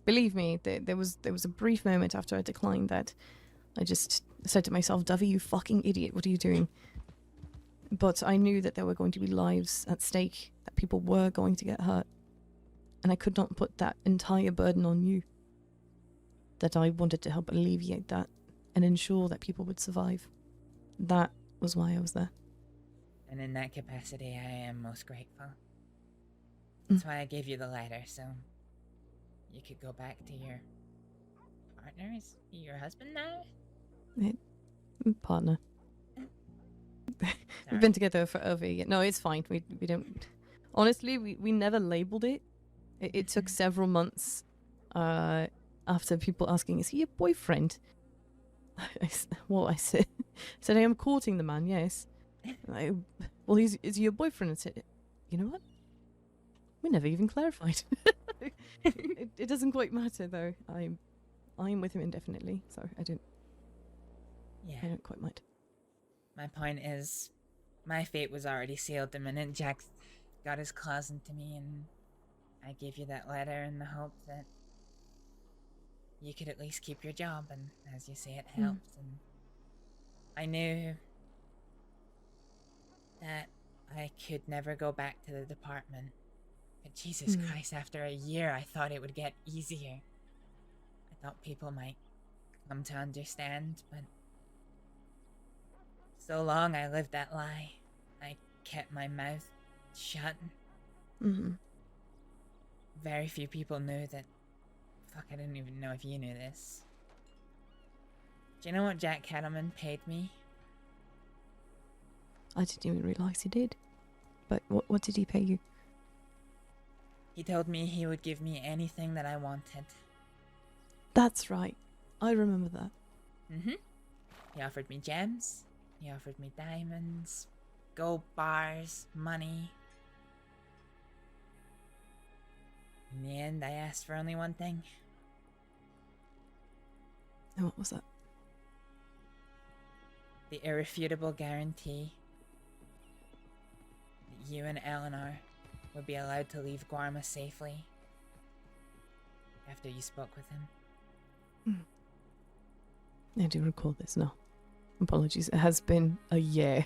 Believe me, there was a brief moment after I declined that I just said to myself, Dovey, you fucking idiot, what are you doing? But I knew that there were going to be lives at stake, that people were going to get hurt. And I could not put that entire burden on you. That I wanted to help alleviate that and ensure that people would survive. That was why I was there. And in that capacity, I am most grateful. That's why I gave you the letter, so you could go back to your partner. Is he your husband now? Partner. We've been together for over a year. No, it's fine. We don't... Honestly, we never labelled it. It took several months after people asking, is he your boyfriend? I said, I am courting the man, yes. Well, is he your boyfriend? I said, you know what? We never even clarified. it doesn't quite matter, though. I'm with him indefinitely, so I don't quite mind. My point is, my fate was already sealed the minute Jack got his claws into me, and I gave you that letter in the hope that you could at least keep your job, and as you say, it helped. And I knew that I could never go back to the department. But Jesus Christ, after a year, I thought it would get easier. I thought people might come to understand, but so long I lived that lie. I kept my mouth shut. Mm-hmm. Very few people knew that. Fuck, I didn't even know if you knew this. Do you know what Jack Cattleman paid me? I didn't even realize he did. But what did he pay you? He told me he would give me anything that I wanted. That's right. I remember that. Mm-hmm. He offered me gems. He offered me diamonds, gold bars, money. In the end, I asked for only one thing. And what was that? The irrefutable guarantee that you and Eleanor would be allowed to leave Guarma safely after you spoke with him. I do recall this now. Apologies, it has been a year.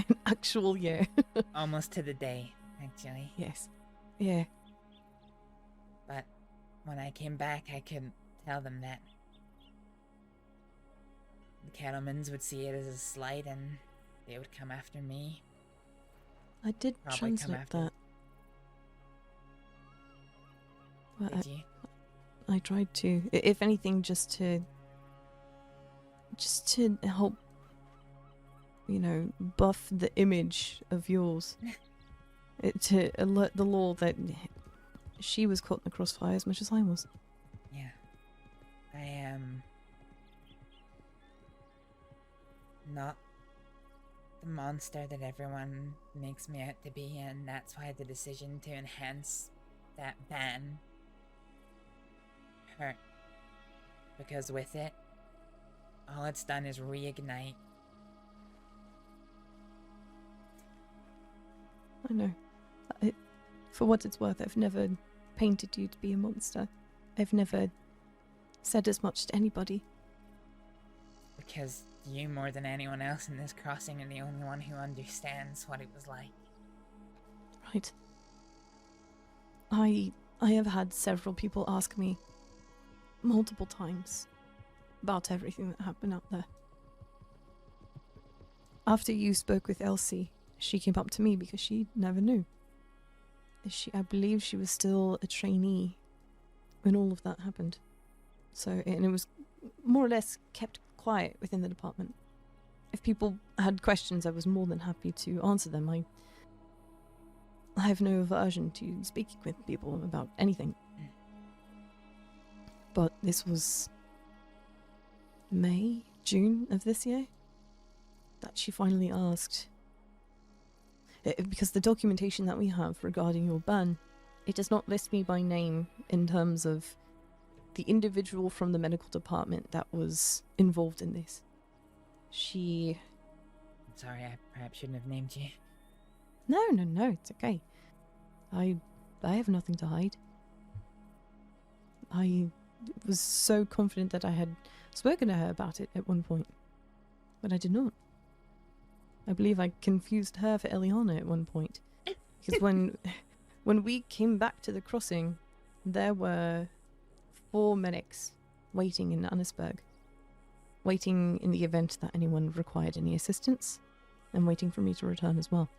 An actual year. Almost to the day, actually. Yes. Yeah. But when I came back, I couldn't tell them that. The Cattlemans would see it as a slight and they would come after me. I did Probably come translate after. that. Well, Did you? I tried to. If anything, just to help, buff the image of yours. To alert the law that she was caught in the crossfire as much as I was. Yeah. I am not the monster that everyone makes me out to be, and that's why the decision to enhance that ban hurt. Because with it, all it's done is reignite. I know. For what it's worth, I've never painted you to be a monster. I've never said as much to anybody. Because you, more than anyone else in this crossing, are the only one who understands what it was like. Right. I have had several people ask me multiple times about everything that happened out there. After you spoke with Elsie, she came up to me because she never knew. I believe she was still a trainee when all of that happened. So, and it was more or less kept quiet within the department. If people had questions, I was more than happy to answer them. I have no aversion to speaking with people about anything. But this was May, June of this year that she finally asked. Because the documentation that we have regarding your ban, it does not list me by name in terms of the individual from the medical department that was involved in this. I'm sorry, I perhaps shouldn't have named you. No, it's okay. I have nothing to hide. I was so confident that I had spoken to her about it at one point, but I did not. I believe I confused her for Eliana at one point. Because when we came back to the crossing, there were 4 medics waiting in Annisburg. Waiting in the event that anyone required any assistance, and waiting for me to return as well.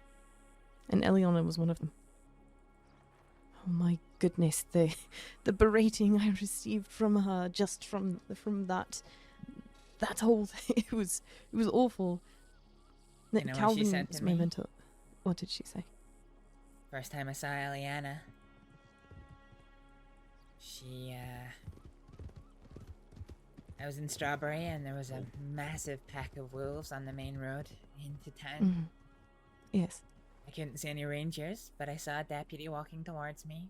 And Eliana was one of them. Oh my goodness, the berating I received from her just from that whole thing, it was awful. You know what she said to my me? mentor. What did she say? First time I saw Eliana, I was in Strawberry and there was a massive pack of wolves on the main road into town. Mm-hmm. Yes. I couldn't see any rangers, but I saw a deputy walking towards me.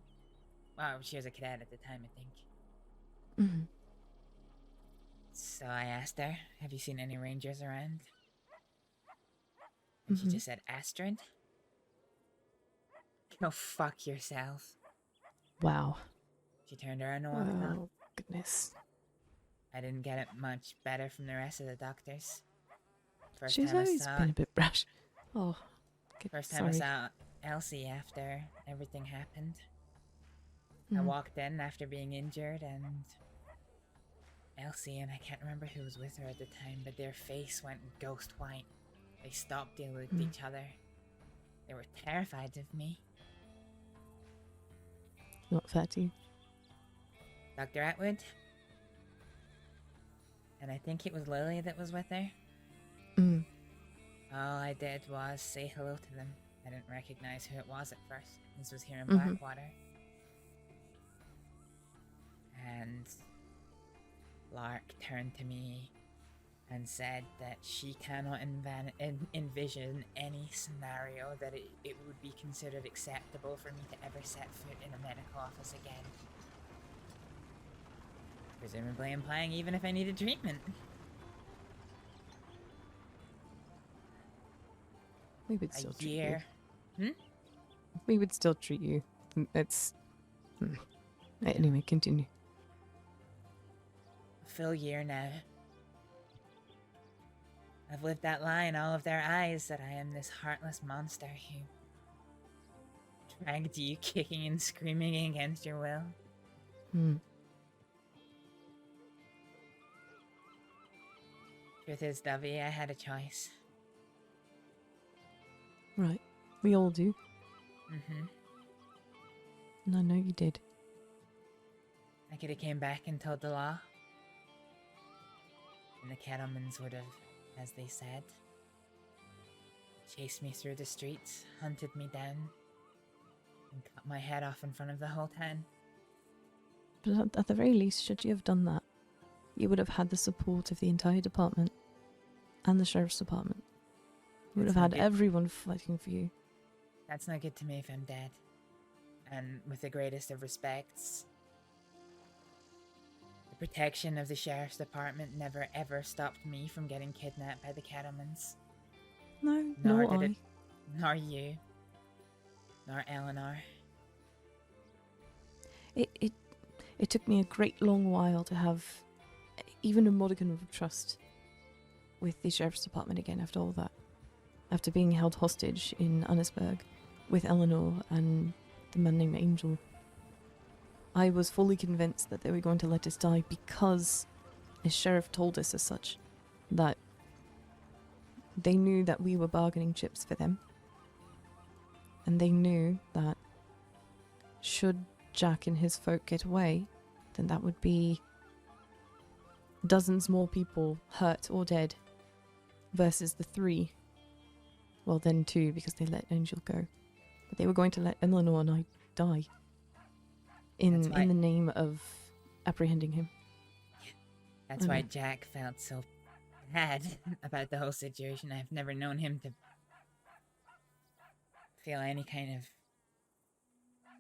Well, she was a cadet at the time, I think. Mm-hmm. So I asked her, have you seen any rangers around? And she Mhm. just said, Astrid? Go fuck yourself. Wow. She turned around and walked off. Oh, goodness. I didn't get it much better from the rest of the doctors. First She's time I always saw been a bit brash. Oh, First time I sorry. saw Elsie after everything happened. I Mhm. walked in after being injured and Elsie, and I can't remember who was with her at the time, but their face went ghost white. They stopped, they looked at each other. They were terrified of me. Not fair to you. Dr. Atwood? And I think it was Lily that was with her. Mm. All I did was say hello to them. I didn't recognize who it was at first. This was here in Mhm. Blackwater. And Lark turned to me and said that she cannot envision any scenario that it would be considered acceptable for me to ever set foot in a medical office again. Presumably implying even if I needed treatment. We would A still treat year. you. We would still treat you. It's. Anyway, continue. A full year now. I've lived that lie in all of their eyes that I am this heartless monster who dragged you kicking and screaming against your will. Hmm. Truth is, Dovey, I had a choice. Right. We all do. Mm-hmm. And I know you did. I could have came back and told the law. And the cattlemans would have, as they said, chased me through the streets, hunted me down, and cut my head off in front of the whole town. But at the very least, should you have done that, you would have had the support of the entire department and the sheriff's department. You would That's have had not good. everyone fighting for you. That's not good to me if I'm dead. And with the greatest of respects, the protection of the sheriff's department never ever stopped me from getting kidnapped by the cattlemans. No, Nor nor did I. it, nor you, nor Eleanor. It took me a great long while to have even a modicum of trust with the sheriff's department again after all that. After being held hostage in Annesburg with Eleanor and the man named Angel. I was fully convinced that they were going to let us die because a sheriff told us as such, that they knew that we were bargaining chips for them. And they knew that should Jack and his folk get away, then that would be dozens more people hurt or dead versus the 3. Well, then 2 because they let Angel go. But they were going to let Eleanor and I die in the name of apprehending him. That's why Jack felt so bad about the whole situation. I've never known him to feel any kind of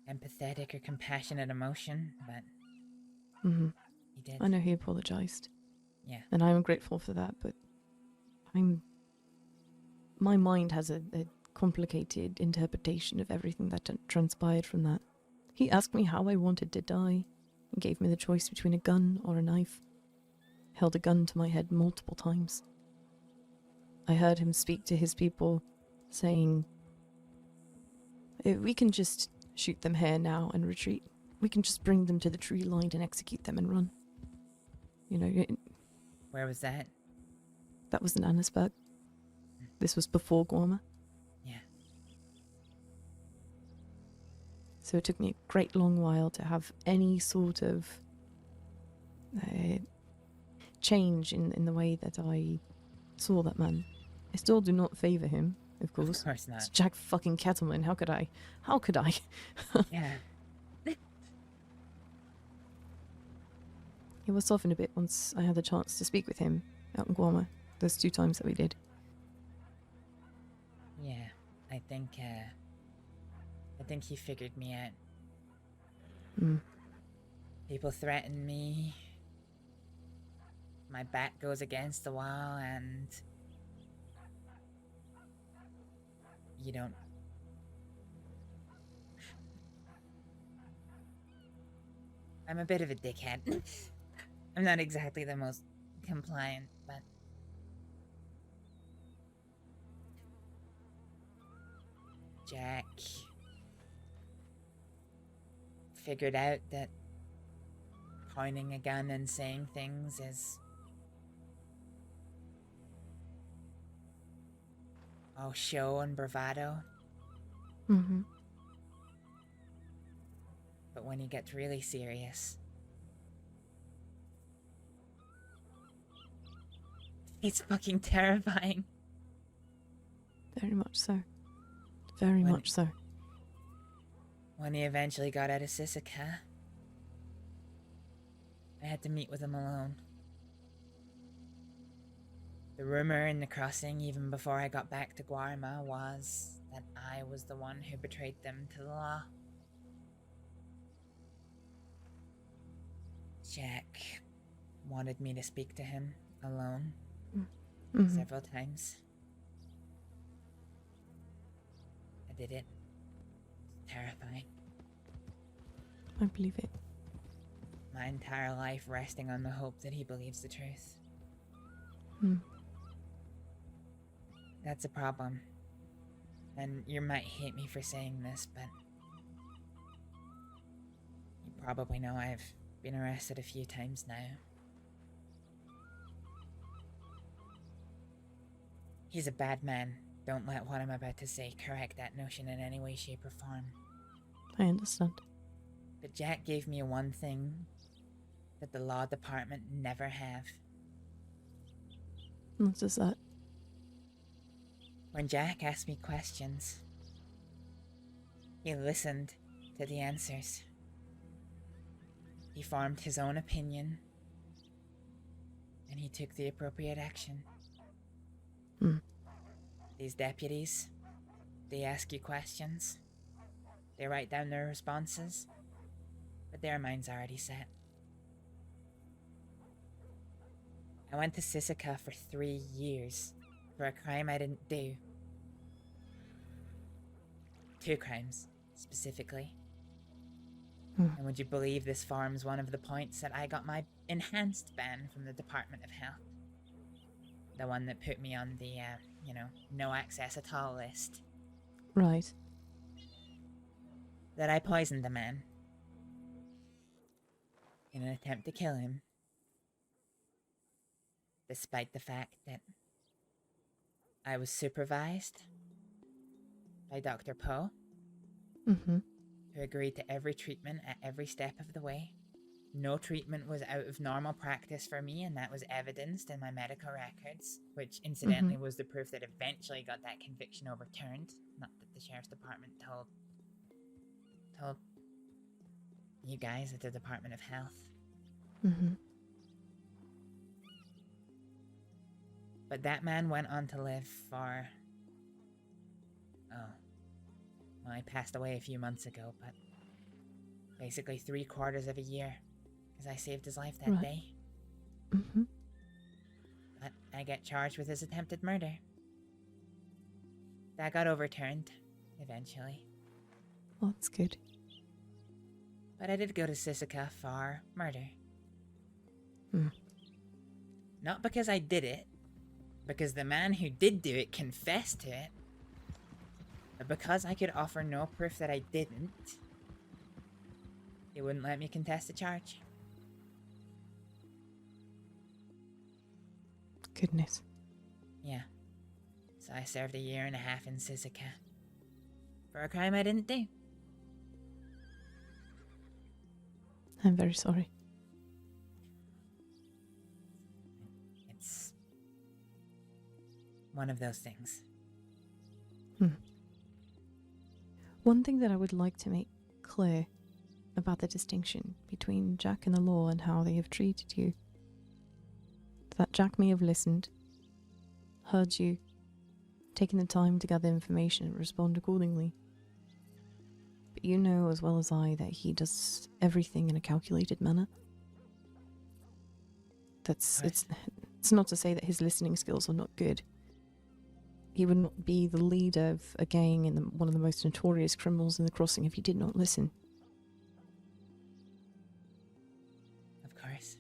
empathetic or compassionate emotion, but he did. I know he apologized. Yeah. And I'm grateful for that, but my mind has a complicated interpretation of everything that transpired from that. He asked me how I wanted to die. He gave me the choice between a gun or a knife. Held a gun to my head multiple times. I heard him speak to his people, saying, we can just shoot them here now and retreat. We can just bring them to the tree line and execute them and run. You know, Where was that? that was in Annesburg. This was before Guarma. Yeah. So it took me a great long while to have any sort of change in the way that I saw that man. I still do not favour him, of course. Of course not. It's Jack fucking Kettleman. How could I? How could I? Yeah. He was softened a bit once I had the chance to speak with him out in Guarma. Those 2 times that we did. Yeah, I think he figured me out. Mm. People threaten me. My back goes against the wall, and you don't. I'm a bit of a dickhead. I'm not exactly the most compliant, but Jack figured out that pointing a gun and saying things is all show and bravado. Mm-hmm. But when he gets really serious, He's fucking terrifying. Very much so. Very much so. When he eventually got out of Sisika, I had to meet with him alone. The rumor in the crossing, even before I got back to Guarma, was that I was the one who betrayed them to the law. Jack wanted me to speak to him alone several times. I did it. It's terrifying. I believe it. My entire life resting on the hope that he believes the truth. That's a problem. And you might hate me for saying this, but you probably know I've been arrested a few times now. He's a bad man. Don't let what I'm about to say correct that notion in any way, shape, or form. I understand. But Jack gave me one thing that the law department never have. What is that? When Jack asked me questions, he listened to the answers. He formed his own opinion, and he took the appropriate action. These deputies, they ask you questions, they write down their responses, but their mind's already set. I went to Sisika for 3 years for a crime I didn't do. 2 crimes, specifically. And would you believe this forms one of the points that I got my enhanced ban from the Department of Health? The one that put me on the, no access at all list. Right. That I poisoned a man in an attempt to kill him, despite the fact that I was supervised by Dr. Poe, who agreed to every treatment at every step of the way. No treatment was out of normal practice for me, and that was evidenced in my medical records, which incidentally was the proof that eventually got that conviction overturned. Not that the Sheriff's Department told you guys at the Department of Health. But that man went on to live for... he passed away a few months ago, but basically 3/4 of a year, because I saved his life that day. But I get charged with his attempted murder. That got overturned, eventually. Well, that's good. But I did go to Sisika for murder. Not because I did it, because the man who did do it confessed to it, but because I could offer no proof that I didn't, he wouldn't let me contest the charge. Goodness. Yeah. So I served 1.5 years in Sisika for a crime I didn't do. I'm very sorry. It's one of those things. One thing that I would like to make clear about the distinction between Jack and the law and how they have treated you. That Jack may have listened, heard you, taken the time to gather information and respond accordingly. But you know as well as I that he does everything in a calculated manner. It's not to say that his listening skills are not good. He would not be the leader of a gang and one of the most notorious criminals in the crossing if he did not listen. Of course.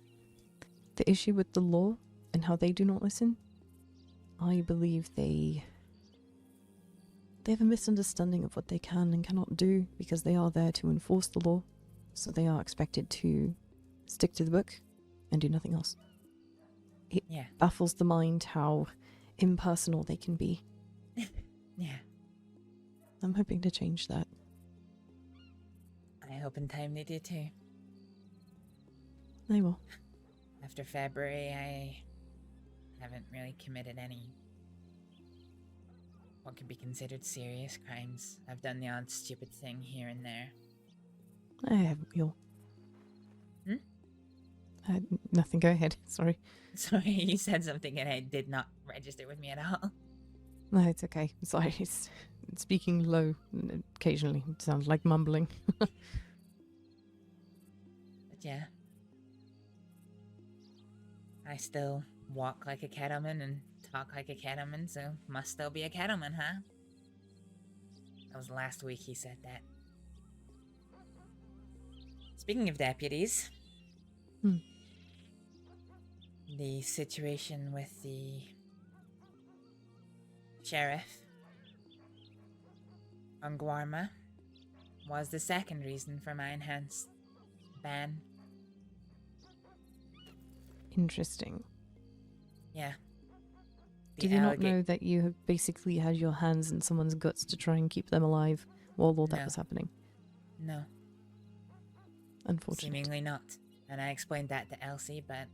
The issue with the law and how they do not listen, I believe they have a misunderstanding of what they can and cannot do because they are there to enforce the law, so they are expected to stick to the book and do nothing else. It baffles the mind how impersonal they can be. Yeah. I'm hoping to change that. I hope in time they do too. They will. After February, I haven't really committed any what could be considered serious crimes. I've done the odd stupid thing here and there. I haven't, Mule. Hmm? Nothing, go ahead. Sorry. Sorry, you said something and it did not register with me at all. No, it's okay. Sorry, it's speaking low occasionally. It sounds like mumbling. But yeah. I still walk like a cattleman and talk like a cattleman, so must still be a cattleman, huh? That was last week he said that. Speaking of deputies, the situation with the sheriff on Guarma was the second reason for my enhanced ban. Interesting. Yeah. Did you not know that you have basically had your hands in someone's guts to try and keep them alive while all that was happening? No. Unfortunately. Seemingly not. And I explained that to Elsie, but,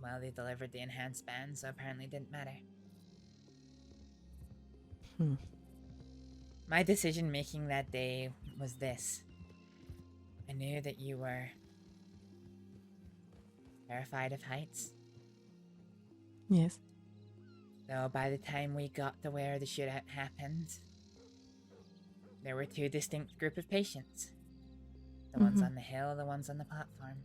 well, they delivered the enhanced ban, so apparently it didn't matter. My decision making that day was this. I knew that you were terrified of heights. Yes. So by the time we got to where the shootout happened, there were two distinct groups of patients. The ones on the hill, the ones on the platform.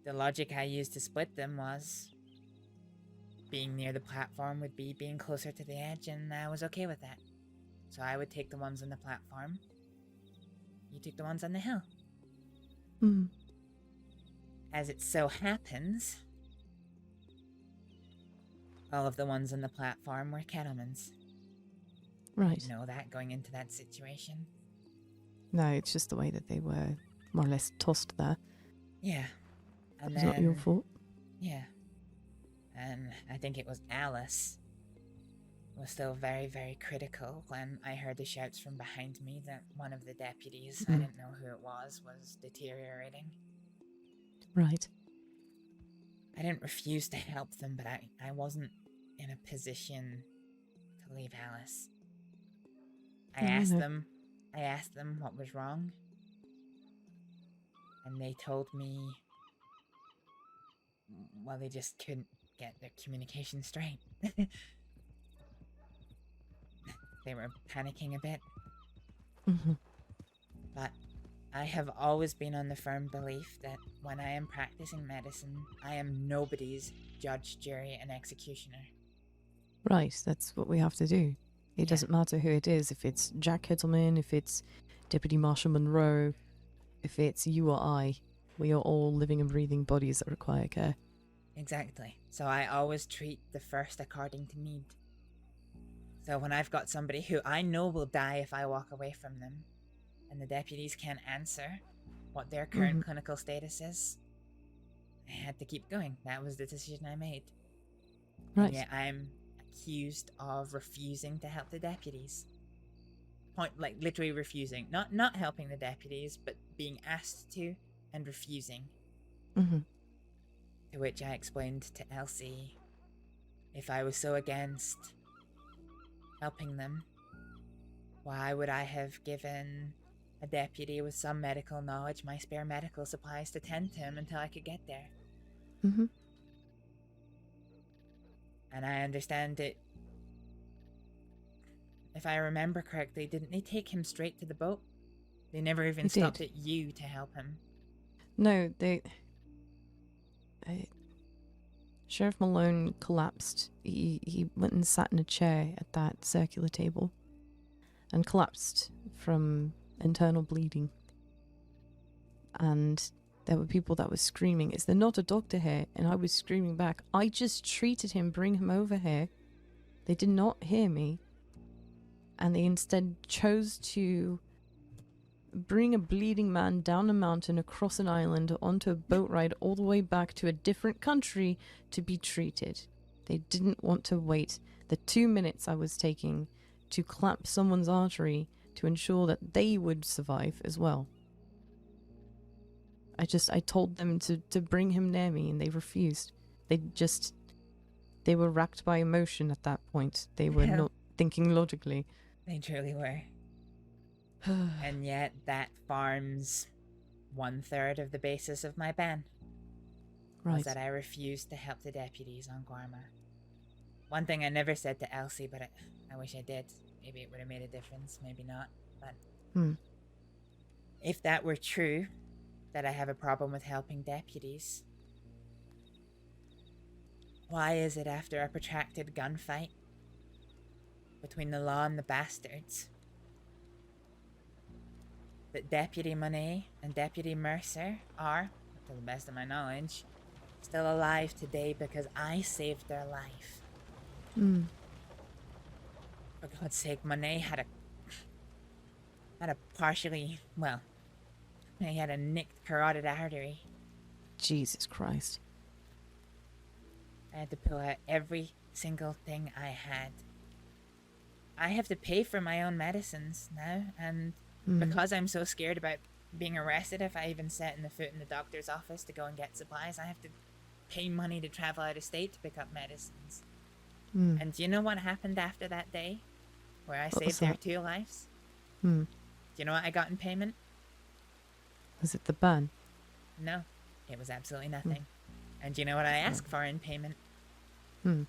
The logic I used to split them was being near the platform would be being closer to the edge, and I was okay with that. So I would take the ones on the platform. You took the ones on the hill. As it so happens, all of the ones on the platform were cattlemen's. Right. You know that going into that situation? No, it's just the way that they were more or less tossed there. Yeah. And It's not your fault. Yeah. And I think it was Alice was still very, very critical when I heard the shouts from behind me that one of the deputies, I didn't know who it was deteriorating. Right. I didn't refuse to help them, but I wasn't in a position to leave Alice. I asked them what was wrong, and they told me, well, they just couldn't get their communication straight. They were panicking a bit. But I have always been on the firm belief that when I am practicing medicine, I am nobody's judge, jury, and executioner. Right, that's what we have to do. It doesn't matter who it is, if it's Jack Hittleman, if it's Deputy Marshal Monroe, if it's you or I. We are all living and breathing bodies that require care. Exactly. So I always treat the first according to need. So when I've got somebody who I know will die if I walk away from them, and the deputies can't answer what their current clinical status is, I had to keep going. That was the decision I made. Right. And yet I'm accused of refusing to help the deputies. Like literally refusing. Not helping the deputies, but being asked to and refusing. To which I explained to Elsie, if I was so against helping them, why would I have given a deputy with some medical knowledge my spare medical supplies to tend to him until I could get there? And I understand it. If I remember correctly, didn't they take him straight to the boat? They never even stopped at you to help him. No, Sheriff Malone collapsed. He went and sat in a chair at that circular table and collapsed from internal bleeding. And there were people that were screaming, "Is there not a doctor here?" And I was screaming back, "I just treated him, bring him over here." They did not hear me. And they instead chose to bring a bleeding man down a mountain, across an island, onto a boat ride all the way back to a different country to be treated. They didn't want to wait the 2 minutes I was taking to clamp someone's artery to ensure that they would survive as well. I told them to bring him near me, and they refused. They were racked by emotion at that point. They were Yeah. not thinking logically. They truly were. And yet, that farms 1/3 of the basis of my ban. Was Right. that I refused to help the deputies on Guarma. One thing I never said to Elsie, but I wish I did. Maybe it would have made a difference, maybe not. But if that were true, that I have a problem with helping deputies, why is it after a protracted gunfight between the law and the bastards that Deputy Monet and Deputy Mercer are, to the best of my knowledge, still alive today because I saved their life? For God's sake, Monet had a partially, well, he had a nicked carotid artery. Jesus Christ. I had to pull out every single thing I had. I have to pay for my own medicines now, and because I'm so scared about being arrested if I even set in the foot in the doctor's office to go and get supplies, I have to pay money to travel out of state to pick up medicines. And do you know what happened after that day where I What was saved their that? 2 lives? Hmm. Do you know what I got in payment? Was it the ban? No, it was absolutely nothing. And do you know what I asked for in payment? Nothing,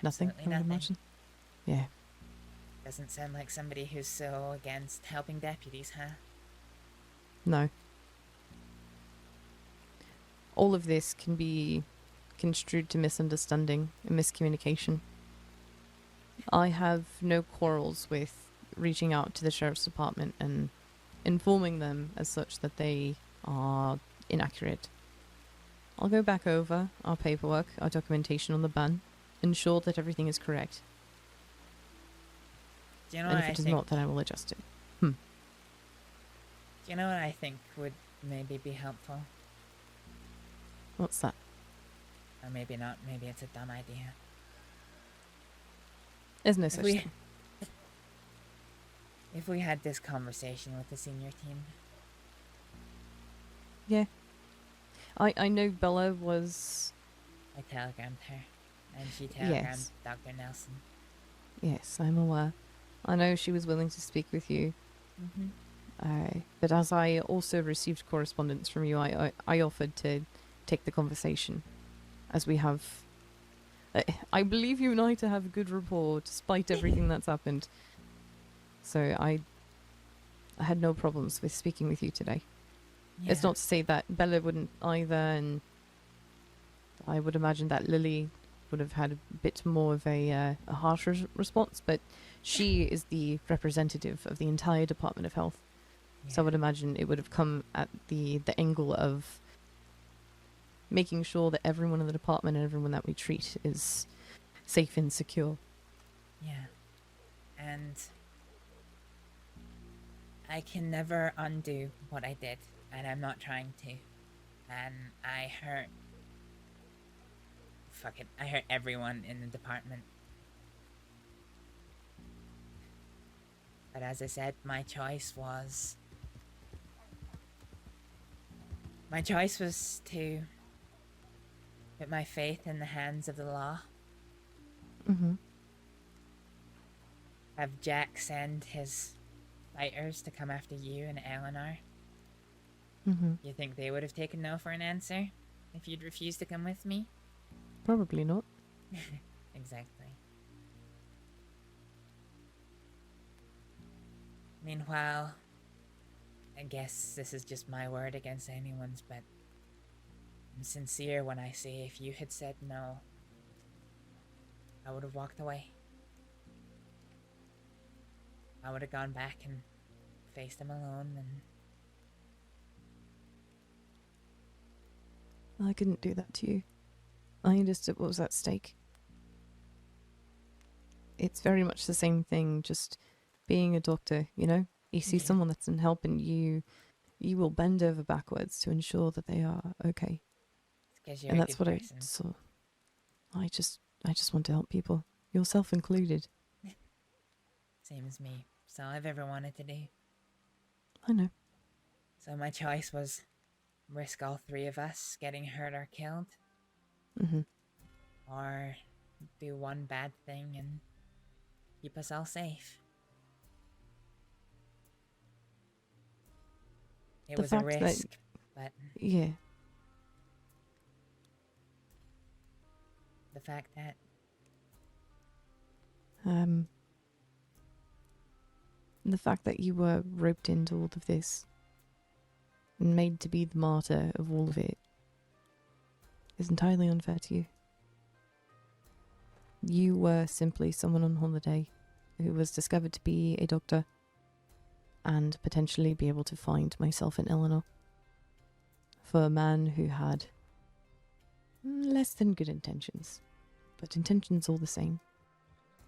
Absolutely I would nothing. imagine. Yeah. Doesn't sound like somebody who's so against helping deputies, huh? No. All of this can be construed to misunderstanding and miscommunication. I have no quarrels with reaching out to the sheriff's department and informing them as such that they are inaccurate. I'll go back over our paperwork, our documentation on the ban, ensure that everything is correct. Do you know And what if I it is think? not, then I will adjust it. Do you know what I think would maybe be helpful? What's that? Or maybe not. Maybe it's a dumb idea. There's no If such we- thing. If we had this conversation with the senior team, Yeah. I know Bella was... I telegrammed her, and she telegrammed Yes. Dr. Nelson. Yes, I'm aware. I know she was willing to speak with you. Mhm. But as I also received correspondence from you, I offered to take the conversation. As we have... I believe you and I to have a good rapport, despite everything that's happened. So I had no problems with speaking with you today. It's Yeah. not to say that Bella wouldn't either, and I would imagine that Lily would have had a bit more of a harsher response, but she is the representative of the entire Department of Health. So I would imagine it would have come at the angle of making sure that everyone in the department and everyone that we treat is safe and secure. Yeah. And I can never undo what I did, and I'm not trying to. And I hurt... Fuck it. I hurt everyone in the department. But as I said, my choice was... My choice was to put my faith in the hands of the law. Mm-hmm. Have Jack send his fighters to come after you and Eleanor. Mm-hmm. You think they would have taken no for an answer if you'd refused to come with me? Probably not. Exactly. Meanwhile, I guess this is just my word against anyone's, but I'm sincere when I say if you had said no, I would have walked away. I would have gone back and faced him alone, and I couldn't do that to you. I understood what was at stake. It's very much the same thing, just being a doctor, you know? You see someone that's in help and you will bend over backwards to ensure that they are okay. It's 'cause you're And a that's good what person. I saw. I just want to help people, yourself included. Same as me. It's all I've ever wanted to do. I know. So my choice was risk all three of us getting hurt or killed, Mm-hmm. or do one bad thing and keep us all safe. It The was a fact that- risk, but Yeah. the fact that The fact that you were roped into all of this and made to be the martyr of all of it is entirely unfair to you. You were simply someone on holiday who was discovered to be a doctor and potentially be able to find myself and Eleanor for a man who had less than good intentions, but intentions all the same.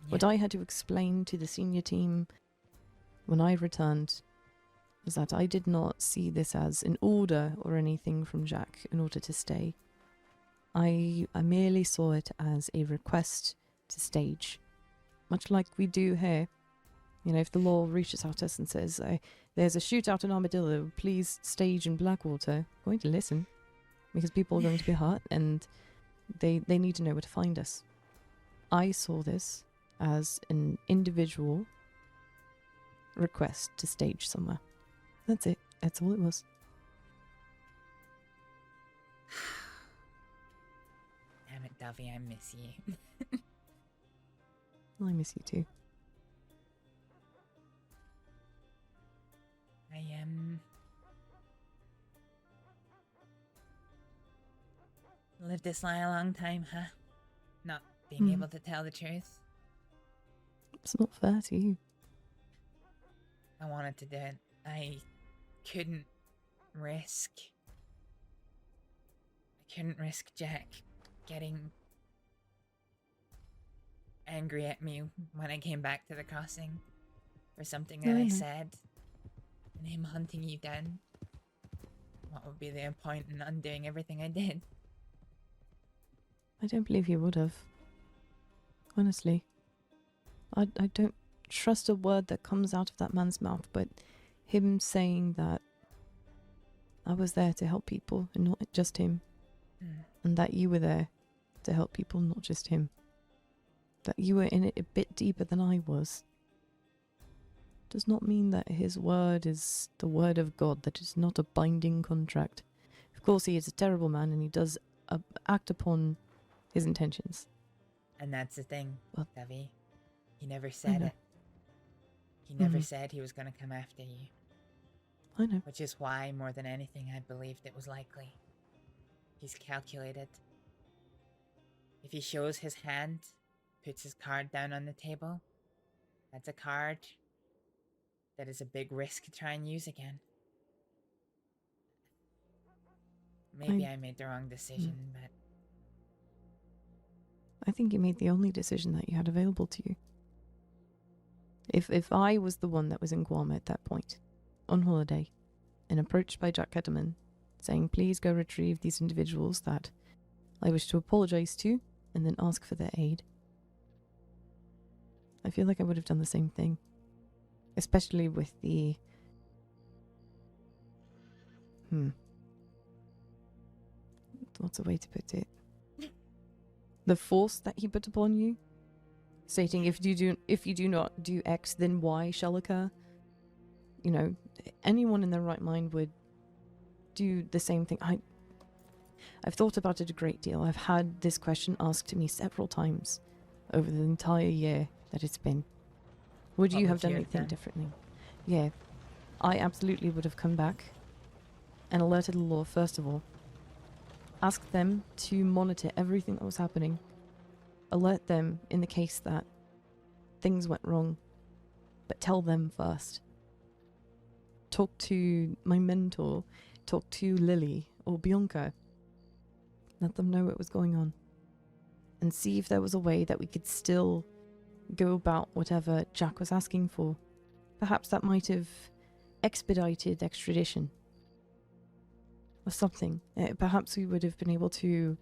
What I had to explain to the senior team when I returned was that I did not see this as an order or anything from Jack in order to stay. I merely saw it as a request to stage, much like we do here. You know, if the law reaches out to us and says, there's a shootout in Armadillo, please stage in Blackwater, we're going to listen, because people are going to be hurt and they need to know where to find us. I saw this as an individual request to stage somewhere. That's it. That's all it was. damn it, Duffy, I miss you. I miss you too. I lived this lie a long time, huh? Not being able to tell the truth. It's not fair to you. I wanted to do it. I couldn't risk Jack getting angry at me when I came back to the crossing for something that I said, and him hunting you down. What would be the point in undoing everything I did? I don't believe you would have. Honestly. I don't trust a word that comes out of that man's mouth, but him saying that I was there to help people and not just him, and that you were there to help people, not just him, that you were in it a bit deeper than I was, does not mean that his word is the word of God, that it's not a binding contract. Of course, he is a terrible man and he does act upon his intentions. And that's the thing, Devi. He never said it. He never said he was going to come after you. I know. Which is why, more than anything, I believed it was likely. He's calculated. If he shows his hand, puts his card down on the table, that's a card that is a big risk to try and use again. Maybe I made the wrong decision, but I think you made the only decision that you had available to you. If I was the one that was in Guam at that point, on holiday, and approached by Jack Ketterman, saying, please go retrieve these individuals that I wish to apologize to, and then ask for their aid, I feel like I would have done the same thing. Especially with the... What's a way to put it? The force that he put upon you, stating if you do not do X, then Y shall occur. You know, anyone in their right mind would do the same thing. I've thought about it a great deal. I've had this question asked to me several times over the entire year that it's been. Would you have done anything differently? Yeah, I absolutely would have come back and alerted the law first of all. Ask them to monitor everything that was happening. Alert them in the case that things went wrong. But tell them first. Talk to my mentor. Talk to Lily or Bianca. Let them know what was going on. And see if there was a way that we could still go about whatever Jack was asking for. Perhaps that might have expedited extradition. Or something. Perhaps we would have been able to,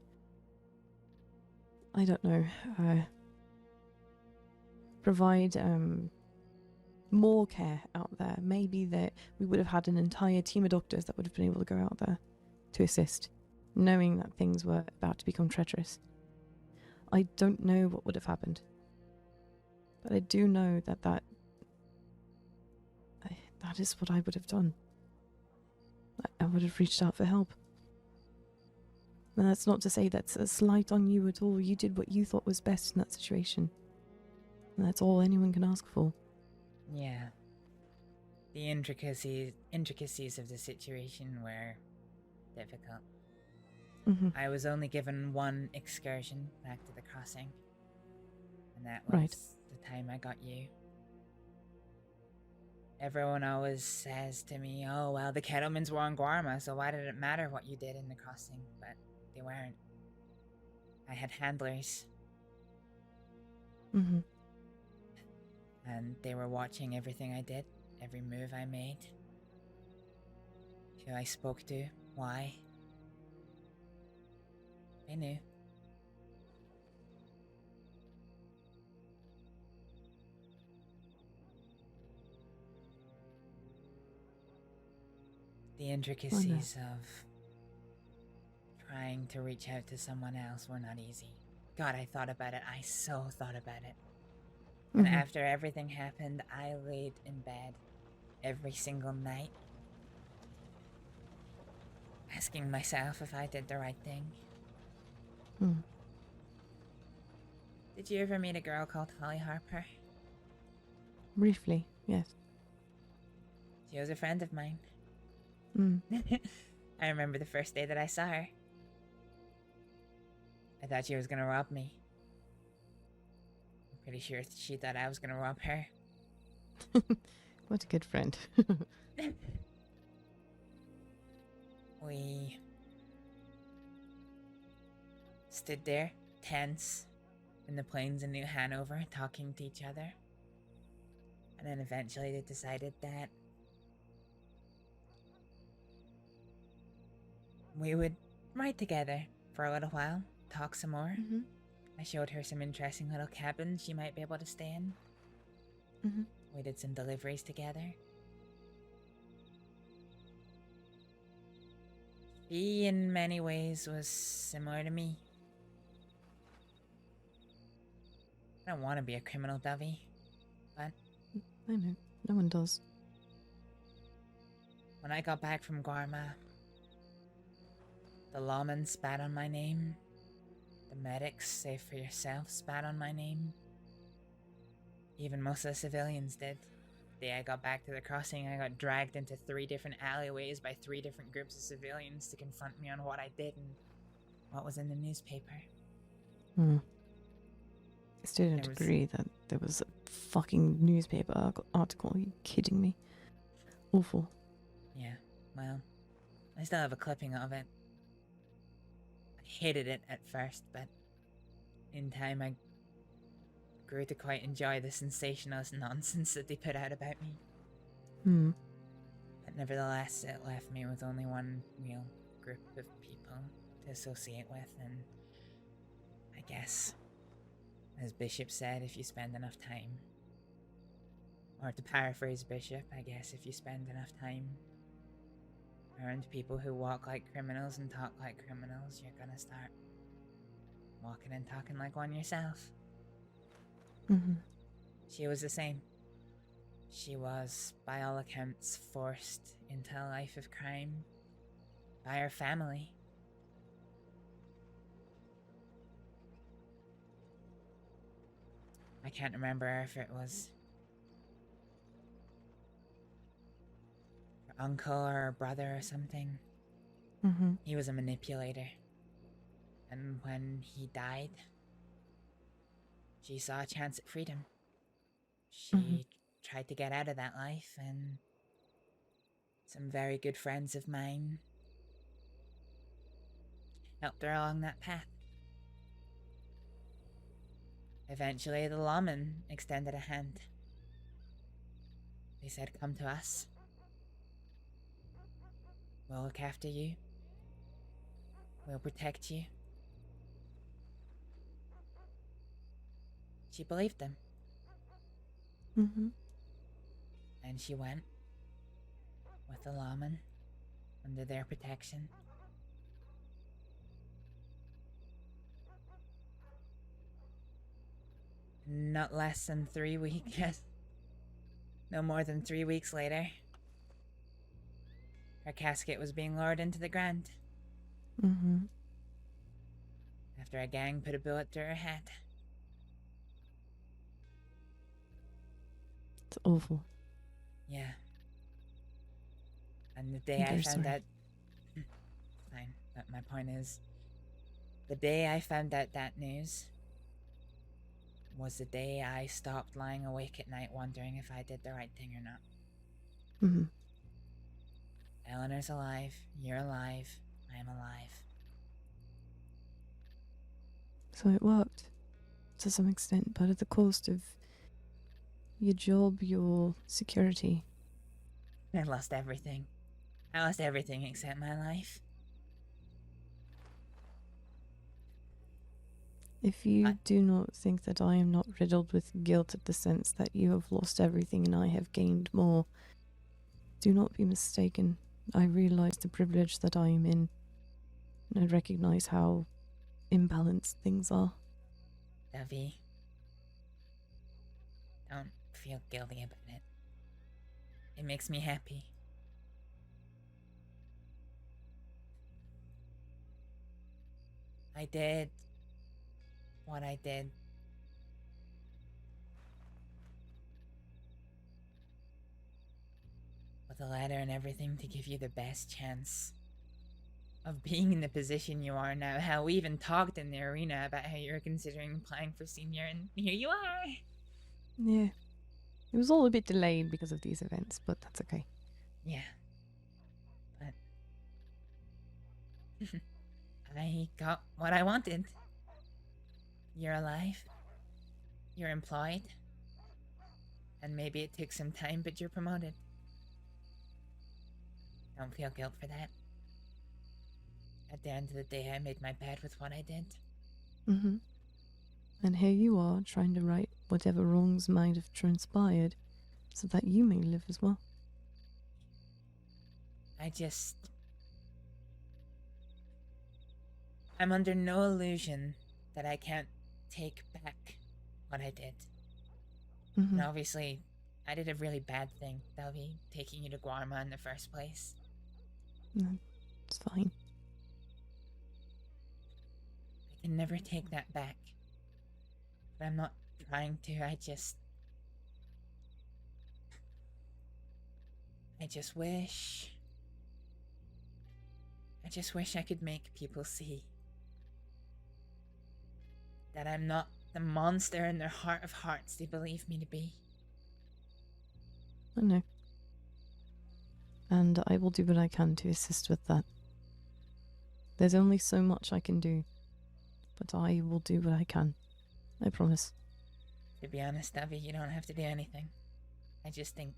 I don't know, provide more care out there. Maybe that we would have had an entire team of doctors that would have been able to go out there to assist, knowing that things were about to become treacherous. I don't know what would have happened, but I do know that is what I would have done. I would have reached out for help. And that's not to say that's a slight on you at all. You did what you thought was best in that situation. And that's all anyone can ask for. Yeah. The intricacies of the situation were difficult. I was only given one excursion back to the crossing. And that was the time I got you. Everyone always says to me, oh, well, the Kettlemans were on Guarma, so why did it matter what you did in the crossing? But they weren't. I had handlers. And they were watching everything I did, every move I made, who I spoke to, why. They knew. The intricacies of trying to reach out to someone else were not easy. God, I thought about it. I so thought about it. And after everything happened, I laid in bed every single night, asking myself if I did the right thing. Did you ever meet a girl called Holly Harper? Briefly, yes. She was a friend of mine. I remember the first day that I saw her. I thought she was gonna rob me. I'm pretty sure she thought I was gonna rob her. What a good friend. We stood there, tense, in the plains in New Hanover, talking to each other. And then eventually they decided that we would ride together for a little while, talk some more. I showed her some interesting little cabins she might be able to stay in. We did some deliveries together. She, in many ways, was similar to me. I don't want to be a criminal, Dovey, but I know, no one does. When I got back from Guarma, the lawmen spat on my name. The medics, save for yourself, spat on my name. Even most of the civilians did. The day I got back to the crossing, I got dragged into 3 different alleyways by 3 different groups of civilians to confront me on what I did and what was in the newspaper. I still don't agree that there was a fucking newspaper article. Are you kidding me? Awful. Yeah, well, I still have a clipping of it. I hated it at first, but in time I grew to quite enjoy the sensationalist nonsense that they put out about me. But nevertheless, it left me with only one real group of people to associate with, and I guess, as Bishop said, if you spend enough time, or to paraphrase Bishop, I guess if you spend enough time around people who walk like criminals and talk like criminals, you're gonna start walking and talking like one yourself. She was the same. She was, by all accounts, forced into a life of crime by her family. I can't remember if it was her uncle or her brother or something. He was a manipulator. And when he died, she saw a chance at freedom. She tried to get out of that life, and some very good friends of mine helped her along that path. Eventually, the lawmen extended a hand. They said, "Come to us. We'll look after you. We'll protect you." She believed them. And she went with the lawmen under their protection. not less than 3 weeks. No more than 3 weeks later, her casket was being lowered into the ground. Mm-hmm. After a gang put a bullet through her head. It's awful. Yeah. And the day I'm I very found sorry. out... Fine, but my point is, the day I found out that news was the day I stopped lying awake at night wondering if I did the right thing or not. Mm-hmm. Eleanor's alive, you're alive, I'm alive. So it worked to some extent, but at the cost of your job, your security. I lost everything. I lost everything except my life. If you do not think that I am not riddled with guilt at the sense that you have lost everything and I have gained more, do not be mistaken. I realize the privilege that I am in, and I recognize how imbalanced things are. Davi, don't feel guilty about it. It makes me happy. I did what I did. With a ladder and everything to give you the best chance of being in the position you are now. Hell, we even talked in the arena about how you were considering applying for senior, and here you are. Yeah. It was all a bit delayed because of these events, but that's okay. Yeah. But I got what I wanted. You're alive. You're employed. And maybe it took some time, but you're promoted. Don't feel guilt for that. At the end of the day, I made my bed with what I did. Mm-hmm. And here you are, trying to right whatever wrongs might have transpired, so that you may live as well. I'm under no illusion that I can't take back what I did. Mm-hmm. And obviously, I did a really bad thing. That'll be taking you to Guarma in the first place. No, it's fine. I can never take that back. But I'm not trying to, I just wish I could make people see that I'm not the monster in their heart of hearts they believe me to be. I know. And I will do what I can to assist with that. There's only so much I can do, but I will do what I can. I promise. To be honest, Davi, you don't have to do anything. I just think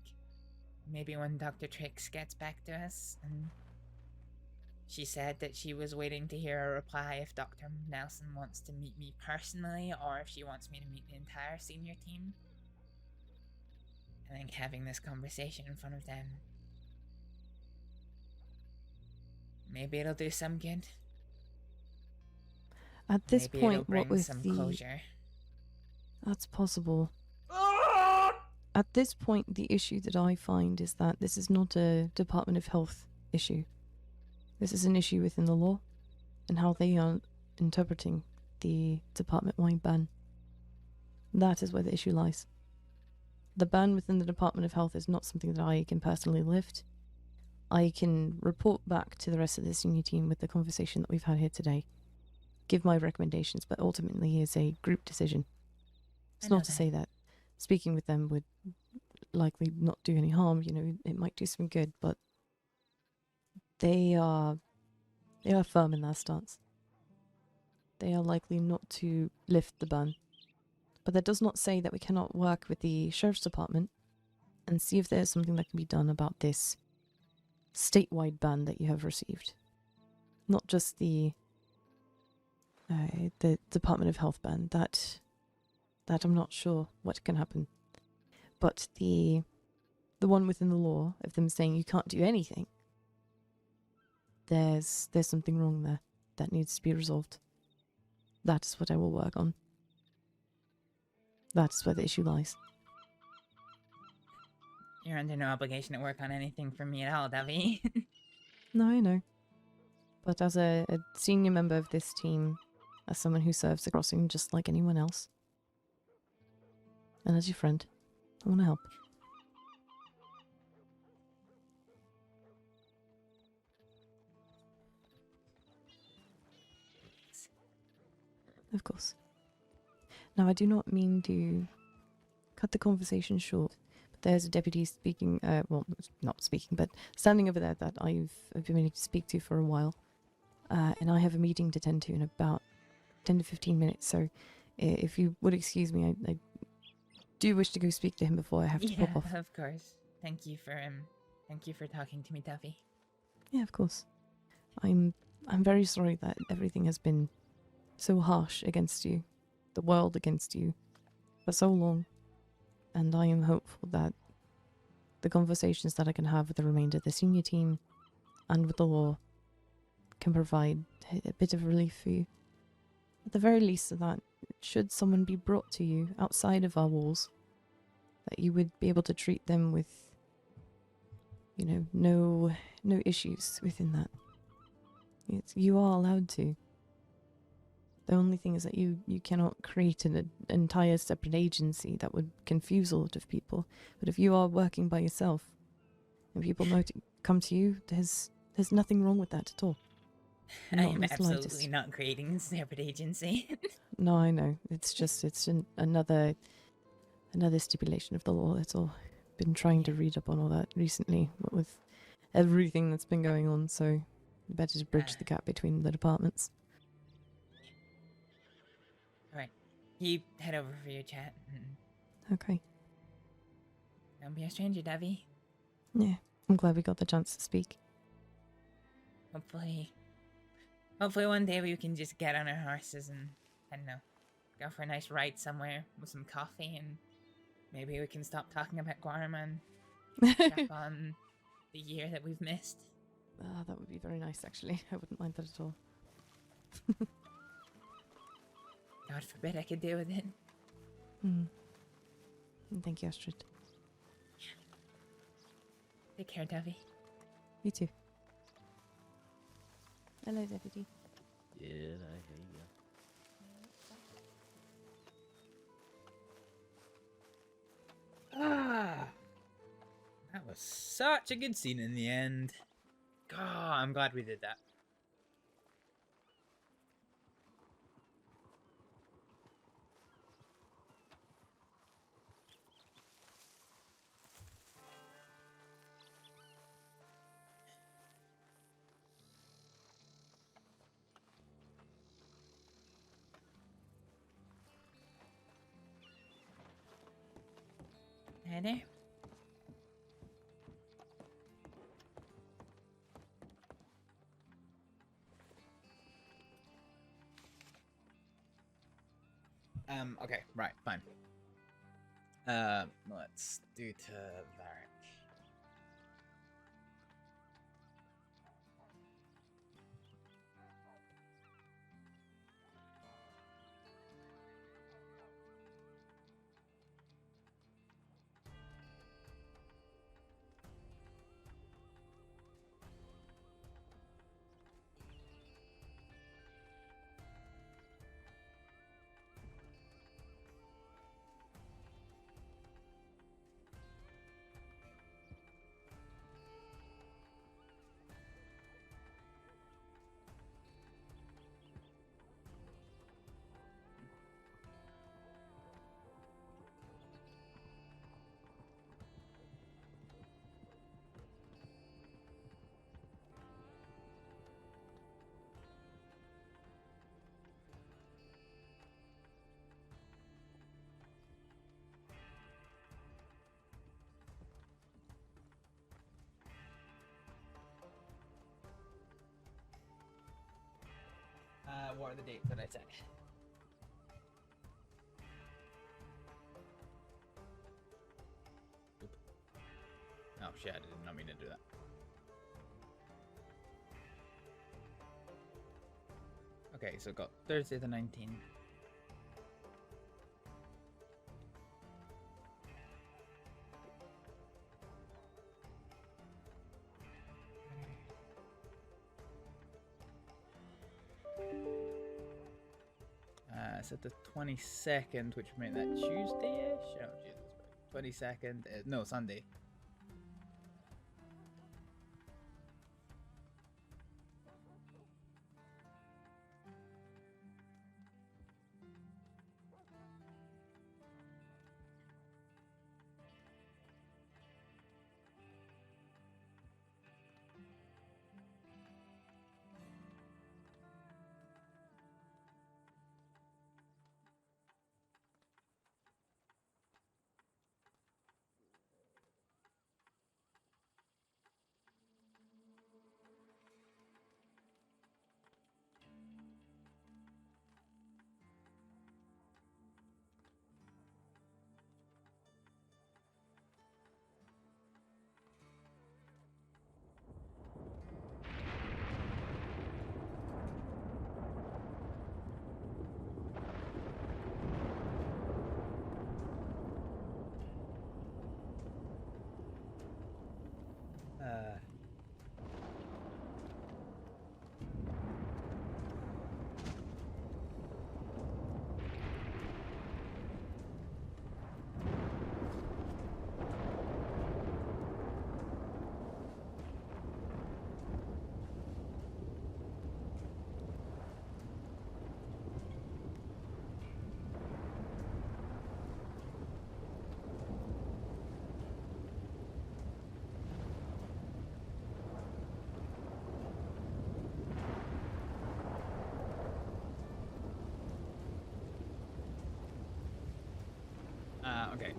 maybe when Dr. Trix gets back to us, and she said that she was waiting to hear a reply if Dr. Nelson wants to meet me personally or if she wants me to meet the entire senior team. I think having this conversation in front of them, maybe it'll do some good. At this Maybe it'll point, bring what with some the... closure. That's possible. At this point, the issue that I find is that this is not a Department of Health issue. This is an issue within the law and how they are interpreting the department-wide ban. That is where the issue lies. The ban within the Department of Health is not something that I can personally lift. I can report back to the rest of the senior team with the conversation that we've had here today, give my recommendations, but ultimately it's a group decision. It's not to say that speaking with them would likely not do any harm, you know, it might do some good, but they are firm in their stance. They are likely not to lift the ban. But that does not say that we cannot work with the Sheriff's Department and see if there's something that can be done about this statewide ban that you have received. Not just the Department of Health ban. That I'm not sure what can happen. But the one within the law of them saying you can't do anything, there's something wrong there that needs to be resolved. That is what I will work on. That's where the issue lies. You're under no obligation to work on anything for me at all, Davy. No, I know. But as a senior member of this team, as someone who serves the crossing just like anyone else, and as your friend, I want to help. Of course. Now, I do not mean to cut the conversation short, but there's a deputy speaking, well, not speaking, but standing over there that I've been meaning to speak to for a while. And I have a meeting to tend to in about 10 to 15 minutes, so if you would excuse me, I do wish to go speak to him before I have to pop off. Of course. Thank you for talking to me, Davy. Yeah, of course. I'm very sorry that everything has been so harsh against you, the world against you, for so long. And I am hopeful that the conversations that I can have with the remainder of the senior team and with the law can provide a bit of relief for you. At the very least, so that should someone be brought to you outside of our walls, that you would be able to treat them with, you know, no issues within that. You are allowed to. The only thing is that you cannot create an entire separate agency that would confuse a lot of people. But if you are working by yourself and people come to you, there's nothing wrong with that at all. I am absolutely not creating a separate agency. No, I know. It's another stipulation of the law. That's all. Been trying to read up on all that recently, what with everything that's been going on. So, better to bridge the gap between the departments. Alright, you head over for your chat. Okay. Don't be a stranger, Davy. Yeah, I'm glad we got the chance to speak. Hopefully one day we can just get on our horses and, I don't know, go for a nice ride somewhere with some coffee, and maybe we can stop talking about Guarma and catch up on the year that we've missed. That would be very nice, actually. I wouldn't mind that at all. God forbid I could deal with it. Thank you, Astrид. Take care, Davy. You too. Hello, Deputy. Yeah, I hear ya. That was such a good scene in the end. God, I'm glad we did that. Hi there. Okay, right, fine. Let's do to Varek. What are the dates that I said? Oh shit, I did not mean to do that. Okay, so got Thursday the 19th. that's at the 22nd, which would make that Tuesday-ish? Oh, Jesus. 22nd. No, Sunday. Okay.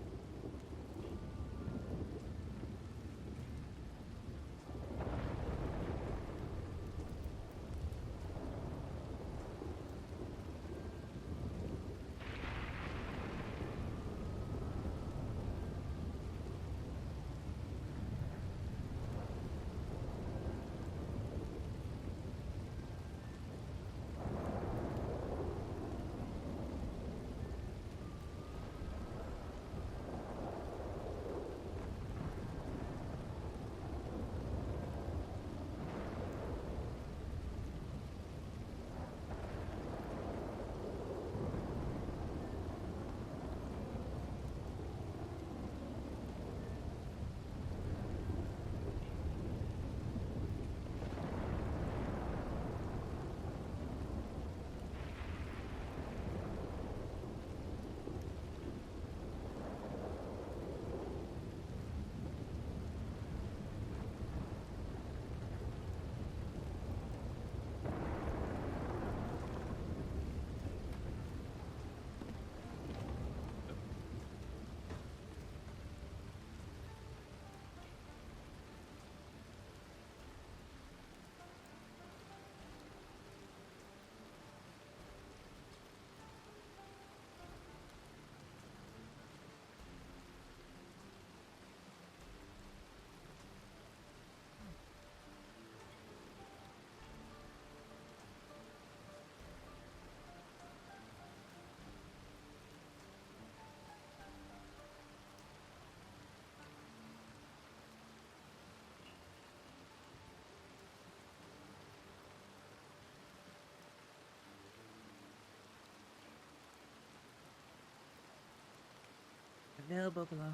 Available below.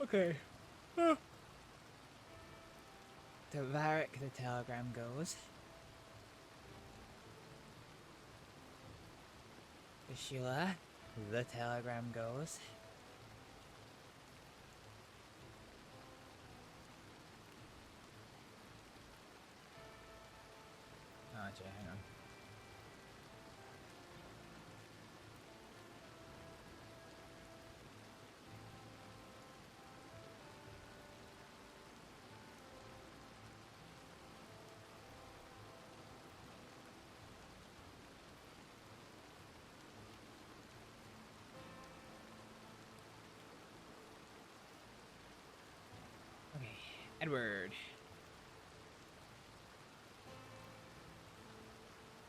Okay. To Varek, the telegram goes. To Sheila, the telegram goes. Oh, actually, hang on. Edward.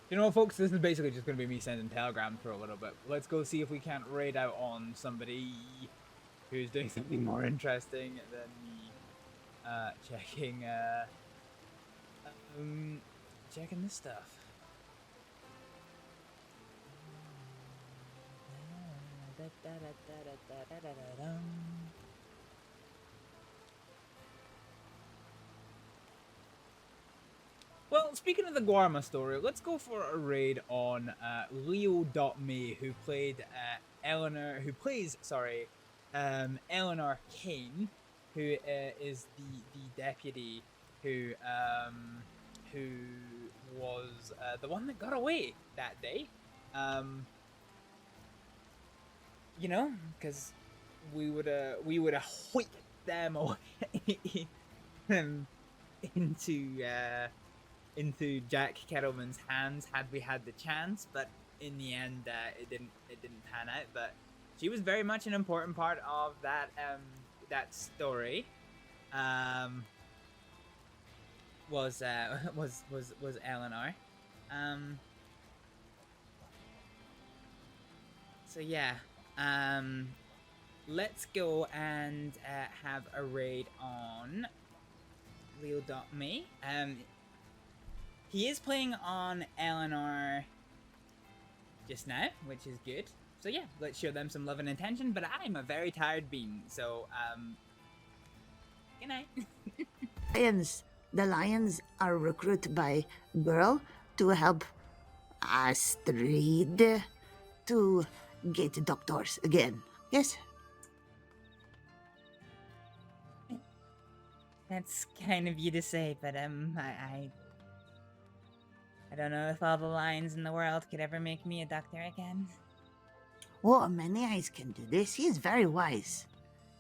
You know what, folks? This is basically just going to be me sending telegrams for a little bit. Let's go see if we can't raid out on somebody who's doing something more interesting than me checking this stuff. Well, speaking of the Guarma story, let's go for a raid on Leo.me, who played Eleanor Kane, who is the deputy who was the one that got away that day. You know, because we would have hoiked them away into Jack Kettleman's hands had we had the chance, but in the end it didn't pan out. But she was very much an important part of that story. Was Eleanor. So yeah, let's go and have a raid on Leo.me. He is playing on Eleanor just now, which is good. So yeah, let's show them some love and attention, but I'm a very tired bean, so good night. The lions are recruited by girl to help Astrид to get doctors again. Yes? That's kind of you to say, but I don't know if all the lions in the world could ever make me a doctor again. Oh, Many Eyes can do this. He is very wise.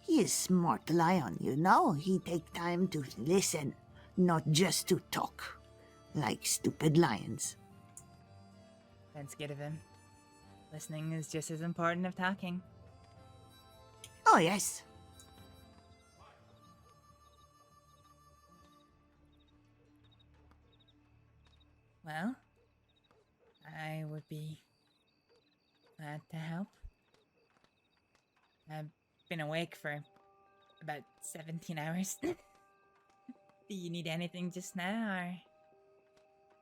He is smart lion, you know? He take time to listen, not just to talk, like stupid lions. That's good of him. Listening is just as important as talking. Oh, yes. Well, I would be glad to help. I've been awake for about 17 hours. Do you need anything just now, or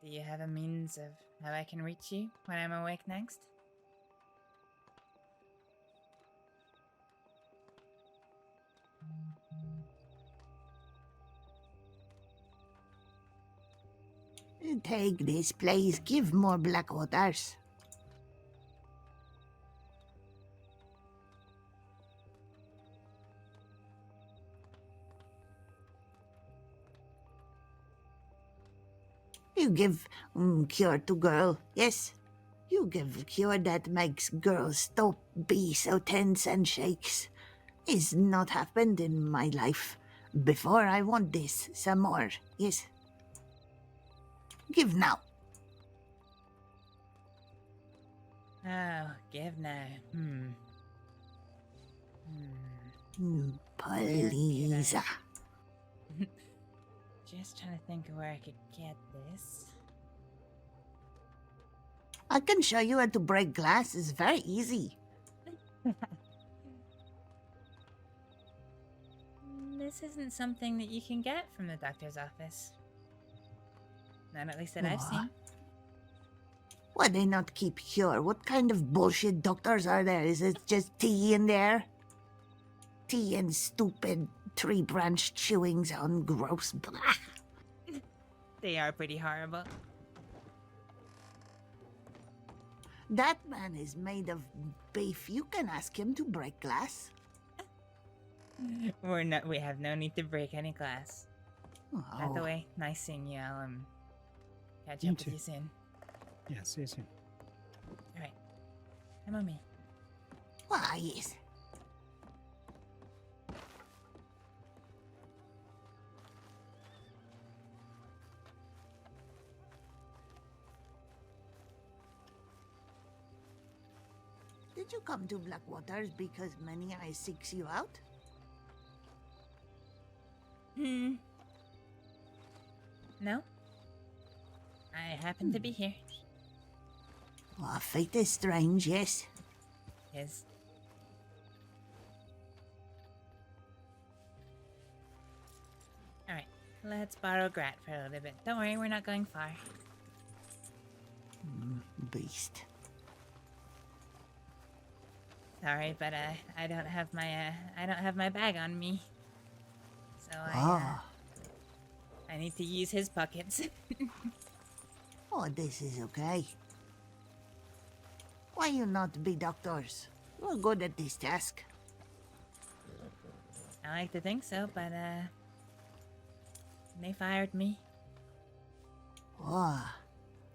do you have a means of how I can reach you when I'm awake next? Take this, please. Give more black waters. You give cure to girl, yes? You give cure that makes girls stop be so tense and shakes. It's not happened in my life before. I want this some more, yes? Give now. Oh, give now. Please. Just trying to think of where I could get this. I can show you how to break glass. It's very easy. This isn't something that you can get from the doctor's office. Not at least that I've seen. Why they not keep cure? What kind of bullshit doctors are there? Is it just tea in there? Tea and stupid tree-branch chewing sound gross. Blah. They are pretty horrible. That man is made of beef. You can ask him to break glass. We have no need to break any glass. By the way, nice seeing you. I'll catch up with you soon. Yeah, see you soon. Alright. Come on me. Why, yes. Did you come to Blackwaters because Many Eyes seeks you out? No. I happen to be here. Well, fate is strange, yes. Yes. Alright, let's borrow Grat for a little bit. Don't worry, we're not going far. Beast. Sorry, but I don't have my bag on me. So I need to use his pockets. Oh, this is okay. Why you not be doctors? We're good at this task. I like to think so, but they fired me. Oh,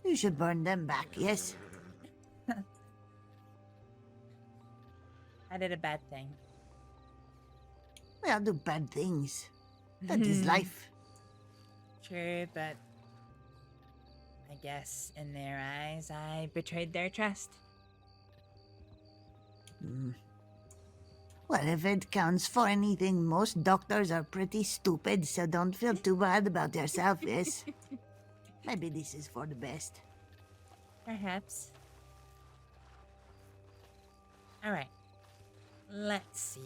you should burn them back, yes? I did a bad thing. We all do bad things. That is life. True, but I guess in their eyes, I betrayed their trust. Well, if it counts for anything, most doctors are pretty stupid, so don't feel too bad about yourself, yes? Maybe this is for the best. Perhaps. Alright. Let's see.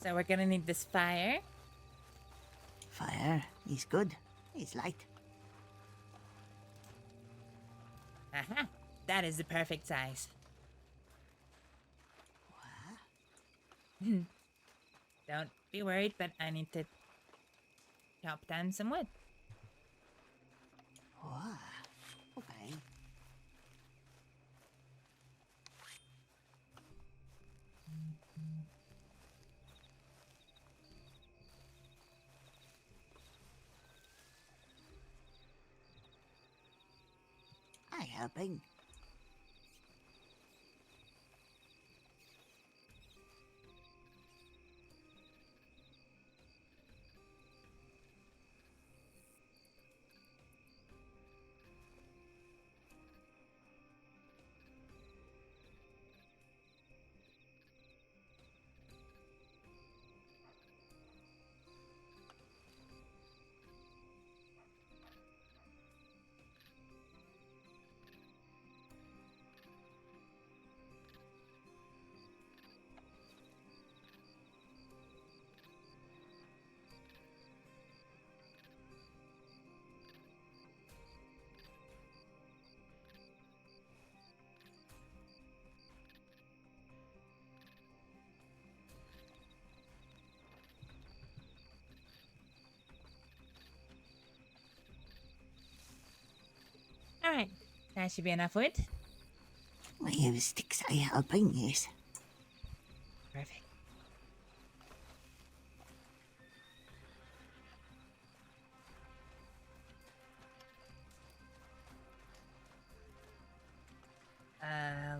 So we're gonna need this fire. Fire is good. It's light. Aha! That is the perfect size. Don't be worried, but I need to chop down some wood. Wow. Okay. I helping. Alright, that should be enough wood. I have sticks I helping, yes. Perfect.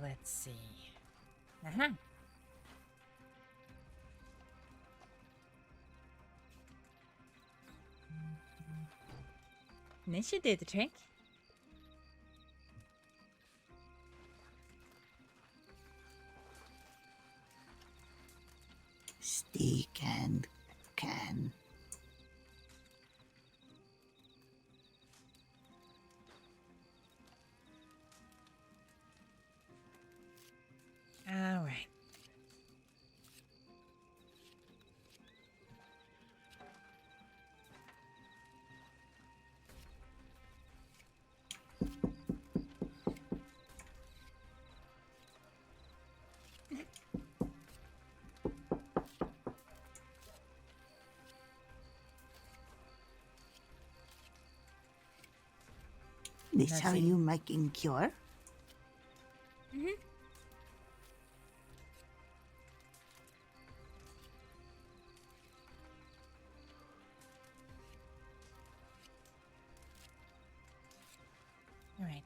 Let's see. Uh-huh. This should do the trick. Stick and can. All right. This how you making cure? Mm-hmm. All right.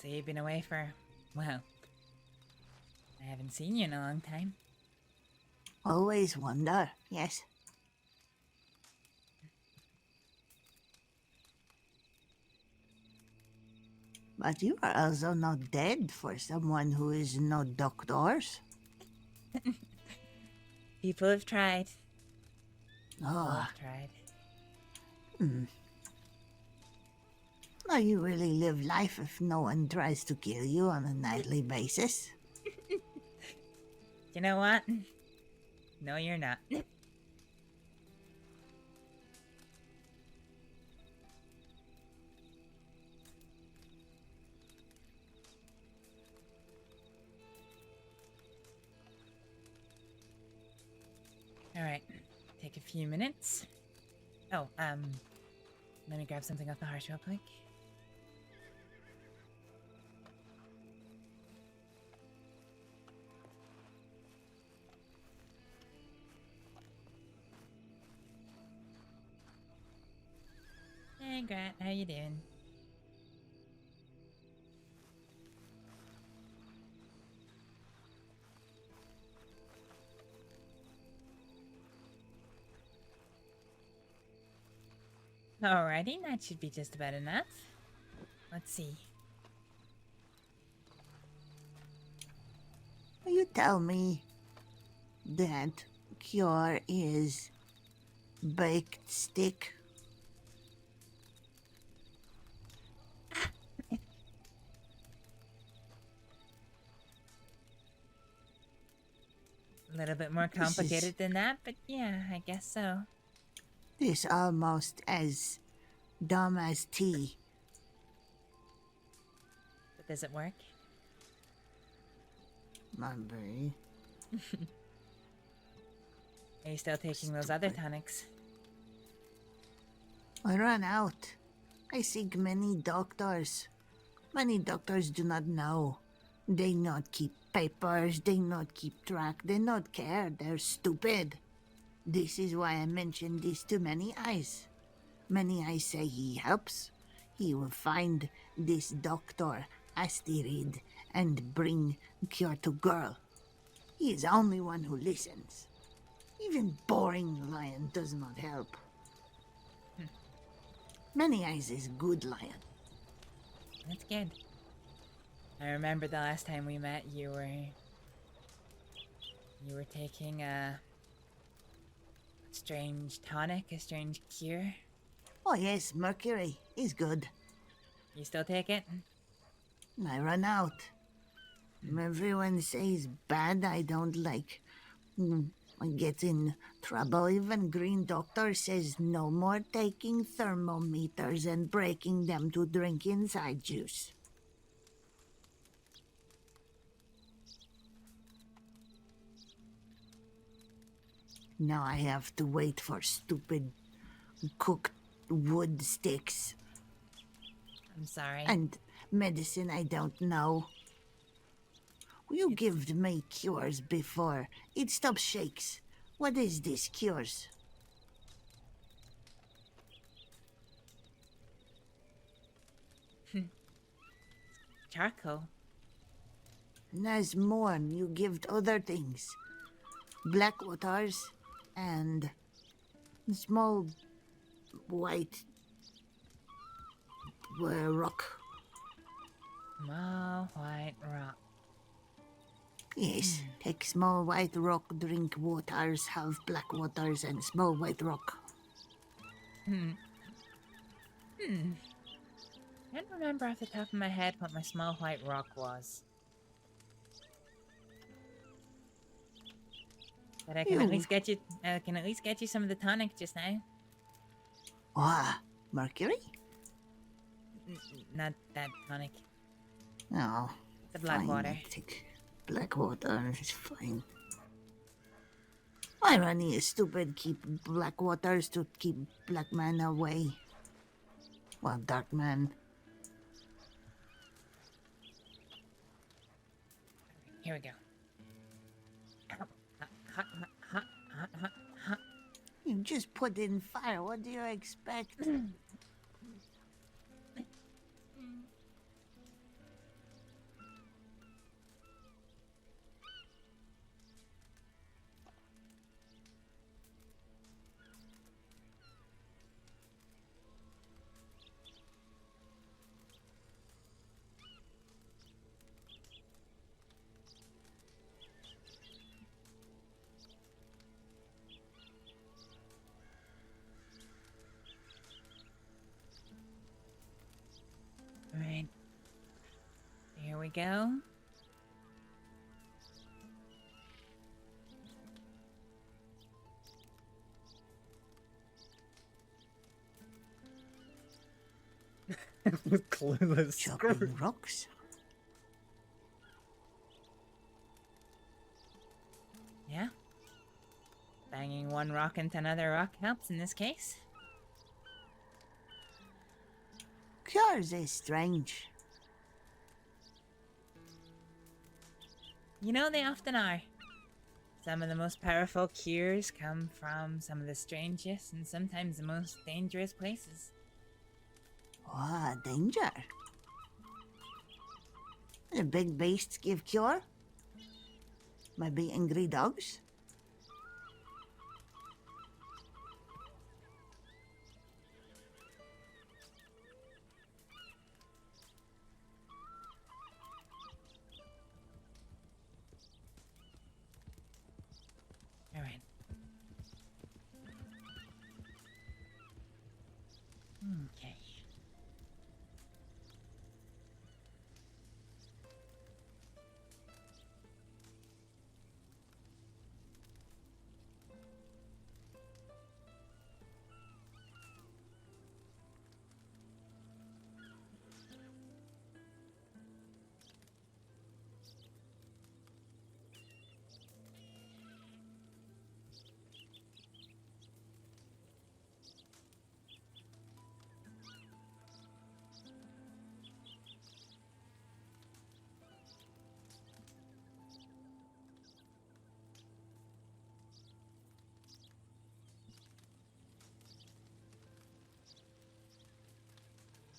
So you've been away for, well, I haven't seen you in a long time. Always wonder, yes. But you are also not dead for someone who is no doctors. People have tried. People Oh, have tried. Now you really live life if no one tries to kill you on a nightly basis. You know what? No, you're not. Alright, take a few minutes. Oh, let me grab something off the hearth real quick. Hey, Grant, how you doing? Alrighty, that should be just about enough. Let's see. You tell me that cure is baked stick. A little bit more complicated than that, but yeah, I guess so. This almost as dumb as tea. But does it work? Maybe. Are you still taking those other tonics? I run out. I seek many doctors. Many doctors do not know. They not keep papers, they not keep track, they not care, they're stupid. This is why I mentioned this to Many Eyes. Many Eyes say he helps. He will find this doctor, Astrið, and bring cure to girl. He is the only one who listens. Even boring lion does not help. Many Eyes is good lion. That's good. I remember the last time we met, you were taking a strange tonic, a strange cure. Oh yes, mercury is good. You still take it? I run out. Everyone says bad, I don't like. I get in trouble. Even Green Doctor says no more taking thermometers and breaking them to drink inside juice. Now I have to wait for stupid cooked wood sticks. I'm sorry. And medicine I don't know. You gave me cures before. It stops shakes. What is this cures? Charcoal. There's more. You give other things. Black waters and small white rock. Small white rock. Yes, take small white rock, drink waters, have black waters, and small white rock. I can't remember off the top of my head what my small white rock was. But I can at least get you. I can at least get you some of the tonic just now. Ah, mercury? Not that tonic. No. The black water. Take black water is fine. Irony is stupid. Keep black waters to keep black man away. Well, dark man. Here we go. You just put in fire. What do you expect? we go. With clueless Chopping rocks. Yeah. Banging one rock into another rock helps in this case. Cures is strange. You know, they often are. Some of the most powerful cures come from some of the strangest and sometimes the most dangerous places. What danger? The big beasts give cure? Maybe angry dogs? All right. Okay.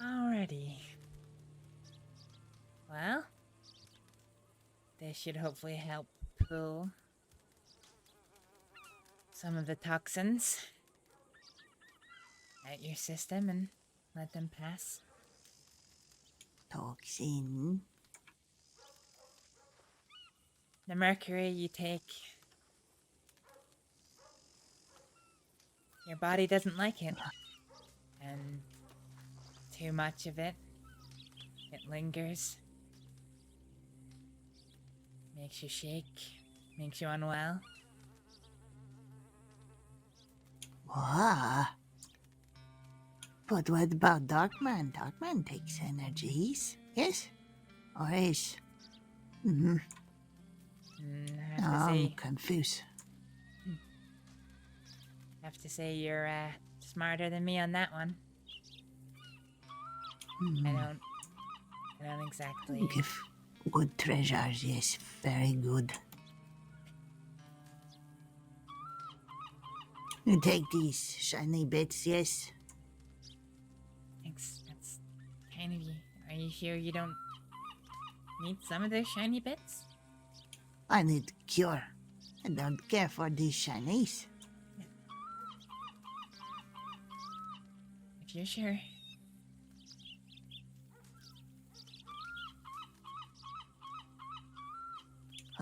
Alrighty. Well, this should hopefully help pull some of the toxins out your system and let them pass. Toxin. The mercury you take, your body doesn't like it. And too much of it, it lingers. Makes you shake, makes you unwell. What? But what about Darkman? Darkman takes energies, yes? Or is? Mm-hmm. I have to I'm say, confused. have to say you're smarter than me on that one. I don't exactly. Give good treasures, yes, very good. You take these shiny bits, yes? Thanks, that's kind of you. Are you sure you don't need some of those shiny bits? I need cure. I don't care for these shinies. If you're sure.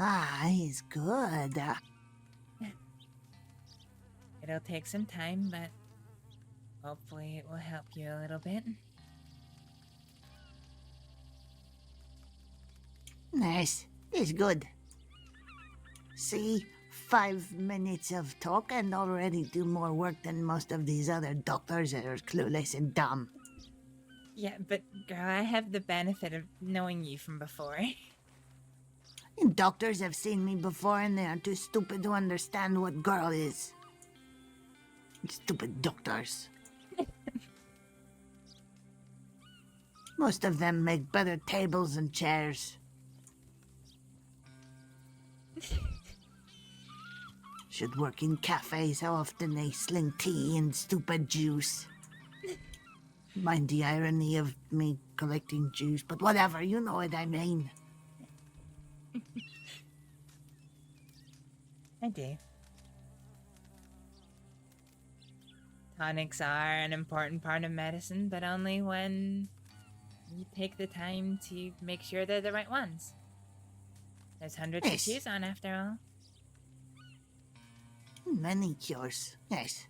Ah, he's good. It'll take some time, but hopefully it will help you a little bit. Nice. He's good. See, 5 minutes of talk and already do more work than most of these other doctors that are clueless and dumb. Yeah, but girl, I have the benefit of knowing you from before. Doctors have seen me before and they are too stupid to understand what girl is. Stupid doctors. Most of them make better tables and chairs. Should work in cafes. How often they sling tea and stupid juice. Mind the irony of me collecting juice, but whatever, you know what I mean. I do. Tonics are an important part of medicine, but only when you take the time to make sure they're the right ones. There's hundreds Yes. to choose on, after all. Many cures, yes.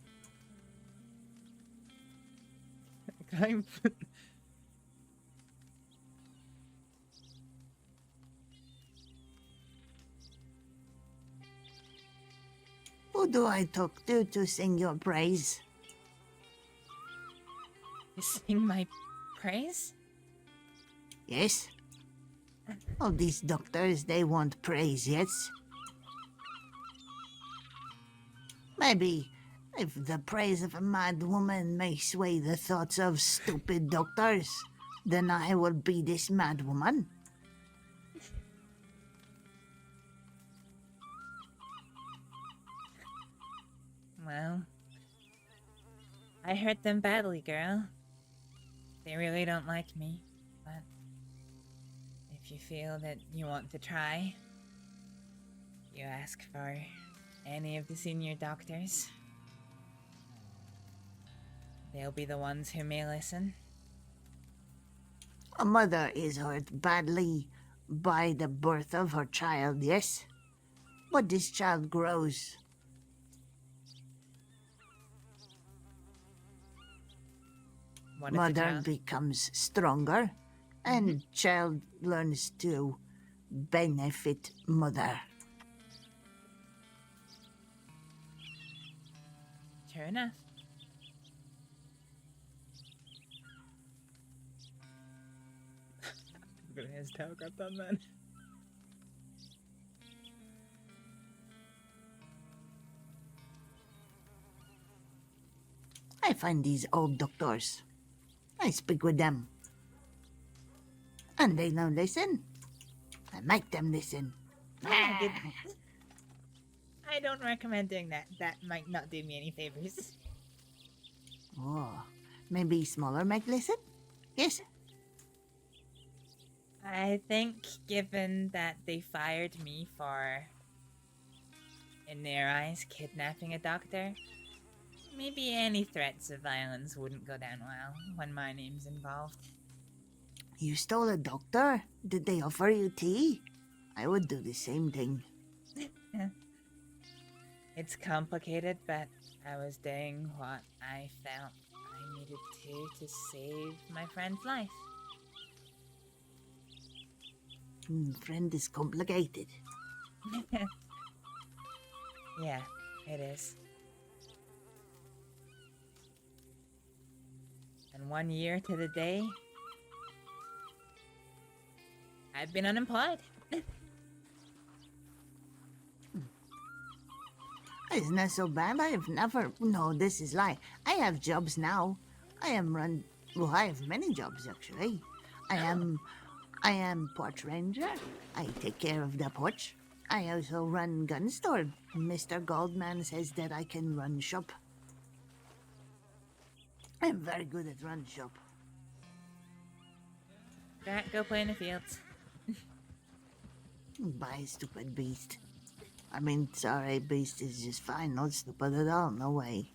Who do I talk to sing your praise? You sing my praise? Yes? All these doctors, they want praise, yes? Maybe if the praise of a mad woman may sway the thoughts of stupid doctors, then I will be this mad woman. Well, I hurt them badly, girl. They really don't like me, but if you feel that you want to try, you ask for any of the senior doctors. They'll be the ones who may listen. A mother is hurt badly by the birth of her child, yes? But this child grows. What if the Mother child- becomes stronger, and child learns to benefit mother. True enough. I'm gonna his tail grab that man. I find these old doctors. I speak with them. And they don't listen. I make them listen. I don't recommend doing that. That might not do me any favors. Oh, maybe smaller make listen? Yes? I think given that they fired me for, in their eyes, kidnapping a doctor, maybe any threats of violence wouldn't go down well when my name's involved. You stole a doctor? Did they offer you tea? I would do the same thing. It's complicated, but I was doing what I felt I needed to save my friend's life. Friend is complicated. Yeah, it is. And 1 year to the day, I've been unemployed. It's not so bad. I have never... No, this is lie. I have jobs now. I have many jobs, actually. I am porch ranger. I take care of the porch. I also run gun store. Mr. Goldman says that I can run shop. I'm very good at run shop. Right, go play in the fields. Bye, stupid beast. I mean, sorry, beast is just fine. Not stupid at all. No way.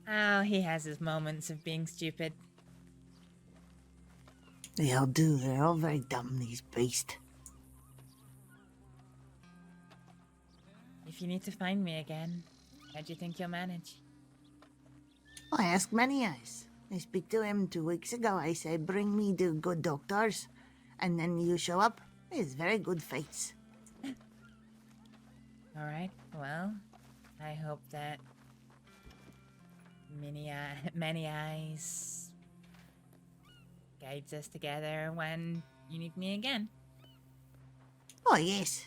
Oh, he has his moments of being stupid. They all do. They're all very dumb, these beasts. If you need to find me again, how do you think you'll manage? I asked Many Eyes. I speak to him 2 weeks ago. I say, bring me the good doctors. And then you show up. It's very good fates. Alright, well, I hope that Many Eyes guides us together when you need me again. Oh, yes.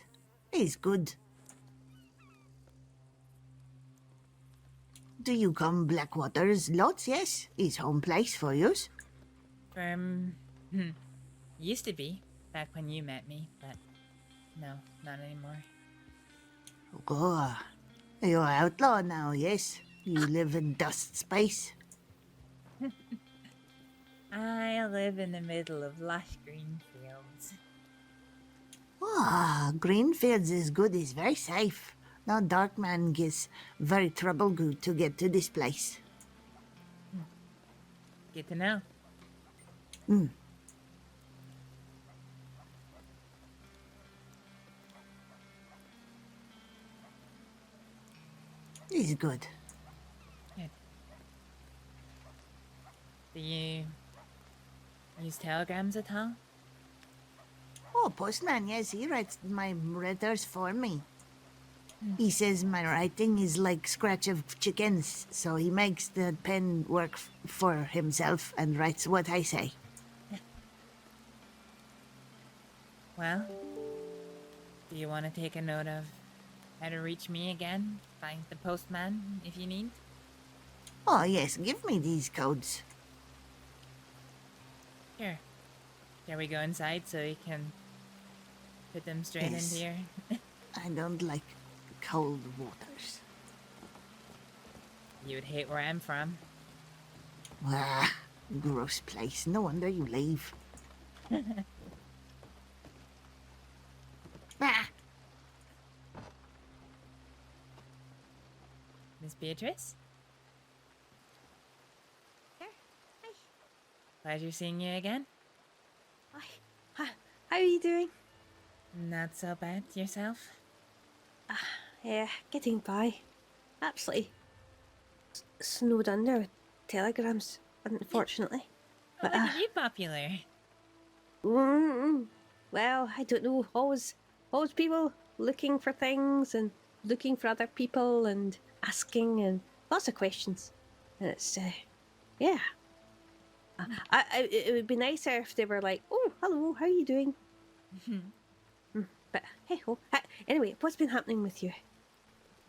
He's good. Do you come Blackwaters lots? Yes. Is home place for yous? Used to be, back when you met me, but no, not anymore. Oh, you're outlaw now, yes? You live in dust space? I live in the middle of lush green fields. Ah, Greenfields is good. It's very safe. Now Dark Man gets very trouble good to get to this place. Good to know. He's good. Good. Do you use telegrams at all? Oh, postman, yes, he writes my letters for me. He says my writing is like scratch of chickens, so he makes the pen work for himself and writes what I say. Well, do you want to take a note of how to reach me again? Find the postman if you need. Oh, yes, give me these codes. Sure. Shall we go inside so you can put them straight Yes. into your... I don't like cold waters. You would hate where I'm from. Ah, gross place. No wonder you leave. Ah, Miss Beatrice? There. Hi. Pleasure seeing you again. Hi. How are you doing? Not so bad. Yourself? Yeah, getting by. Absolutely snowed under with telegrams, unfortunately. Oh, look at you popular. Well, I don't know. Always people looking for things and looking for other people and asking and lots of questions. And it's, yeah. It would be nicer if they were like, oh, hello, how are you doing? But hey ho. Anyway, what's been happening with you?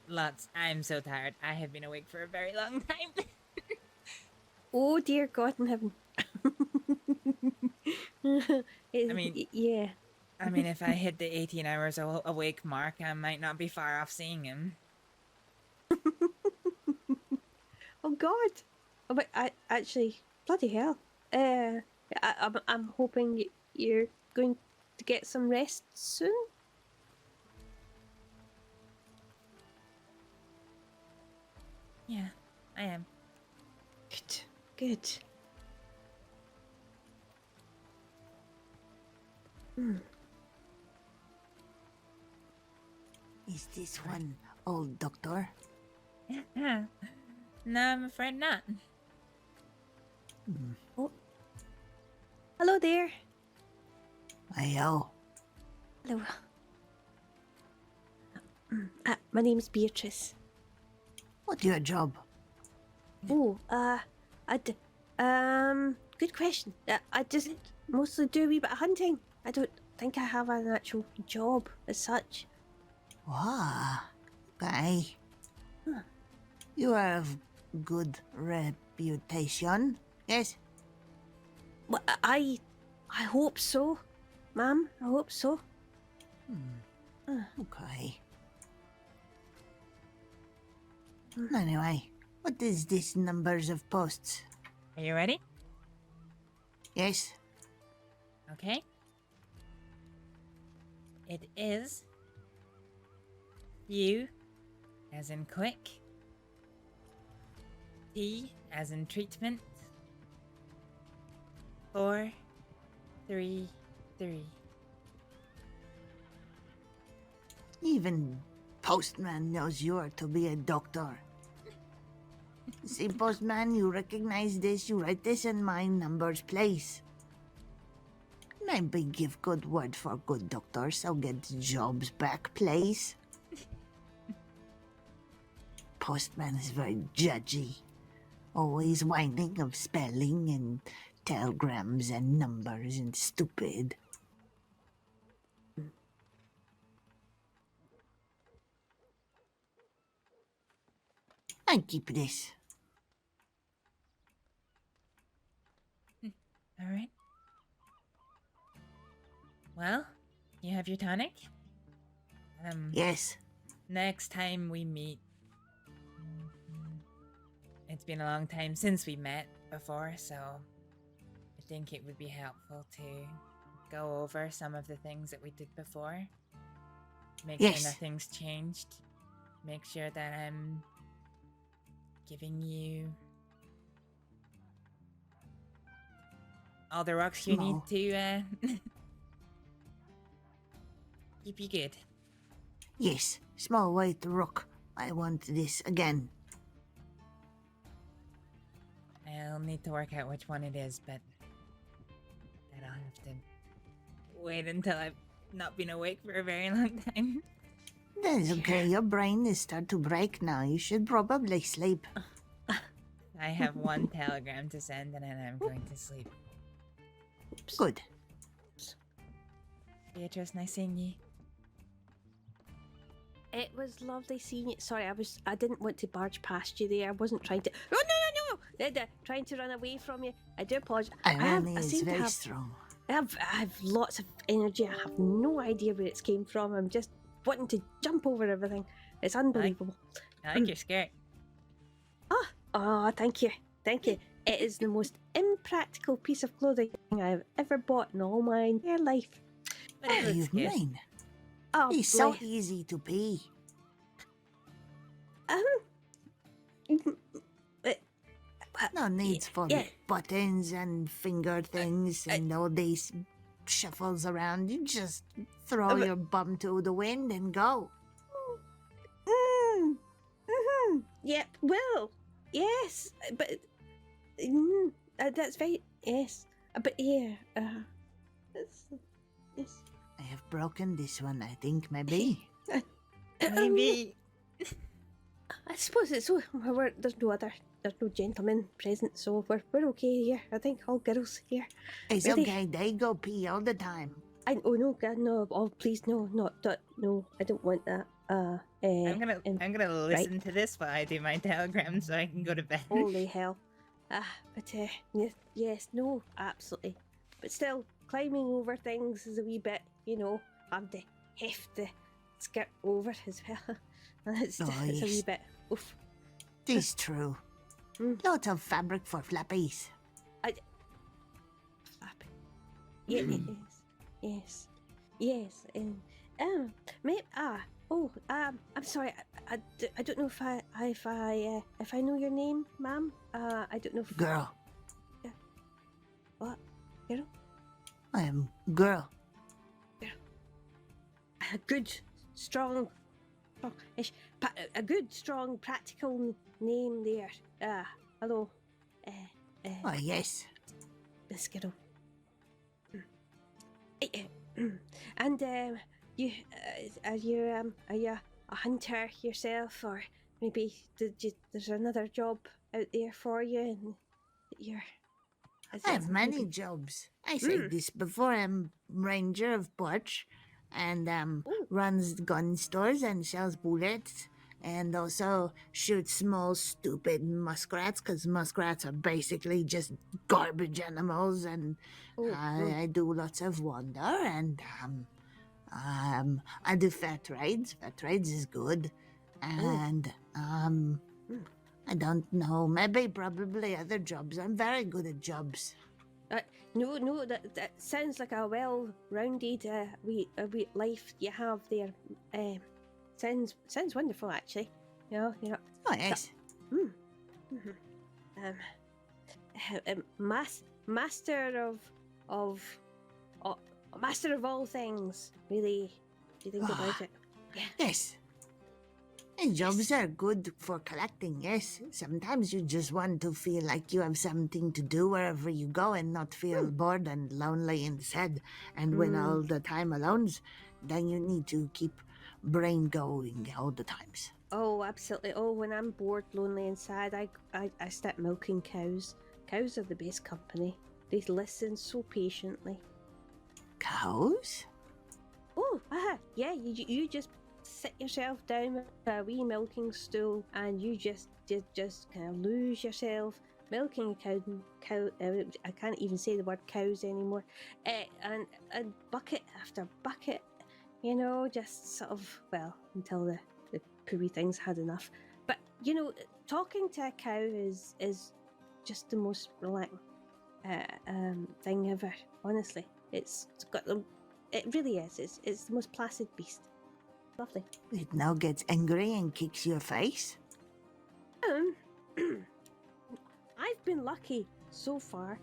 Lots. I'm so tired. I have been awake for a very long time. Oh dear God in heaven. I mean, yeah. I mean, if I hit the 18 hours awake mark, I might not be far off seeing him. Oh God. Oh, but actually, bloody hell. I'm hoping you're going to get some rest soon. Yeah, I am. Good. is this one old doctor? No, I'm afraid not. Oh. Hello there. Hello. Hello. My name's Beatrice. What's your job? Oh, good question. I just mostly do a wee bit of hunting. I don't think I have an actual job as such. Wow. Okay. You are of good reputation, yes? Well, I hope so, ma'am. I hope so. Okay. Anyway, what is this numbers of posts? Are you ready? Yes. Okay. It is U as in quick, T as in treatment, 4, 3, 3. Even postman knows you are to be a doctor. See, postman, you recognize this, you write this in my number's place. Maybe give good word for good doctors, so get jobs back, please. Postman is very judgy. Always whining of spelling and telegrams and numbers and stupid. I keep this. All right. Well, you have your tonic? Yes. Next time we meet, it's been a long time since we met before, so I think it would be helpful to go over some of the things that we did before. Make Yes. sure nothing's changed. Make sure that I'm giving you all the rocks you need to keep you good. Yes, small white rock. I want this again. I'll need to work out which one it is, but that I'll have to wait until I've not been awake for a very long time. That's okay. Your brain is starting to break now. You should probably sleep. I have one telegram to send and then I'm going to sleep. Good. Beatrice, nice seeing you. It was lovely seeing you. Sorry, I didn't want to barge past you there. I wasn't trying to. Oh no! Trying to run away from you. I do apologize. Irony is seem to very have- strong. I have lots of energy. I have no idea where it's came from. I'm just wanting to jump over everything. It's unbelievable. I like your skirt. Oh, thank you. Thank you. It is the most impractical piece of clothing I've ever bought in all my entire life. But it What do you looks good. mean? Oh, It's so bless. easy to pee. No needs for yeah. buttons and finger things and all these shuffles around. You just throw your bum to the wind and go. Yep. Well, yes, but that's very yes. But yeah. Yes. I have broken this one, I think, maybe. Maybe. I suppose it's so. There's no gentlemen present, so we're okay here. I think all girls here. It's Really? okay, they go pee all the time. Oh no, God, no! Oh please, no, not that. No, I don't want that. I'm gonna listen to this while I do my telegram so I can go to bed. Holy hell! But yes, no, absolutely. But still, climbing over things is a wee bit, having to heft the skirt over as well. It's a wee yes. bit. Oof. It is true. Lots of fabric for flappies. Yeah, yes, and maybe I'm sorry. I don't know if I know your name, ma'am. I don't know if Girl. Yeah. What? Girl? I am girl. A good, strong, a good, strong, practical name there. Hello. Oh, yes. This girl. And you are you a hunter yourself, or maybe there's another job out there for you, and you're. I have many jobs. I said this before. I'm ranger of Porch, and runs gun stores and sells bullets, and also shoots small stupid muskrats, because muskrats are basically just garbage animals. And I do lots of wander, and I do fair trades. Fair trades is good, and I don't know. Maybe, probably other jobs. I'm very good at jobs. No, that sounds like a well-rounded wee life you have there. Sounds wonderful, actually. You know. Oh yes. Master of all things. Really, do you think about it? Yeah. Yes. And jobs are good for collecting, yes. Sometimes you just want to feel like you have something to do wherever you go and not feel bored and lonely and sad. And when all the time alone, then you need to keep brain going all the times. Oh, absolutely. Oh, when I'm bored, lonely and sad, I start milking cows. Cows are the best company. They listen so patiently. Cows? Oh, yeah, you just sit yourself down with a wee milking stool and you just kind of lose yourself milking a cow. I can't even say the word cows anymore. And bucket after bucket, just sort of, well, until the poor things had enough. But talking to a cow is just the most relaxing thing ever. Honestly, it's got them. It really is. It's the most placid beast. Lovely. It now gets angry and kicks your face? I've been lucky so far,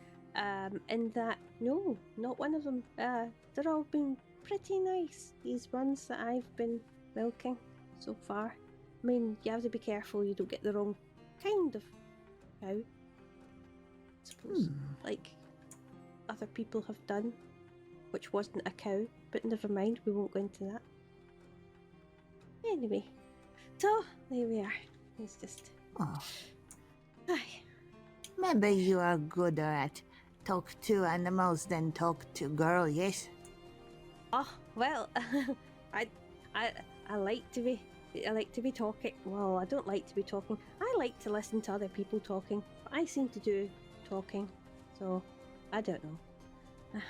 in that, no, not one of them. They're all been pretty nice, these ones that I've been milking so far. I mean, you have to be careful you don't get the wrong kind of cow, I suppose, like other people have done. which wasn't a cow, but never mind, we won't go into that. Anyway, so there we are. It's just. Oh. Aye. Maybe you are gooder at talk to animals than talk to girl, yes? Oh well, I like to be. I like to be talking. Well, I don't like to be talking. I like to listen to other people talking. But I seem to do talking, so I don't know.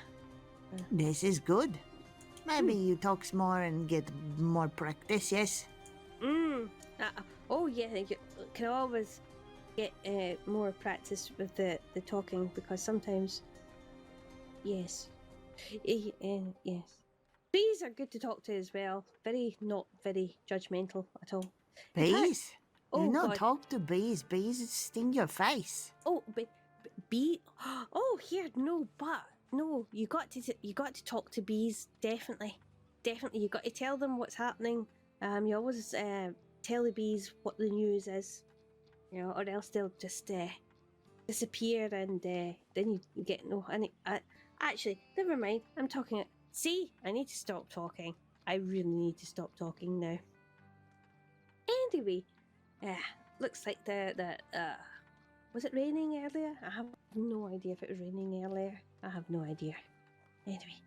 This is good. Maybe you talks more and get more practice, yes? Oh yeah, you can always get more practice with the talking because sometimes, yes, yes. Bees are good to talk to as well. Not very judgmental at all. In fact- Bees? oh You don't God. talk to bees. Bees sting your face. Oh, bee. Oh, here, no, but no. You got to talk to bees. Definitely. You got to tell them what's happening. You always tell the bees what the news is, you know, or else they'll just disappear, and then you get no. And actually, never mind. I'm talking. See, I need to stop talking. I really need to stop talking now. Anyway, looks like was it raining earlier? I have no idea if it was raining earlier. I have no idea. Anyway,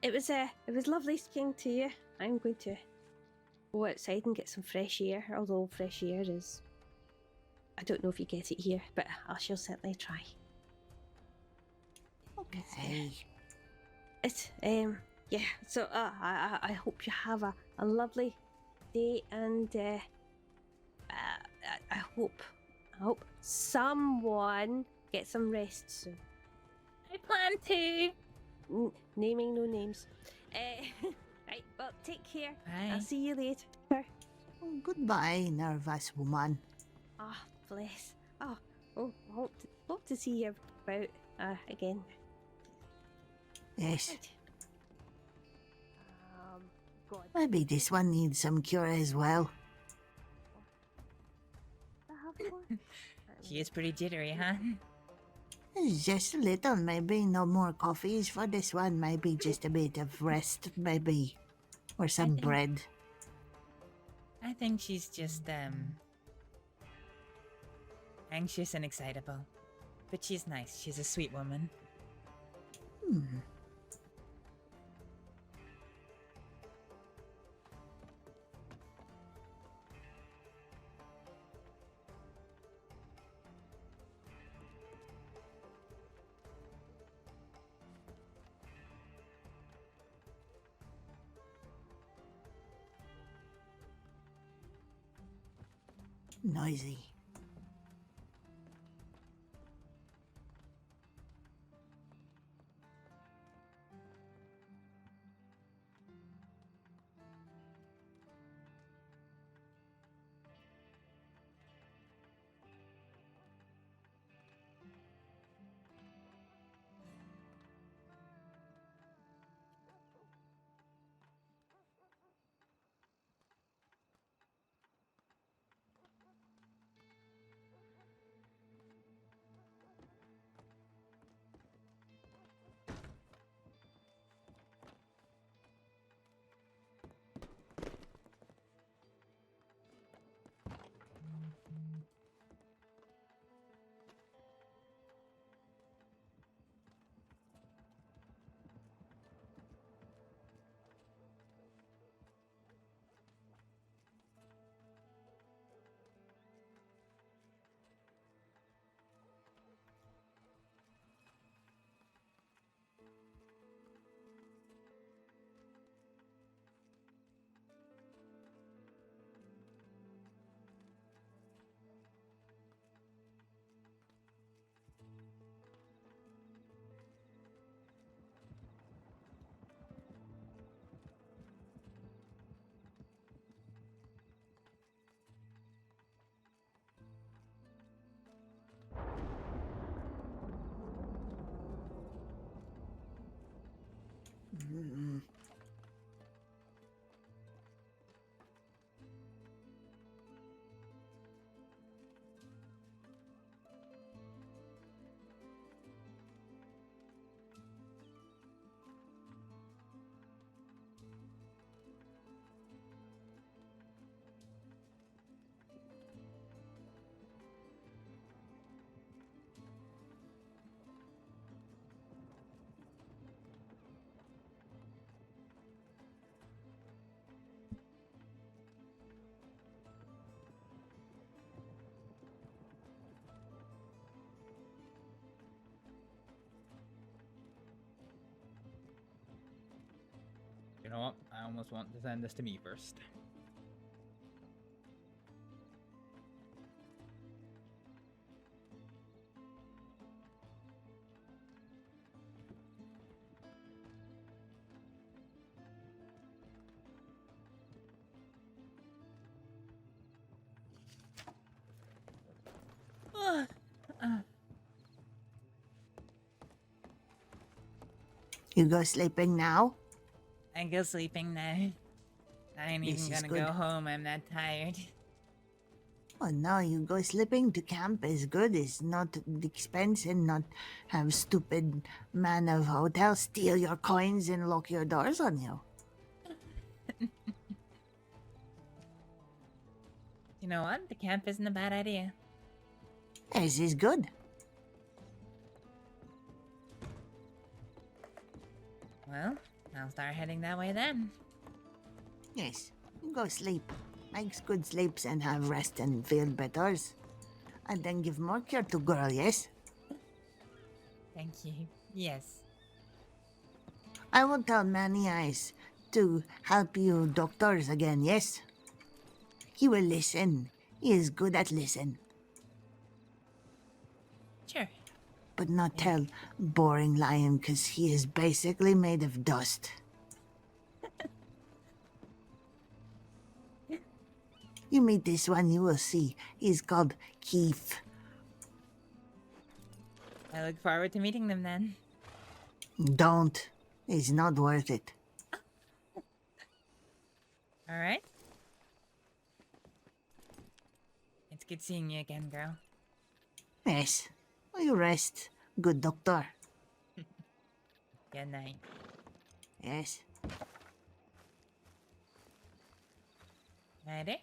it was lovely speaking to you. I'm going to go outside and get some fresh air, although fresh air is... I don't know if you get it here, but I shall certainly try. Okay. It's yeah, so I hope you have a lovely day, and I hope someone gets some rest soon. I plan to. Naming no names. Right, well, take care. Bye. I'll see you later. Oh, goodbye, nervous woman. Ah, bless. Hope to see you about again. Yes. Right. God. Maybe this one needs some cure as well. She is pretty jittery, huh? Just a little, maybe no more coffees for this one. Maybe just a bit of rest, maybe. Or some bread. I think she's just anxious and excitable. But she's nice. She's a sweet woman. Noisy. almost want to send this to me first. You go sleeping now? I go sleeping now. I ain't This even is gonna good. go home. I'm that tired. Oh no, you go sleeping to camp is good. It's not expensive, not have stupid man of hotel steal your coins and lock your doors on you. You know what? The camp isn't a bad idea. This is good. Well, I'll start heading that way then. Yes, you go sleep. Makes good sleeps and have rest and feel better. And then give more cure to girl, yes? Thank you. Yes. I will tell Manny Eyes to help you doctors again, yes? He will listen. He is good at listen. Sure. But not tell boring lion, cause he is basically made of dust. You meet this one, you will see. He's called Keith. I look forward to meeting them then. Don't. It's not worth it. All right. It's good seeing you again, girl. Yes. You rest. Good doctor. Good night. Yes. Ready?